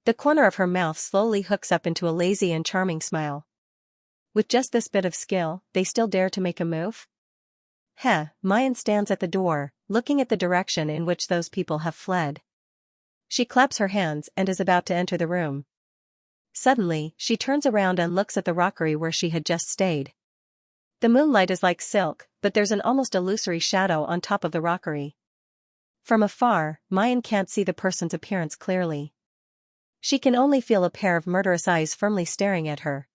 A: The corner of her mouth slowly hooks up into a lazy and charming smile. With just this bit of skill, they still dare to make a move? Mayan stands at the door, looking at the direction in which those people have fled. She claps her hands and is about to enter the room. Suddenly, she turns around and looks at the rockery where she had just stayed. The moonlight is like silk, but there's an almost illusory shadow on top of the rockery. From afar, Mayan can't see the person's appearance clearly. She can only feel a pair of murderous eyes firmly staring at her.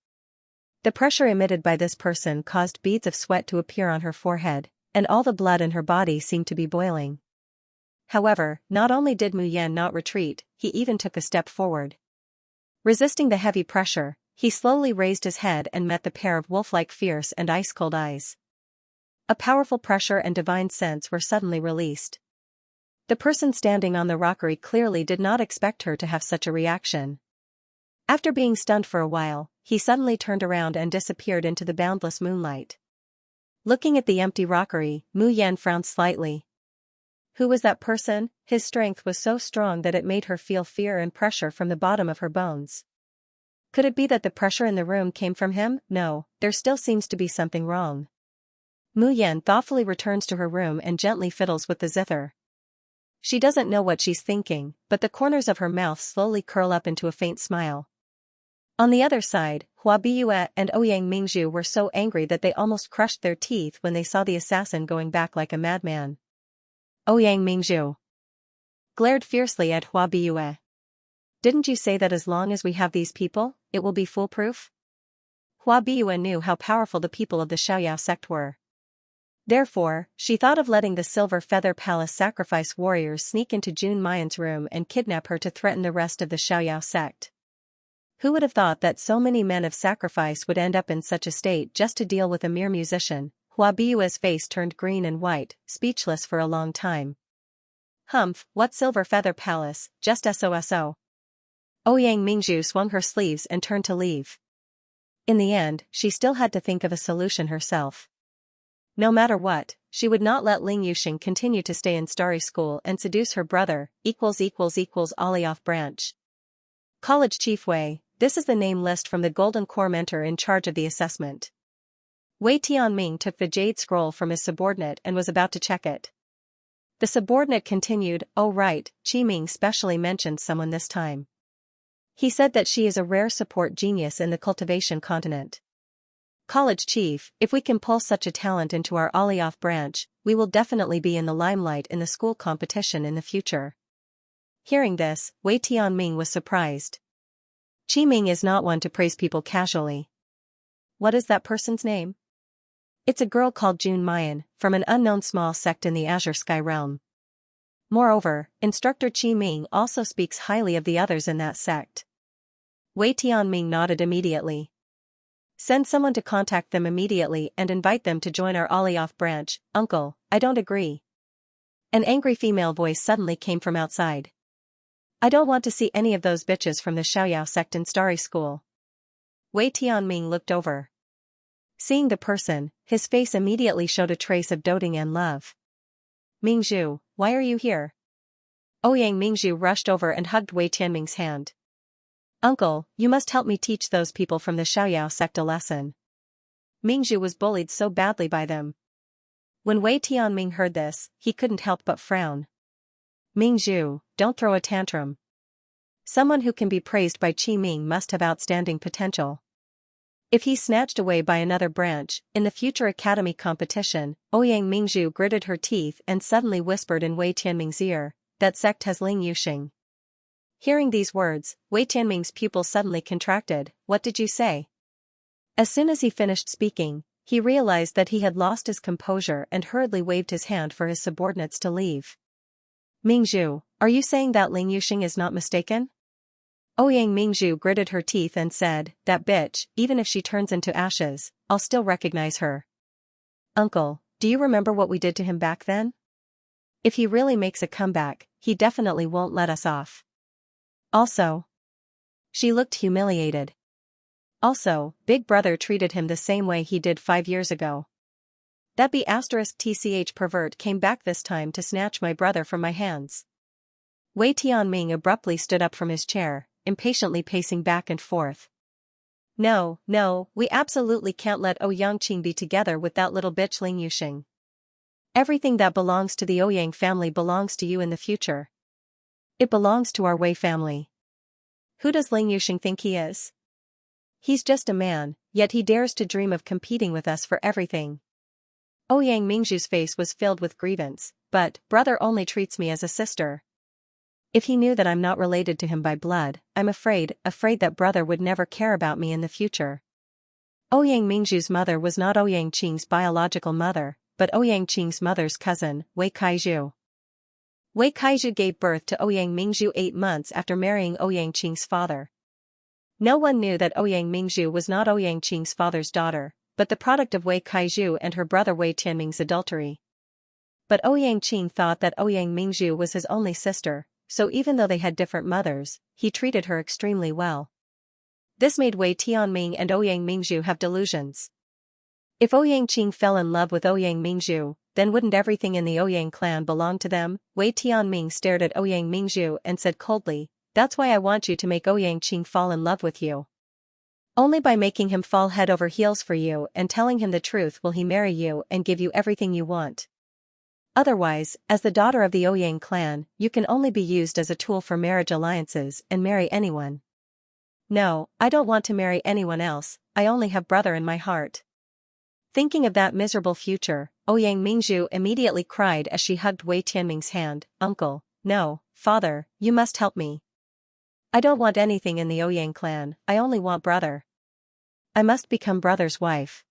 A: The pressure emitted by this person caused beads of sweat to appear on her forehead, and all the blood in her body seemed to be boiling. However, not only did Mu Yan not retreat, he even took a step forward. Resisting the heavy pressure, he slowly raised his head and met the pair of wolf-like fierce and ice-cold eyes. A powerful pressure and divine sense were suddenly released. The person standing on the rockery clearly did not expect her to have such a reaction. After being stunned for a while, he suddenly turned around and disappeared into the boundless moonlight. Looking at the empty rockery, Mu Yan frowned slightly. Who was that person? His strength was so strong that it made her feel fear and pressure from the bottom of her bones. Could it be that the pressure in the room came from him? No, there still seems to be something wrong. Mu Yan thoughtfully returns to her room and gently fiddles with the zither. She doesn't know what she's thinking, but the corners of her mouth slowly curl up into a faint smile. On the other side, Hua Biyue and Ouyang Mingzhu were so angry that they almost crushed their teeth when they saw the assassin going back like a madman. Ouyang Mingzhu glared fiercely at Hua Biyue. Didn't you say that as long as we have these people, it will be foolproof? Hua Biyue knew how powerful the people of the Xiaoyao sect were. Therefore, she thought of letting the Silver Feather Palace sacrifice warriors sneak into Jun Mayan's room and kidnap her to threaten the rest of the Xiaoyao sect. Who would have thought that so many men of sacrifice would end up in such a state just to deal with a mere musician? Hua Biyue's face turned green and white, speechless for a long time. Humph, what Silver Feather Palace, just SOSO. Ouyang Mingzhu swung her sleeves and turned to leave. In the end, she still had to think of a solution herself. No matter what, she would not let Ling Yuxing continue to stay in Starry School and seduce her brother, Olioff branch. College Chief Wei, this is the name list from the Golden Core mentor in charge of the assessment. Wei Tianming took the jade scroll from his subordinate and was about to check it. The subordinate continued, oh right, Qi Ming specially mentioned someone this time. He said that she is a rare support genius in the cultivation continent. College Chief, if we can pull such a talent into our Olioff branch, we will definitely be in the limelight in the school competition in the future. Hearing this, Wei Tianming was surprised. Qi Ming is not one to praise people casually. What is that person's name? It's a girl called Jun Mayan, from an unknown small sect in the Azure Sky realm. Moreover, Instructor Qi Ming also speaks highly of the others in that sect. Wei Tianming nodded immediately. Send someone to contact them immediately and invite them to join our Olioff branch. Uncle, I don't agree. An angry female voice suddenly came from outside. I don't want to see any of those bitches from the Xiaoyao sect in Starry School. Wei Tianming looked over. Seeing the person, his face immediately showed a trace of doting and love. Mingzhu, why are you here? Ouyang Mingzhu rushed over and hugged Wei Tianming's hand. Uncle, you must help me teach those people from the Xiaoyao sect a lesson. Mingzhu was bullied so badly by them. When Wei Tianming heard this, he couldn't help but frown. Mingzhu, don't throw a tantrum. Someone who can be praised by Qi Ming must have outstanding potential. If he's snatched away by another branch, in the future academy competition, Ouyang Mingzhu gritted her teeth and suddenly whispered in Wei Tianming's ear, that sect has Ling Yuxing. Hearing these words, Wei Tianming's pupil suddenly contracted. What did you say? As soon as he finished speaking, he realized that he had lost his composure and hurriedly waved his hand for his subordinates to leave. Mingzhu, are you saying that Ling Yuxing is not mistaken? Ouyang Mingzhu gritted her teeth and said, that bitch, even if she turns into ashes, I'll still recognize her. Uncle, do you remember what we did to him back then? If he really makes a comeback, he definitely won't let us off. Also, she looked humiliated. Also, Big Brother treated him the same way he did 5 years ago. That B***TCH pervert came back this time to snatch my brother from my hands. Wei Tianming abruptly stood up from his chair, impatiently pacing back and forth. No, we absolutely can't let Ouyang Qing be together with that little bitch Ling Yuxing. Everything that belongs to the Ouyang family belongs to you in the future. It belongs to our Wei family. Who does Ling Yuxing think he is? He's just a man, yet he dares to dream of competing with us for everything. Ouyang Mingzhu's face was filled with grievance, but brother only treats me as a sister. If he knew that I'm not related to him by blood, I'm afraid that brother would never care about me in the future. Ouyang Mingzhu's mother was not Ouyang Qing's biological mother, but Ouyang Qing's mother's cousin, Wei Kaizhu. Wei Kaizhu gave birth to Ouyang Mingzhu 8 months after marrying Ouyang Qing's father. No one knew that Ouyang Mingzhu was not Ouyang Qing's father's daughter, but the product of Wei Kaizhu and her brother Wei Tianming's adultery. But Ouyang Qing thought that Ouyang Mingzhu was his only sister, so even though they had different mothers, he treated her extremely well. This made Wei Tianming and Ouyang Mingzhu have delusions. If Ouyang Qing fell in love with Ouyang Mingzhu, then wouldn't everything in the Ouyang clan belong to them? Wei Tianming stared at Ouyang Mingzhu and said coldly, that's why I want you to make Ouyang Qing fall in love with you. Only by making him fall head over heels for you and telling him the truth will he marry you and give you everything you want. Otherwise, as the daughter of the Ouyang clan, you can only be used as a tool for marriage alliances and marry anyone. No, I don't want to marry anyone else, I only have brother in my heart. Thinking of that miserable future, Ouyang Mingzhu immediately cried as she hugged Wei Tianming's hand. Uncle, no, father, you must help me. I don't want anything in the Ouyang clan, I only want brother. I must become brother's wife.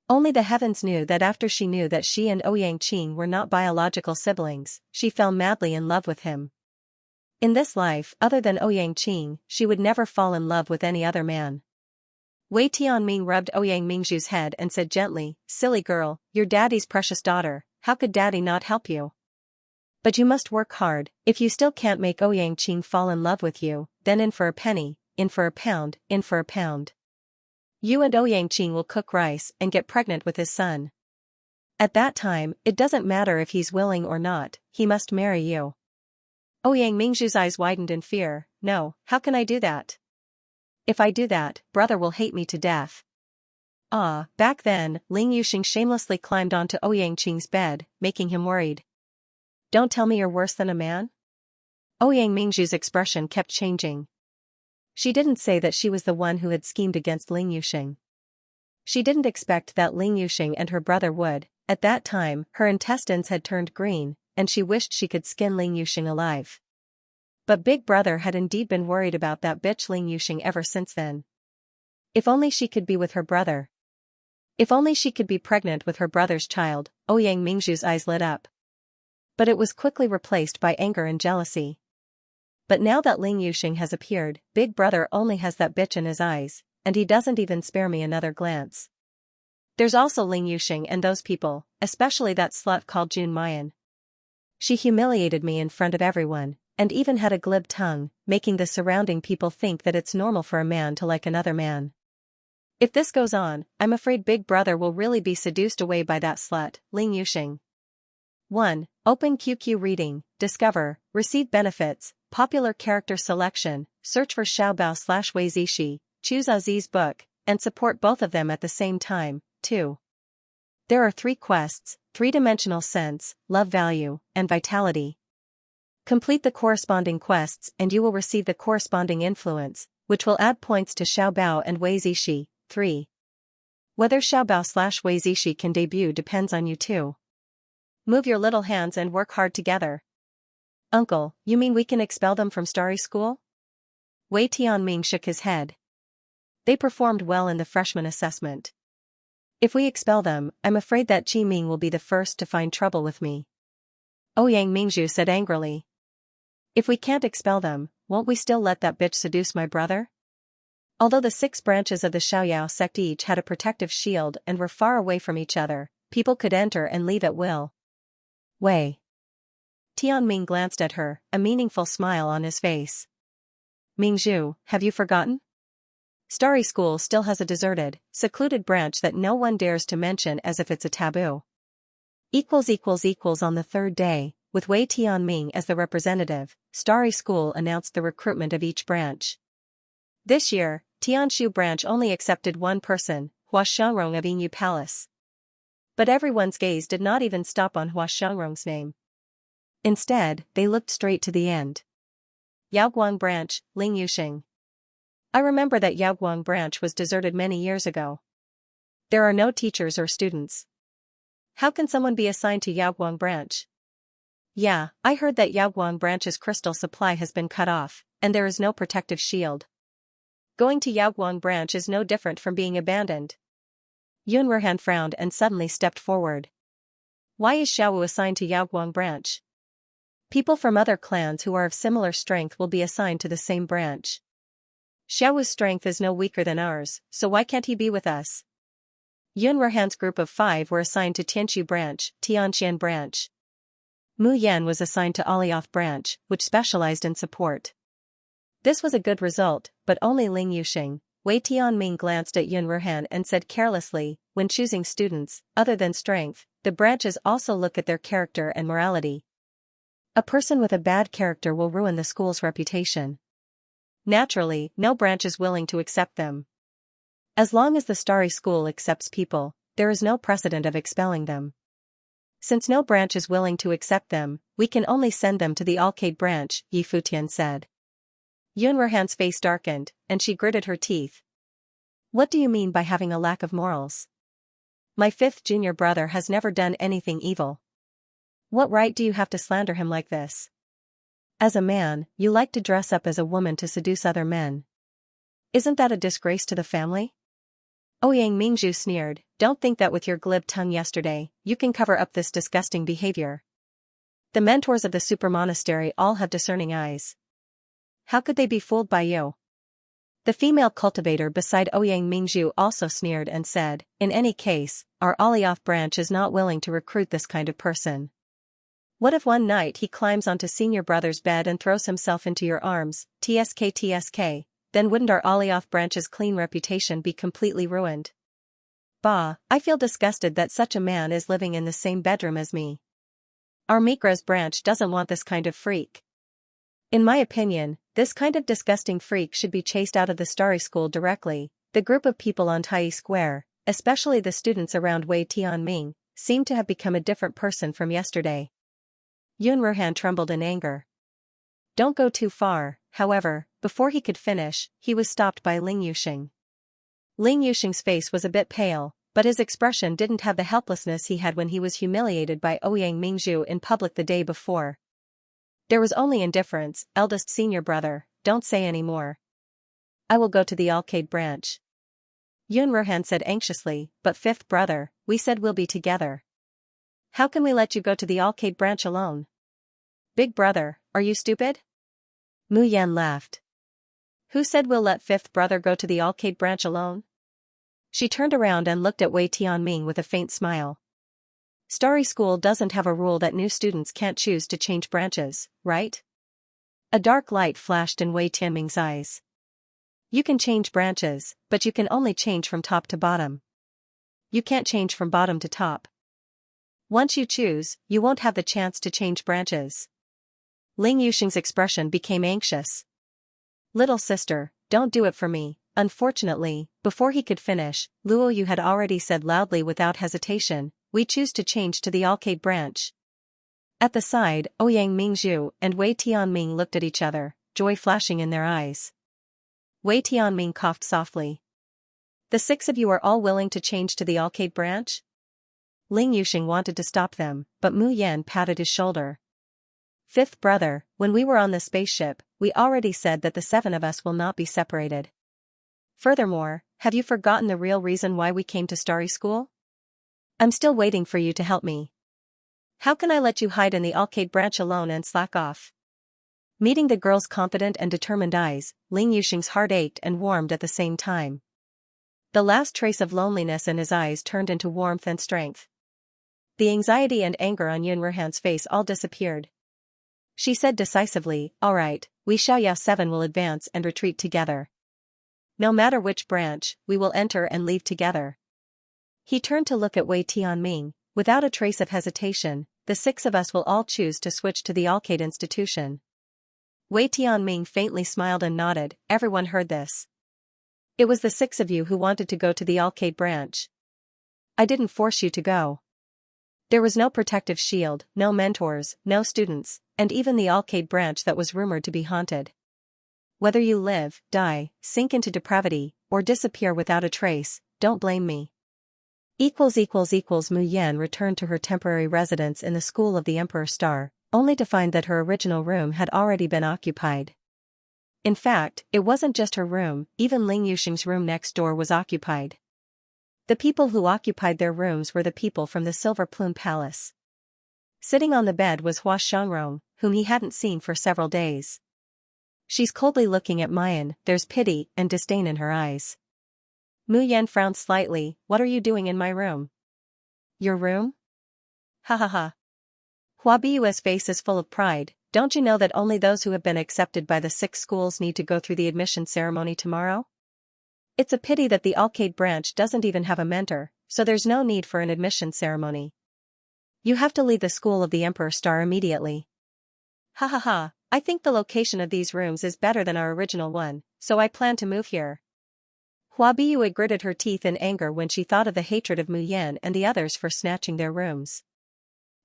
A: Only the heavens knew that after she knew that she and Ouyang Qing were not biological siblings, she fell madly in love with him. In this life, other than Ouyang Qing, she would never fall in love with any other man. Wei Tianming rubbed Ouyang Mingzhu's head and said gently, "Silly girl, you're daddy's precious daughter, how could daddy not help you? But you must work hard, if you still can't make Ouyang Qing fall in love with you, then in for a penny, in for a pound, in for a pound. You and Ouyang Qing will cook rice and get pregnant with his son. At that time, it doesn't matter if he's willing or not, he must marry you." Ouyang Mingzhu's eyes widened in fear. "No, how can I do that? If I do that, brother will hate me to death." Back then, Ling Yuxing shamelessly climbed onto Ouyang Qing's bed, making him worried. "Don't tell me you're worse than a man?" Ouyang Mingzhu's expression kept changing. She didn't say that she was the one who had schemed against Ling Yuxing. She didn't expect that Ling Yuxing and her brother would. At that time, her intestines had turned green, and she wished she could skin Ling Yuxing alive. But Big Brother had indeed been worried about that bitch Ling Yuxing ever since then. If only she could be with her brother. If only she could be pregnant with her brother's child. Ouyang Mingzhu's eyes lit up. But it was quickly replaced by anger and jealousy. But now that Ling Yuxing has appeared, Big Brother only has that bitch in his eyes, and he doesn't even spare me another glance. There's also Ling Yuxing and those people, especially that slut called Jun Mayan. She humiliated me in front of everyone, and even had a glib tongue, making the surrounding people think that it's normal for a man to like another man. If this goes on, I'm afraid Big Brother will really be seduced away by that slut, Ling Yuxing. 1. Open QQ reading, discover, receive benefits, popular character selection, search for Xiaobao/Wei Zishi, choose Aziz book, and support both of them at the same time. 2. There are 3 quests, 3-dimensional sense, love value, and vitality. Complete the corresponding quests and you will receive the corresponding influence, which will add points to Xiaobao and Wei Zishi. 3. Whether Xiaobao/Wei Zishi can debut depends on you too. Move your little hands and work hard together. Uncle, you mean we can expel them from Starry School? Wei Tianming shook his head. They performed well in the freshman assessment. If we expel them, I'm afraid that Qi Ming will be the first to find trouble with me. Ouyang Mingzhu said angrily. If we can't expel them, won't we still let that bitch seduce my brother? Although the 6 branches of the Xiaoyao sect each had a protective shield and were far away from each other, people could enter and leave at will. Wei Tianming glanced at her, a meaningful smile on his face. Mingzhu, have you forgotten? Starry School still has a deserted, secluded branch that no one dares to mention as if it's a taboo. On the 3rd day, with Wei Tianming as the representative, Starry School announced the recruitment of each branch. This year, Tianshu branch only accepted one person, Hua Xiangrong of Yingyu Palace. But everyone's gaze did not even stop on Hua Xiangrong's name. Instead, they looked straight to the end. Yaoguang branch, Ling Yuxing. I remember that Yaoguang branch was deserted many years ago. There are no teachers or students. How can someone be assigned to Yaoguang branch? Yeah, I heard that Yaoguang branch's crystal supply has been cut off, and there is no protective shield. Going to Yaoguang branch is no different from being abandoned. Yun Ruhan frowned and suddenly stepped forward. Why is Xiaowu assigned to Yaoguang branch? People from other clans who are of similar strength will be assigned to the same branch. Xiaowu's strength is no weaker than ours, so why can't he be with us? Yun Ruhan's group of 5 were assigned to Tianqiu branch, Tianxian branch. Mu Yan was assigned to Alioth branch, which specialized in support. This was a good result, but only Ling Yuxing. Wei Tianming glanced at Yun Ruhan and said carelessly, when choosing students, other than strength, the branches also look at their character and morality. A person with a bad character will ruin the school's reputation. Naturally, no branch is willing to accept them. As long as the Starry School accepts people, there is no precedent of expelling them. Since no branch is willing to accept them, we can only send them to the Alcade branch, Yi Futian said. Yunruhan's face darkened, and she gritted her teeth. What do you mean by having a lack of morals? My fifth junior brother has never done anything evil. What right do you have to slander him like this? As a man, you like to dress up as a woman to seduce other men. Isn't that a disgrace to the family? Ouyang Mingzhu sneered, don't think that with your glib tongue yesterday, you can cover up this disgusting behavior. The mentors of the super monastery all have discerning eyes. How could they be fooled by you? The female cultivator beside Ouyang Mingzhu also sneered and said, in any case, our Alioth branch is not willing to recruit this kind of person. What if one night he climbs onto senior brother's bed and throws himself into your arms, tsk, then wouldn't our Alioth branch's clean reputation be completely ruined? Bah, I feel disgusted that such a man is living in the same bedroom as me. Our Mikra's branch doesn't want this kind of freak. In my opinion, this kind of disgusting freak should be chased out of the Starry School directly. The group of people on Tai Square, especially the students around Wei Tianming, seemed to have become a different person from yesterday. Yunruhan trembled in anger. Don't go too far, however, before he could finish, he was stopped by Ling Yuxing. Ling Yuxing's face was a bit pale, but his expression didn't have the helplessness he had when he was humiliated by Ouyang Mingzhu in public the day before. There was only indifference. Eldest senior brother, don't say any more. I will go to the Alcade branch. Yunruhan said anxiously, but fifth brother, we said we'll be together. How can we let you go to the Alcade branch alone? Big brother, are you stupid? Mu Yan laughed. Who said we'll let fifth brother go to the Alcade branch alone? She turned around and looked at Wei Tianming with a faint smile. Starry School doesn't have a rule that new students can't choose to change branches, right? A dark light flashed in Wei Tianming's eyes. You can change branches, but you can only change from top to bottom. You can't change from bottom to top. Once you choose, you won't have the chance to change branches. Ling Yuxing's expression became anxious. Little sister, don't do it for me. Unfortunately, before he could finish, Luo Yu had already said loudly without hesitation, we choose to change to the Alcade branch. At the side, Ouyang Mingzhu and Wei Tianming looked at each other, joy flashing in their eyes. Wei Tianming coughed softly. The six of you are all willing to change to the Alcade branch? Ling Yuxing wanted to stop them, but Mu Yan patted his shoulder. Fifth brother, when we were on the spaceship, we already said that the seven of us will not be separated. Furthermore, have you forgotten the real reason why we came to Starry School? I'm still waiting for you to help me. How can I let you hide in the Alcade branch alone and slack off? Meeting the girl's confident and determined eyes, Ling Yuxing's heart ached and warmed at the same time. The last trace of loneliness in his eyes turned into warmth and strength. The anxiety and anger on Yunruhan's face all disappeared. She said decisively, all right, we Xiaoyao 7 will advance and retreat together. No matter which branch, we will enter and leave together. He turned to look at Wei Tianming. Without a trace of hesitation, the six of us will all choose to switch to the Alcade institution. Wei Tianming faintly smiled and nodded. Everyone heard this. It was the six of you who wanted to go to the Alcade branch. I didn't force you to go. There was no protective shield, no mentors, no students, and even the Alcade branch that was rumored to be haunted. Whether you live, die, sink into depravity, or disappear without a trace, don't blame me. Mu Yan returned to her temporary residence in the school of the Emperor Star, only to find that her original room had already been occupied. In fact, it wasn't just her room, even Ling Yuxing's room next door was occupied. The people who occupied their rooms were the people from the Silver Plume Palace. Sitting on the bed was Hua Shangrong, whom he hadn't seen for several days. She's coldly looking at Mayan, there's pity and disdain in her eyes. Mu Yan frowned slightly, what are you doing in my room? Your room? Ha ha ha. Hua Biyue's face is full of pride, don't you know that only those who have been accepted by the 6 schools need to go through the admission ceremony tomorrow? It's a pity that the Alcade branch doesn't even have a mentor, so there's no need for an admission ceremony. You have to leave the school of the Emperor Star immediately. Ha ha ha, I think the location of these rooms is better than our original one, so I plan to move here. Hua Biyue gritted her teeth in anger when she thought of the hatred of Mu Yan and the others for snatching their rooms.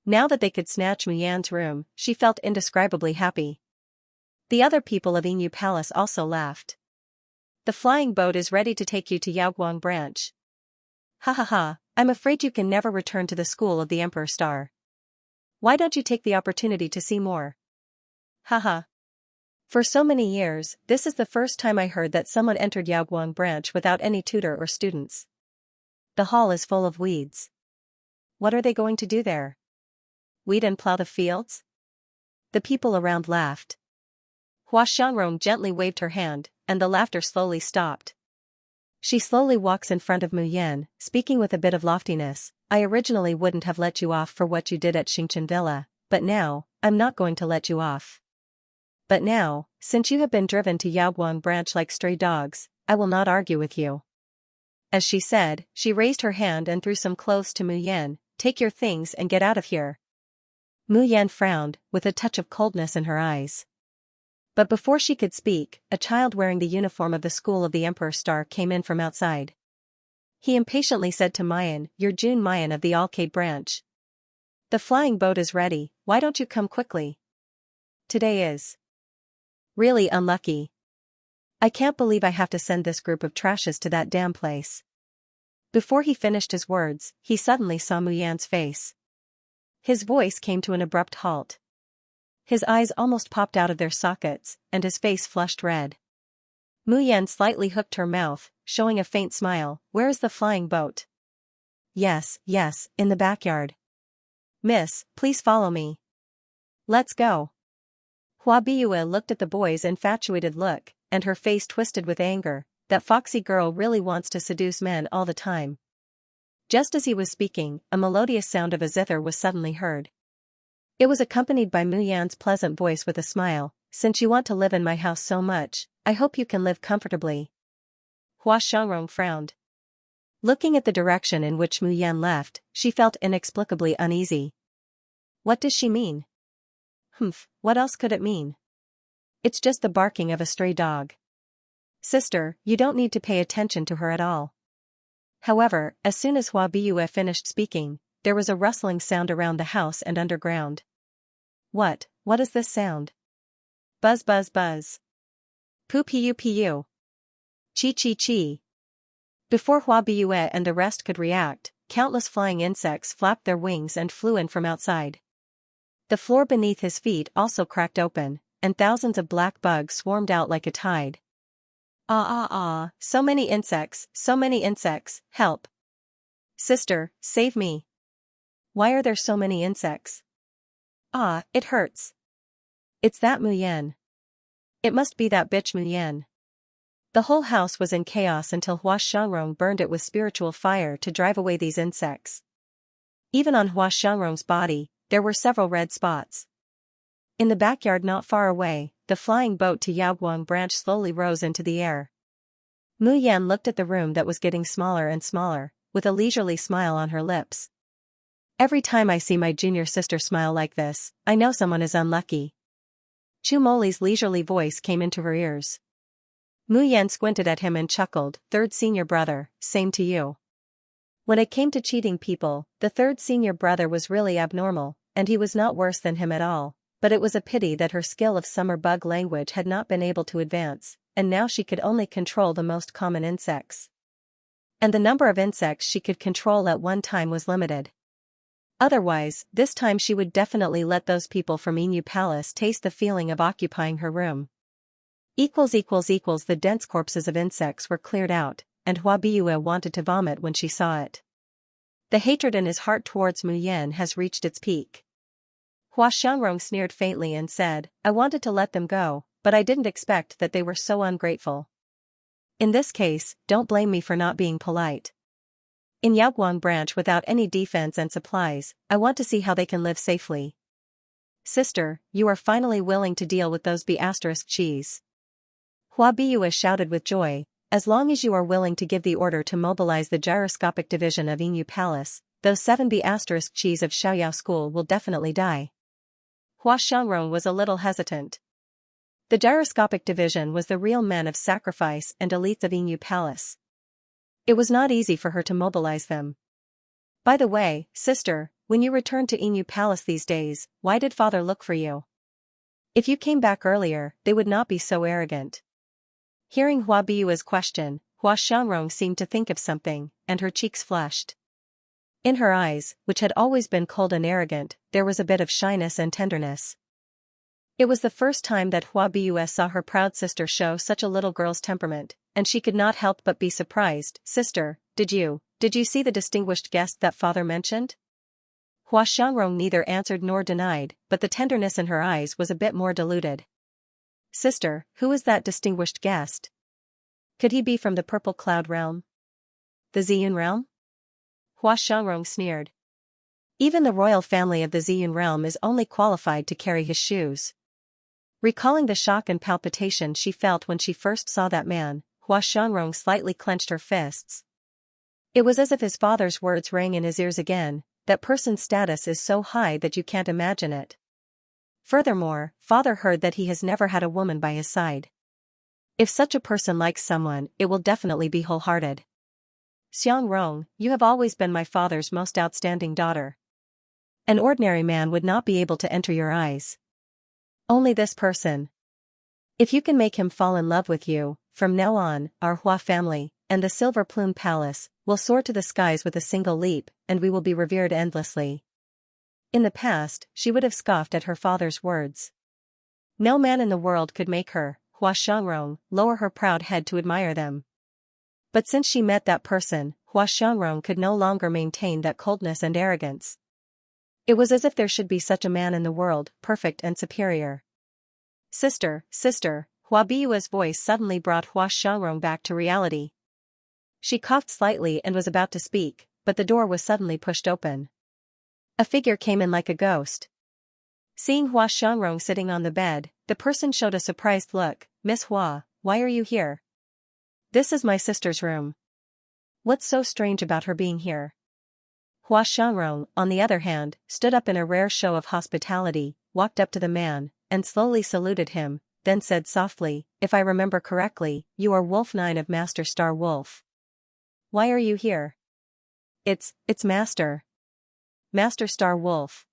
A: Now that they could snatch Muyan's room, she felt indescribably happy. The other people of Inu Palace also laughed. The flying boat is ready to take you to Yaoguang branch. Ha ha ha, I'm afraid you can never return to the school of the Emperor Star. Why don't you take the opportunity to see more? Haha. For so many years, this is the first time I heard that someone entered Yaoguang branch without any tutor or students. The hall is full of weeds. What are they going to do there? Weed and plow the fields? The people around laughed. Hua Xiangrong gently waved her hand, and the laughter slowly stopped. She slowly walks in front of Mu Yan, speaking with a bit of loftiness. I originally wouldn't have let you off for what you did at Xingchen Villa, but now, I'm not going to let you off. But now, since you have been driven to Yaoguang branch like stray dogs, I will not argue with you. As she said, she raised her hand and threw some clothes to Mu Yan. Take your things and get out of here. Mu Yan frowned, with a touch of coldness in her eyes. But before she could speak, a child wearing the uniform of the school of the Emperor Star came in from outside. He impatiently said to Mayan, "You're Jun Mayan of the Alcade branch. The flying boat is ready, why don't you come quickly? Today is really unlucky. I can't believe I have to send this group of trashes to that damn place." Before he finished his words, he suddenly saw Mu Yan's face. His voice came to an abrupt halt. His eyes almost popped out of their sockets, and his face flushed red. Mu Yan slightly hooked her mouth, showing a faint smile. "Where is the flying boat?" Yes, in the backyard." "Miss, please follow me. Let's go." Hua Biyue looked at the boy's infatuated look, and her face twisted with anger. That foxy girl really wants to seduce men all the time. Just as he was speaking, a melodious sound of a zither was suddenly heard. It was accompanied by Mu Yan's pleasant voice with a smile. "Since you want to live in my house so much, I hope you can live comfortably." Hua Xiangrong frowned. Looking at the direction in which Mu Yan left, she felt inexplicably uneasy. What does she mean? What else could it mean? It's just the barking of a stray dog. Sister, you don't need to pay attention to her at all. However, as soon as Hua Biyue finished speaking, there was a rustling sound around the house and underground. What is this sound? Buzz buzz buzz. Poo pu pu. Chi chi chi. Before Hua Biyue and the rest could react, countless flying insects flapped their wings and flew in from outside. The floor beneath his feet also cracked open, and thousands of black bugs swarmed out like a tide. So many insects, help. Sister, save me. Why are there so many insects? It hurts. It's that Mu Yan. It must be that bitch Mu Yan. The whole house was in chaos until Hua Xiangrong burned it with spiritual fire to drive away these insects. Even on Hua Xiangrong's body, there were several red spots. In the backyard not far away, the flying boat to Yaoguang branch slowly rose into the air. Mu Yan looked at the room that was getting smaller and smaller, with a leisurely smile on her lips. Every time I see my junior sister smile like this, I know someone is unlucky. Chu Moli's leisurely voice came into her ears. Mu Yan squinted at him and chuckled. "Third senior brother, same to you." When it came to cheating people, the third senior brother was really abnormal, and he was not worse than him at all, but it was a pity that her skill of summer bug language had not been able to advance, and now she could only control the most common insects. And the number of insects she could control at one time was limited. Otherwise, this time she would definitely let those people from Inu Palace taste the feeling of occupying her room. The dense corpses of insects were cleared out, and Hua Biyue wanted to vomit when she saw it. The hatred in his heart towards Mu Yan has reached its peak. Hua Xiangrong sneered faintly and said, "I wanted to let them go, but I didn't expect that they were so ungrateful. In this case, don't blame me for not being polite. In Yaoguang branch without any defense and supplies, I want to see how they can live safely." "Sister, you are finally willing to deal with those B***cheese." Hua Biyue shouted with joy. "As long as you are willing to give the order to mobilize the gyroscopic division of Inu Palace, those 7 B***cheese of Xiaoyao School will definitely die." Hua Xiangrong was a little hesitant. The gyroscopic division was the real men of sacrifice and elites of Inu Palace. It was not easy for her to mobilize them. "By the way, sister, when you returned to Inu Palace these days, why did father look for you? If you came back earlier, they would not be so arrogant. Hearing Hua Biyue's question, Hua Xiangrong seemed to think of something, and her cheeks flushed. In her eyes, which had always been cold and arrogant, there was a bit of shyness and tenderness. It was the first time that Hua Biyue saw her proud sister show such a little girl's temperament, and she could not help but be surprised. Sister, did you see the distinguished guest that father mentioned? Hua Xiangrong neither answered nor denied, but the tenderness in her eyes was a bit more diluted. Sister, who is that distinguished guest? Could he be from the Purple Cloud realm? The Ziyun realm? Hua Xiangrong sneered. Even the royal family of the Ziyun realm is only qualified to carry his shoes. Recalling the shock and palpitation she felt when she first saw that man, Hua Xiangrong slightly clenched her fists. It was as if his father's words rang in his ears again, that person's status is so high that you can't imagine it. Furthermore, father heard that he has never had a woman by his side. If such a person likes someone, it will definitely be wholehearted. Xiangrong, you have always been my father's most outstanding daughter. An ordinary man would not be able to enter your eyes. Only this person. If you can make him fall in love with you, from now on, our Hua family, and the Silver Plume Palace, will soar to the skies with a single leap, and we will be revered endlessly. In the past, she would have scoffed at her father's words. No man in the world could make her, Hua Xiangrong, lower her proud head to admire them. But since she met that person, Hua Xiangrong could no longer maintain that coldness and arrogance. It was as if there should be such a man in the world, perfect and superior. Sister, Hua Biyue's voice suddenly brought Hua Xiangrong back to reality. She coughed slightly and was about to speak, but the door was suddenly pushed open. A figure came in like a ghost. Seeing Hua Xiangrong sitting on the bed, the person showed a surprised look. Miss Hua, why are you here? This is my sister's room. What's so strange about her being here? Hua Xiangrong, on the other hand, stood up in a rare show of hospitality, walked up to the man, and slowly saluted him, then said softly, if I remember correctly, you are Wolf 9 of Master Star Wolf. Why are you here? It's Master Star Wolf.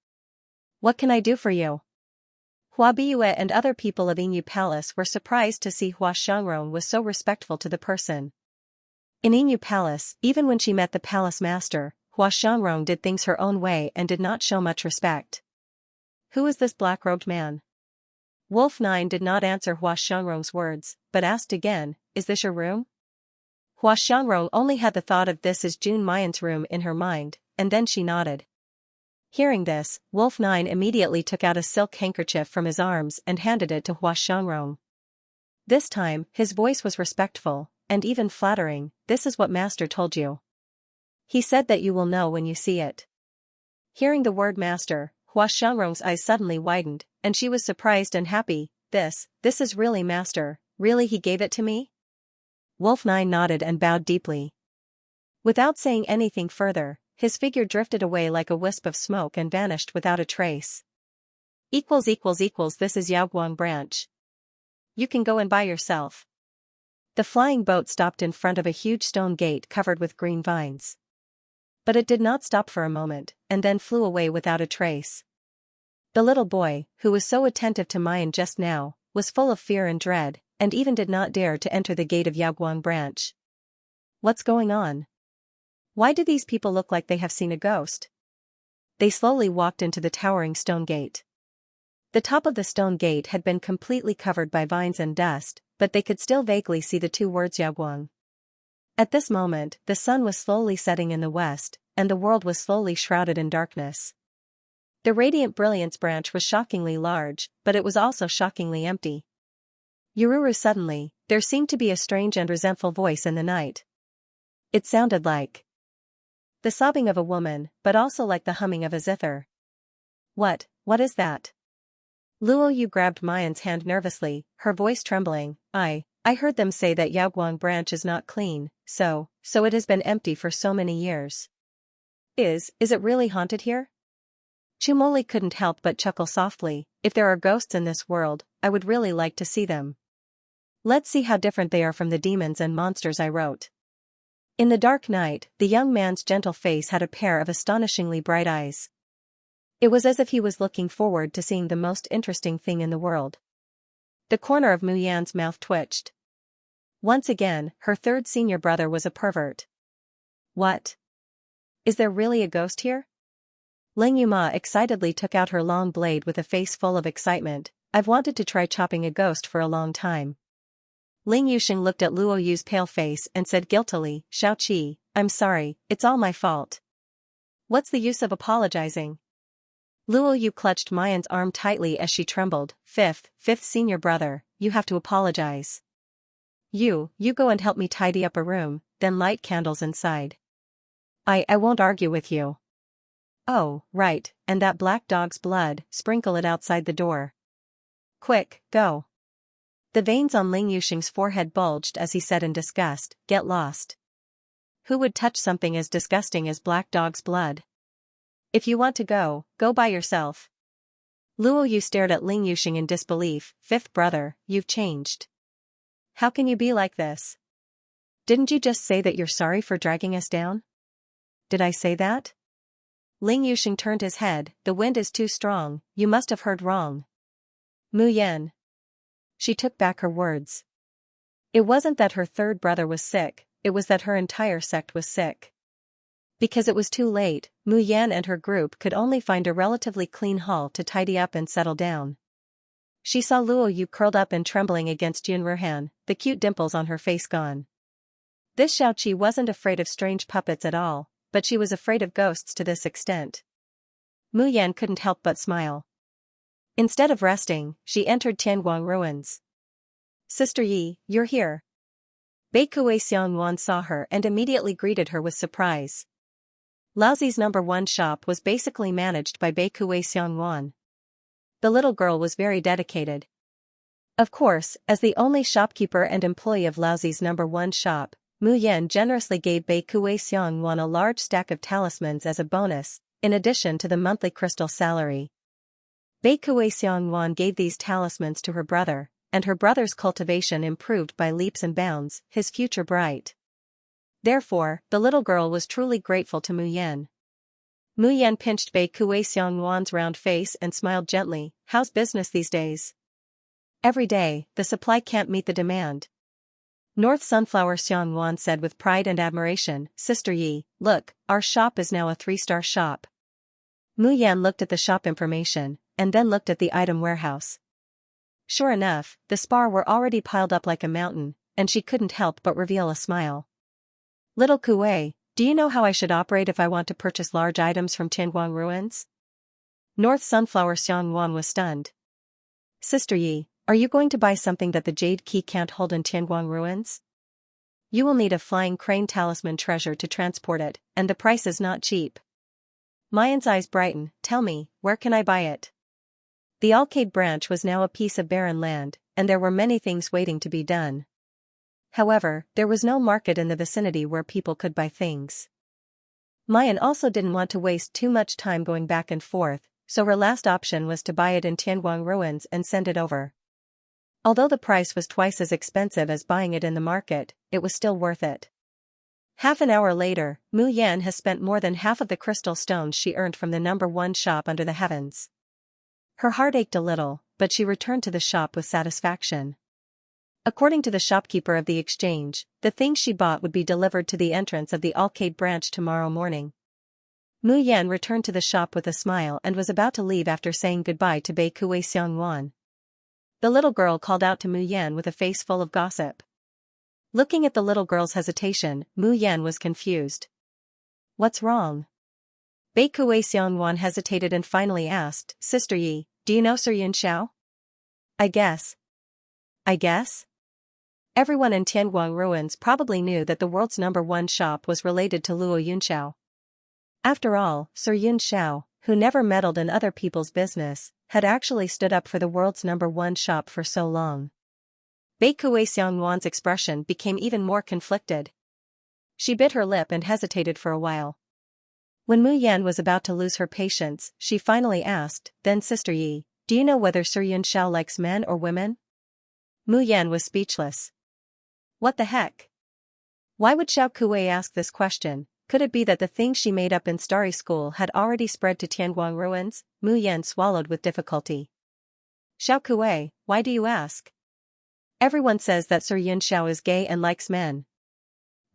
A: What can I do for you? Hua Biyue and other people of Inu Palace were surprised to see Hua Xiangrong was so respectful to the person. In Inu Palace, even when she met the palace master, Hua Xiangrong did things her own way and did not show much respect. Who is this black-robed man? Wolf 9 did not answer Hua Xiangrong's words, but asked again, is this your room? Hua Xiangrong only had the thought of this as Jun Mayan's room in her mind, and then she nodded. Hearing this, Wolf 9 immediately took out a silk handkerchief from his arms and handed it to Hua Xiangrong. This time, his voice was respectful, and even flattering. This is what Master told you. He said that you will know when you see it. Hearing the word Master, Hua Xiangrong's eyes suddenly widened, and she was surprised and happy. This is really Master, really he gave it to me? Wolf 9 nodded and bowed deeply. Without saying anything further, his figure drifted away like a wisp of smoke and vanished without a trace. This is Yaoguang branch. You can go and buy yourself. The flying boat stopped in front of a huge stone gate covered with green vines. But it did not stop for a moment, and then flew away without a trace. The little boy, who was so attentive to Mayan just now, was full of fear and dread, and even did not dare to enter the gate of Yaoguang branch. What's going on? Why do these people look like they have seen a ghost? They slowly walked into the towering stone gate. The top of the stone gate had been completely covered by vines and dust, but they could still vaguely see the two words Yaoguang. At this moment, the sun was slowly setting in the west, and the world was slowly shrouded in darkness. The Radiant Brilliance branch was shockingly large, but it was also shockingly empty. Yururu suddenly, there seemed to be a strange and resentful voice in the night. It sounded like the sobbing of a woman, but also like the humming of a zither. What is that? Luo Yu grabbed Mayan's hand nervously, her voice trembling. I heard them say that Yaoguang branch is not clean, so it has been empty for so many years. Is it really haunted here? Chumoli couldn't help but chuckle softly. If there are ghosts in this world, I would really like to see them. Let's see how different they are from the demons and monsters I wrote. In the dark night, the young man's gentle face had a pair of astonishingly bright eyes. It was as if he was looking forward to seeing the most interesting thing in the world. The corner of Mu Yan's mouth twitched. Once again, her third senior brother was a pervert. What? Is there really a ghost here? Ling Yuma excitedly took out her long blade with a face full of excitement. I've wanted to try chopping a ghost for a long time. Ling Yuxing looked at Luo Yu's pale face and said guiltily, Xiaoqi, I'm sorry, it's all my fault. What's the use of apologizing? Luo Yu clutched Mayan's arm tightly as she trembled. Fifth senior brother, you have to apologize. You go and help me tidy up a room, then light candles inside. I won't argue with you. Oh, right, and that black dog's blood, sprinkle it outside the door. Quick, go. The veins on Ling Yuxing's forehead bulged as he said in disgust, get lost. Who would touch something as disgusting as black dog's blood? If you want to go by yourself. Luo Yu stared at Ling Yuxing in disbelief. Fifth brother, you've changed. How can you be like this? Didn't you just say that you're sorry for dragging us down? Did I say that? Ling Yuxing turned his head. The wind is too strong, you must have heard wrong. Mu Yan. She took back her words. It wasn't that her third brother was sick, it was that her entire sect was sick. Because it was too late, Mu Yan and her group could only find a relatively clean hall to tidy up and settle down. She saw Luo Yu curled up and trembling against Jun Ruhan, the cute dimples on her face gone. This Xiaoqi wasn't afraid of strange puppets at all, but she was afraid of ghosts to this extent. Mu Yan couldn't help but smile. Instead of resting, she entered Tianguang ruins. Sister Yi, you're here. Beikue Xiangwan saw her and immediately greeted her with surprise. Laozi's #1 shop was basically managed by Beikue Xiangwan. The little girl was very dedicated. Of course, as the only shopkeeper and employee of Laozi's #1 shop, Mu Yan generously gave Beikue Xiangwan a large stack of talismans as a bonus, in addition to the monthly crystal salary. Beikue Xiangwan gave these talismans to her brother, and her brother's cultivation improved by leaps and bounds, his future bright. Therefore, the little girl was truly grateful to Mu Yan. Mu Yan pinched Beikue Xiangwan's round face and smiled gently. How's business these days? Every day, the supply can't meet the demand. North Sunflower Xiangwan said with pride and admiration. Sister Yi, look, our shop is now a 3-star shop. Mu Yan looked at the shop information, and then looked at the item warehouse. Sure enough, the spar were already piled up like a mountain, and she couldn't help but reveal a smile. Little Kuei, do you know how I should operate if I want to purchase large items from Tianguang ruins? North Sunflower Xiangwan was stunned. Sister Yi, are you going to buy something that the Jade Key can't hold in Tianguang ruins? You will need a flying crane talisman treasure to transport it, and the price is not cheap. Mayan's eyes brighten. Tell me, where can I buy it? The Arcade branch was now a piece of barren land, and there were many things waiting to be done. However, there was no market in the vicinity where people could buy things. Mayan also didn't want to waste too much time going back and forth, so her last option was to buy it in Tianguang ruins and send it over. Although the price was twice as expensive as buying it in the market, it was still worth it. Half an hour later, Mu Yan has spent more than half of the crystal stones she earned from the #1 shop under the heavens. Her heart ached a little, but she returned to the shop with satisfaction. According to the shopkeeper of the exchange, the things she bought would be delivered to the entrance of the Arcade branch tomorrow morning. Mu Yan returned to the shop with a smile and was about to leave after saying goodbye to Beikue Xiangwan. The little girl called out to Mu Yan with a face full of gossip. Looking at the little girl's hesitation, Mu Yan was confused. What's wrong? Beikue Xiangwan hesitated and finally asked, Sister Yi, do you know Sir Yunxiao? I guess. Everyone in Tianguang ruins probably knew that the world's #1 shop was related to Luo Yunxiao. After all, Sir Yunxiao, who never meddled in other people's business, had actually stood up for the world's #1 shop for so long. Beikue Xiangwan's expression became even more conflicted. She bit her lip and hesitated for a while. When Mu Yan was about to lose her patience, she finally asked, then Sister Yi, do you know whether Sir Yunxiao likes men or women? Mu Yan was speechless. What the heck? Why would Xiao Kuei ask this question, Could it be that the things she made up in Starry School had already spread to Tianguang ruins? Mu Yan swallowed with difficulty. Xiao Kuei, why do you ask? Everyone says that Sir Xiao is gay and likes men.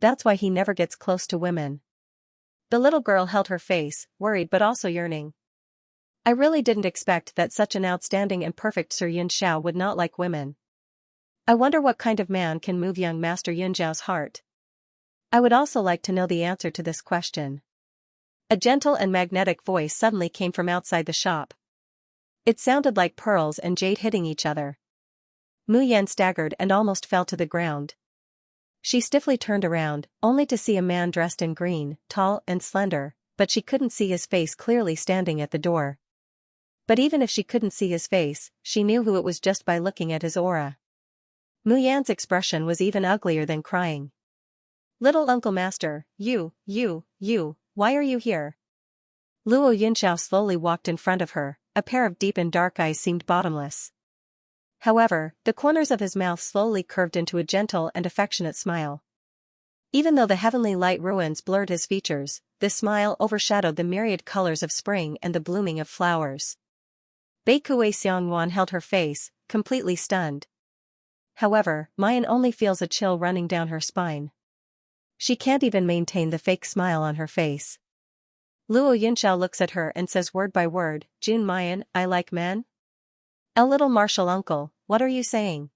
A: That's why he never gets close to women. The little girl held her face, worried but also yearning. I really didn't expect that such an outstanding and perfect Sir Xiao would not like women. I wonder what kind of man can move young Master Xiao's heart. I would also like to know the answer to this question. A gentle and magnetic voice suddenly came from outside the shop. It sounded like pearls and jade hitting each other. Mu Yan staggered and almost fell to the ground. She stiffly turned around, only to see a man dressed in green, tall and slender, but she couldn't see his face clearly standing at the door. But even if she couldn't see his face, she knew who it was just by looking at his aura. Mu Yan's expression was even uglier than crying. Little Uncle Master, you, why are you here? Luo Yunxiao slowly walked in front of her, a pair of deep and dark eyes seemed bottomless. However, the corners of his mouth slowly curved into a gentle and affectionate smile. Even though the heavenly light ruins blurred his features, this smile overshadowed the myriad colors of spring and the blooming of flowers. Bei Kuei Xiangwan held her face, completely stunned. However, Mayan only feels a chill running down her spine. She can't even maintain the fake smile on her face. Luo Yunxiao looks at her and says word by word, Jun Mayan, I like men? A little martial uncle, what are you saying?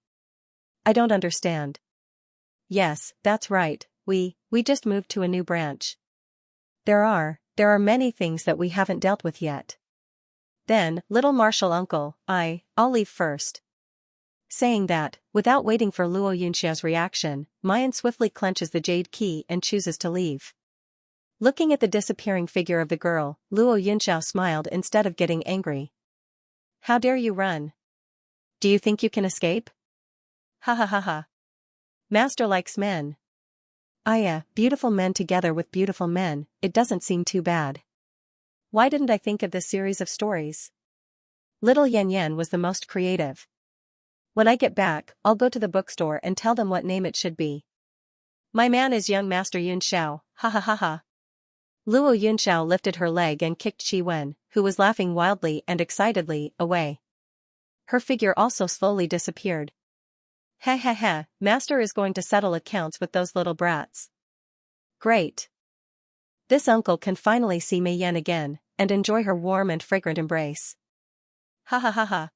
A: I don't understand. Yes, that's right, we just moved to a new branch. There are many things that we haven't dealt with yet. Then, little martial uncle, I'll leave first. Saying that, without waiting for Luo Yunxiao's reaction, Mayan swiftly clenches the jade key and chooses to leave. Looking at the disappearing figure of the girl, Luo Yunxiao smiled instead of getting angry. How dare you run? Do you think you can escape? Ha ha ha ha. Master likes men. Beautiful men together with beautiful men, it doesn't seem too bad. Why didn't I think of this series of stories? Little Yan Yan was the most creative. When I get back, I'll go to the bookstore and tell them what name it should be. My man is young Master Yunxiao, ha ha ha ha. Luo Yunxiao lifted her leg and kicked Qi Wen, who was laughing wildly and excitedly, away. Her figure also slowly disappeared. Ha ha ha, Master is going to settle accounts with those little brats. Great. This uncle can finally see Mei Yan again, and enjoy her warm and fragrant embrace. Ha ha ha ha.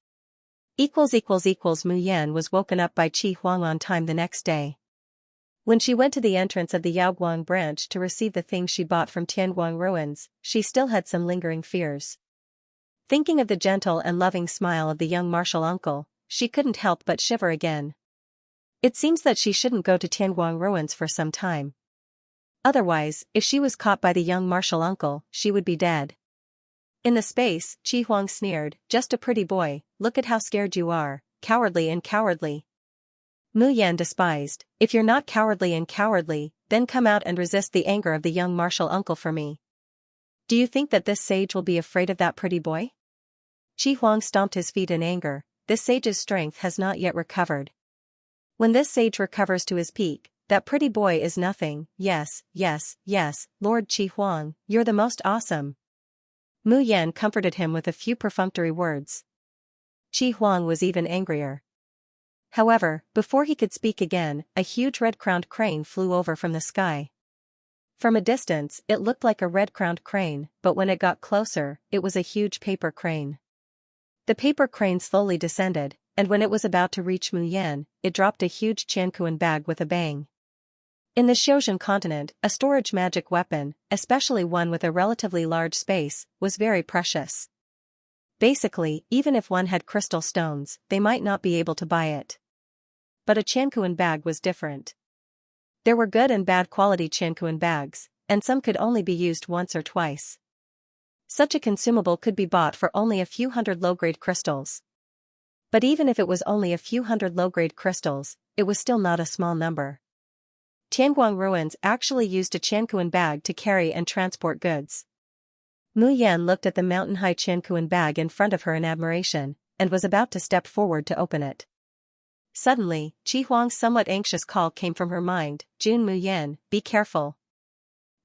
A: Mu Yan was woken up by Qi Huang on time the next day. When she went to the entrance of the Yaoguang branch to receive the things she bought from Tianguang ruins, she still had some lingering fears. Thinking of the gentle and loving smile of the young martial uncle, she couldn't help but shiver again. It seems that she shouldn't go to Tianguang ruins for some time. Otherwise, if she was caught by the young martial uncle, she would be dead. In the space, Qi Huang sneered, just a pretty boy, look at how scared you are, cowardly and cowardly. Mu Yan despised, if you're not cowardly and cowardly, then come out and resist the anger of the young martial uncle for me. Do you think that this sage will be afraid of that pretty boy? Qi Huang stomped his feet in anger, this sage's strength has not yet recovered. When this sage recovers to his peak, that pretty boy is nothing, yes, Lord Qi Huang, you're the most awesome. Mu Yan comforted him with a few perfunctory words. Qi Huang was even angrier. However, before he could speak again, a huge red-crowned crane flew over from the sky. From a distance, it looked like a red-crowned crane, but when it got closer, it was a huge paper crane. The paper crane slowly descended, and when it was about to reach Mu Yan, it dropped a huge Qianquan bag with a bang. In the Xiozhen continent, a storage magic weapon, especially one with a relatively large space, was very precious. Basically, even if one had crystal stones, they might not be able to buy it. But a Qianquan bag was different. There were good and bad quality Qianquan bags, and some could only be used once or twice. Such a consumable could be bought for only a few hundred low-grade crystals. But even if it was only a few hundred low-grade crystals, it was still not a small number. Tianguang ruins actually used a Qianquan bag to carry and transport goods. Mu Yan looked at the mountain-high Qianquan bag in front of her in admiration, and was about to step forward to open it. Suddenly, Qi Huang's somewhat anxious call came from her mind, Jun Mu Yan, be careful.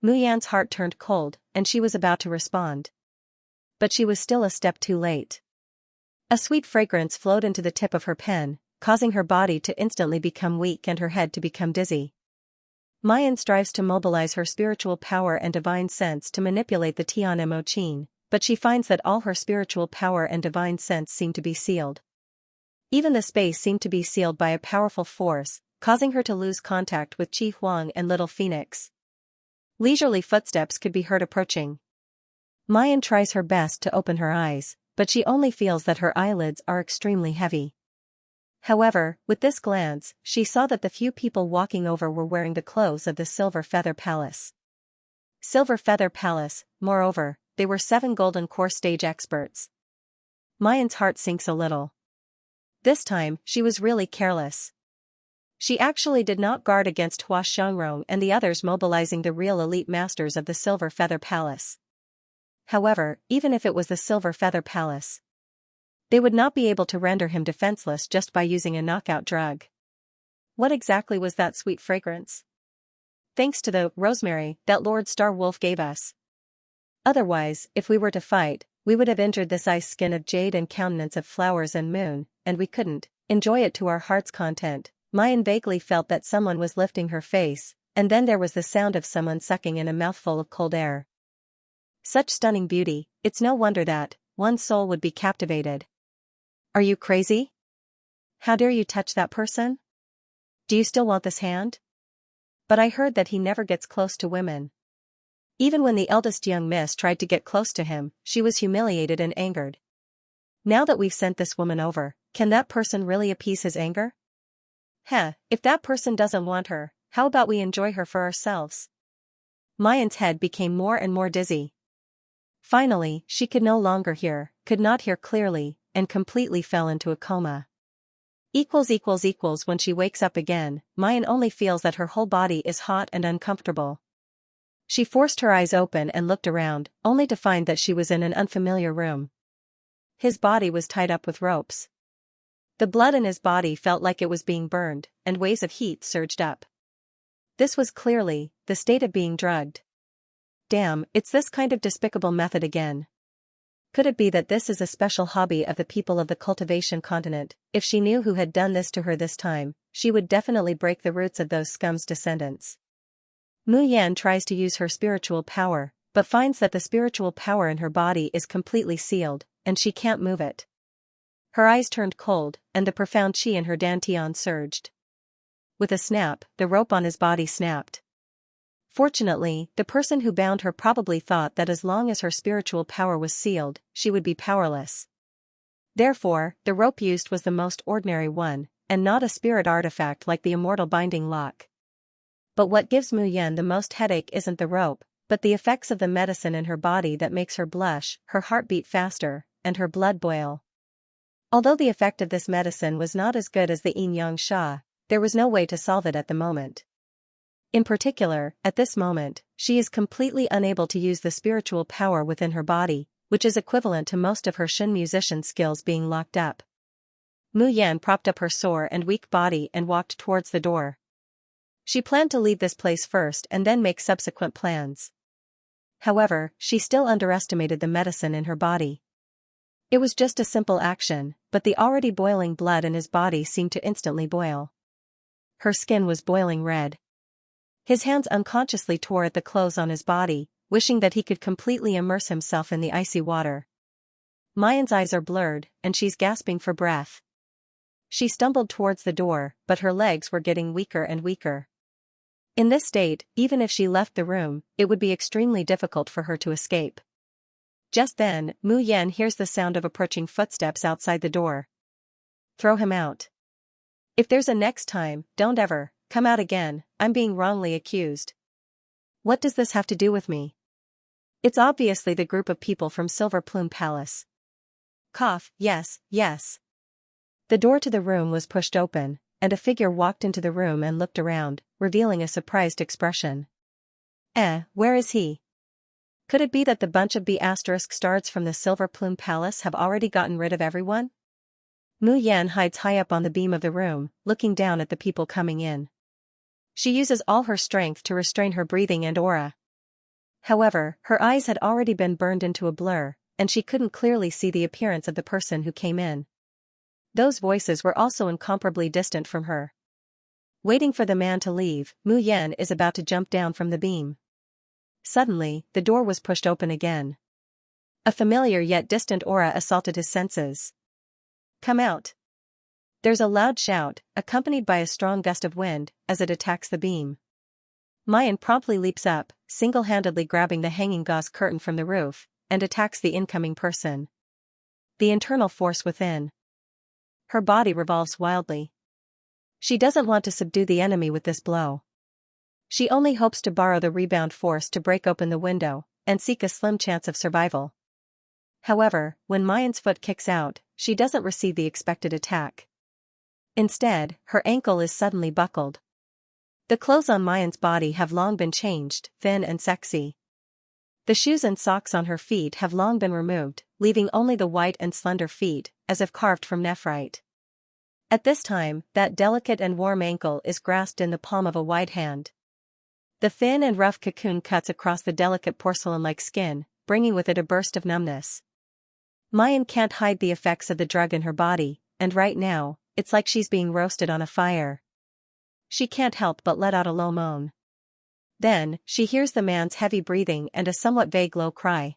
A: Mu Yan's heart turned cold, and she was about to respond. But she was still a step too late. A sweet fragrance flowed into the tip of her pen, causing her body to instantly become weak and her head to become dizzy. Mayan strives to mobilize her spiritual power and divine sense to manipulate the Tian Mo Qin, but she finds that all her spiritual power and divine sense seem to be sealed. Even the space seemed to be sealed by a powerful force, causing her to lose contact with Qi Huang and Little Phoenix. Leisurely footsteps could be heard approaching. Mayan tries her best to open her eyes, but she only feels that her eyelids are extremely heavy. However, with this glance, she saw that the few people walking over were wearing the clothes of the Silver Feather Palace. Silver Feather Palace, moreover, they were 7 golden core stage experts. Mayan's heart sinks a little. This time, she was really careless. She actually did not guard against Hua Xiangrong and the others mobilizing the real elite masters of the Silver Feather Palace. However, even if it was the Silver Feather Palace, they would not be able to render him defenseless just by using a knockout drug. What exactly was that sweet fragrance? Thanks to the rosemary that Lord Star Wolf gave us. Otherwise, if we were to fight, we would have injured this ice skin of jade and countenance of flowers and moon, and we couldn't enjoy it to our heart's content. Mayan vaguely felt that someone was lifting her face, and then there was the sound of someone sucking in a mouthful of cold air. Such stunning beauty, it's no wonder that one's soul would be captivated. Are you crazy? How dare you touch that person? Do you still want this hand? But I heard that he never gets close to women. Even when the eldest young miss tried to get close to him, she was humiliated and angered. Now that we've sent this woman over, can that person really appease his anger? If that person doesn't want her, how about we enjoy her for ourselves? Mayan's head became more and more dizzy. Finally, she could no longer hear, could not hear clearly, and completely fell into a coma. When she wakes up again, Mayan only feels that her whole body is hot and uncomfortable. She forced her eyes open and looked around, only to find that she was in an unfamiliar room. His body was tied up with ropes. The blood in his body felt like it was being burned, and waves of heat surged up. This was clearly the state of being drugged. Damn, it's this kind of despicable method again. Could it be that this is a special hobby of the people of the Cultivation continent? If she knew who had done this to her this time, she would definitely break the roots of those scum's descendants. Mu Yan tries to use her spiritual power, but finds that the spiritual power in her body is completely sealed, and she can't move it. Her eyes turned cold, and the profound qi in her dantian surged. With a snap, the rope on his body snapped. Fortunately, the person who bound her probably thought that as long as her spiritual power was sealed, she would be powerless. Therefore, the rope used was the most ordinary one, and not a spirit artifact like the immortal binding lock. But what gives Mu Yan the most headache isn't the rope, but the effects of the medicine in her body that makes her blush, her heart beat faster, and her blood boil. Although the effect of this medicine was not as good as the Xianxia, there was no way to solve it at the moment. In particular, at this moment, she is completely unable to use the spiritual power within her body, which is equivalent to most of her Shin musician skills being locked up. Mu Yan propped up her sore and weak body and walked towards the door. She planned to leave this place first and then make subsequent plans. However, she still underestimated the medicine in her body. It was just a simple action, but the already boiling blood in his body seemed to instantly boil. Her skin was boiling red. His hands unconsciously tore at the clothes on his body, wishing that he could completely immerse himself in the icy water. Mayan's eyes are blurred, and she's gasping for breath. She stumbled towards the door, but her legs were getting weaker and weaker. In this state, even if she left the room, it would be extremely difficult for her to escape. Just then, Mu Yan hears the sound of approaching footsteps outside the door. Throw him out. If there's a next time, don't ever come out again. I'm being wrongly accused. What does this have to do with me? It's obviously the group of people from Silver Plume Palace. Cough, yes. The door to the room was pushed open, and a figure walked into the room and looked around, revealing a surprised expression. Where is he? Could it be that the bunch of B***** from the Silver Plume Palace have already gotten rid of everyone? Mu Yan hides high up on the beam of the room, looking down at the people coming in. She uses all her strength to restrain her breathing and aura. However, her eyes had already been burned into a blur, and she couldn't clearly see the appearance of the person who came in. Those voices were also incomparably distant from her. Waiting for the man to leave, Mu Yan is about to jump down from the beam. Suddenly, the door was pushed open again. A familiar yet distant aura assaulted his senses. "Come out!" There's a loud shout, accompanied by a strong gust of wind, as it attacks the beam. Mayan promptly leaps up, single-handedly grabbing the hanging gauze curtain from the roof, and attacks the incoming person. The internal force within. Her body revolves wildly. She doesn't want to subdue the enemy with this blow. She only hopes to borrow the rebound force to break open the window, and seek a slim chance of survival. However, when Mayan's foot kicks out, she doesn't receive the expected attack. Instead, her ankle is suddenly buckled. The clothes on Mayan's body have long been changed, thin and sexy. The shoes and socks on her feet have long been removed, leaving only the white and slender feet, as if carved from nephrite. At this time, that delicate and warm ankle is grasped in the palm of a wide hand. The thin and rough cocoon cuts across the delicate porcelain-like skin, bringing with it a burst of numbness. Mayan can't hide the effects of the drug in her body, and right now, it's like she's being roasted on a fire. She can't help but let out a low moan. Then, she hears the man's heavy breathing and a somewhat vague low cry.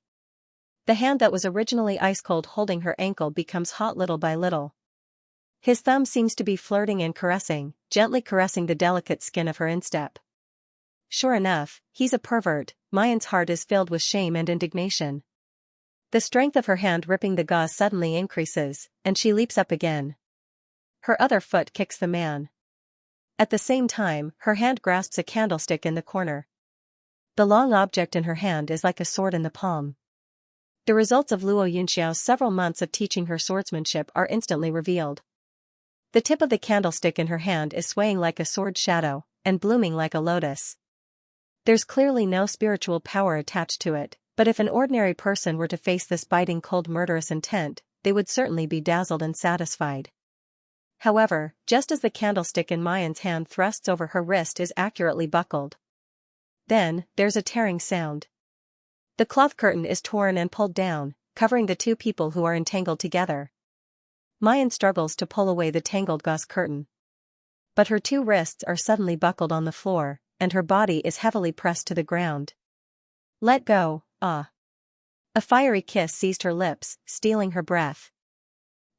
A: The hand that was originally ice-cold holding her ankle becomes hot little by little. His thumb seems to be flirting and caressing, gently caressing the delicate skin of her instep. Sure enough, he's a pervert. Mayan's heart is filled with shame and indignation. The strength of her hand ripping the gauze suddenly increases, and she leaps up again. Her other foot kicks the man. At the same time, her hand grasps a candlestick in the corner. The long object in her hand is like a sword in the palm. The results of Luo Yunxiao's several months of teaching her swordsmanship are instantly revealed. The tip of the candlestick in her hand is swaying like a sword shadow, and blooming like a lotus. There's clearly no spiritual power attached to it, but if an ordinary person were to face this biting cold murderous intent, they would certainly be dazzled and satisfied. However, just as the candlestick in Mayan's hand thrusts over her wrist is accurately buckled. Then, there's a tearing sound. The cloth curtain is torn and pulled down, covering the two people who are entangled together. Mayan struggles to pull away the tangled gauze curtain. But her two wrists are suddenly buckled on the floor, and her body is heavily pressed to the ground. "Let go, ah." A fiery kiss seized her lips, stealing her breath.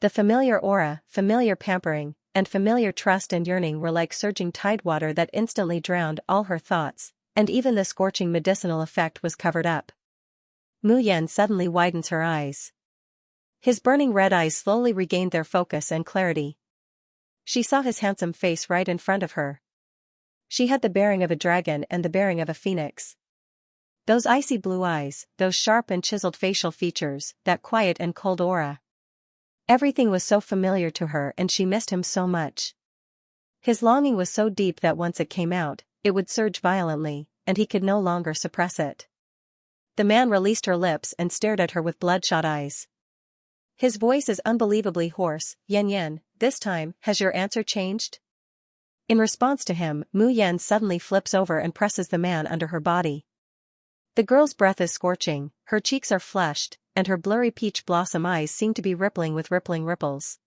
A: The familiar aura, familiar pampering, and familiar trust and yearning were like surging tidewater that instantly drowned all her thoughts, and even the scorching medicinal effect was covered up. Mu Yan suddenly widens her eyes. His burning red eyes slowly regained their focus and clarity. She saw his handsome face right in front of her. She had the bearing of a dragon and the bearing of a phoenix. Those icy blue eyes, those sharp and chiseled facial features, that quiet and cold aura. Everything was so familiar to her and she missed him so much. His longing was so deep that once it came out, it would surge violently, and he could no longer suppress it. The man released her lips and stared at her with bloodshot eyes. His voice is unbelievably hoarse. "Yan Yan, this time, has your answer changed?" In response to him, Mu Yan suddenly flips over and presses the man under her body. The girl's breath is scorching, her cheeks are flushed, and her blurry peach blossom eyes seem to be rippling with rippling ripples.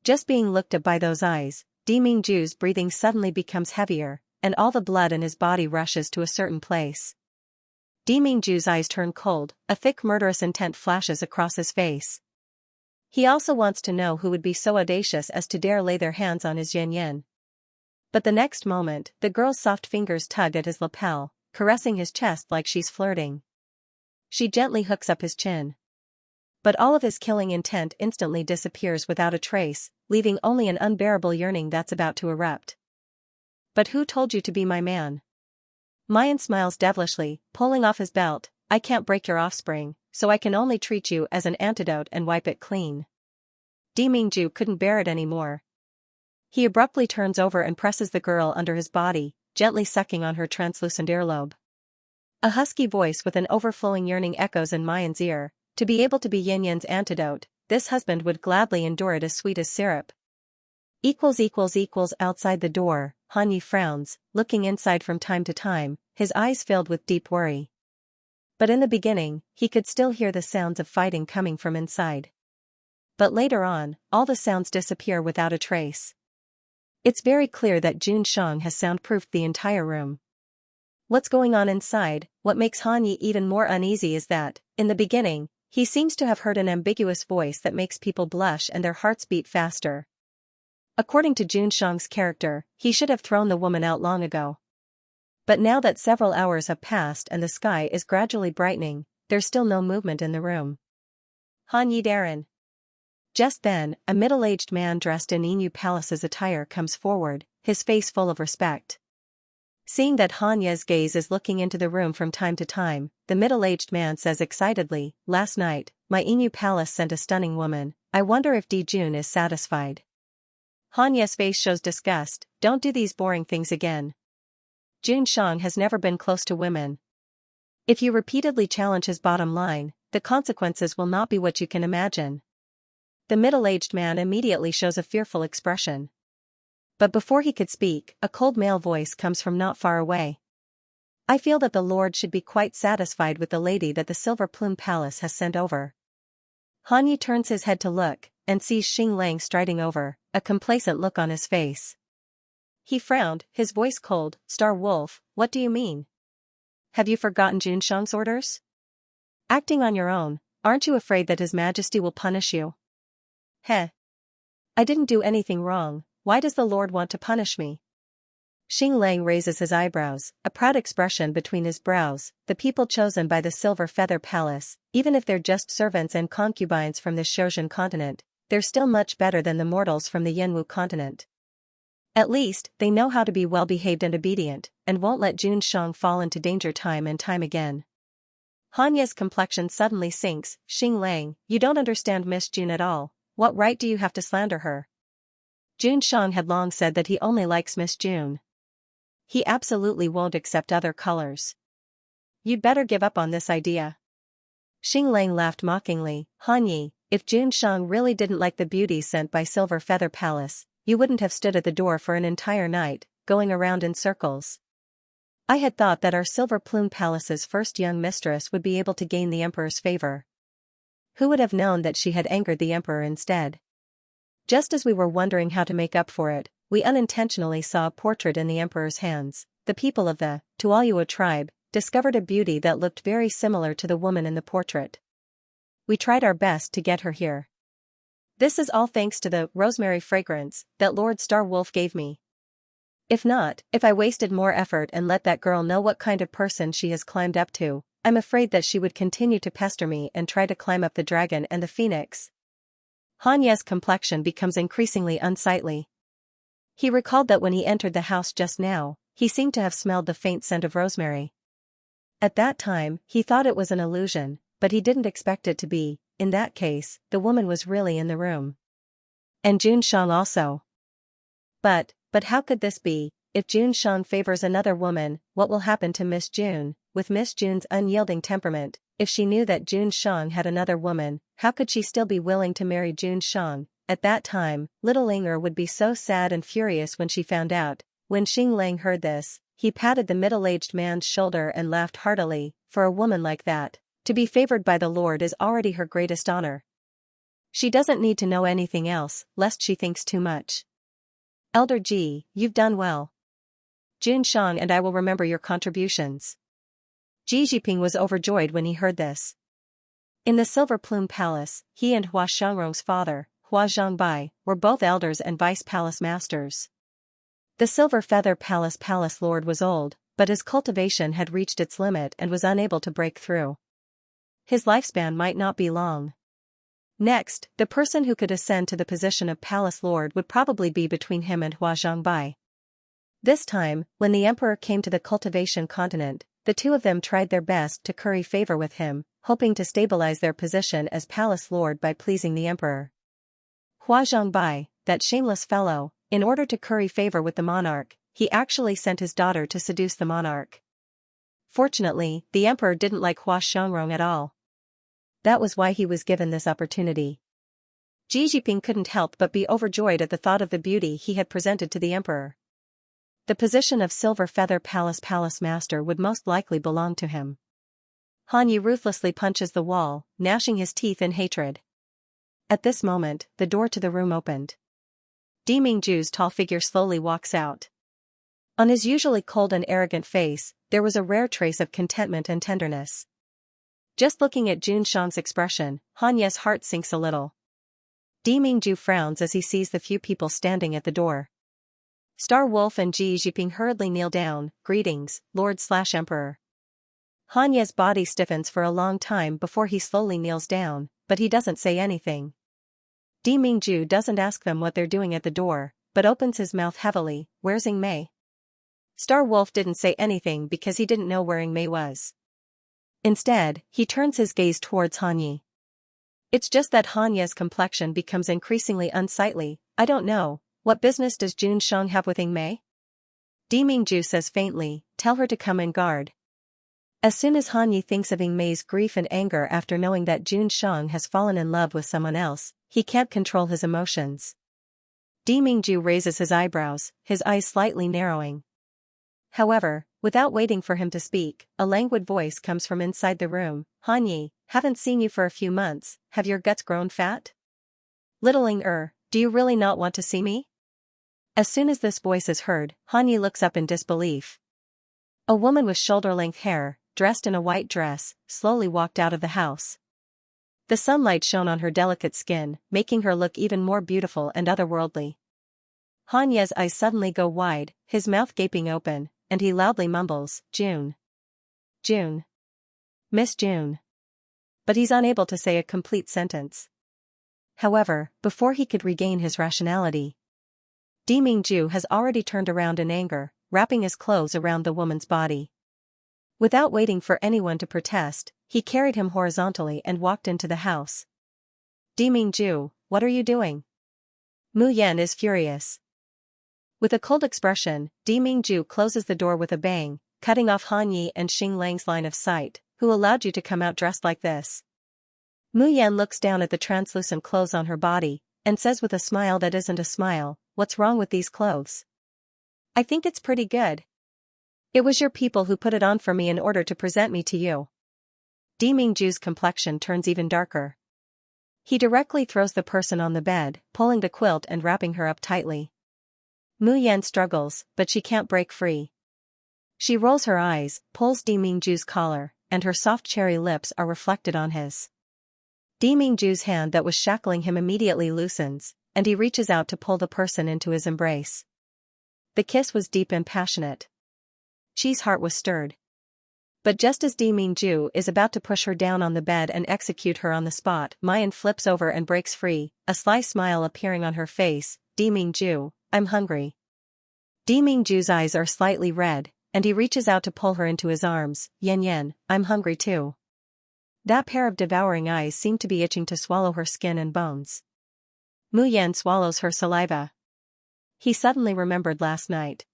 A: Just being looked at by those eyes, Demingju's breathing suddenly becomes heavier, and all the blood in his body rushes to a certain place. Demingju's eyes turn cold, a thick murderous intent flashes across his face. He also wants to know who would be so audacious as to dare lay their hands on his Yan Yan. But the next moment, the girl's soft fingers tug at his lapel, caressing his chest like she's flirting. She gently hooks up his chin. But all of his killing intent instantly disappears without a trace, leaving only an unbearable yearning that's about to erupt. "But who told you to be my man?" Mayan smiles devilishly, pulling off his belt. "I can't break your offspring, so I can only treat you as an antidote and wipe it clean." Demingju couldn't bear it anymore. He abruptly turns over and presses the girl under his body, gently sucking on her translucent earlobe. A husky voice with an overflowing yearning echoes in Mayan's ear. To be able to be Yin Yan's antidote, this husband would gladly endure it as sweet as syrup. Outside the door, Han Yi frowns, looking inside from time to time, his eyes filled with deep worry. But in the beginning, he could still hear the sounds of fighting coming from inside. But later on, all the sounds disappear without a trace. It's very clear that Xianxia has soundproofed the entire room. What's going on inside? What makes Han Yi even more uneasy is that, in the beginning, he seems to have heard an ambiguous voice that makes people blush and their hearts beat faster. According to Xianxia's character, he should have thrown the woman out long ago. But now that several hours have passed and the sky is gradually brightening, there's still no movement in the room. Han Yi Darren. Just then, a middle-aged man dressed in Inu Palace's attire comes forward, his face full of respect. Seeing that Han Ye's gaze is looking into the room from time to time, the middle-aged man says excitedly, "Last night, my Inu Palace sent a stunning woman. I wonder if Di Jun is satisfied." Han Ye's face shows disgust. "Don't do these boring things again. Xianxia has never been close to women. If you repeatedly challenge his bottom line, the consequences will not be what you can imagine." The middle-aged man immediately shows a fearful expression. But before he could speak, a cold male voice comes from not far away. "I feel that the Lord should be quite satisfied with the lady that the Silver Plume Palace has sent over." Han Yi turns his head to look, and sees Xing Lang striding over, a complacent look on his face. He frowned, his voice cold. "Star Wolf, what do you mean? Have you forgotten Xianxia's orders? Acting on your own, aren't you afraid that His Majesty will punish you?" "Heh. I didn't do anything wrong, why does the Lord want to punish me?" Xing Lang raises his eyebrows, a proud expression between his brows. "The people chosen by the Silver Feather Palace, even if they're just servants and concubines from the Xiozhen continent, they're still much better than the mortals from the Yanwu continent. At least, they know how to be well-behaved and obedient, and won't let Xianxia fall into danger time and time again." Han Ye's complexion suddenly sinks. "Xing Lang, you don't understand Miss Jun at all. What right do you have to slander her?" Xianxia had long said that he only likes Miss Jun. He absolutely won't accept other colors. "You'd better give up on this idea." Xing Lang laughed mockingly. "Han Yi, if Xianxia really didn't like the beauty sent by Silver Feather Palace, you wouldn't have stood at the door for an entire night, going around in circles. I had thought that our Silver Plume Palace's first young mistress would be able to gain the Emperor's favor. Who would have known that she had angered the Emperor instead? Just as we were wondering how to make up for it, we unintentionally saw a portrait in the Emperor's hands. The people of the Tualyua tribe discovered a beauty that looked very similar to the woman in the portrait. We tried our best to get her here. This is all thanks to the rosemary fragrance that Lord Star Wolf gave me. If not, if I wasted more effort and let that girl know what kind of person she has climbed up to, I'm afraid that she would continue to pester me and try to climb up the dragon and the phoenix." Han Ye's complexion becomes increasingly unsightly. He recalled that when he entered the house just now, he seemed to have smelled the faint scent of rosemary. At that time, he thought it was an illusion, but he didn't expect it to be. In that case, the woman was really in the room. And Xianxia also. But how could this be? If Xianxia favors another woman, what will happen to Miss Jun? With Miss Jun's unyielding temperament, if she knew that Xianxia had another woman, how could she still be willing to marry Xianxia? At that time, little Linger would be so sad and furious when she found out. When Xing Lang heard this, he patted the middle-aged man's shoulder and laughed heartily. For a woman like that, to be favored by the Lord is already her greatest honor. She doesn't need to know anything else, lest she thinks too much. Elder Ji, you've done well. Xianxia and I will remember your contributions. Ji Jiping was overjoyed when he heard this. In the Silver Plume Palace, he and Hua Xiangrong's father, Hua Zhangbai, were both elders and vice palace masters. The Silver Feather Palace lord was old, but his cultivation had reached its limit and was unable to break through. His lifespan might not be long. Next, the person who could ascend to the position of palace lord would probably be between him and Hua Zhangbai. This time, when the emperor came to the Cultivation continent, the two of them tried their best to curry favor with him, hoping to stabilize their position as palace lord by pleasing the emperor. Hua Zhangbai, that shameless fellow, in order to curry favor with the monarch, he actually sent his daughter to seduce the monarch. Fortunately, the emperor didn't like Hua Xiangrong at all. That was why he was given this opportunity. Ji Jiping couldn't help but be overjoyed at the thought of the beauty he had presented to the emperor. The position of Silver Feather Palace master would most likely belong to him. Han Yi ruthlessly punches the wall, gnashing his teeth in hatred. At this moment, the door to the room opened. Di Mingju's tall figure slowly walks out. On his usually cold and arrogant face, there was a rare trace of contentment and tenderness. Just looking at Jun Shang's expression, Han Ye's heart sinks a little. Di Mingju frowns as he sees the few people standing at the door. Star Wolf and Ji Yiping hurriedly kneel down. Greetings, Lord/Emperor. Han Ye's body stiffens for a long time before he slowly kneels down, but he doesn't say anything. Di Mingju doesn't ask them what they're doing at the door, but opens his mouth heavily. Where's Ying Mei? Star Wolf didn't say anything because he didn't know where Ying Mei was. Instead, he turns his gaze towards Han Yi. It's just that Han Ye's complexion becomes increasingly unsightly. I don't know, what business does Jun Shang have with Ying Mei? Di Mingju says faintly, tell her to come and guard. As soon as Han Yi thinks of Ying Mei's grief and anger after knowing that Jun Shang has fallen in love with someone else, he can't control his emotions. Di Mingju raises his eyebrows, his eyes slightly narrowing. However, without waiting for him to speak, a languid voice comes from inside the room. Han Yi, haven't seen you for a few months, have your guts grown fat? Little Ying, do you really not want to see me? As soon as this voice is heard, Han Yi looks up in disbelief. A woman with shoulder-length hair, dressed in a white dress, slowly walked out of the house. The sunlight shone on her delicate skin, making her look even more beautiful and otherworldly. Han Ye's eyes suddenly go wide, his mouth gaping open, and he loudly mumbles, June. June. Miss June. But he's unable to say a complete sentence. However, before he could regain his rationality, Di Mingju has already turned around in anger, wrapping his clothes around the woman's body. Without waiting for anyone to protest, he carried him horizontally and walked into the house. Di Mingju, what are you doing? Mu Yan is furious. With a cold expression, Di Mingju closes the door with a bang, cutting off Han Yi and Xing Lang's line of sight. Who allowed you to come out dressed like this? Mu Yan looks down at the translucent clothes on her body, and says with a smile that isn't a smile, what's wrong with these clothes? I think it's pretty good. It was your people who put it on for me in order to present me to you. Di Mingju's complexion turns even darker. He directly throws the person on the bed, pulling the quilt and wrapping her up tightly. Mu Yan struggles, but she can't break free. She rolls her eyes, pulls Di Mingju's collar, and her soft cherry lips are reflected on his. Di Mingju's hand that was shackling him immediately loosens, and he reaches out to pull the person into his embrace. The kiss was deep and passionate. Qi's heart was stirred. But just as Di Mingju is about to push her down on the bed and execute her on the spot, Mayan flips over and breaks free, a sly smile appearing on her face. Di Mingju, I'm hungry. Di Mingju's eyes are slightly red, and he reaches out to pull her into his arms. Yan Yan, I'm hungry too. That pair of devouring eyes seem to be itching to swallow her skin and bones. Mu Yan swallows her saliva. He suddenly remembered last night.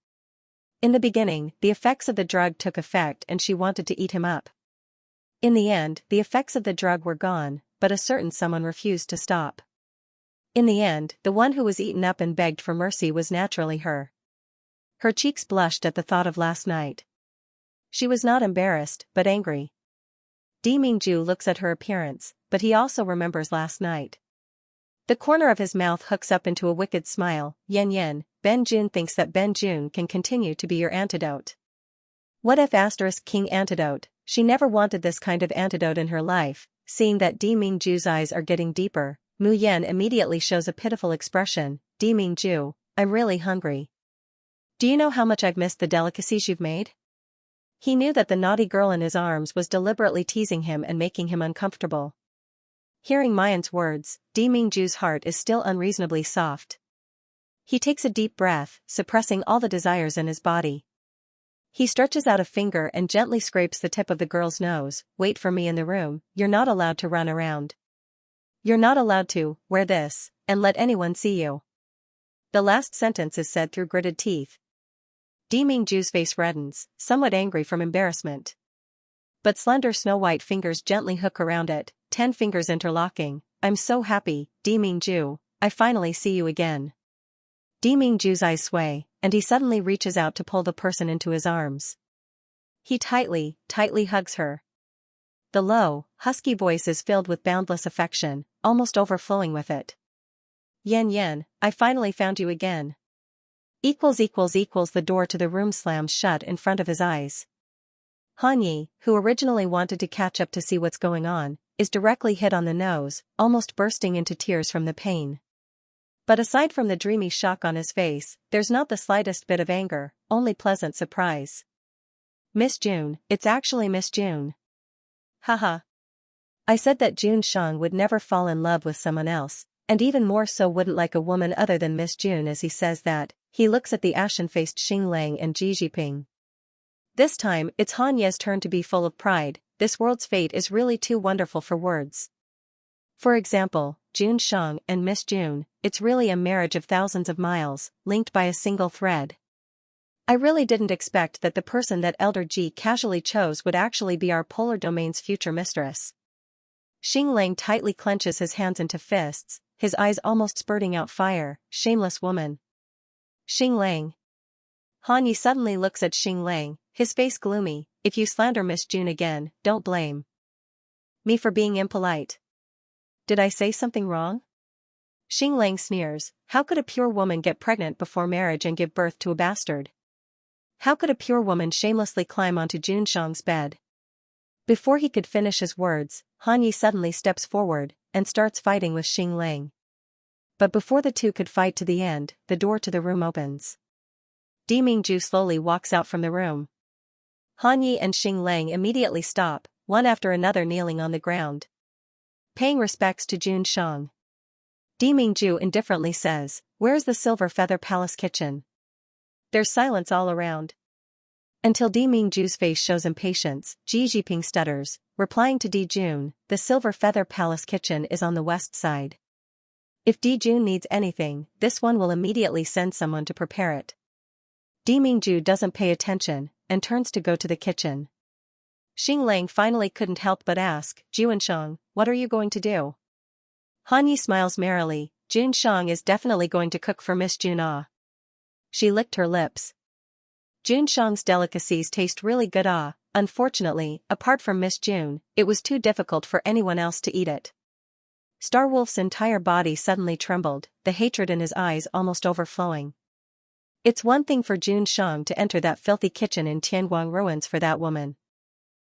A: In the beginning, the effects of the drug took effect and she wanted to eat him up. In the end, the effects of the drug were gone, but a certain someone refused to stop. In the end, the one who was eaten up and begged for mercy was naturally her. Her cheeks blushed at the thought of last night. She was not embarrassed, but angry. Di Mingju looks at her appearance, but he also remembers last night. The corner of his mouth hooks up into a wicked smile. Yan Yan, Ben Jun thinks that Ben Jun can continue to be your antidote. What if *King antidote? She never wanted this kind of antidote in her life. Seeing that Di Mingju's eyes are getting deeper, Mu Yan immediately shows a pitiful expression. Di Mingju, I'm really hungry. Do you know how much I've missed the delicacies you've made? He knew that the naughty girl in his arms was deliberately teasing him and making him uncomfortable. Hearing Mayan's words, Di Mingju's heart is still unreasonably soft. He takes a deep breath, suppressing all the desires in his body. He stretches out a finger and gently scrapes the tip of the girl's nose. Wait for me in the room, you're not allowed to run around. You're not allowed to wear this, and let anyone see you. The last sentence is said through gritted teeth. Di Mingju's face reddens, somewhat angry from embarrassment. But slender snow-white fingers gently hook around it, 10 fingers interlocking. I'm so happy, Di Mingju, I finally see you again. Di Mingju's eyes sway, and he suddenly reaches out to pull the person into his arms. He tightly hugs her. The low, husky voice is filled with boundless affection, almost overflowing with it. Yan Yan, I finally found you again. The door to the room slams shut in front of his eyes. Han Yi, who originally wanted to catch up to see what's going on, is directly hit on the nose, almost bursting into tears from the pain. But aside from the dreamy shock on his face, there's not the slightest bit of anger, only pleasant surprise. Miss June, it's actually Miss June. Haha. I said that June Shang would never fall in love with someone else, and even more so wouldn't like a woman other than Miss June. As he says that, he looks at the ashen-faced Xing Lang and Ji Jiping. This time, it's Han Ye's turn to be full of pride. This world's fate is really too wonderful for words. For example, June Shang and Miss June, it's really a marriage of thousands of miles, linked by a single thread. I really didn't expect that the person that Elder Ji casually chose would actually be our polar domain's future mistress. Xing Lang tightly clenches his hands into fists, his eyes almost spurting out fire. Shameless woman. Xing Lang. Han Yi suddenly looks at Xing Lang, his face gloomy. If you slander Miss June again, don't blame me for being impolite. Did I say something wrong? Xing Lang sneers. How could a pure woman get pregnant before marriage and give birth to a bastard? How could a pure woman shamelessly climb onto June Shang's bed? Before he could finish his words, Han Yi suddenly steps forward and starts fighting with Xing Lang. But before the two could fight to the end, the door to the room opens. Di Mingju slowly walks out from the room. Han Yi and Xing Lang immediately stop, one after another kneeling on the ground, paying respects to June Shang. Di Mingju indifferently says, "Where's the Silver Feather Palace kitchen?" There's silence all around. Until Di Mingju's face shows impatience, Ji Jiping stutters, replying to Di Jun, "The Silver Feather Palace kitchen is on the west side. If Di Jun needs anything, this one will immediately send someone to prepare it." Di Mingju doesn't pay attention, and turns to go to the kitchen. Xing Lang finally couldn't help but ask, "Juanshang, what are you going to do?" Han Yi smiles merrily. "June Shang is definitely going to cook for Miss June Ah." She licked her lips. June Shang's delicacies taste really good ah. Unfortunately, apart from Miss June, it was too difficult for anyone else to eat it. Starwolf's entire body suddenly trembled, the hatred in his eyes almost overflowing. It's one thing for June Shang to enter that filthy kitchen in Tianguang ruins for that woman.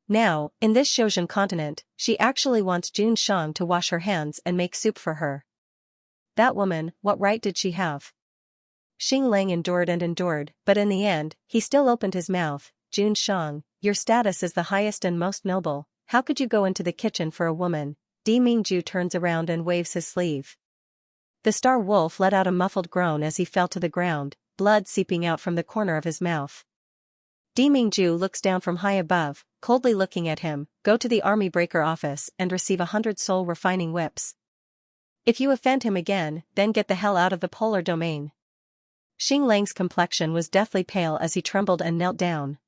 A: Now, in this Shozhen continent, she actually wants June Shang to wash her hands and make soup for her. That woman, what right did she have? Xing Lang endured and endured, but in the end, he still opened his mouth. "June Shang, your status is the highest and most noble, how could you go into the kitchen for a woman?" Di Mingju turns around and waves his sleeve. The star wolf let out a muffled groan as he fell to the ground, blood seeping out from the corner of his mouth. Di Mingju looks down from high above, coldly looking at him. "Go to the army breaker office and receive 100 soul refining whips. If you offend him again, then get the hell out of the polar domain." Xing Lang's complexion was deathly pale as he trembled and knelt down.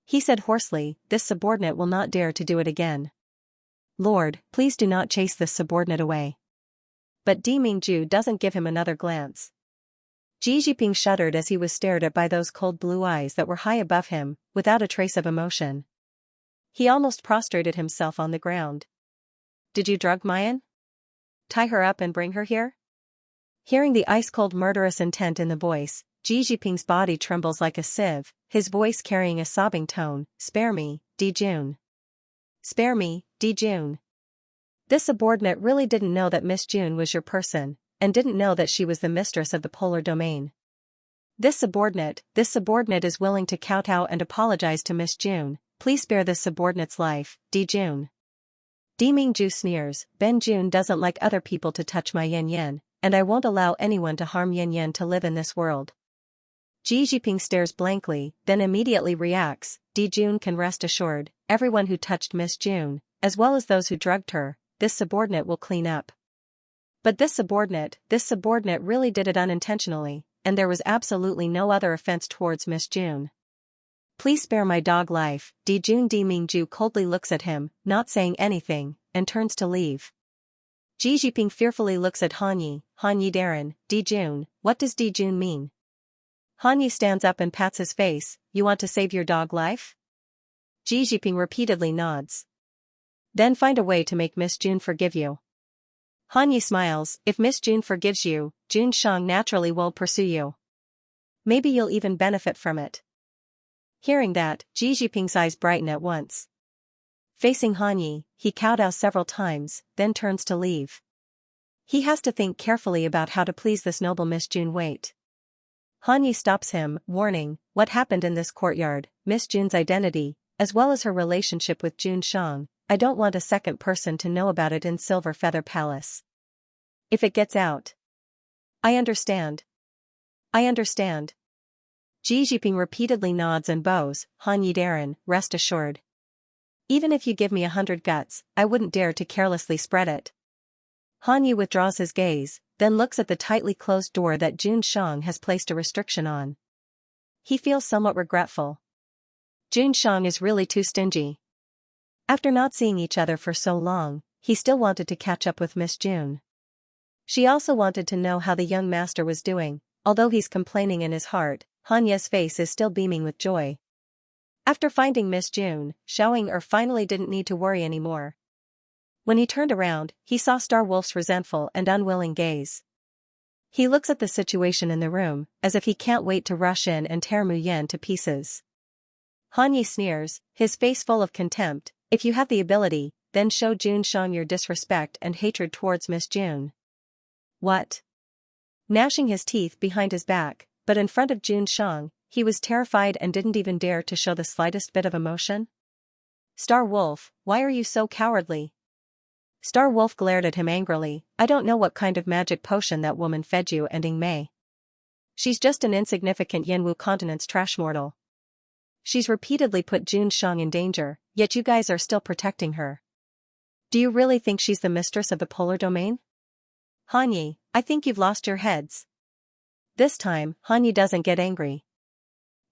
A: He said hoarsely, "This subordinate will not dare to do it again. Lord, please do not chase this subordinate away." But Di Mingju doesn't give him another glance. Ji Jiping shuddered as he was stared at by those cold blue eyes that were high above him, without a trace of emotion. He almost prostrated himself on the ground. "Did you drug Mayan? Tie her up and bring her here?" Hearing the ice-cold murderous intent in the voice, Ji Jiping's body trembles like a sieve, his voice carrying a sobbing tone. "Spare me, Di Jun. Spare me, Di Jun." This subordinate really didn't know that Miss June was your person, and didn't know that she was the mistress of the polar domain. This subordinate is willing to kowtow and apologize to Miss June. "Please spare this subordinate's life, Di Jun." Di Mingju sneers, "Ben June doesn't like other people to touch my Yan Yan, and I won't allow anyone to harm Yan Yan to live in this world." Ji Jiping stares blankly, then immediately reacts. "Di June can rest assured, everyone who touched Miss June, as well as those who drugged her, this subordinate will clean up." But this subordinate really did it unintentionally, and there was absolutely no other offense towards Miss June. "Please spare my dog life, Di June." Di Mingju coldly looks at him, not saying anything, and turns to leave. Ji Jiping fearfully looks at Han Yi. "Han Yi Darren, Di June, what does Di June mean?" Han Yi stands up and pats his face. "You want to save your dog life?" Ji Jiping repeatedly nods. Then find a way to make Miss June forgive you. Han Yi smiles, if Miss June forgives you, June Shang naturally will pursue you. Maybe you'll even benefit from it. Hearing that, Ji Jiping's eyes brighten at once. Facing Han Yi, he kowtows several times, then turns to leave. He has to think carefully about how to please this noble Miss June. Wait. Han Yi stops him, warning, what happened in this courtyard, Miss June's identity, as well as her relationship with June Shang, I don't want a second person to know about it in Silver Feather Palace. If it gets out. I understand. I understand. Ji Jiping repeatedly nods and bows, Han Yi Darren, rest assured. Even if you give me 100 guts, I wouldn't dare to carelessly spread it. Han Yi withdraws his gaze, then looks at the tightly closed door that June Shang has placed a restriction on. He feels somewhat regretful. June Shang is really too stingy. After not seeing each other for so long, he still wanted to catch up with Miss June. She also wanted to know how the young master was doing. Although he's complaining in his heart, Han Ye's face is still beaming with joy. After finding Miss June, Xiaoying finally didn't need to worry anymore. When he turned around, he saw Star Wolf's resentful and unwilling gaze. He looks at the situation in the room, as if he can't wait to rush in and tear Mu Yan to pieces. Han Yi sneers, his face full of contempt, if you have the ability, then show June Shang your disrespect and hatred towards Miss June. What? Gnashing his teeth behind his back, but in front of June Shang, he was terrified and didn't even dare to show the slightest bit of emotion. Star Wolf, why are you so cowardly? Star Wolf glared at him angrily, I don't know what kind of magic potion that woman fed you and Ing Mei. She's just an insignificant Yanwu continent's trash mortal. She's repeatedly put June Shang in danger, yet you guys are still protecting her. Do you really think she's the mistress of the polar domain? Han Yi, I think you've lost your heads. This time, Han Yi doesn't get angry.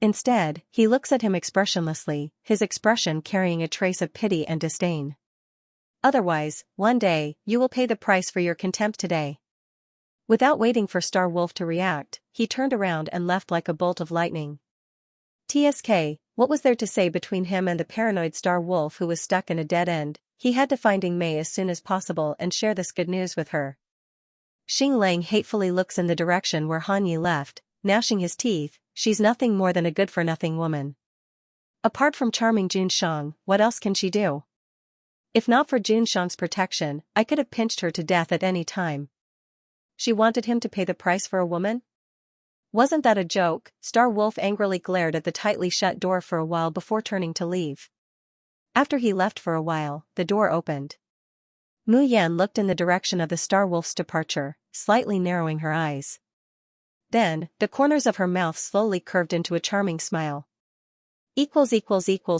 A: Instead, he looks at him expressionlessly, his expression carrying a trace of pity and disdain. Otherwise, one day, you will pay the price for your contempt today. Without waiting for Star Wolf to react, he turned around and left like a bolt of lightning. TSK, what was there to say between him and the paranoid Star Wolf who was stuck in a dead end? He had to find Ing Mei as soon as possible and share this good news with her. Xing Lang hatefully looks in the direction where Han Yi left, gnashing his teeth, she's nothing more than a good-for-nothing woman. Apart from charming June Shang, what else can she do? If not for June Shang's protection, I could have pinched her to death at any time. She wanted him to pay the price for a woman? Wasn't that a joke? Star Wolf angrily glared at the tightly shut door for a while before turning to leave. After he left for a while, the door opened. Mu Yan looked in the direction of the Star Wolf's departure, slightly narrowing her eyes. Then, the corners of her mouth slowly curved into a charming smile.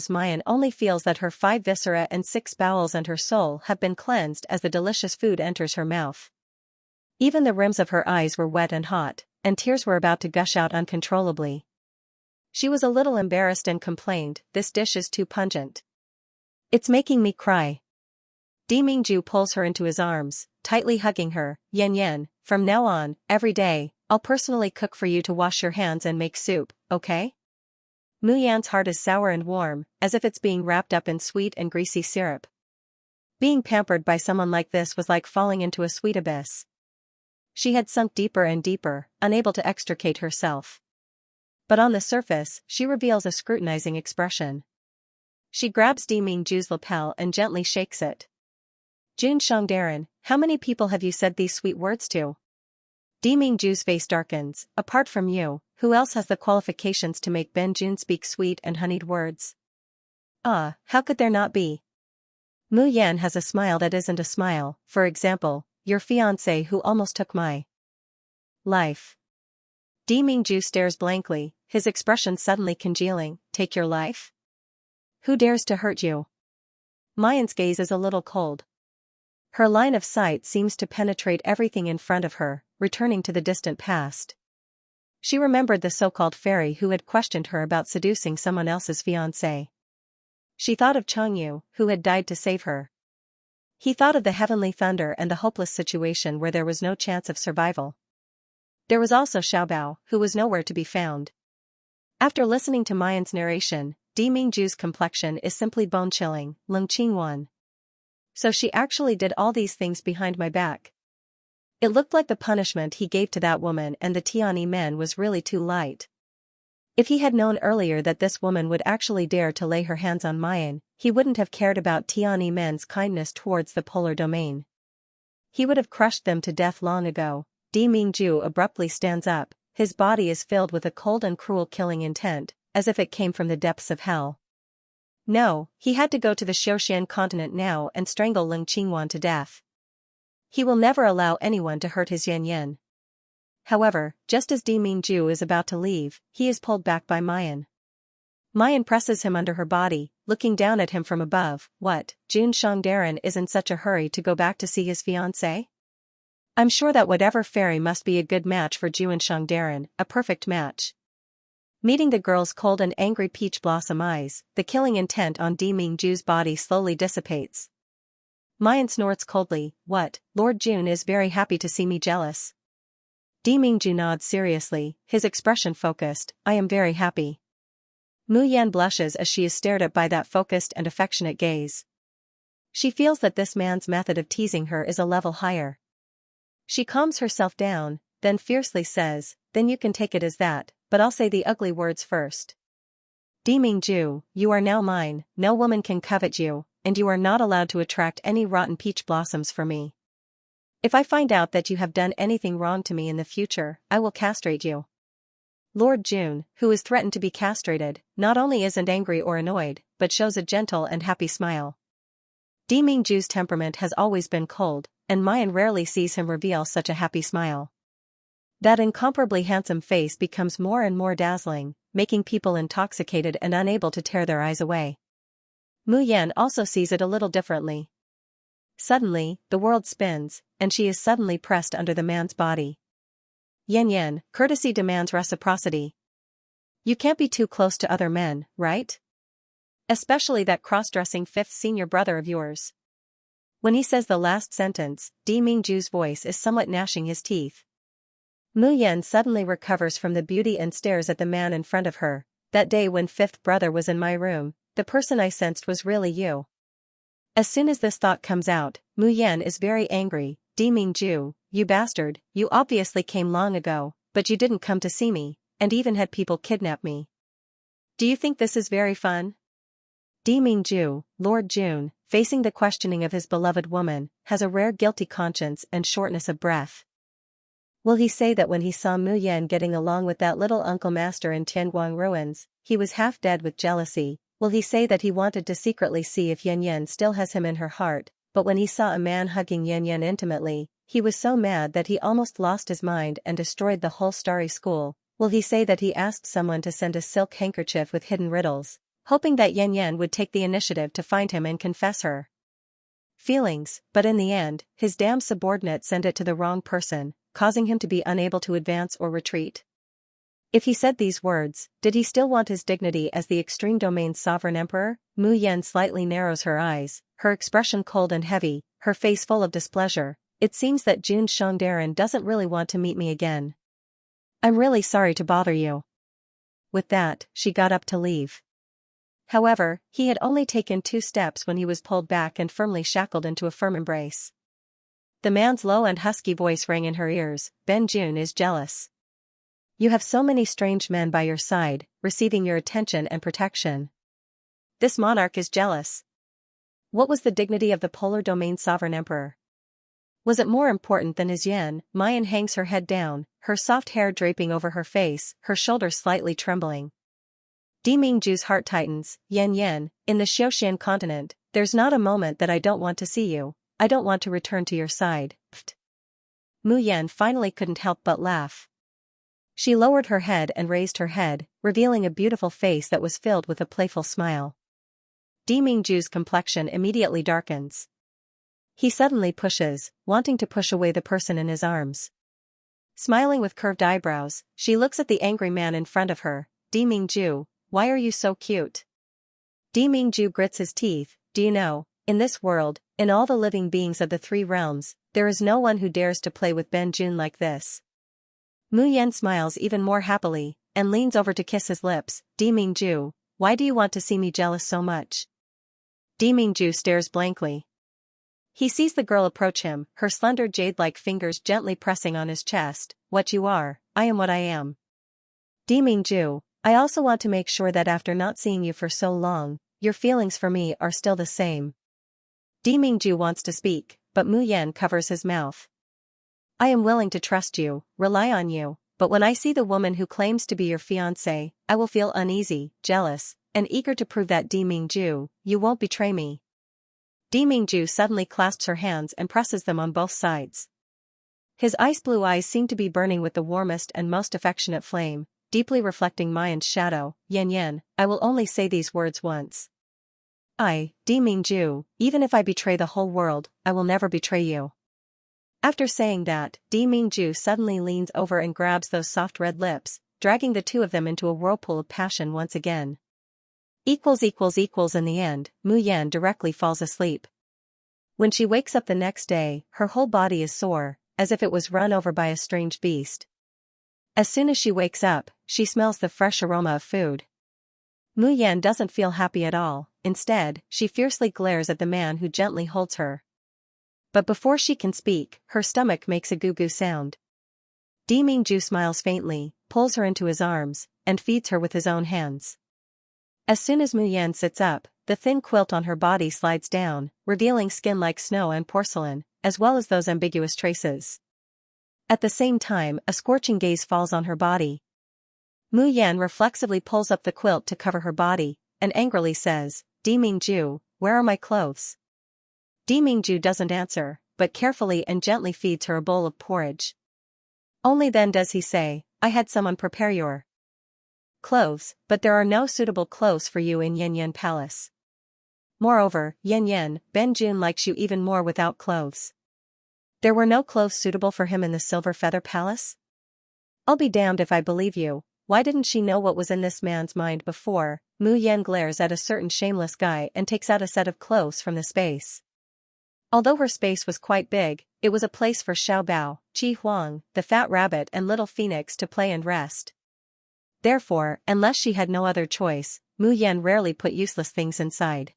A: Mayan only feels that her 5 viscera and 6 bowels and her soul have been cleansed as the delicious food enters her mouth. Even the rims of her eyes were wet and hot, and tears were about to gush out uncontrollably. She was a little embarrassed and complained, this dish is too pungent. It's making me cry. Di Mingju pulls her into his arms, tightly hugging her, Yan, from now on, every day, I'll personally cook for you to wash your hands and make soup, okay? Mu Yan's heart is sour and warm, as if it's being wrapped up in sweet and greasy syrup. Being pampered by someone like this was like falling into a sweet abyss. She had sunk deeper and deeper, unable to extricate herself. But on the surface, she reveals a scrutinizing expression. She grabs Di Mingju's lapel and gently shakes it. June Shangdaran, how many people have you said these sweet words to? Di Mingju's face darkens, apart from you, who else has the qualifications to make Ben June speak sweet and honeyed words? How could there not be? Mu Yan has a smile that isn't a smile, for example, your fiancé who almost took my life. Di Mingju stares blankly, his expression suddenly congealing, take your life? Who dares to hurt you? Mayan's gaze is a little cold. Her line of sight seems to penetrate everything in front of her, returning to the distant past. She remembered the so-called fairy who had questioned her about seducing someone else's fiancé. She thought of Changyu, who had died to save her. He thought of the heavenly thunder and the hopeless situation where there was no chance of survival. There was also Xiaobao, who was nowhere to be found. After listening to Mayan's narration, Di Mingju's complexion is simply bone-chilling, Lung Qingwan. So she actually did all these things behind my back. It looked like the punishment he gave to that woman and the Tiani men was really too light. If he had known earlier that this woman would actually dare to lay her hands on Mayan, he wouldn't have cared about Tiani men's kindness towards the polar domain. He would have crushed them to death long ago. Di Mingju abruptly stands up, his body is filled with a cold and cruel killing intent, as if it came from the depths of hell. No, he had to go to the Xiaoxian continent now and strangle Ling Qingwan to death. He will never allow anyone to hurt his Yan Yan. However, just as Di Mingju is about to leave, he is pulled back by Mayan. Mayan presses him under her body, looking down at him from above. What, Jun Shangdaran is in such a hurry to go back to see his fiancée? I'm sure that whatever fairy must be a good match for Jun Shangdaran, a perfect match. Meeting the girl's cold and angry peach blossom eyes, the killing intent on Di Mingju's body slowly dissipates. Mayan snorts coldly. What, Lord Jun is very happy to see me jealous. Di Mingju nods seriously, his expression focused. I am very happy. Mu Yan blushes as she is stared at by that focused and affectionate gaze. She feels that this man's method of teasing her is a level higher. She calms herself down, then fiercely says, then you can take it as that, but I'll say the ugly words first. Di Mingju, you are now mine, no woman can covet you, and you are not allowed to attract any rotten peach blossoms for me. If I find out that you have done anything wrong to me in the future, I will castrate you. Lord Jun, who is threatened to be castrated, not only isn't angry or annoyed, but shows a gentle and happy smile. Di Mingju's temperament has always been cold, and Mayan rarely sees him reveal such a happy smile. That incomparably handsome face becomes more and more dazzling, making people intoxicated and unable to tear their eyes away. Mu Yan also sees it a little differently. Suddenly, the world spins, and she is suddenly pressed under the man's body. Yan Yan, courtesy demands reciprocity. You can't be too close to other men, right? Especially that cross-dressing fifth senior brother of yours. When he says the last sentence, Di Mingju's voice is somewhat gnashing his teeth. Mu Yan suddenly recovers from the beauty and stares at the man in front of her. That day when fifth brother was in my room, the person I sensed was really you. As soon as this thought comes out, Mu Yan is very angry. Di Mingju, you bastard, you obviously came long ago, but you didn't come to see me, and even had people kidnap me. Do you think this is very fun? Di Mingju, Lord Jun, facing the questioning of his beloved woman, has a rare guilty conscience and shortness of breath. Will he say that when he saw Mu Yan getting along with that little uncle master in Tianguang ruins, he was half dead with jealousy? Will he say that he wanted to secretly see if Yan Yan still has him in her heart, but when he saw a man hugging Yan Yan intimately, he was so mad that he almost lost his mind and destroyed the whole starry school? Will he say that he asked someone to send a silk handkerchief with hidden riddles, hoping that Yan Yan would take the initiative to find him and confess her feelings, but in the end, his damn subordinate sent it to the wrong person, causing him to be unable to advance or retreat? If he said these words, did he still want his dignity as the extreme domain's sovereign emperor? Mu Yan slightly narrows her eyes, her expression cold and heavy, her face full of displeasure. It seems that Jun Shangdaran doesn't really want to meet me again. I'm really sorry to bother you. With that, she got up to leave. However, he had only taken 2 steps when he was pulled back and firmly shackled into a firm embrace. The man's low and husky voice rang in her ears. Ben Jun is jealous. You have so many strange men by your side, receiving your attention and protection. This monarch is jealous. What was the dignity of the polar domain sovereign emperor? Was it more important than his yen? Mayan hangs her head down, her soft hair draping over her face, her shoulders slightly trembling. Di Mingju's heart tightens. Yan Yan, in the Xiaoxian continent, there's not a moment that I don't want to see you. I don't want to return to your side. Pfft. Mu Yan finally couldn't help but laugh. She lowered her head and raised her head, revealing a beautiful face that was filled with a playful smile. Di Mingju's complexion immediately darkens. He suddenly pushes, wanting to push away the person in his arms. Smiling with curved eyebrows, she looks at the angry man in front of her. Di Mingju, why are you so cute? Di Mingju grits his teeth. Do you know, in this world, in all the living beings of the 3 realms, there is no one who dares to play with Ben Jun like this. Mu Yan smiles even more happily, and leans over to kiss his lips. Di Mingju, why do you want to see me jealous so much? Di Mingju stares blankly. He sees the girl approach him, her slender jade-like fingers gently pressing on his chest. What you are, I am what I am. Dimingju, I also want to make sure that after not seeing you for so long, your feelings for me are still the same. Dimingju wants to speak, but Mu Yan covers his mouth. I am willing to trust you, rely on you, but when I see the woman who claims to be your fiancé, I will feel uneasy, jealous, and eager to prove that Dimingju, you won't betray me. Dimingju suddenly clasps her hands and presses them on both sides. His ice blue eyes seem to be burning with the warmest and most affectionate flame, deeply reflecting Mayan's shadow. Yan Yan, I will only say these words once. Dimingju, even if I betray the whole world, I will never betray you. After saying that, Dimingju suddenly leans over and grabs those soft red lips, dragging the two of them into a whirlpool of passion once again. In the end, Mu Yan directly falls asleep. When she wakes up the next day, her whole body is sore, as if it was run over by a strange beast. As soon as she wakes up, she smells the fresh aroma of food. Mu Yan doesn't feel happy at all, instead, she fiercely glares at the man who gently holds her. But before she can speak, her stomach makes a goo-goo sound. Dimingju smiles faintly, pulls her into his arms, and feeds her with his own hands. As soon as Mu Yan sits up, the thin quilt on her body slides down, revealing skin like snow and porcelain, as well as those ambiguous traces. At the same time, a scorching gaze falls on her body. Mu Yan reflexively pulls up the quilt to cover her body, and angrily says, Dimingju, where are my clothes? Dimingju doesn't answer, but carefully and gently feeds her a bowl of porridge. Only then does he say, I had someone prepare your clothes, but there are no suitable clothes for you in Yanyan Palace. Moreover, Yanyan, Benjun likes you even more without clothes. There were no clothes suitable for him in the Silver Feather Palace? I'll be damned if I believe you. Why didn't she know what was in this man's mind before? Mu Yan glares at a certain shameless guy and takes out a set of clothes from the space. Although her space was quite big, it was a place for Xiao Bao, Qi Huang, the fat rabbit and little phoenix to play and rest. Therefore, unless she had no other choice, Mu Yan rarely put useless things inside.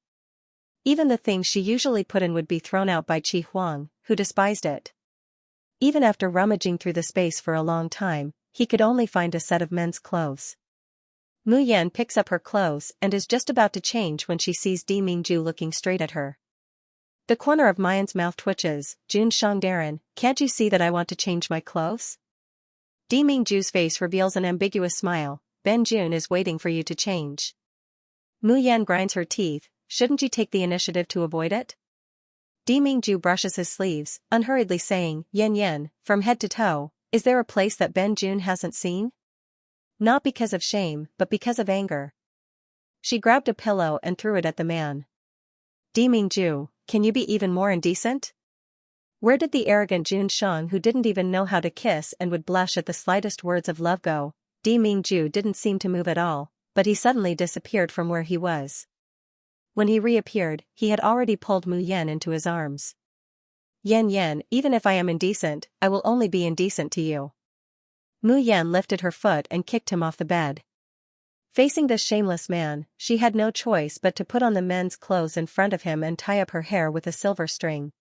A: Even the things she usually put in would be thrown out by Qi Huang, who despised it. Even after rummaging through the space for a long time, he could only find a set of men's clothes. Mu Yan picks up her clothes and is just about to change when she sees Dimingju looking straight at her. The corner of Mayan's mouth twitches. Jun Shangdaran, can't you see that I want to change my clothes? Dimingju's face reveals an ambiguous smile. Benjun is waiting for you to change. Mu Yan grinds her teeth. Shouldn't you take the initiative to avoid it? Dimingju brushes his sleeves, unhurriedly saying, Yan Yan, from head to toe, is there a place that Benjun hasn't seen? Not because of shame, but because of anger. She grabbed a pillow and threw it at the man. Dimingju, can you be even more indecent? Where did the arrogant Jun Shang who didn't even know how to kiss and would blush at the slightest words of love go? Dimingju didn't seem to move at all, but he suddenly disappeared from where he was. When he reappeared, he had already pulled Mu Yan into his arms. Yan Yan, even if I am indecent, I will only be indecent to you. Mu Yan lifted her foot and kicked him off the bed. Facing this shameless man, she had no choice but to put on the men's clothes in front of him and tie up her hair with a silver string.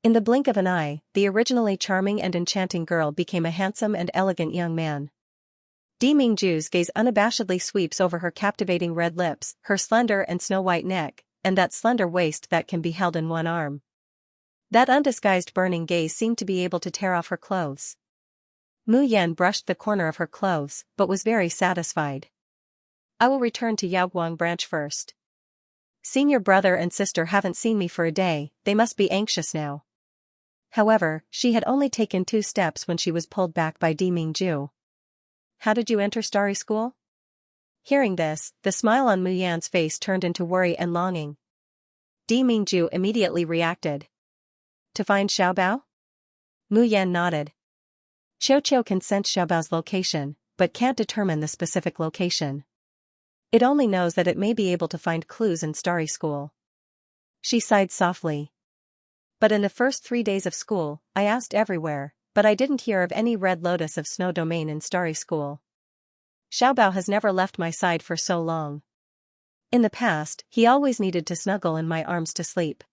A: In the blink of an eye, the originally charming and enchanting girl became a handsome and elegant young man. Dimingju's gaze unabashedly sweeps over her captivating red lips, her slender and snow-white neck, and that slender waist that can be held in one arm. That undisguised burning gaze seemed to be able to tear off her clothes. Mu Yan brushed the corner of her clothes, but was very satisfied. I will return to Yaoguang branch first. Senior brother and sister haven't seen me for a day, they must be anxious now. However, she had only taken 2 steps when she was pulled back by Dimingju. How did you enter Starry School? Hearing this, the smile on Mu Yan's face turned into worry and longing. Dimingju immediately reacted. To find Xiaobao? Mu Yan nodded. Qiuqiu can sense Xiaobao's location, but can't determine the specific location. It only knows that it may be able to find clues in Starry School. She sighed softly. But in the first 3 days of school, I asked everywhere, but I didn't hear of any Red Lotus of Snow Domain in Starry School. Xiaobao has never left my side for so long. In the past, he always needed to snuggle in my arms to sleep.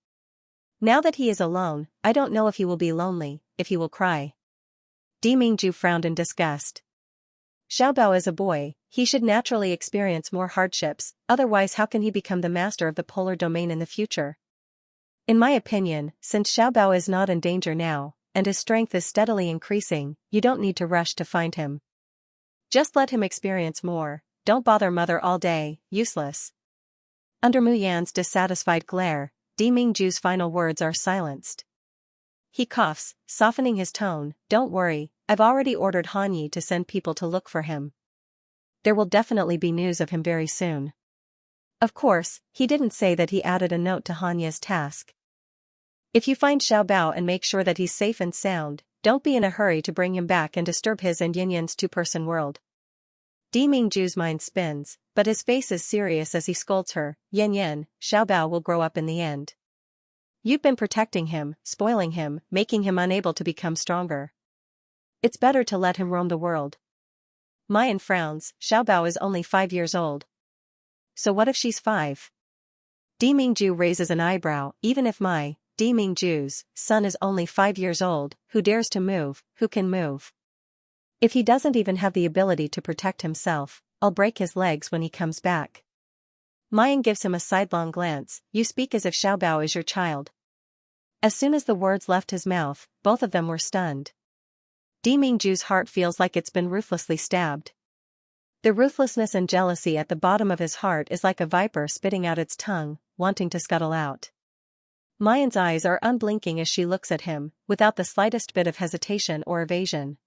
A: Now that he is alone, I don't know if he will be lonely, if he will cry. Di Mingju frowned in disgust. Xiaobao is a boy, he should naturally experience more hardships, otherwise how can he become the master of the polar domain in the future? In my opinion, since Xiaobao is not in danger now, and his strength is steadily increasing, you don't need to rush to find him. Just let him experience more, don't bother mother all day, useless. Under Mu Yan's dissatisfied glare, Di Mingju's final words are silenced. He coughs, softening his tone, don't worry, I've already ordered Han Yi to send people to look for him. There will definitely be news of him very soon. Of course, he didn't say that he added a note to Han Yi's task. If you find Xiaobao and make sure that he's safe and sound, don't be in a hurry to bring him back and disturb his and Yin Yan's two-person world. Di Mingju's mind spins, but his face is serious as he scolds her, Yin Yan, Xiaobao will grow up in the end. You've been protecting him, spoiling him, making him unable to become stronger. It's better to let him roam the world. Mayan frowns, Xiaobao is only 5 years old. So what if she's 5? Di Mingju raises an eyebrow, even if Di Mingju's son is only 5 years old, who dares to move, who can move? If he doesn't even have the ability to protect himself, I'll break his legs when he comes back. Mayan gives him a sidelong glance, you speak as if Xiaobao is your child. As soon as the words left his mouth, both of them were stunned. Di Mingju's heart feels like it's been ruthlessly stabbed. The ruthlessness and jealousy at the bottom of his heart is like a viper spitting out its tongue, wanting to scuttle out. Mayan's eyes are unblinking as she looks at him, without the slightest bit of hesitation or evasion.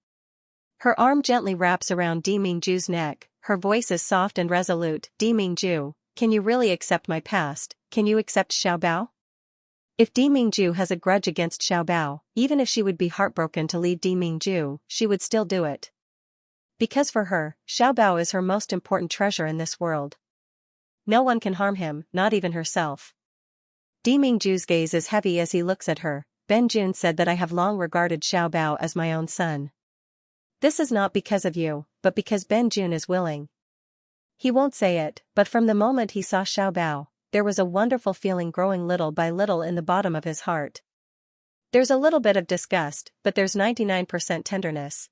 A: Her arm gently wraps around Di Mingju's neck, her voice is soft and resolute, Di Mingju, can you really accept my past, can you accept Xiaobao? If Di Mingju has a grudge against Xiaobao, even if she would be heartbroken to leave Di Mingju, she would still do it. Because for her, Xiaobao is her most important treasure in this world. No one can harm him, not even herself. Di Mingju's gaze is heavy as he looks at her. Ben Jun said that I have long regarded Xiaobao as my own son. This is not because of you, but because Ben Jun is willing. He won't say it, but from the moment he saw Xiaobao, there was a wonderful feeling growing little by little in the bottom of his heart. There's a little bit of disgust, but there's 99% tenderness.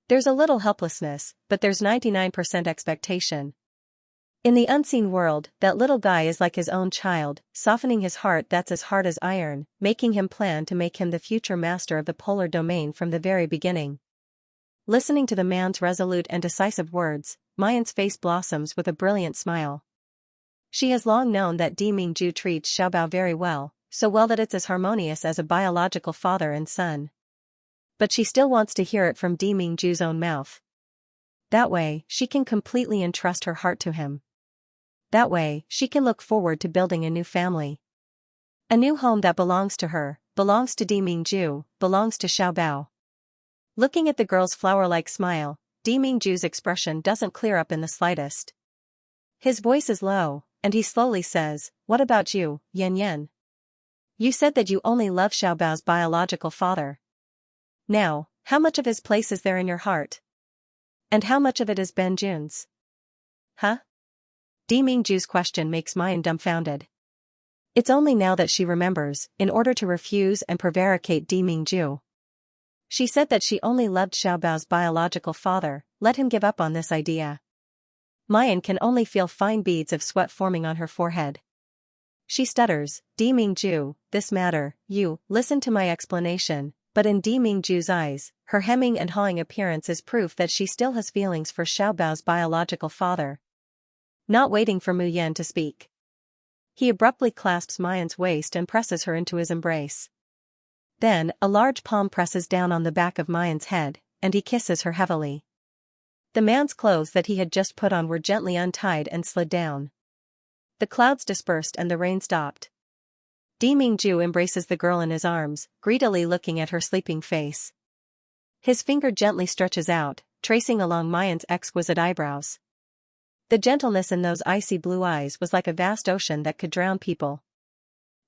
A: There's a little helplessness, but there's 99% expectation. In the unseen world, that little guy is like his own child, softening his heart that's as hard as iron, making him plan to make him the future master of the polar domain from the very beginning. Listening to the man's resolute and decisive words, Mayan's face blossoms with a brilliant smile. She has long known that Di Mingju treats Xiaobao very well, so well that it's as harmonious as a biological father and son. But she still wants to hear it from Di Mingju's own mouth. That way, she can completely entrust her heart to him. That way, she can look forward to building a new family. A new home that belongs to her, belongs to Di Mingju, belongs to Xiaobao. Looking at the girl's flower-like smile, Di Mingju's expression doesn't clear up in the slightest. His voice is low, and he slowly says, what about you, Yan Yan? You said that you only love Xiaobao's biological father. Now, how much of his place is there in your heart? And how much of it is Ben Jun's? Huh? Di Mingju's question makes Mayan dumbfounded. It's only now that she remembers, in order to refuse and prevaricate Di Mingju. She said that she only loved Xiaobao's biological father, let him give up on this idea. Mayan can only feel fine beads of sweat forming on her forehead. She stutters, Di Mingju, this matter, you, listen to my explanation, but in Di Mingju's eyes, her hemming and hawing appearance is proof that she still has feelings for Xiaobao's biological father. Not waiting for Mu Yan to speak, he abruptly clasps Mayan's waist and presses her into his embrace. Then, a large palm presses down on the back of Mayan's head, and he kisses her heavily. The man's clothes that he had just put on were gently untied and slid down. The clouds dispersed and the rain stopped. Di Mingju embraces the girl in his arms, greedily looking at her sleeping face. His finger gently stretches out, tracing along Mayan's exquisite eyebrows. The gentleness in those icy blue eyes was like a vast ocean that could drown people.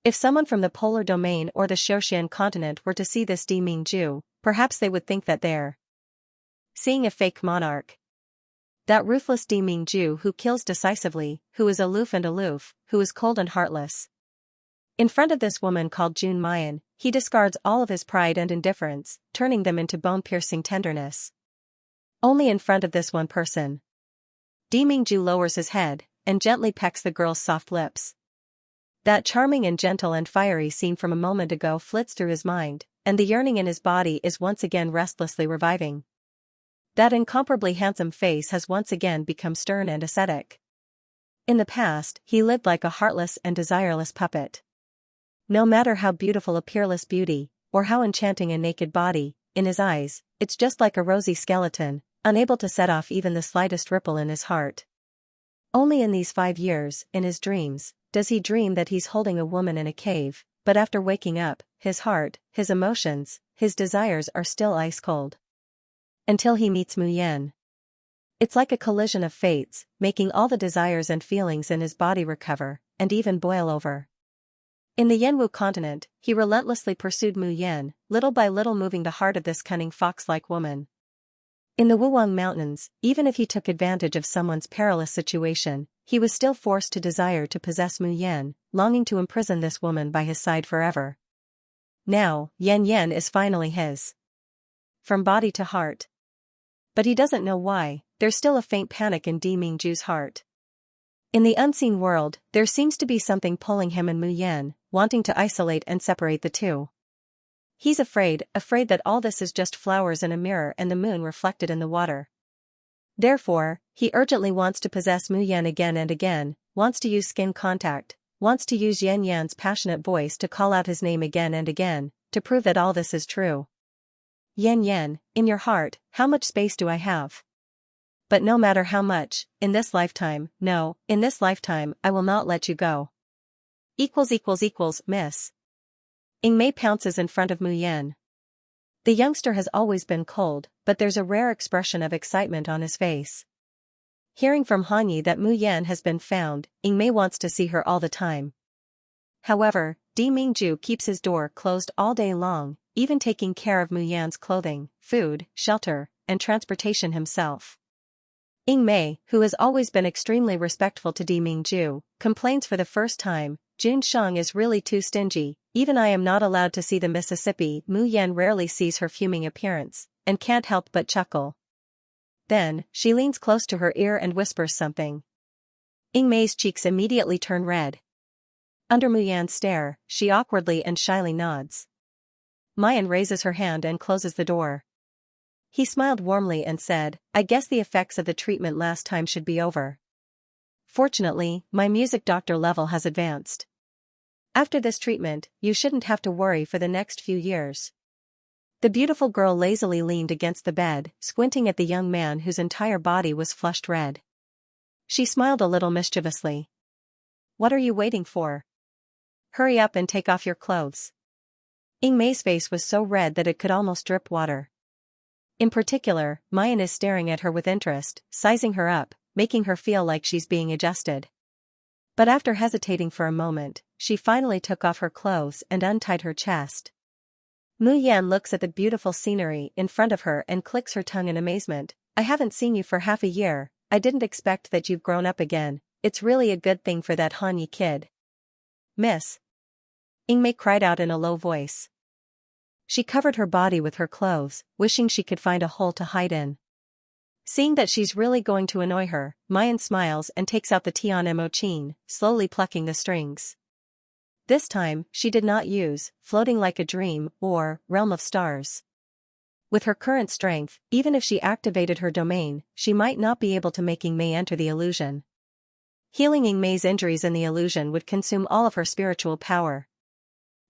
A: If someone from the polar domain or the Xiaoxian continent were to see this Di Mingju, perhaps they would think that they're seeing a fake monarch. That ruthless Di Mingju who kills decisively, who is aloof, who is cold and heartless. In front of this woman called June Mayan, he discards all of his pride and indifference, turning them into bone-piercing tenderness. Only in front of this one person. Demingju lowers his head, and gently pecks the girl's soft lips. That charming and gentle and fiery scene from a moment ago flits through his mind, and the yearning in his body is once again restlessly reviving. That incomparably handsome face has once again become stern and ascetic. In the past, he lived like a heartless and desireless puppet. No matter how beautiful a peerless beauty, or how enchanting a naked body, in his eyes, it's just like a rosy skeleton, unable to set off even the slightest ripple in his heart. Only in these 5 years, in his dreams, does he dream that he's holding a woman in a cave, but after waking up, his heart, his emotions, his desires are still ice cold. Until he meets Mu Yan. It's like a collision of fates, making all the desires and feelings in his body recover, and even boil over. In the Yanwu continent, he relentlessly pursued Mu Yan, little by little moving the heart of this cunning fox-like woman. In the Wuwang Mountains, even if he took advantage of someone's perilous situation, he was still forced to desire to possess Mu Yan, longing to imprison this woman by his side forever. Now, Yan Yan is finally his. From body to heart. But he doesn't know why, there's still a faint panic in Di Mingju's heart. In the unseen world, there seems to be something pulling him and Mu Yan, wanting to isolate and separate the two. He's afraid that all this is just flowers in a mirror and the moon reflected in the water. Therefore, he urgently wants to possess Mu Yan again and again, wants to use skin contact, wants to use Yan Yan's passionate voice to call out his name again and again, to prove that all this is true. Yan Yan, in your heart, how much space do I have? But no matter how much, in this lifetime, no, in this lifetime, I will not let you go. Miss. Ying Mei pounces in front of Mu Yan. The youngster has always been cold, but there's a rare expression of excitement on his face. Hearing from Hanyi that Mu Yan has been found, Ying Mei wants to see her all the time. However, Di Mingju keeps his door closed all day long, even taking care of Mu Yan's clothing, food, shelter, and transportation himself. Ying Mei, who has always been extremely respectful to Di Mingju, complains for the first time, Jun Shang is really too stingy, even I am not allowed to see the Mississippi. Mu Yan rarely sees her fuming appearance, and can't help but chuckle. Then, she leans close to her ear and whispers something. Ying Mei's cheeks immediately turn red. Under Mu Yan's stare, she awkwardly and shyly nods. Mayan raises her hand and closes the door. He smiled warmly and said, I guess the effects of the treatment last time should be over. Fortunately, my music doctor level has advanced. After this treatment, you shouldn't have to worry for the next few years. The beautiful girl lazily leaned against the bed, squinting at the young man whose entire body was flushed red. She smiled a little mischievously. What are you waiting for? Hurry up and take off your clothes. Ying Mei's face was so red that it could almost drip water. In particular, Mayan is staring at her with interest, sizing her up, making her feel like she's being adjusted. But after hesitating for a moment, she finally took off her clothes and untied her chest. Mu Yan looks at the beautiful scenery in front of her and clicks her tongue in amazement. I haven't seen you for half a year, I didn't expect that you've grown up again, it's really a good thing for that Hanyi kid. Miss. Ying Mei cried out in a low voice. She covered her body with her clothes, wishing she could find a hole to hide in. Seeing that she's really going to annoy her, Mayan smiles and takes out the Tian Mo Chin, slowly plucking the strings. This time, she did not use floating like a dream or realm of stars. With her current strength, even if she activated her domain, she might not be able to make Ying Mei enter the illusion. Healing Ying Mei's injuries in the illusion would consume all of her spiritual power.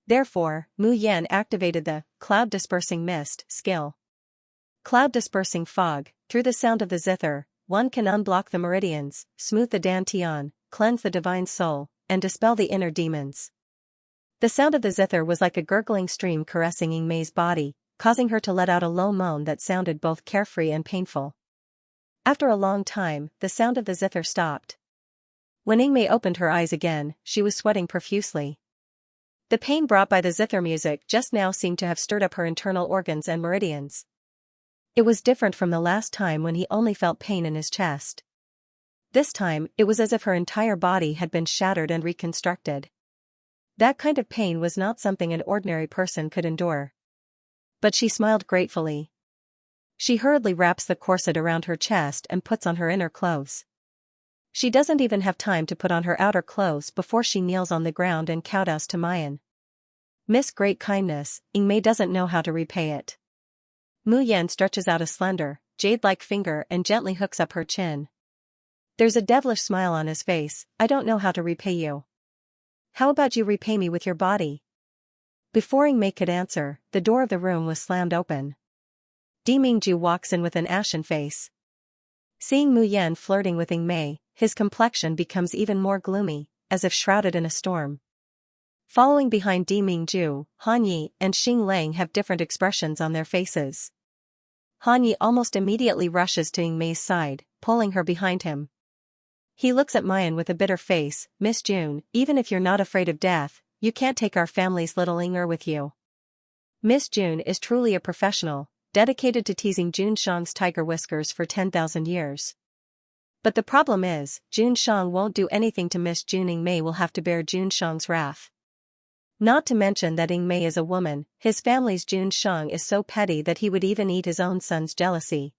A: Therefore, Mu Yan activated the cloud-dispersing mist skill. Cloud-dispersing fog, through the sound of the zither, one can unblock the meridians, smooth the dantian, cleanse the divine soul, and dispel the inner demons. The sound of the zither was like a gurgling stream caressing Ying Mei's body, causing her to let out a low moan that sounded both carefree and painful. After a long time, the sound of the zither stopped. When Ying Mei opened her eyes again, she was sweating profusely. The pain brought by the zither music just now seemed to have stirred up her internal organs and meridians. It was different from the last time when he only felt pain in his chest. This time, it was as if her entire body had been shattered and reconstructed. That kind of pain was not something an ordinary person could endure. But she smiled gratefully. She hurriedly wraps the corset around her chest and puts on her inner clothes. She doesn't even have time to put on her outer clothes before she kneels on the ground and kowtows to Mayan. Miss Great Kindness, Yingmei doesn't know how to repay it. Mu Yan stretches out a slender, jade-like finger and gently hooks up her chin. There's a devilish smile on his face. I don't know how to repay you. How about you repay me with your body? Before Yingmei could answer, the door of the room was slammed open. Di Mingju walks in with an ashen face. Seeing Mu Yan flirting with Yingmei, his complexion becomes even more gloomy, as if shrouded in a storm. Following behind Di Mingju, Han Yi and Xing Lang have different expressions on their faces. Han Yi almost immediately rushes to Yingmei's side, pulling her behind him. He looks at Mayan with a bitter face. Miss June, even if you're not afraid of death, you can't take our family's little Inger with you. Miss June is truly a professional, dedicated to teasing Jun Shang's tiger whiskers for 10,000 years. But the problem is, Jun Shang won't do anything to Miss June. Yingmei will have to bear Jun Shang's wrath. Not to mention that Yingmei is a woman, his family's Jun Shang is so petty that he would even eat his own son's jealousy.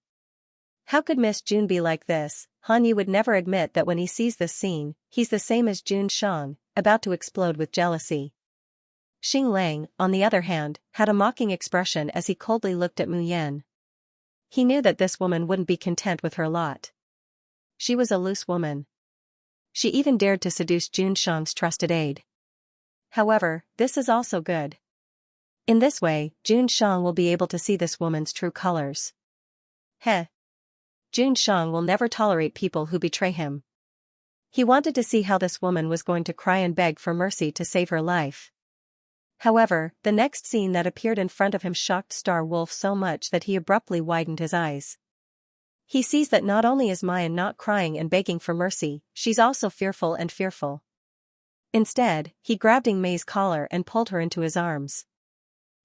A: How could Miss June be like this? Han Yi would never admit that when he sees this scene, he's the same as Jun Shang, about to explode with jealousy. Xing Lang, on the other hand, had a mocking expression as he coldly looked at Mu Yan. He knew that this woman wouldn't be content with her lot. She was a loose woman. She even dared to seduce Jun Shang's trusted aide. However, this is also good. In this way, Jun Shang will be able to see this woman's true colors. Heh. Jun Shang will never tolerate people who betray him. He wanted to see how this woman was going to cry and beg for mercy to save her life. However, the next scene that appeared in front of him shocked Star Wolf so much that he abruptly widened his eyes. He sees that not only is Mayan not crying and begging for mercy, she's also fearful and fearful. Instead, he grabbed Yingmei's collar and pulled her into his arms.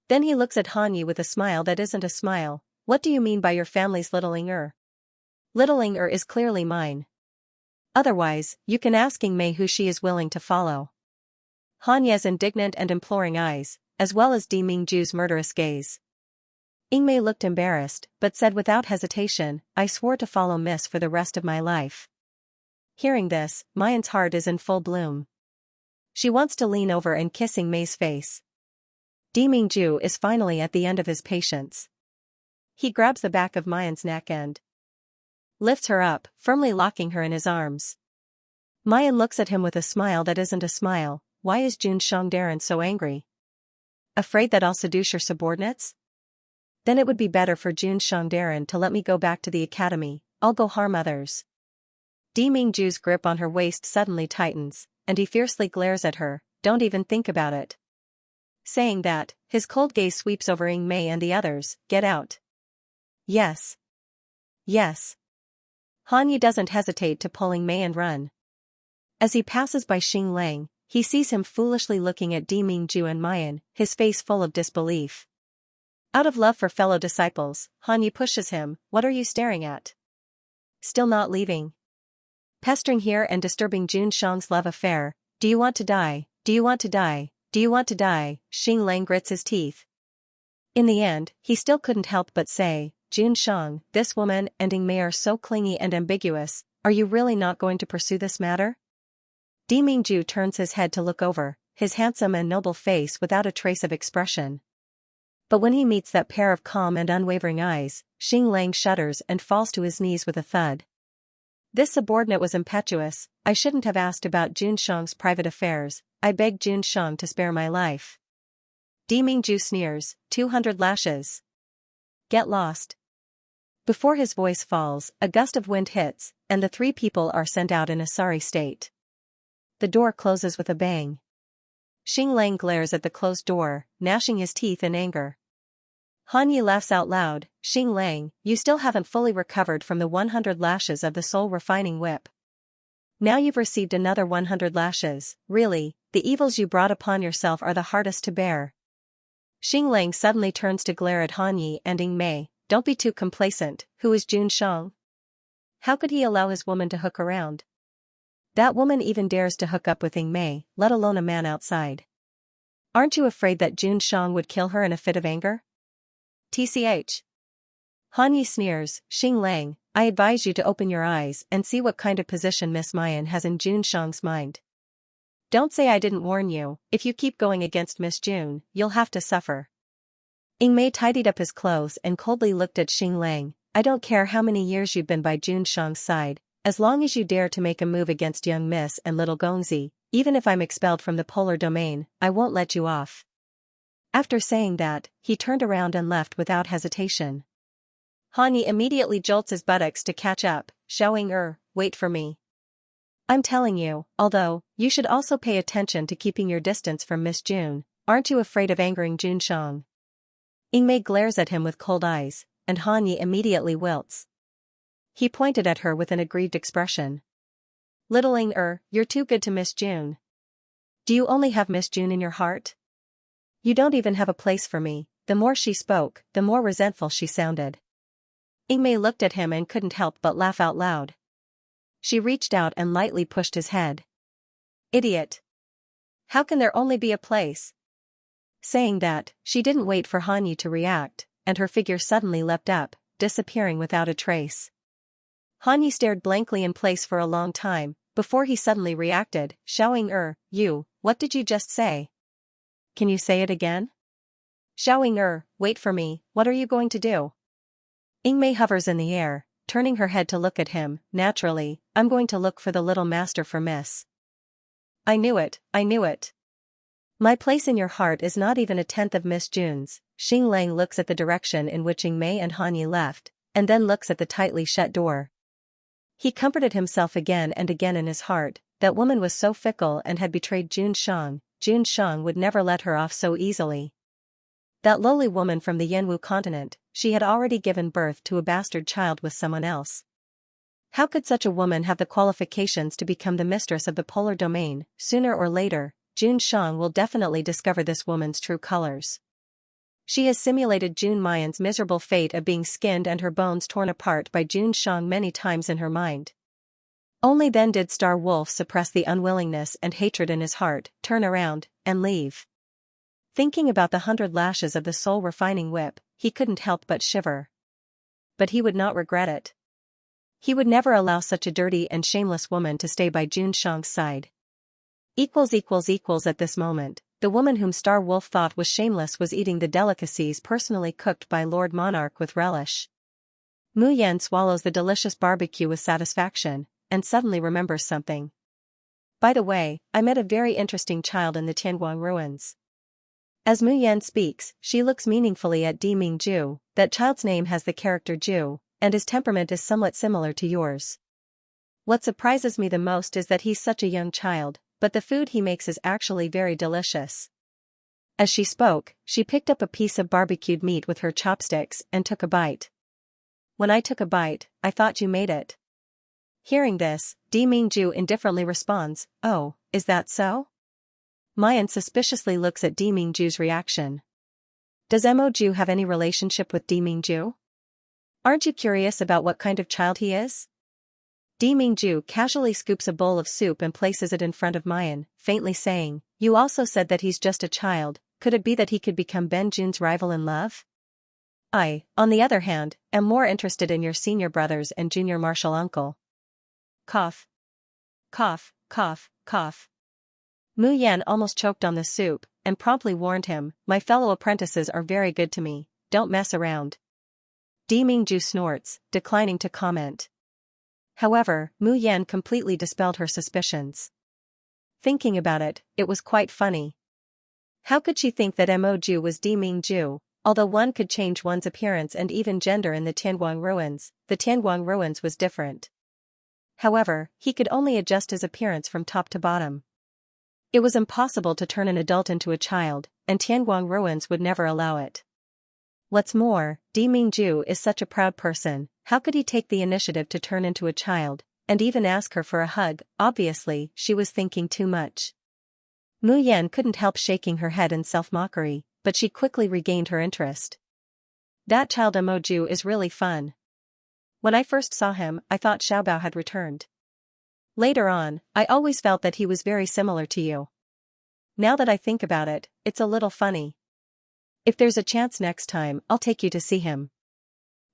A: Then he looks at Han Yi with a smile that isn't a smile. What do you mean by your family's little Inger? Little Inger is clearly mine. Otherwise, you can ask Yingmei who she is willing to follow. Han Yi's indignant and imploring eyes, as well as Di Mingju's murderous gaze. Yingmei looked embarrassed, but said without hesitation, I swore to follow Miss for the rest of my life. Hearing this, Mayan's heart is in full bloom. She wants to lean over and kiss Yingmei's face. Di Mingju is finally at the end of his patience. He grabs the back of Mayan's neck and lifts her up, firmly locking her in his arms. Mayan looks at him with a smile that isn't a smile. Why is Jun Shangdaran so angry? Afraid that I'll seduce your subordinates? Then it would be better for Jun Shangdaran to let me go back to the academy. I'll go harm others. Di Mingju's grip on her waist suddenly tightens, and he fiercely glares at her. Don't even think about it. Saying that, his cold gaze sweeps over Yingmei and the others. Get out. Yes. Yes. Han Yi doesn't hesitate to pull Yingmei and run. As he passes by Xing Lang, he sees him foolishly looking at Di Mingju and Mayan, his face full of disbelief. Out of love for fellow disciples, Han Yi pushes him. What are you staring at? Still not leaving? Pestering here and disturbing Jun Shang's love affair. Do you want to die? Do you want to die? Do you want to die? Xing Lang grits his teeth. In the end, he still couldn't help but say, Jun Shang, this woman and Yingmei are so clingy and ambiguous. Are you really not going to pursue this matter? Di Mingju turns his head to look over, his handsome and noble face without a trace of expression. But when he meets that pair of calm and unwavering eyes, Xing Lang shudders and falls to his knees with a thud. This subordinate was impetuous. I shouldn't have asked about Jun Shang's private affairs. I begged Jun Shang to spare my life. Di Mingju sneers, 200 lashes. Get lost. Before his voice falls, a gust of wind hits, and the three people are sent out in a sorry state. The door closes with a bang. Xing Lang glares at the closed door, gnashing his teeth in anger. Han Yi laughs out loud. Xing Lang, you still haven't fully recovered from the 100 lashes of the soul-refining whip. Now you've received another 100 lashes. Really, the evils you brought upon yourself are the hardest to bear. Xing Lang suddenly turns to glare at Han Yi and Yingmei. Don't be too complacent. Who is Jun Shang? How could he allow his woman to hook around? That woman even dares to hook up with Yingmei, let alone a man outside. Aren't you afraid that Xianxia would kill her in a fit of anger? TCH. Han Yi sneers, Xing Lang, I advise you to open your eyes and see what kind of position Miss Mayan has in Xianxia's mind. Don't say I didn't warn you, if you keep going against Miss June, you'll have to suffer. Ying Mei tidied up his clothes and coldly looked at Xing Lang. I don't care how many years you've been by Xianxia's side, as long as you dare to make a move against young Miss and little Gongzi, even if I'm expelled from the polar domain, I won't let you off. After saying that, he turned around and left without hesitation. Han Yi immediately jolts his buttocks to catch up, shouting, wait for me. I'm telling you, although, you should also pay attention to keeping your distance from Miss June, aren't you afraid of angering Xianxia? Ying Mei glares at him with cold eyes, and Han Yi immediately wilts. He pointed at her with an aggrieved expression. Little Ying, you're too good to Miss June. Do you only have Miss June in your heart? You don't even have a place for me. The more she spoke, the more resentful she sounded. Ying Mei looked at him and couldn't help but laugh out loud. She reached out and lightly pushed his head. Idiot! How can there only be a place? Saying that, she didn't wait for Han Yi to react, and her figure suddenly leapt up, disappearing without a trace. Han Yi stared blankly in place for a long time, before he suddenly reacted, shouting, you, what did you just say? Can you say it again? Shouting, wait for me, what are you going to do? Ying Mei hovers in the air, turning her head to look at him. Naturally, I'm going to look for the little master for Miss. I knew it. My place in your heart is not even a tenth of Miss June's. Xing Lang looks at the direction in which Ying Mei and Han Yi left, and then looks at the tightly shut door. He comforted himself again and again in his heart, that woman was so fickle and had betrayed Xianxia. Xianxia would never let her off so easily. That lowly woman from the Yanwu continent, she had already given birth to a bastard child with someone else. How could such a woman have the qualifications to become the mistress of the polar domain? Sooner or later, Xianxia will definitely discover this woman's true colors. She has simulated June Mayan's miserable fate of being skinned and her bones torn apart by Xianxia many times in her mind. Only then did Star Wolf suppress the unwillingness and hatred in his heart, turn around, and leave. Thinking about the 100 lashes of the soul-refining whip, he couldn't help but shiver. But he would not regret it. He would never allow such a dirty and shameless woman to stay by Xianxia's side. At this moment, the woman whom Star Wolf thought was shameless was eating the delicacies personally cooked by Lord Monarch with relish. Mu Yan swallows the delicious barbecue with satisfaction, and suddenly remembers something. By the way, I met a very interesting child in the Tianguang ruins. As Mu Yan speaks, she looks meaningfully at Di Mingju. That child's name has the character Ju, and his temperament is somewhat similar to yours. What surprises me the most is that he's such a young child, but the food he makes is actually very delicious. As she spoke, she picked up a piece of barbecued meat with her chopsticks and took a bite. When I took a bite, I thought you made it. Hearing this, Di Mingju indifferently responds, oh, is that so? Mayan suspiciously looks at Di Mingju's reaction. Does Mo Ju have any relationship with Di Mingju? Aren't you curious about what kind of child he is? Di Mingju casually scoops a bowl of soup and places it in front of Mayan, faintly saying, you also said that he's just a child, could it be that he could become Ben Jun's rival in love? I, on the other hand, am more interested in your senior brothers and junior martial uncle. Cough. Cough, cough, cough. Mu Yan almost choked on the soup, and promptly warned him, my fellow apprentices are very good to me, don't mess around. Di Mingju snorts, declining to comment. However, Mu Yan completely dispelled her suspicions. Thinking about it, it was quite funny. How could she think that Mo Ju was Di Mingju? Although one could change one's appearance and even gender in the Tianguang ruins, the Tianguang ruins was different. However, he could only adjust his appearance from top to bottom. It was impossible to turn an adult into a child, and Tianguang ruins would never allow it. What's more, Di Mingju is such a proud person, how could he take the initiative to turn into a child, and even ask her for a hug? Obviously, she was thinking too much. Mu Yan couldn't help shaking her head in self-mockery, but she quickly regained her interest. That child Mo Ju is really fun. When I first saw him, I thought Xiaobao had returned. Later on, I always felt that he was very similar to you. Now that I think about it, it's a little funny. If there's a chance next time, I'll take you to see him.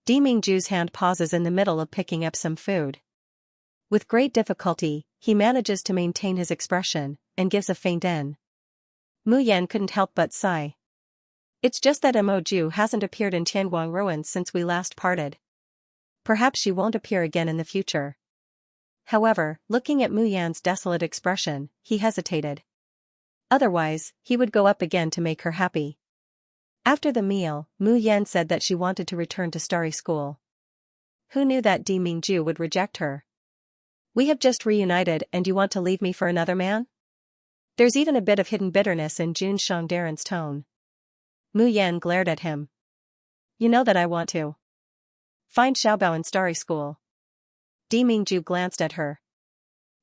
A: Dimingju's hand pauses in the middle of picking up some food. With great difficulty, he manages to maintain his expression, and gives a faint N. Mu Yan couldn't help but sigh. It's just that Mo Ju hasn't appeared in Tianguang ruins since we last parted. Perhaps she won't appear again in the future. However, looking at Mu Yan's desolate expression, he hesitated. Otherwise, he would go up again to make her happy. After the meal, Mu Yan said that she wanted to return to Starry School. Who knew that Dimingju would reject her? We have just reunited and you want to leave me for another man? There's even a bit of hidden bitterness in Jun Shangdaren's tone. Mu Yan glared at him. You know that I want to find Xiaobao in Starry School. Dimingju glanced at her.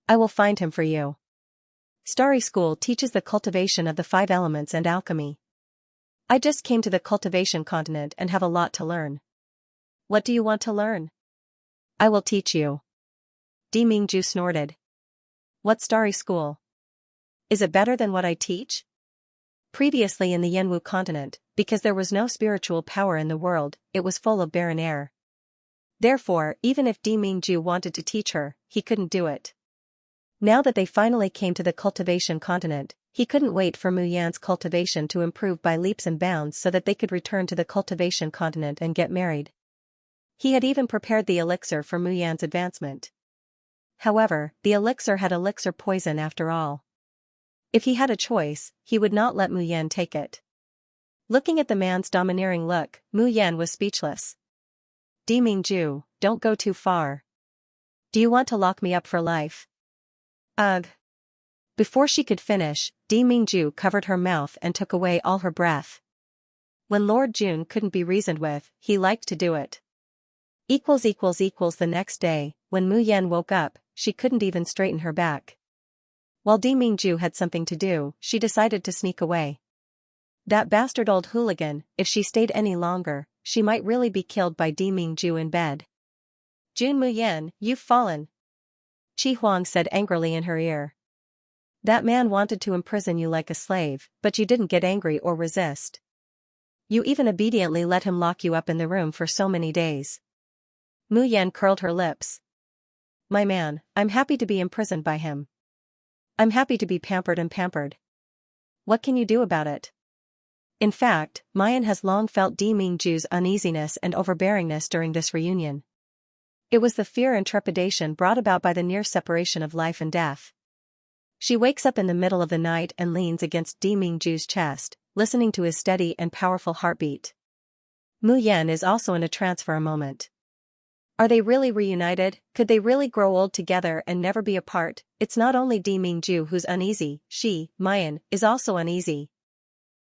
A: I will find him for you. Starry School teaches the cultivation of the 5 elements and alchemy. I just came to the cultivation continent and have a lot to learn. What do you want to learn? I will teach you. Dimingju snorted. What Starry School? Is it better than what I teach? Previously in the Yanwu continent, because there was no spiritual power in the world, it was full of barren air. Therefore, even if Dimingju wanted to teach her, he couldn't do it. Now that they finally came to the cultivation continent, he couldn't wait for Mu Yan's cultivation to improve by leaps and bounds so that they could return to the cultivation continent and get married. He had even prepared the elixir for Mu Yan's advancement. However, the elixir had elixir poison after all. If he had a choice, he would not let Mu Yan take it. Looking at the man's domineering look, Mu Yan was speechless. Dimingju, don't go too far. Do you want to lock me up for life? Ugh. Before she could finish, Dimingju covered her mouth and took away all her breath. When Lord Jun couldn't be reasoned with, he liked to do it. The next day, when Mu Yan woke up, she couldn't even straighten her back. While Dimingju had something to do, she decided to sneak away. That bastard old hooligan, if she stayed any longer, she might really be killed by Dimingju in bed. Jun Mu Yan, you've fallen. Qi Huang said angrily in her ear. That man wanted to imprison you like a slave, but you didn't get angry or resist. You even obediently let him lock you up in the room for so many days. Mu Yan curled her lips. My man, I'm happy to be imprisoned by him. I'm happy to be pampered and pampered. What can you do about it? In fact, Mayan has long felt Dimingju's uneasiness and overbearingness during this reunion. It was the fear and trepidation brought about by the near separation of life and death. She wakes up in the middle of the night and leans against Dimingju's chest, listening to his steady and powerful heartbeat. Mu Yan is also in a trance for a moment. Are they really reunited? Could they really grow old together and never be apart? It's not only Dimingju who's uneasy, she, Mayan, is also uneasy.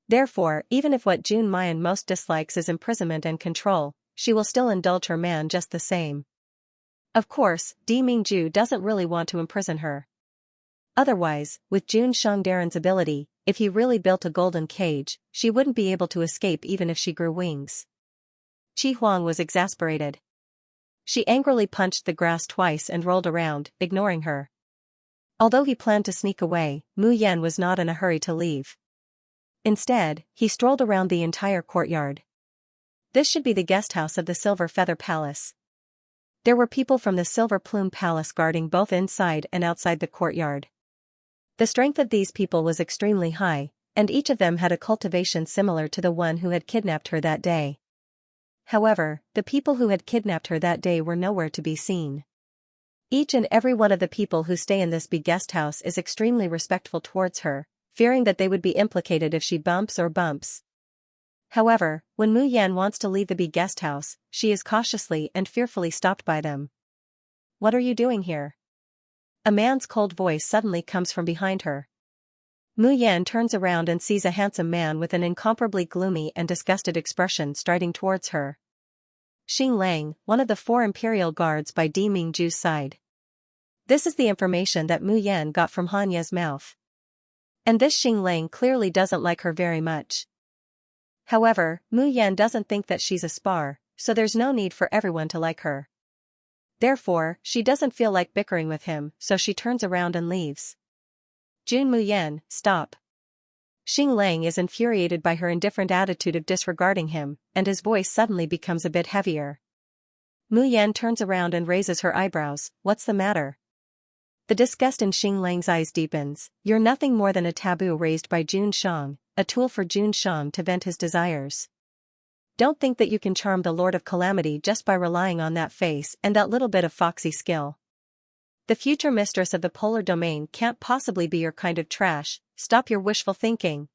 A: Therefore, even if what Jun Mayan most dislikes is imprisonment and control, she will still indulge her man just the same. Of course, Dimingju doesn't really want to imprison her. Otherwise, with Jun Shangdaren's ability, if he really built a golden cage, she wouldn't be able to escape even if she grew wings. Qi Huang was exasperated. She angrily punched the grass twice and rolled around, ignoring her. Although he planned to sneak away, Mu Yan was not in a hurry to leave. Instead, he strolled around the entire courtyard. This should be the guest house of the Silver Feather Palace. There were people from the Silver Plume Palace guarding both inside and outside the courtyard. The strength of these people was extremely high, and each of them had a cultivation similar to the one who had kidnapped her that day. However, the people who had kidnapped her that day were nowhere to be seen. Each and every one of the people who stay in this big guest house is extremely respectful towards her, fearing that they would be implicated if she bumps. However, when Mu Yan wants to leave the big guest house, she is cautiously and fearfully stopped by them. What are you doing here? A man's cold voice suddenly comes from behind her. Mu Yan turns around and sees a handsome man with an incomparably gloomy and disgusted expression striding towards her. Xing Lang, one of the 4 imperial guards by Dimingju's side. This is the information that Mu Yan got from Hanya's mouth. And this Xing Lang clearly doesn't like her very much. However, Mu Yan doesn't think that she's a spar, so there's no need for everyone to like her. Therefore, she doesn't feel like bickering with him, so she turns around and leaves. Jun Mu Yan, stop. Xing Lang is infuriated by her indifferent attitude of disregarding him, and his voice suddenly becomes a bit heavier. Mu Yan turns around and raises her eyebrows. What's the matter? The disgust in Xing Lang's eyes deepens. You're nothing more than a taboo raised by Jun Shang, a tool for Jun Shang to vent his desires. Don't think that you can charm the Lord of Calamity just by relying on that face and that little bit of foxy skill. The future mistress of the polar domain can't possibly be your kind of trash. Stop your wishful thinking.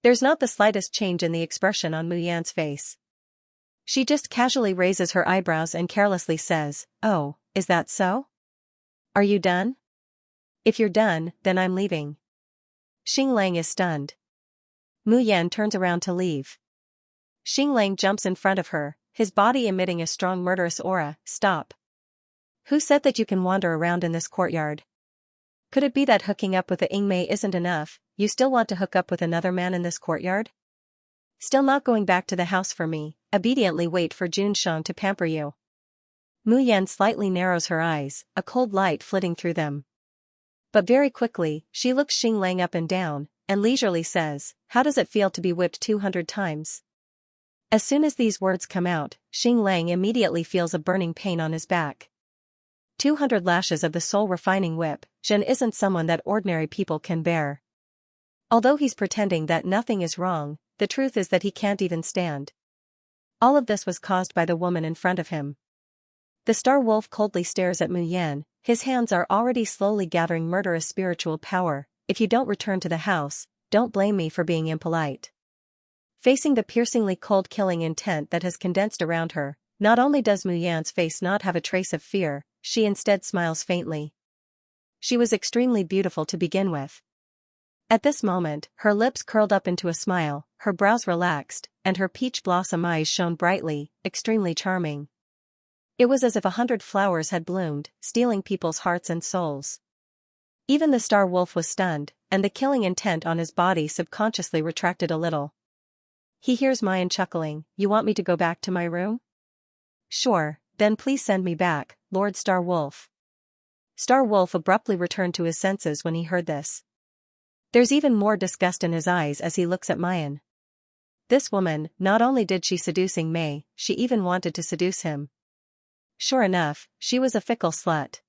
A: There's not the slightest change in the expression on Mu Yan's face. She just casually raises her eyebrows and carelessly says, "Oh, is that so? Are you done? If you're done, then I'm leaving." Xing Lang is stunned. Mu Yan turns around to leave. Xing Lang jumps in front of her, his body emitting a strong murderous aura. Stop. Who said that you can wander around in this courtyard? Could it be that hooking up with the Yingmei isn't enough, you still want to hook up with another man in this courtyard? Still not going back to the house for me, obediently wait for Jun Shang to pamper you. Mu Yan slightly narrows her eyes, a cold light flitting through them. But very quickly, she looks Xing Lang up and down, and leisurely says, "How does it feel to be whipped 200 times? As soon as these words come out, Xing Lang immediately feels a burning pain on his back. 200 lashes of the soul-refining whip. Zhen isn't someone that ordinary people can bear. Although he's pretending that nothing is wrong, the truth is that he can't even stand. All of this was caused by the woman in front of him. The star wolf coldly stares at Mu Yan, his hands are already slowly gathering murderous spiritual power. If you don't return to the house, don't blame me for being impolite. Facing the piercingly cold killing intent that has condensed around her, not only does Mu Yan's face not have a trace of fear, she instead smiles faintly. She was extremely beautiful to begin with. At this moment, her lips curled up into a smile, her brows relaxed, and her peach blossom eyes shone brightly, extremely charming. It was as if 100 flowers had bloomed, stealing people's hearts and souls. Even the star wolf was stunned, and the killing intent on his body subconsciously retracted a little. He hears Mayan chuckling, "You want me to go back to my room? Sure, then please send me back, Lord Star Wolf." Star Wolf abruptly returned to his senses when he heard this. There's even more disgust in his eyes as he looks at Mayan. This woman, not only did she seducing Mei, she even wanted to seduce him. Sure enough, she was a fickle slut.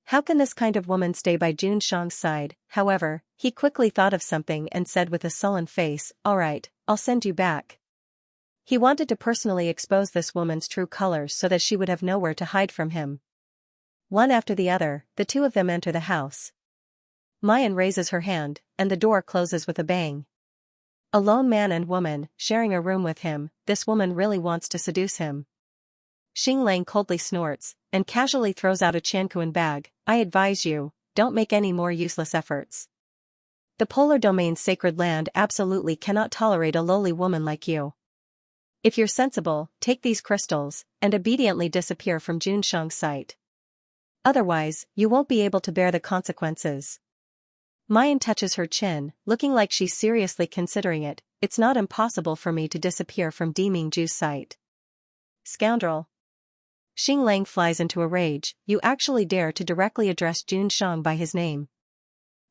A: How can this kind of woman stay by Jun Shang's side? However, he quickly thought of something and said with a sullen face, "All right, I'll send you back." He wanted to personally expose this woman's true colors so that she would have nowhere to hide from him. One after the other, the two of them enter the house. Mayan raises her hand, and the door closes with a bang. A lone man and woman, sharing a room with him, this woman really wants to seduce him. Xing Lang coldly snorts, and casually throws out a Chankuan bag. "I advise you, don't make any more useless efforts. The polar domain's sacred land absolutely cannot tolerate a lowly woman like you. If you're sensible, take these crystals, and obediently disappear from Jun Shang's sight. Otherwise, you won't be able to bear the consequences." Mayan touches her chin, looking like she's seriously considering it. "It's not impossible for me to disappear from Deming Ju's sight." "Scoundrel." Xing Lang flies into a rage, "You actually dare to directly address Jun Shang by his name."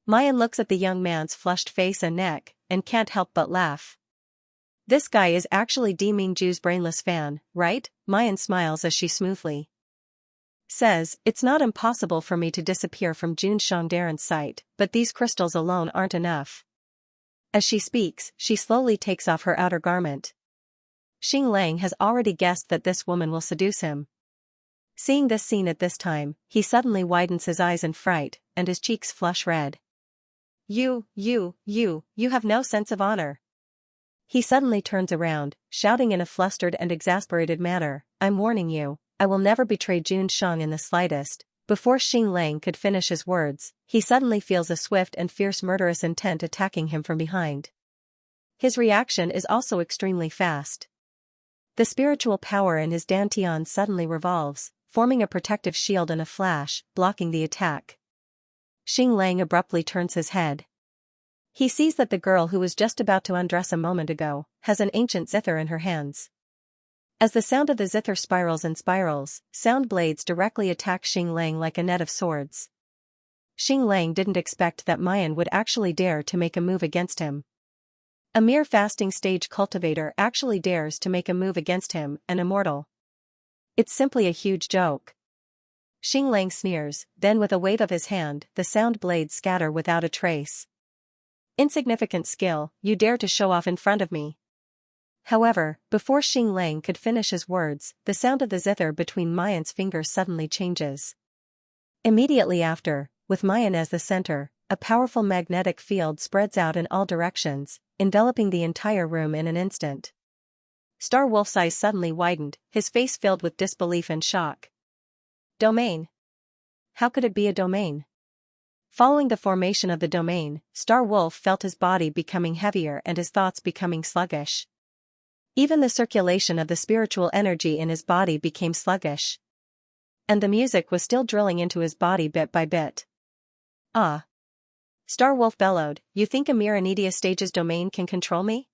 A: Mayan looks at the young man's flushed face and neck, and can't help but laugh. This guy is actually Deming Ju's brainless fan, right? Mayan smiles as she smoothly says, "It's not impossible for me to disappear from Jun Shang Darren's sight, but these crystals alone aren't enough." As she speaks, she slowly takes off her outer garment. Xing Lang has already guessed that this woman will seduce him. Seeing this scene at this time, he suddenly widens his eyes in fright, and his cheeks flush red. You have no sense of honor." He suddenly turns around, shouting in a flustered and exasperated manner, "I'm warning you, I will never betray Jun Shang in the slightest." Before Xing Lang could finish his words, he suddenly feels a swift and fierce murderous intent attacking him from behind. His reaction is also extremely fast. The spiritual power in his dantian suddenly revolves, forming a protective shield in a flash, blocking the attack. Xing Lang abruptly turns his head. He sees that the girl who was just about to undress a moment ago has an ancient zither in her hands. As the sound of the zither spirals and spirals, sound blades directly attack Xing Lang like a net of swords. Xing Lang didn't expect that Mayan would actually dare to make a move against him. A mere fasting stage cultivator actually dares to make a move against him, an immortal. It's simply a huge joke. Xing sneers, then with a wave of his hand, the sound blades scatter without a trace. Insignificant skill, you dare to show off in front of me. However, before Xing could finish his words, the sound of the zither between Mayan's fingers suddenly changes. Immediately after, with Mayan as the center, a powerful magnetic field spreads out in all directions, enveloping the entire room in an instant. Star Wolf's eyes suddenly widened, his face filled with disbelief and shock. Domain. How could it be a domain? Following the formation of the domain, Star Wolf felt his body becoming heavier and his thoughts becoming sluggish. Even the circulation of the spiritual energy in his body became sluggish. And the music was still drilling into his body bit by bit. Ah! Star Wolf bellowed, you think a mere Anidia stage's domain can control me?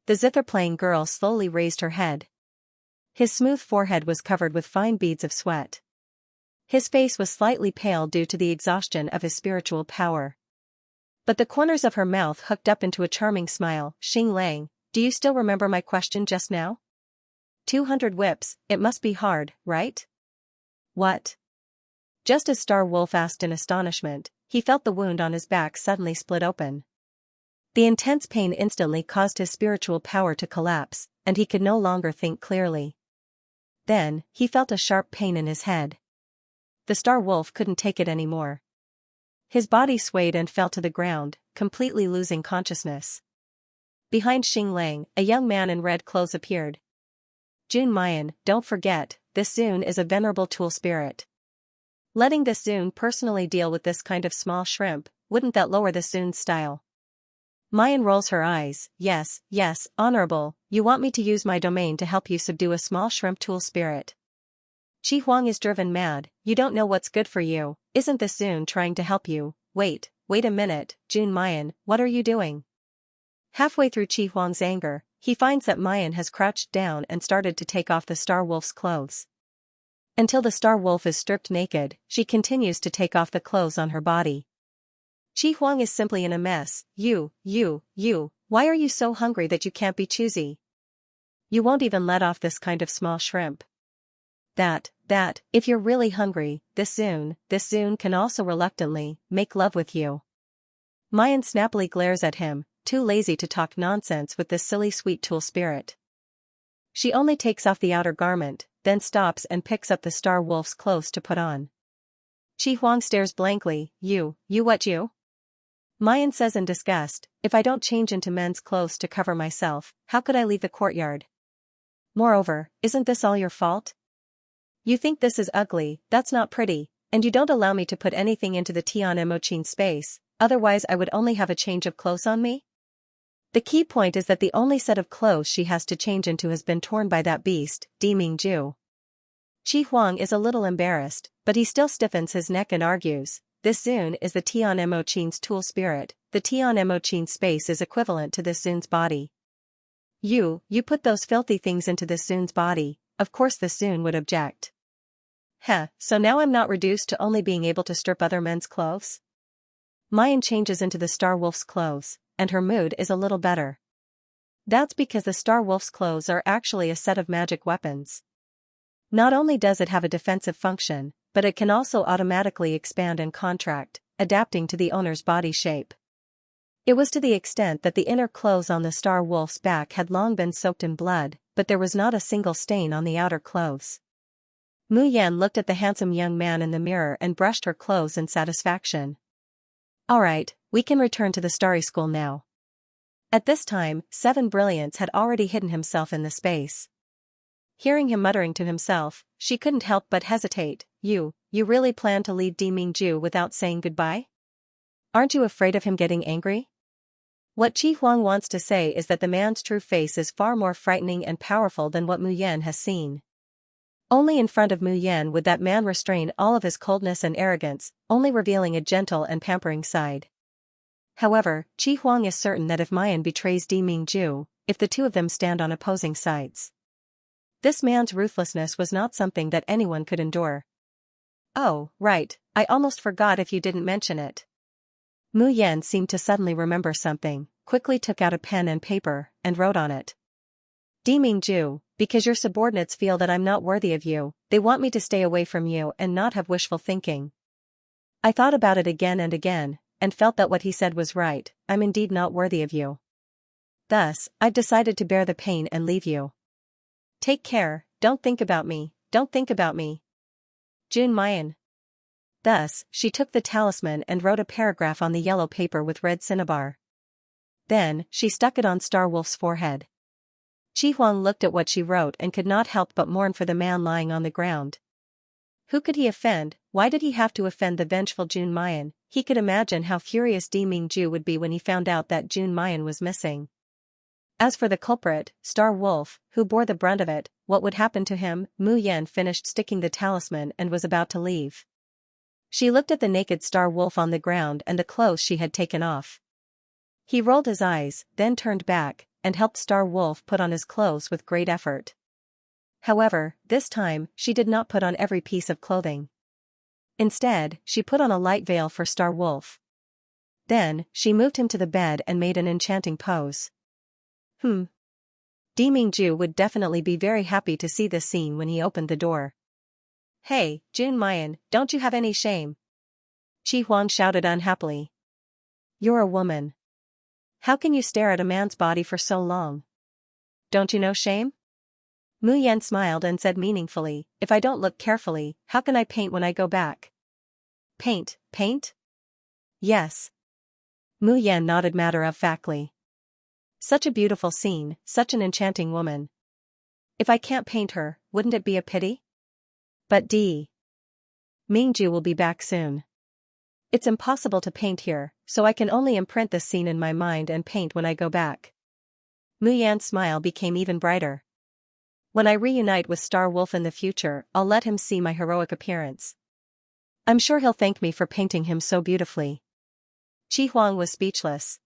A: The zither-playing girl slowly raised her head. His smooth forehead was covered with fine beads of sweat. His face was slightly pale due to the exhaustion of his spiritual power. But the corners of her mouth hooked up into a charming smile. Xing, do you still remember my question just now? 200 whips, it must be hard, right? What? Just as Star Wolf asked in astonishment, he felt the wound on his back suddenly split open. The intense pain instantly caused his spiritual power to collapse, and he could no longer think clearly. Then, he felt a sharp pain in his head. The Star Wolf couldn't take it anymore. His body swayed and fell to the ground, completely losing consciousness. Behind Xing, a young man in red clothes appeared. Jun Mayan, don't forget, this Zun is a venerable tool spirit. Letting this Zun personally deal with this kind of small shrimp, wouldn't that lower the Zun's style? Mayan rolls her eyes, yes, honorable, you want me to use my domain to help you subdue a small shrimp tool spirit. Qi Huang is driven mad, you don't know what's good for you, isn't this Zun trying to help you? Wait a minute, Jun Mayan, what are you doing? Halfway through Qi Huang's anger, he finds that Mayan has crouched down and started to take off the Star Wolf's clothes. Until the Star Wolf is stripped naked, she continues to take off the clothes on her body. Qi Huang is simply in a mess. You, why are you so hungry that you can't be choosy? You won't even let off this kind of small shrimp. That, if you're really hungry, this Zun can also reluctantly make love with you. Mayan snappily glares at him, too lazy to talk nonsense with this silly sweet tool spirit. She only takes off the outer garment, then stops and picks up the Star Wolf's clothes to put on. Qi Huang stares blankly, you what you? Mayan says in disgust, if I don't change into men's clothes to cover myself, how could I leave the courtyard? Moreover, isn't this all your fault? You think this is ugly, that's not pretty, and you don't allow me to put anything into the Tian Emochin space, otherwise I would only have a change of clothes on me? The key point is that the only set of clothes she has to change into has been torn by that beast, Demingju. Qi Huang is a little embarrassed, but he still stiffens his neck and argues, this Zun is the Tian Emochin's tool spirit, the Tian Emochin space is equivalent to this Zun's body. You put those filthy things into this Zun's body, of course the Zun would object. So now I'm not reduced to only being able to strip other men's clothes? Mayan changes into the Star Wolf's clothes, and her mood is a little better. That's because the Star Wolf's clothes are actually a set of magic weapons. Not only does it have a defensive function, but it can also automatically expand and contract, adapting to the owner's body shape. It was to the extent that the inner clothes on the Star Wolf's back had long been soaked in blood, but there was not a single stain on the outer clothes. Mu Yan looked at the handsome young man in the mirror and brushed her clothes in satisfaction. Alright, we can return to the Starry School now. At this time, Seven Brilliance had already hidden himself in the space. Hearing him muttering to himself, she couldn't help but hesitate. You really plan to leave Demingju without saying goodbye? Aren't you afraid of him getting angry? What Qi Huang wants to say is that the man's true face is far more frightening and powerful than what Mu Yan has seen. Only in front of Mu Yan would that man restrain all of his coldness and arrogance, only revealing a gentle and pampering side. However, Qi Huang is certain that if Mayan betrays Demingju, if the two of them stand on opposing sides, this man's ruthlessness was not something that anyone could endure. Oh, right, I almost forgot if you didn't mention it. Mu Yan seemed to suddenly remember something, quickly took out a pen and paper, and wrote on it. Mingju, because your subordinates feel that I'm not worthy of you, they want me to stay away from you and not have wishful thinking. I thought about it again and again, and felt that what he said was right, I'm indeed not worthy of you. Thus, I've decided to bear the pain and leave you. Take care, don't think about me, don't think about me. Jun Mayan. Thus, she took the talisman and wrote a paragraph on the yellow paper with red cinnabar. Then, she stuck it on Starwolf's forehead. Chi Huang looked at what she wrote and could not help but mourn for the man lying on the ground. Who could he offend? Why did he have to offend the vengeful Jun Mayan? He could imagine how furious Mingju would be when he found out that Jun Mayan was missing. As for the culprit, Star Wolf, who bore the brunt of it, what would happen to him? Mu Yan finished sticking the talisman and was about to leave. She looked at the naked Star Wolf on the ground and the clothes she had taken off. He rolled his eyes, then turned back, and helped Star Wolf put on his clothes with great effort. However, this time, she did not put on every piece of clothing. Instead, she put on a light veil for Star Wolf. Then, she moved him to the bed and made an enchanting pose. Mingju would definitely be very happy to see this scene when he opened the door. Hey, Jun Mayan, don't you have any shame? Chi Huang shouted unhappily. You're a woman. How can you stare at a man's body for so long? Don't you know shame? Mu Yan smiled and said meaningfully, if I don't look carefully, how can I paint when I go back? Paint? Yes. Mu Yan nodded matter-of-factly. Such a beautiful scene, such an enchanting woman. If I can't paint her, wouldn't it be a pity? But Mingju will be back soon. It's impossible to paint here, so I can only imprint this scene in my mind and paint when I go back. Mu Yan's smile became even brighter. When I reunite with Star Wolf in the future, I'll let him see my heroic appearance. I'm sure he'll thank me for painting him so beautifully. Chi Huang was speechless.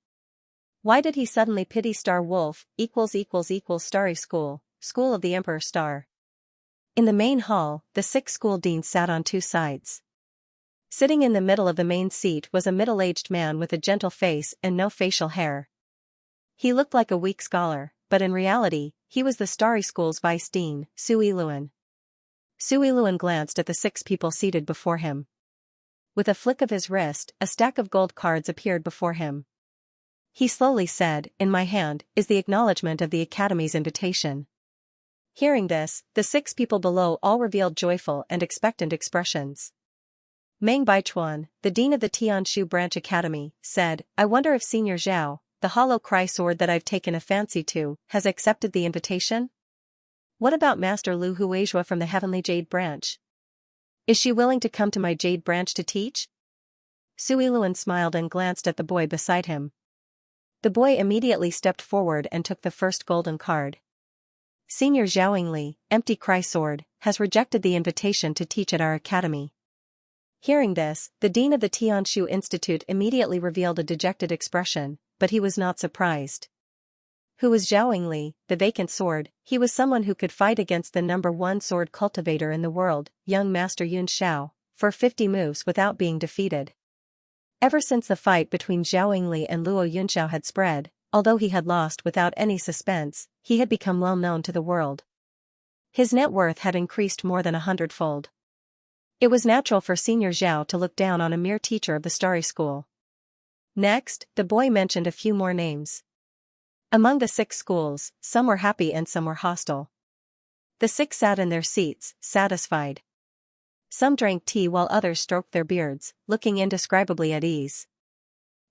A: Why did he suddenly pity Star Wolf? Starry School, School of the Emperor Star. In the main hall, the 6 school deans sat on 2 sides. Sitting in the middle of the main seat was a middle-aged man with a gentle face and no facial hair. He looked like a weak scholar, but in reality, he was the Starry School's vice dean, Sui Luan. Sui Luan glanced at the 6 people seated before him. With a flick of his wrist, a stack of gold cards appeared before him. He slowly said, in my hand, is the acknowledgement of the Academy's invitation. Hearing this, the 6 people below all revealed joyful and expectant expressions. Meng Baichuan, the dean of the Tianshu Branch Academy, said, I wonder if Senior Zhao, the hollow cry sword that I've taken a fancy to, has accepted the invitation? What about Master Lu Huizhua from the Heavenly Jade Branch? Is she willing to come to my Jade Branch to teach? Sui Luan smiled and glanced at the boy beside him. The boy immediately stepped forward and took the first golden card. Senior Zhaoingli, Empty Cry Sword, has rejected the invitation to teach at our academy. Hearing this, the dean of the Tianshu Institute immediately revealed a dejected expression, but he was not surprised. Who was Zhaoingli, the vacant sword? He was someone who could fight against the #1 sword cultivator in the world, young Master Yun Shao, for 50 moves without being defeated. Ever since the fight between Zhaoingli and Luo Yunxiao had spread, although he had lost without any suspense, he had become well known to the world. His net worth had increased more than 100-fold. It was natural for Senior Zhao to look down on a mere teacher of the Starry School. Next, the boy mentioned a few more names. Among the 6 schools, some were happy and some were hostile. The 6 sat in their seats, satisfied. Some drank tea while others stroked their beards, looking indescribably at ease.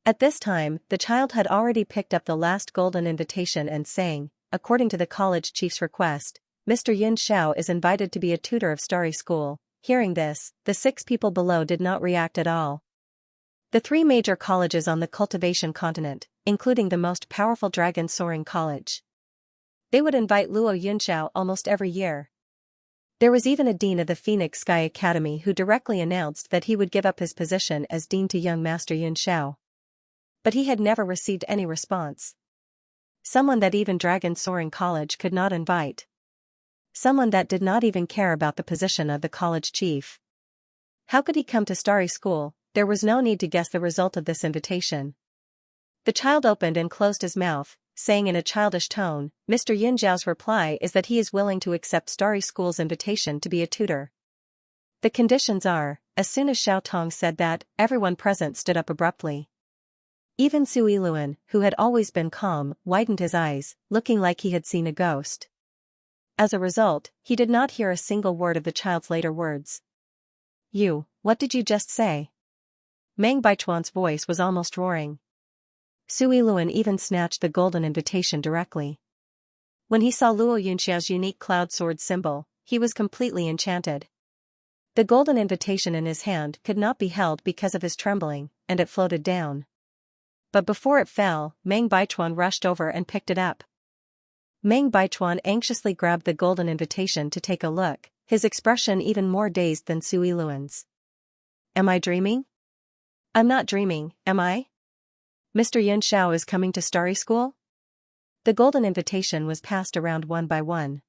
A: At this time, the child had already picked up the last golden invitation and saying, according to the college chief's request, Mr. Yun Shao is invited to be a tutor of Starry School. Hearing this, the 6 people below did not react at all. The 3 major colleges on the Cultivation continent, including the most powerful Dragon Soaring College. They would invite Luo Yunxiao almost every year. There was even a dean of the Phoenix Sky Academy who directly announced that he would give up his position as dean to young Master Yun Shao. But he had never received any response. Someone that even Dragon Soaring College could not invite. Someone that did not even care about the position of the college chief. How could he come to Starry School? there was no need to guess the result of this invitation. The child opened and closed his mouth, saying in a childish tone, Mr. Yunjiao's reply is that he is willing to accept Starry School's invitation to be a tutor. The conditions are, as soon as Xiao Tong said that, everyone present stood up abruptly. Even Sui Luan, who had always been calm, widened his eyes, looking like he had seen a ghost. As a result, he did not hear a single word of the child's later words. What did you just say? Meng Baichuan's voice was almost roaring. Sui Luan even snatched the golden invitation directly. When he saw Luo Yunxiao's unique cloud sword symbol, he was completely enchanted. The golden invitation in his hand could not be held because of his trembling, and it floated down. But before it fell, Meng Baichuan rushed over and picked it up. Meng Baichuan anxiously grabbed the golden invitation to take a look, his expression even more dazed than Sui Luan's. Am I dreaming? I'm not dreaming, am I? Mr. Yunxiao is coming to Starry School? The golden invitation was passed around one by one.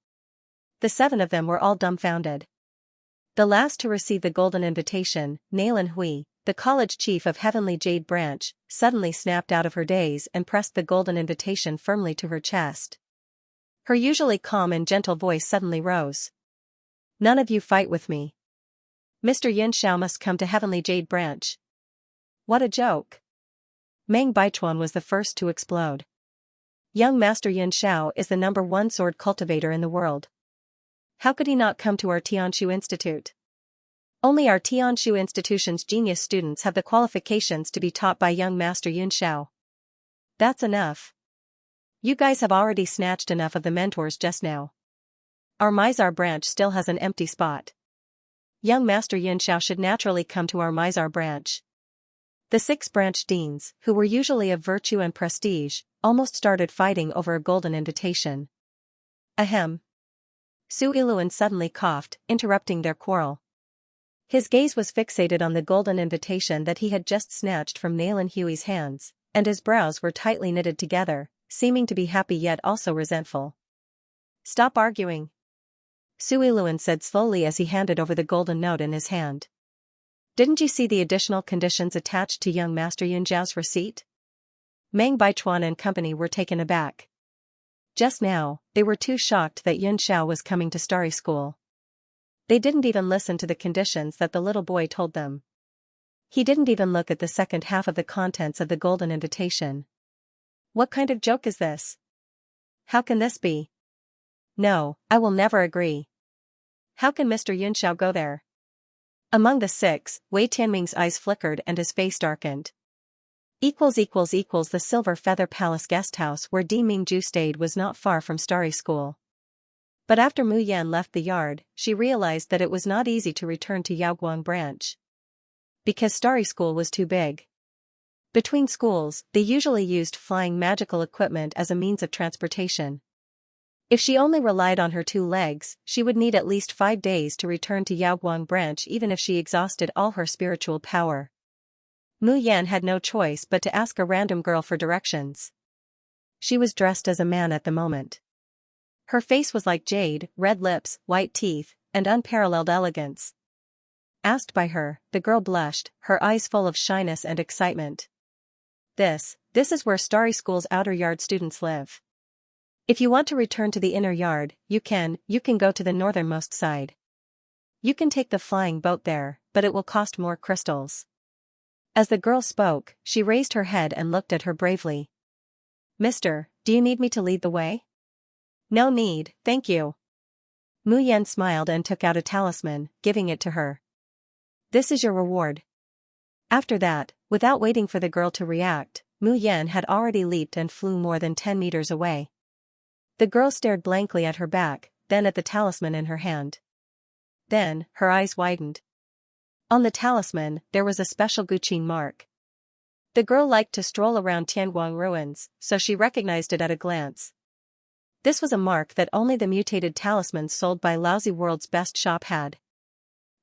A: The 7 of them were all dumbfounded. The last to receive the golden invitation, Nailin Hui, the college chief of Heavenly Jade Branch, suddenly snapped out of her daze and pressed the golden invitation firmly to her chest. Her usually calm and gentle voice suddenly rose. None of you fight with me. Mr. Yunxiao must come to Heavenly Jade Branch. What a joke. Meng Baichuan was the first to explode. Young Master Yunxiao is the #1 sword cultivator in the world. How could he not come to our Tianshu Institute? Only our Tianshu Institution's genius students have the qualifications to be taught by young Master Yunxiao. That's enough. You guys have already snatched enough of the mentors just now. Our Mizar branch still has an empty spot. Young Master Yunxiao should naturally come to our Mizar branch. The 6 branch deans, who were usually of virtue and prestige, almost started fighting over a golden invitation. Ahem. Su Iluan suddenly coughed, interrupting their quarrel. His gaze was fixated on the golden invitation that he had just snatched from Nailin Hui's hands, and his brows were tightly knitted together, seeming to be happy yet also resentful. Stop arguing. Su Iluan said slowly as he handed over the golden note in his hand. Didn't you see the additional conditions attached to young Master Yunjiao's receipt? Meng Baichuan and company were taken aback. Just now, they were too shocked that Yunxiao was coming to Starry School. They didn't even listen to the conditions that the little boy told them. He didn't even look at the second half of the contents of the golden invitation. What kind of joke is this? How can this be? No, I will never agree. How can Mr. Yunxiao go there? Among the 6, Wei Tianming's eyes flickered and his face darkened. The Silver Feather Palace guesthouse where Di Mingju stayed was not far from Starry School. But after Mu Yan left the yard, she realized that it was not easy to return to Yaoguang branch. Because Starry School was too big. Between schools, they usually used flying magical equipment as a means of transportation. If she only relied on her 2 legs, she would need at least 5 days to return to Yaoguang branch even if she exhausted all her spiritual power. Mu Yan had no choice but to ask a random girl for directions. She was dressed as a man at the moment. Her face was like jade, red lips, white teeth, and unparalleled elegance. Asked by her, the girl blushed, her eyes full of shyness and excitement. This is where Starry School's outer yard students live. If you want to return to the inner yard, you can go to the northernmost side. You can take the flying boat there, but it will cost more crystals. As the girl spoke, she raised her head and looked at her bravely. Mister, do you need me to lead the way? No need, thank you. Mu Yan smiled and took out a talisman, giving it to her. This is your reward. After that, without waiting for the girl to react, Mu Yan had already leaped and flew more than 10 meters away. The girl stared blankly at her back, then at the talisman in her hand. Then, her eyes widened. On the talisman, there was a special Guqin mark. The girl liked to stroll around Tianguang ruins, so she recognized it at a glance. This was a mark that only the mutated talismans sold by Lousy World's Best Shop had.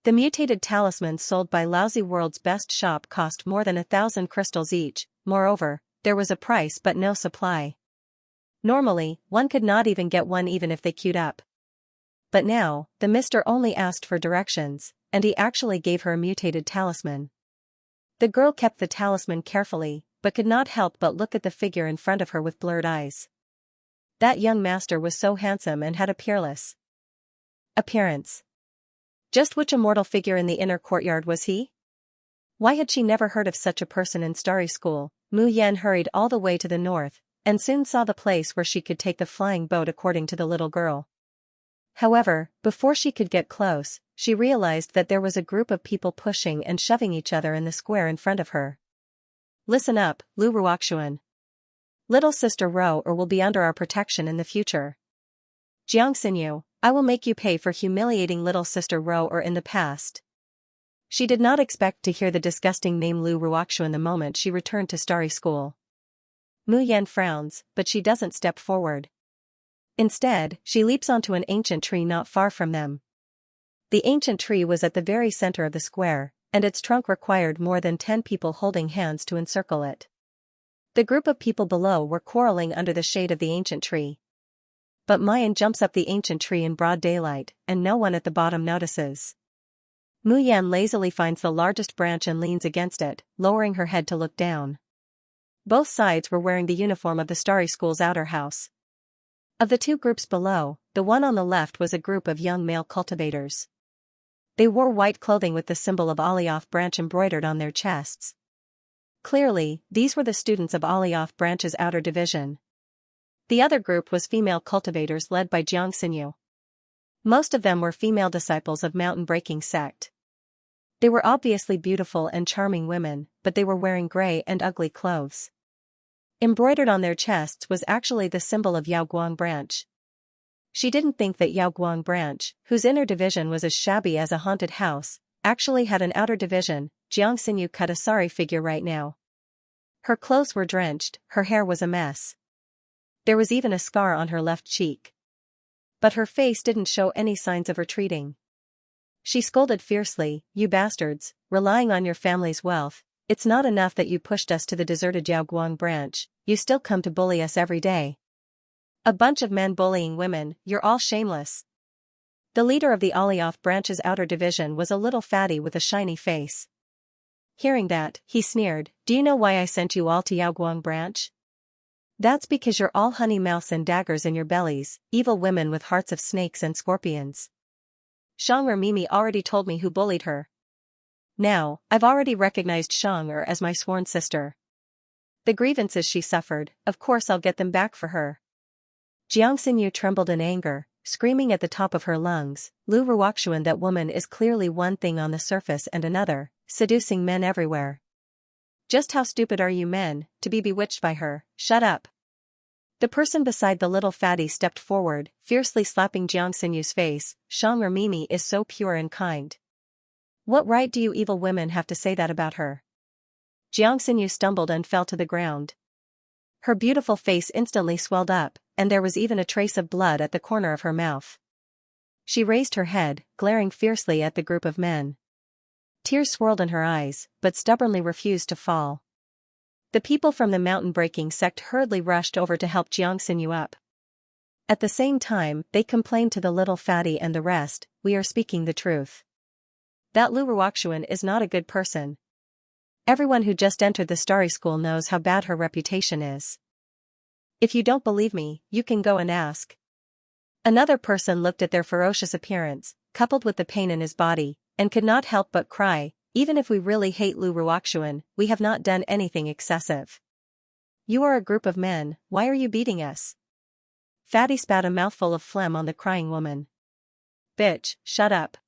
A: The mutated talismans sold by Lousy World's Best Shop cost more than 1,000 crystals each, moreover, there was a price but no supply. Normally, one could not even get one even if they queued up. But now, the mister only asked for directions, and he actually gave her a mutated talisman. The girl kept the talisman carefully, but could not help but look at the figure in front of her with blurred eyes. That young master was so handsome and had a peerless appearance. Just which immortal figure in the inner courtyard was he? Why had she never heard of such a person in Starry School? Mu Yan hurried all the way to the north, and soon saw the place where she could take the flying boat according to the little girl. However, before she could get close, she realized that there was a group of people pushing and shoving each other in the square in front of her. Listen up, Lu Ruoxuan. Little sister Ro or will be under our protection in the future. Xianxia, I will make you pay for humiliating little sister Ro or in the past. She did not expect to hear the disgusting name Lu Ruoxuan the moment she returned to Starry School. Mu Yan frowns, but she doesn't step forward. Instead, she leaps onto an ancient tree not far from them. The ancient tree was at the very center of the square, and its trunk required more than 10 people holding hands to encircle it. The group of people below were quarreling under the shade of the ancient tree. But Mayan jumps up the ancient tree in broad daylight, and no one at the bottom notices. Mu Yan lazily finds the largest branch and leans against it, lowering her head to look down. Both sides were wearing the uniform of the Starry School's outer house. Of the two groups below, the one on the left was a group of young male cultivators. They wore white clothing with the symbol of Alioth branch embroidered on their chests. Clearly, these were the students of Alioth branch's outer division. The other group was female cultivators led by Xianxia. Most of them were female disciples of mountain breaking sect. They were obviously beautiful and charming women, but they were wearing gray and ugly clothes. Embroidered on their chests was actually the symbol of Yaoguang branch. She didn't think that Yaoguang branch, whose inner division was as shabby as a haunted house, actually had an outer division. Xianxia cut a sorry figure right now. Her clothes were drenched, her hair was a mess. There was even a scar on her left cheek. But her face didn't show any signs of retreating. She scolded fiercely, "You bastards, relying on your family's wealth, it's not enough that you pushed us to the deserted Yaoguang branch, you still come to bully us every day. A bunch of men bullying women, you're all shameless." The leader of the Alioth branch's outer division was a little fatty with a shiny face. Hearing that, he sneered, "Do you know why I sent you all to Yaoguang branch? That's because you're all honey mouths and daggers in your bellies, evil women with hearts of snakes and scorpions. Xianxia Mimi already told me who bullied her. Now, I've already recognized Xianxia as my sworn sister. The grievances she suffered, of course I'll get them back for her." Xianxia trembled in anger, screaming at the top of her lungs, "Lu Ruoxuan, that woman is clearly one thing on the surface and another, seducing men everywhere. Just how stupid are you men, to be bewitched by her? Shut up." The person beside the little fatty stepped forward, fiercely slapping Xianxia's face. "Xianxia Mimi is so pure and kind. What right do you evil women have to say that about her?" Xianxia stumbled and fell to the ground. Her beautiful face instantly swelled up, and there was even a trace of blood at the corner of her mouth. She raised her head, glaring fiercely at the group of men. Tears swirled in her eyes, but stubbornly refused to fall. The people from the mountain-breaking sect hurriedly rushed over to help Xianxia up. At the same time, they complained to the little fatty and the rest, "We are speaking the truth. That Lu Ruoxuan is not a good person. Everyone who just entered the Starry School knows how bad her reputation is. If you don't believe me, you can go and ask." Another person looked at their ferocious appearance, coupled with the pain in his body, and could not help but cry, "Even if we really hate Lu Ruoxuan, we have not done anything excessive. You are a group of men, why are you beating us?" Fatty spat a mouthful of phlegm on the crying woman. "Bitch, shut up.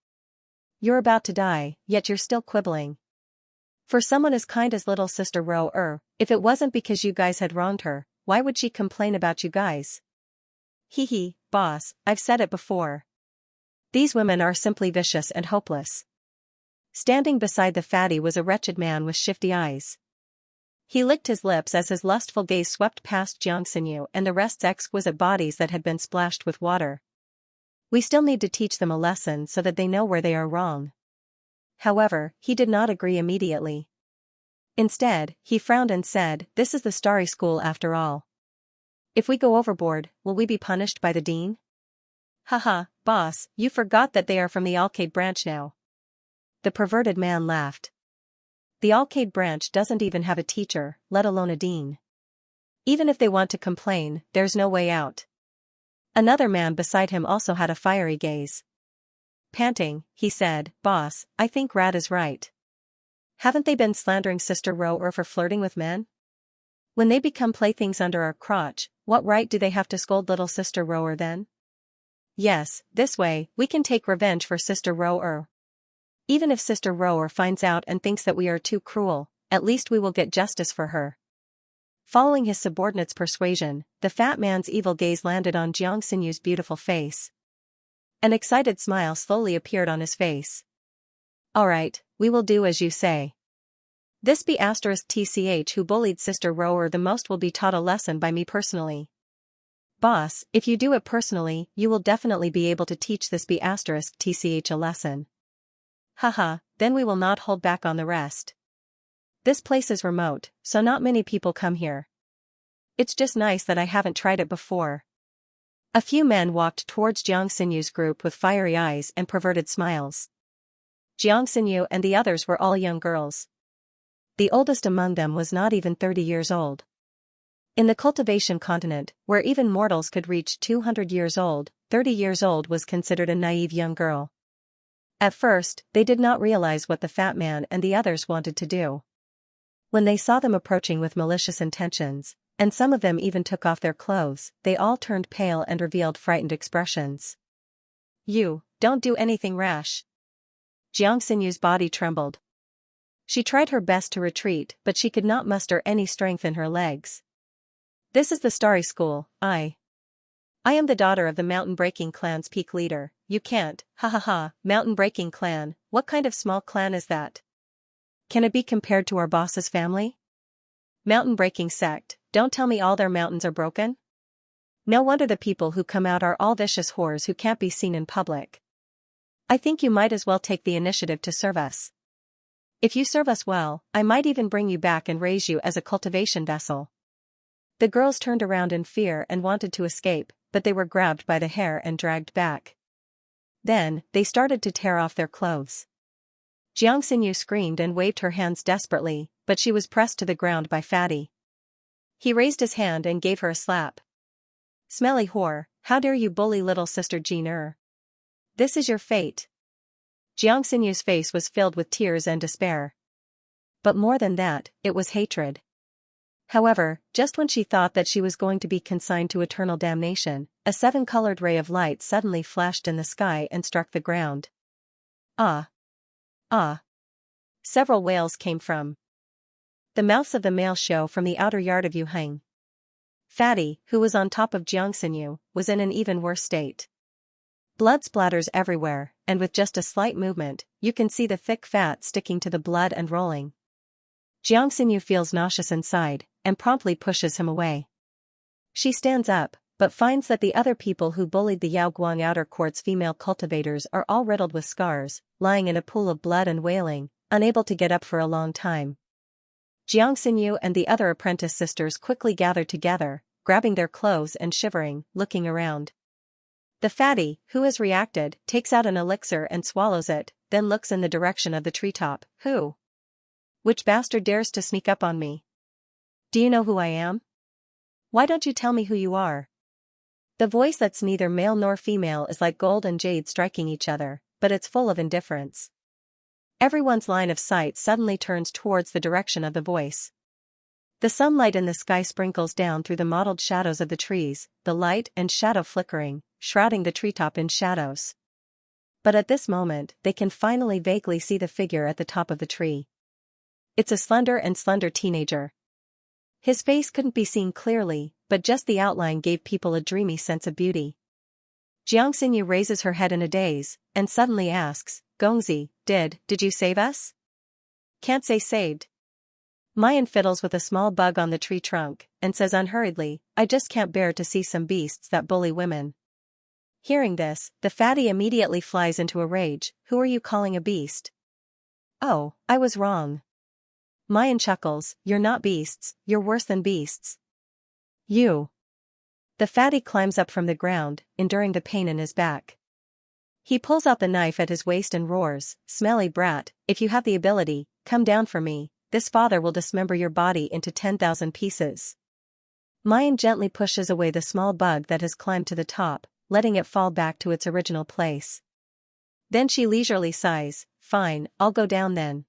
A: You're about to die, yet you're still quibbling. For someone as kind as little sister Ro if it wasn't because you guys had wronged her, why would she complain about you guys? Hee hee, boss, I've said it before. These women are simply vicious and hopeless." Standing beside the fatty was a wretched man with shifty eyes. He licked his lips as his lustful gaze swept past Xianxia and the rest's exquisite bodies that had been splashed with water. "We still need to teach them a lesson so that they know where they are wrong." However, he did not agree immediately. Instead, he frowned and said, "This is the Starry School after all. If we go overboard, will we be punished by the dean?" "Haha, boss, you forgot that they are from the Alcade branch now." The perverted man laughed. the Alcade branch doesn't even have a teacher, let alone a dean. Even if they want to complain, there's no way out. Another man beside him also had a fiery gaze. Panting, he said, "Boss, I think Rad is right. Haven't they been slandering Sister Rower for flirting with men? When they become playthings under our crotch, what right do they have to scold little Sister Rower then? Yes, this way, we can take revenge for Sister Rower. Even if Sister Rower finds out and thinks that we are too cruel, at least we will get justice for her." Following his subordinate's persuasion, the fat man's evil gaze landed on Xianxia's beautiful face. An excited smile slowly appeared on his face. "All right, we will do as you say. This B*TCH who bullied Sister Rower the most will be taught a lesson by me personally. Boss, if you do it personally, you will definitely be able to teach this B*TCH a lesson. Haha, then we will not hold back on the rest. This place is remote, so not many people come here. It's just nice that I haven't tried it before." A few men walked towards Xianxia's group with fiery eyes and perverted smiles. Xianxia and the others were all young girls. The oldest among them was not even 30 years old. In the Cultivation continent, where even mortals could reach 200 years old, 30 years old was considered a naive young girl. At first, they did not realize what the fat man and the others wanted to do. When they saw them approaching with malicious intentions, and some of them even took off their clothes, they all turned pale and revealed frightened expressions. "You, don't do anything rash." Xianxia's body trembled. She tried her best to retreat, but she could not muster any strength in her legs. "This is the Starry School, I am the daughter of the Mountain Breaking Clan's peak leader. You can't, ha ha ha, Mountain Breaking Clan, what kind of small clan is that? Can it be compared to our boss's family? Mountain Breaking Sect, don't tell me all their mountains are broken? No wonder the people who come out are all vicious whores who can't be seen in public. I think you might as well take the initiative to serve us. If you serve us well, I might even bring you back and raise you as a cultivation vessel." The girls turned around in fear and wanted to escape, but they were grabbed by the hair and dragged back. Then, they started to tear off their clothes. Xianxia screamed and waved her hands desperately, but she was pressed to the ground by Fatty. He raised his hand and gave her a slap. "Smelly whore, how dare you bully little Sister Jean? This is your fate." Xianxia's face was filled with tears and despair. But more than that, it was hatred. However, just when she thought that she was going to be consigned to eternal damnation, a seven-colored ray of light suddenly flashed in the sky and struck the ground. Ah! Ah! Several wails came from the mouths of the male show from the outer yard of Yuheng. Fatty, who was on top of Xianxia, was in an even worse state. Blood splatters everywhere, and with just a slight movement, you can see the thick fat sticking to the blood and rolling. Xianxia feels nauseous inside, and promptly pushes him away. She stands up, but finds that the other people who bullied the Yaoguang Outer Court's female cultivators are all riddled with scars, lying in a pool of blood and wailing, unable to get up for a long time. Xianxia and the other apprentice sisters quickly gather together, grabbing their clothes and shivering, looking around. The fatty, who has reacted, takes out an elixir and swallows it, then looks in the direction of the treetop. "Who? Which bastard dares to sneak up on me? Do you know who I am? Why don't you tell me who you are?" The voice that's neither male nor female is like gold and jade striking each other, but it's full of indifference. Everyone's line of sight suddenly turns towards the direction of the voice. The sunlight in the sky sprinkles down through the mottled shadows of the trees, the light and shadow flickering, shrouding the treetop in shadows. But at this moment, they can finally vaguely see the figure at the top of the tree. It's a slender teenager. His face couldn't be seen clearly, but just the outline gave people a dreamy sense of beauty. Xianxia raises her head in a daze, and suddenly asks, "Gongzi, did you save us?" "Can't say saved." Mayan fiddles with a small bug on the tree trunk, and says unhurriedly, "I just can't bear to see some beasts that bully women." Hearing this, the fatty immediately flies into a rage. "Who are you calling a beast?" "Oh, I was wrong." Mayan chuckles, "You're not beasts, you're worse than beasts. You." The fatty climbs up from the ground, enduring the pain in his back. He pulls out the knife at his waist and roars, "Smelly brat, if you have the ability, come down for me, this father will dismember your body into 10,000 pieces. Mayan gently pushes away the small bug that has climbed to the top, letting it fall back to its original place. Then she leisurely sighs, fine, I'll go down then.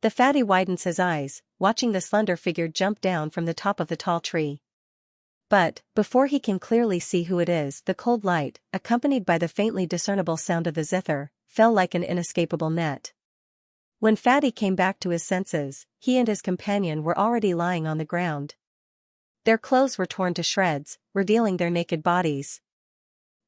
A: The fatty widens his eyes, watching the slender figure jump down from the top of the tall tree. But, before he can clearly see who it is, the cold light, accompanied by the faintly discernible sound of the zither, fell like an inescapable net. When Fatty came back to his senses, he and his companion were already lying on the ground. Their clothes were torn to shreds, revealing their naked bodies.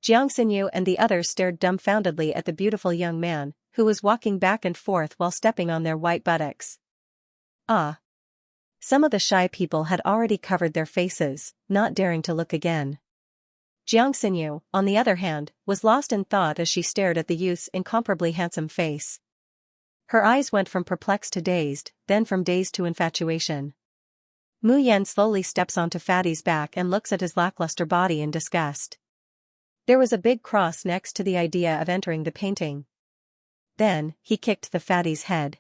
A: Xianxia and the others stared dumbfoundedly at the beautiful young man, who was walking back and forth while stepping on their white buttocks. Ah! Some of the shy people had already covered their faces, not daring to look again. Xianxia, on the other hand, was lost in thought as she stared at the youth's incomparably handsome face. Her eyes went from perplexed to dazed, then from dazed to infatuation. Mu Yan slowly steps onto Fatty's back and looks at his lackluster body in disgust. There was a big cross next to the idea of entering the painting. Then, he kicked the Fatty's head.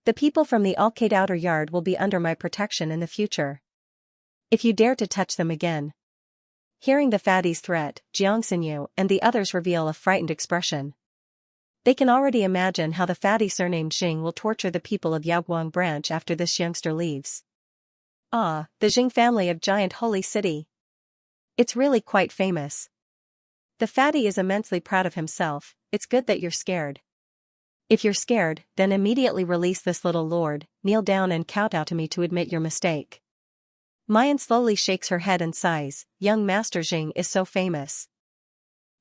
A: The people from the Alcade outer yard will be under my protection in the future. If you dare to touch them again. Hearing the Fatty's threat, Xianxia and the others reveal a frightened expression. They can already imagine how the Fatty surnamed Xing will torture the people of Yaoguang branch after this youngster leaves. Ah, the Xing family of Giant Holy City. It's really quite famous. The Fatty is immensely proud of himself. It's good that you're scared. If you're scared, then immediately release this little lord, kneel down and kowtow to me to admit your mistake. Mayan slowly shakes her head and sighs, young Master Xing is so famous.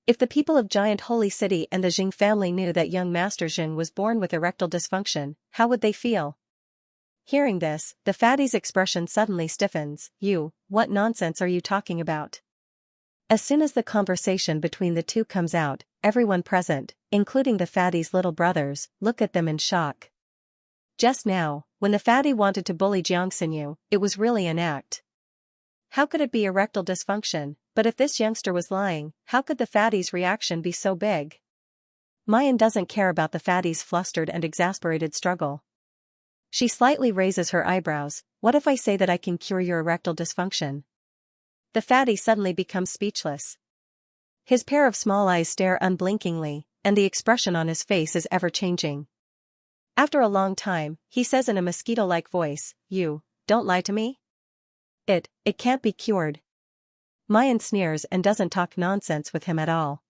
A: If the people of Giant Holy City and the Xing family knew that young Master Xing was born with erectile dysfunction, how would they feel? Hearing this, the Fatty's expression suddenly stiffens. What nonsense are you talking about? As soon as the conversation between the two comes out, everyone present, including the Fatty's little brothers, look at them in shock. Just now, when the Fatty wanted to bully Xianxia, it was really an act. How could it be erectile dysfunction? But if this youngster was lying, how could the Fatty's reaction be so big? Mayan doesn't care about the Fatty's flustered and exasperated struggle. She slightly raises her eyebrows. What if I say that I can cure your erectile dysfunction? The Fatty suddenly becomes speechless. His pair of small eyes stare unblinkingly, and the expression on his face is ever-changing. After a long time, he says in a mosquito-like voice, "You, don't lie to me? It can't be cured." Mayan sneers and doesn't talk nonsense with him at all.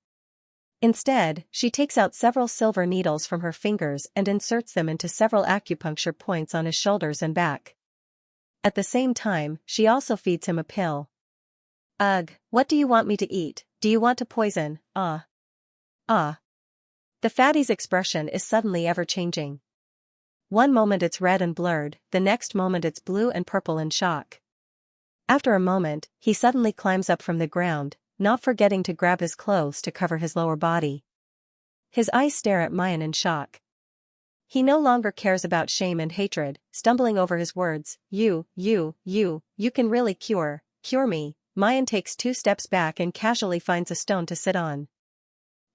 A: Instead, she takes out several silver needles from her fingers and inserts them into several acupuncture points on his shoulders and back. At the same time, she also feeds him a pill. Ugh, what do you want me to eat? Do you want to poison? Ah. The Fatty's expression is suddenly ever-changing. One moment it's red and blurred, the next moment it's blue and purple in shock. After a moment, he suddenly climbs up from the ground, not forgetting to grab his clothes to cover his lower body. His eyes stare at Mayan in shock. He no longer cares about shame and hatred, stumbling over his words. You can really cure me. Mayan takes 2 steps back and casually finds a stone to sit on.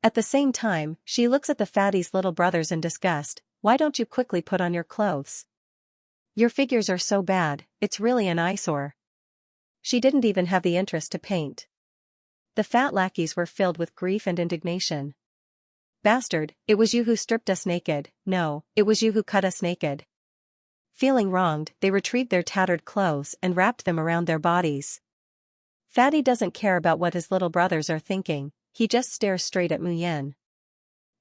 A: At the same time, she looks at the Fatty's little brothers in disgust. Why don't you quickly put on your clothes? Your figures are so bad, it's really an eyesore. She didn't even have the interest to paint. The fat lackeys were filled with grief and indignation. Bastard, it was you who stripped us naked. No, it was you who cut us naked. Feeling wronged, they retrieved their tattered clothes and wrapped them around their bodies. Fatty doesn't care about what his little brothers are thinking, he just stares straight at Mu Yan.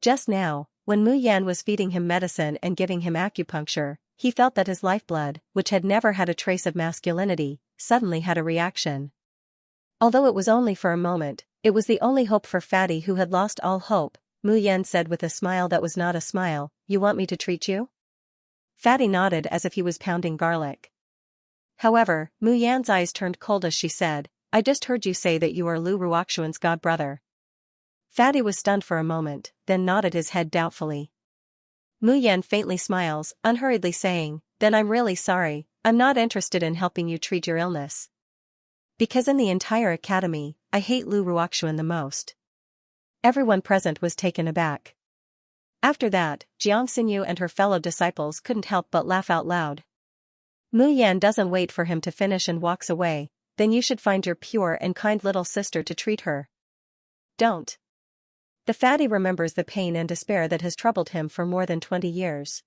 A: Just now, when Mu Yan was feeding him medicine and giving him acupuncture, he felt that his lifeblood, which had never had a trace of masculinity, suddenly had a reaction. Although it was only for a moment, it was the only hope for Fatty who had lost all hope. Mu Yan said with a smile that was not a smile, "You want me to treat you?" Fatty nodded as if he was pounding garlic. However, Mu Yan's eyes turned cold as she said, "I just heard you say that you are Lu Ruoxuan's god-brother." Fatty was stunned for a moment, then nodded his head doubtfully. Mu Yan faintly smiles, unhurriedly saying, "Then I'm really sorry, I'm not interested in helping you treat your illness. Because in the entire academy, I hate Lu Ruoxuan the most." Everyone present was taken aback. After that, Xianxia and her fellow disciples couldn't help but laugh out loud. Mu Yan doesn't wait for him to finish and walks away. Then you should find your pure and kind little sister to treat her. Don't. The fatty remembers the pain and despair that has troubled him for more than 20 years.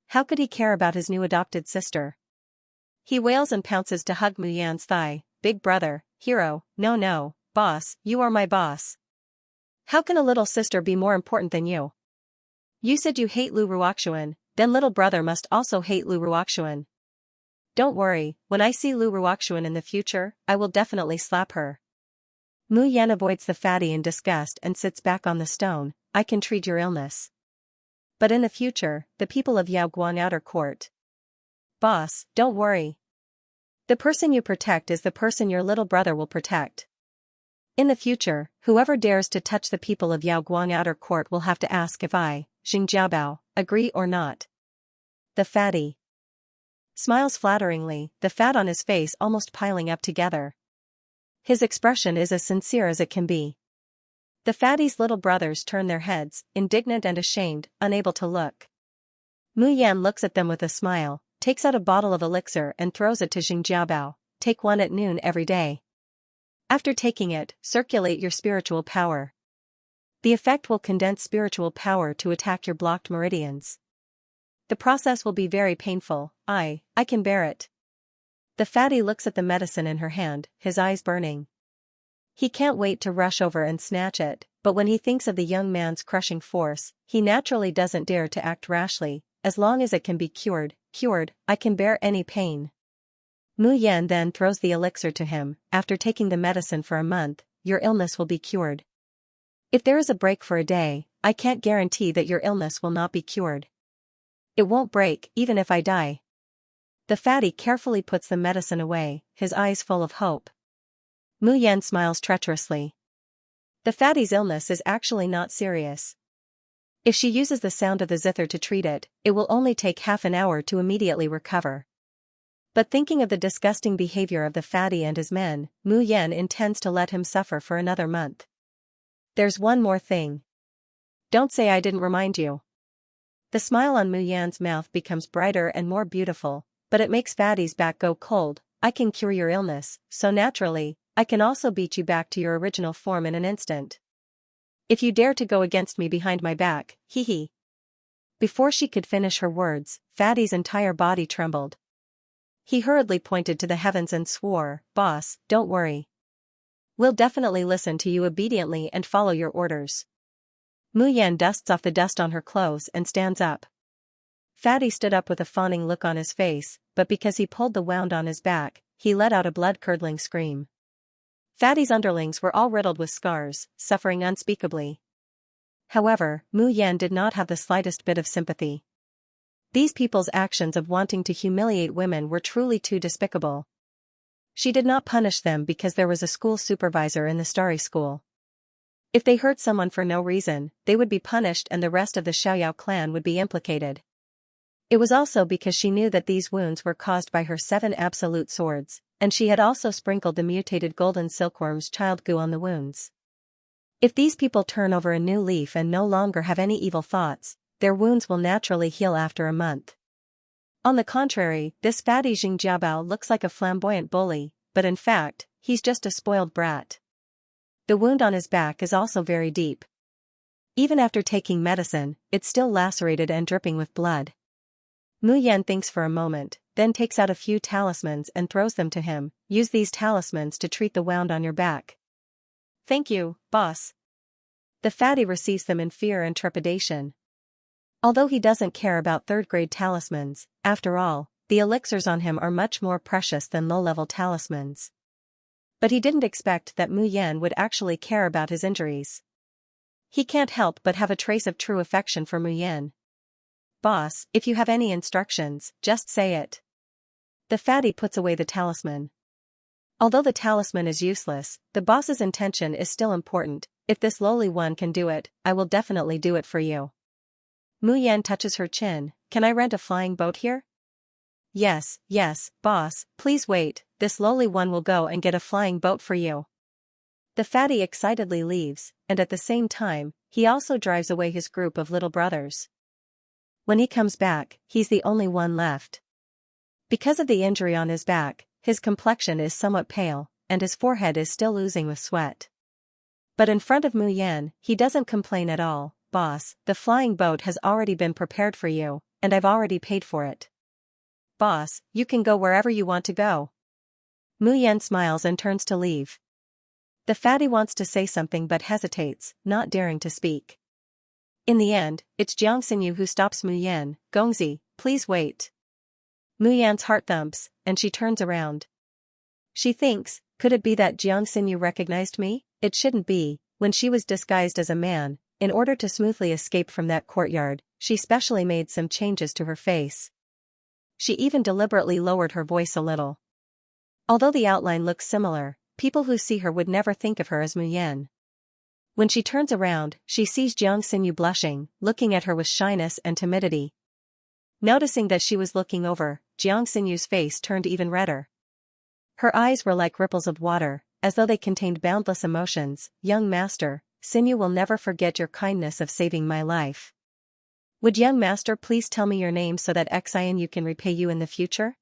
A: How could he care about his new adopted sister? He wails and pounces to hug Mu Yan's thigh. Big brother, hero, no, boss, you are my boss. How can a little sister be more important than you? You said you hate Lu Ruoxuan, then little brother must also hate Lu Ruoxuan. Don't worry, when I see Lu Ruoxuan in the future, I will definitely slap her. Mu Yan avoids the fatty in disgust and sits back on the stone. I can treat your illness. But in the future, the people of Yaoguang Outer Court. Boss, don't worry. The person you protect is the person your little brother will protect. In the future, whoever dares to touch the people of Yaoguang Outer Court will have to ask if I, Xingjiaobao, agree or not. The fatty smiles flatteringly, the fat on his face almost piling up together. His expression is as sincere as it can be. The fatty's little brothers turn their heads, indignant and ashamed, unable to look. Mu Yan looks at them with a smile, takes out a bottle of elixir and throws it to Xingjiaobao. Take one at noon every day. After taking it, circulate your spiritual power. The effect will condense spiritual power to attack your blocked meridians. The process will be very painful. I can bear it. The fatty looks at the medicine in her hand, his eyes burning. He can't wait to rush over and snatch it, but when he thinks of the young man's crushing force, he naturally doesn't dare to act rashly. As long as it can be cured, I can bear any pain. Mu Yan then throws the elixir to him. After taking the medicine for a month, your illness will be cured. If there is a break for a day, I can't guarantee that your illness will not be cured. It won't break, even if I die. The fatty carefully puts the medicine away, his eyes full of hope. Mu Yan smiles treacherously. The fatty's illness is actually not serious. If she uses the sound of the zither to treat it, it will only take half an hour to immediately recover. But thinking of the disgusting behavior of the fatty and his men, Mu Yan intends to let him suffer for another month. There's one more thing. Don't say I didn't remind you. The smile on Mu Yan's mouth becomes brighter and more beautiful, but it makes fatty's back go cold. I can cure your illness, so naturally, I can also beat you back to your original form in an instant. If you dare to go against me behind my back, hee. Before she could finish her words, fatty's entire body trembled. He hurriedly pointed to the heavens and swore, Boss, don't worry. We'll definitely listen to you obediently and follow your orders. Mu Yan dusts off the dust on her clothes and stands up. Fatty stood up with a fawning look on his face, but because he pulled the wound on his back, he let out a blood-curdling scream. Fatty's underlings were all riddled with scars, suffering unspeakably. However, Mu Yan did not have the slightest bit of sympathy. These people's actions of wanting to humiliate women were truly too despicable. She did not punish them because there was a school supervisor in the Starry School. If they hurt someone for no reason, they would be punished and the rest of the Xiaoyao clan would be implicated. It was also because she knew that these wounds were caused by her 7 absolute swords, and she had also sprinkled the mutated golden silkworm's child goo on the wounds. If these people turn over a new leaf and no longer have any evil thoughts, their wounds will naturally heal after a month. On the contrary, this fatty Xingjiaobao looks like a flamboyant bully, but in fact, he's just a spoiled brat. The wound on his back is also very deep. Even after taking medicine, it's still lacerated and dripping with blood. Mu Yan thinks for a moment, then takes out a few talismans and throws them to him. Use these talismans to treat the wound on your back. Thank you, boss. The fatty receives them in fear and trepidation. Although he doesn't care about third-grade talismans, after all, the elixirs on him are much more precious than low-level talismans. But he didn't expect that Mu Yan would actually care about his injuries. He can't help but have a trace of true affection for Mu Yan. Boss, if you have any instructions, just say it. The fatty puts away the talisman. Although the talisman is useless, the boss's intention is still important. If this lowly one can do it, I will definitely do it for you. Mu Yan touches her chin. Can I rent a flying boat here? Yes, boss, please wait, this lowly one will go and get a flying boat for you. The fatty excitedly leaves, and at the same time, he also drives away his group of little brothers. When he comes back, he's the only one left. Because of the injury on his back, his complexion is somewhat pale, and his forehead is still oozing with sweat. But in front of Mu Yan, he doesn't complain at all. Boss, the flying boat has already been prepared for you, and I've already paid for it. Boss, you can go wherever you want to go. Mu Yan smiles and turns to leave. The fatty wants to say something but hesitates, not daring to speak. In the end, it's Xianxia who stops Mu Yan. Gongzi, please wait. Mu Yan's heart thumps, and she turns around. She thinks, could it be that Xianxia recognized me? It shouldn't be. When she was disguised as a man, in order to smoothly escape from that courtyard, she specially made some changes to her face. She even deliberately lowered her voice a little. Although the outline looks similar, people who see her would never think of her as Mu Yan. When she turns around, she sees Xianxia blushing, looking at her with shyness and timidity. Noticing that she was looking over, Xianxia's face turned even redder. Her eyes were like ripples of water, as though they contained boundless emotions. Young master, Xinyu will never forget your kindness of saving my life. Would young master please tell me your name so that Xianyu can repay you in the future?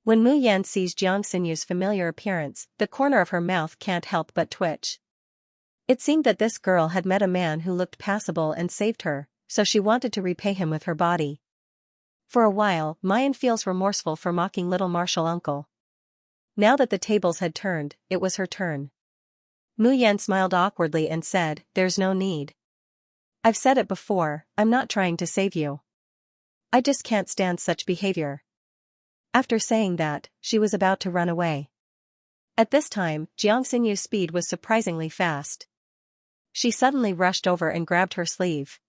A: When Mu Yan sees Xianxia's familiar appearance, the corner of her mouth can't help but twitch. It seemed that this girl had met a man who looked passable and saved her, so she wanted to repay him with her body. For a while, Mayan feels remorseful for mocking little martial uncle. Now that the tables had turned, it was her turn. Mu Yan smiled awkwardly and said, "There's no need. I've said it before, I'm not trying to save you. I just can't stand such behavior." After saying that, she was about to run away. At this time, Xianxia's speed was surprisingly fast. She suddenly rushed over and grabbed her sleeve.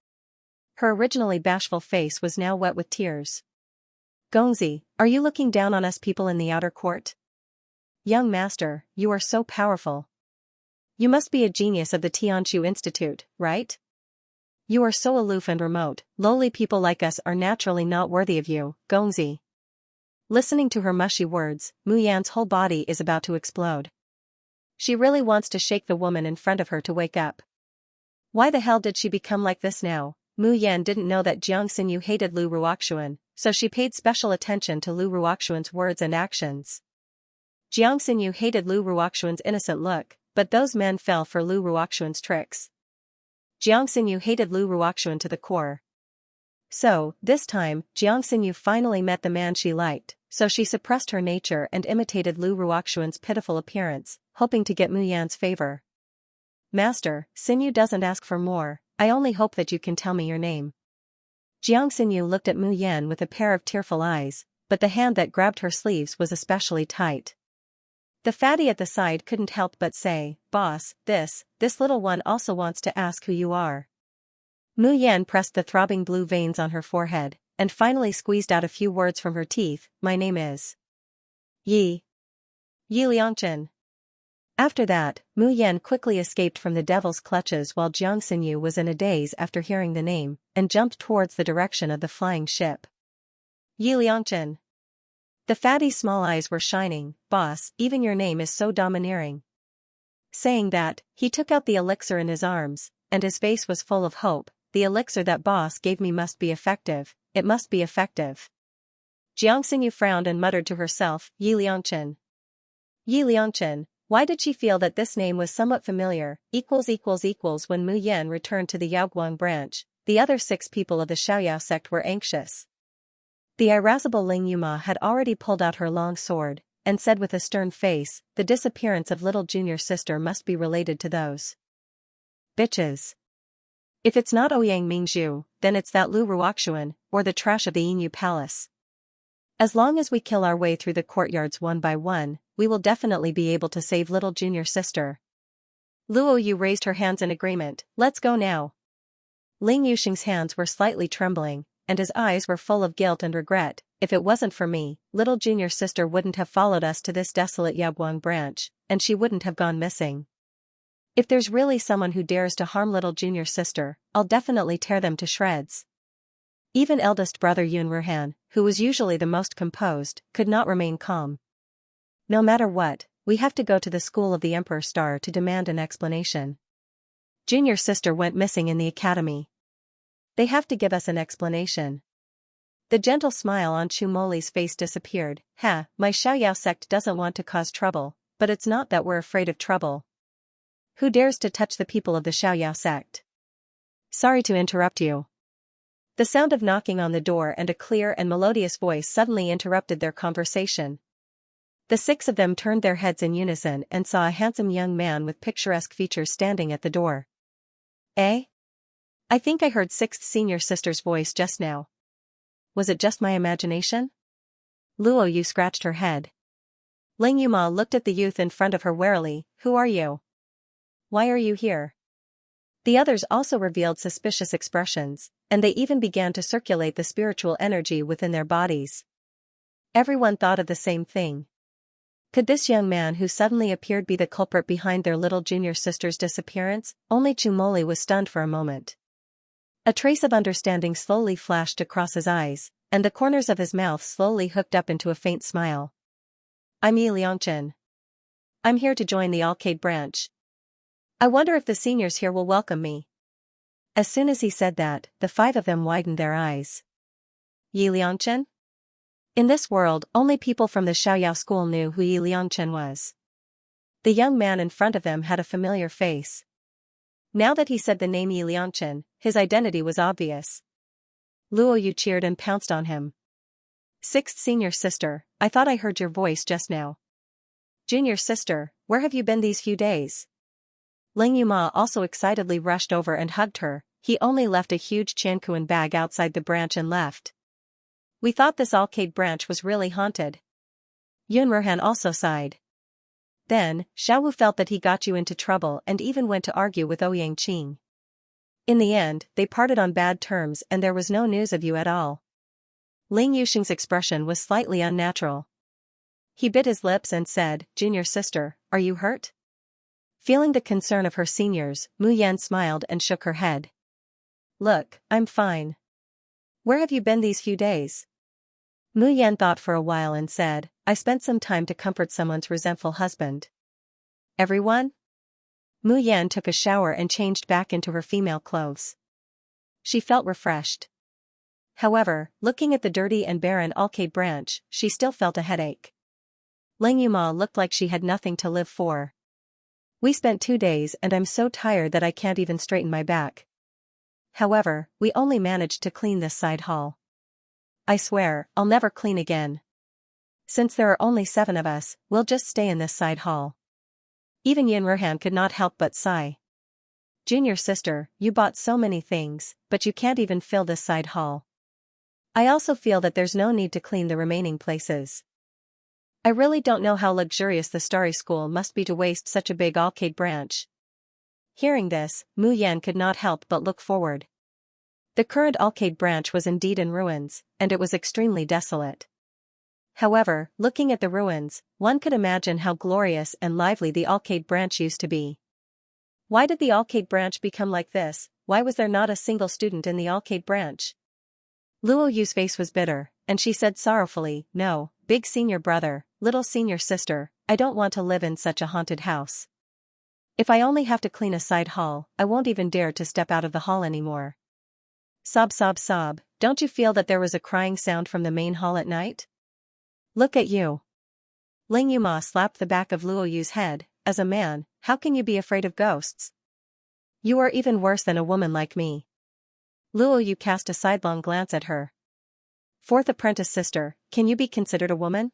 A: Her originally bashful face was now wet with tears. "Gongzi, are you looking down on us people in the outer court? Young master, you are so powerful. You must be a genius of the Tianshu Institute, right? You are so aloof and remote, lowly people like us are naturally not worthy of you, Gongzi." Listening to her mushy words, Mu Yan's whole body is about to explode. She really wants to shake the woman in front of her to wake up. Why the hell did she become like this now? Mu Yan didn't know that Xianxia hated Lu Ruoxuan, so she paid special attention to Lu Ruoxuan's words and actions. Xianxia hated Lu Ruoxuan's innocent look, but those men fell for Lu Ruoxuan's tricks. Xianxia hated Lu Ruoxuan to the core. So, this time, Xianxia finally met the man she liked, so she suppressed her nature and imitated Lu Ruoxuan's pitiful appearance, hoping to get Mu Yan's favor. "Master, Xinyu doesn't ask for more, I only hope that you can tell me your name." Xianxia looked at Mu Yan with a pair of tearful eyes, but the hand that grabbed her sleeves was especially tight. The fatty at the side couldn't help but say, "Boss, this little one also wants to ask who you are." Mu Yan pressed the throbbing blue veins on her forehead, and finally squeezed out a few words from her teeth. "My name is Yi Liangchen." After that, Mu Yan quickly escaped from the devil's clutches while Xianxia was in a daze after hearing the name, and jumped towards the direction of the flying ship. "Yi Liangchen." The fatty's small eyes were shining. "Boss, even your name is so domineering." Saying that, he took out the elixir in his arms, and his face was full of hope. "The elixir that boss gave me must be effective, it must be effective." Xianxia frowned and muttered to herself, "Yi Liangchen." Yi Liangchen. Why did she feel that this name was somewhat familiar? When Mu Yan returned to the Yaoguang branch, the other 6 people of the Xiaoyao sect were anxious. The irascible Ling Yuma had already pulled out her long sword, and said with a stern face, "The disappearance of little junior sister must be related to those bitches. If it's not Ouyang Mingzhu, then it's that Lu Ruoxuan, or the trash of the Yinyu Palace. As long as we kill our way through the courtyards one by one, we will definitely be able to save little junior sister." Luo Yu raised her hands in agreement. "Let's go now." Ling Yuxing's hands were slightly trembling, and his eyes were full of guilt and regret. "If it wasn't for me, little junior sister wouldn't have followed us to this desolate Yaoguang branch, and she wouldn't have gone missing. If there's really someone who dares to harm little junior sister, I'll definitely tear them to shreds." Even eldest brother Yun Ruhan, who was usually the most composed, could not remain calm. "No matter what, we have to go to the school of the Emperor Star to demand an explanation." Junior sister went missing in the academy. They have to give us an explanation. The gentle smile on Chumoli's face disappeared. My Xiaoyao sect doesn't want to cause trouble, but it's not that we're afraid of trouble. Who dares to touch the people of the Xiaoyao sect? Sorry to interrupt you. The sound of knocking on the door and a clear and melodious voice suddenly interrupted their conversation. The six of them turned their heads in unison and saw a handsome young man with picturesque features standing at the door. Eh? I think I heard sixth senior sister's voice just now. Was it just my imagination? Luo Yu scratched her head. Ling Yuma looked at the youth in front of her warily. Who are you? Why are you here? The others also revealed suspicious expressions, and they even began to circulate the spiritual energy within their bodies. Everyone thought of the same thing. Could this young man who suddenly appeared be the culprit behind their little junior sister's disappearance? Only Chumoli was stunned for a moment. A trace of understanding slowly flashed across his eyes, and the corners of his mouth slowly hooked up into a faint smile. I'm Yi Liangchen. I'm here to join the Arcade branch. I wonder if the seniors here will welcome me. As soon as he said that, the five of them widened their eyes. Yi Liangchen? In this world, only people from the Xiaoyao school knew who Yi Liangchen was. The young man in front of them had a familiar face. Now that he said the name Yi Liangchen, his identity was obvious. Luo Yu cheered and pounced on him. Sixth senior sister, I thought I heard your voice just now. Junior sister, where have you been these few days? Ling Yuma also excitedly rushed over and hugged her. He only left a huge Chankuan bag outside the branch and left. We thought this Arcade branch was really haunted. Yun Ruhan also sighed. Then, Xiaowu felt that he got you into trouble and even went to argue with Ouyang Qing. In the end, they parted on bad terms and there was no news of you at all. Ling Yuxing's expression was slightly unnatural. He bit his lips and said, Junior sister, are you hurt? Feeling the concern of her seniors, Mu Yan smiled and shook her head. Look, I'm fine. Where have you been these few days? Mu Yan thought for a while and said, I spent some time to comfort someone's resentful husband. Everyone? Mu Yan took a shower and changed back into her female clothes. She felt refreshed. However, looking at the dirty and barren Arcade branch, she still felt a headache. Ling Yuma looked like she had nothing to live for. We spent 2 days and I'm so tired that I can't even straighten my back. However, we only managed to clean this side hall. I swear, I'll never clean again. Since there are only 7 of us, we'll just stay in this side hall. Even Yin Ruhan could not help but sigh. Junior sister, you bought so many things, but you can't even fill this side hall. I also feel that there's no need to clean the remaining places. I really don't know how luxurious the Starry School must be to waste such a big Arcade branch. Hearing this, Mu Yan could not help but look forward. The current Arcade branch was indeed in ruins, and it was extremely desolate. However, looking at the ruins, one could imagine how glorious and lively the Arcade branch used to be. Why did the Arcade branch become like this? Why was there not a single student in the Arcade branch? Luo Yu's face was bitter, and she said sorrowfully, No, big senior brother, little senior sister, I don't want to live in such a haunted house. If I only have to clean a side hall, I won't even dare to step out of the hall anymore. Sob sob sob, don't you feel that there was a crying sound from the main hall at night? Look at you. Ling Yuma slapped the back of Luo Yu's head. As a man, how can you be afraid of ghosts? You are even worse than a woman like me. Luo Yu cast a sidelong glance at her. Fourth apprentice sister, can you be considered a woman?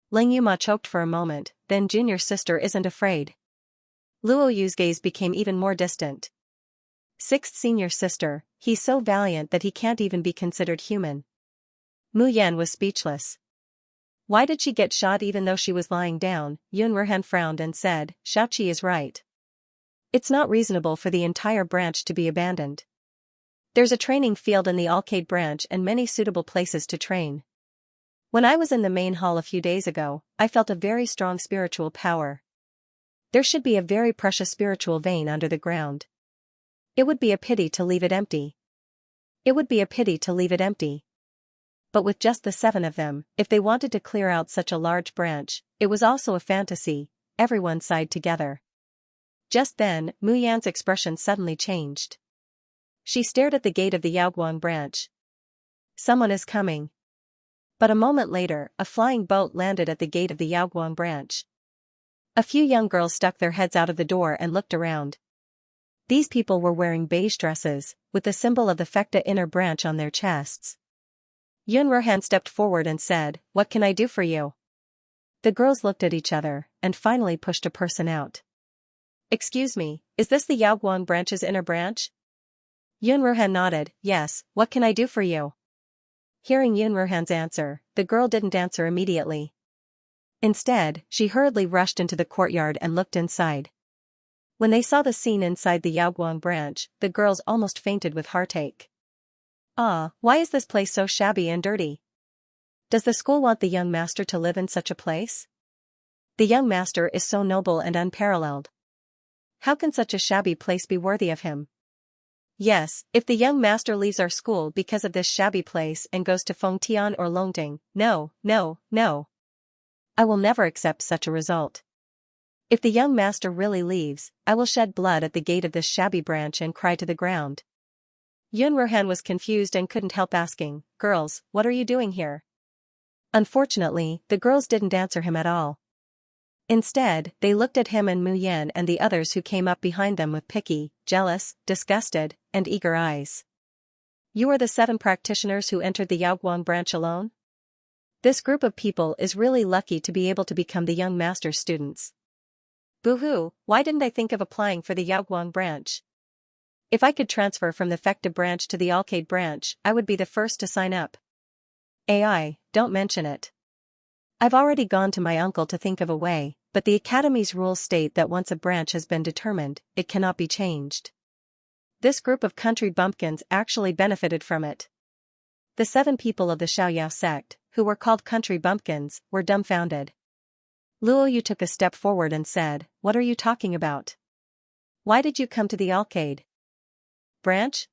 A: Ling Yuma choked for a moment, then junior sister isn't afraid. Luo Yu's gaze became even more distant. Sixth senior sister, he's so valiant that he can't even be considered human. Mu Yan was speechless. Why did she get shot even though she was lying down? Yun Ruhan frowned and said, Xiaoqi is right. It's not reasonable for the entire branch to be abandoned. There's a training field in the Arcade branch and many suitable places to train. When I was in the main hall a few days ago, I felt a very strong spiritual power. There should be a very precious spiritual vein under the ground. It would be a pity to leave it empty. It would be a pity to leave it empty. But with just the 7 of them, if they wanted to clear out such a large branch, it was also a fantasy. Everyone sighed together. Just then, Mu Yan's expression suddenly changed. She stared at the gate of the Yaoguang branch. Someone is coming. But a moment later, a flying boat landed at the gate of the Yaoguang branch. A few young girls stuck their heads out of the door and looked around. These people were wearing beige dresses, with the symbol of the Fecta inner branch on their chests. Yun Ruhan stepped forward and said, "What can I do for you?" The girls looked at each other, and finally pushed a person out. "Excuse me, is this the Yaoguang branch's inner branch?" Yun Ruhan nodded, "Yes, what can I do for you?" Hearing Yun Ruhan's answer, the girl didn't answer immediately. Instead, she hurriedly rushed into the courtyard and looked inside. When they saw the scene inside the Yaoguang branch, the girls almost fainted with heartache. Why is this place so shabby and dirty? Does the school want the young master to live in such a place? The young master is so noble and unparalleled. How can such a shabby place be worthy of him? Yes, if the young master leaves our school because of this shabby place and goes to Fengtian or Longding, no. I will never accept such a result. If the young master really leaves, I will shed blood at the gate of this shabby branch and cry to the ground. Yun Ruhan was confused and couldn't help asking, "Girls, what are you doing here?" Unfortunately, the girls didn't answer him at all. Instead, they looked at him and Mu Yan and the others who came up behind them with picky, jealous, disgusted, and eager eyes. "You are the 7 practitioners who entered the Yaoguang branch alone? This group of people is really lucky to be able to become the young master's students. Boo-hoo, why didn't I think of applying for the Yaoguang branch? If I could transfer from the Fecta branch to the Alcade branch, I would be the first to sign up. Don't mention it. I've already gone to my uncle to think of a way, but the Academy's rules state that once a branch has been determined, it cannot be changed. This group of country bumpkins actually benefited from it." The 7 people of the Xiaoyao sect, who were called country bumpkins, were dumbfounded. Luo Yu took a step forward and said, "What are you talking about? Why did you come to the Alcade branch?"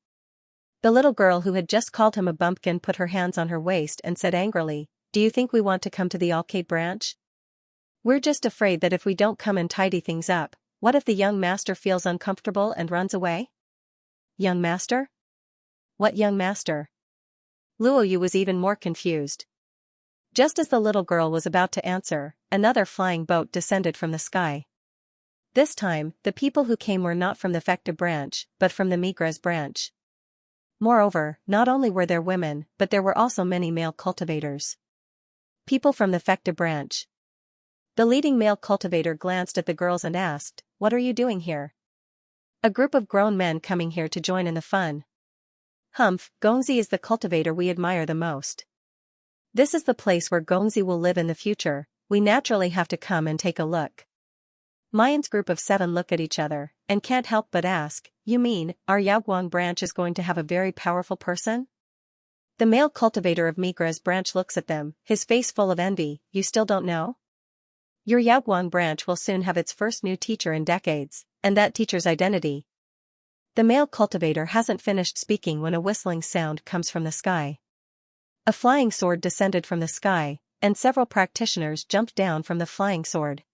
A: The little girl who had just called him a bumpkin put her hands on her waist and said angrily, "Do you think we want to come to the Alcade branch? We're just afraid that if we don't come and tidy things up, what if the young master feels uncomfortable and runs away?" "Young master? What young master?" Luo Yu was even more confused. Just as the little girl was about to answer, another flying boat descended from the sky. This time, the people who came were not from the Fecta branch, but from the Migres branch. Moreover, not only were there women, but there were also many male cultivators. People from the Fecta branch. The leading male cultivator glanced at the girls and asked, "What are you doing here?" "A group of grown men coming here to join in the fun." "Humph, Gongzi is the cultivator we admire the most. This is the place where Gongzi will live in the future, we naturally have to come and take a look." Mayan's group of 7 look at each other, and can't help but ask, "You mean, our Yaoguang branch is going to have a very powerful person?" The male cultivator of Migres branch looks at them, his face full of envy. "You still don't know? Your Yaoguang branch will soon have its first new teacher in decades, and that teacher's identity." The male cultivator hasn't finished speaking when a whistling sound comes from the sky. A flying sword descended from the sky, and several practitioners jumped down from the flying sword.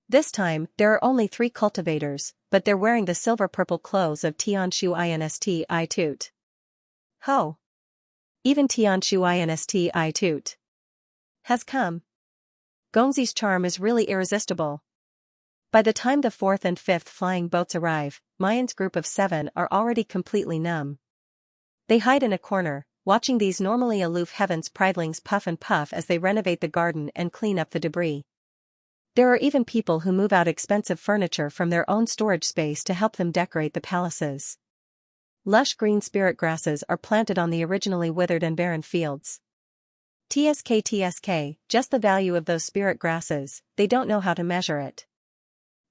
A: This time, there are only 3 cultivators, but they're wearing the silver-purple clothes of Tianshu Inst Toot. Ho! Even Tianshu Inst Toot has come. Gongzi's charm is really irresistible. By the time the 4th and 5th flying boats arrive, Mayan's group of 7 are already completely numb. They hide in a corner, watching these normally aloof heavens pridlings puff and puff as they renovate the garden and clean up the debris. There are even people who move out expensive furniture from their own storage space to help them decorate the palaces. Lush green spirit grasses are planted on the originally withered and barren fields. TSK, just the value of those spirit grasses, they don't know how to measure it.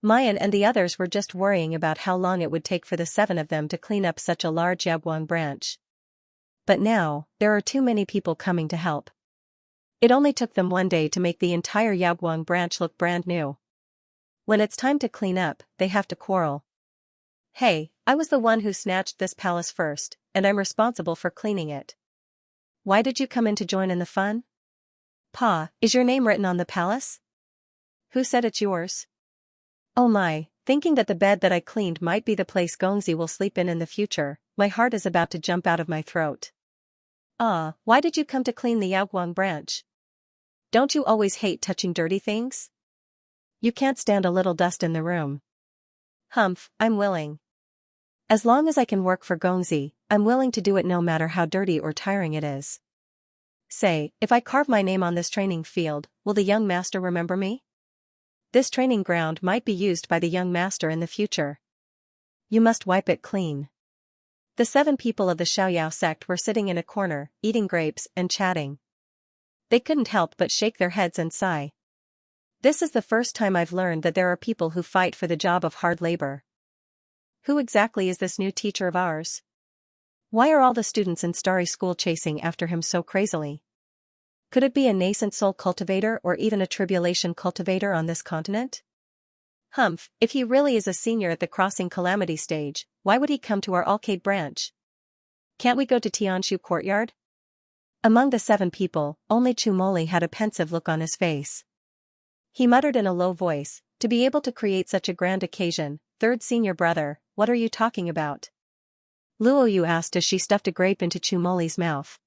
A: Mayan and the others were just worrying about how long it would take for the 7 of them to clean up such a large Yaoguang branch. But now, there are too many people coming to help. It only took them 1 day to make the entire Yaoguang branch look brand new. When it's time to clean up, they have to quarrel. "Hey, I was the one who snatched this palace first, and I'm responsible for cleaning it. Why did you come in to join in the fun? Pa, is your name written on the palace? Who said it's yours? Oh my, Thinking that the bed that I cleaned might be the place Gongzi will sleep in the future, my heart is about to jump out of my throat. Ah, why did you come to clean the Yaoguang branch? Don't you always hate touching dirty things? You can't stand a little dust in the room. Humph, I'm willing. As long as I can work for Gongzi, I'm willing to do it no matter how dirty or tiring it is. Say, if I carve my name on this training field, will the young master remember me? This training ground might be used by the young master in the future. You must wipe it clean. The 7 people of the Xiaoyao sect were sitting in a corner, eating grapes and chatting. They couldn't help but shake their heads and sigh. This is the first time I've learned that there are people who fight for the job of hard labor. Who exactly is this new teacher of ours? Why are all the students in Starry School chasing after him so crazily? Could it be a nascent soul cultivator or even a tribulation cultivator on this continent? Humph, if he really is a senior at the crossing calamity stage, why would he come to our arcade branch? Can't we go to Tianshu courtyard? Among the 7 people, only Chumoli had a pensive look on his face. He muttered in a low voice, to be able to create such a grand occasion, third senior brother, what are you talking about? Luoyu asked as she stuffed a grape into Chumoli's mouth.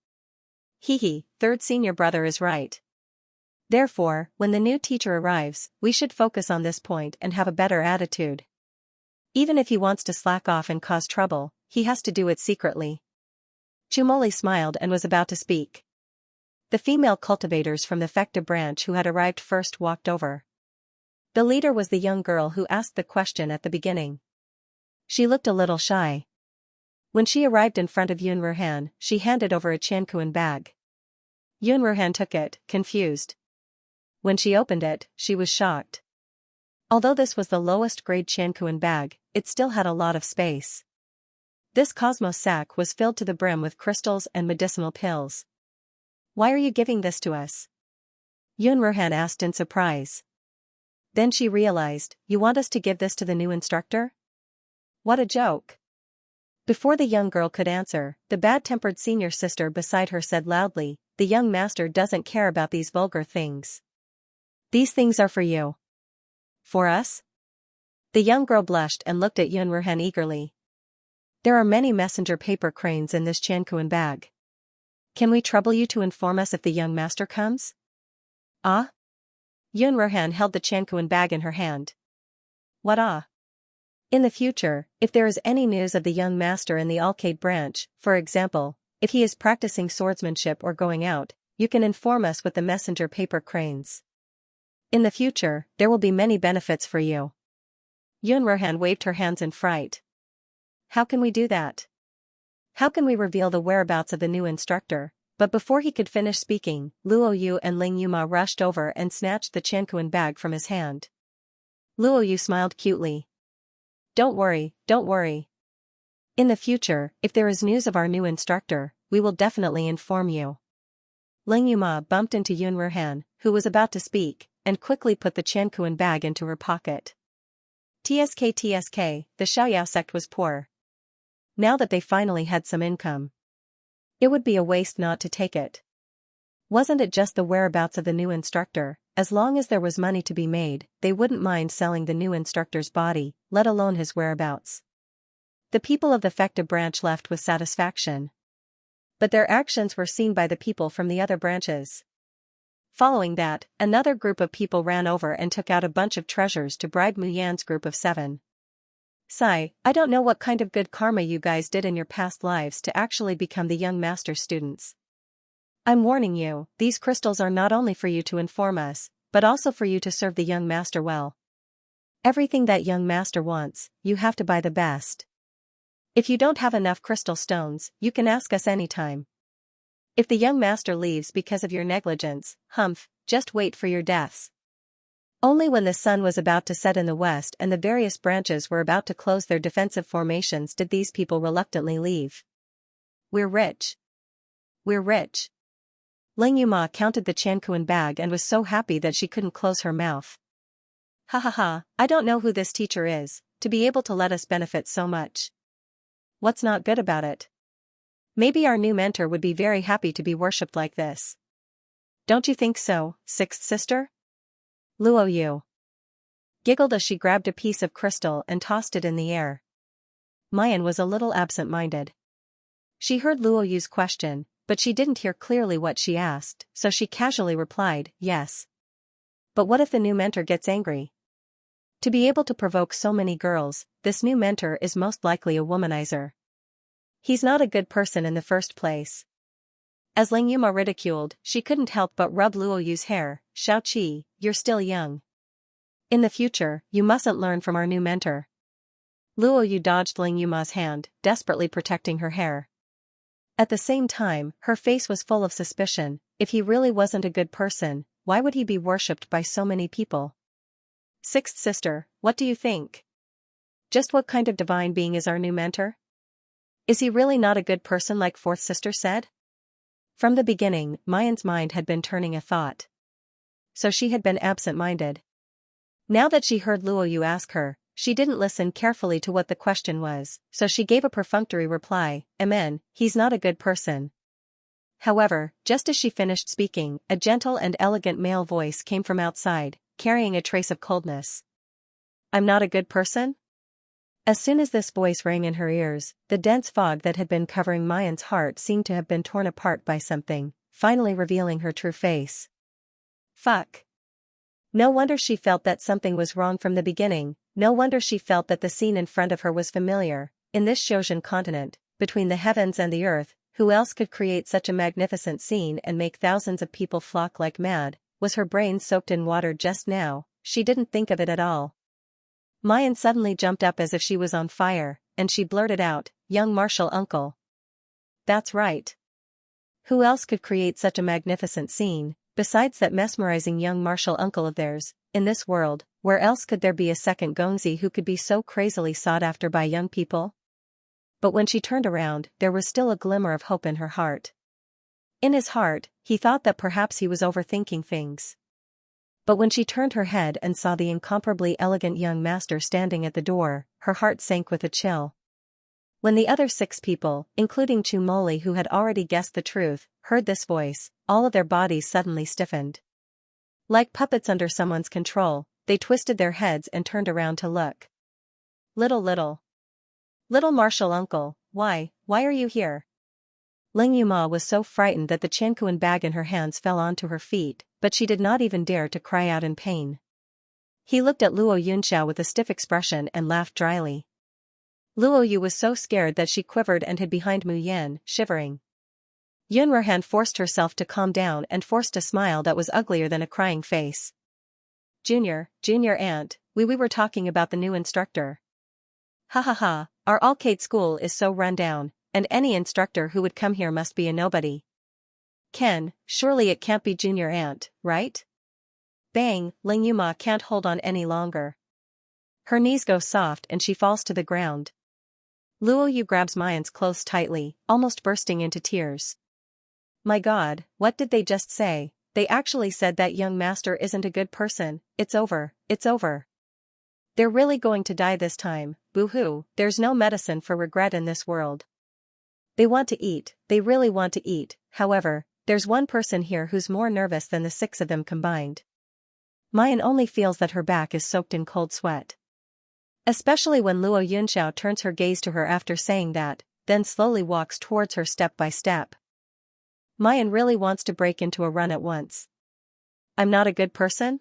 A: Hee, third senior brother is right. Therefore, when the new teacher arrives, we should focus on this point and have a better attitude. Even if he wants to slack off and cause trouble, he has to do it secretly. Chumoli smiled and was about to speak. The female cultivators from the Fecta branch who had arrived first walked over. The leader was the young girl who asked the question at the beginning. She looked a little shy. When she arrived in front of Yun Ruhan, she handed over a Chankuan bag. Yun Ruhan took it, confused. When she opened it, she was shocked. Although this was the lowest grade Chankuan bag, it still had a lot of space. This cosmos sack was filled to the brim with crystals and medicinal pills. Why are you giving this to us? Yun Ruhan asked in surprise. Then she realized, you want us to give this to the new instructor? What a joke. Before the young girl could answer, the bad-tempered senior sister beside her said loudly, the young master doesn't care about these vulgar things. These things are for you. For us? The young girl blushed and looked at Yun Ruhan eagerly. There are many messenger paper cranes in this Chankuan bag. Can we trouble you to inform us if the young master comes? Ah? Yun Ruhan held the Chankuan bag in her hand. What ah? In the future, if there is any news of the young master in the Alcade branch, for example, if he is practicing swordsmanship or going out, you can inform us with the messenger paper cranes. In the future, there will be many benefits for you. Yun Ruhan waved her hands in fright. How can we do that? How can we reveal the whereabouts of the new instructor? But before he could finish speaking, Luo Yu and Ling Yuma rushed over and snatched the Chankuan bag from his hand. Luo Yu smiled cutely. Don't worry, don't worry. In the future, if there is news of our new instructor, we will definitely inform you. Ling Yuma bumped into Yun Ruhan, who was about to speak, and quickly put the Chankuan bag into her pocket. TSK, the Xiaoyao sect was poor. Now that they finally had some income, it would be a waste not to take it. Wasn't it just the whereabouts of the new instructor? As long as there was money to be made, they wouldn't mind selling the new instructor's body, let alone his whereabouts. The people of the Fecta branch left with satisfaction. But their actions were seen by the people from the other branches. Following that, another group of people ran over and took out a bunch of treasures to bribe Muyan's group of 7. Sai, I don't know what kind of good karma you guys did in your past lives to actually become the young master's students. I'm warning you, these crystals are not only for you to inform us, but also for you to serve the young master well. Everything that young master wants, you have to buy the best. If you don't have enough crystal stones, you can ask us anytime. If the young master leaves because of your negligence, humph, just wait for your deaths. Only when the sun was about to set in the west and the various branches were about to close their defensive formations did these people reluctantly leave. We're rich. We're rich. Ling Yuma counted the Chankuan bag and was so happy that she couldn't close her mouth. Ha ha ha, I don't know who this teacher is, to be able to let us benefit so much. What's not good about it? Maybe our new mentor would be very happy to be worshipped like this. Don't you think so, sixth sister? Luo Yu. giggled as she grabbed a piece of crystal and tossed it in the air. Mayan was a little absent-minded. She heard Luo Yu's question, but she didn't hear clearly what she asked, so she casually replied, yes. But what if the new mentor gets angry? To be able to provoke so many girls, this new mentor is most likely a womanizer. He's not a good person in the first place. As Ling Yuma ridiculed, she couldn't help but rub Luo Yu's hair. Xiaoqi, you're still young. In the future, you mustn't learn from our new mentor. Luo Yu dodged Ling Yuma's hand, desperately protecting her hair. At the same time, her face was full of suspicion. If he really wasn't a good person, why would he be worshipped by so many people? Sixth sister, what do you think? Just what kind of divine being is our new mentor? Is he really not a good person like fourth sister said? From the beginning, Mayan's mind had been turning a thought. So she had been absent-minded. Now that she heard Luo Yu ask her, she didn't listen carefully to what the question was, so she gave a perfunctory reply, Amen, he's not a good person. However, just as she finished speaking, a gentle and elegant male voice came from outside, carrying a trace of coldness. I'm not a good person? As soon as this voice rang in her ears, the dense fog that had been covering Mayan's heart seemed to have been torn apart by something, finally revealing her true face. Fuck. No wonder she felt that something was wrong from the beginning, no wonder she felt that the scene in front of her was familiar. In this Shoujian continent, between the heavens and the earth, who else could create such a magnificent scene and make thousands of people flock like mad? Was her brain soaked in water just now? She didn't think of it at all. Mayan suddenly jumped up as if she was on fire, and she blurted out, young martial uncle. That's right. Who else could create such a magnificent scene, besides that mesmerizing young martial uncle of theirs, in this world? Where else could there be a second Gongzi who could be so crazily sought after by young people? But when she turned around, there was still a glimmer of hope in her heart. In his heart, he thought that perhaps he was overthinking things. But when she turned her head and saw the incomparably elegant young master standing at the door, her heart sank with a chill. When the other 6 people, including Chu Moli who had already guessed the truth, heard this voice, all of their bodies suddenly stiffened. Like puppets under someone's control, they twisted their heads and turned around to look. Little martial uncle, why are you here? Ling Yuma was so frightened that the Qianquan bag in her hands fell onto her feet, but she did not even dare to cry out in pain. He looked at Luo Yunxiao with a stiff expression and laughed dryly. Luo Yu was so scared that she quivered and hid behind Mu Yan, shivering. Yun Ruhan forced herself to calm down and forced a smile that was uglier than a crying face. Junior aunt, we were talking about the new instructor. Ha ha ha, our Alcade school is so run down, and any instructor who would come here must be a nobody. Ken, surely it can't be junior aunt, right? Bang, Ling Yuma can't hold on any longer. Her knees go soft and she falls to the ground. Luo Yu grabs Mayan's clothes tightly, almost bursting into tears. My God, what did they just say? They actually said that young master isn't a good person. It's over. They're really going to die this time, boo-hoo, there's no medicine for regret in this world. They want to eat, they really want to eat, however, there's one person here who's more nervous than the 6 of them combined. Mayan only feels that her back is soaked in cold sweat. Especially when Luo Yunxiao turns her gaze to her after saying that, then slowly walks towards her step by step. Mayan really wants to break into a run at once. I'm not a good person?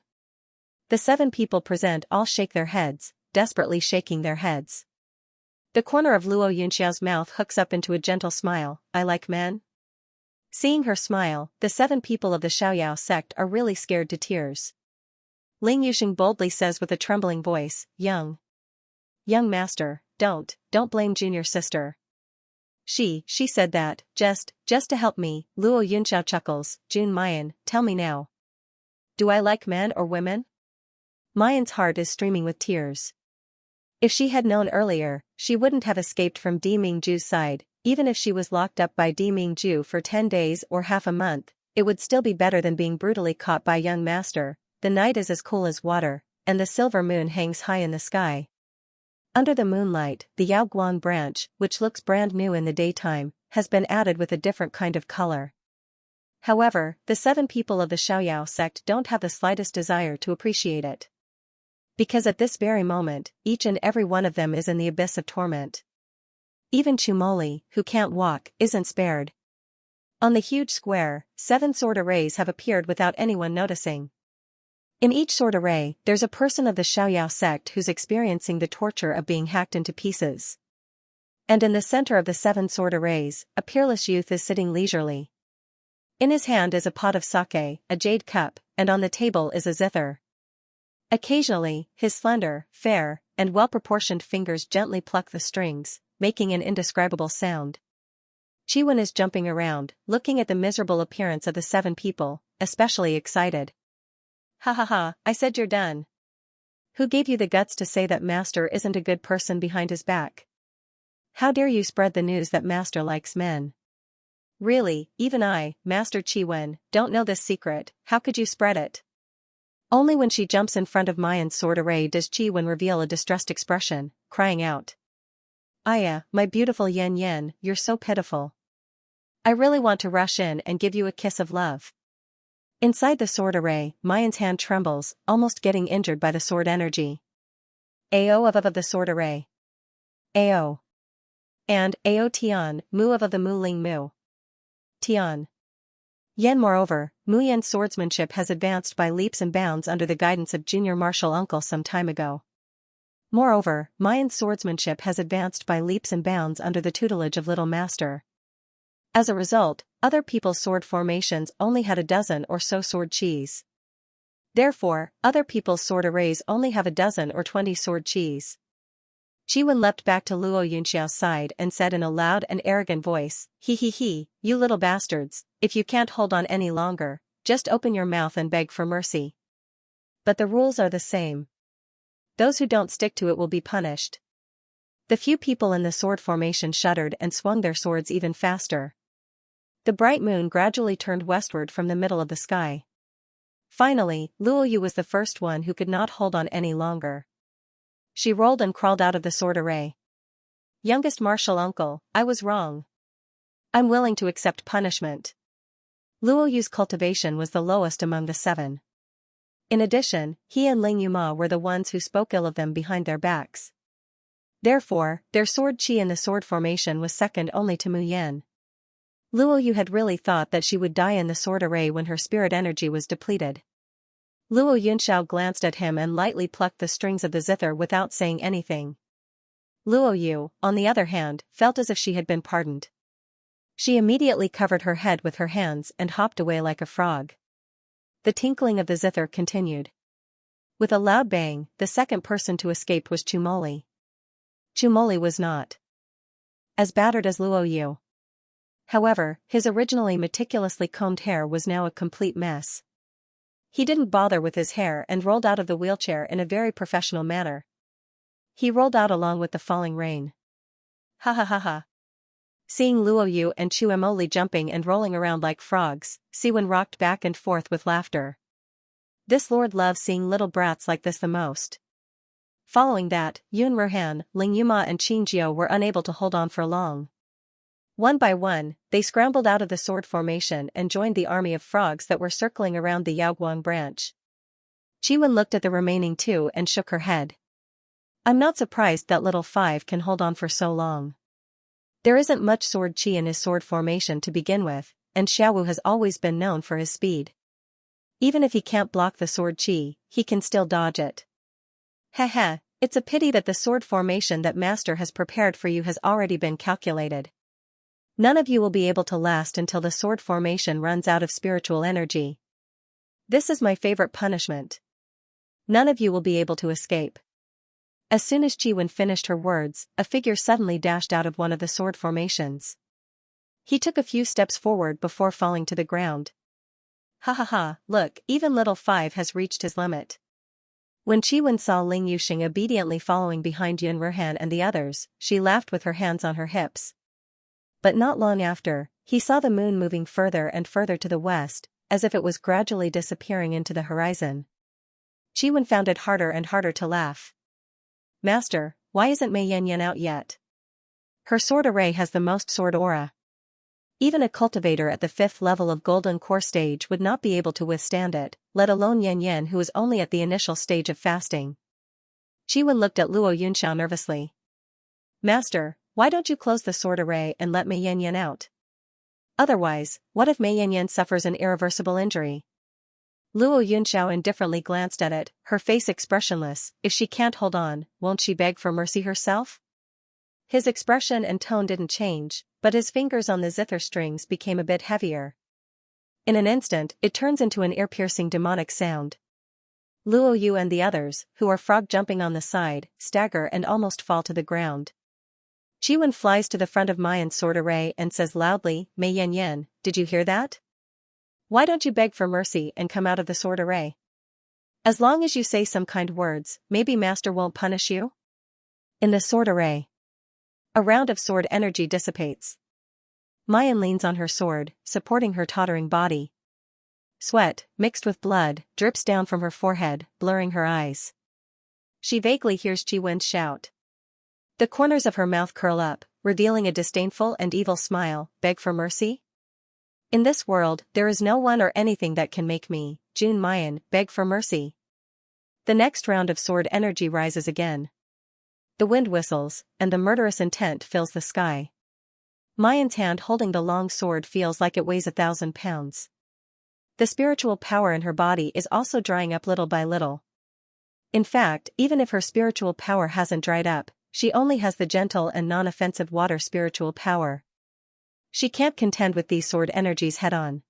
A: The 7 people present all shake their heads, desperately shaking their heads. The corner of Luo Yunxiao's mouth hooks up into a gentle smile, I like men? Seeing her smile, the 7 people of the Xiaoyao sect are really scared to tears. Ling Yuxing boldly says with a trembling voice, Young master, don't blame junior sister. She said that, just to help me. Luo Yunxiao chuckles, Jun Mayan, tell me now. Do I like men or women? Mayan's heart is streaming with tears. If she had known earlier, she wouldn't have escaped from Di Mingju's side. Even if she was locked up by Di Mingju for 10 days or half a month, it would still be better than being brutally caught by young master. The night is as cool as water, and the silver moon hangs high in the sky. Under the moonlight, the Yaoguang branch, which looks brand new in the daytime, has been added with a different kind of color. However, the 7 people of the Xiaoyao sect don't have the slightest desire to appreciate it. Because at this very moment, each and every one of them is in the abyss of torment. Even Chumoli, who can't walk, isn't spared. On the huge square, 7 sword arrays have appeared without anyone noticing. In each sword array, there's a person of the Xiaoyao sect who's experiencing the torture of being hacked into pieces. And in the center of the 7 sword arrays, a peerless youth is sitting leisurely. In his hand is a pot of sake, a jade cup, and on the table is a zither. Occasionally, his slender, fair, and well-proportioned fingers gently pluck the strings, making an indescribable sound. Chiwen is jumping around, looking at the miserable appearance of the 7 people, especially excited. Ha ha ha, I said you're done. Who gave you the guts to say that Master isn't a good person behind his back? How dare you spread the news that Master likes men? Really, even I, Master Chiwen, don't know this secret. How could you spread it? Only when she jumps in front of Mayan's sword array does Chiwen reveal a distressed expression, crying out. Aya, my beautiful Yen Yen, you're so pitiful. I really want to rush in and give you a kiss of love. Inside the sword array, Mayan's hand trembles, almost getting injured by the sword energy. Ao of the sword array. Ao. And Ao Tian, Mu of the Mu Ling Mu. Tian. Yen. Moreover, Mu Yen's swordsmanship has advanced by leaps and bounds under the guidance of junior martial uncle some time ago. Moreover, Mayan's swordsmanship has advanced by leaps and bounds under the tutelage of Little Master. As a result, other people's sword formations only had a dozen or so sword chis. Therefore, other people's sword arrays only have a dozen or 20 sword chis. Chiwen leapt back to Luo Yunxiao's side and said in a loud and arrogant voice, he, you little bastards, if you can't hold on any longer, just open your mouth and beg for mercy. But the rules are the same. Those who don't stick to it will be punished. The few people in the sword formation shuddered and swung their swords even faster. The bright moon gradually turned westward from the middle of the sky. Finally, Luo Yu was the first one who could not hold on any longer. She rolled and crawled out of the sword array. Youngest martial uncle, I was wrong. I'm willing to accept punishment. Luo Yu's cultivation was the lowest among the 7. In addition, he and Ling Yuma were the ones who spoke ill of them behind their backs. Therefore, their sword chi in the sword formation was second only to Mu Yan. Luo Yu had really thought that she would die in the sword array when her spirit energy was depleted. Luo Yunxiao glanced at him and lightly plucked the strings of the zither without saying anything. Luo Yu, on the other hand, felt as if she had been pardoned. She immediately covered her head with her hands and hopped away like a frog. The tinkling of the zither continued. With a loud bang, the second person to escape was Chumoli. Chumoli was not as battered as Luo Yu. However, his originally meticulously combed hair was now a complete mess. He didn't bother with his hair and rolled out of the wheelchair in a very professional manner. He rolled out along with the falling rain. Ha ha ha ha. Seeing Luo Yu and Chumoli jumping and rolling around like frogs, Siwen rocked back and forth with laughter. This lord loves seeing little brats like this the most. Following that, Yun Ruhan, Ling Yuma and Qingjiu were unable to hold on for long. One by one, they scrambled out of the sword formation and joined the army of frogs that were circling around the Yaoguang branch. Chiwen looked at the remaining 2 and shook her head. I'm not surprised that little 5 can hold on for so long. There isn't much sword chi in his sword formation to begin with, and Xiaowu has always been known for his speed. Even if he can't block the sword chi, he can still dodge it. Heh, it's a pity that the sword formation that Master has prepared for you has already been calculated. None of you will be able to last until the sword formation runs out of spiritual energy. This is my favorite punishment. None of you will be able to escape. As soon as Chiwen finished her words, a figure suddenly dashed out of one of the sword formations. He took a few steps forward before falling to the ground. Ha ha ha, look, even little 5 has reached his limit. When Chiwen saw Ling Yuxing obediently following behind Yun Ruhan and the others, she laughed with her hands on her hips. But not long after, he saw the moon moving further and further to the west, as if it was gradually disappearing into the horizon. Chiwen found it harder and harder to laugh. Master, why isn't Mei Yan out yet? Her sword array has the most sword aura. Even a cultivator at the 5th level of Golden Core stage would not be able to withstand it, let alone Yan Yan who is only at the initial stage of fasting. Wen looked at Luo Yunxiao nervously. Master, why don't you close the sword array and let Mei Yanyan out? Otherwise, what if Mei Yanyan suffers an irreversible injury? Luo Yunxiao indifferently glanced at it, her face expressionless. If she can't hold on, won't she beg for mercy herself? His expression and tone didn't change, but his fingers on the zither strings became a bit heavier. In an instant, it turns into an ear-piercing demonic sound. Luo Yu and the others, who are frog jumping on the side, stagger and almost fall to the ground. Wen flies to the front of Mayan's sword array and says loudly, Mei Yanyan, did you hear that? Why don't you beg for mercy and come out of the sword array? As long as you say some kind words, maybe Master won't punish you? In the sword array, a round of sword energy dissipates. Mayan leans on her sword, supporting her tottering body. Sweat, mixed with blood, drips down from her forehead, blurring her eyes. She vaguely hears Wen's shout. The corners of her mouth curl up, revealing a disdainful and evil smile. Beg for mercy? In this world, there is no one or anything that can make me, Jun Mayan, beg for mercy. The next round of sword energy rises again. The wind whistles, and the murderous intent fills the sky. Mayan's hand holding the long sword feels like it weighs 1,000 pounds. The spiritual power in her body is also drying up little by little. In fact, even if her spiritual power hasn't dried up, she only has the gentle and non-offensive water spiritual power. She can't contend with these sword energies head-on.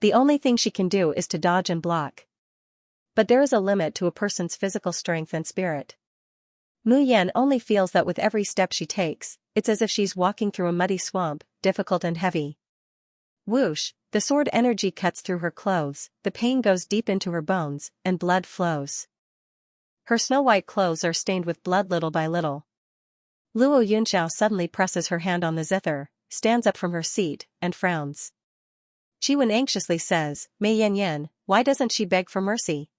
A: The only thing she can do is to dodge and block. But there is a limit to a person's physical strength and spirit. Mu Yan only feels that with every step she takes, it's as if she's walking through a muddy swamp, difficult and heavy. Whoosh, the sword energy cuts through her clothes, the pain goes deep into her bones, and blood flows. Her snow-white clothes are stained with blood little by little. Luo Yunxiao suddenly presses her hand on the zither, stands up from her seat, and frowns. Wen anxiously says, Mei Yanyan, why doesn't she beg for mercy?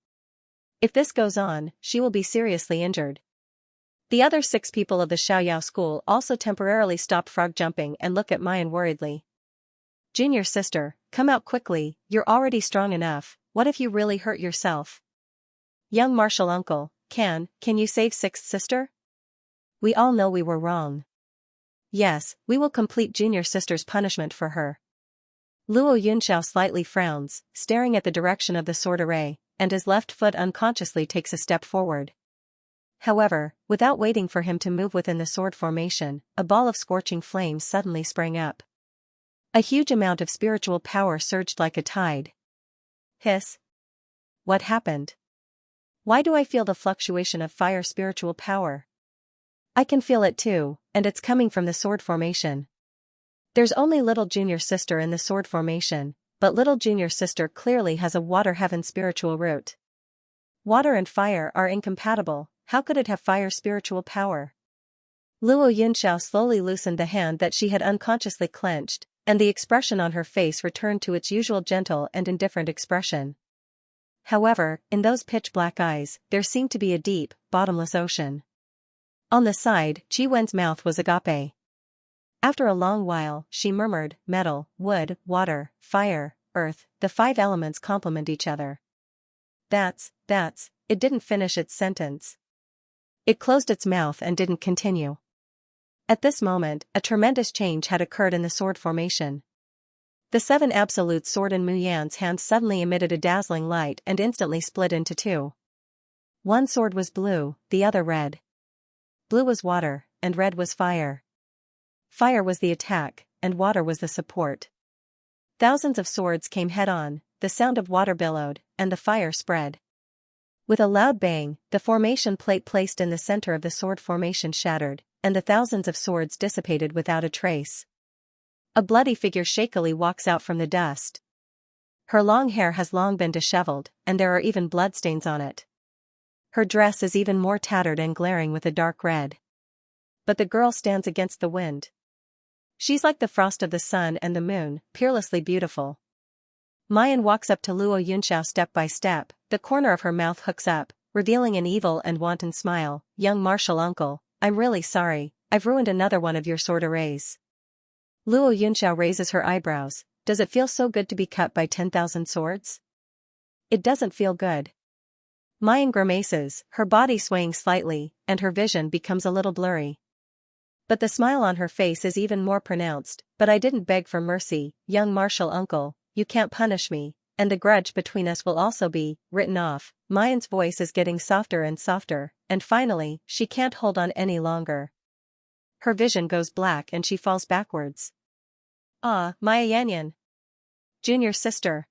A: If this goes on, she will be seriously injured. The other 6 people of the Xiaoyao school also temporarily stop frog jumping and look at Mayan worriedly. Junior sister, come out quickly, you're already strong enough, what if you really hurt yourself? Young martial uncle, can you save 6th sister? We all know we were wrong. Yes, we will complete junior sister's punishment for her. Luo Yunxiao slightly frowns, staring at the direction of the sword array, and his left foot unconsciously takes a step forward. However, without waiting for him to move within the sword formation, a ball of scorching flames suddenly sprang up. A huge amount of spiritual power surged like a tide. Hiss. What happened? Why do I feel the fluctuation of fire spiritual power? I can feel it too, and it's coming from the sword formation. There's only little junior sister in the sword formation, but little junior sister clearly has a water heaven spiritual root. Water and fire are incompatible, how could it have fire spiritual power? Luo Yunxiao slowly loosened the hand that she had unconsciously clenched, and the expression on her face returned to its usual gentle and indifferent expression. However, in those pitch-black eyes, there seemed to be a deep, bottomless ocean. On the side, Wen's mouth was agape. After a long while, she murmured, metal, wood, water, fire, earth, the 5 elements complement each other. That's, it didn't finish its sentence. It closed its mouth and didn't continue. At this moment, a tremendous change had occurred in the sword formation. The 7 absolute sword in Mu Yan's hand suddenly emitted a dazzling light and instantly split into 2. One sword was blue, the other red. Blue was water, and red was fire. Fire was the attack, and water was the support. Thousands of swords came head-on, the sound of water billowed, and the fire spread. With a loud bang, the formation plate placed in the center of the sword formation shattered, and the thousands of swords dissipated without a trace. A bloody figure shakily walks out from the dust. Her long hair has long been disheveled, and there are even bloodstains on it. Her dress is even more tattered and glaring with a dark red. But the girl stands against the wind. She's like the frost of the sun and the moon, peerlessly beautiful. Mayan walks up to Luo Yunxiao step by step, the corner of her mouth hooks up, revealing an evil and wanton smile. Young martial uncle, I'm really sorry, I've ruined another one of your sword arrays. Luo Yunxiao raises her eyebrows. Does it feel so good to be cut by 10,000 swords? It doesn't feel good. Mayan grimaces, her body swaying slightly, and her vision becomes a little blurry. But the smile on her face is even more pronounced. But I didn't beg for mercy, young martial uncle, you can't punish me, and the grudge between us will also be written off. Mayan's voice is getting softer and softer, and finally, she can't hold on any longer. Her vision goes black and she falls backwards. Ah, Maya Yanyan. Junior sister.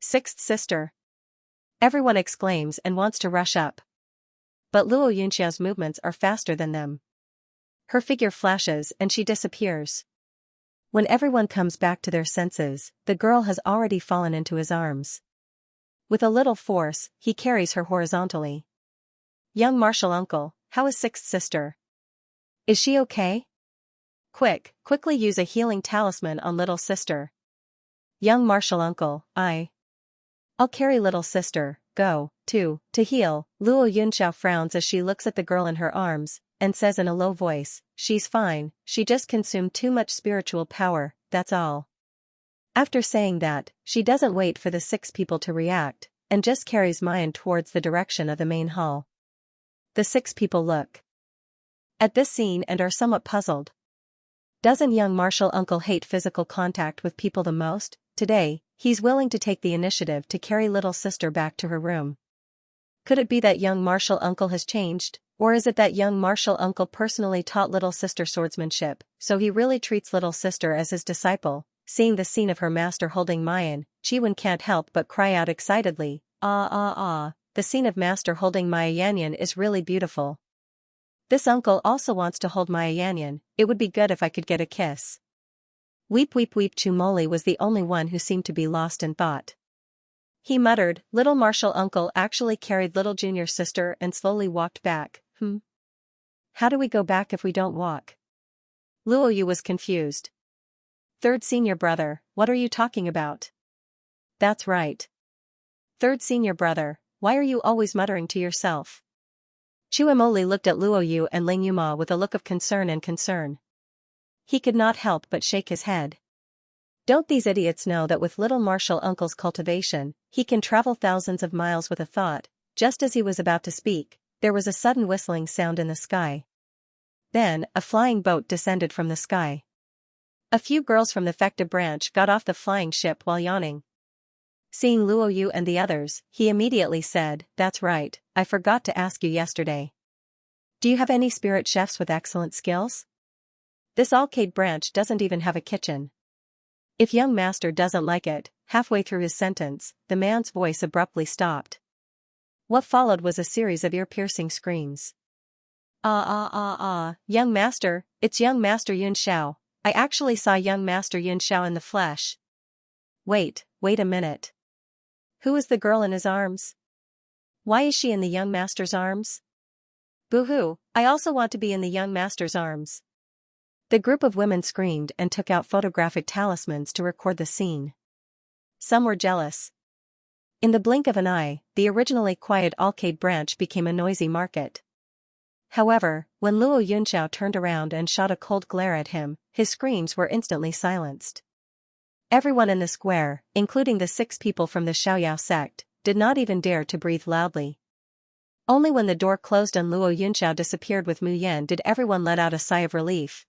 A: Sixth sister. Everyone exclaims and wants to rush up. But Luo Yunxiao's movements are faster than them. Her figure flashes and she disappears. When everyone comes back to their senses, the girl has already fallen into his arms. With a little force, he carries her horizontally. Young martial uncle, how is sixth sister? Is she okay? Quickly use a healing talisman on little sister. Young martial uncle, I'll carry little sister, go, to heal. Luo Yunxiao frowns as she looks at the girl in her arms, and says in a low voice, she's fine, she just consumed too much spiritual power, that's all. After saying that, she doesn't wait for the 6 people to react, and just carries Mayan towards the direction of the main hall. The 6 people look at this scene and are somewhat puzzled. Doesn't young martial uncle hate physical contact with people the most? Today, he's willing to take the initiative to carry little sister back to her room. Could it be that young martial uncle has changed? Or is it that young martial uncle personally taught little sister swordsmanship, so he really treats little sister as his disciple? Seeing the scene of her master holding Mayan, Chiwen can't help but cry out excitedly, the scene of master holding Maya Yanyan is really beautiful. This uncle also wants to hold Maya Yanyan, it would be good if I could get a kiss. Weep weep weep. Chumoli was the only one who seemed to be lost in thought. He muttered, little martial uncle actually carried little junior sister and slowly walked back. How do we go back if we don't walk? Luo Yu was confused. Third senior brother, what are you talking about? That's right. Third senior brother, why are you always muttering to yourself? Chuemoli looked at Luo Yu and Ling Yuma with a look of concern. He could not help but shake his head. Don't these idiots know that with little martial uncle's cultivation, he can travel thousands of miles with a thought? Just as he was about to speak, there was a sudden whistling sound in the sky. Then, a flying boat descended from the sky. A few girls from the Fecta branch got off the flying ship while yawning. Seeing Luo Yu and the others, he immediately said, that's right, I forgot to ask you yesterday. Do you have any spirit chefs with excellent skills? This Alcade branch doesn't even have a kitchen. If young master doesn't like it, halfway through his sentence, the man's voice abruptly stopped. What followed was a series of ear-piercing screams. Young master, it's young master Yun Xiao. I actually saw young master Yun Xiao in the flesh. Wait a minute. Who is the girl in his arms? Why is she in the young master's arms? Boo-hoo, I also want to be in the young master's arms. The group of women screamed and took out photographic talismans to record the scene. Some were jealous. In the blink of an eye, the originally quiet Alcade branch became a noisy market. However, when Luo Yunxiao turned around and shot a cold glare at him, his screams were instantly silenced. Everyone in the square, including the 6 people from the Xiaoyao sect, did not even dare to breathe loudly. Only when the door closed and Luo Yunxiao disappeared with Mu Yan did everyone let out a sigh of relief.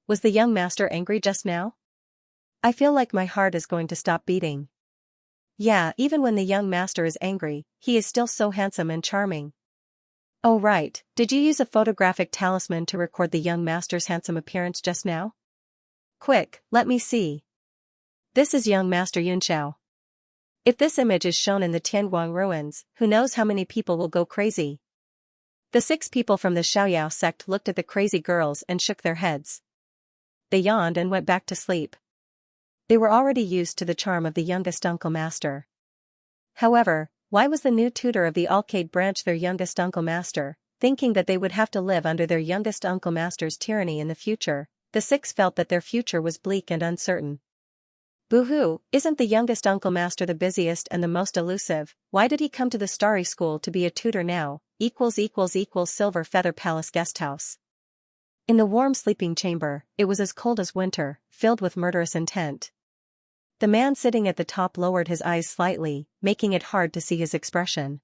A: Was the young master angry just now? I feel like my heart is going to stop beating. Yeah, even when the young master is angry, he is still so handsome and charming. Oh right, did you use a photographic talisman to record the young master's handsome appearance just now? Quick, let me see. This is young master Yunxiao. If this image is shown in the Tianguang ruins, who knows how many people will go crazy? The 6 people from the Xiaoyao sect looked at the crazy girls and shook their heads. They yawned and went back to sleep. They were already used to the charm of the youngest uncle master. However, why was the new tutor of the Alcade branch their youngest uncle master? Thinking that they would have to live under their youngest uncle master's tyranny in the future, the 6 felt that their future was bleak and uncertain. Boo-hoo, isn't the youngest uncle master the busiest and the most elusive? Why did he come to the Starry School to be a tutor now? Silver Feather Palace Guesthouse. In the warm sleeping chamber, it was as cold as winter, filled with murderous intent. The man sitting at the top lowered his eyes slightly, making it hard to see his expression.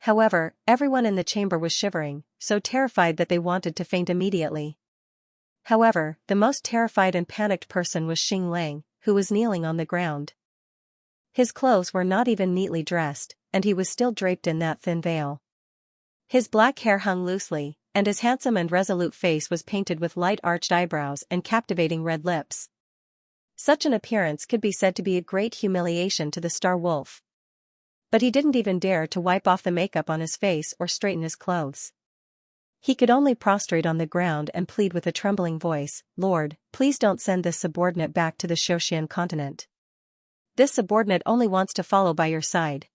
A: However, everyone in the chamber was shivering, so terrified that they wanted to faint immediately. However, the most terrified and panicked person was Xing, who was kneeling on the ground. His clothes were not even neatly dressed, and he was still draped in that thin veil. His black hair hung loosely, and his handsome and resolute face was painted with light arched eyebrows and captivating red lips. Such an appearance could be said to be a great humiliation to the Star Wolf. But he didn't even dare to wipe off the makeup on his face or straighten his clothes. He could only prostrate on the ground and plead with a trembling voice, "Lord, please don't send this subordinate back to the Xianxia continent. This subordinate only wants to follow by your side.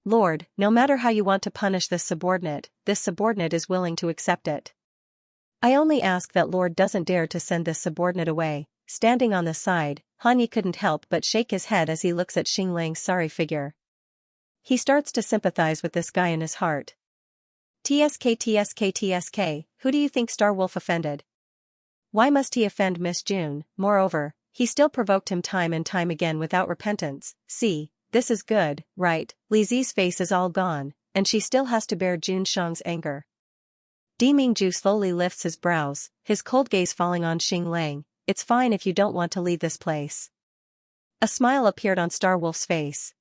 A: Lord, no matter how you want to punish this subordinate is willing to accept it. I only ask that Lord doesn't dare to send this subordinate away." Standing on the side, Hanyi couldn't help but shake his head as he looks at Xinglang's sorry figure. He starts to sympathize with this guy in his heart. TSK, who do you think Star Wolf offended? Why must he offend Miss June? Moreover, he still provoked him time and time again without repentance. See, this is good, right? Li Zi's face is all gone, and she still has to bear Jun Shang's anger. Di Mingju slowly lifts his brows, his cold gaze falling on Xinglang. It's fine if you don't want to leave this place. A smile appeared on Star Wolf's face.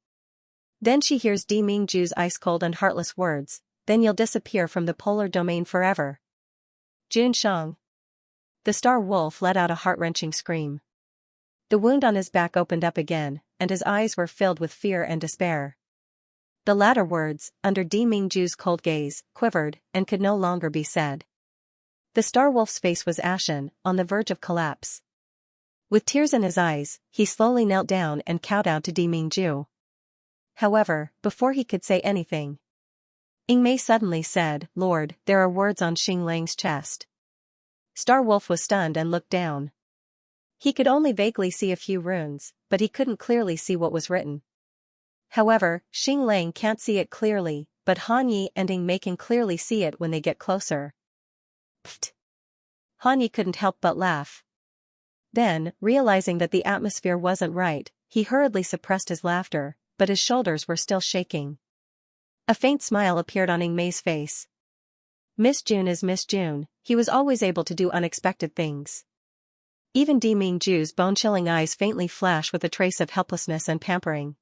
A: Then she hears Di Mingju's ice-cold and heartless words, "Then you'll disappear from the polar domain forever." Jun Shang. The Star Wolf let out a heart-wrenching scream. The wound on his back opened up again, and his eyes were filled with fear and despair. The latter words, under Di Mingju's cold gaze, quivered, and could no longer be said. The Star Wolf's face was ashen, on the verge of collapse. With tears in his eyes, he slowly knelt down and kowtowed to Di Mingju. However, before he could say anything, Yingmei suddenly said, "Lord, there are words on Xinglang's chest." Star Wolf was stunned and looked down. He could only vaguely see a few runes, but he couldn't clearly see what was written. However, Xinglang can't see it clearly, but Han Yi and Yingmei can clearly see it when they get closer. Pfft. Han Yi couldn't help but laugh. Then, realizing that the atmosphere wasn't right, he hurriedly suppressed his laughter, but his shoulders were still shaking. A faint smile appeared on Yingmei's face. Miss June is Miss June, he was always able to do unexpected things. Even Di Mingju's bone-chilling eyes faintly flashed with a trace of helplessness and pampering.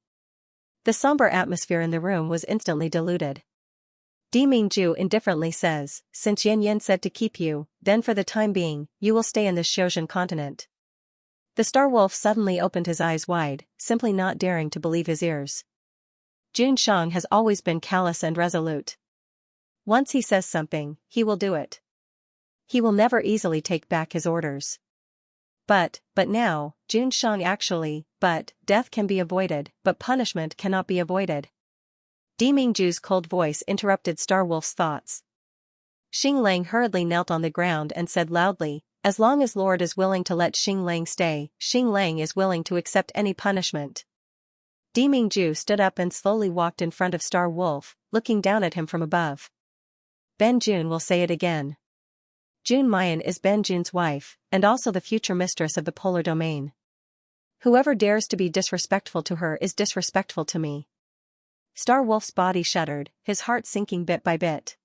A: The somber atmosphere in the room was instantly diluted. Di Mingju indifferently says, "Since Yan Yan said to keep you, then for the time being, you will stay in the Xianxia continent." The Star Wolf suddenly opened his eyes wide, simply not daring to believe his ears. Jun Shang has always been callous and resolute. Once he says something, he will do it. He will never easily take back his orders. But now, Jun Shang death can be avoided, but punishment cannot be avoided. Di Mingju's cold voice interrupted Star Wolf's thoughts. Xinglang hurriedly knelt on the ground and said loudly, "As long as Lord is willing to let Xinglang stay, Xinglang is willing to accept any punishment." Di Mingju stood up and slowly walked in front of Star Wolf, looking down at him from above. "Ben Jun will say it again. Jun Mayan is Ben Jun's wife, and also the future mistress of the polar domain. Whoever dares to be disrespectful to her is disrespectful to me." Star Wolf's body shuddered, his heart sinking bit by bit.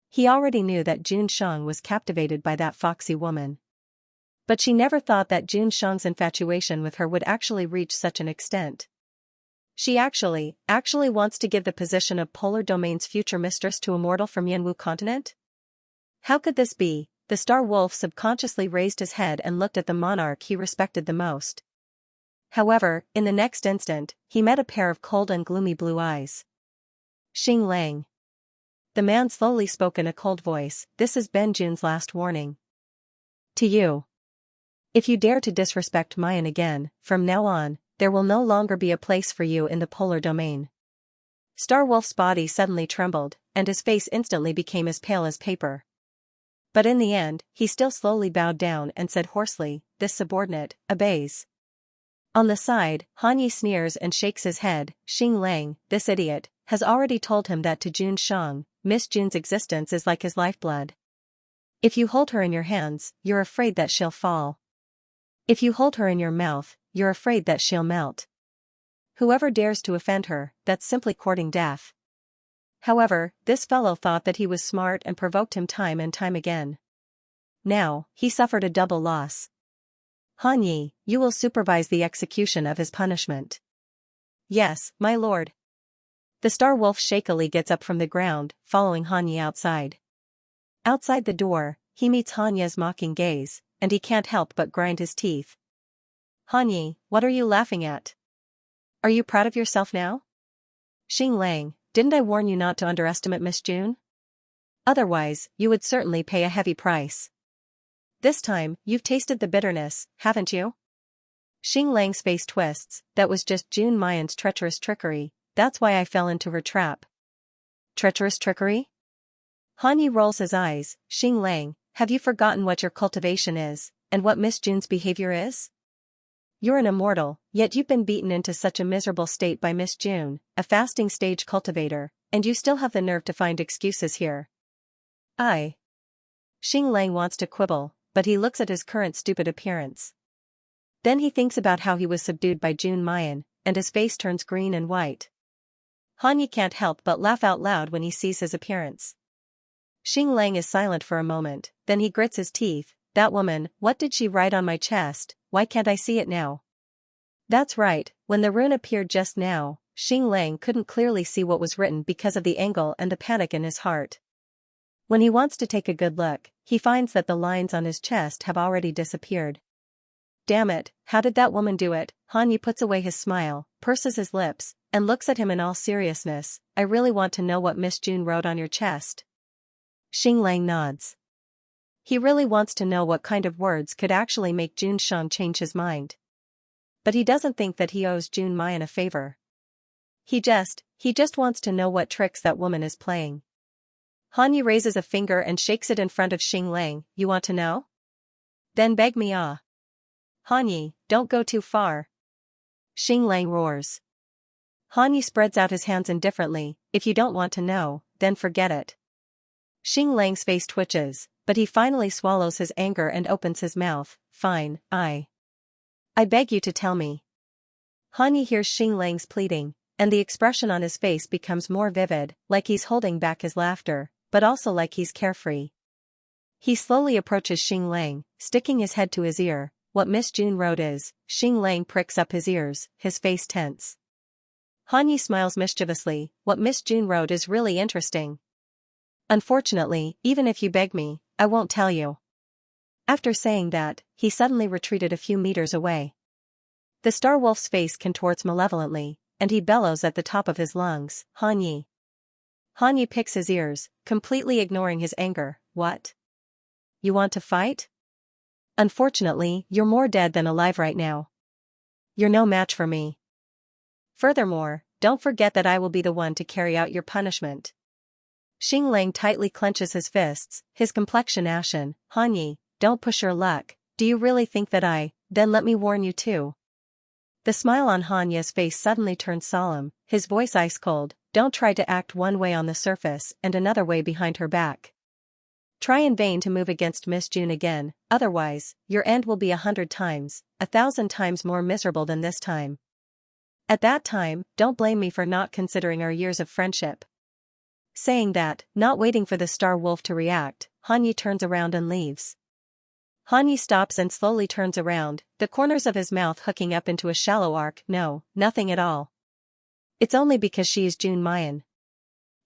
A: He already knew that Jun Shang was captivated by that foxy woman. But she never thought that Jun Shang's infatuation with her would actually reach such an extent. She actually wants to give the position of Polar Domain's future mistress to a mortal from Yanwu continent? How could this be? The Star Wolf subconsciously raised his head and looked at the monarch he respected the most. However, in the next instant, he met a pair of cold and gloomy blue eyes. Xinglang. The man slowly spoke in a cold voice, "This is Ben Jun's last warning. To you. If you dare to disrespect Mayan again, from now on, there will no longer be a place for you in the polar domain." Star Wolf's body suddenly trembled, and his face instantly became as pale as paper. But in the end, he still slowly bowed down and said hoarsely, "This subordinate obeys." On the side, Han Yi sneers and shakes his head. Xinglang, this idiot, has already told him that to Jun Shang, Miss Jun's existence is like his lifeblood. If you hold her in your hands, you're afraid that she'll fall. If you hold her in your mouth, you're afraid that she'll melt. Whoever dares to offend her, that's simply courting death. However, this fellow thought that he was smart and provoked him time and time again. Now, he suffered a double loss. Han Yi, you will supervise the execution of his punishment. Yes, my lord. The star wolf shakily gets up from the ground, following Han Yi outside. Outside the door, he meets Han Yi's mocking gaze, and he can't help but grind his teeth. Han Yi, what are you laughing at? Are you proud of yourself now? Xing Lang, didn't I warn you not to underestimate Miss June? Otherwise, you would certainly pay a heavy price. This time, you've tasted the bitterness, haven't you? Xing Lang's face twists. That was just June Mayan's treacherous trickery, that's why I fell into her trap. Treacherous trickery? Han Yi rolls his eyes. Xing Lang, have you forgotten what your cultivation is, and what Miss June's behavior is? You're an immortal, yet you've been beaten into such a miserable state by Miss June, a fasting stage cultivator, and you still have the nerve to find excuses here. Xing Lang wants to quibble, but he looks at his current stupid appearance. Then he thinks about how he was subdued by June Mayan, and his face turns green and white. Han Yi can't help but laugh out loud when he sees his appearance. Xing Lang is silent for a moment, then he grits his teeth. That woman, what did she write on my chest? Why can't I see it now? That's right, when the rune appeared just now, Xing Lang couldn't clearly see what was written because of the angle and the panic in his heart. When he wants to take a good look, he finds that the lines on his chest have already disappeared. Damn it, how did that woman do it? Han Yi puts away his smile, purses his lips, and looks at him in all seriousness. I really want to know what Miss June wrote on your chest. Xing Lang nods. He really wants to know what kind of words could actually make June Shang change his mind. But he doesn't think that he owes June Mayan a favor. He just wants to know what tricks that woman is playing. Han Yi raises a finger and shakes it in front of Xing Lang. You want to know? Then beg me Han Yi, don't go too far. Xing Lang roars. Han Yi spreads out his hands indifferently. If you don't want to know, then forget it. Xing Lang's face twitches, but he finally swallows his anger and opens his mouth. Fine, I beg you to tell me. Han Yi hears Xing Lang's pleading, and the expression on his face becomes more vivid, like he's holding back his laughter, but also like he's carefree. He slowly approaches Xing Lang, sticking his head to his ear. What Miss June wrote is. Xing Lang pricks up his ears, his face tense. Han Yi smiles mischievously. What Miss June wrote is really interesting. Unfortunately, even if you beg me, I won't tell you. After saying that, he suddenly retreated a few meters away. The star wolf's face contorts malevolently, and he bellows at the top of his lungs. Han Yi. Han Yi picks his ears, completely ignoring his anger. What? You want to fight? Unfortunately, you're more dead than alive right now. You're no match for me. Furthermore, don't forget that I will be the one to carry out your punishment. Xing Lang tightly clenches his fists, his complexion ashen. Han Yi, don't push your luck. Do you really think that then let me warn you too. The smile on Han Yi's face suddenly turns solemn, his voice ice cold. Don't try to act one way on the surface and another way behind her back. Try in vain to move against Miss June again, otherwise, your end will be 100 times, 1,000 times more miserable than this time. At that time, don't blame me for not considering our years of friendship. Saying that, not waiting for the star wolf to react, Han Yi turns around and leaves. Han Yi stops and slowly turns around, the corners of his mouth hooking up into a shallow arc. No, nothing at all. It's only because she is June Mayan.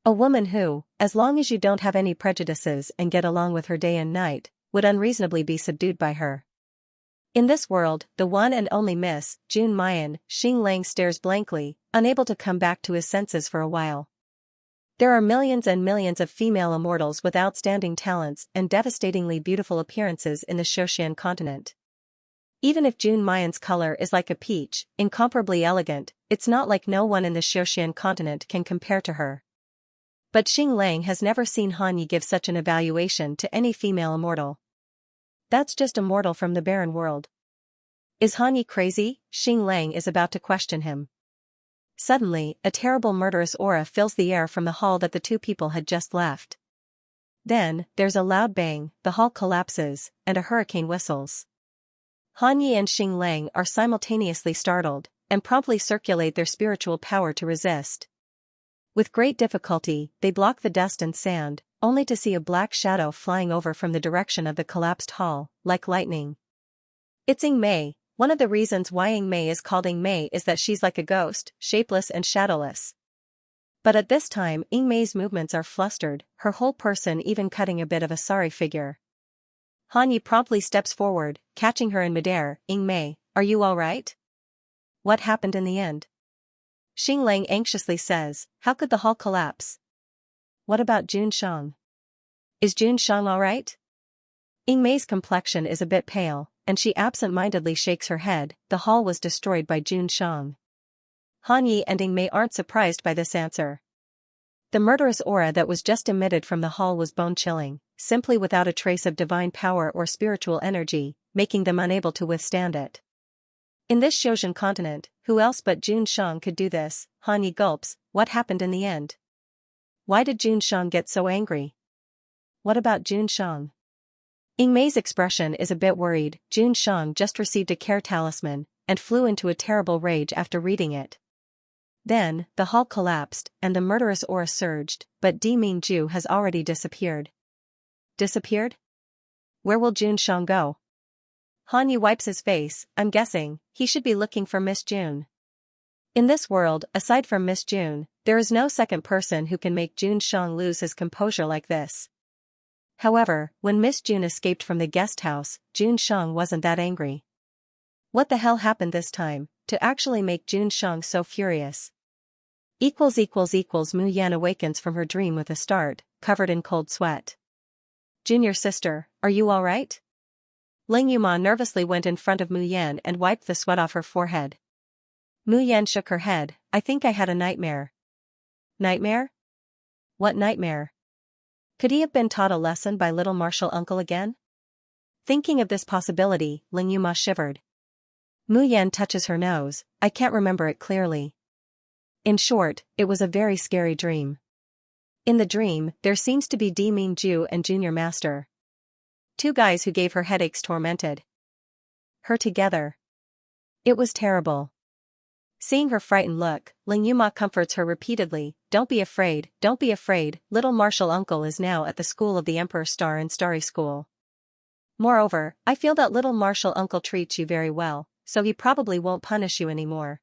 A: A woman who, as long as you don't have any prejudices and get along with her day and night, would unreasonably be subdued by her. In this world, the one and only Miss June Mayan. Xing Lang stares blankly, unable to come back to his senses for a while. There are millions and millions of female immortals with outstanding talents and devastatingly beautiful appearances in the Xianxia continent. Even if June Mayan's color is like a peach, incomparably elegant, it's not like no one in the Xianxia continent can compare to her. But Xing Lang has never seen Han Yi give such an evaluation to any female immortal. That's just a mortal from the barren world. Is Han Yi crazy? Xing Lang is about to question him. Suddenly, a terrible murderous aura fills the air from the hall that the two people had just left. Then, there's a loud bang, the hall collapses, and a hurricane whistles. Han Yi and Xing Lang are simultaneously startled, and promptly circulate their spiritual power to resist. With great difficulty, they block the dust and sand, only to see a black shadow flying over from the direction of the collapsed hall, like lightning. It's Ying Mei. One of the reasons why Ying Mei is called Ying Mei is that she's like a ghost, shapeless and shadowless. But at this time Ying Mei's movements are flustered, her whole person even cutting a bit of a sorry figure. Han Yi promptly steps forward, catching her in midair. Ying Mei, are you alright? What happened in the end? Xing Lang anxiously says, how could the hall collapse? What about Jun Shang? Is Jun Shang alright? Ying Mei's complexion is a bit pale, and she absent-mindedly shakes her head. The hall was destroyed by Jun Shang. Han Yi and Ying Mei aren't surprised by this answer. The murderous aura that was just emitted from the hall was bone-chilling, simply without a trace of divine power or spiritual energy, making them unable to withstand it. In this Xiozhen continent, who else but Jun Shang could do this? Han Yi gulps. What happened in the end? Why did Jun Shang get so angry? What about Jun Shang? Ying Mei's expression is a bit worried. Jun Shang just received a care talisman, and flew into a terrible rage after reading it. Then, the hall collapsed, and the murderous aura surged, but Di Mingju has already disappeared. Disappeared? Where will Jun Shang go? Han Yi wipes his face. I'm guessing, he should be looking for Miss June. In this world, aside from Miss June, there is no second person who can make Jun Shang lose his composure like this. However, when Miss June escaped from the guest house, Jun Shang wasn't that angry. What the hell happened this time, to actually make Jun Shang so furious? Mu Yan awakens from her dream with a start, covered in cold sweat. Junior sister, are you alright? Ling Yuma nervously went in front of Mu Yan and wiped the sweat off her forehead. Mu Yan shook her head. I think I had a nightmare. Nightmare? What nightmare? Could he have been taught a lesson by little martial uncle again? Thinking of this possibility, Ling Yuma shivered. Mu Yan touches her nose. I can't remember it clearly. In short, it was a very scary dream. In the dream, there seems to be Di Mingju and Junior Master. Two guys who gave her headaches tormented her together. It was terrible. Seeing her frightened look, Ling Yuma comforts her repeatedly. Don't be afraid, little martial uncle is now at the school of the Emperor Star and Starry School. Moreover, I feel that little martial uncle treats you very well, so he probably won't punish you anymore.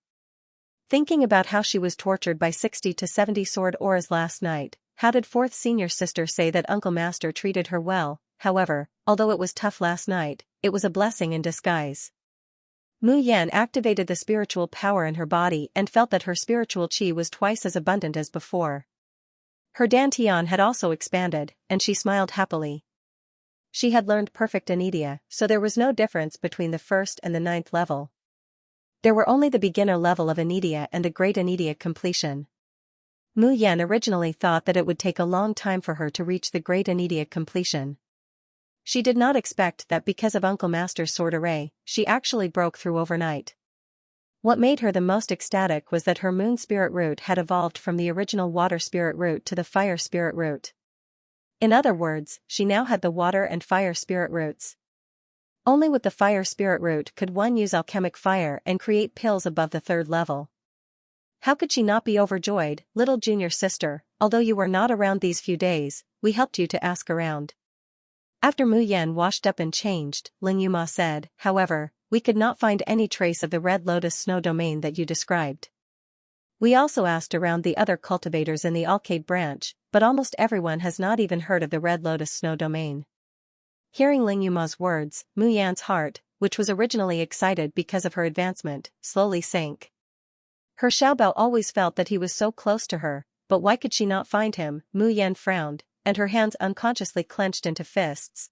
A: Thinking about how she was tortured by 60 to 70 sword auras last night, how did fourth senior sister say that Uncle Master treated her well? However, although it was tough last night, it was a blessing in disguise. Mu Yan activated the spiritual power in her body and felt that her spiritual qi was twice as abundant as before. Her dantian had also expanded, and she smiled happily. She had learned perfect Anidia, so there was no difference between the first and the 9th level. There were only the beginner level of Anidia and the great Anidia completion. Mu Yan originally thought that it would take a long time for her to reach the great Anidia completion. She did not expect that because of Uncle Master's sword array, she actually broke through overnight. What made her the most ecstatic was that her moon spirit root had evolved from the original water spirit root to the fire spirit root. In other words, she now had the water and fire spirit roots. Only with the fire spirit root could one use alchemic fire and create pills above the 3rd level. How could she not be overjoyed? Little junior sister, although you were not around these few days, we helped you to ask around. After Mu Yan washed up and changed, Ling Yuma said, however, we could not find any trace of the Red Lotus snow domain that you described. We also asked around the other cultivators in the Alcade branch, but almost everyone has not even heard of the Red Lotus snow domain. Hearing Ling Yuma's words, Mu Yan's heart, which was originally excited because of her advancement, slowly sank. Her Xiaobao always felt that he was so close to her, but why could she not find him? Mu Yan frowned, and her hands unconsciously clenched into fists.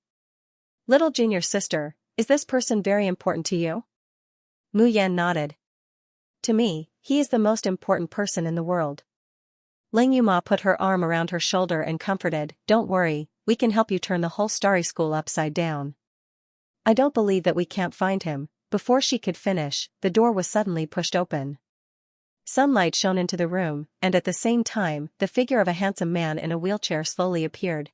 A: Little junior sister, is this person very important to you? Mu Yan nodded. To me, he is the most important person in the world. Ling Yuma put her arm around her shoulder and comforted, don't worry, we can help you turn the whole Starry School upside down. I don't believe that we can't find him. Before she could finish, the door was suddenly pushed open. Sunlight shone into the room, and at the same time, the figure of a handsome man in a wheelchair slowly appeared.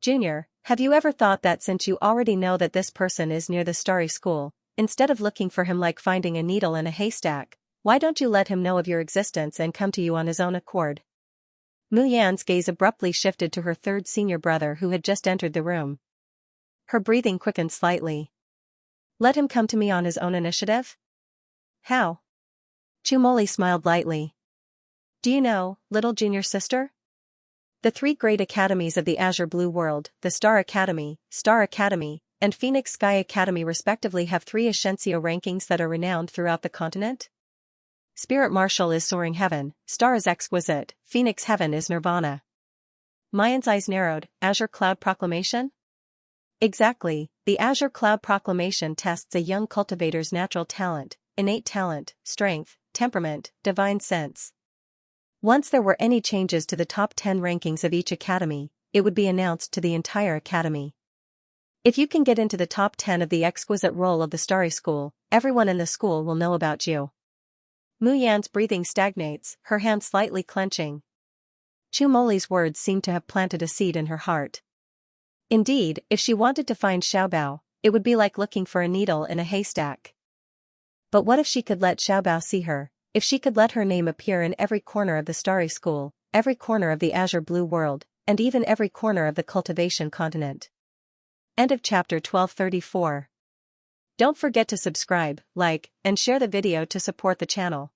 A: Junior, have you ever thought that since you already know that this person is near the Starry School, instead of looking for him like finding a needle in a haystack, why don't you let him know of your existence and come to you on his own accord? Mu Yan's gaze abruptly shifted to her third senior brother who had just entered the room. Her breathing quickened slightly. Let him come to me on his own initiative? How? Chumoli smiled lightly. Do you know, little junior sister? The three great academies of the Azure Blue World, the Star Academy, and Phoenix Sky Academy respectively have 3 Xianxia rankings that are renowned throughout the continent. Spirit Martial is Soaring Heaven, Star is Exquisite, Phoenix Heaven is Nirvana. Mayan's eyes narrowed. Azure Cloud Proclamation? Exactly, the Azure Cloud Proclamation tests a young cultivator's natural talent, innate talent, strength, temperament, divine sense. Once there were any changes to the top 10 rankings of each academy, it would be announced to the entire academy. If you can get into the top 10 of the exquisite roll of the Starry School, everyone in the school will know about you. Mu Yan's breathing stagnates, her hand slightly clenching. Chumoli's words seemed to have planted a seed in her heart. Indeed, if she wanted to find Xiaobao, it would be like looking for a needle in a haystack. But what if she could let Xiaobao see her, if she could let her name appear in every corner of the Starry School, every corner of the Azure Blue World, and even every corner of the Cultivation continent? End of chapter 1234. Don't forget to subscribe, like, and share the video to support the channel.